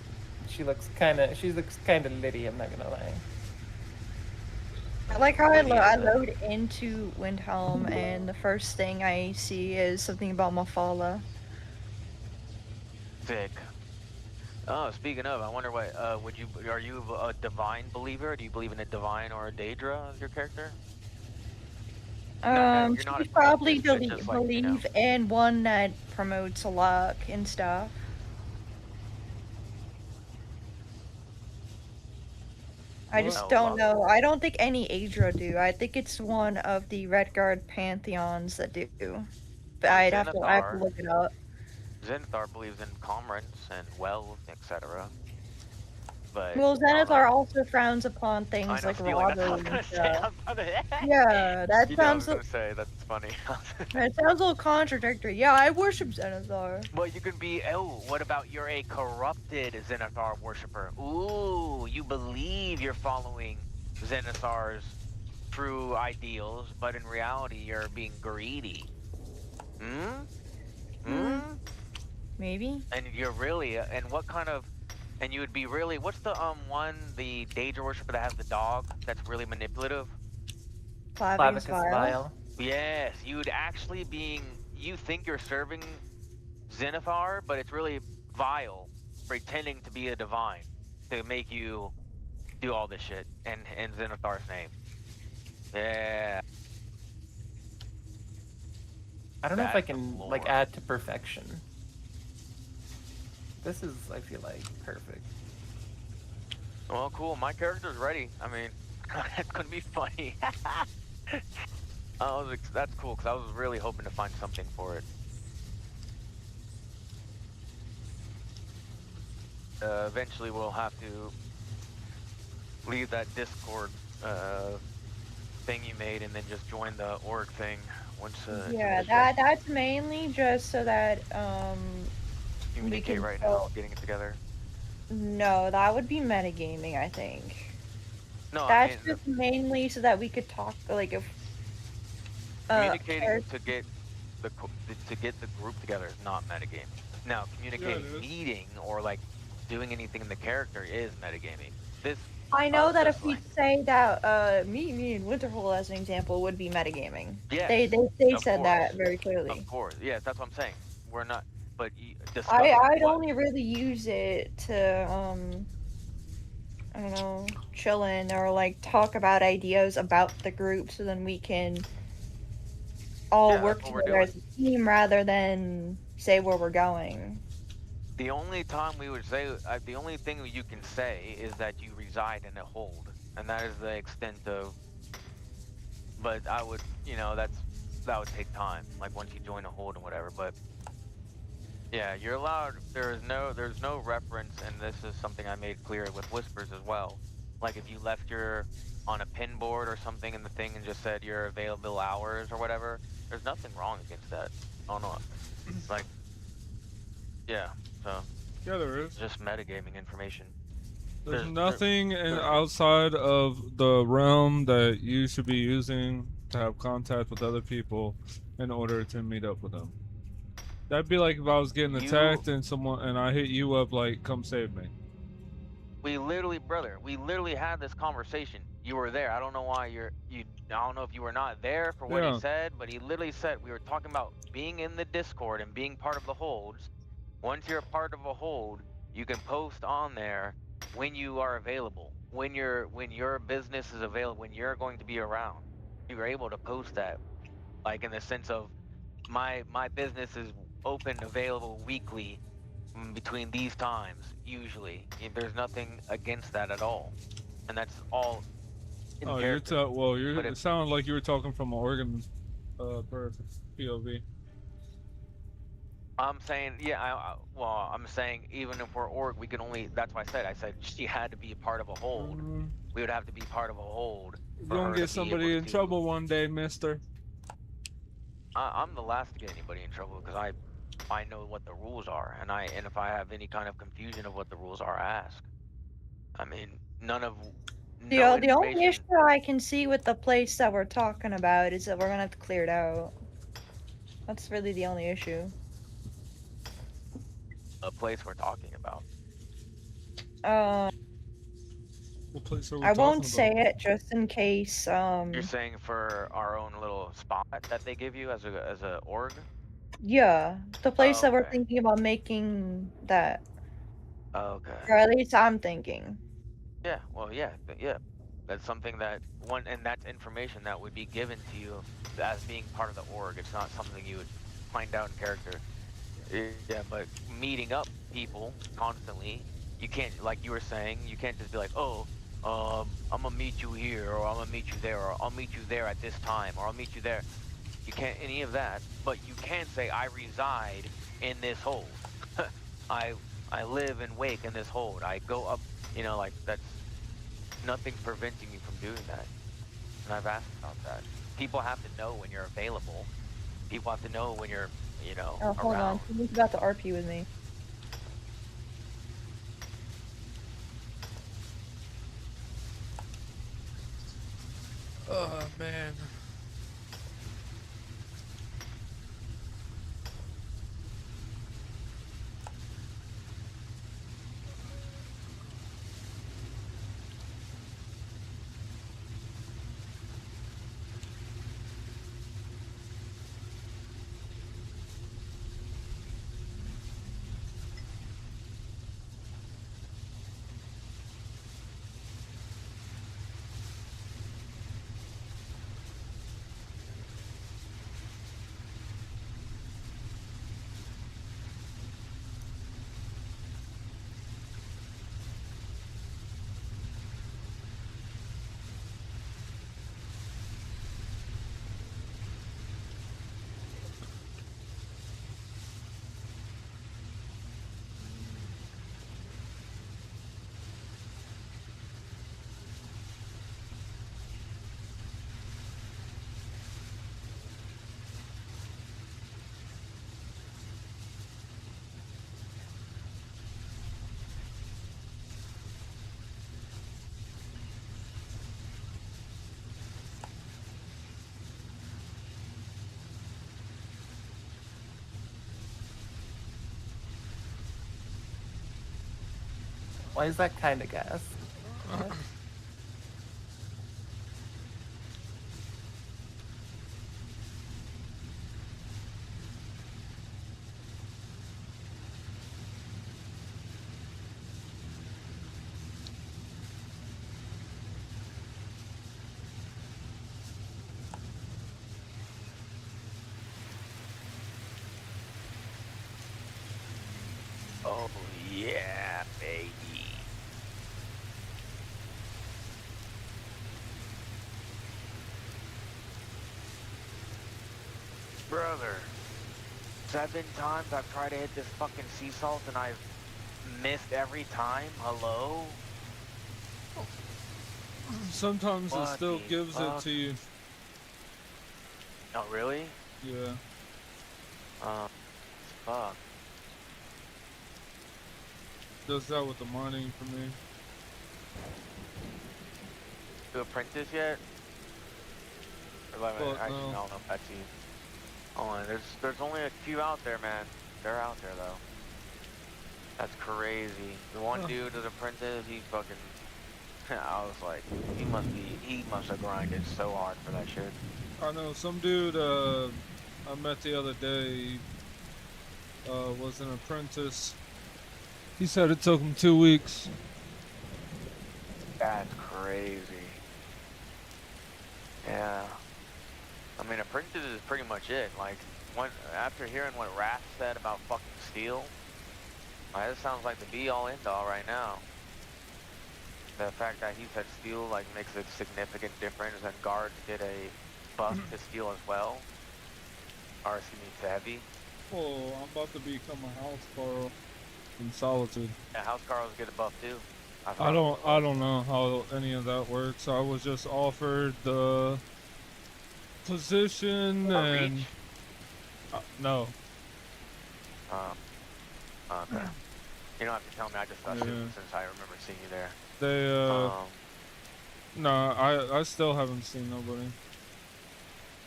She looks kind of litty. I'm not gonna lie. I like how I load into Windhelm, and the first thing I see is something about Mafala. Sick. Oh, speaking of, I wonder what are you a divine believer? Do you believe in a divine or a daedra as your character? She's probably believe in one that promotes luck and stuff. I just don't know. I don't think any Aedra do. I think it's one of the Redguard pantheons that do. But I have to look it up. Zenithar believes in comrades and wealth, etc. But well, Zenithar also frowns upon things like robbery and stuff. Yeah, that sounds. I was gonna say that's funny. It sounds a little contradictory. Yeah, I worship Zenithar. Well, you can be. Oh, what about you're a corrupted Zenithar worshiper? Ooh, you believe you're following Zenithar's true ideals, but in reality, you're being greedy. Maybe. And you're really. And what kind of? And you would be really. What's the the daedra worshiper that has the dog that's really manipulative? Flavicus Vile. Yes, you would actually you think you're serving Zenithar, but it's really Vile, pretending to be a divine to make you do all this shit in Zenithar's name. Yeah. I don't know if I can like add to perfection. This is, I feel like, perfect. Well, cool. My character's ready. I mean, it's gonna be funny. That's cool because I was really hoping to find something for it. Eventually, we'll have to leave that Discord thing you made and then just join the org thing once. Yeah, that's mainly just so that communicate right now, getting it together. No, that would be metagaming, I think. No, that's just mainly so that we could talk, like, if communicating to get the group together is not metagaming. Now, communicating, meeting, or like doing anything in the character is metagaming. This. I know that if we say that me and Winterhold as an example would be metagaming. Yeah. They said that very clearly. Of course, yeah, that's what I'm saying. We're not. But I'd only really use it to I don't know, chill in or like talk about ideas about the group, so then we can all work together as a team rather than say where we're going. The only time we would say, the only thing you can say is that you reside in a hold, and that is the extent of. But I would, that would take time. Like once you join a hold and whatever, but. Yeah, you're allowed. There's no reference, and this is something I made clear with Whispers as well. Like if you left on a pin board or something in the thing and just said your available hours or whatever, there's nothing wrong against that. Oh no, like, yeah. So yeah, there is just metagaming information. There's nothing outside of the realm that you should be using to have contact with other people in order to meet up with them. That'd be like if I was getting attacked and I hit you up like, come save me. We literally had this conversation. You were there. I don't know why I don't know if you were not there for what he Yeah. said, but he literally said we were talking about being in the Discord and being part of the holds. Once you're a part of a hold, you can post on there when you are available, when your business is available, when you're going to be around. You were able to post that, like in the sense of my business is open, available weekly between these times. Usually, there's nothing against that at all, and that's all in Oh, character. But it sounded like you were talking from an Oregon POV. I'm saying, yeah, well, I'm saying even if we're org, we can only. That's why I said she had to be a part of a hold. We would have to be part of a hold You're for gonna her to get be able somebody in to. trouble one day, mister. I'm the last to get anybody in trouble because I know what the rules are, and if I have any kind of confusion of what the rules are, I ask. I mean, no The only information. issue I can see with the place that we're talking about is that we're gonna have to clear it out. That's really the only issue. A place we're talking about. What place are we I won't talking say about? it just in case. You're saying for our own little spot that they give you as a org? Yeah, the place that we're Okay. thinking about making that, Okay. or at least I'm thinking. Yeah, well, yeah, yeah. That's something that and that's information that would be given to you as being part of the org. It's not something you would find out in character. Yeah, but meeting up people constantly, you can't, like you were saying, you can't just be like, oh, I'm gonna meet you here, or I'm gonna meet you there, or I'll meet you there at this time, or I'll meet you there. You can't any of that, but you can say I reside in this hold. I I live and wake in this hold. I go up, like that's nothing's preventing you from doing that. And I've asked about that. People have to know when you're available. People have to know when you're, Oh, hold on. around. Someone's about to RP with me. Oh man. Why is that kind of gas? Oh yeah, baby. Brother, 7 times I've tried to hit this fucking sea salt and I've missed every time. Hello? Sometimes it still Fucking gives it fuck. to you. Oh, really? Yeah. Fuck. Does that with the mining for me. You apprentice yet? Or like, Fuck actually, no. I don't know, Betsy. Oh, there's only a few out there, man. They're out there though. That's crazy. The one Huh. dude is apprentice. He's fucking I was like, he must have grinded so hard for that shit. I know some dude I met the other day was an apprentice. He said it took him 2 weeks. That's crazy. Yeah. I mean, apprentice is pretty much it. Like, after hearing what Raph said about fucking steel, this sounds like the be-all, end-all right now. The fact that he said steel like makes a significant difference, and guards did a buff to steel as well. Or excuse me, to heavy. Oh, I'm about to become a house Carl in Solitude. Yeah, house Carls get a buff too. I don't know how any of that works. I was just offered the position and no. Okay. You don't have to tell me. I just assumed since I remember seeing you there. They no, I still haven't seen nobody.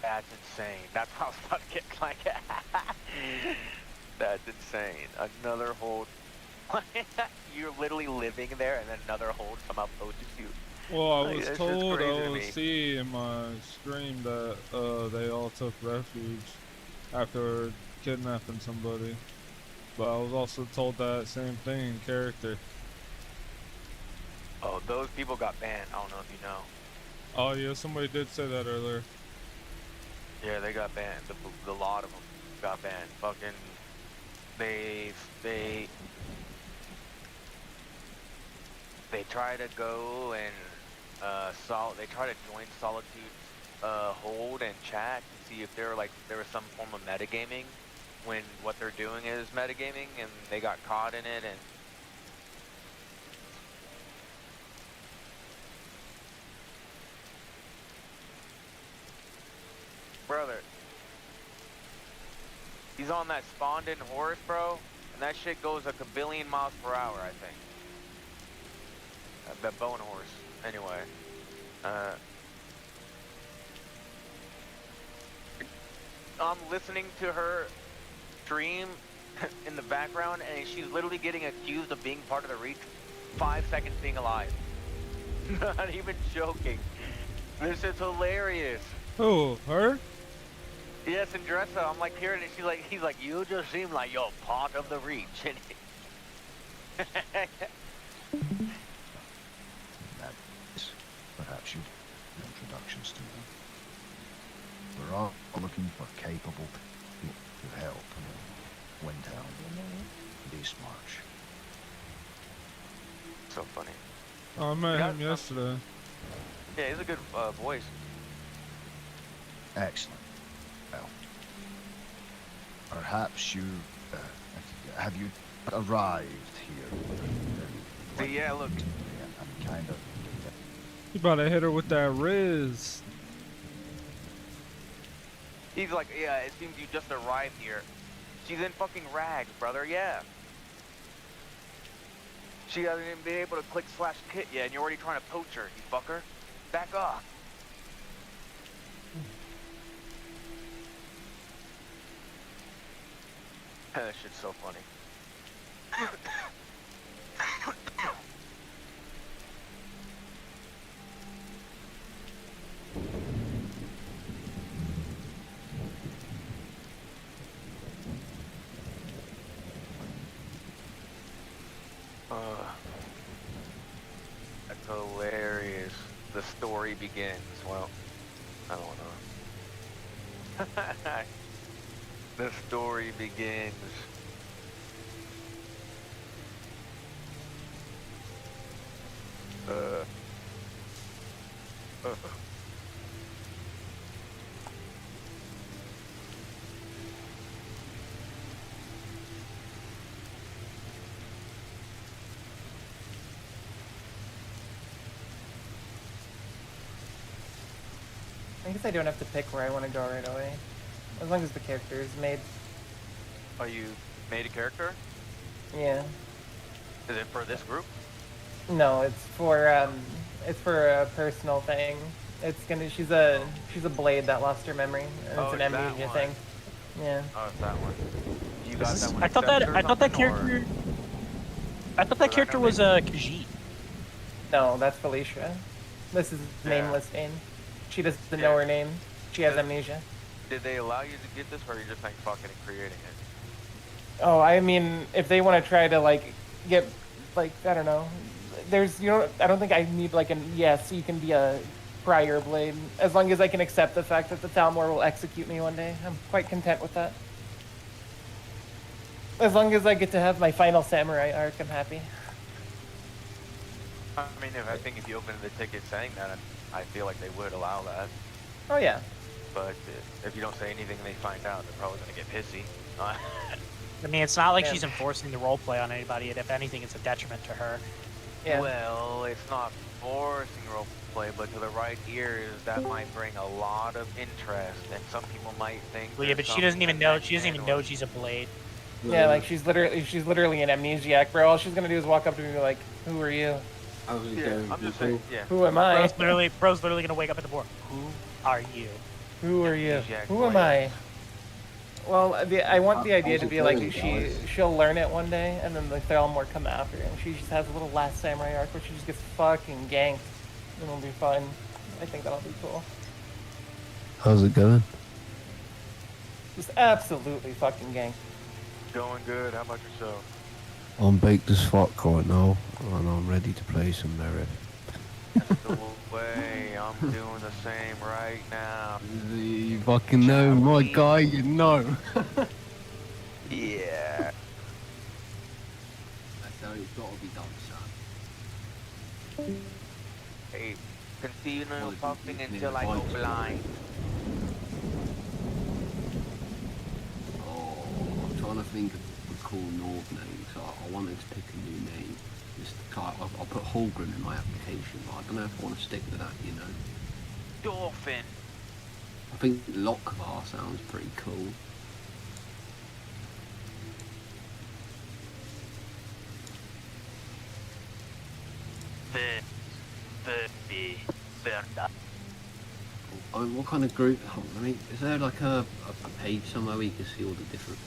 That's insane. That's how I was about to get like. That's insane. Another hold. You're literally living there, and then another hold somehow poaches you. Well, I Like, was that's just told crazy to me. OC in my stream that they all took refuge after kidnapping somebody. But I was also told that same thing in character. Oh, those people got banned. I don't know if you know. Oh yeah, somebody did say that earlier. Yeah, they got banned. The lot of them got banned. Fucking, they try to go and they try to join Solitude's hold and chat to see if there was some form of metagaming when what they're doing is metagaming, and they got caught in it. And brother, he's on that spawned-in horse, bro, and that shit goes a kabillion miles per hour, I think. That bone horse. Anyway, I'm listening to her stream in the background, and she's literally getting accused of being part of the Reach 5 seconds being alive. Not even joking. This is hilarious. Who? Her? Yes, and Dressa, I'm like hearing it, he's like, you just seem like you're part of the Reach. Perhaps you'd introductions to them. We're all looking for capable people to help Windtown this March. So funny. Oh, I met him yesterday. Yeah, he's a good voice. Excellent. Well, perhaps you have you arrived here? Yeah, look. I'm kind of. You about to hit her with that Riz. He's like, yeah, it seems you just arrived here. She's in fucking rags, brother, yeah. She hasn't even been able to click /kit yet, and you're already trying to poach her, you fucker. Back off. That shit's so funny. That's hilarious. The story begins. Well, I don't know. The story begins. I guess I don't have to pick where I want to go right away, as long as the character is made. Oh, you made a character? Yeah. Is it for this group? No, it's for a personal thing. It's gonna. She's a blade that lost her memory, and it's an amnesia thing. Yeah. Oh, it's that one. You got that one. I thought that character. I thought that character was Khajiit. No, that's Felicia. This is nameless name. She doesn't know her name. She has amnesia. Did they allow you to get this, or are you just like fucking and creating it? Oh, I mean, if they want to try to like get, like, I don't know. There's, you know, I don't think I need like an yes. You can be a prior blade as long as I can accept the fact that the Thalmor will execute me one day. I'm quite content with that. As long as I get to have my final samurai arc, I'm happy. I mean, I think if you open the ticket saying that, I feel like they would allow that. Oh yeah. But if you don't say anything and they find out, they're probably gonna get pissy. I mean, it's not like she's enforcing the roleplay on anybody, and if anything, it's a detriment to her. Yeah. Well, it's not forcing roleplay, but to the right ears, that might bring a lot of interest, and some people might think. Well, yeah, but she doesn't even know. She doesn't even know she's a blade. Yeah, like she's literally an amnesiac, bro. All she's gonna do is walk up to me and be like, "Who are you?" I'm just saying. Yeah. Who am I? Bro's literally gonna wake up at the board. Who are you? Who are you? Who am I? Well, I want the idea to be like she'll learn it one day, and then the Thalmor come after her, and she just has a little last samurai arc where she just gets fucking ganked, and it'll be fun. I think that'll be cool. How's it going? Just absolutely fucking ganked. Going good. How about yourself? I'm baked as fuck right now, and I'm ready to play some Merit. The way I'm doing the same right now. You fucking know, my guy, you know. Yeah. That's how it's gotta be done, son. Hey, continue puffing until I go blind. Oh, I'm trying to think of a cool Nord name, so I wanted to pick a new name. I'll put Holgrim in my application, but I don't know if I want to stick with that, you know. Dolphin. I think Lokvar sounds pretty cool. What kind of group? I mean, is there like a page somewhere where you can see all the different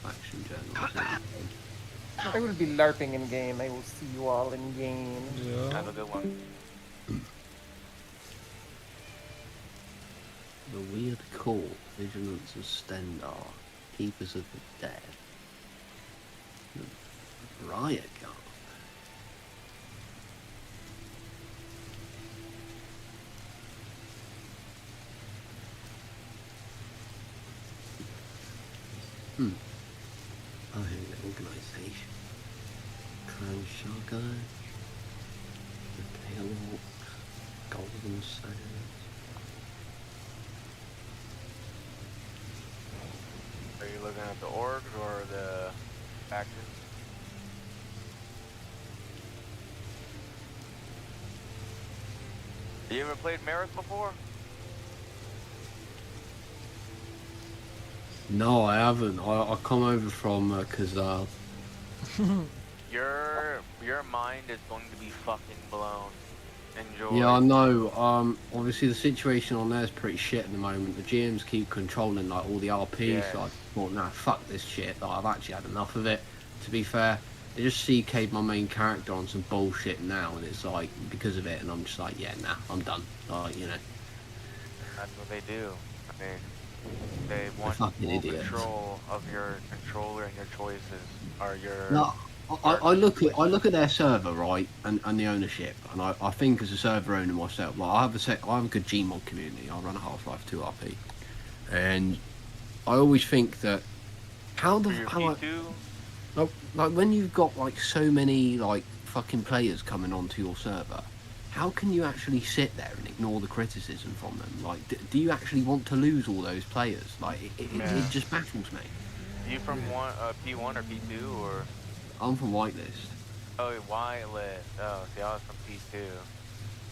faction journals? I will be LARPing in game. I will see you all in game. Yeah. Have a good one. The weird call, Vigilance of Stendar, Keepers of the Dead, the Riot Guard. Oh, here's the organisation. Clan Shogun, the Tailwalks, Golden Sands. Are you looking at the orgs or the factions? You ever played MERETH before? No, I haven't. I come over from Kazal. Your mind is going to be fucking blown. Enjoy. Yeah, I know. Obviously the situation on there is pretty shit at the moment. The GMs keep controlling like all the RP, Yeah. so I thought, nah, fuck this shit. Like, I've actually had enough of it. To be fair, they just CK'd my main character on some bullshit now, and it's like because of it, and I'm just like, yeah, nah, I'm done. Like, you know. That's what they do. I mean, they want Fucking full idiots. control of your controller and your choices are your. No, I look at their server, right, and the ownership, and I think as a server owner myself, like I have a good Gmod community. I run a Half-Life 2 RP, and I always think that like when you've got like so many like fucking players coming onto your server, how can you actually sit there and ignore the criticism from them? Like, do you actually want to lose all those players? Like, it just baffles me. Are you from P1 or P2 or? I'm from Whitelist. Oh, Whitelist. Oh, see, I was from P2.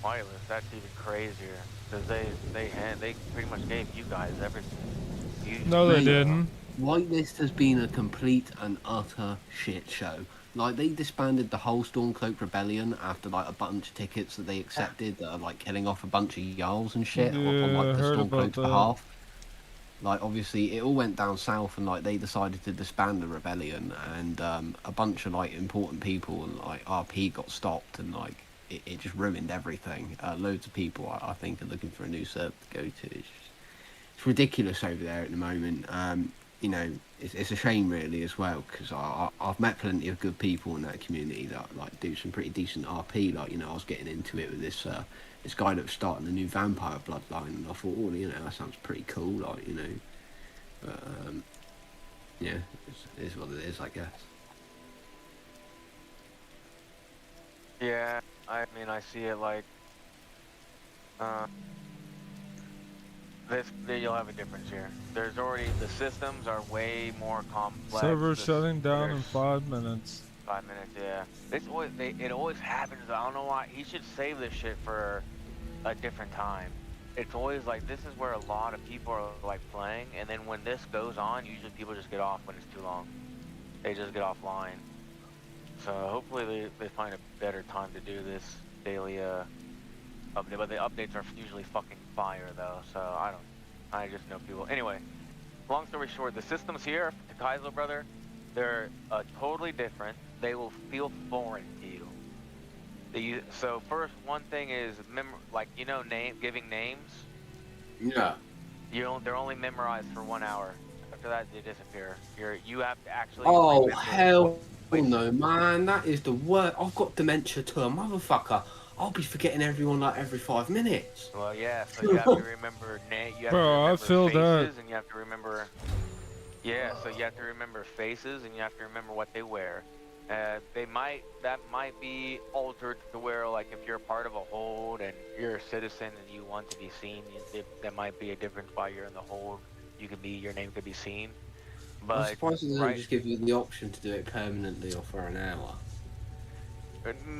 Whitelist, that's even crazier. Because they pretty much gave you guys everything. No, they didn't. Whitelist has been a complete and utter shit show. Like, they disbanded the whole Stormcloak Rebellion after, like, a bunch of tickets that they accepted that are, like, killing off a bunch of Jarls and shit on, like, the Stormcloak's behalf. Like, obviously, it all went down south and, like, they decided to disband the Rebellion and, a bunch of, like, important people and, like, RP got stopped and, like, it just ruined everything. Loads of people, I think, are looking for a new server to go to. It's ridiculous over there at the moment. You know, it's a shame really as well, because I've met plenty of good people in that community that like do some pretty decent RP. Like, you know, I was getting into it with this guy that was starting a new vampire bloodline, and I thought, oh, you know, that sounds pretty cool. Like, you know, but yeah, it is what it is, I guess. Yeah, I mean, I see it like, you'll have a difference here. There's already, the systems are way more complex. Server shutting down in 5 minutes. 5 minutes, yeah. It always happens. I don't know why. He should save this shit for a different time. It's always like, this is where a lot of people are like playing, and then when this goes on, usually people just get off when it's too long. They just get offline. So hopefully they find a better time to do this daily update. But the updates are usually fucking fire though, so I just know people. Anyway, long story short, the systems here to Kaizo, brother, they're totally different. They will feel foreign to you. So first, one thing is giving names. Yeah. They're only memorized for 1 hour. After that, they disappear. You have to actually. Oh hell no, man! That is the worst. I've got dementia to a motherfucker. I'll be forgetting everyone like every 5 minutes. Well, yeah. So you have to remember faces, and you have to remember. Yeah. So you have to remember faces, and you have to remember what they wear. That might be altered to where, like, if you're part of a hold and you're a citizen and you want to be seen, there might be a difference why you're in the hold. Your name could be seen. But I'm surprised they don't just give you the option to do it permanently or for an hour.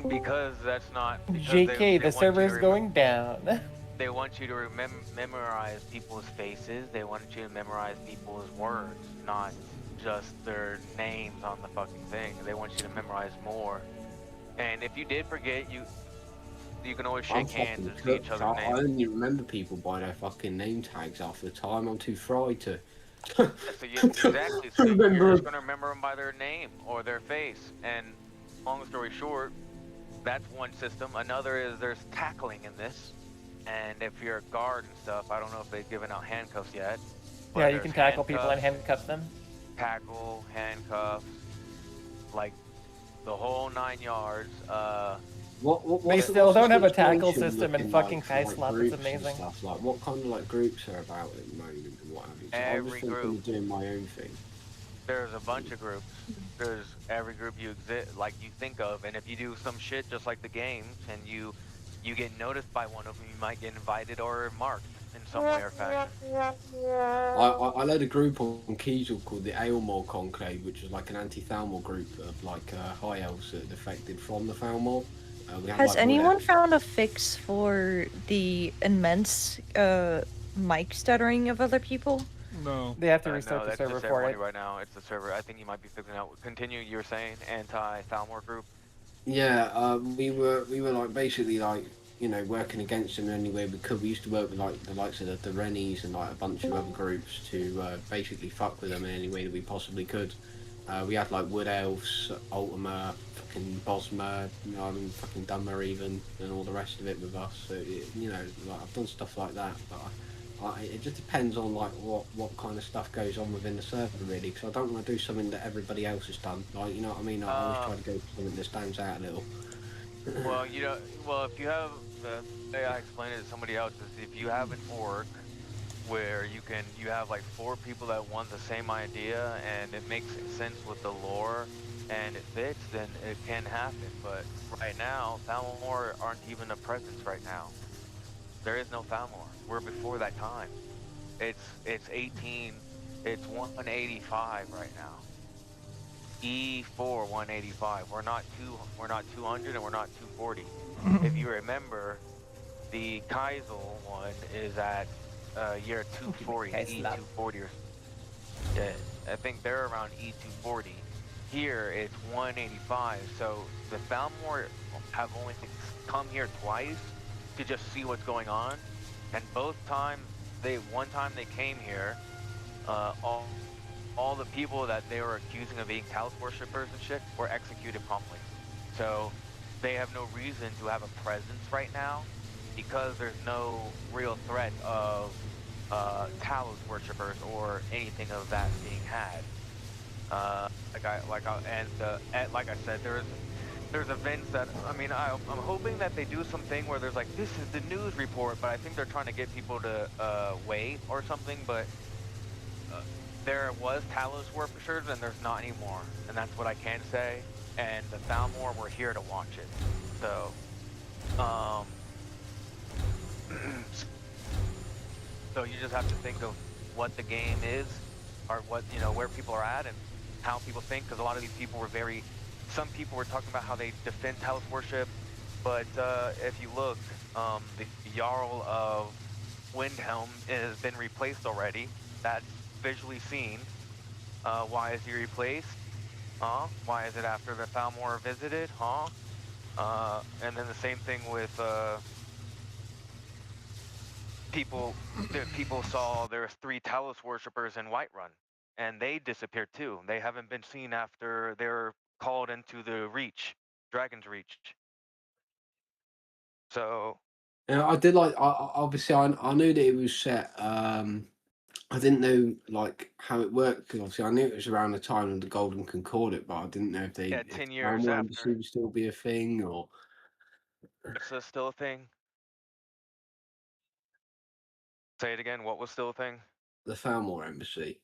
Because that's not. JK, the server is going down. They want you to memorize people's faces. They want you to memorize people's words, not just their names on the fucking thing. They want you to memorize more. And if you did forget, you can always shake hands and see each other's names. I only remember people by their fucking name tags half the time. I'm too fried to. Exactly. So you're just gonna remember them by their name or their face. And long story short, that's one system. Another is there's tackling in this. And if you're a guard and stuff, I don't know if they've given out handcuffs yet. Yeah, you can tackle people and handcuff them. Tackle, handcuffs, like the whole 9 yards. They still don't have a tackle system in fucking Kaislop. It's amazing. Like, what kind of like groups are about at the moment and what have you? So Every group. Doing my own thing. There's a bunch of groups. There's every group you think of, and if you do some shit just like the games, and you get noticed by one of them, you might get invited or marked in some way or fashion. I led a group on Kiesel called the Aylmore Conclave, which was like an anti-Thalmor group of like high elves that defected from the Thalmor. Has anyone found a fix for the immense mic stuttering of other people? No. They have to restart the server for it. Right now, it's the server. I think you might be figuring out. Continue. You were saying anti-Thalmor group. Yeah, we were like basically like, you know, working against them in any way we could. We used to work with like the likes of the Rennies and like a bunch of other groups to basically fuck with them in any way that we possibly could. We had like Wood Elves, Ultima, fucking Bosmer, you know, I mean, fucking Dunmer even, and all the rest of it with us. So you know, like, I've done stuff like that, but it just depends on like what kind of stuff goes on within the server really, because I don't want to do something that everybody else has done. Like, you know what I mean? I always try to go for something that stands out a little. Well, if you have the way I explained it to somebody else is if you have an org where you have like 4 people that want the same idea and it makes sense with the lore and it fits, then it can happen. But right now, Thalmor aren't even a presence right now. There is no Thalmor. We're before that time. It's 185 right now. E4 185. We're not 200 and we're not 240. If you remember, the Kaizel one is at year 240, E240 or yeah, I think they're around E240. Here it's 185. So the Thalmor have only come here twice to just see what's going on, and both times one time they came here, all the people that they were accusing of being Talos worshippers and shit were executed promptly. So they have no reason to have a presence right now because there's no real threat of Talos worshippers or anything of that being had. Like I said, there's events that I'm hoping that they do something where there's like, this is the news report, but I think they're trying to get people to wait or something. But there was Talos worshippers and there's not anymore, and that's what I can say. And the Thalmor were here to watch it, so so you just have to think of what the game is, or what, where people are at and how people think, because a lot of these people were some people were talking about how they defend Talos worship, but if you look, the Jarl of Windhelm has been replaced already. That's visually seen. Why is he replaced? Why is it after the Thalmor visited? And then the same thing with people saw there was 3 Talos worshippers in Whiterun, and they disappeared too. They haven't been seen after they're called into the Reach, Dragon's Reach. So Yeah, I did like. Obviously, I knew that it was set. I didn't know like how it worked, because obviously I knew it was around the time of the Golden Concordate, but I didn't know if they 10 if years Thalmor after. Embassy would still be a thing or. It's still a thing. Say it again. What was still a thing? The Thalmor Embassy.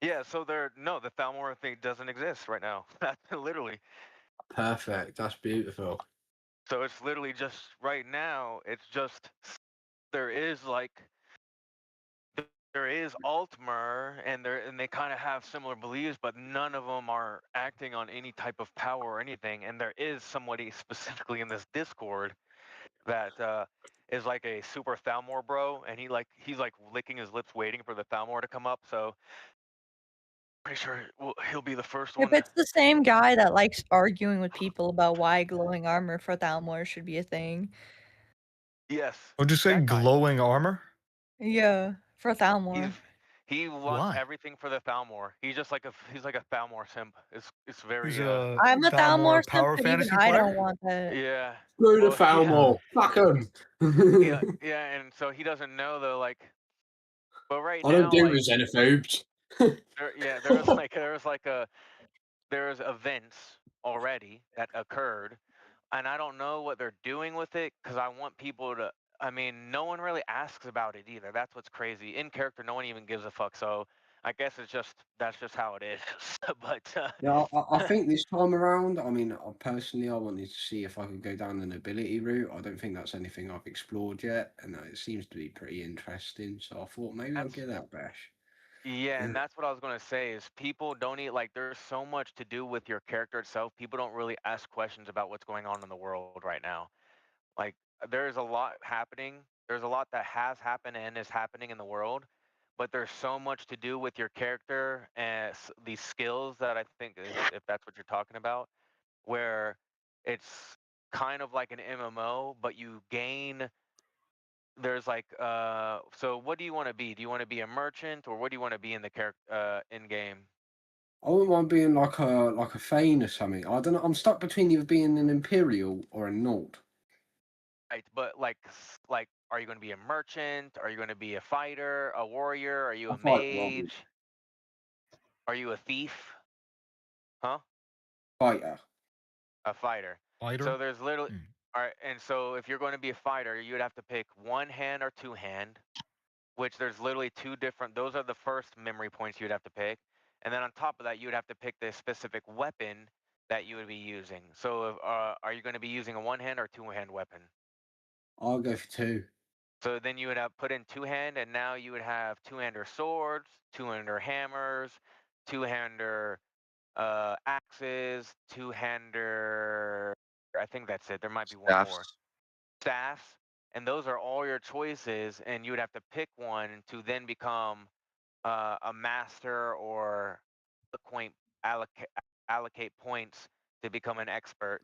Yeah. So the Thalmor thing doesn't exist right now. Literally. Perfect. That's beautiful. So it's literally just right now. It's just there is Altmer, and they kind of have similar beliefs, but none of them are acting on any type of power or anything. And there is somebody specifically in this Discord that is like a super Thalmor bro, and he's like licking his lips waiting for the Thalmor to come up. So pretty sure he'll be the first one. If it's the same guy that likes arguing with people about why glowing armor for Thalmor should be a thing. Yes. Would you say glowing armor? Yeah, for Thalmor. He wants everything for the Thalmor. He's just like he's like a Thalmor simp. It's very. He's a I'm a Thalmor simp, power but even fantasy I player? don't want that. Yeah. Screw the Well, Thalmor. Fuck him. Yeah, and so he doesn't know though, like. But right I don't now, do like, with xenophobes. there's events already that occurred, and I don't know what they're doing with it, because I want people to. I mean, no one really asks about it either. That's what's crazy. In character, no one even gives a fuck. So I guess that's just how it is. But Yeah, I think this time around, I mean, personally, I wanted to see if I could go down an ability route. I don't think that's anything I've explored yet, and it seems to be pretty interesting. So I thought maybe I'll give that a bash. Yeah, and that's what I was gonna say is people don't there's so much to do with your character itself. People don't really ask questions about what's going on in the world right now. Like there's a lot happening. There's a lot that has happened and is happening in the world, but there's so much to do with your character and these skills that I think if that's what you're talking about, where it's kind of like an MMO, but you gain there's like so what do you want to be? Do you want to be a merchant, or what do you want to be in the character in game? I wouldn't mind being like a Thane or something. I don't know. I'm stuck between either being an Imperial or a Nord. Right, but like are you going to be a merchant? Are you going to be a fighter, a warrior? Are you a mage? Are you a thief? Huh? Fighter. A fighter. So there's literally all right, and so if you're going to be a fighter, you would have to pick one hand or two hand, which there's literally two different. Those are the first memory points you'd have to pick, and then on top of that, you would have to pick the specific weapon that you would be using. So, are you going to be using a one hand or two hand weapon? I'll go for two. So then you would have put in two hand, and now you would have two-hander swords, two-hander hammers, two-hander axes, two-hander. I think that's it. There might be one more. Staffs, and those are all your choices, and you would have to pick one to then become a master or allocate points to become an expert.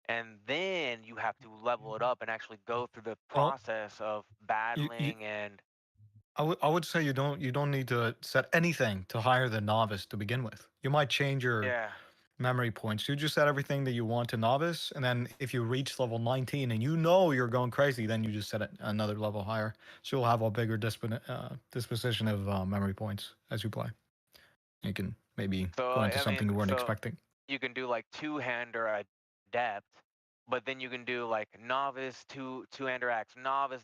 And then you have to level it up and actually go through the process of battling and. I would say you don't need to set anything to higher than novice to begin with. You might change your memory points. You just set everything that you want to novice, and then if you reach level 19 and you know you're going crazy, then you just set it another level higher. So you'll have a bigger disposition of memory points as you play. You can maybe So go into I something mean, you weren't so expecting. you can do like two-hander adept, but then you can do like novice, two-hander axe, novice,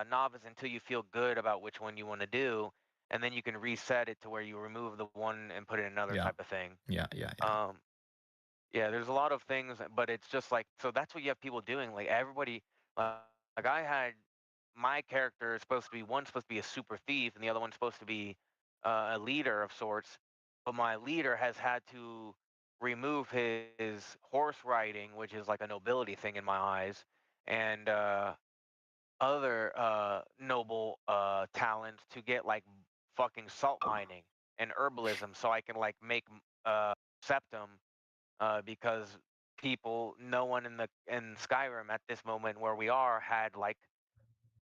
novice until you feel good about which one you want to do, and then you can reset it to where you remove the one and put in another Yeah. type of thing. Yeah. Yeah, there's a lot of things, but it's just like, so that's what you have people doing. Like everybody, like I had my character is supposed to be, one's supposed to be a super thief and the other one's supposed to be a leader of sorts, but my leader has had to remove his horse riding, which is like a nobility thing in my eyes, and other noble talents to get like fucking salt mining and herbalism so I can like make septum because people, no one in Skyrim at this moment where we are had like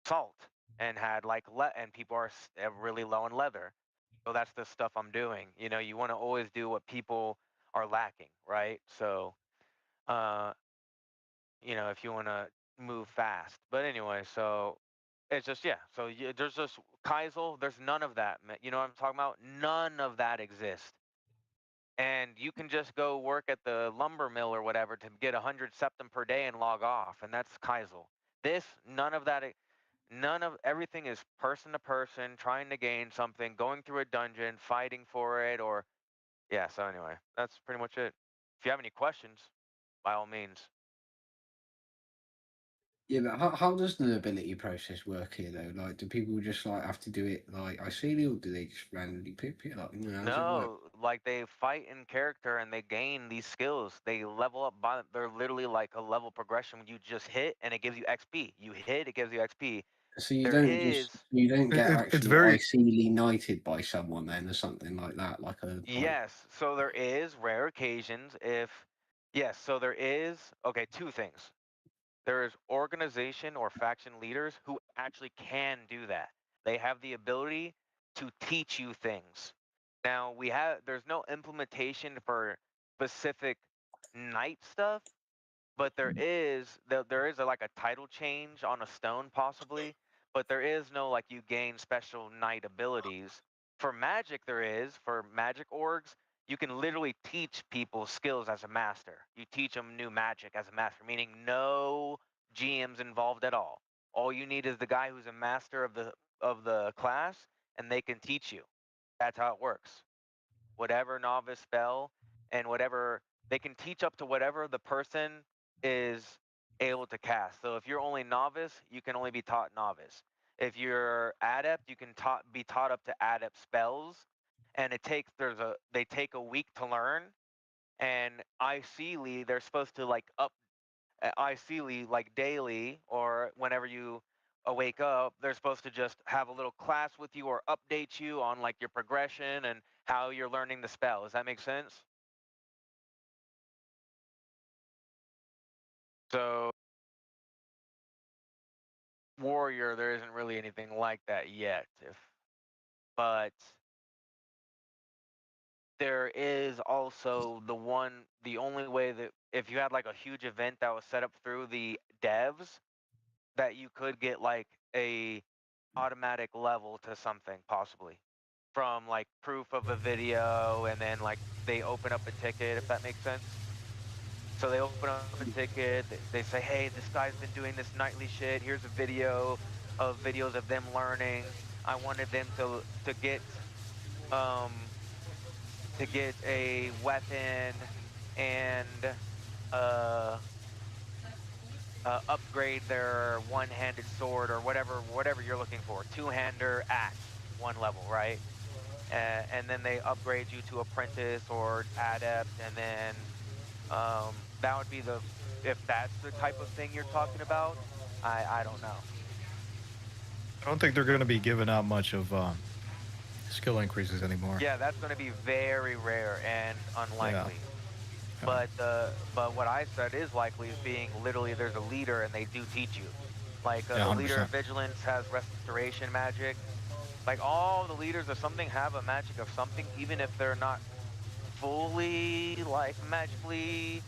salt and had like and people are really low on leather. So that's the stuff I'm doing. You know, you want to always do what people are lacking, right? So, uh, you know, if you want to move fast. But anyway, so it's just yeah. So there's just Kaisel. There's none of that. You know what I'm talking about? None of that exists. And you can just go work at the lumber mill or whatever to get 100 septum per day and log off, and that's Kaisel. This, none of that, none of everything is person to person, trying to gain something, going through a dungeon, fighting for it, or yeah. So anyway, that's pretty much it. If you have any questions, by all means. Yeah, but how does the ability process work here though? Like, do people just like have to do it like ideally, or do they just randomly pick it up? You know, how does it work? No, like they fight in character and they gain these skills. They level up by, they're literally like a level progression. When you just hit and it gives you XP. You hit, it gives you XP. So you There don't is, just you don't get It's actually very ICly knighted by someone then, or something like that, like a like, yes, so there is rare occasions if, yes, so there is, okay, two things. There is organization or faction leaders who actually can do that. They have the ability to teach you things. Now there's no implementation for specific knight stuff, but there is like a title change on a stone possibly, but there is no like you gain special knight abilities. For magic there is, for magic orgs, you can literally teach people skills as a master. You teach them new magic as a master, meaning no GMs involved at all. All you need is the guy who's a master of the class and they can teach you. That's how it works. Whatever novice spell and whatever they can teach up to whatever the person is able to cast. So if you're only novice, you can only be taught novice. If you're adept, you can be taught up to adept spells, and they take a week to learn. And ICly, they're supposed to like ICly like daily or whenever you wake up, they're supposed to just have a little class with you or update you on like your progression and how you're learning the spell. Does that make sense? So warrior, there isn't really anything like that yet. But there is also the only way that if you had like a huge event that was set up through the devs, that you could get like a automatic level to something possibly from like proof of a video, and then like they open up a ticket, if that makes sense. So they open up a ticket, they say, hey, this guy's been doing this nightly shit, here's a video of videos of them learning. I wanted them to get a weapon and upgrade their one-handed sword or whatever you're looking for, two-hander axe, one level, right? And then they upgrade you to apprentice or adept, and then that would be if that's the type of thing you're talking about. I don't know. I don't think they're going to be giving out much of skill increases anymore. Yeah, that's going to be very rare and unlikely. Yeah. But what I said is likely is being literally there's a leader and they do teach you. Like Yeah, the leader 100%. of vigilance has restoration magic. Like all the leaders of something have a magic of something, even if they're not fully like magically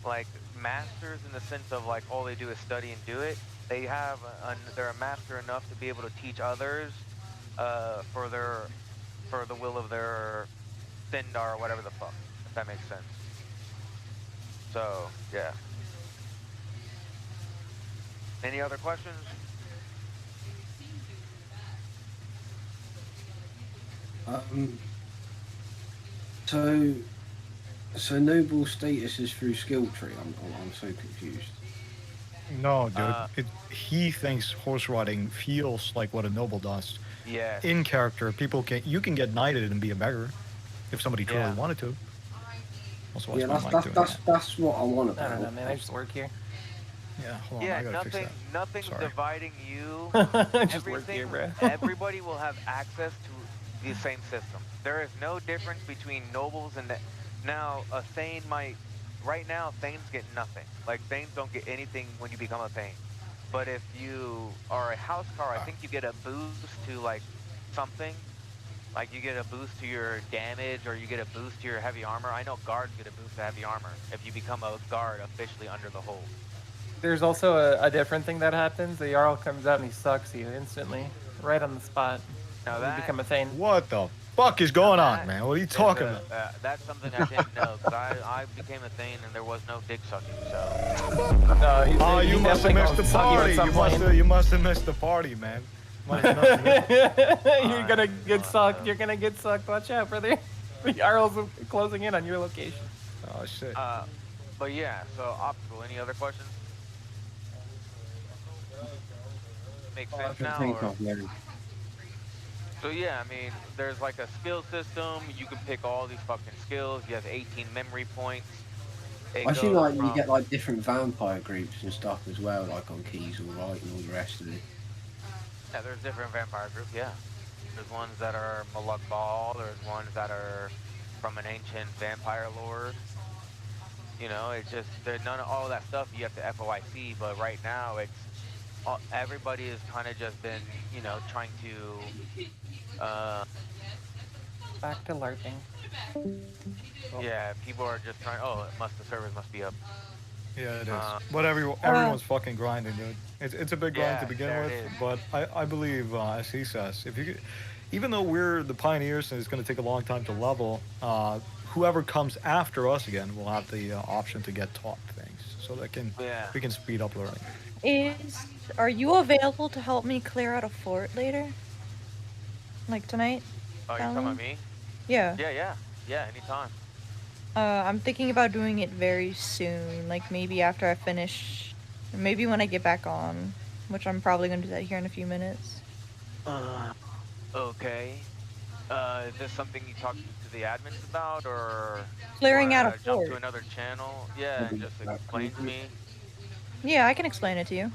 like masters in the sense of like all they do is study and do it. They have they're a master enough to be able to teach others for the will of their Sindar or whatever the fuck, if that makes sense. So yeah. Any other questions? So, so noble status is through skill tree. I'm so confused. No, dude. He thinks horse riding feels like what a noble does. Yes. In character, you can get knighted and be a beggar if somebody truly Yeah. wanted to. Also, Yeah, that's that's what I want I about. don't know, man. I just work here. Yeah, hold on. Yeah, I gotta fix nothing's Sorry. dividing you. Just work here, bro. Everybody will have access to the same system. There is no difference between nobles and now a Thane might. Right now, Thanes get nothing. Like Thanes don't get anything when you become a Thane. But if you are a housecar, I think you get a boost to like something. Like you get a boost to your damage, or you get a boost to your heavy armor. I know guards get a boost to heavy armor if you become a guard officially under the hold. There's also a different thing that happens. The Jarl comes out and he sucks you instantly, right on the spot. Now You become a Thane. What the fuck is going on, man? What are you talking about? That's something I didn't know, because I became a Thane and there was no dick sucking, so... Oh, you must have missed the party. You must have missed the party, man. You're gonna get sucked. You're gonna get sucked. Watch out, brother. The Jarl's closing in on your location. Oh, shit. But yeah, so optical, any other questions? Makes sense now? So yeah, I mean, there's like a skill system. You can pick all these fucking skills. You have 18 memory points. I see like you get like different vampire groups and stuff as well, like on Keys All Right and all the rest of it. Yeah, there's different vampire groups, yeah. There's ones that are Maluk Ball, there's ones that are from an ancient vampire lore. You know, it's just, there's none of all that stuff you have to FOIC, but right now it's, everybody has kind of just been, you know, trying to, Back to LARPing. Yeah, people are just trying, the servers must be up. Yeah, it is. But everyone's fucking grinding, dude. It's a big grind to begin there with, it is. but I believe, as he says, if you could, even though we're the pioneers and it's going to take a long time to level, whoever comes after us again will have the option to get taught things, so that we can speed up learning. Are you available to help me clear out a fort later? Like tonight? Oh, you're talking about me? Yeah. Yeah, anytime. I'm thinking about doing it very soon, like maybe after I finish, maybe when I get back on, which I'm probably going to do that here in a few minutes. Okay. Is this something you talked to the admins about, or Clearing out a jump fort. to another channel? Yeah, and just explain to me. Yeah, I can explain it to you.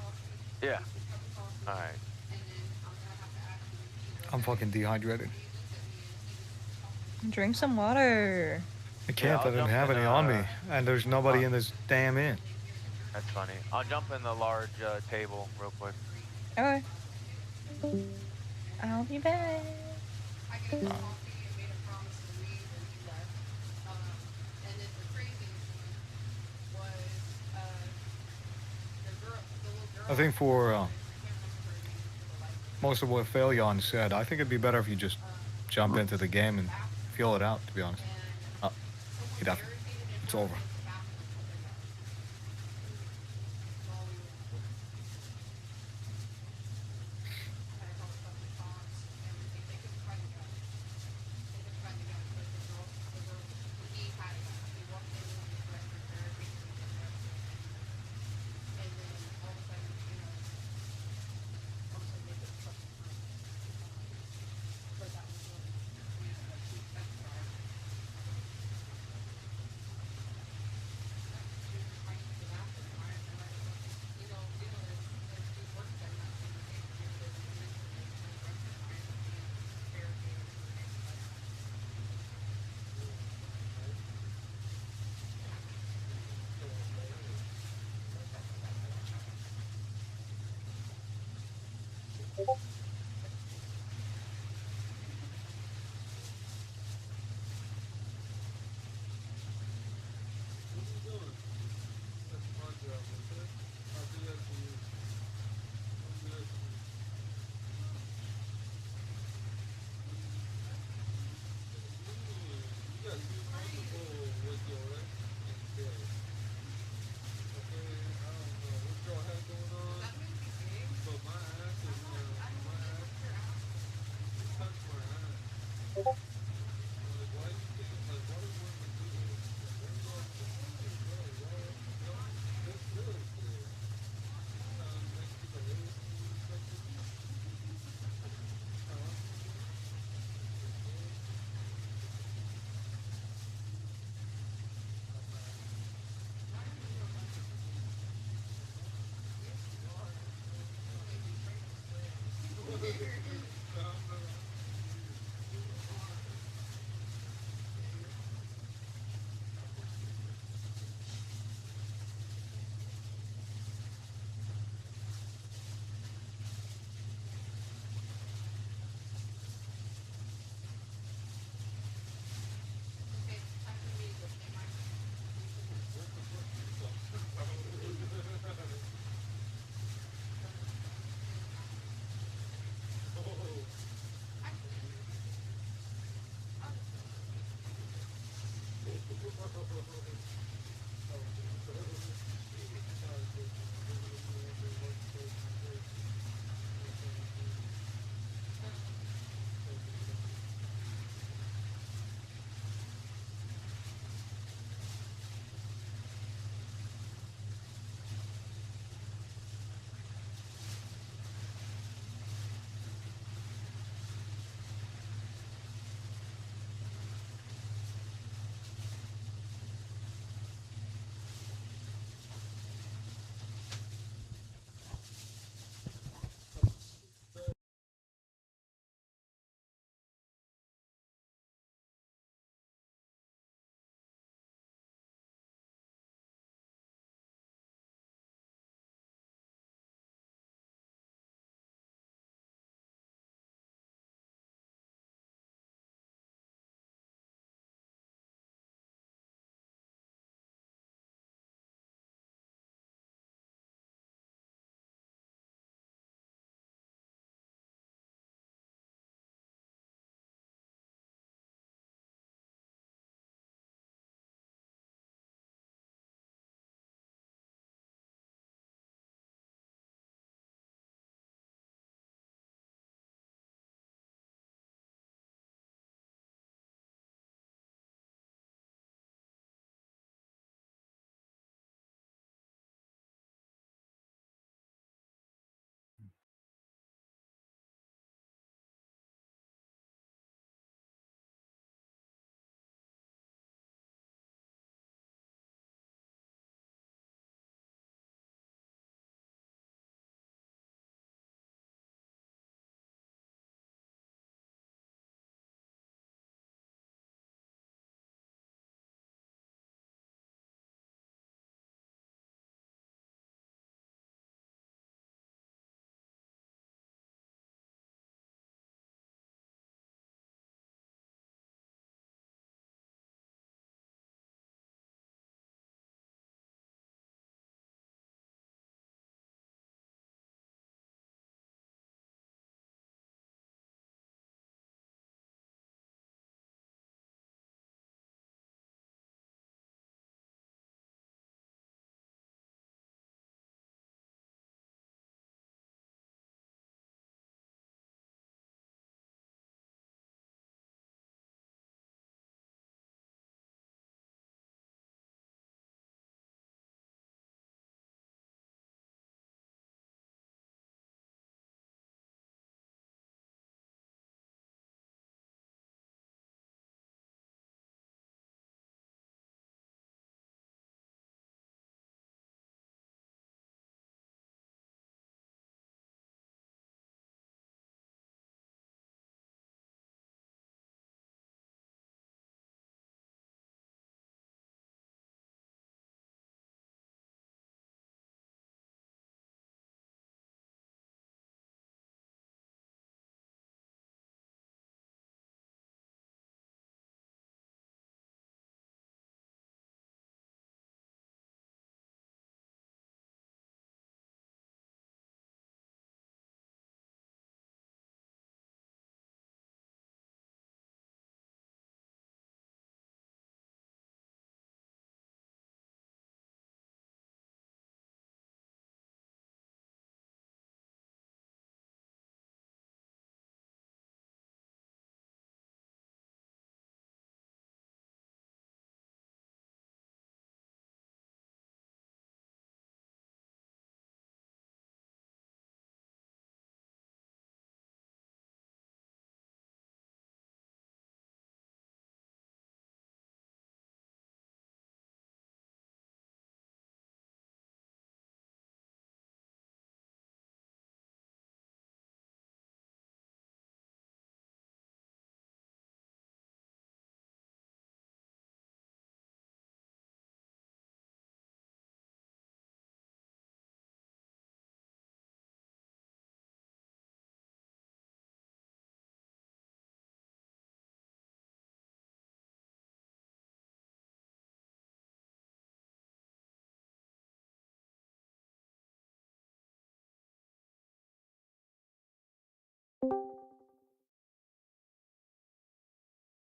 Yeah. All right. I'm fucking dehydrated. Drink some water. I can't. I didn't have any on me, and there's nobody in this damn inn. That's funny. I'll jump in the large table real quick. Okay. I'll be back. I think for most of what Phalion said, I think it'd be better if you just jump into the game and feel it out, to be honest. It's over.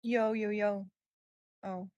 Yo, yo, yo. Oh.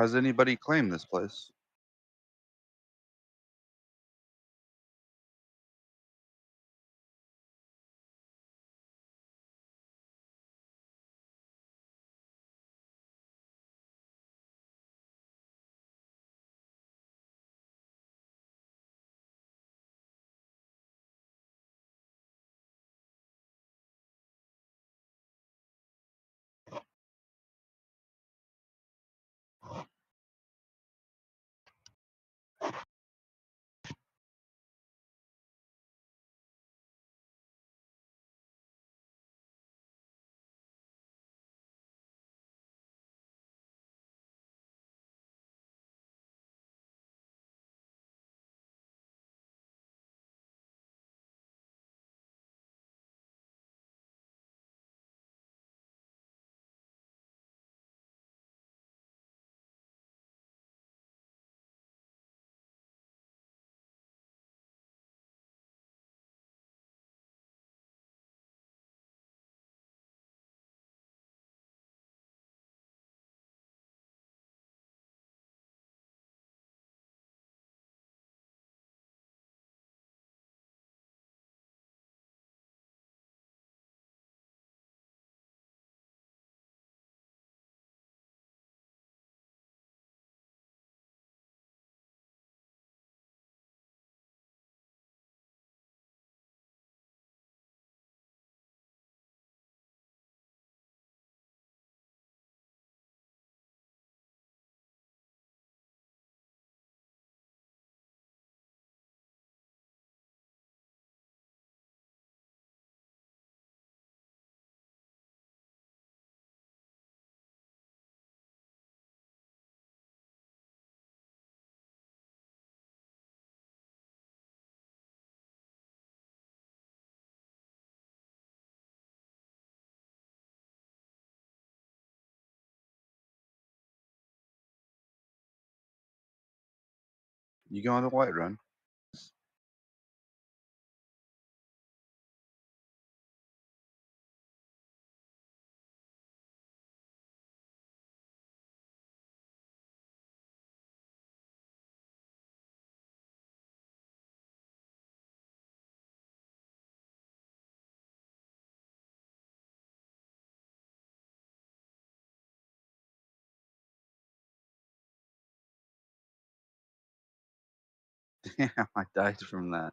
Has anybody claimed this place? You go on the white run. Damn, I died from that.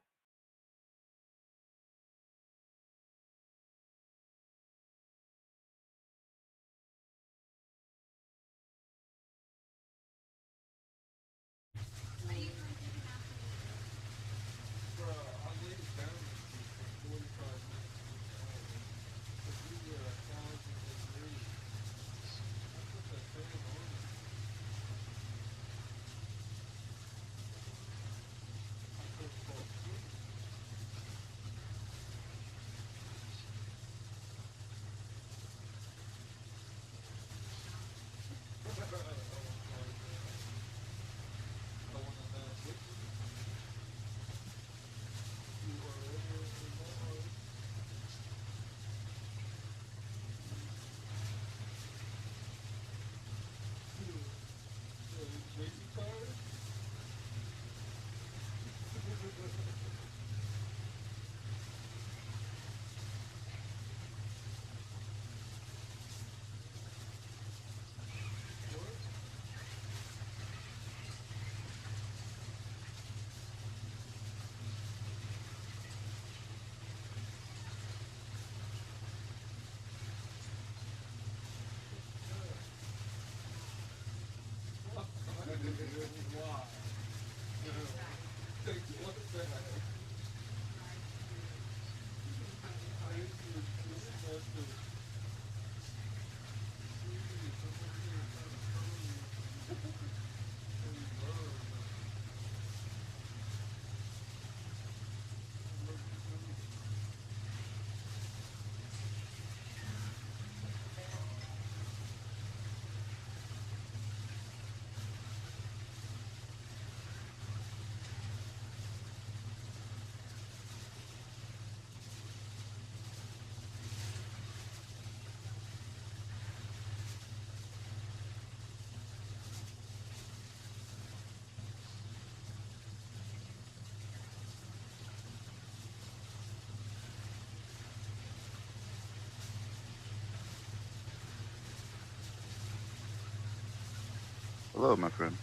Hello, my friend.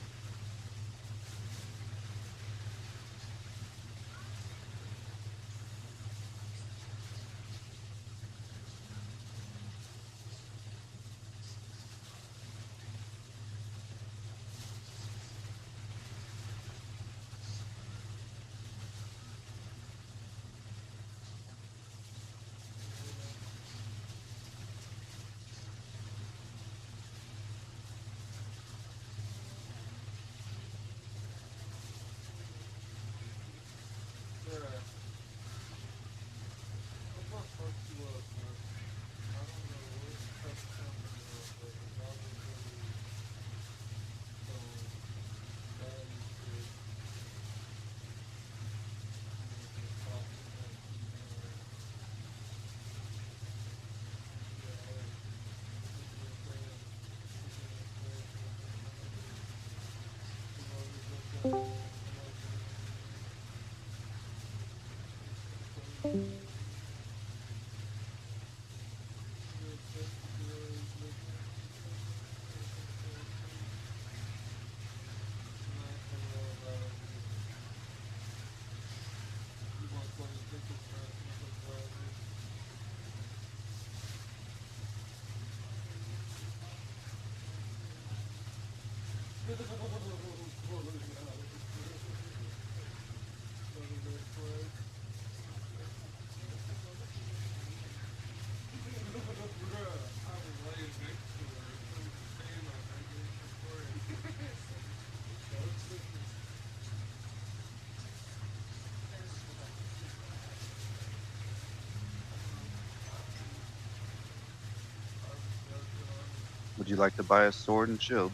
Would you like to buy a sword and shield?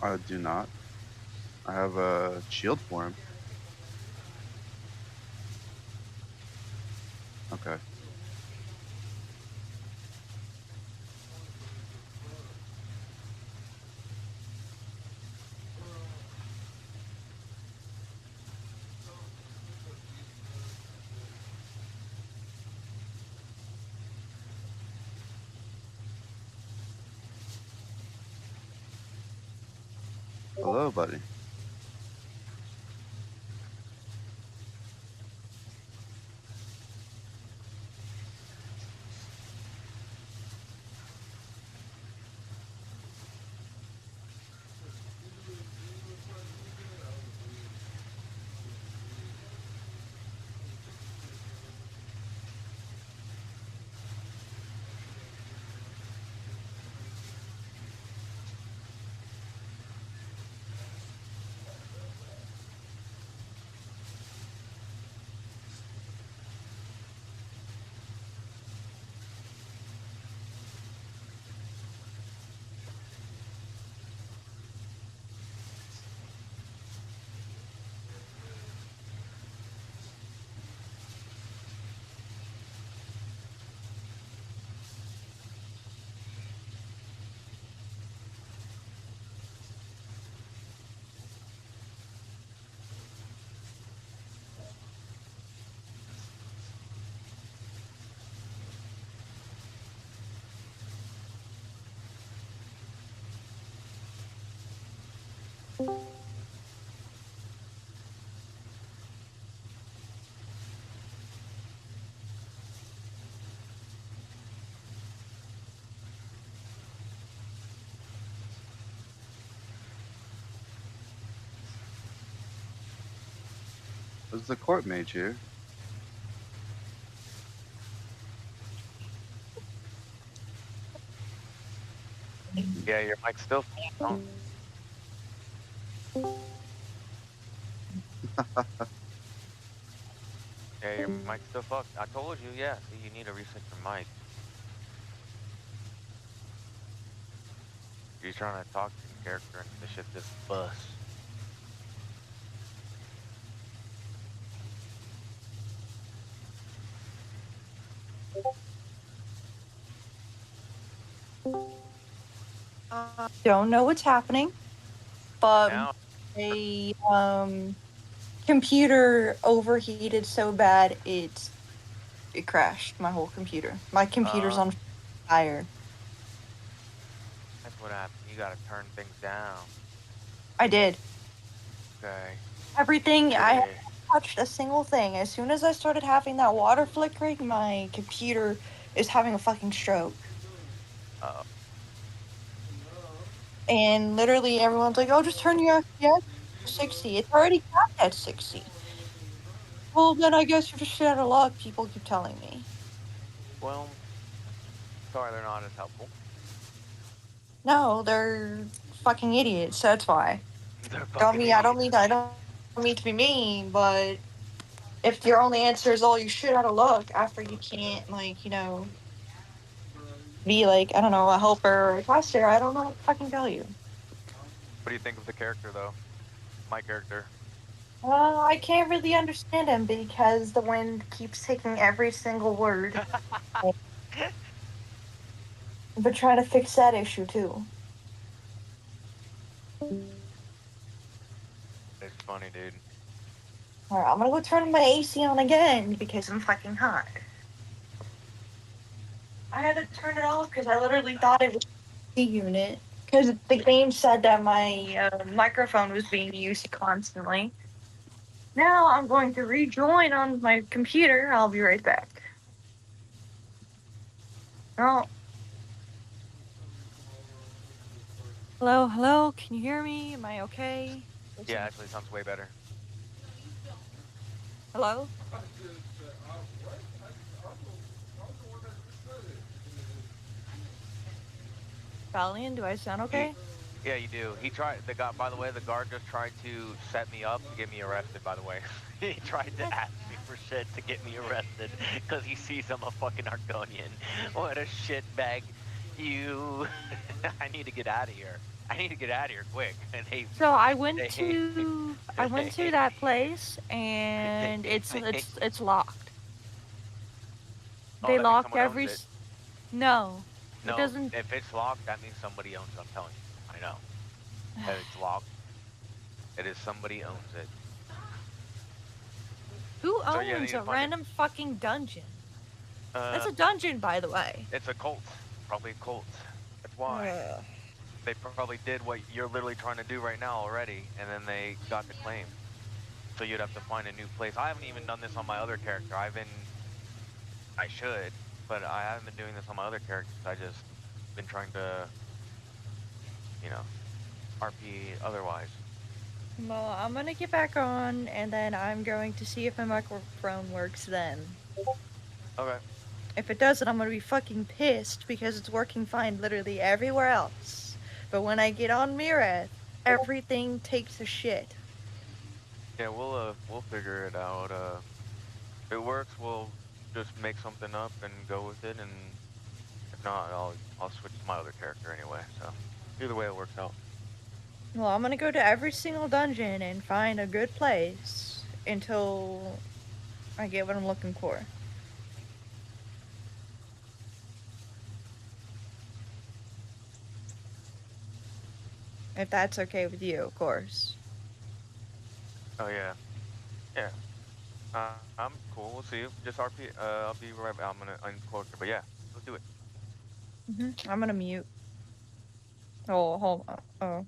I do not. I have a shield for him. Okay. Hello, buddy. Is the court mage here? Yeah, your mic's still on. Yeah, your mic's still fucked. I told you, yeah. See, you need to reset your mic. You're trying to talk in character and the shit just busts. Don't know what's happening, but Now, a computer overheated so bad it crashed my whole computer. My computer's on fire. that's what happened. You gotta turn things down. I did. Okay. Everything, I haven't Okay. touched a single thing. As soon as I started having that water flickering, my computer is having a fucking stroke. Uh-oh. And literally everyone's like, oh, just turn your FPS to 60. It's already capped at 60. Well, then I guess you're just shit out of luck, people keep telling me. Well, sorry they're not as helpful. No, they're fucking idiots, that's why. They're I fucking mean, I don't idiots. mean to be mean, but if your only answer is, oh, you shit out of luck after you can't, like, be like, I don't know, a helper or a caster, I don't know what to fucking tell you. What do you think of the character, though? My character. Well, I can't really understand him because the wind keeps taking every single word. But trying to fix that issue too. It's funny, dude. Alright, I'm gonna go turn my AC on again because I'm fucking hot. I had to turn it off because I literally thought it was the unit. Because the game said that my microphone was being used constantly. Now I'm going to rejoin on my computer. I'll be right back. Oh. Hello, hello. Can you hear me? Am I okay? Yeah, actually, sounds way better. Hello? Valiant, do I sound okay? Yeah, you do. He tried. The guy, by the way, the guard just tried to set me up to get me arrested. By the way, he tried to ask me for shit to get me arrested because he sees I'm a fucking Argonian. What a shit bag! You, I need to get out of here. I need to get out of here quick. And So I went to that place and it's locked. Oh, They that means locked someone owns it. No. It No, doesn't. if it's locked, that means somebody owns it. I'm telling you. I know. If it's locked, it is somebody owns it. Who So, yeah, they owns need to a find it. random fucking dungeon? That's a dungeon, by the way. It's a cult. Probably a cult. That's why. They probably did what you're literally trying to do right now already, and then they got the claim. So you'd have to find a new place. I haven't even done this on my other character. I should, but I haven't been doing this on my other characters. I just been trying to, RP otherwise. Well, I'm gonna get back on, and then I'm going to see if my microphone works then. Okay. If it doesn't, I'm gonna be fucking pissed because it's working fine literally everywhere else. But when I get on Mireth, everything takes a shit. Yeah, we'll figure it out. If it works, we'll just make something up and go with it, and if not, I'll switch to my other character anyway. So either way, it works out. Well, I'm gonna go to every single dungeon and find a good place until I get what I'm looking for. If that's okay with you, of course. Oh yeah, yeah. I'm cool. We'll see. Just RP. I'll be right back. I'm gonna unquote it, but yeah, let's do it. I'm gonna mute. Oh, hold on. Oh.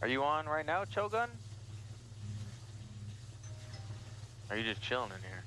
Are you on right now, Cho'gun? Are you just chilling in here?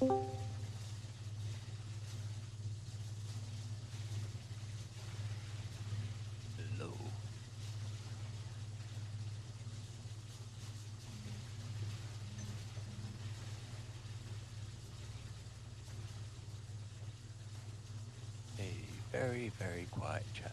Hello. A very, very quiet chat.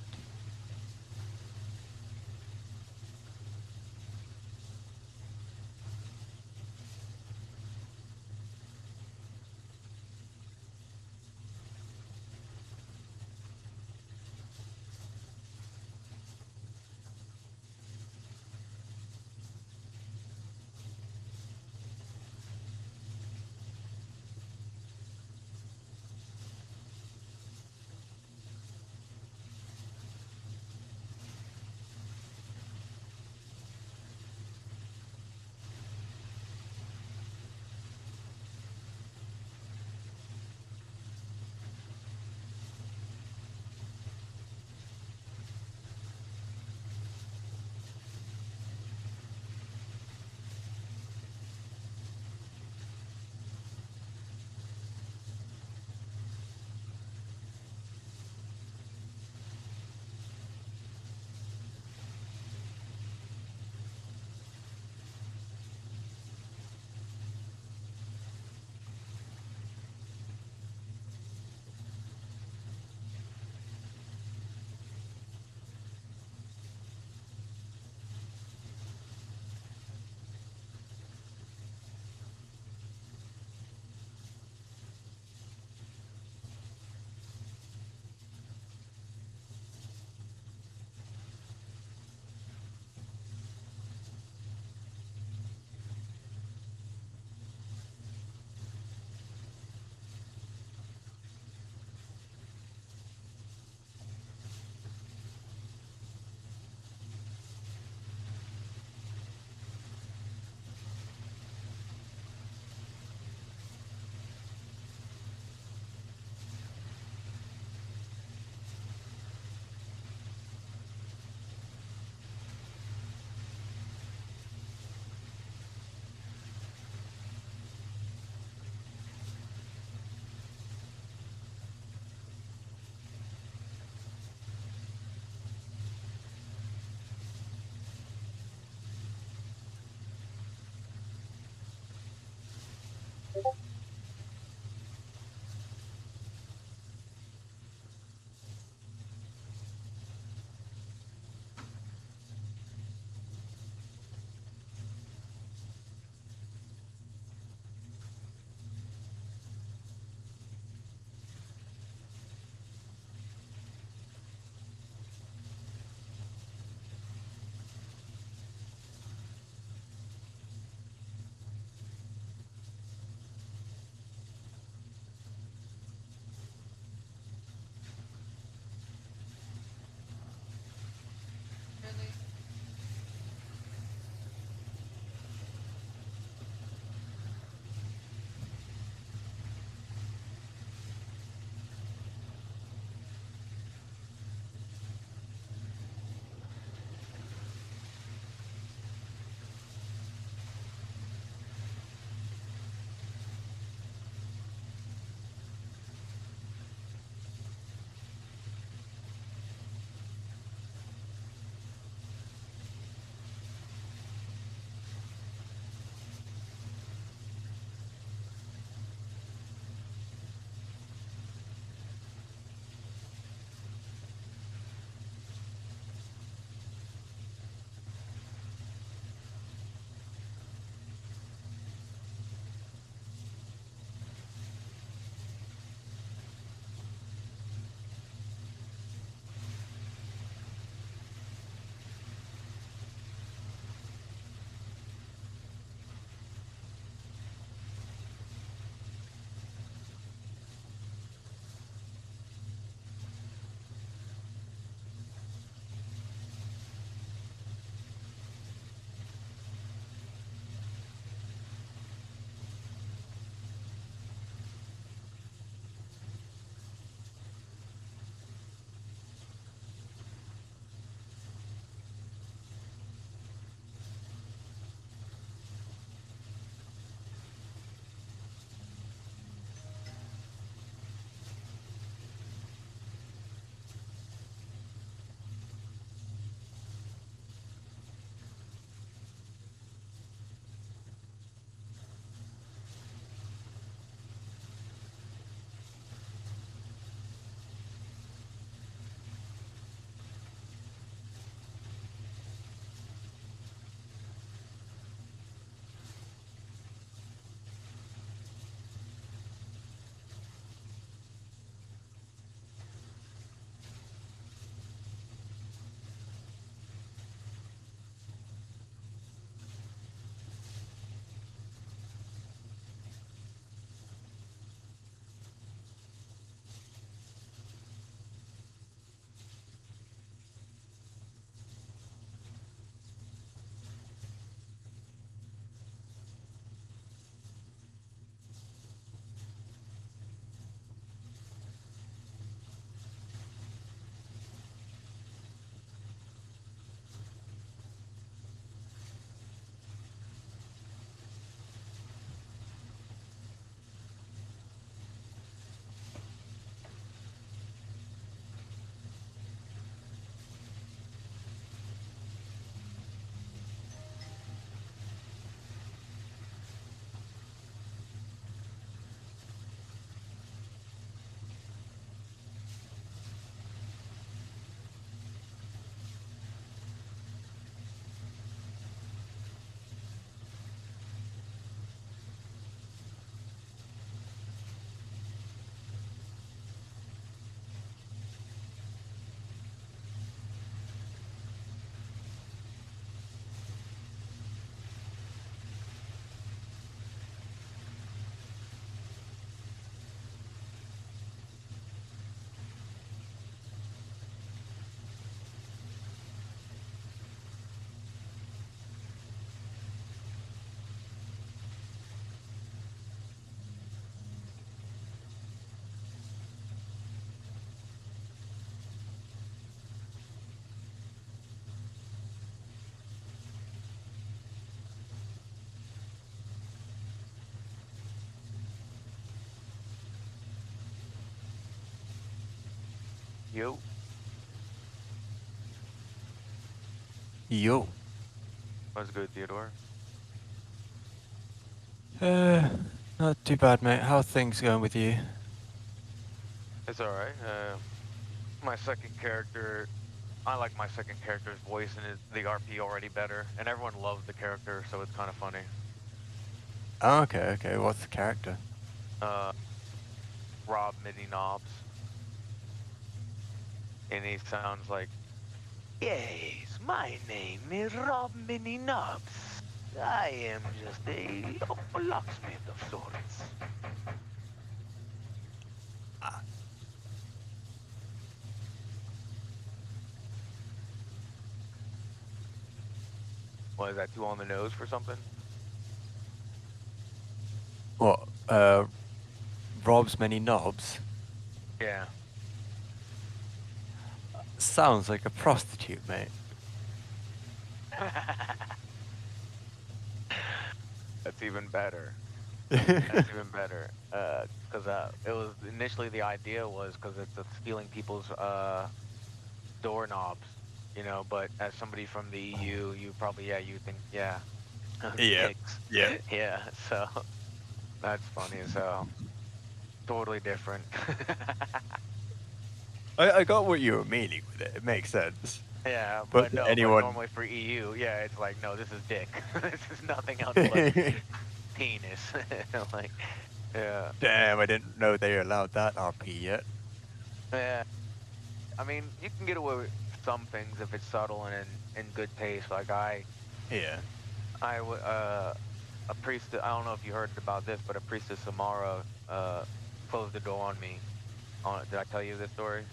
Yo. Yo. What's good, Theodore? Not too bad, mate. How are things going with you? It's alright. My second character, I like my second character's voice and the RP already better, and everyone loved the character, so it's kind of funny. Oh, okay. What's the character? Rob Mini Knobs. And he sounds like, yes, my name is Rob Mini Knobs. I am just a locksmith of sorts. What, is that too on the nose for something? What? Rob's many knobs? Yeah. Sounds like a prostitute, mate. That's even better. That's even better. Because it was initially the idea was because it's stealing people's doorknobs, you know. But as somebody from the EU, you probably you think Yeah. dicks. Yeah. Yeah. So that's funny as hell. Totally different. I got what you were meaning with it. It makes sense. Yeah, But no. anyone... But normally for EU, yeah, it's like no, this is dick. This is nothing else but penis. Like, yeah. Damn, I didn't know they allowed that RP yet. Yeah. I mean, you can get away with some things if it's subtle and in good taste. Like a priest. I don't know if you heard about this, but a priestess Samara closed the door on me. Did I tell you this story?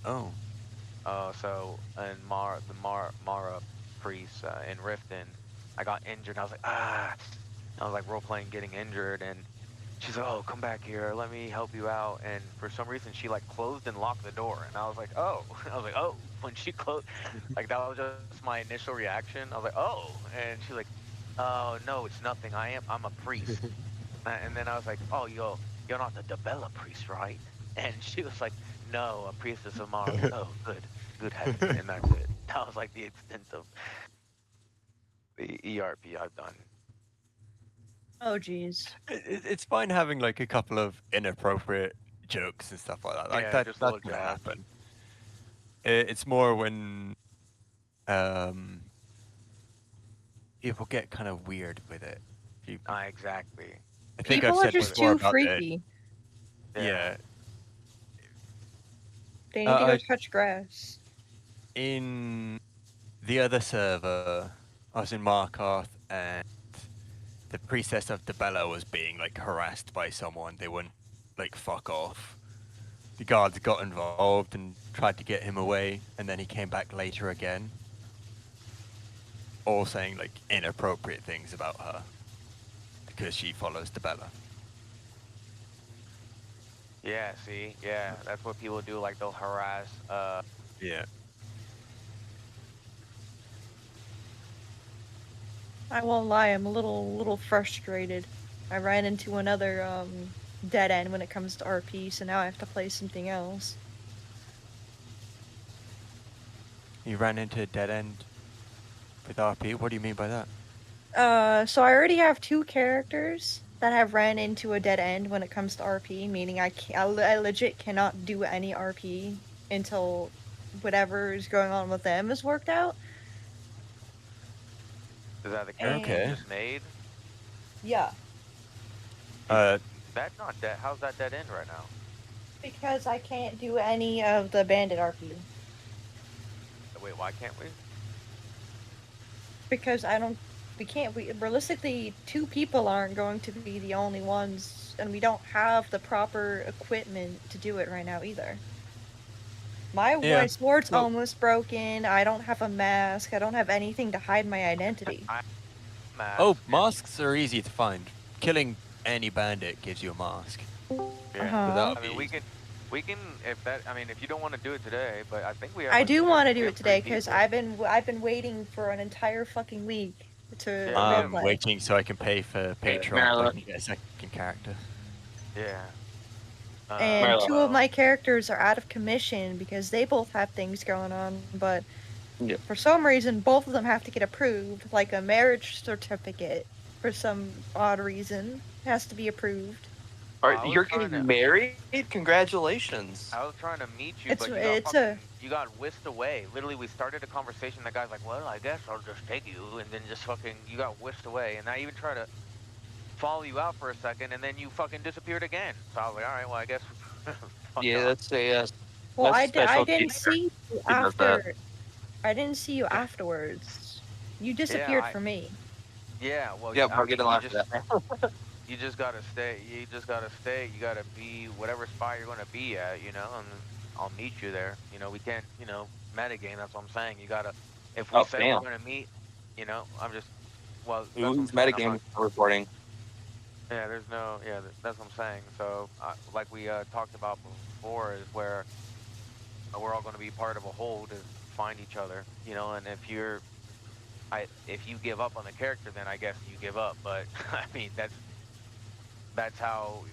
Oh. So in Mara priest in Riften, I got injured. I was like, I was like role playing getting injured, and she's like, oh, come back here, let me help you out. And for some reason, she like closed and locked the door, and I was like, oh, when she closed, like that was just my initial reaction. I was like, oh, and she's like, oh no, it's nothing. I'm a priest. And then I was like, oh, you're not the Debella priest, right? And she was like, no, a priestess of Mara. Oh, good heavens, and that's it. That was like the extent of the ERP I've done. Oh, jeez. It's fine having like a couple of inappropriate jokes and stuff like that. Like Yeah, just a that's little gonna jab. happen. It's more when people get kind of weird with it. Exactly. I think People I've are said just before too about freaky. Yeah. They need to go touch grass. In the other server, I was in Markarth, and the priestess of Debella was being like harassed by someone. They wouldn't like fuck off. The guards got involved and tried to get him away, and then he came back later again, all saying like inappropriate things about her because she follows Debella. Yeah, see, yeah, that's what people do. Like they'll harass. Yeah. I won't lie, I'm a little frustrated. I ran into another dead end when it comes to RP, so now I have to play something else. You ran into a dead end with RP? What do you mean by that? So I already have 2 characters that have ran into a dead end when it comes to RP, meaning I legit cannot do any RP until whatever is going on with them is worked out. Is that the character you just made? Yeah. That's not dead. How's that dead end right now? Because I can't do any of the bandit RP. Wait, why can't we? Because realistically, 2 people aren't going to be the only ones, and we don't have the proper equipment to do it right now either. My sword's almost broken, I don't have a mask, I don't have anything to hide my identity. Oh, masks are easy to find. Killing any bandit gives you a mask. Yeah. I mean, we can, if you don't want to do it today, but I think we have. I do want to do it today because I've been waiting for an entire fucking week to. I'm roleplay. waiting so I can pay for Patreon so I can get a second character. Yeah. And two of my characters are out of commission because they both have things going on, but for some reason, both of them have to get approved, like a marriage certificate, for some odd reason, has to be approved. You're getting married? Congratulations. I was trying to meet you, but you got whisked away. Literally, we started a conversation. The guy's like, "Well, I guess I'll just take you," and then just fucking you got whisked away. And I even tried to follow you out for a second, and then you fucking disappeared again. So I was like, "All right, well, I guess." Yeah, that's a. Well, I didn't see you after. I didn't see you afterwards. You disappeared for me. Yeah, well, yeah, we're getting laughed at. You just gotta stay. You just gotta stay. You gotta be whatever spot you're gonna be at, you know, and I'll meet you there. You know, we can't, you know, metagame. That's what I'm saying. You gotta. If we say we're gonna meet, you know, I'm just. Well, who's metagame recording? Yeah, there's no. Yeah, that's what I'm saying. So, like we talked about before, is where we're all gonna be part of a whole to find each other, you know, and if you're. If you give up on the character, then I guess you give up. But I mean, that's how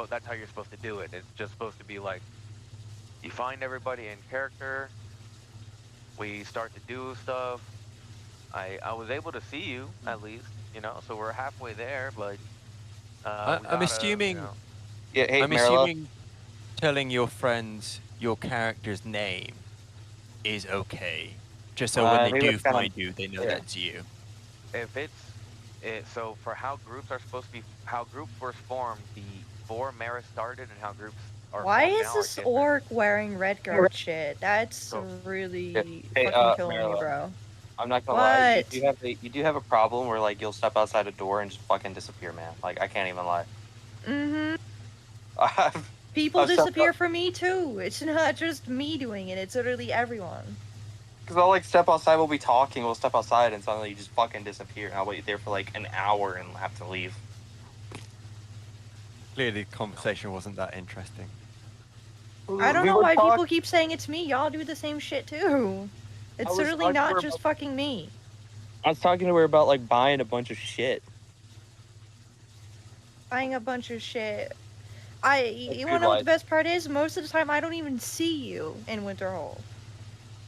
that's how you're supposed to do it. It's just supposed to be like, you find everybody in character. We start to do stuff. I was able to see you at least, you know. So we're halfway there, but I'm assuming. You know, yeah, hey, I'm assuming telling your friends your character's name is okay. Just so when they do find you, they know that's you. If so for how groups are supposed to be, how groups were formed before Mereth started, and how groups are. Why formed is now this orc wearing red guard shit? That's really fucking killing me, bro. I'm not gonna lie. You do have a problem where like you'll step outside a door and just fucking disappear, man. Like I can't even lie. People disappear for me too. It's not just me doing it. It's literally everyone. Because I'll like step outside, we'll be talking, we'll step outside, and suddenly you just fucking disappear. And I'll wait there for like an hour and have to leave. Clearly, the conversation wasn't that interesting. I don't know why people keep saying it's me. Y'all do the same shit too. It's literally not just fucking me. I was talking to her about like buying a bunch of shit. Buying a bunch of shit. You wanna know what the best part is? Most of the time, I don't even see you in Winterhold.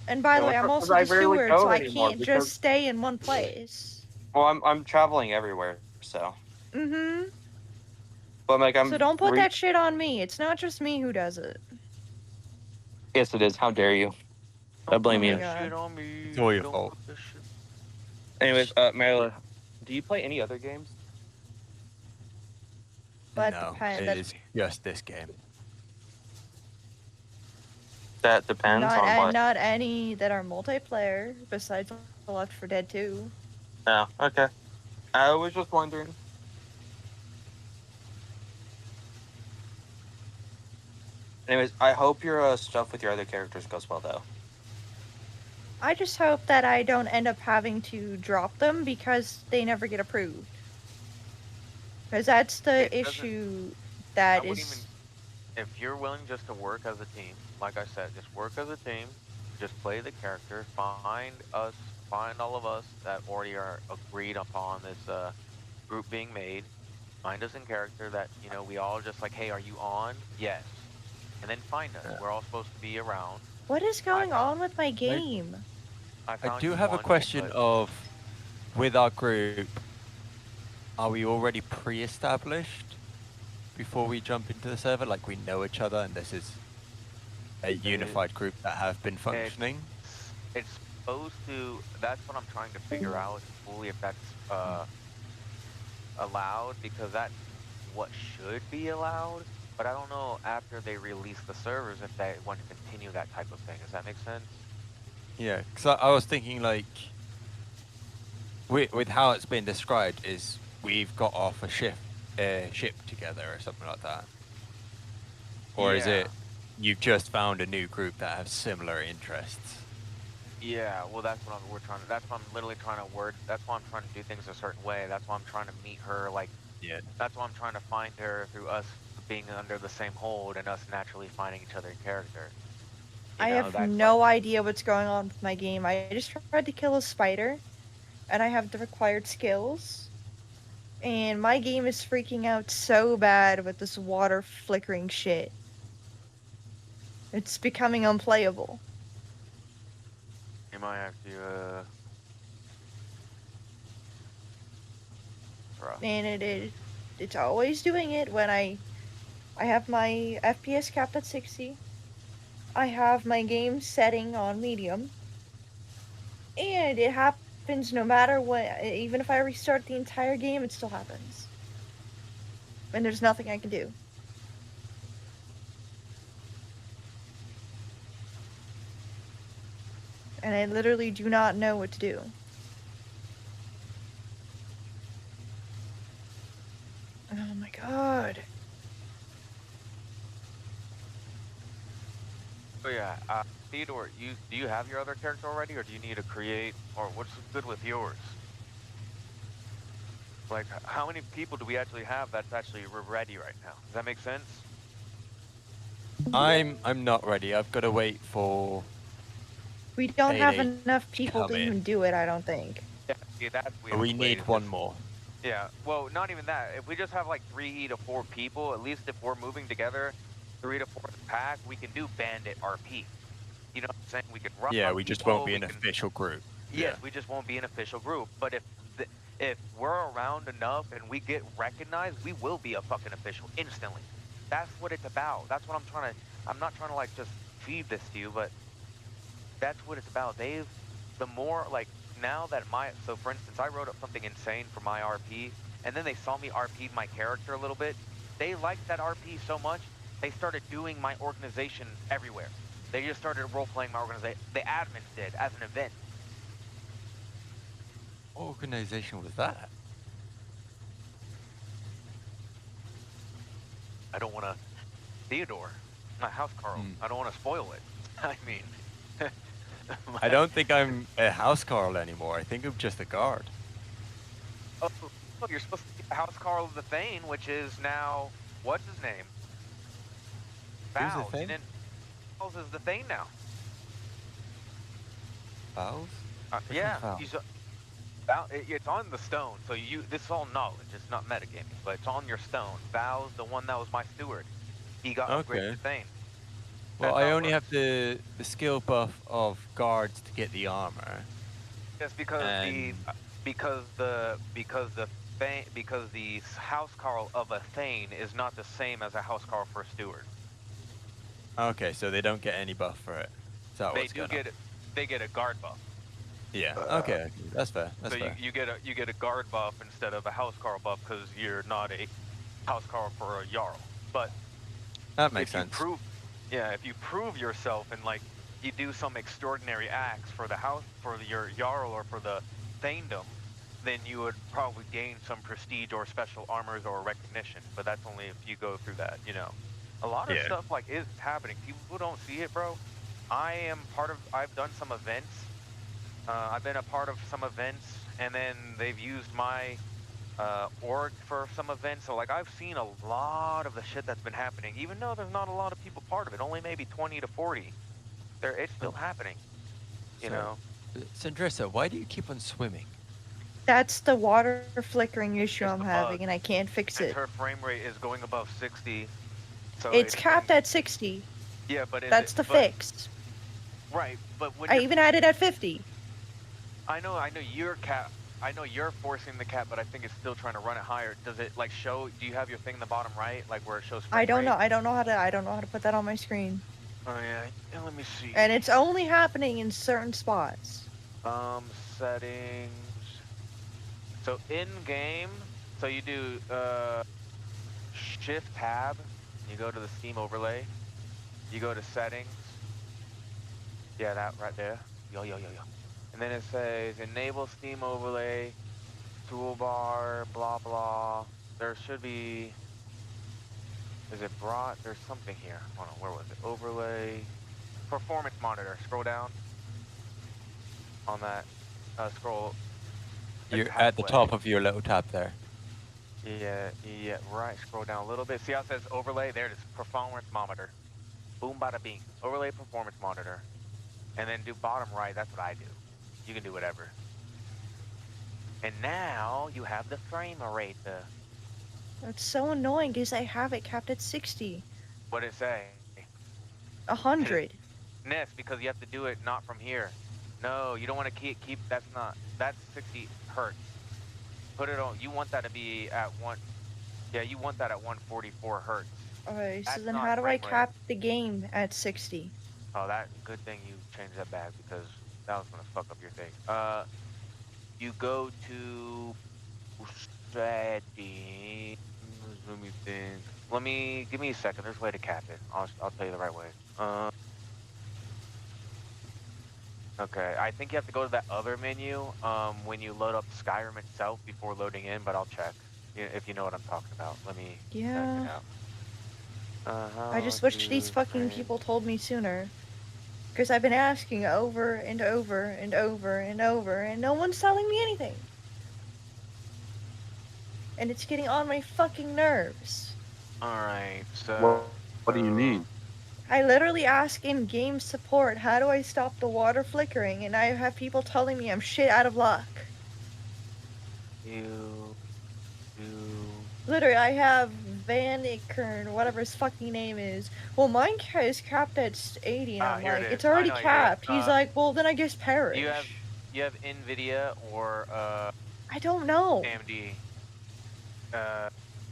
And by the way, I'm also the steward, so I can't just stay in one place. Well, I'm traveling everywhere, so. But like So don't put that shit on me. It's not just me who does it. Yes, it is. How dare you? I blame you. It's all your fault. Anyways, Marilla, do you play any other games? No, it is just this game. That depends on what. Not any that are multiplayer, besides Left 4 Dead 2. Oh, okay. I was just wondering. Anyways, I hope your stuff with your other characters goes well, though. I just hope that I don't end up having to drop them because they never get approved. Because that's the issue that is... If you're willing just to work as a team, like I said, just work as a team, just play the character, find all of us that already are agreed upon this group being made, find us in character that, you know, we all just like, hey, are you on? Yes. And then find us. We're all supposed to be around. What is going on with my game? I do have a question of, with our group, are we already pre-established before we jump into the server? Like we know each other and this is a unified group that have been functioning? It's supposed to, that's what I'm trying to figure out fully if that's allowed, because that's what should be allowed. But I don't know after they release the servers if they want to continue that type of thing. Does that make sense? Yeah, because I was thinking like, with how it's been described is we've got off a ship together or something like that. Or is it you've just found a new group that have similar interests? Yeah, well that's what that's why I'm literally trying to that's why I'm trying to do things a certain way. That's why I'm trying to meet her, like, that's why I'm trying to find her through us being under the same hold and us naturally finding each other in character. I have no idea what's going on with my game. I just tried to kill a spider, and I have the required skills. And my game is freaking out so bad with this water flickering shit. It's becoming unplayable. You might have to, bruh. And it's always doing it when I have my FPS capped at 60. I have my game setting on medium. And it happens no matter what. Even if I restart the entire game, it still happens. And there's nothing I can do. And I literally do not know what to do. Oh my god. Oh yeah, Theodore, do you have your other character already, or do you need to create, or what's good with yours? Like, how many people do we actually have that's actually ready right now? Does that make sense? I'm not ready. I've got to wait for. We don't have 88 enough people to come in. even do it, I don't think. Yeah, that's We need one more. Yeah, well, not even that. If we just have like 3 to 4 people, at least if we're moving together, 3 to 4 in the pack, we can do bandit RP. You know what I'm saying? We can run. Yeah, we just won't be an official group. Yes, we just won't be an official group. But if we're around enough and we get recognized, we will be a fucking official instantly. That's what it's about. That's what I'm trying to. I'm not trying to like just feed this to you, but that's what it's about. The more like now that so for instance, I wrote up something insane for my RP, and then they saw me RP my character a little bit. They liked that RP so much, they started doing my organization everywhere. They just started role-playing my organization. The admins did, as an event. What organization was that? I don't want to... Theodore, my house Carl. I don't want to spoil it. I mean... I don't think I'm a house Carl anymore. I think I'm just a guard. Oh, look, you're supposed to be the house Carl of the Thane, which is now... What's his name? Who's the Vows. Thane? Vows is the Thane now. Vows? Yeah, Vows? he's it's on the stone, so this is all knowledge, it's not metagaming, but it's on your stone. Vows, the one that was my steward, he got upgraded to Thane. Well, That's I how it only works. have the skill buff of guards to get the armor. Just because the house Carl of a Thane is not the same as a house Carl for a steward. Okay, so they don't get any buff for it. Is that They what's do going get it. They get a guard buff. Yeah. Okay. That's fair. That's So fair. you get a guard buff instead of a house Carl buff because you're not a house Carl for a Jarl. But That makes if you sense. if you prove yourself and like you do some extraordinary acts for the house, for your Jarl or for the Thanedom, then you would probably gain some prestige or special armors or recognition. But that's only if you go through that, you know. A lot of stuff like is happening. People don't see it, bro. I've done some events. I've been a part of some events, and then they've used my org for some events. So like I've seen a lot of the shit that's been happening, even though there's not a lot of people part of it. Only maybe 20 to 40. It's still happening. You know. Sandrissa, why do you keep on swimming? That's the water flickering issue I'm having, and I can't fix And it. her frame rate is going above 60. So It's capped at 60. Yeah, but That's the fix. Right, but when I even had it at 50. I know you're cap. I know you're forcing the cap, but I think it's still trying to run it higher. Does it like show? Do you have your thing in the bottom right, like where it shows? I don't frame know. rate? I don't know how to put that on my screen. Oh yeah, let me see. And it's only happening in certain spots. Settings. So in game, so you do Shift Tab. You go to the Steam overlay. You go to settings. Yeah, that right there. Yo. And then it says enable Steam overlay, toolbar, blah blah. There should be. Is it brought? There's something here. Hold on, where was it? Overlay, performance monitor. Scroll down. On that, scroll. You're at the top of your little tab there. Yeah, right. Scroll down a little bit. See how it says overlay? There it is. Performance monitor. Boom, bada bing. Overlay performance monitor. And then do bottom right. That's what I do. You can do whatever. And now you have the frame rate. That's so annoying because I have it capped at 60. What did it say? 100. Ness, because you have to do it not from here. No, you don't want to keep. That's 60 hertz. Put it on. You want that to be at one. Yeah, you want that at 144 hertz. Okay, so That's then not how do I frame rate. cap the game at 60? Oh, that good thing you changed that back because that was gonna fuck up your thing. You go to settings. Let me think. Give me a second. There's a way to cap it. I'll tell you the right way. Okay, I think you have to go to that other menu when you load up Skyrim itself before loading in, but I'll check if you know what I'm talking about. Let me check it Yeah. out. I just wish these fucking people told me sooner. Because I've been asking over and over and over and over, and no one's telling me anything. And it's getting on my fucking nerves. Alright, so... What do you need? I literally ask in game support, how do I stop the water flickering? And I have people telling me I'm shit out of luck. Literally, I have Van Ikern, whatever his fucking name is. Well, mine is capped at 80, and I'm here it like, is. it's already I know, capped. He's like, well, then I guess perish. You have NVIDIA or I don't know. AMD.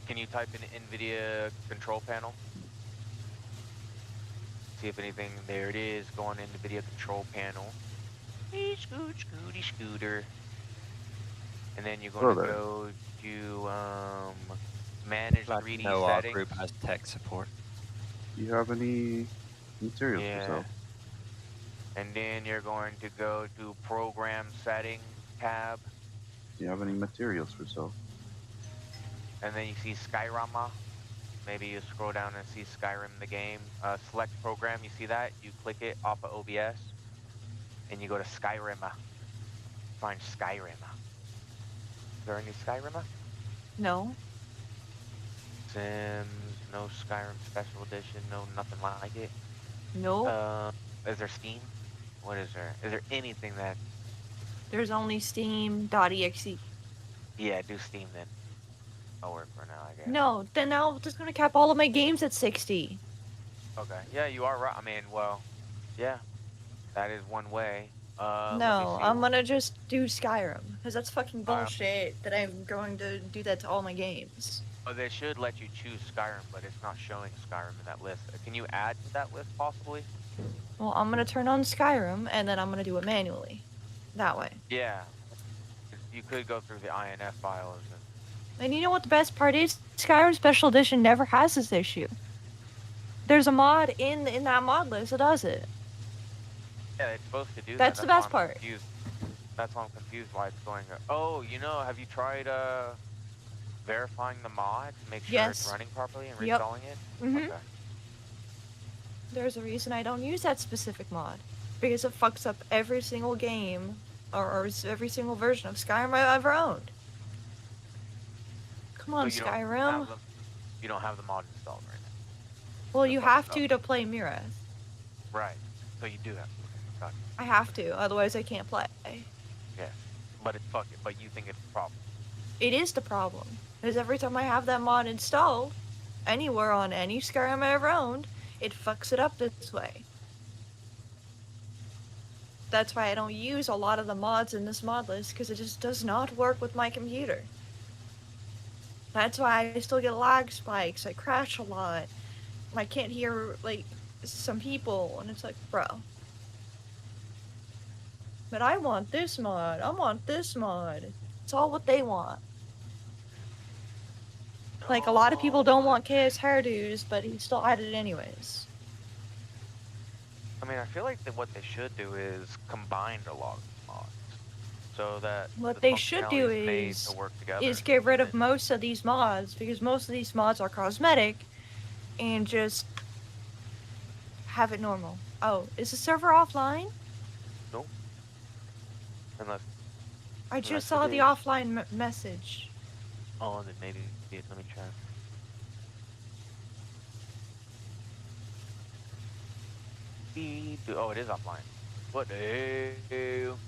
Can you type in NVIDIA control panel? See if anything. There it is. Go on NVIDIA control panel. Scooter. And then you're going to go to manage 3D No, our settings. group has tech support. Do you have any materials for sale? And then you're going to go to program settings tab. Do you have any materials for sale? And then you see SKYRIMRP. Maybe you scroll down and see Skyrim the game. Select program, you see that? You click it off of OBS. And you go to SKYRIMRP. Find SKYRIMRP. Is there any SKYRIMRP? No. Sims, no Skyrim Special Edition, no nothing like it. No. Is there Steam? What is there? Is there anything that... There's only Steam.exe. Yeah, do Steam then. I'll work for now, I guess. No, then I'm just gonna cap all of my games at 60. Okay. Yeah, you are right. I mean, well, yeah. That is one way. No, I'm gonna just do Skyrim. Because that's fucking bullshit that I'm going to do that to all my games. Oh, they should let you choose Skyrim, but it's not showing Skyrim in that list. Can you add to that list, possibly? Well, I'm gonna turn on Skyrim, and then I'm gonna do it manually. That way. Yeah. You could go through the INF files. And you know what the best part is? Skyrim Special Edition never has this issue. There's a mod in that mod list that does it. Yeah, it's supposed to do that. That's the best part. Confused. That's why I'm confused why it's going... Oh, you know, have you tried verifying the mod to make sure it's running properly and reinstalling it? Mm-hmm. Okay. There's a reason I don't use that specific mod. Because it fucks up every single game, or every single version of Skyrim I've ever owned. Come on, so Skyrim. You don't have the mod installed right now. Well, you have to play Mireth. Right. So you do have to. Gotcha. I have to, otherwise I can't play. Yeah. But it's fucking. But you think it's a problem. It is the problem. Because every time I have that mod installed, anywhere on any Skyrim I ever owned, it fucks it up this way. That's why I don't use a lot of the mods in this mod list, because it just does not work with my computer. That's why I still get lag spikes, I crash a lot, I can't hear, like, some people, and it's like, bro. But I want this mod, I want this mod. It's all what they want. Like, a lot of people don't want Chaos hairdos, but he still added it anyways. I mean, I feel like what they should do is combine a lot of mods, so that What the they should do functionality is made is to work together. get rid of most of these mods, because most of these mods are cosmetic, and just have it normal. Oh, is the server offline? Nope. Unless. I just unless saw it the is. offline message. Oh, then maybe. Let me check. Oh, it is offline. What the hell?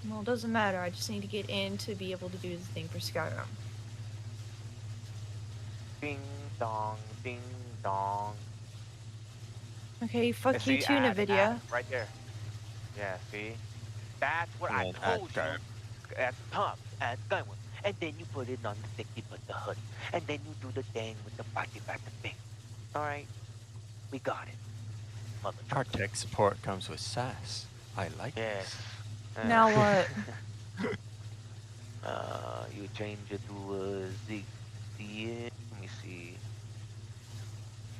Well, it doesn't matter. I just need to get in to be able to do the thing for Skyrim. Ding dong, ding Dong. Okay, fuck you See, too, Nvidia. right there. Yeah, see? That's what I And told you. add At top, at Skyward. And then you put it on the stick, you put the hood. And then you do the thing with the party thing. Alright? We got it. Mother Our tech support comes with SAS. I like Yes. Now what? You change it to 60. Let me see.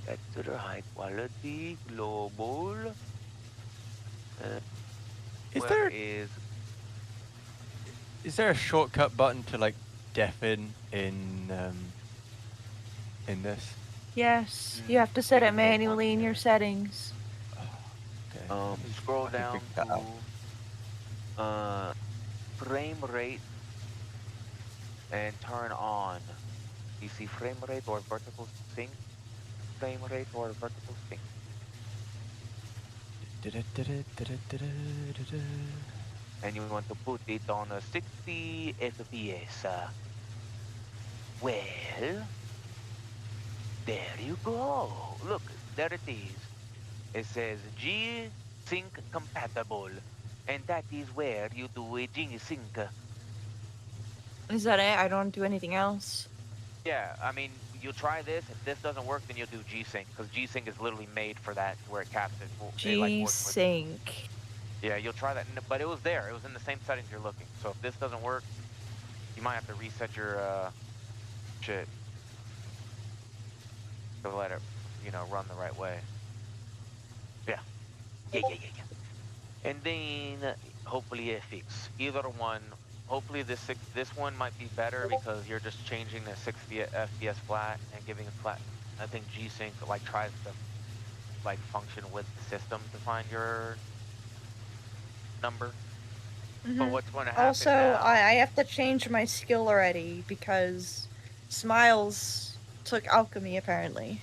Extra high quality, global. Is there a shortcut button to like deafen in this? Yes, you have to set it manually in your settings. Okay. Scroll down to frame rate and turn on. You see frame rate or vertical sync? Frame rate or vertical sync? And you want to put it on a 60 FPS. Well, there you go. Look, there it is. It says G-Sync compatible. And that is where you do a G-Sync. Is that it? I don't do anything else. Yeah, I mean, you try this. If this doesn't work, then you'll do G-Sync. Because G-Sync is literally made for that, where it caps it. G-Sync. Yeah, you'll try that. But it was there. It was in the same settings you're looking. So if this doesn't work, you might have to reset your shit to let it, run the right way. Yeah. And then hopefully it fix either one. Hopefully this one might be better because you're just changing the 60 FPS flat and giving it flat. I think G-Sync tries to function with the system to find your number. But what's going to happen Also, now? I have to change my skill already because Smiles took alchemy apparently.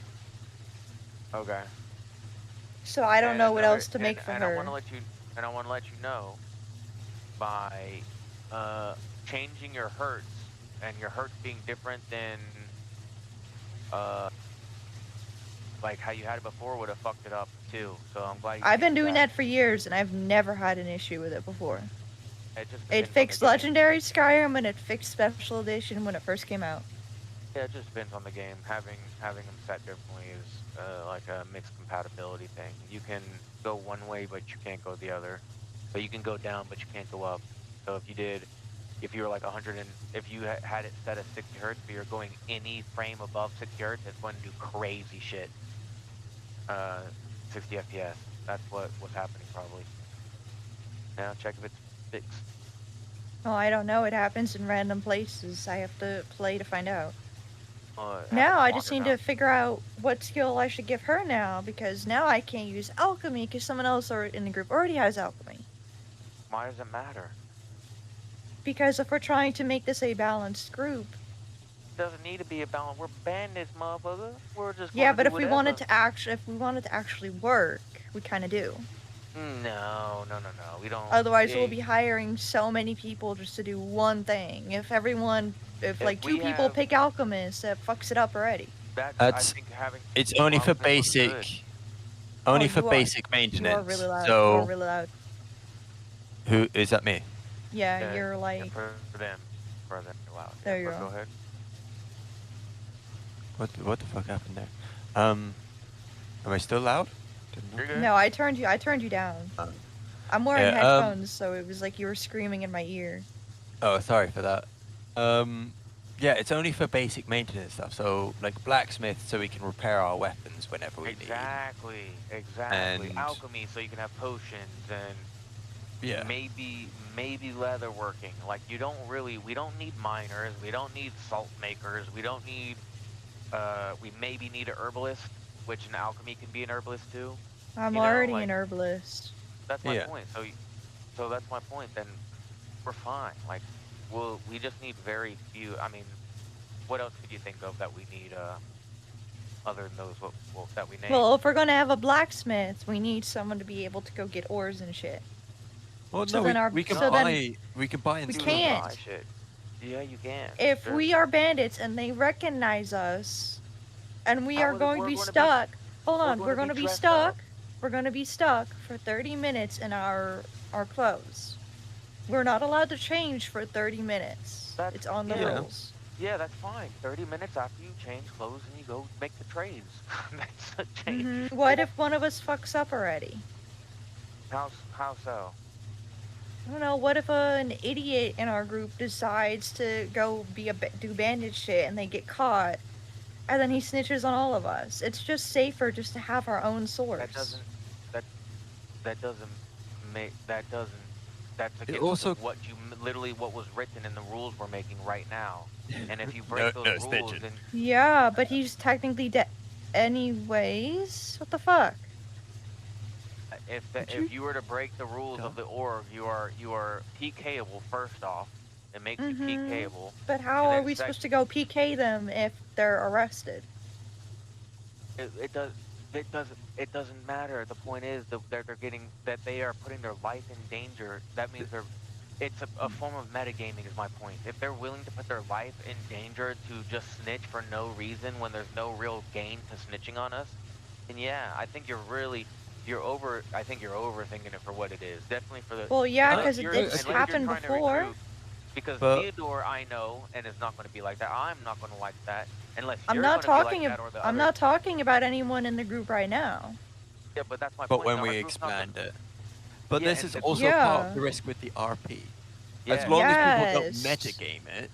Okay. So I don't know what else to make for and her. I want to let you know by changing your hertz and your hertz being different than how you had it before would have fucked it up too. So I'm glad I've been doing that for years and I've never had an issue with it before. It fixed Legendary Skyrim and it fixed Special Edition when it first came out. Yeah, it just depends on the game. Having them set differently is like a mixed compatibility thing. You can go one way, but you can't go the other. So you can go down, but you can't go up. So if you were like 100 and if you had it set at 60 hertz, but you're going any frame above 60 hertz, it's going to do crazy shit. 60 FPS. That's what's happening probably. Now check if it's fixed. Oh, I don't know. It happens in random places. I have to play to find out. Now I just need to figure out what skill I should give her now, because now I can't use alchemy because someone else in the group already has alchemy. Why does it matter? Because if we're trying to make this a balanced group. It doesn't need to be a balance. We're bandits, motherfucker. We're just But if do we whatever. wanted to actually work, we kind of do. No. We don't. Otherwise, we'll be hiring so many people just to do one thing. If two people pick alchemists, that fucks it up already. It's only for basic. Only for basic maintenance. You are really loud. So You are really loud. who is that? Me? Yeah, you're like. For them. Wow. There you Go go. ahead. What the fuck happened there? Am I still loud? No, I turned you down. I'm wearing headphones, so it was like you were screaming in my ear. Oh, sorry for that. Yeah, it's only for basic maintenance stuff. So, like blacksmith, so we can repair our weapons whenever we need. Exactly. And Alchemy, so you can have potions and maybe leather working. Like we don't need miners. We don't need salt makers. We don't need. We maybe need a herbalist, which an alchemy can be an herbalist too. I'm already an herbalist. That's my point. So that's my point. Then we're fine. Like, we just need very few. I mean, what else could you think of that we need other than those that we named? Well, if we're gonna have a blacksmith, we need someone to be able to go get ores and shit. Well, So no, then we can buy and we sell. can't. Yeah, you can. If we are bandits and they recognize us And we How are are going to we're be gonna stuck. Hold on, gonna we're going be to be dressed stuck. up. We're going to be stuck for 30 minutes in our clothes. We're not allowed to change for 30 minutes. It's on the rules. Yeah, that's fine. 30 minutes after you change clothes and you go make the trades. That's a change. What if one of us fucks up already? How so? I don't know. What if an idiot in our group decides to go do bandit shit and they get caught, and then he snitches on all of us? It's just safer just to have our own source. That doesn't make that's against also- what was written in the rules we're making right now. And if you break those rules, then Yeah, but he's technically dead anyways. What the fuck? if you were to break the rules of the org, you are PKable first off. It makes you PKable. But how are we supposed to go PK them if they're arrested? It doesn't matter. The point is that they are putting their life in danger. That means it's a form of metagaming is my point. If they're willing to put their life in danger to just snitch for no reason when there's no real gain to snitching on us, then yeah, I think you're overthinking it for what it is. Definitely for the. Well, yeah, because unless it's you're happened trying to before. recruit, because Theodore, I know, and is not going to be like that. I'm not going to like that unless I'm you're not gonna be talking. like that or the I'm other. not talking about anyone in the group right now. Yeah, but that's my But point. when though. we Our group's not expand gonna- it. But Yeah, this and is the- also part of the risk with the RP. As Yeah. long as people Yes. don't metagame it,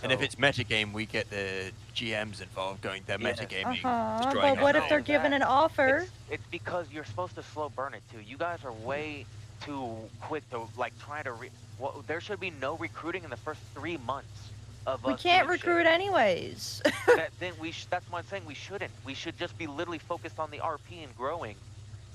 and if it's metagame, we get the GMs involved going, they're metagaming, destroying But our what if name. they're given an offer? It's because you're supposed to slow burn it too. You guys are way too quick to like try to. There should be no recruiting in the first 3 months of We us can't doing recruit anyways. shit. Then that's why I'm saying we shouldn't. We should just be literally focused on the RP and growing.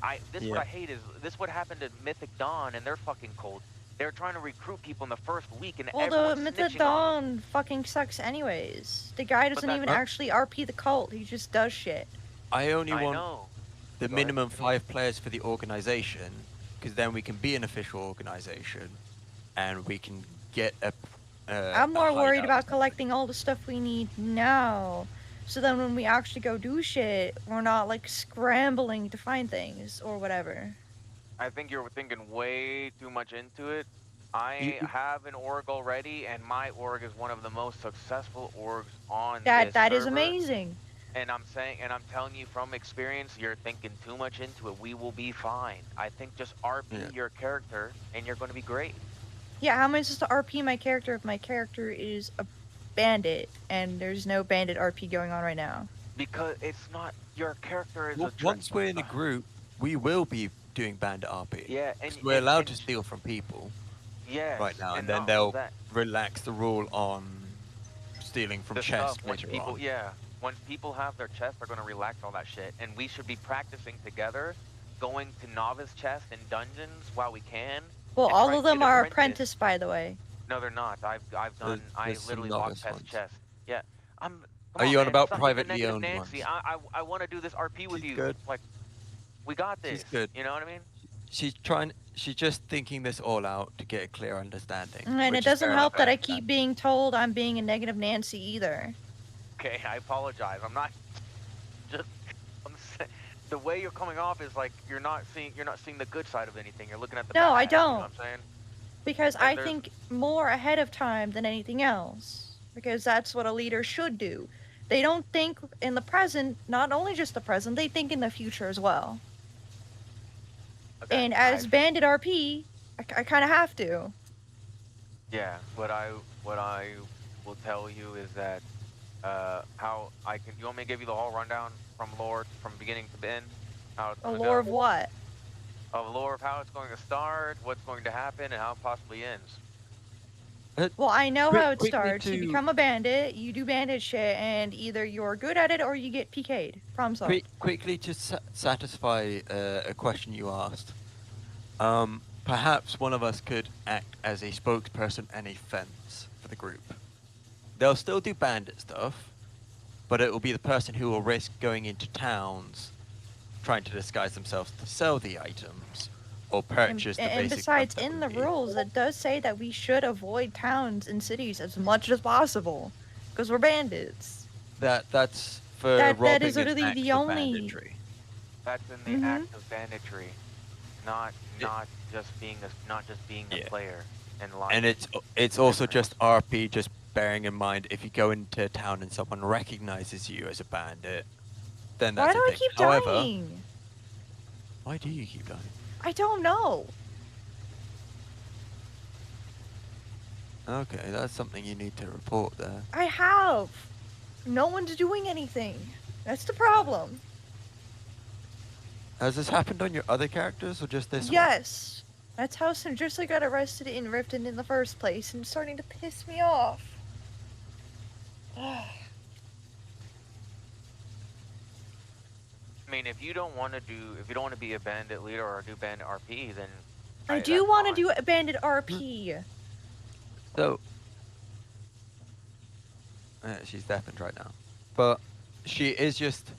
What I hate is this. What happened to Mythic Dawn and their fucking cult. They're trying to recruit people in the first week, and Well, the everyone's Mythic snitching on them. Dawn fucking sucks anyways. The guy doesn't even actually RP the cult. He just does shit. I only I want know. the minimum 5 players for the organization, because then we can be an official organization, and we can get a. I'm more a worried hideout. about collecting all the stuff we need now. So then when we actually go do shit, we're not like scrambling to find things or whatever. I think you're thinking way too much into it. I have an org already, and my org is one of the most successful orgs on this That is server. amazing. And I'm telling you from experience, you're thinking too much into it. We will be fine. I think just RP your character, and you're going to be great. Yeah, how am I supposed to RP my character if my character is a bandit and there's no bandit RP going on right now? Because it's not your character is Once we're in a group, we will be doing bandit RP. Yeah, 'Cause we're allowed to steal from people. Yes, Right now, and and then not they'll only that- relax the rule on stealing from the chests stuff when later people, on. yeah, when people have their chests, they're going to relax all that shit, and we should be practicing together, going to novice chests and dungeons while we can. Well, and all trying of to them get are apprentice. apprentice, by the way. No, they're not. I There's some literally walk novice past ones. chests. Yeah, come Are you on man, about stop being a privately negative owned Nancy. ones? I want to do this RP with She's you. good. Like, we got this. She's good. You know what I mean? She's just thinking this all out to get a clear understanding. And which it is doesn't fair help enough. that I keep being told I'm being a negative Nancy either. Okay, I apologize. I'm not just. The way you're coming off is like you're not seeing the good side of anything. You're looking at the No, bad. I You know don't. what I'm saying? Because And I there's- think more ahead of time than anything else. Because that's what a leader should do. They don't think in the present, not only just the present, they think in the future as well. Okay, And as bandit RP, I kind of have to. Yeah, what I will tell you is that how I can. You want me to give you the whole rundown from lore from beginning to end? How it's A gonna lore go? of what? Of lore of how it's going to start, what's going to happen, and how it possibly ends. Well, I know how it quickly starts. You to- become a bandit, you do bandit shit, and either you're good at it or you get PK'd. Problem solved. Quickly to satisfy a question you asked, perhaps one of us could act as a spokesperson and a fence for the group. They'll still do bandit stuff, but it will be the person who will risk going into towns, trying to disguise themselves to sell the items or purchase the And basic besides, stuff that in we the need. rules, it does say that we should avoid towns and cities as much as possible. Because we're bandits. That's for that robbing is an literally act the of only. banditry. That's in the act of banditry, not just being a player in life. And it's also just RP, just bearing in mind if you go into town and someone recognizes you as a bandit, then Why that's do a I thing. keep However, dying? why do you keep dying? I don't know. Okay, that's something you need to report there. I have. No one's doing anything. That's the problem. Has this happened on your other characters or just this one? Yes. That's how Sindrissa got arrested in Riften in the first place, and it's starting to piss me off. I mean, if you don't want to be a bandit leader or do bandit RP, then I do want to do a bandit RP. So, she's deafened right now, but she is just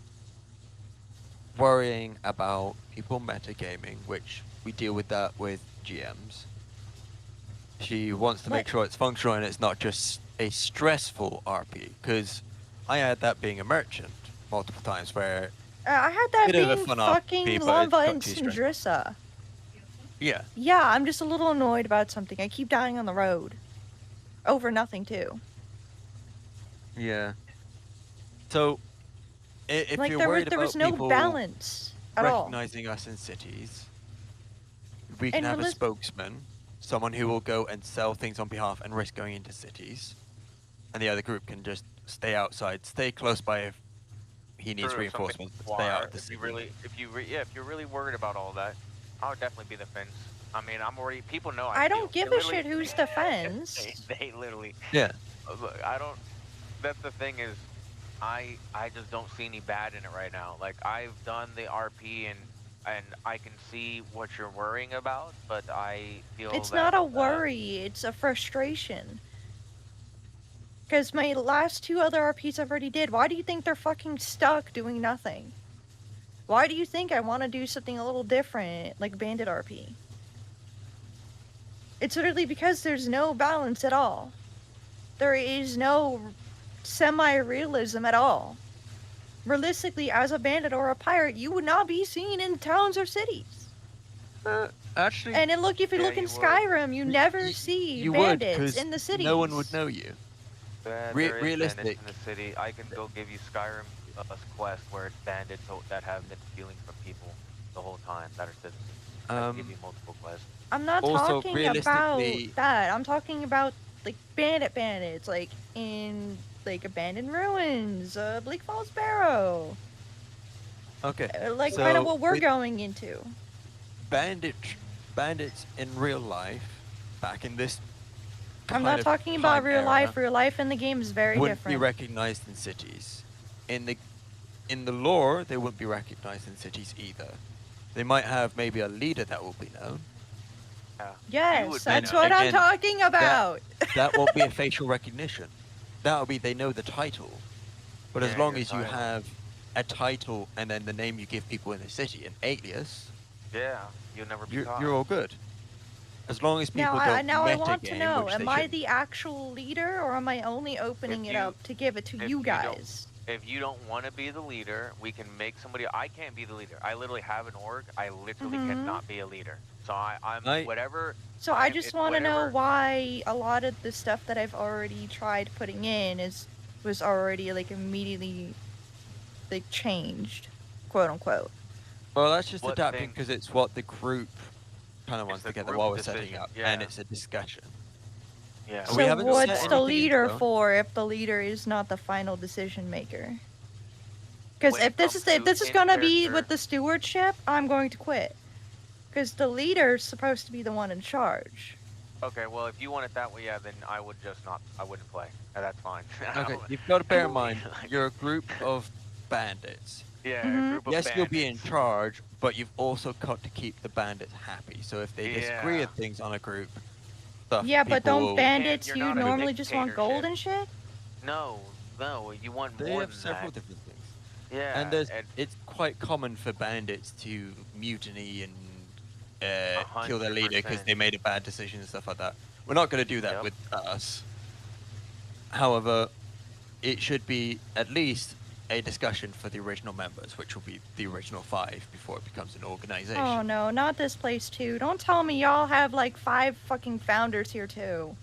worrying about people metagaming, which we deal with that with GMs. She wants to make sure it's functional and it's not just a stressful RP, because I had that being a merchant multiple times where I had that bit of a being fun fucking RP, but it Lava got and too stressful. Sindrissa. Yeah. Yeah, I'm just a little annoyed about something. I keep dying on the road. Over nothing, too. Yeah. So, if Like, you're there worried was about no people balance at all. recognizing us in cities, we can And have a Melis- spokesman, someone who will go and sell things on behalf and risk going into cities, and the other group can just stay outside, stay close by if he needs True, if something reinforcements, but stay out of the if city. if you're really worried about all that, I would definitely be the fence. I mean, people know I don't give a shit who's the fence. They literally. Yeah. Look, that's the thing is, I just don't see any bad in it right now. Like, I've done the RP and I can see what you're worrying about, but I feel It's that, not a worry, it's a frustration. Because my last two other RPs I've already did, why do you think they're fucking stuck doing nothing? Why do you think I want to do something a little different, like Bandit RP? It's literally because there's no balance at all. There is no semi-realism at all. Realistically, as a bandit or a pirate, you would not be seen in towns or cities. Actually, and then look, if you look in Skyrim, you never see you would, bandits 'cause in the cities. no one would know you. There is Realistic. bandits in the city. I can go give you Skyrim quest where it's bandits that have been stealing from people the whole time that are citizens. I can give you multiple quests. I'm not Also, talking realistically- about that. I'm talking about like bandits, like in like abandoned ruins, Bleak Falls Barrow. Okay. Like so kind of what we're with going into. bandits in real life, back in this I'm kind not of talking about time real era, life. Real life in the game is very wouldn't different. be recognized in cities. In the lore, they wouldn't be recognized in cities either. They might have maybe a leader that will be known. Yes, that's And what I'm again, talking about. That won't be a facial recognition. That'll be they know the title. But as Yeah, long your as you title. have a title and then the name you give people in the city, an alias, Yeah, you'll never be caught. you're all good. As long as people don't Now I meta want to game, know: which am they I shouldn't. the actual leader, or am I only opening it up to give it to you guys? If you don't want to be the leader, we can make somebody. I can't be the leader. I literally have an org. I literally cannot be a leader. So I'm whatever. So I just want to know why a lot of the stuff that I've already tried putting in was already like immediately like changed, quote unquote. Well, that's just What adapting thing? because it's what the group kind of wants the together group while we're decision, setting up, yeah. and it's a discussion. Yeah. We So haven't what's set the anything in leader stone. for if the leader is not the final decision maker? Because When if it this comes is to gonna be in-character- with the stewardship, I'm going to quit. Because the leader's supposed to be the one in charge. Okay, well, if you want it that way, yeah, then I would just not. I wouldn't play. That's fine. Okay, you've got to bear in mind, you're a group of bandits. Yeah, Mm-hmm. a group of Yes, bandits. you'll be in charge, but you've also got to keep the bandits happy. So if they disagree Yeah. with things on a group stuff, Yeah, but people don't will- bandits you're you not a normally just want gold and shit? No, you want They more have than several that. different things. Yeah, And it's quite common for bandits to mutiny and kill their leader because 100%. they made a bad decision and stuff like that. We're not going to do that with us. However, it should be at least a discussion for the original members, which will be the original 5 before it becomes an organization. Oh no, not this place too. Don't tell me y'all have like 5 fucking founders here too.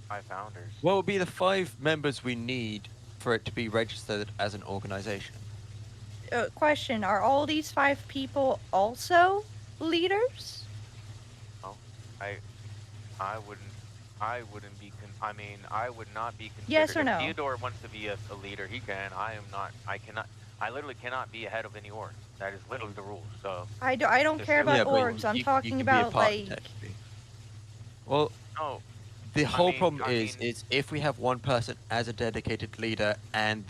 5 founders. What would be the 5 members we need for it to be registered as an organization? Question, are all these 5 people also leaders? Oh, I wouldn't be. I would not be considered. Yes or no? If Theodore wants to be a leader, he can. I am not. I cannot. I literally cannot be ahead of any org. That is literally the rules. So. I don't care about orgs. I'm talking about like. Well, no. The whole problem is if we have one person as a dedicated leader and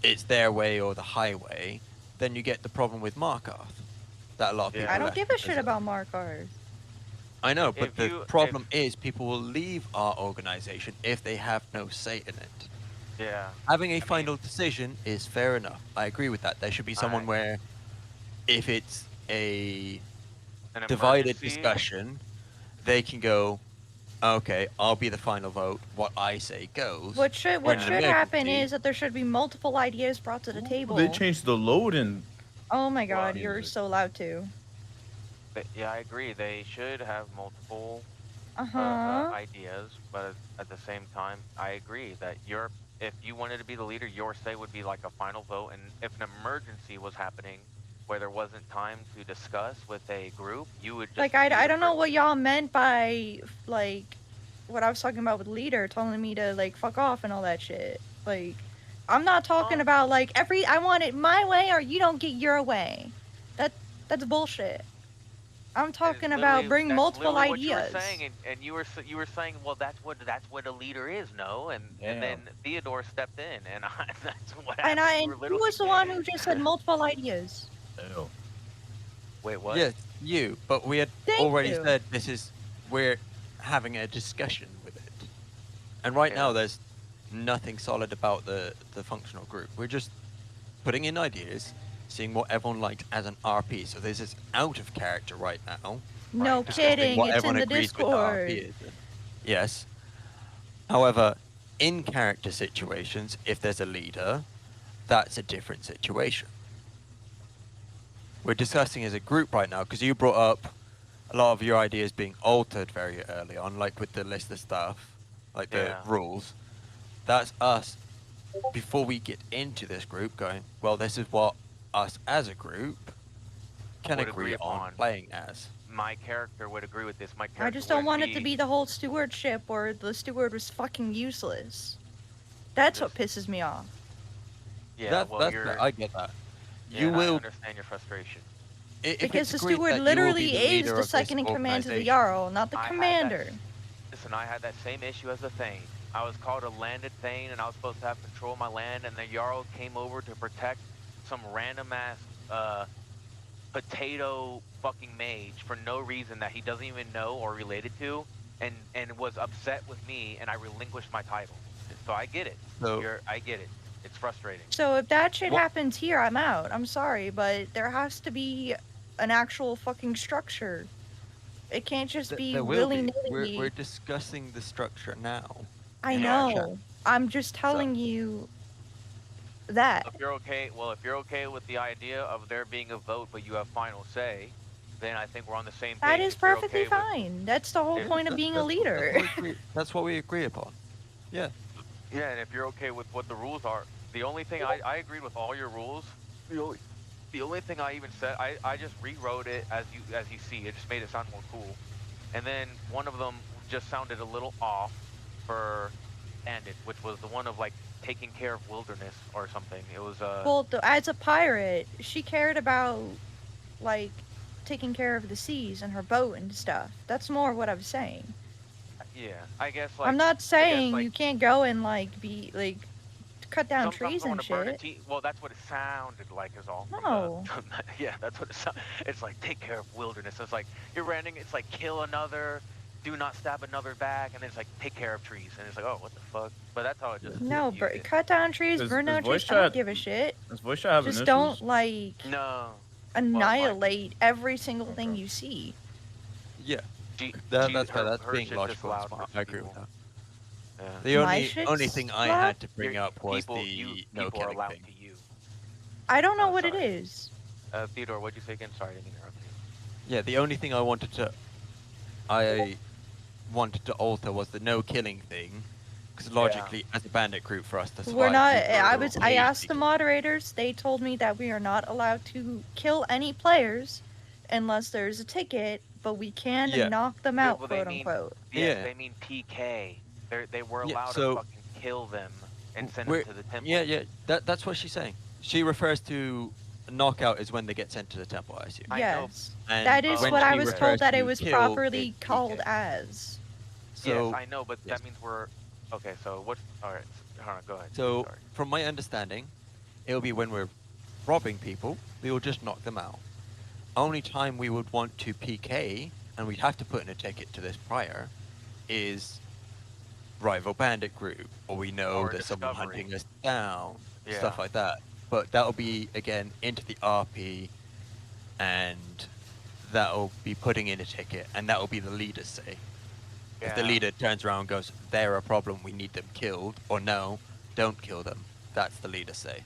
it's their way or the highway, then you get the problem with markarth. That a lot of people. I don't give a shit about markarth. I know, but the problem is people will leave our organization if they have no say in it. Yeah. Having a final decision is fair enough. I agree with that. There should be someone where, if it's a divided discussion, they can go, okay, I'll be the final vote. What I say goes. What should happen is that there should be multiple ideas brought to the table. They changed the loading. Oh my god, you're so loud too. But yeah, I agree. They should have multiple ideas, but at the same time, I agree that if you wanted to be the leader, your say would be like a final vote. And if an emergency was happening where there wasn't time to discuss with a group, you would just like I don't know what y'all meant by like what I was talking about with leader telling me to like fuck off and all that shit. Like I'm not talking about like I want it my way or you don't get your way. That's bullshit. I'm talking about bring multiple ideas. What you were saying, and you were saying, well, that's what a leader is, no? And then Theodore stepped in, and that's what happened. And who was the one who just said multiple ideas? Ew. Wait, what? Yes, you. But we had already said we're having a discussion with it, and right now there's nothing solid about the functional group. We're just putting in ideas. Seeing what everyone liked as an RP. So this is out of character right now. No kidding, it's in the Discord. Yes. However, in character situations, if there's a leader, that's a different situation. We're discussing as a group right now, because you brought up a lot of your ideas being altered very early on, like with the list of stuff, like the rules. That's us, before we get into this group, going, well, this is what us as a group can agree on playing as. My character would agree with this. My character I just don't want it to be the whole stewardship where the steward was fucking useless. That's what pisses me off. Yeah, I get that. Yeah, I understand your frustration. Because the steward literally is the second in command to the Jarl, not the commander. Listen, I had that same issue as the Thane. I was called a landed Thane, and I was supposed to have control of my land, and the Jarl came over to protect some random ass potato fucking mage for no reason that he doesn't even know or related to, and was upset with me, and I relinquished my title. So I get it. I get it. It's frustrating. So if that shit happens here, I'm out. I'm sorry, but there has to be an actual fucking structure. It can't just be willy-nilly. We're discussing the structure now. I know. I'm just telling you that. If you're okay with the idea of there being a vote, but you have final say, then I think we're on the same page. That is perfectly fine. That's the whole point of being a leader. That's what we agree upon. Yeah. Yeah, and if you're okay with what the rules are, the only thing I agreed with all your rules. The only thing I even said, I just rewrote it as you see. It just made it sound more cool. And then one of them just sounded a little off for Bandit, which was the one of like taking care of wilderness or something. It was well, as a pirate, she cared about like taking care of the seas and her boat and stuff. That's more what I'm saying. Yeah, I guess like I'm not saying you can't go and like be like cut down trees and shit. Well, that's what it sounded like is all. No. Yeah, that's what it sounds. It's like take care of wilderness. It's like you're ranting. It's like kill another, do not stab another back, and then it's like take care of trees. And it's like, oh, what the fuck? But that's how it just. No, cut down trees, burn down trees. I don't give a shit. Does voice chat have Just initials? don't like annihilate every single thing you see. Yeah. That's being logical. I agree with that. The My only shit's thing I locked? had to bring up was people, the no people are killing allowed thing. to use. I don't know Oh, what it sorry. is. Theodore, what'd you say again? Sorry, I didn't interrupt you. Yeah, the only thing I wanted to alter was the no killing thing, because logically, as a bandit group, for us to survive, We're not. we I need asked to the moderators. They told me that we are not allowed to kill any players unless there's a ticket, but we can Yeah. knock them Yeah, out, well, quote they mean, unquote. yes, Yeah. they mean PK. They were Yeah, allowed to so fucking kill them and send them we're to the temple. yeah. That's what she's saying. She refers to knockout is when they get sent to the temple. I assume. Yes, And that is when what I she was refers told that to it was kill, properly it's called PK. as. So yes, I know, but that means we're okay. So what? All right, hold on, go ahead. So, Sorry. from my understanding, it'll be when we're robbing people, we will just knock them out. Only time we would want to PK, and we'd have to put in a ticket to this prior, is rival bandit group, or we know Or there's someone discovery. hunting us down, Yeah. stuff like that. But that'll be, again, into the RP, and that'll be putting in a ticket, and that'll be the leader's say. If the Yeah. leader turns around and goes, they're a problem, we need them killed, or no, don't kill them, that's the leader's say.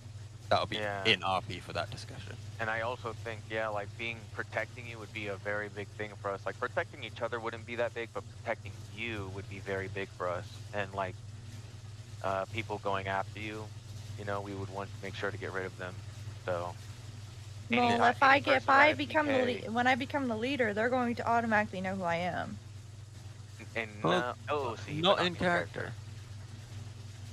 That'll be Yeah. in RP for that discussion. And I also think, yeah, like protecting you would be a very big thing for us. Like protecting each other wouldn't be that big, but protecting you would be very big for us. And like people going after you, you know, we would want to make sure to get rid of them. So. Well, when I become when I become the leader, they're going to automatically know who I am. And Well, OOC, not but in character.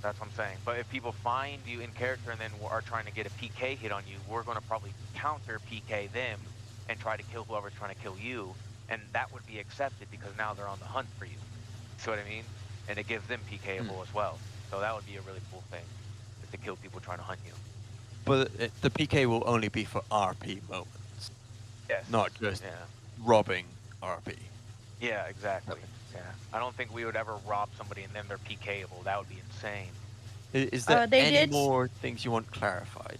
That's what I'm saying. But if people find you in character and then are trying to get a PK hit on you, we're going to probably counter PK them and try to kill whoever's trying to kill you. And that would be accepted because now they're on the hunt for you. See what I mean? And it gives them PKable as well. So that would be a really cool thing, is to kill people trying to hunt you. But the PK will only be for RP moments. Yes. Not just Yeah. robbing RP. Yeah, exactly. Yeah. I don't think we would ever rob somebody and then they're PKable. That would be insane. Is there they any did more things you want clarified?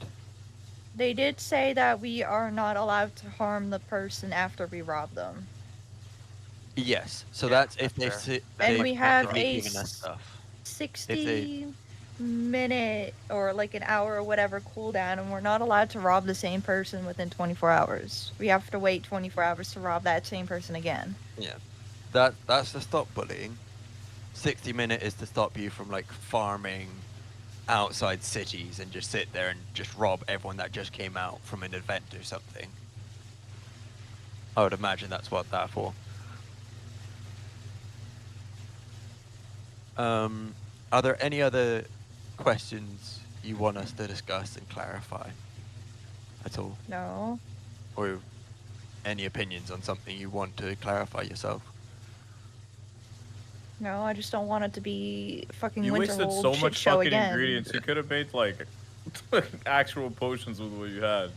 They did say that we are not allowed to harm the person after we rob them. Yes. So that's if they fair. sit. And we have a given us stuff. 60-minute or like an hour or whatever cooldown, and we're not allowed to rob the same person within 24 hours. We have to wait 24 hours to rob that same person again. Yeah. That's to stop bullying. 60-minute is to stop you from like farming outside cities and just sit there and just rob everyone that just came out from an event or something. I would imagine that's what that's for. Are there any other questions you want us to discuss and clarify at all? No. Or any opinions on something you want to clarify yourself? No, I just don't want it to be fucking You wasted Winterhold so shit much show fucking again. ingredients. You could have made like actual potions with what you had.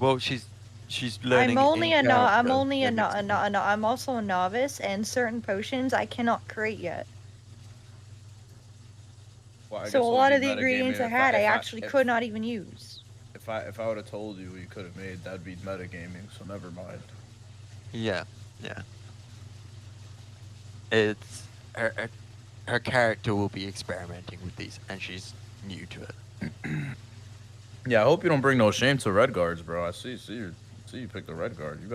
Well, she's learning. I'm only in a no. I'm character. only a There no. needs to be- I'm also a novice, and certain potions I cannot create yet. Well, I So a guess lot it'll of be the ingredients I metagaming had, I if actually could not even use. If I would have told you what you could have made, that'd be metagaming. So never mind. Yeah. It's her character will be experimenting with these, and she's new to it. Yeah, I hope you don't bring no shame to red guards, bro. I see you picked the red guard. You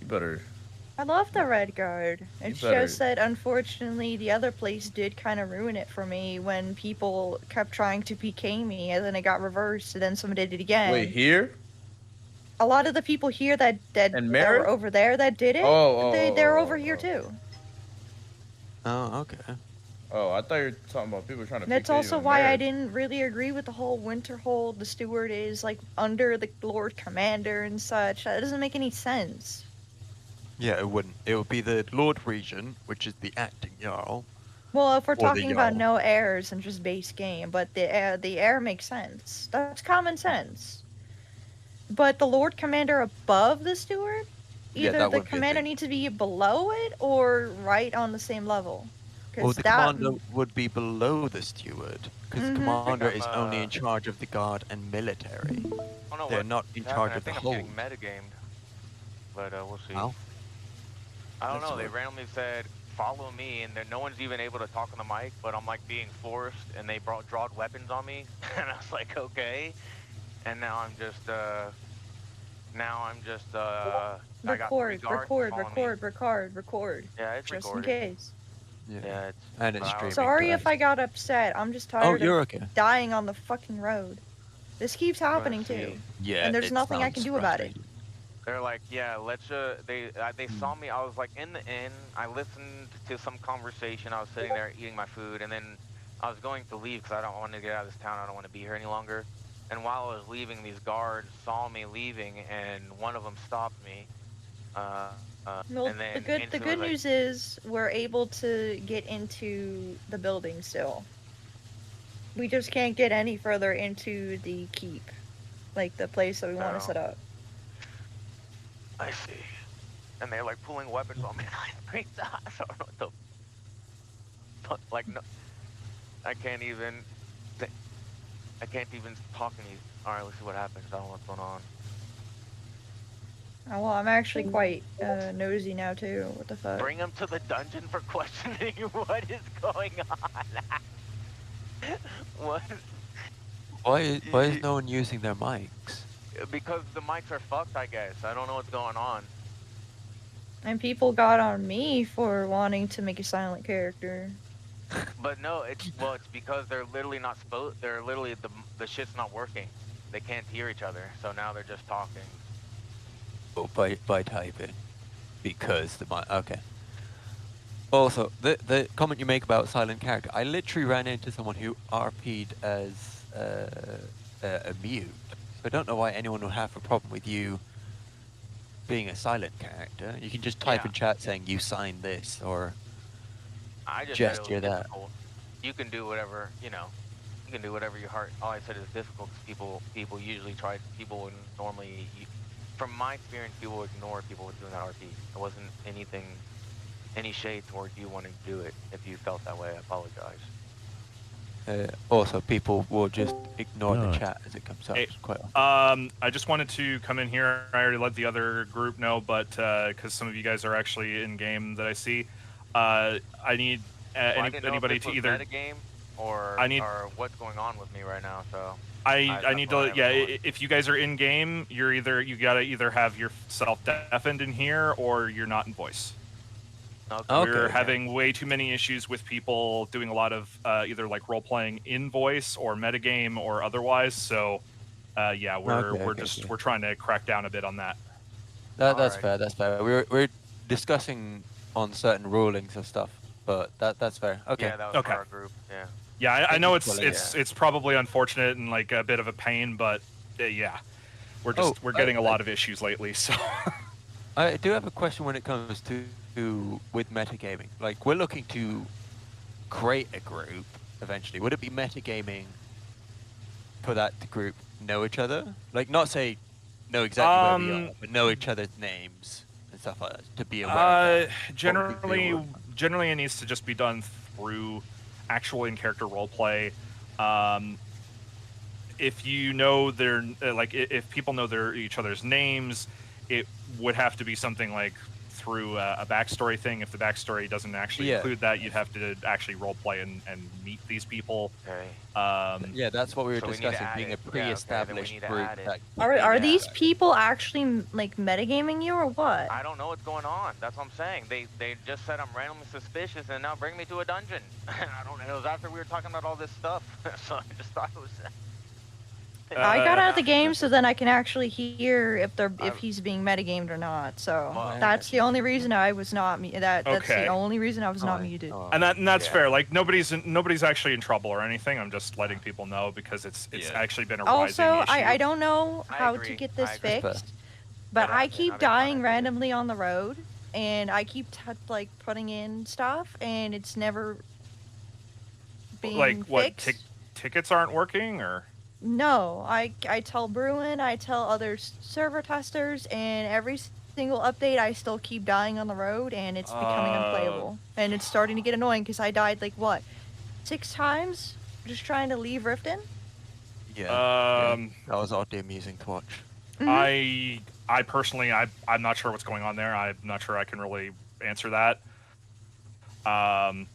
better. I love the Red Guard. It's better- just that unfortunately the other place did kind of ruin it for me when people kept trying to PK me, and then it got reversed, and then someone did it again. Wait, here? A lot of the people here that And were Merritt? over there that did it, they're over here too. Oh, okay. Oh, I thought you were talking about people trying to. That's PK you also in why I Merritt. didn't really agree with the whole Winterhold. The steward is like under the Lord Commander and such. That doesn't make any sense. Yeah, it wouldn't. It would be the Lord Regent, which is the acting Jarl. Well, if we're Or the talking about Jarl. no errors and just base game, but the air makes sense. That's common sense. But the Lord Commander above the steward, Yeah, either that the would be a commander thing. needs to be below it or right on the same level. Well, the that commander would be below the steward, because Mhm. the commander I think is I'm, only in charge of the guard and military. Oh, no, They're what- not in what's charge happening? of the I think whole. I'm getting metagamed, but we'll see. How? I don't That's know. They what- randomly said follow me, and then no one's even able to talk on the mic, but I'm like being forced, and they drawed weapons on me, and I was like, okay. And now I'm just I got 3 guards following me. Yeah, it's just recorded. in case. Yeah, it's And it's but I was- streaming. Sorry guys. if I got upset. I'm just tired you're of okay. dying on the fucking road. This keeps happening see. too. Yeah, and there's it nothing I can sounds do about it. frustrating. They're like, yeah, let's they saw me. I was like in the inn. I listened to some conversation. I was sitting there eating my food, and then I was going to leave because I don't want to get out of this town. I don't want to be here any longer. And while I was leaving, these guards saw me leaving, and one of them stopped me. Well, and then the good news is we're able to get into the building still. We just can't get any further into the keep, like the place that we want to set up. I see. And they're like pulling weapons on me. I don't know what the fuck. Like, no, I can't even talk any. All right, let's see what happens. I don't know what's going on. Oh, well, I'm actually quite nosy now too. What the fuck? Bring them to the dungeon for questioning. What is going on? What? Why is no one using their mics? Because the mics are fucked, I guess. I don't know what's going on. And people got on me for wanting to make a silent character. But no, it's because they're literally not supposed. They're literally the shit's not working. They can't hear each other, so now they're just talking. Oh, by typing, because the mic. Okay. Also, the comment you make about silent character, I literally ran into someone who RP'd as a mute. I don't know why anyone would have a problem with you being a silent character. You can just type in chat saying you signed this or I just gesture said it was that. difficult. You can do whatever, you know. You can do whatever your heart. All I said is difficult because people usually try. People would normally, from my experience, people would ignore people with doing that RP. It wasn't any shade towards you wanting to do it. If you felt that way, I apologize. Also, people will just ignore the No. chat as it comes up. Hey, quite often. I just wanted to come in here. I already let the other group know, but because some of you guys are actually in game that I see, I need I didn't know anybody if this to was either. metagame or or what's going on with me right now. So I need to that's why if you guys are in game, you gotta either have yourself deafened in here or you're not in voice. We're having way too many issues with people doing a lot of either like role playing in voice or metagame or otherwise. So yeah, we're trying to crack down a bit on that. That's fair. That's fair. We're discussing on certain rulings of stuff, but that's fair. Okay. Yeah, that was for our group. Yeah. Yeah, I know Thank you for it's probably unfortunate and like a bit of a pain, but yeah, we're getting a lot of issues lately. So I do have a question when it comes to with metagaming. Like, we're looking to create a group eventually. Would it be metagaming for that group know each other? Like, not say know exactly where we are, but know each other's names and stuff like that to be aware. Of that. Generally, it needs to just be done through actual in-character roleplay. If you know if people know each other's names, it would have to be something like through a backstory thing. If the backstory doesn't actually include that, you'd have to actually roleplay and meet these people. Okay. Yeah, that's what we were discussing, being a pre-established group. Are these people actually like metagaming you or what? I don't know what's going on. That's what I'm saying. They just said I'm randomly suspicious and now bring me to a dungeon. I don't know. It was after we were talking about all this stuff, so I just thought it was. I got out of the game so then I can actually hear if he's being metagamed or not. So that's the only reason I was not that's the only reason I was not muted. And that's fair. Like nobody's actually in trouble or anything. I'm just letting people know because it's actually been a rising Also, issue. I don't know how to get this fixed, but I keep dying randomly on the road, and I keep like putting in stuff, and it's never being like what fixed. Tickets aren't working or. No, I tell Bruin, I tell other server testers, and every single update I still keep dying on the road, and it's becoming unplayable. And it's starting to get annoying because I died like, what, 6 times just trying to leave Riften? Yeah. That was oddly amusing to watch. I personally, I'm not sure what's going on there. I'm not sure I can really answer that. And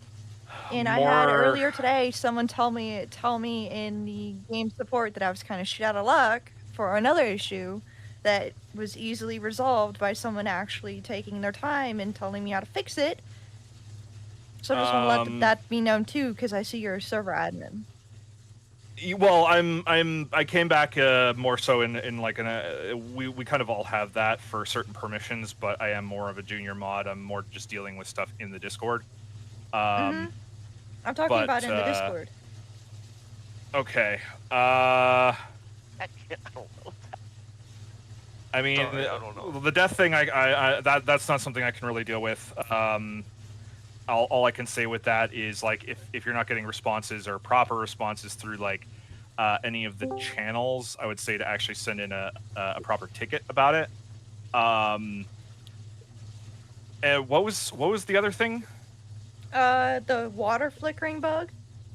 I had earlier today someone tell me in the game support that I was kind of shit out of luck for another issue that was easily resolved by someone actually taking their time and telling me how to fix it. So I just want to let that be known too, because I see you're a server admin. Well, I came back more so in like we kind of all have that for certain permissions, but I am more of a junior mod. I'm more just dealing with stuff in the Discord. I'm talking about in the Discord. Okay. I don't know. I mean, Sorry, I don't know. the death thing, that's not something I can really deal with. All I can say with that is, like, if you're not getting responses or proper responses through, like, any of the channels, I would say to actually send in a proper ticket about it. And what was the other thing? The water flickering bug.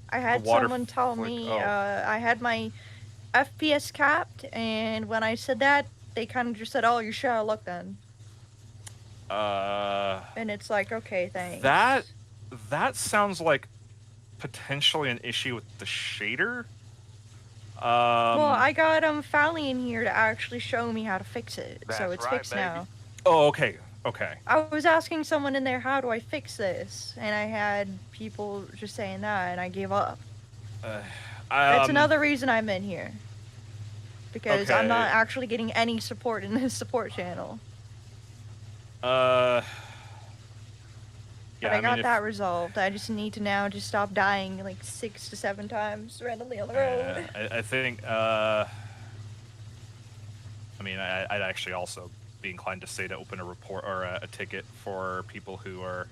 I had someone tell me I had my FPS capped, and when I said that, they kind of just said, "Oh, you should have looked then." And it's like, okay, thanks. That sounds like potentially an issue with the shader. Well, I got Fally in here to actually show me how to fix it, so it's fixed now. Oh, okay, okay. I was asking someone in there, how do I fix this? And I had people just saying that, and I gave up. That's another reason I'm in here. Because I'm not actually getting any support in this support channel. Yeah, but I got that resolved. I just need to now just stop dying like 6 to 7 times randomly on the road. I think, I mean, I'd actually also be inclined to say to open a report or a ticket for people who are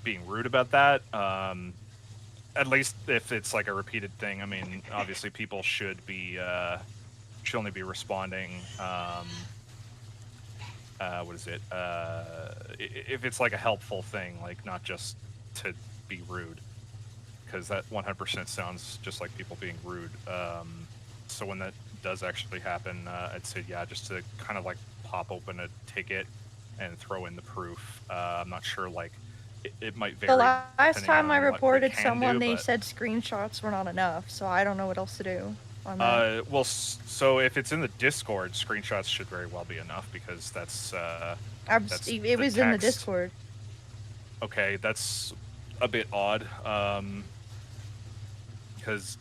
being rude about that. At least if it's like a repeated thing. I mean, obviously people should only be responding. What is it? If it's like a helpful thing, like not just to be rude, because that 100% sounds just like people being rude. So when that does actually happen, I'd say, yeah, just to kind of like pop open a ticket and throw in the proof. I'm not sure, like, it might vary. The last time I reported someone, they said screenshots were not enough, so I don't know what else to do on that. Well, so if it's in the Discord, screenshots should very well be enough, because that's it was in the Discord. Okay, that's a bit odd, because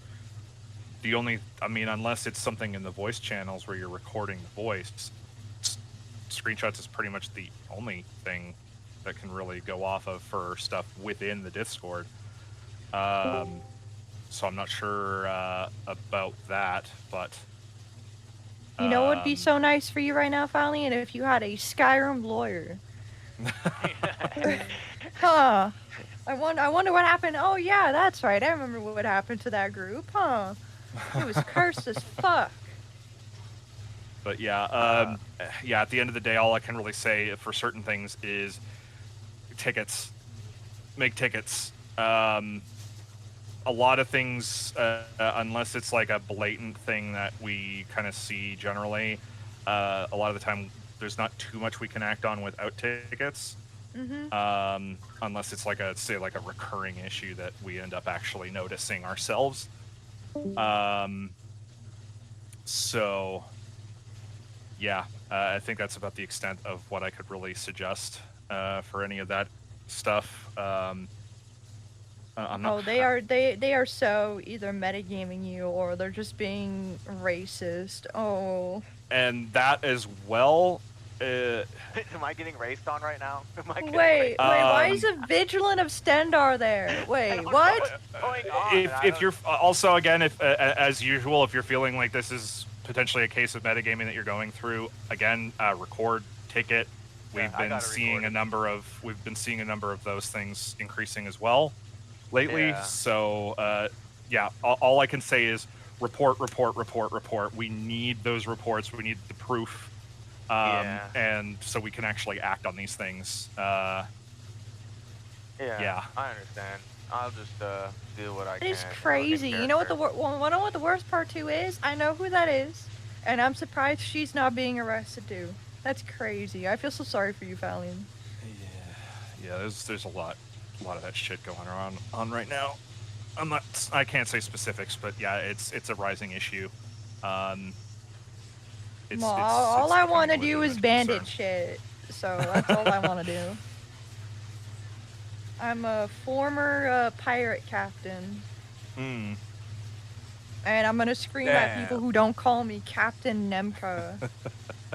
the only, I mean, unless it's something in the voice channels where you're recording the voice, screenshots is pretty much the only thing that can really go off of for stuff within the Discord. So I'm not sure about that, but... You know what would be so nice for you right now, Fally? And if you had a Skyrim lawyer. Huh. I wonder what happened. Oh, yeah, that's right. I remember what happened to that group, huh? It was cursed as fuck. But yeah, yeah, at the end of the day, all I can really say for certain things is tickets. Make tickets. A lot of things, unless it's like a blatant thing that we kind of see generally, a lot of the time there's not too much we can act on without tickets. Unless it's like say like a recurring issue that we end up actually noticing ourselves. So yeah, I think that's about the extent of what I could really suggest for any of that stuff. I'm not, they are so either metagaming you or they're just being racist. Oh. And that as well. Am I getting raced on right now? Am I wait, why is a vigilant of Stendar there? Wait, what? If you're also, again, if as usual, if you're feeling like this is potentially a case of metagaming that you're going through, again, record, ticket. We've been seeing a number of those things increasing as well lately. Yeah. So yeah, all I can say is report. We need those reports. We need the proof. And so we can actually act on these things. Yeah, I understand. I'll just do what I can. It's crazy. You know what the worst part too is? I know who that is, and I'm surprised she's not being arrested too. That's crazy. I feel so sorry for you, Valiant. Yeah, there's a lot a lot of that shit going on right now. I can't say specifics, but yeah, it's a rising issue. All I want to becoming a do is legitimate bandit concern. shit, so that's all I want to do. I'm a former pirate captain, Hmm. Mm. and I'm gonna scream at people Damn. who don't call me Captain Nemka.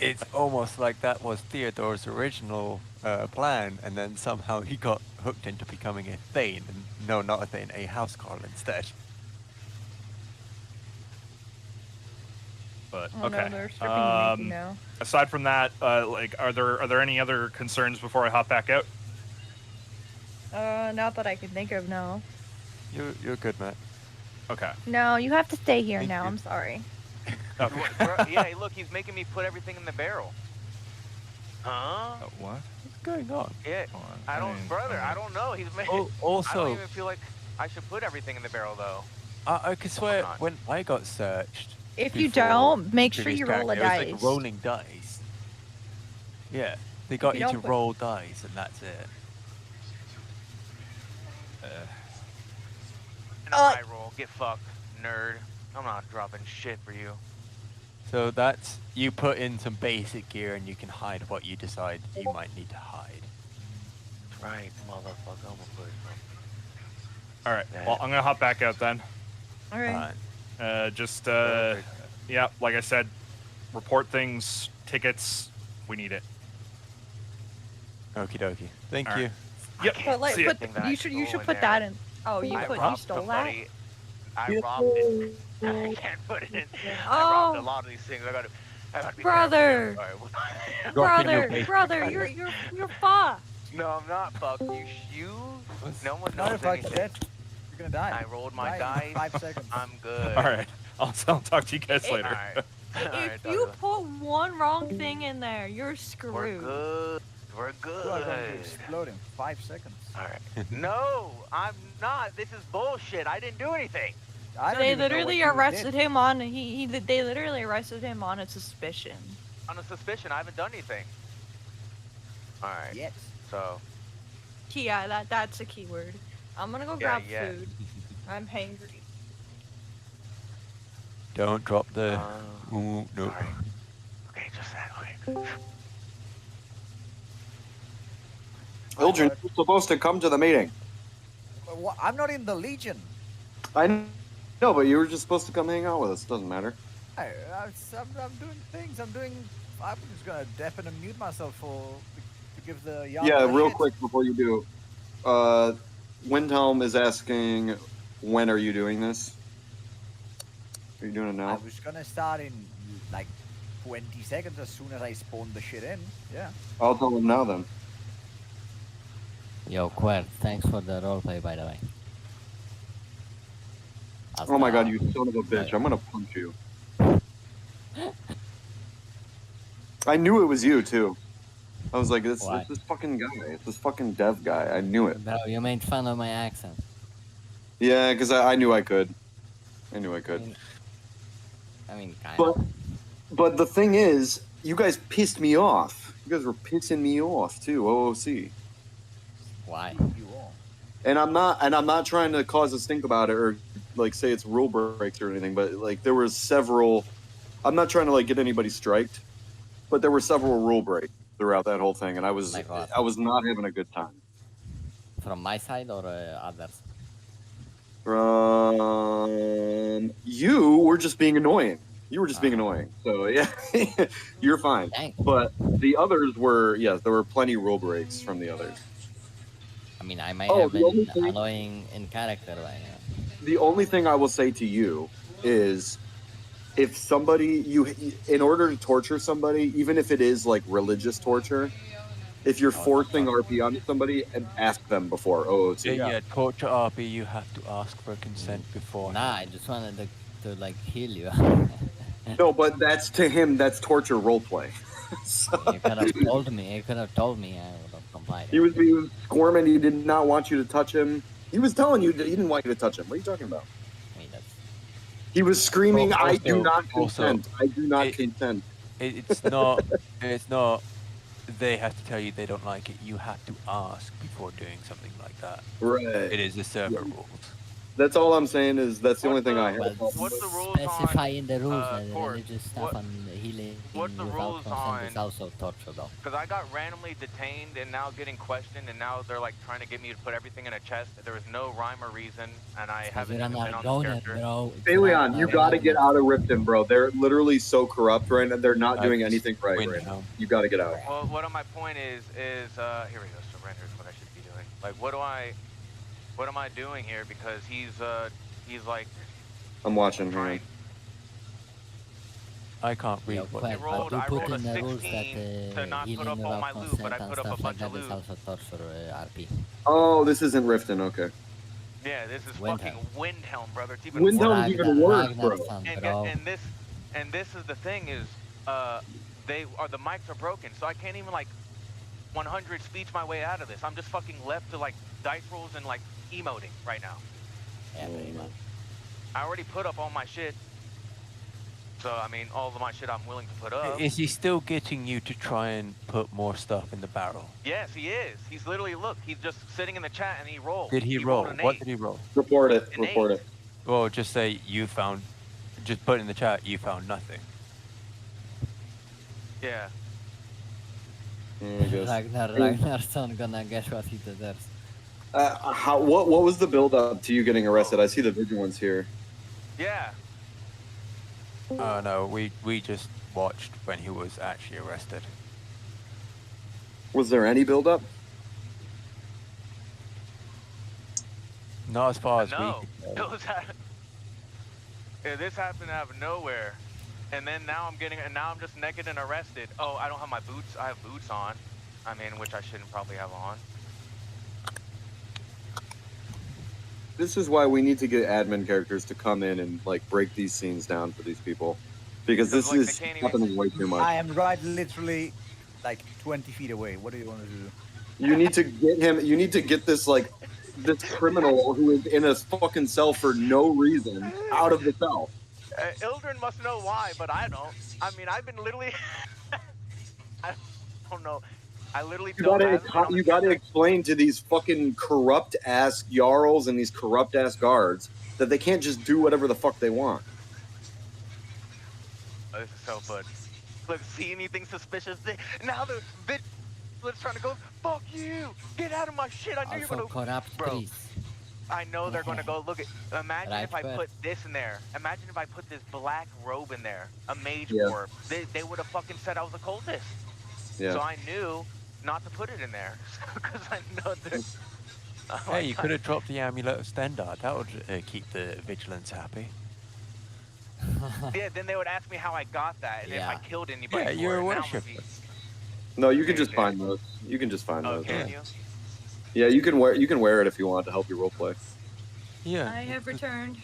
It's almost like that was Theodore's original plan, and then somehow he got hooked into becoming a Thane. And no, not a Thane, a housecarl instead. But Oh no, okay. they're stripping me now. Aside from that, like, are there any other concerns before I hop back out? Not that I can think of, no. You're good, Matt. Okay. No, you have to stay here Thank now. you. I'm sorry. Okay. Yeah, look, he's making me put everything in the barrel. Huh? What? What's going on? Yeah, I don't, brother. I don't know. He's making. Oh, I also- don't even feel like I should put everything in the barrel though. I could swear when I got searched. If you before don't, make sure previous you roll a character, it was dice. like rolling dice. Yeah, they got you you to don't put- roll dice, and that's it. And I roll. Get fucked, nerd. I'm not dropping shit for you. So that's you put in some basic gear, and you can hide what you decide you might need to hide. That's right, motherfucker. I'm gonna put it on. All right. Well, I'm gonna hop back out then. All right. Just yeah, like I said, report things, tickets. We need it. Okie dokie. Thank All you. right. Yep. But like, See ya. you should put that in. Oh, you stole somebody. I robbed it. I can't put it in. I robbed a lot of these things. I gotta be Brother. careful. Brother, you're fucked. No, I'm not fucked. You. No one Not knows if I anything. get. You're gonna die. I rolled my Die in dice. 5 seconds. I'm good. All right. I'll talk to you guys later. Alright. If you put one wrong thing in there, you're screwed. We're good. We're good. You are going to explode in 5 seconds. Alright. No, I'm not. This is bullshit. I didn't do anything. I don't They even know what literally you arrested did. him on they literally arrested him on a suspicion. On a suspicion, I haven't done anything. Alright. Yet. So. Yeah, that's a keyword. I'm gonna go grab yeah. food. I'm hangry. Don't drop the. Ooh, no. Sorry. Okay, just that way. Ildren, you're supposed to come to the meeting. I'm not in the Legion. I know, but you were just supposed to come hang out with us. Doesn't matter. I'm doing things. I'm just gonna deafen and mute myself to give the Yeah, real shit. quick before you do. Windhelm is asking, when are you doing this? Are you doing it I now? was gonna start in like 20 seconds as soon as I spawn the shit in. Yeah. I'll tell him now then. Yo, Quert, thanks for the roleplay, by the way. Oh my god, you son of a bitch. I'm gonna punch you. I knew it was you, too. I was like, it's Why? this fucking guy. It's this fucking dev guy. I knew it. Bro, you made fun of my accent. Yeah, because I knew I could. I knew I could. I mean, kind But, of. but the thing is, you guys pissed me off. You guys were pissing me off, too, OOC. Why? And I'm not trying to cause a stink about it or like say it's rule breaks or anything, but like there were several. I'm not trying to like get anybody striked, but there were several rule breaks throughout that whole thing, and I was not having a good time. From my side or others? From you were just being annoying. You were just being annoying. So yeah, you're fine. But the others were there were plenty rule breaks from the others. I mean, I might Oh, have the only been thing- annoying in character right now. The only thing I will say to you is if somebody in order to torture somebody, even if it is like religious torture, if you're forcing RP on somebody, and ask them before OOC. Yeah, torture RP, you have to ask for consent before. Nah, I just wanted to like heal you. No, but that's to him. That's torture roleplay. You could have told me. You could have told me. I would have complied. He was squirming. He did not want you to touch him. He was telling you that he didn't want you to touch him. What are you talking about? He was screaming, "I do not consent. I do not consent." It's not. It's not. they have to tell you they don't like it. You have to ask before doing something like that. Right. It is the server rules. That's all I'm saying is that's the only thing I have. What's the rules Specify on, in the rules that Cord, religious stuff and healing what's the without rules consent is on- also torture, though. Because I got randomly detained and now getting questioned, and now they're like trying to get me to put everything in a chest. There was no rhyme or reason, and I haven't you're even not been on going this it, character. bro. Leon, you got to get out of Ripton, bro. They're literally so corrupt right now. They're not doing anything right now. You got to get out. Well, what my point is here we go. Surrender is what I should be doing. Like, what am I doing here? Because he's like. I'm watching him. I can't read what I rolled a 16 to not put up all my loot, but I put up a bunch of loot. Also torture, RP. Oh, this isn't Riften. Okay. Yeah, this is fucking Windhelm, brother. It's even Windhelm's even worse, bro. And this is the thing is, the mics are broken, so I can't even like 100 speech my way out of this. I'm just fucking left to like dice rolls and like emoting right now. Yeah, pretty much. I already put up all my shit. So, I mean, all of my shit I'm willing to put up. Is he still getting you to try and put more stuff in the barrel? Yes, he is. He's literally, look, he's just sitting in the chat and he rolled. Did he roll? rolled an What 8. did he roll? Report it. Report it. Well, just say you found, just put in the chat, you found nothing. Yeah. Ragnarson gonna guess what he deserves. What was the build up to you getting arrested? I see the vigilance here. Yeah. Oh no, we just watched when he was actually arrested. Was there any build up? Not as far as No. we could tell. Yeah, this happened out of nowhere. And then now I'm just naked and arrested. Oh, I don't have my boots. I have boots on. I mean, which I shouldn't probably have on. This is why we need to get admin characters to come in and like break these scenes down for these people, because this is happening way too much. I am right literally like 20 feet away. What do you want to do? You need to get him. You need to get this this criminal who is in a fucking cell for no reason out of the cell. Ildren must know why, but I don't. I mean, I've been literally. I don't know. I literally You gotta explain to these fucking corrupt ass jarls and these corrupt ass guards that they can't just do whatever the fuck they want. Oh, this is so fun. Look, see anything suspicious? Now the bitch is trying to go. Fuck you! Get out of my shit! I knew you were gonna. Corrupt Bro, priest. I know they're gonna go. Look at. Imagine Right, if I but- put this in there. Imagine if I put this black robe in there, a mage Yeah. orb. They would have fucking said I was a cultist. Yeah. So I knew not to put it in there because I know that. Oh Hey, you could have dropped the amulet of Stendard. That would keep the vigilance happy. Yeah, then they would ask me how I got that and if I killed anybody. Yeah, for you're it. a Now I'm worshipper. gonna No, you can just find those. You can just find Oh, those. can you? Yeah, you can wear it if you want to help your roleplay. Yeah. I have returned.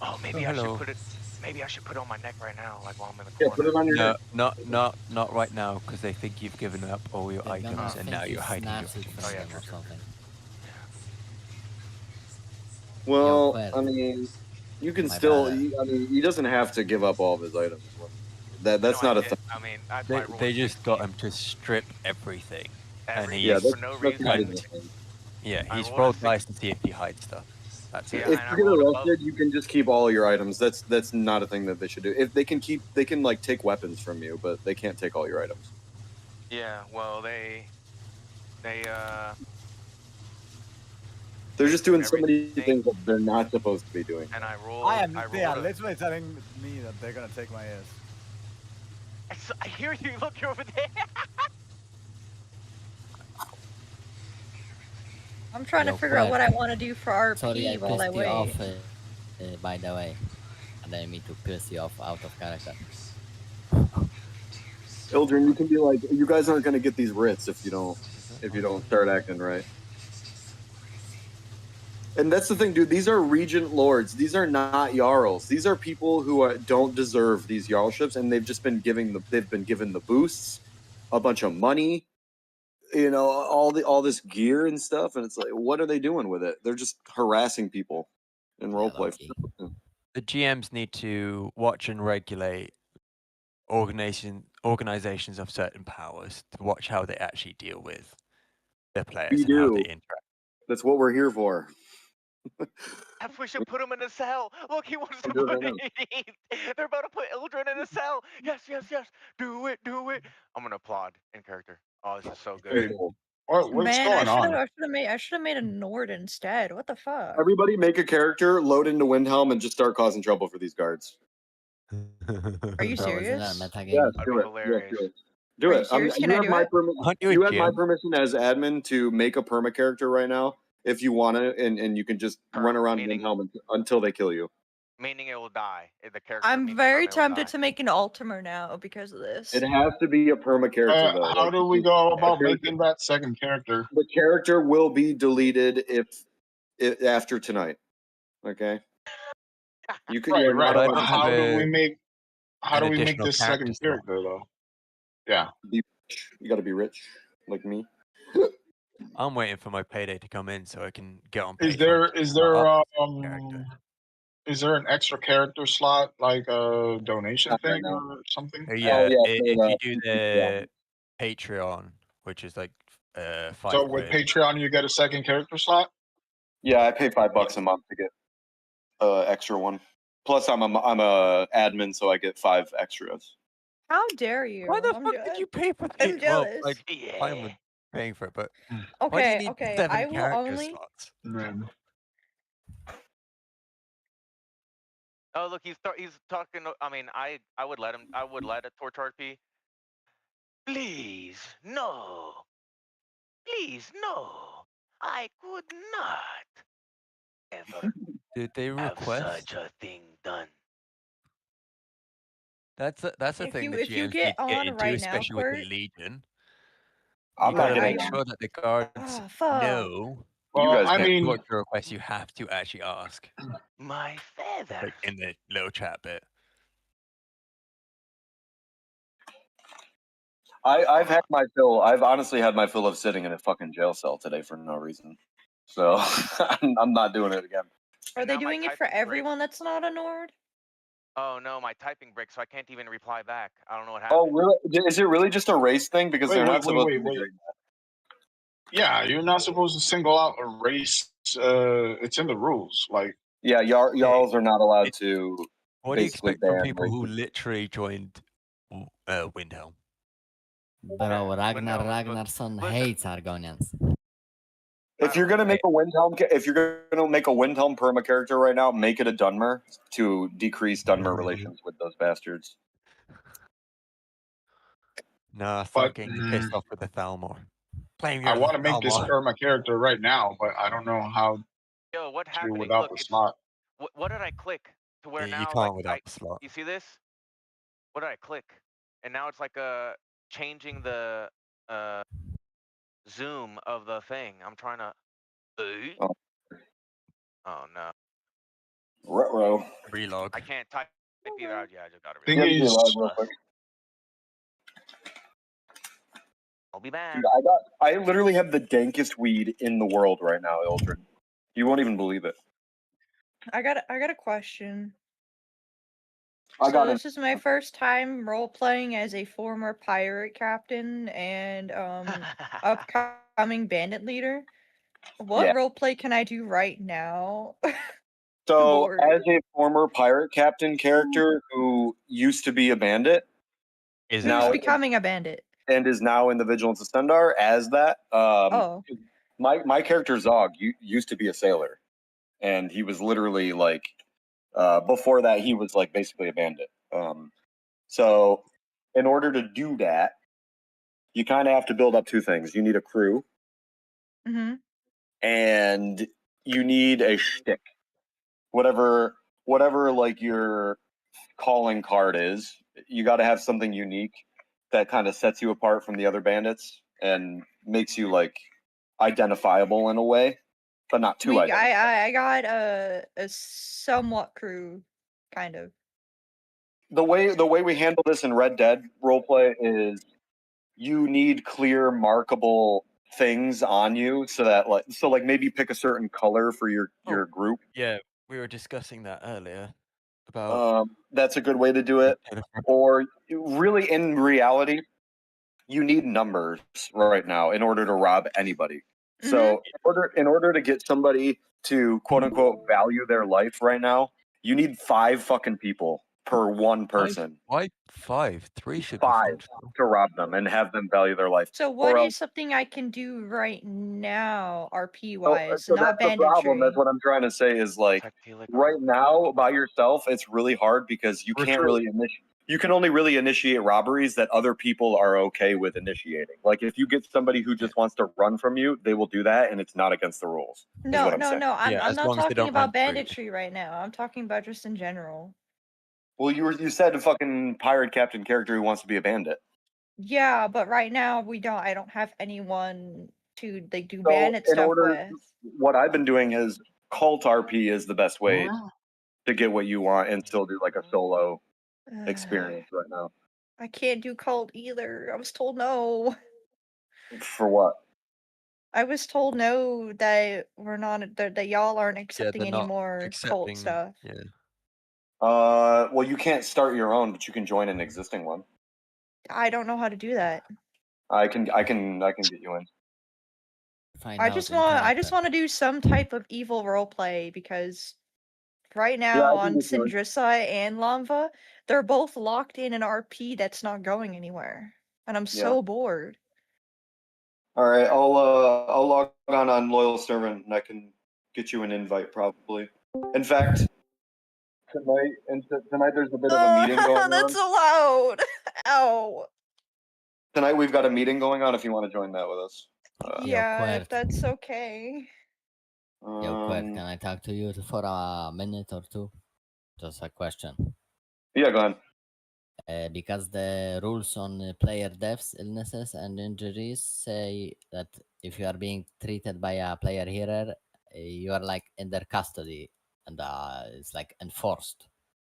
Oh, maybe Oh, I should hello. put it. Maybe I should put it on my neck right now, like while I'm in the Yeah, corner. put it on your No, neck. not right now, because they think you've given up all your They're gonna items and think now you you're hiding your. snatched it from them or something. Well, Fred. I mean, you can My still. bad. I mean, he doesn't have to give up all of his items. That's No, not I a did. thing. I mean, that's They, why I rolled they just got him to strip everything, and everything he's Yeah, for no that's reason. not even a thing. yeah I he's rolled rolled a dice to see if he hides stuff. That's it. Yeah, If and I you get rolled above. arrested, you can just keep all your items. That's not a thing that they should do. If they can like take weapons from you, but they can't take all your items. Yeah, well, they They're just doing so many things that they're not supposed to be doing. and I rolled. They are rolled a- literally telling me that they're gonna take my ass. I hear you. Look, you're over there. I'm trying Yo, to figure out Fred. what I want to do for RP Sorry, I while I pissed you wait. off, by the way. I didn't mean to piss you off out of character. Children, you can be like, you guys aren't gonna get these writs if you don't start acting right. And that's the thing, dude. These are regent lords. These are not jarls. These are people who don't deserve these jarlships, and they've been given the boosts, a bunch of money, all this gear and stuff. And it's like, what are they doing with it? They're just harassing people in roleplay. The GMs need to watch and regulate organizations of certain powers to watch how they actually deal with their players We and how they do. interact. That's what we're here for. We should put him in a cell. Look, he wants to Do it put right it. They're about to put Ildren in a cell. Yes, yes, yes. Do it, do it. I'm gonna applaud in character. Oh, this is so good. What's Man, going on? I should have made a Nord instead. What the fuck? Everybody make a character, load into Windhelm, and just start causing trouble for these guards. Are you Bro, isn't serious? that a metagame? Yes, That'd do be it. hilarious. Yes, do it. Do Are it. you serious? Can you I have do my it? you have my permission as admin to make a perma character right now if you want to, and you can just run around Windhelm until they kill you. Meaning it will die. The character. I'm very tempted to make an Ultimer now because of this. It has to be a perma character though. How Like, do we go about the making that second character? The character will be deleted if after tonight. Okay. You could. Right, You're right. not But allowed how to- do we make? How an do we make additional this second character character though? Yeah. You got to be rich, like me. I'm waiting for my payday to come in so I can get on. Is there is there an extra character slot like a donation thing or something? Yeah, if you do the Patreon, which is like £5. So with Patreon, you get a second character slot. Yeah, I pay $5 a month to get extra one. Plus, I'm a admin, so I get 5 extras. How dare you? Why the fuck did you pay for I'm it? jealous. Well, like, fine with paying for it, but why do you Okay, need okay. 7 I will character only. slots? Oh, look, he's talking. I mean, I would let him. I would let a Torch RP. Please, no. Please, no. I could not ever Did they have request? such a thing done. That's the If thing you- that if you GMs get need to get on into, right now, especially with the Quirt- Legion. I'm You not gotta getting make on. sure that the guards Oh, fuck. know. Well, guys I can. mean, What your request you have to actually ask. My feather. Like in the little chat bit. I've had my fill. I've honestly had my fill of sitting in a fucking jail cell today for no reason. So I'm not doing it again. Are they now my doing it for typing breaks. everyone that's not a Nord? Oh no, my typing breaks, so I can't even reply back. I don't know what happened. Oh, really? Is it really just a race thing? Because they're not supposed to be wait. doing that. Yeah, you're not supposed to single out a race. It's in the rules. Like, Yeah, Jarls are not allowed to. What do you basically expect from ban people who races. literally joined Windhelm? Bro, Ragnarsson hates Argonians. If you're gonna make a Windhelm perma character right now, make it a Dunmer to decrease Dunmer relations with those bastards. Nah, start getting pissed off with the Thalmor. Blame I your want to make this Thalmor. perma character right now, but I don't know how Yo, what to happened? without Look, the it's, slot. what did I click to where You now can't like without the slot. you see this? What did I click? And now it's like changing the zoom of the thing. I'm trying to. Oh no. Ruh-roh. Relog. I can't type either. Yeah, I just got to Thing You have to is, relog real quick. I'll be back. Dude, I literally have the dankest weed in the world right now, Ildren. You won't even believe it. I got a question. I got This is my first time role playing as a former pirate captain and upcoming bandit leader. What Yeah. role play can I do right now? So, Lord. as a former pirate captain character who used to be a bandit, is Who's becoming a bandit? and is now in the Vigilance of Stendar as that. Oh. My character Zog used to be a sailor, and he was literally like before that he was like basically a bandit. So in order to do that, you kind of have to build up 2 things. You need a crew, Mm-hmm. and you need a shtick. Whatever like your calling card is, you got to have something unique that kind of sets you apart from the other bandits and makes you like identifiable in a way, but not too identifiable. I got a somewhat crew, kind of. The way we handle this in Red Dead roleplay is you need clear markable things on you so that like maybe pick a certain color for your group. Yeah, we were discussing that earlier. About That's a good way to do it. Or really, in reality, you need numbers right now in order to rob anybody. So in order to get somebody to quote unquote value their life right now, you need 5 fucking people per one person. Why 5? 3 should be 5 fine. to rob them and have them value their life. So what Or is else- something I can do right now, RP so, wise, so not that's the problem. banditry? That's what I'm trying to say is like right now by yourself, it's really hard because you can't really initiate. You can only really initiate robberies that other people are okay with initiating. Like if you get somebody who just wants to run from you, they will do that, and it's not against the rules. Is No, what I'm no, saying. no. I'm not talking about banditry right now. I'm talking about just in general. Well, you said a fucking pirate captain character who wants to be a bandit. Yeah, but right now we don't. I don't have anyone to like do So bandit in stuff order, with. what I've been doing is cult RP is the best way to get what you want and still do like a solo experience right now. I can't do cult either. I was told no. For what? I was told no that we're not that y'all aren't Yeah, accepting they're any not more cult accepting. stuff. Yeah. Well, you can't start your own, but you can join an existing one. I don't know how to do that. I can get you in. I just want to do some type of evil roleplay because right now I can on get you in. Syndrissa and Lamva, they're both locked in an RP that's not going anywhere, and I'm so bored. All right, I'll log on Loyal Servant and I can get you an invite probably. In fact, tonight there's a bit of a meeting going That's on. so loud. Ow. Tonight we've got a meeting going on if you want to join that with us. Yeah, if that's okay. Yo, Quet, can I talk to you for a minute or two? Just a question. Yeah, go ahead. Because the rules on player deaths, illnesses, and injuries say that if you are being treated by a player healer, you are like in their custody, and it's like enforced,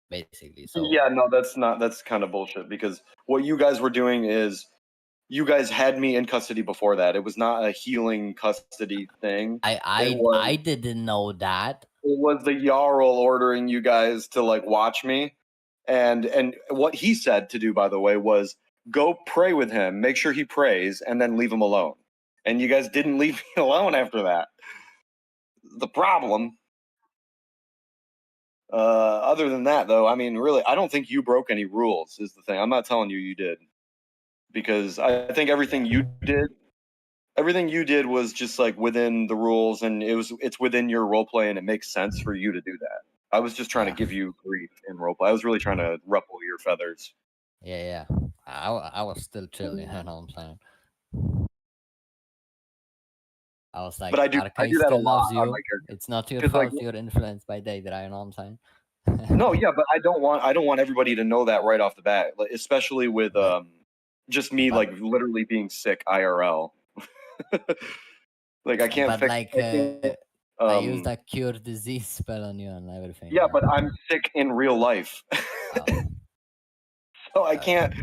basically. So Yeah, no, that's kind of bullshit because what you guys were doing is you guys had me in custody before that. It was not a healing custody thing. I didn't know that. It was the Jarl ordering you guys to like watch me. And what he said to do, by the way, was go pray with him, make sure he prays, and then leave him alone. And you guys didn't leave me alone after that. The problem. Other than that, though, I mean, really, I don't think you broke any rules. Is the thing. I'm not telling you did, because I think everything you did was just like within the rules, and it's within your role play, and it makes sense for you to do that. I was just trying to give you grief in roleplay. I was really trying to ruffle your feathers. Yeah. I was still chilling, you know what I'm saying? I was like, But I do Arcade that a still lot loves on you. my character. It's not your 'Cause, fault like, you're influenced by Daedra, you know what I'm saying? No, yeah, but I don't want everybody to know that right off the bat, like, especially with just me like literally being sick IRL. Like I can't But fix. like, I used a cure disease spell on you and everything. Yeah, but I'm sick in real life, so I can't.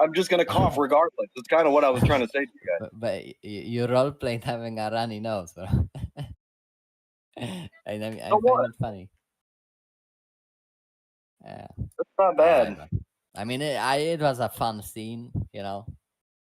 I'm just gonna cough regardless. That's kind of what I was trying to say to you guys. But you roleplayed having a runny nose, bro. I find it funny. Yeah. That's not bad. I mean, it was a fun scene, you know.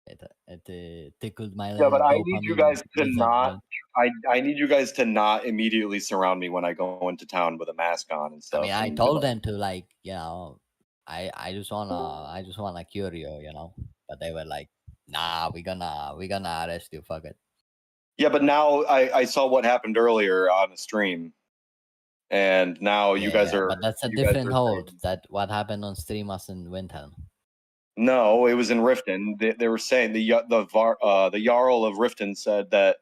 It tickled my Yeah, little but I dopamine. need you guys to wizard not. brain. I need you guys to not immediately surround me when I go into town with a mask on and I stuff. mean, I and, told them to like, you know, I just wanna cure you, you know. But they were like, nah, we gonna arrest you. Fuck it. Yeah, but now I saw what happened earlier on the stream, and now you guys are. But that's a you guys different are hold. That what happened on stream was in Windhelm. No, it was in Riften. They were saying the Jarl of Riften said that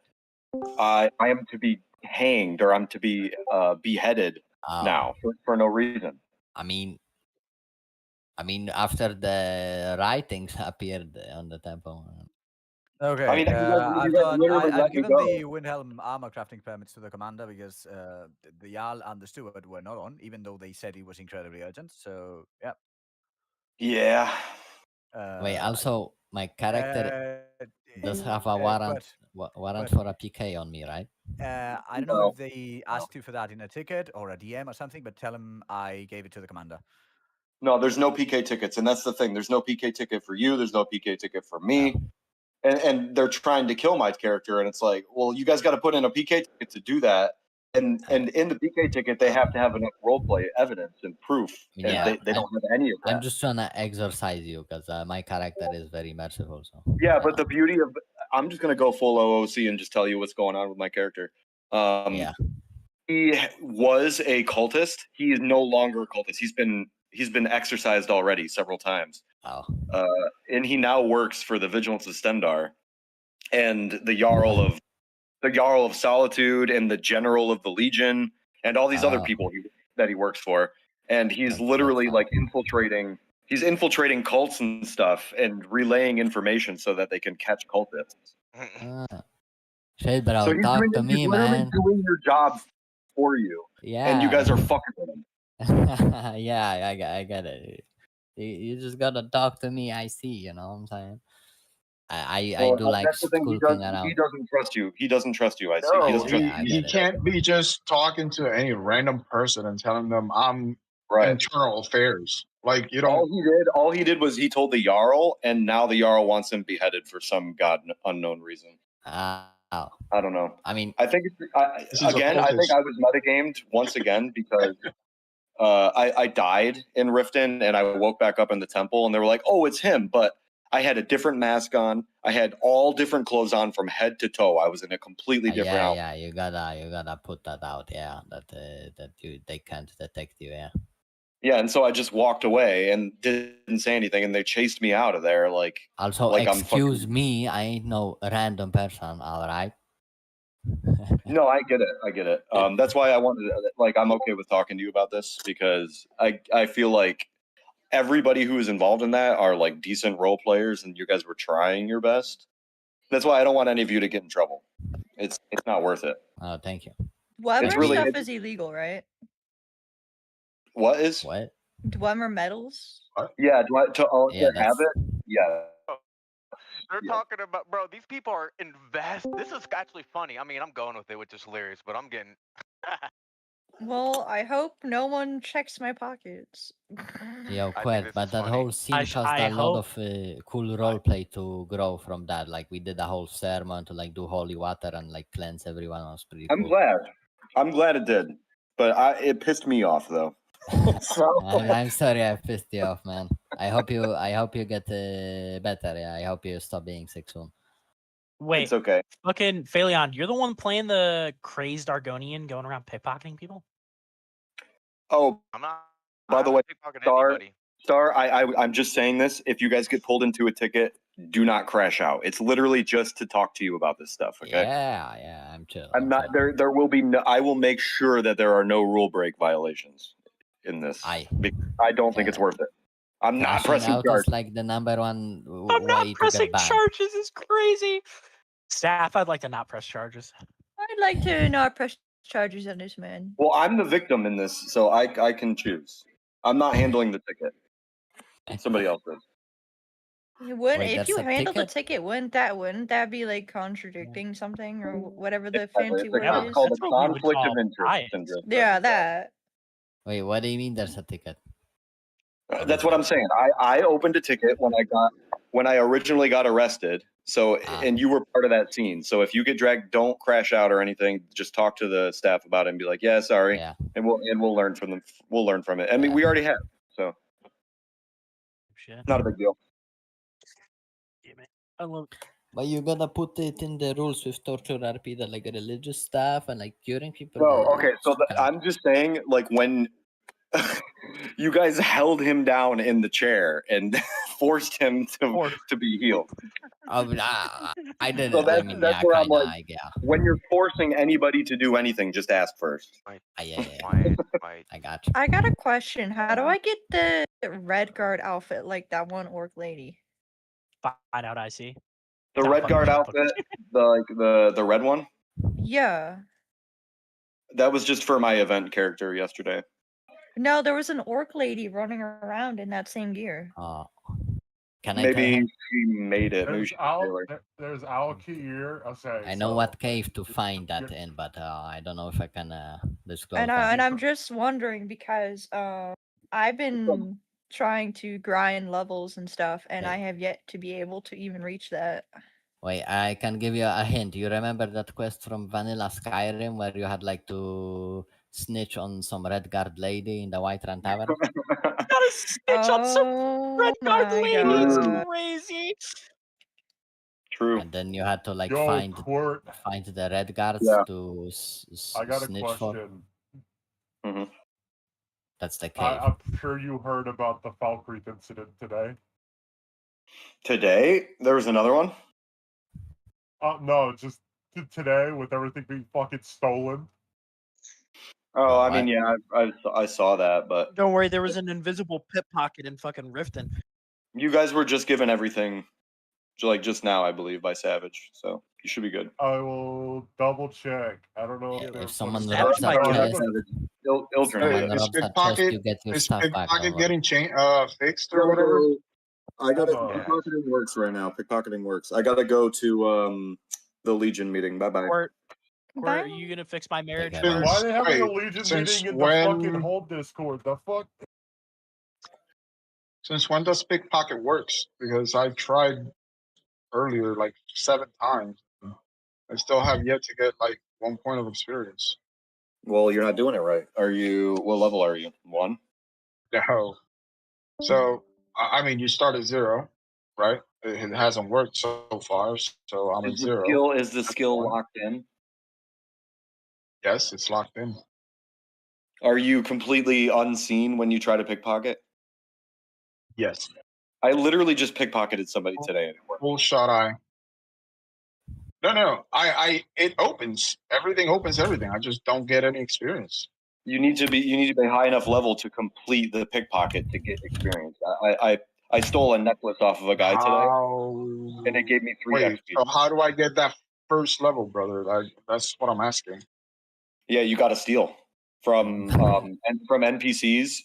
I am to be hanged or I'm to be beheaded now for no reason. I mean, after the writings appeared on the temple. Okay. I mean, you guys literally I've let me given go. the Windhelm armor crafting permits to the commander because the Jarl and the steward were not on, even though they said it was incredibly urgent. So yeah. Yeah. Wait, also my character does have a warrant for a PK on me, right? I don't know if they asked you for that in a ticket or a DM or something, but tell them I gave it to the commander. No, there's no PK tickets, and that's the thing. There's no PK ticket for you. There's no PK ticket for me. And they're trying to kill my character, and it's like, well, you guys got to put in a PK ticket to do that. And in the PK ticket, they have to have enough roleplay evidence and proof, and they don't have any of that. I'm just trying to exorcise you because my character is very merciful. So Yeah, but the beauty of I'm just gonna go full OOC and just tell you what's going on with my character. He was a cultist. He is no longer a cultist. He's been exercised already several times. Oh. And he now works for the Vigilance of Stendar, and the Jarl of Solitude, and the General of the Legion, and all these other people that he works for. And he's literally like infiltrating. He's infiltrating cults and stuff, and relaying information so that they can catch cultists. Shit, bro, So he's talk doing, to me, he's literally man. doing your job for you. Yeah. And you guys are fucking with him. Yeah, I get it. You just gotta talk to me. I see. You know what I'm saying? I do like that's the thing. skulking around. He doesn't trust you. He doesn't trust you. I see. No, He doesn't trust he can't be just talking to any random person and telling them I'm internal affairs. Like you don't. All he did was he told the Jarl, and now the Jarl wants him beheaded for some unknown reason. I don't know. I mean, I think I think I was metagamed once again because I died in Riften, and I woke back up in the temple, and they were like, "Oh, it's him," but I had a different mask on. I had all different clothes on from head to toe. I was in a completely different outfit. Yeah, you gotta put that out. Yeah, that they can't detect you. Yeah. Yeah, and so I just walked away and didn't say anything, and they chased me out of there. Also, like excuse me, I ain't no random person. All right. No, I get it. That's why I wanted to, I'm okay with talking to you about this, because I feel like everybody who is involved in that are like decent role players, and you guys were trying your best. That's why I don't want any of you to get in trouble. It's not worth it. Oh, thank you. Dwemer stuff is illegal, right? What is? What? Dwemer medals? Yeah, to have it? Yeah. They're talking about, bro, these people are This is actually funny. I mean, I'm going with it, which is hilarious, but I'm getting. Well, I hope no one checks my pockets. Yo, quit. But that whole scene caused a lot of cool roleplay to grow from that. Like we did a whole sermon to like do holy water and like cleanse everyone. It was pretty cool. I'm glad it did, but it pissed me off though. I'm sorry I pissed you off, man. I hope you get better. Yeah, I hope you stop being sick soon. Wait, it's okay. Fucking Phaleon, you're the one playing the crazed Argonian going around pickpocketing people? Oh, I'm not. By the way, Star, I'm just saying this. If you guys get pulled into a ticket, do not crash out. It's literally just to talk to you about this stuff. Okay. Yeah, I'm chill. I'm not there. There will be no. I will make sure that there are no rule break violations in this. I don't think it's worth it. I'm not pressing out charges. is like the number one I'm not way to pressing get banned. charges. Is crazy. Staff, I'd like to not press charges. I'd like to not press charges on this man. Well, I'm the victim in this, so I can choose. I'm not handling the ticket. Somebody else is. If you handle the ticket, wouldn't that be like contradicting something or whatever the fancy word is? It's called a conflict of interest syndrome. Yeah, that. Wait, what do you mean there's a ticket? That's what I'm saying. I opened a ticket when I originally got arrested. So and you were part of that scene. So if you get dragged, don't crash out or anything. Just talk to the staff about it and be like, "Yeah, sorry," and we'll learn from them. We'll learn from it. I mean, we already have, so not a big deal. But you gotta put it in the rules with torture RP that like religious stuff and like curing people. No, okay. So I'm just saying, like when you guys held him down in the chair and forced him to be healed. I didn't. So that's, I mean, that's yeah, where I'm kinda, like, when you're forcing anybody to do anything, just ask first. I got you. I got a question. How do I get the red guard outfit like that one orc lady? Find out, I see. The red guard outfit, the red one. Yeah. That was just for my event character yesterday. No, there was an orc lady running around in that same gear. Can I Maybe tell- she made it. Maybe There's Alkir. Okay. I know what cave to find that in, but I don't know if I can disclose. And that. I'm just wondering because I've been trying to grind levels and stuff, and I have yet to be able to even reach that. Wait, I can give you a hint. You remember that quest from Vanilla Skyrim where you had like to snitch on some red guard lady in the Whiterun Tavern? Gotta snitch on some red guard lady. It's crazy. True. And then you had to like Yo, find Court. the red guards Yeah. to I got a snitch for. question. That's the cave. I'm sure you heard about the Falkreath incident today. Today there was another one. No, just today with everything being fucking stolen. Oh, I mean, yeah, I saw that, but Don't worry, there was an invisible pit pocket in fucking Riften. you guys were just given everything, like just now, I believe, by Savage. So you should be good. I will double check. I don't know if someone fucking- robs a chest, Hey, robs a chest, you get your stuff back. Pickpocket getting fixed or whatever? I gotta. Hold on. Pickpocketing works right now. Pickpocketing works. I gotta go to the Legion meeting. Bye bye. Court, are you gonna fix my marriage? Why are they having a Wait, Legion since meeting in the when- fucking whole Discord? The fuck? Since when does pickpocket works? Because I've tried earlier like 7 times. I still have yet to get like 1 point of experience. Well, you're not doing it right. Are you? What level are you? 1. No. So I mean, you start at 0, right? It hasn't worked so far, so I'm at 0. Is the skill locked in? Yes, it's locked in. Are you completely unseen when you try to pickpocket? Yes. I literally just pickpocketed somebody today. And it worked. Full shot eye. No. It opens. Everything opens everything. I just don't get any experience. You need to be high enough level to complete the pickpocket to get experience. I stole a necklace off of a guy today, and it gave me 3 Wait, XP. so how do I get that first level, brother? That's what I'm asking. Yeah, you got to steal from and from NPCs.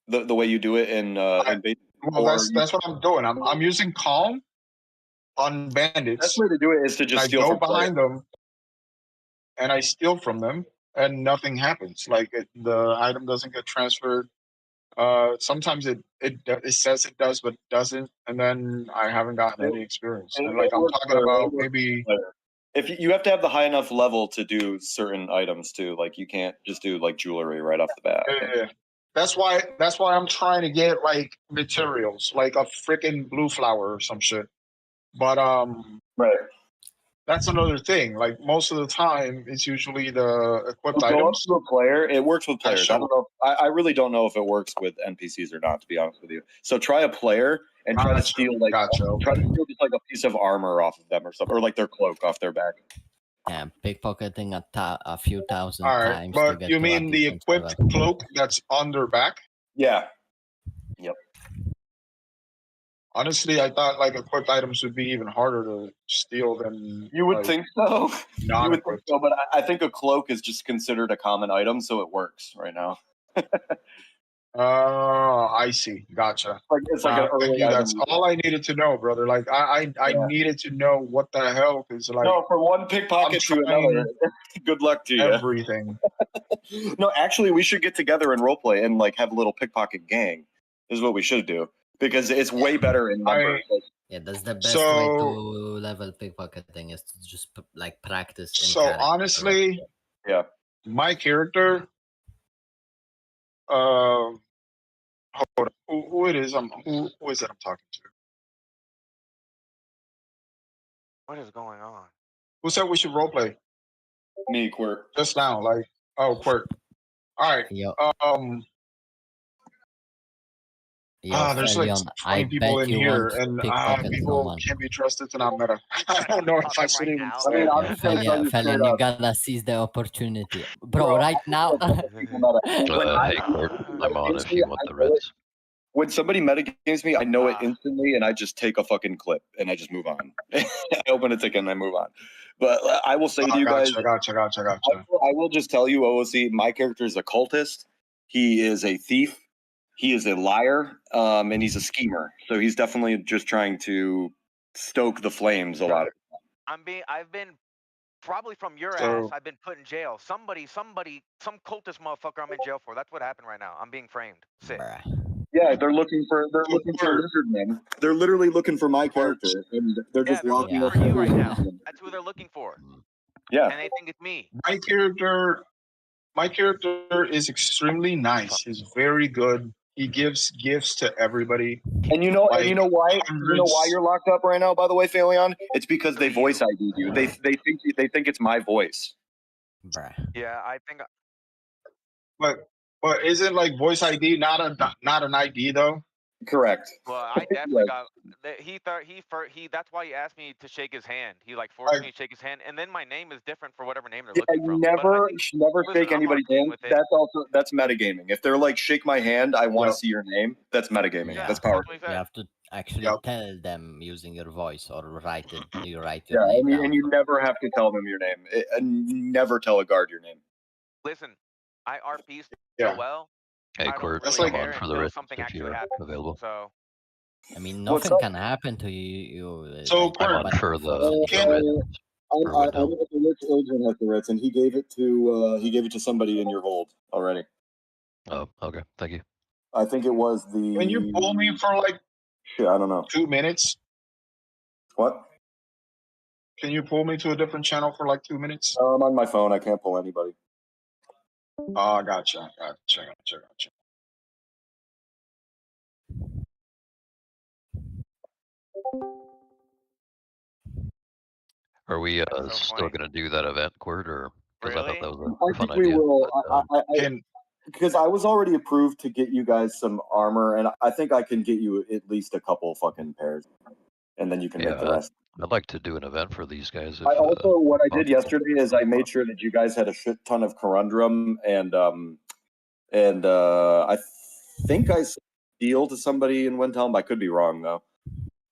The way you do it in basic. Well, that's what I'm doing. I'm using calm on bandits. Best way to do it is to just I steal go from behind them and I steal from them, and nothing happens. Like the item doesn't get transferred. Sometimes it says it does, but it doesn't, and then I haven't gotten any experience. And like I'm talking about maybe. If you have to have the high enough level to do certain items too, like you can't just do like jewelry right off the bat. Yeah. That's why I'm trying to get like materials, like a freaking blue flower or some shit. But right. That's another thing. Like most of the time, it's usually the equipped Go up items. to a player. It works with players. I don't know. I really don't know if it works with NPCs or not. To be honest with you, so try a player and try to steal like try to steal just like a piece of armor off of them or something, or like their cloak off their back. Yeah, pickpocketing a few thousand All right, times to but get you to mean a the decent equipped level. cloak that's on their back? Yeah. Yep. Honestly, I thought like equipped items would be even harder to steal than You would like, think so. You would think non-equipped. so, but I think a cloak is just considered a common item, so it works right now. Oh, I see. Gotcha. It's like an early thank you. item. That's all I needed to know, brother. Like I needed to know what the hell is like. No, from one pickpocket to another. Good luck to you. Everything. No, actually, we should get together and roleplay and like have a little pickpocket gang. Is what we should do because it's way better in numbers. Yeah, that's the best way to level pickpocketing is to just like practice. In So character. honestly, yeah, my character. Hold on. Who it is? Who is it? I'm talking to. What is going on? Who said we should roleplay? Me, Quirt. Just now, like Quirt. All right. There's like Felion, 20 people in you here, won't and pickpocket people someone. can't be trusted to not meta. I don't know if I should even say it. Felion, you gotta seize the opportunity, bro. Right now. Hey, Quirt, I'm on if you want the reds. When somebody metagames me, I know it instantly, and I just take a fucking clip and I just move on. I open a ticket and I move on. But I will say to you guys, Gotcha. I will just tell you, OOC, my character is a cultist. He is a thief. He is a liar, and he's a schemer. So he's definitely just trying to stoke the flames a lot. I've been probably from your So- ass. I've been put in jail. Some cultist motherfucker I'm in jail for. That's what happened right now. I'm being framed. Sick. Yeah, they're looking for lizard men. They're literally looking for my character, and they're just walking up for you right and now. them. That's who they're looking for. Yeah. And they think it's me. My character is extremely nice. He's very good. He gives gifts to everybody. And you know, Like, and you know why? You know why hundreds- you're locked up right now? By the way, Phaleon, it's because they voice ID'd you. They think it's my voice. Yeah, I think. But isn't like voice ID not an ID though? Correct. Well, I definitely got. He thought he. That's why he asked me to shake his hand. He like forced me to shake his hand, and then my name is different for whatever name they're looking from. Never listen, shake I'm anybody's okay hand. with it. That's metagaming. If they're like, shake my hand, I want to see your name. That's metagaming. Yeah. That's powerful. You have to actually tell them using your voice or write it. You write Yeah, your name down. and you never have to tell them your name. And never tell a guard your name. Listen, I RP so Yeah. well. Hey, I don't Court, really come care on for the until wrist something if actually you're happens. available. So. I mean, What's nothing up? can happen to you. So, I'm on for the wrist. I know that the rich agent has the Ritz, and he gave it to somebody in your hold already. Oh, okay. Thank you. I think it was the. Can you pull me for like? Shit, I don't know. 2 minutes. What? Can you pull me to a different channel for like 2 minutes? I'm on my phone. I can't pull anybody. Oh, gotcha. Are we still going to do that event, Court, or because I thought that was a I fun think we idea. will. but, Because I was already approved to get you guys some armor, and I think I can get you at least a couple fucking pairs, and then you can make the rest. I'd like to do an event for these guys. If, I also, what I did yesterday is I made sure that you guys had a shit ton of corundum, and I think I sent a deal to somebody in Windhelm. I could be wrong though.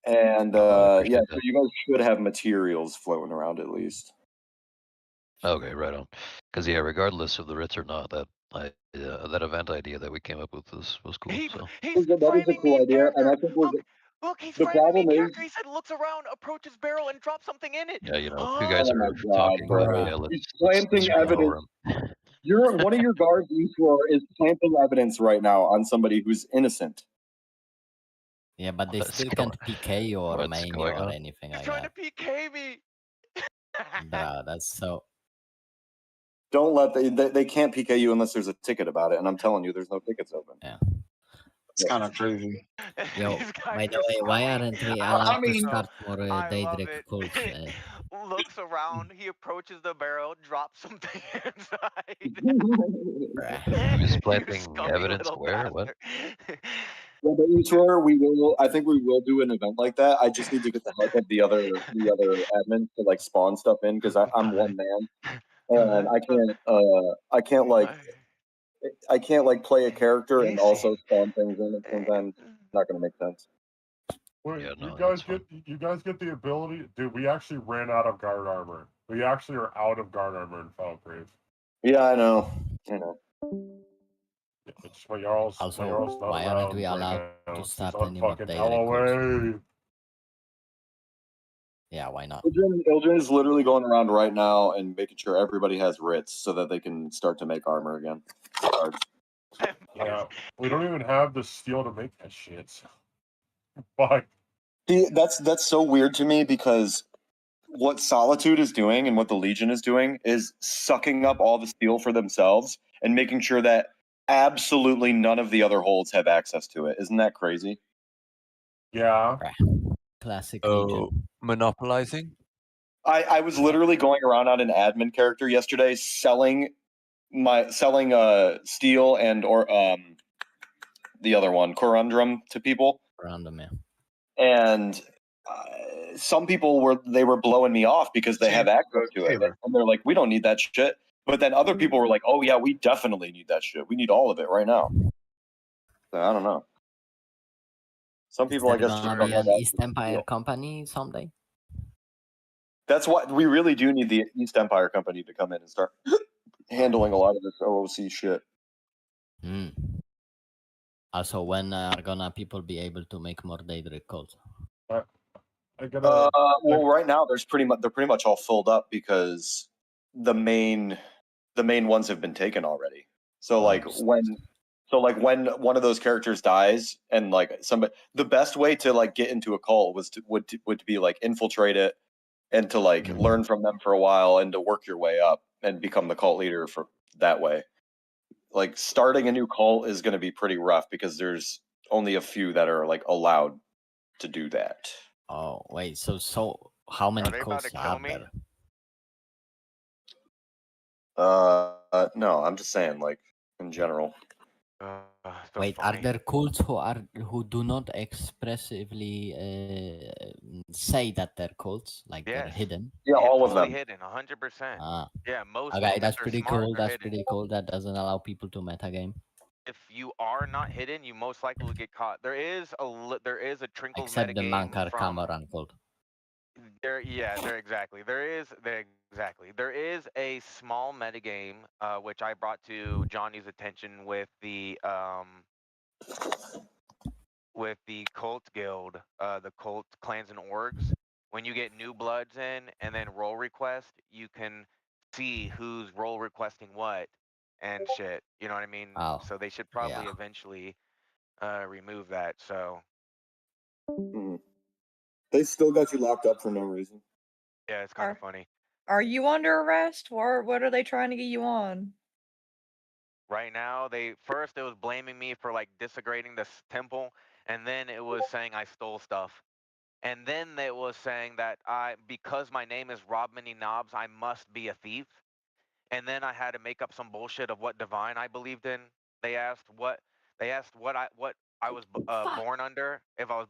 And yeah, so you guys should have materials floating around at least. Okay, right on. Because yeah, regardless of the writs or not, that that event idea that we came up with was cool. So That is a cool idea, and I think Look, he's the framing me problem is. character. He said looks around, approaches barrel, and drops something in it. yeah, you know, two guys Oh my are God, talking. bro. Yeah, He's let's planting go evidence. over 'em. One of your guards, Eastwar, is planting evidence right now on somebody who's innocent. Yeah, but they still can't PK you or maim you or anything like that. PK me. Bro, that's so. Don't let they can't PK you unless there's a ticket about it, and I'm telling you, there's no tickets open. Yeah. It's kind of crazy. Yo, by the way, why aren't we allowed to start more daedric cults? Looks around, he approaches the barrel, drops something inside. Who's planting evidence where? What? Yeah, but Eastwar, I think we will do an event like that. I just need to get the help of the other admins to like spawn stuff in because I'm one man, and I can't like play a character and also spawn things in it. Sometimes it's not going to make sense. Wait, Yeah, no, you guys get the ability, dude. We actually ran out of guard armor. We actually are out of guard armor in Falgrave. Yeah, I know. I know. It's my Jarl's. Also, my Jarl's not why aren't around we right allowed now. to He's start on any more fucking daedric LOA. cults? Yeah, why not? Ildren is literally going around right now and making sure everybody has writs so that they can start to make armor again. Yeah, we don't even have the steel to make that shit. Fuck. See, that's so weird to me because what Solitude is doing and what the Legion is doing is sucking up all the steel for themselves and making sure that absolutely none of the other holds have access to it. Isn't that crazy? Yeah. Classic Legion. Monopolizing? I was literally going around on an admin character yesterday selling steel and the other one, corundum, to people. Corundum, yeah. And some people were blowing me off because they have access to it, and they're like, "We don't need that shit." But then other people were like, "Oh yeah, we definitely need that shit. We need all of it right now." So, I don't know. Some people, I guess, just gonna don't be have an that. East Empire company someday. That's what we really do need the East Empire Company to come in and start handling a lot of this OOC shit. Also, when are gonna people be able to make more daedric cults? Well, right now they're pretty much all filled up because the main ones have been taken already. So like So like when one of those characters dies and like somebody, the best way to like get into a cult would be like infiltrate it and to like learn from them for a while and to work your way up and become the cult leader for that way. Like starting a new cult is going to be pretty rough because there's only a few that are like allowed to do that. Oh wait, so how many they about cults to kill are me? there? No, I'm just saying like in general. Wait, are there cults who do not expressively say that they're cults, like they're Yes. hidden? Yeah, all of Totally them. hidden, 100%. Ah. Yeah, most Okay, if that's they're pretty smart, cool. they're That's hidden. pretty cool. That doesn't allow people to metagame. If you are not hidden, you most likely will get caught. There is a trinkle Except the metagame Mankar from Kamaran cult. there. Yeah, there exactly. There is a small metagame which I brought to Johnny's attention with the cult guild, the cult clans and orgs. When you get new bloods in and then roll request, you can see who's role requesting what and shit. You know what I mean? Oh, so they should probably yeah. eventually remove that. So They still got you locked up for no reason. yeah, it's kind of funny. Are you under arrest, or what are they trying to get you on? Right now, it was blaming me for like desecrating this temple, and then it was saying I stole stuff. And then it was saying that because my name is Rob Many Knobs, I must be a thief. And then I had to make up some bullshit of what divine I believed in. They asked what I was born under, if I was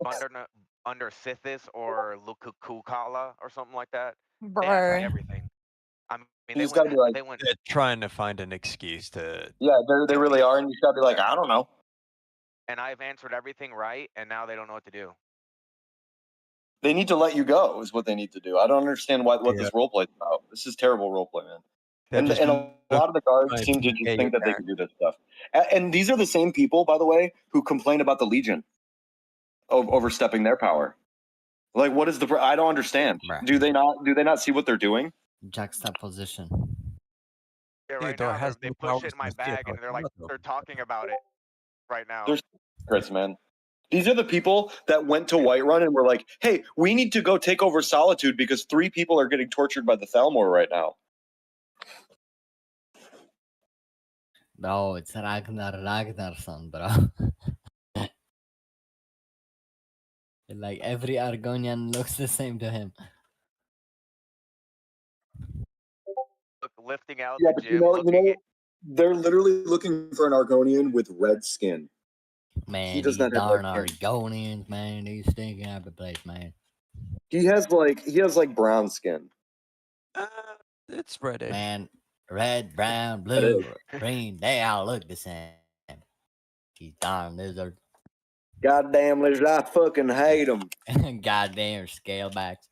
under Sithis or Lukukukala or something like that. They asked me Bruh. everything. I mean, You just gotta be like, they went. They're trying to find an excuse to. Yeah, they really are, and you just gotta be like, I don't know. And I've answered everything right, and now they don't know what to do. They need to let you go, is what they need to do. I don't understand what this roleplay is about. This is terrible roleplay, man. And a lot of the guards seem to just think that they can do this stuff. And these are the same people, by the way, who complain about the Legion overstepping their power. Like, what is I don't understand. Do they not see what they're doing? Juxtaposition. Yeah, right now they push it in my bag, and they're talking about it right now. They're secrets, man. These are the people that went to Whiterun and were like, hey, we need to go take over Solitude because 3 people are getting tortured by the Thalmor right now. Bro, it's Ragnarsson, bro. Like every Argonian looks the same to him. Lifting out Yeah, the but gym, they're literally looking for an Argonian with red skin. Man, He does these not have darn red skin. Argonians, man, these stinking up the place, man. He has brown skin. It's reddish. Man, red, brown, blue, green, they all look the same. These darn lizards. Goddamn lizards, I fucking hate them. Goddamn scalebacks.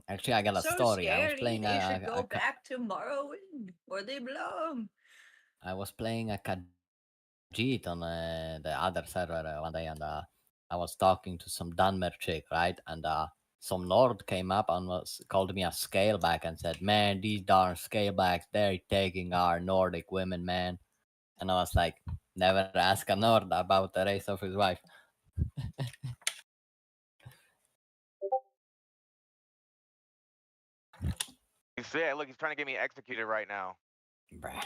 Actually, I got a story. I was playing they should go back to Morrowind, where they belong. I was playing a Khajiit on the other server one day, and I was talking to some Dunmer chick, right? And some Nord came up and called me a scaleback and said, man, these darn scalebacks, they're taking our Nordic women, man. And I was like, never ask a Nord about the race of his wife. You see, look, he's trying to get me executed right now. Bruh.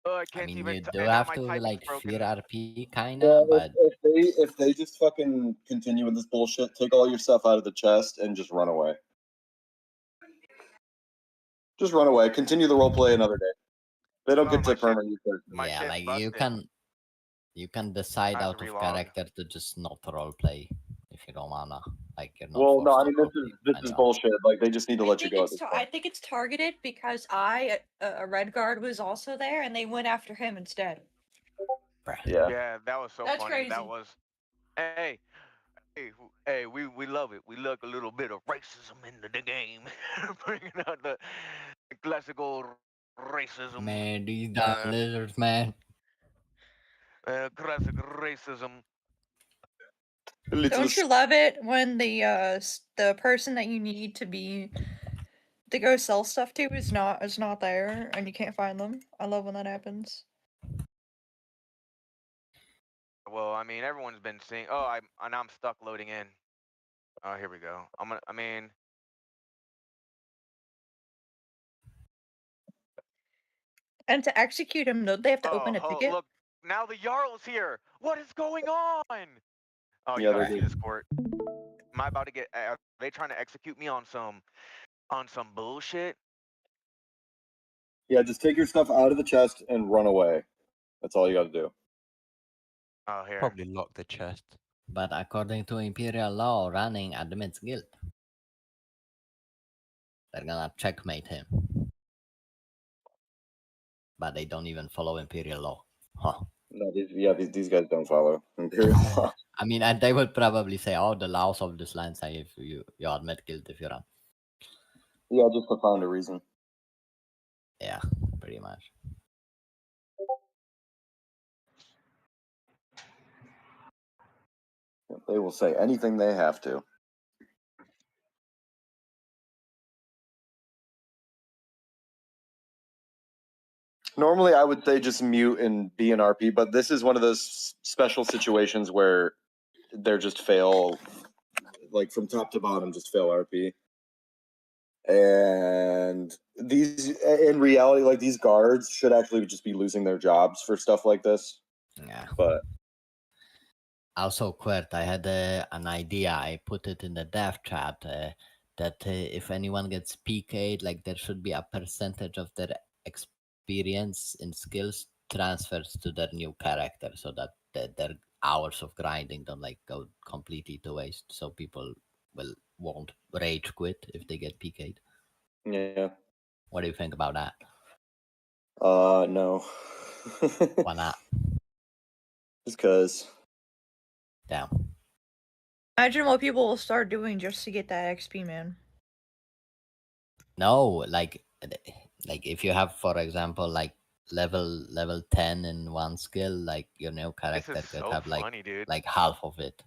Oh, I can't I mean, even. you do and have my to typing's like broken. fear RP kinda, but If they just fucking continue with this bullshit, take all your stuff out of the chest and just run away. Just run away. Continue the roleplay another day. They don't get to permanent. yeah, like you can decide out of character to just not roleplay if you don't wanna. Like you're not. Well, no, forced I to mean this is bullshit. Like they just need to let you go. I think it's targeted because a red guard was also there, and they went after him instead. Yeah. Yeah, that was so That's funny. crazy. That was. Hey, we love it. We look a little bit of racism into the game, bringing out the classical racism. Man, these darn lizards, man. Classic racism. Don't you love it when the person that you need to go sell stuff to is not there and you can't find them? I love when that happens. Well, I mean, everyone's been seeing. Oh, I'm stuck loading in. Oh, here we go. I mean. And to execute him, don't they have to open a ticket? Look, now the Jarl's here. What is going on? Oh, Yeah, you gotta they see do. this court. Am I about to get? Are they trying to execute me on some bullshit? Yeah, just take your stuff out of the chest and run away. That's all you got to do. Oh, here. Probably lock the chest. But according to Imperial law, running admits guilt. They're gonna checkmate him. But they don't even follow Imperial law. Huh. No, these guys don't follow Imperial law. I mean, and they would probably say, "Oh, the laws of this land say if you admit guilt if you run." Yeah, just to find a reason. Yeah, pretty much. They will say anything they have to. Normally, I would say just mute and be an RP, but this is one of those special situations where they're just fail, like from top to bottom, just fail RP. And these, in reality, like these guards should actually just be losing their jobs for stuff like this. Yeah. But also, Quert, I had an idea. I put it in the dev chat that if anyone gets PK'd, like there should be a percentage of their experience and skills transfers to their new character, so that their hours of grinding don't like go completely to waste. So people won't rage quit if they get PK'd. Yeah. What do you think about that? No. Why not? Just cause. Damn. Imagine what people will start doing just to get that XP, man. No, like if you have, for example, like level 10 in one skill, like your new character could so have funny, dude. like half of it.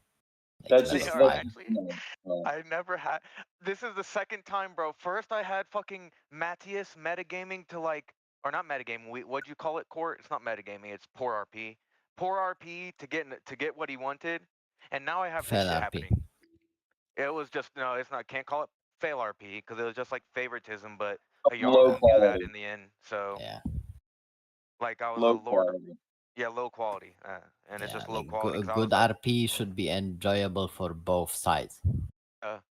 Like That's level They 5. are actually. I never had. This is the second time, bro. First, I had fucking Matthias metagaming to like, or not metagaming. What'd you call it, Court? It's not metagaming. It's poor RP. Poor RP to get what he wanted, and now I have Fail this shit RP. happening. It was just no. It's not. Can't call it fail RP because it was just like favoritism, but the Low Jarl knew that quality. in the end. So yeah, like I was Low a lord. quality. Yeah, low quality, and it's yeah, just low like quality. good RP should be enjoyable for both sides.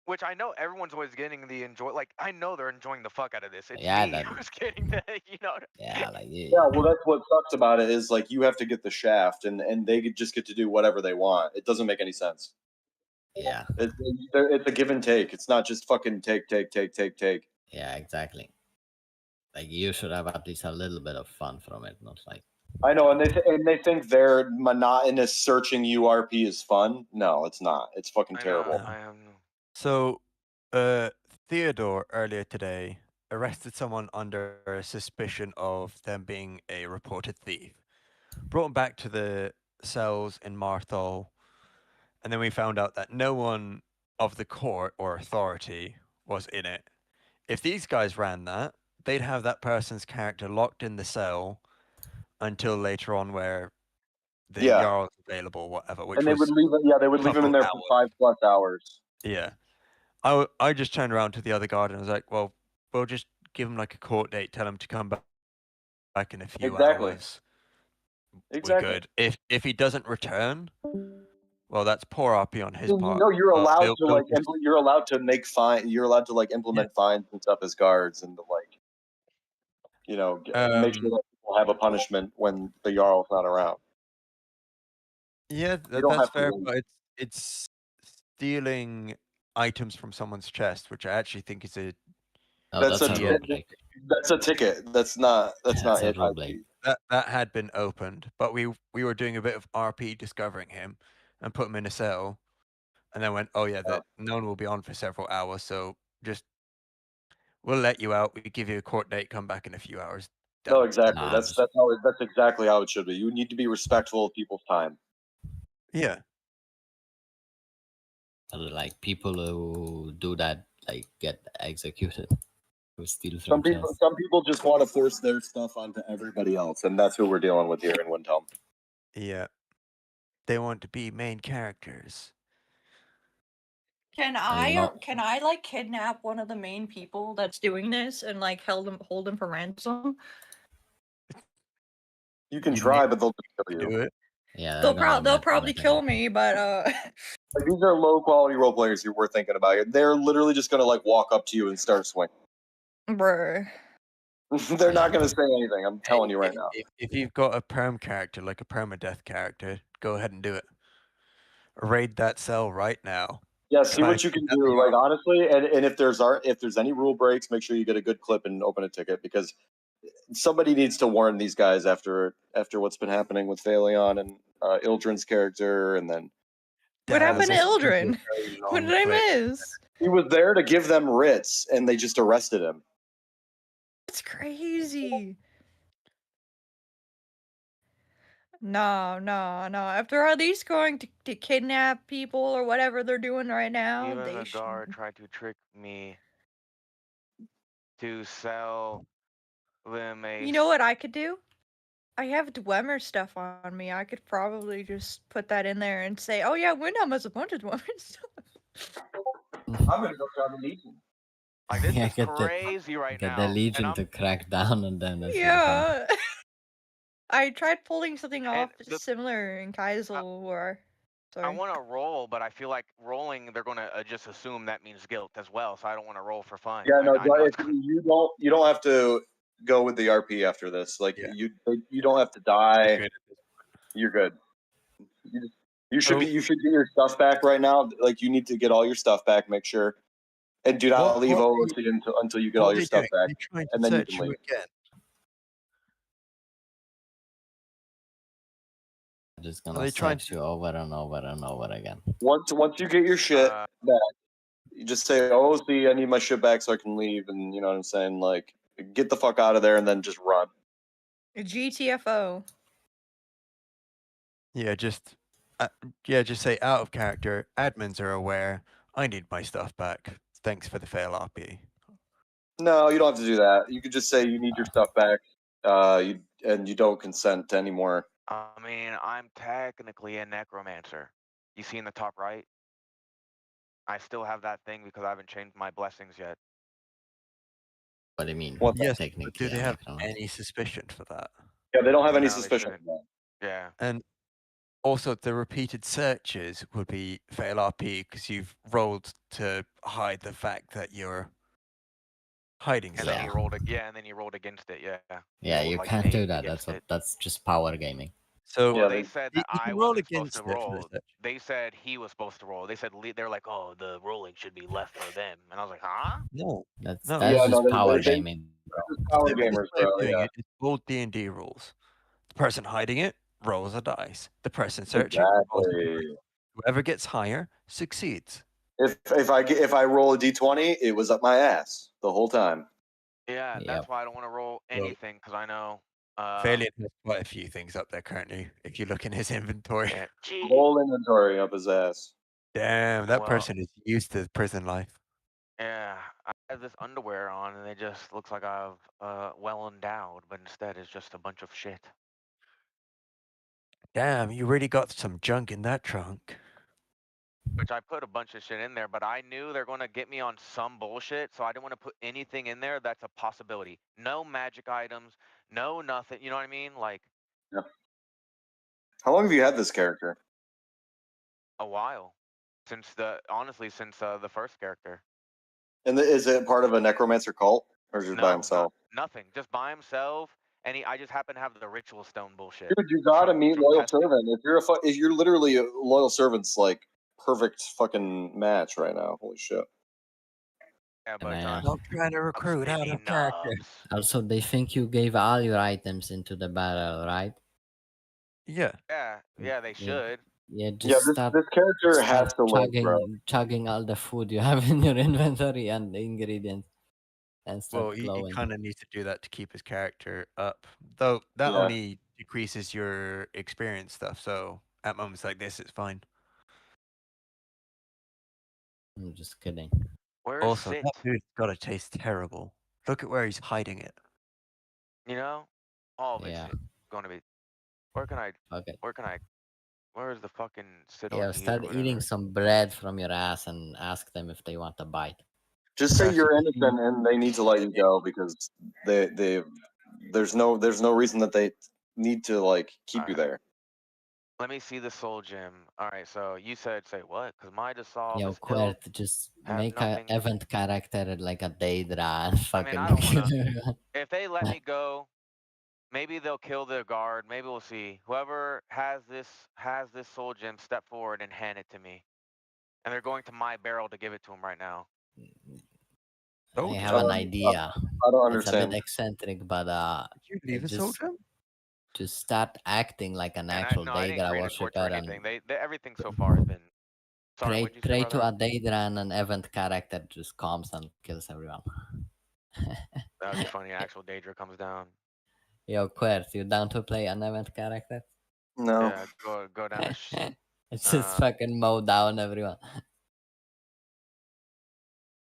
Which I know everyone's always getting the enjoy. Like I know they're enjoying the fuck out of this. It's Yeah, me that- who's getting the, Yeah, like Yeah, well, that's what sucks about it is like you have to get the shaft, and they just get to do whatever they want. It doesn't make any sense. Yeah. It's a give and take. It's not just fucking take. Yeah, exactly. Like you should have at least a little bit of fun from it, not like. I know, and they think their monotonous searching URP is fun. No, it's not. It's fucking terrible. So, Theodore earlier today arrested someone under suspicion of them being a reported thief. Brought him back to the cells in Marthol, and then we found out that no one of the court or authority was in it. If these guys ran that, they'd have that person's character locked in the cell until later on, where the Yeah. Jarl's available, whatever. Which And they was would leave. Yeah, they would leave him in there couple for 5+ hours. Yeah. I just turned around to the other guard and was like, well, we'll just give him like a court date, tell him to come back in a few Exactly. hours. Exactly. We're good. If he doesn't return, well, that's poor RP on his part. No, you're allowed to we'll like just- you're allowed to make fine. You're allowed to like implement fines and stuff as guards, and to like, you know, make sure that people have a punishment when the Jarl's not around. Yeah, You don't that's have to fair, leave. but it's stealing items from someone's chest, which I actually think is a That's a ticket. That's not it. That had been opened, but we were doing a bit of RP discovering him and put him in a cell, and then went, oh yeah, that no one will be on for several hours, so just we'll let you out. We give you a court date. Come back in a few hours. No, exactly. That's exactly how it should be. You need to be respectful of people's time. Yeah. Like people who do that, like get executed. Who steal Some from people just want to force their stuff onto everybody else, and that's who we're dealing with here in Windhelm. Yeah. they want to be main characters. Can I like kidnap one of the main people that's doing this and like hold him for ransom? You can try, but they'll just kill you. Do it. Yeah, They'll probably kill me, but Like, these are low quality role players you were thinking about. They're literally just gonna like walk up to you and start swinging. bruh. They're not gonna say anything. I'm telling you right now. If you've got a perm character, like a permadeath character, go ahead and do it. Raid that cell right now. Yeah, see Try what and you can kidnap do. the Like honestly, and if there's any rule breaks, make sure you get a good clip and open a ticket because somebody needs to warn these guys after what's been happening with Phaleon and Ildren's character, and then What happened to Ildren? What did I miss? he was there to give them writs, and they just arrested him. That's crazy. No. If they're at least going to kidnap people or whatever they're doing right now, Even they the should. guard tried to trick me to sell them a. You know what I could do? I have Dwemer stuff on me. I could probably just put that in there and say, "Oh yeah, Windhelm has a bunch of Dwemer stuff." I'm gonna go try the Legion. Like this Yeah, is get the- crazy right Get now. the Legion to crack down on them. That's Yeah. I tried pulling something off the- similar in Kaisel War. I Sorry. want to roll, but I feel like rolling, they're gonna just assume that means guilt as well. So I don't want to roll for fun. Yeah, no, I know it's you don't have to go with the RP after this. Like you don't have to die. You're good. You should get your stuff back right now. Like you need to get all your stuff back. Make sure, and do not leave OOC until you get all your stuff back, and then you can leave. Again. Just Are gonna they trying search you over and over and over again. Once you get your shit back, you just say, "OOC, I need my shit back so I can leave," and you know what I'm saying. Like, get the fuck out of there, and then just run. GTFO. Yeah, just say out of character. Admins are aware. I need my stuff back. Thanks for the fail RP. No, you don't have to do that. You could just say you need your stuff back, and you don't consent to any more. I mean, I'm technically a necromancer. You see in the top right? I still have that thing because I haven't changed my blessings yet. What do you mean? Yes, but technically, do they a have necromancer? any suspicion for that? Yeah, they don't have any No, they suspicion. shouldn't. Yeah. And also, the repeated searches would be fail RP because you've rolled to hide the fact that you're hiding And stuff. then you rolled and then you rolled against it. Yeah. Yeah, rolled, you like, can't an do 8 that. against That's just power gaming. So well, they said that you I can roll wasn't supposed against to it for roll. the search. They said he was supposed to roll. They said they're like, oh, the rolling should be left for them. And I was like, huh? No, That's no. just power gaming. Power The gamers, way of bro. doing Yeah. it is old D&D rules. The person hiding it rolls a dice. The person searching rolls a dice. Exactly. Whoever gets higher succeeds. If I roll a d20, it was up my ass the whole time. Yeah, that's why I don't want to roll anything because I know. Fairly has quite a few things up there currently. If you look in his inventory. Whole inventory up his ass. Damn, that Well- person is used to prison life. Yeah, I have this underwear on, and it just looks like I've well endowed, but instead it's just a bunch of shit. Damn, you really got some junk in that trunk. Which I put a bunch of shit in there, but I knew they're going to get me on some bullshit, so I didn't want to put anything in there that's a possibility. No magic items, no nothing. You know what I mean? Like Yeah. How long have you had this character? a while, since the first character. And is it part of a necromancer cult, or just by himself? Nothing, just by himself. And I just happen to have the ritual stone bullshit. Dude, you gotta meet loyal servant. If you're literally a loyal servant's like perfect fucking match right now. Holy shit. Yeah, but I'm trying to recruit out of character. Also, they think you gave all your items into the battle, right? Yeah. Yeah, they should. Yeah, just Yeah, this character has to live, chugging, bro. chugging all the food you have in your inventory and the ingredients, and start Well, he glowing. kind of needs to do that to keep his character up. Though that Yeah. only decreases your experience stuff. So at moments like this, it's fine. I'm just kidding. Where's Also, Sit? that food's gotta taste terrible. Look at where he's hiding it. You know, all of it's Yeah. going to be. Where can I? Okay. Where can I Where's the fucking sit Yeah, on ease start or eating whatever? some bread from your ass and ask them if they want a bite. Just say you're innocent and they need to let you go because there's no reason that they need to like keep you there. Let me see the soul gem. All right, so you said say what? Because my dissolve Yo, is ill. Quert, just Have make nothing. a event character like a Daedra and I mean, fucking. I don't want to. If they let me go, maybe they'll kill the guard. Maybe we'll see. Whoever has this soul gem, step forward and hand it to me. And they're going to my barrel to give it to him right now. I have an idea. I don't It's a bit understand. eccentric, but Did you leave a soul gem? just start acting like an actual No, I didn't Daedra create a torch worshipper or and anything. Everything so far has been. Sorry, pray, what'd you say, pray to brother? a Daedra and an event character just comes and kills everyone. That would be funny. Actual Daedra comes down. Yo, Quert, you down to play an event character? No. Yeah, go down the. It's just fucking mow down everyone.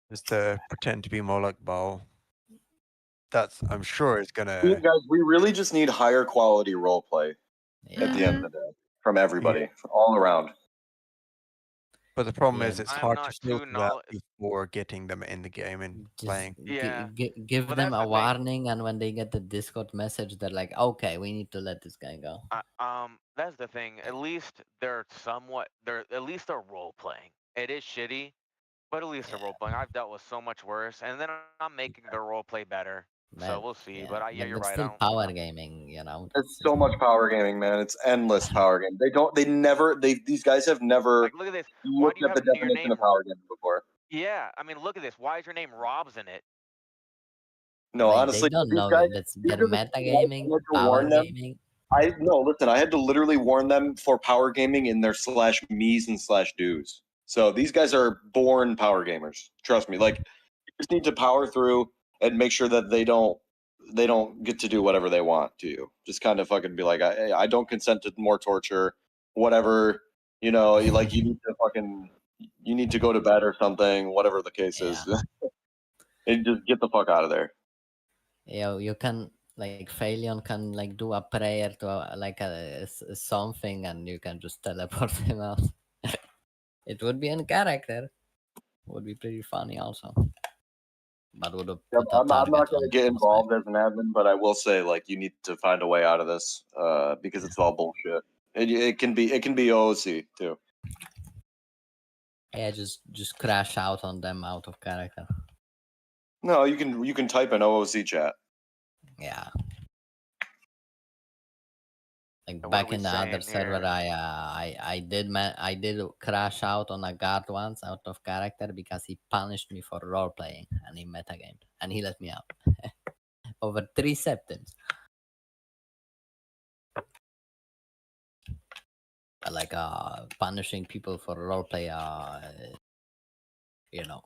Just to pretend to be more like Bo. I'm sure it's gonna. Guys, we really just need higher quality roleplay at the end of the day from everybody, all around. But the problem is, it's I'm hard not to filter too that before getting them in the game and playing. Give them a warning, and when they get the Discord message, they're like, "Okay, we need to let this guy go." That's the thing. At least they're role playing. It is shitty, but at least they're role playing. I've dealt with so much worse, and then I'm making their role play better. So we'll see. But yeah, you're but right. still power gaming, you know. It's so much power gaming, man. It's endless power gaming. These guys have never Like, look at this. Why looked do you at have the your definition name? of power gaming before. Yeah, I mean, look at this. Why is your name Rob's in it? No, honestly, they don't these know guys, that's these they're are the metagaming, I had to power warn them. gaming. Listen, I had to literally warn them for power gaming in their /me's and /do's. So these guys are born power gamers. Trust me. Like, you just need to power through and make sure that they don't get to do whatever they want to you. Just kind of fucking be like, I don't consent to more torture, whatever. You know, you need to go to bed or something, whatever the case is. And just get the fuck out of there. You can like Phalion can like do a prayer to something, and you can just teleport him out. It would be in character. Would be pretty funny also. But would have put I'm not going to get involved as an admin, but I will say, like, you need to find a way out of this because it's all bullshit. It can be OOC too. Yeah, just crash out on them out of character. No, you can type in OOC chat. Yeah. Like back in the other server, I did crash out on a guard once out of character because he punished me for role playing and he metagamed and he let me out over 3 septims. Like punishing people for role play, you know,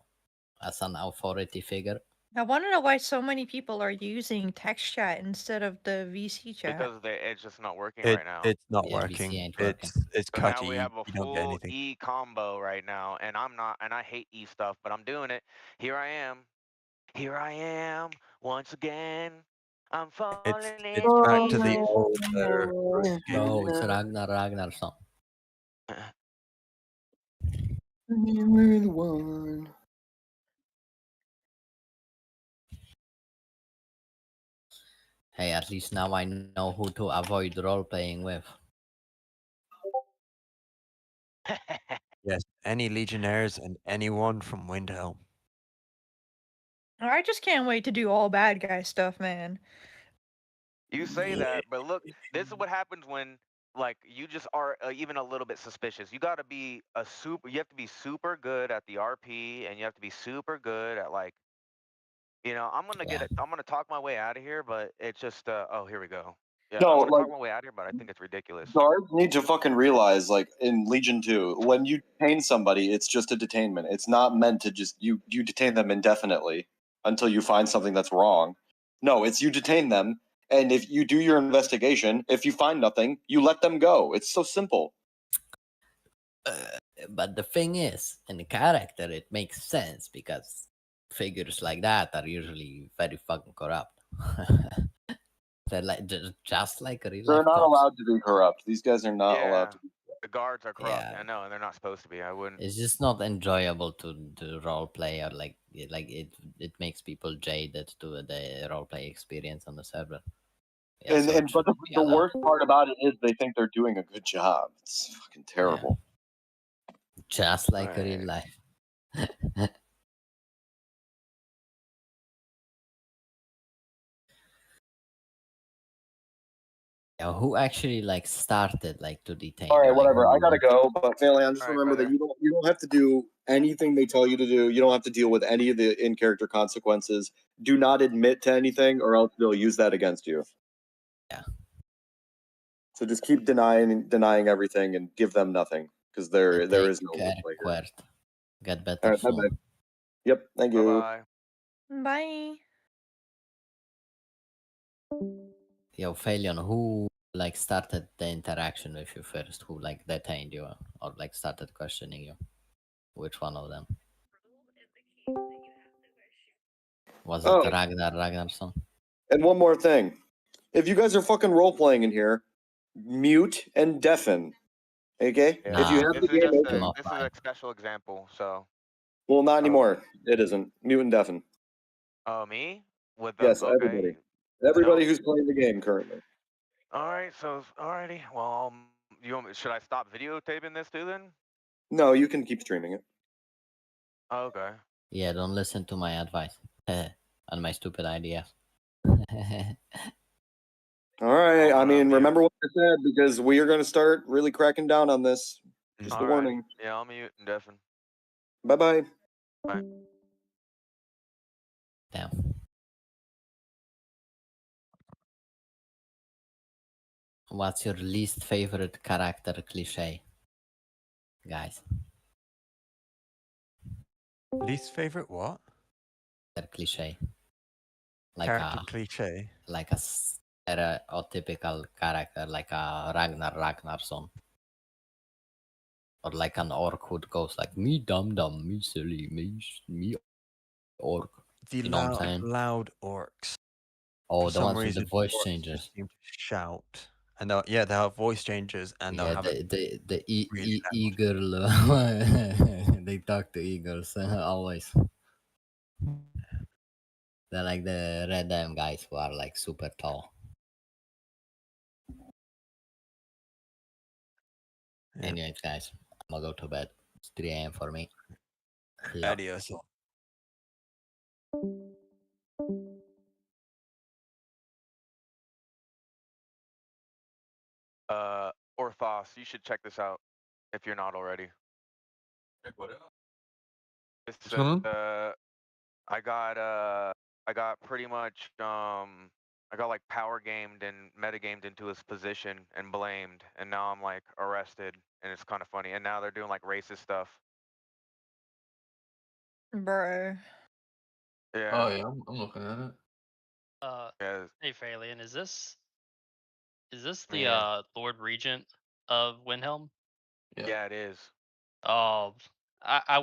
as an authority figure. I want to know why so many people are using text chat instead of the VC chat. Because it's just not working right now. It's not working. It's So cutty. now we have a You don't get full anything. E combo right now, and I hate E stuff, but I'm doing it. Here I am once again. I'm falling It's back to the old Bro, it's Ragnar song. We're the one. Hey, at least now I know who to avoid role playing with. Yes, any legionnaires and anyone from Windhelm. I just can't wait to do all bad guy stuff, man. You say that, but look, this is what happens when like you just are even a little bit suspicious. You got to be you have to be super good at the RP, and you have to be super good at like, I'm gonna talk my way out of here, but it's just oh, here we go. Yeah, No, I'm gonna like- talk my way out of here, but I think it's ridiculous. Guards need to fucking realize, like in Legion 2, when you detain somebody, it's just a detainment. It's not meant to just you detain them indefinitely until you find something that's wrong. No, it's you detain them, and if you do your investigation, if you find nothing, you let them go. It's so simple. But the thing is, in the character, it makes sense because figures like that are usually very fucking corrupt. They're like just like real They're life not cops. allowed to be corrupt. These guys are not allowed to be. guards are corrupt. Yeah. I know, and they're not supposed to be. I wouldn't. It's just not enjoyable to role play, or like it makes people jaded to the role play experience on the server. Yeah, so it But should be the allowed. worst part about it is they think they're doing a good job. It's fucking terrible. Just like real life. Yeah, who actually like started like to detain? All right, you? Like, whatever. I gotta who- go, but Phalion, just All right, remember that brother. you don't have to do anything they tell you to do. You don't have to deal with any of the in character consequences. Do not admit to anything, or else they'll use that against you. Yeah. So just keep denying everything and give them nothing, because there is no Care, roleplay here. quert. Get better All right, bye soon. bye. Yep, thank you. Bye. Bye. Yo, Phalion, who like started the interaction with you first? Who like detained you or like started questioning you? Which one of them? Was it Oh. Ragnar Ragnarsson? And one more thing. If you guys are fucking role playing in here, mute and deafen. Okay? Yeah. If you have This the is game just open. this is a special example. So. Well, not anymore. It isn't. Mute and deafen. Oh, me? With the Yes, okay. everybody. Everybody No. who's playing the game currently. All right. So alrighty. Well, should I stop videotaping this too then? No, you can keep streaming it. Okay. Yeah, don't listen to my advice and my stupid ideas. All right. I mean, remember what I said, because we are going to start really cracking down on this. Just a All right. warning. Yeah, I'll mute and deafen. Bye bye. Bye. Damn. What's your least favorite character cliche, guys? Least favorite what? Character cliche. Like Character a cliche. like a stereotypical character, like a Ragnar Ragnarsson, or like an orc who goes like me dumb dumb, me silly, me orc. The You know what I'm saying? loud orcs. Oh, For the some ones with reason, the voice orcs changes. just seem to shout, and they'll have voice changes, and they'll Yeah, have the really eagle. They talk to eagles always. They're like the red M guys who are like super tall. Yeah. Anyways, guys, I'm gonna go to bed. It's 3 a.m. for me. Yeah. Adios. Orthos, you should check this out if you're not already. This What's going on? I got pretty much I got like power gamed and metagamed into his position and blamed, and now I'm like arrested, and it's kind of funny. And now they're doing like racist stuff. Bro. Yeah. Oh yeah, I'm looking at it. Yeah. Hey Phalion, is this the Yeah. Lord Regent of Windhelm? Yeah, it is. Oh, I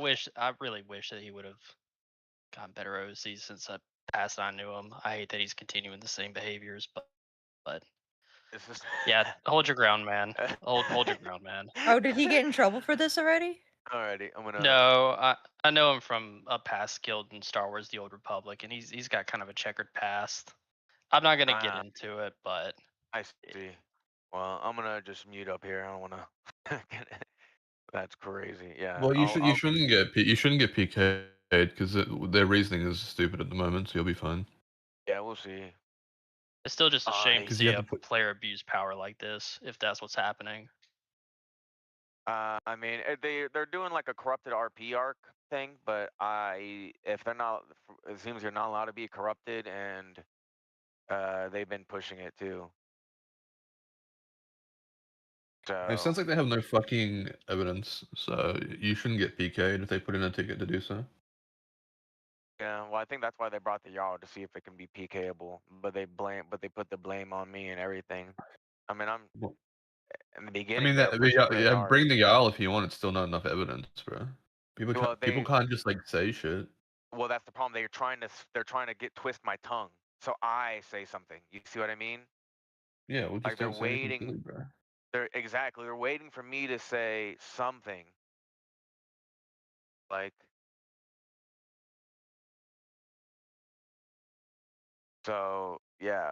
really wish that he would have gotten better OC since I passed on to him. I hate that he's continuing the same behaviors, but It's just yeah, hold your ground, man. Hold your ground, man. Oh, did he get in trouble for this already? Alrighty, I'm gonna. No, I know him from a past guild in Star Wars: The Old Republic, and he's got kind of a checkered past. I'm not gonna get into it, but I see. Well, I'm gonna just mute up here. I don't wanna. That's crazy. Yeah. Well, you I'll shouldn't get PK'd because their reasoning is stupid at the moment, so you'll be fine. Yeah, we'll see. it's still just a shame to 'Cause see you a have to player abuse power like this, if that's what's happening. I mean, they're doing like a corrupted RP arc thing, but if they're not, it seems you're not allowed to be corrupted, and they've been pushing it too. So It sounds like they have no fucking evidence, so you shouldn't get PK'd if they put in a ticket to do so. yeah, well, I think that's why they brought the Jarl to see if it can be PKable, but they put the blame on me and everything. I mean, in the I beginning. mean, They were pushing really hard. bring the Jarl if you want. It's still not enough evidence, bro. Well, People can't just like say shit. Well, that's the problem. They're trying to twist my tongue, so I say something. You see what I mean? Yeah, we'll Like just they're don't say anything waiting. silly, bro. They're waiting for me to say something. Like, so yeah.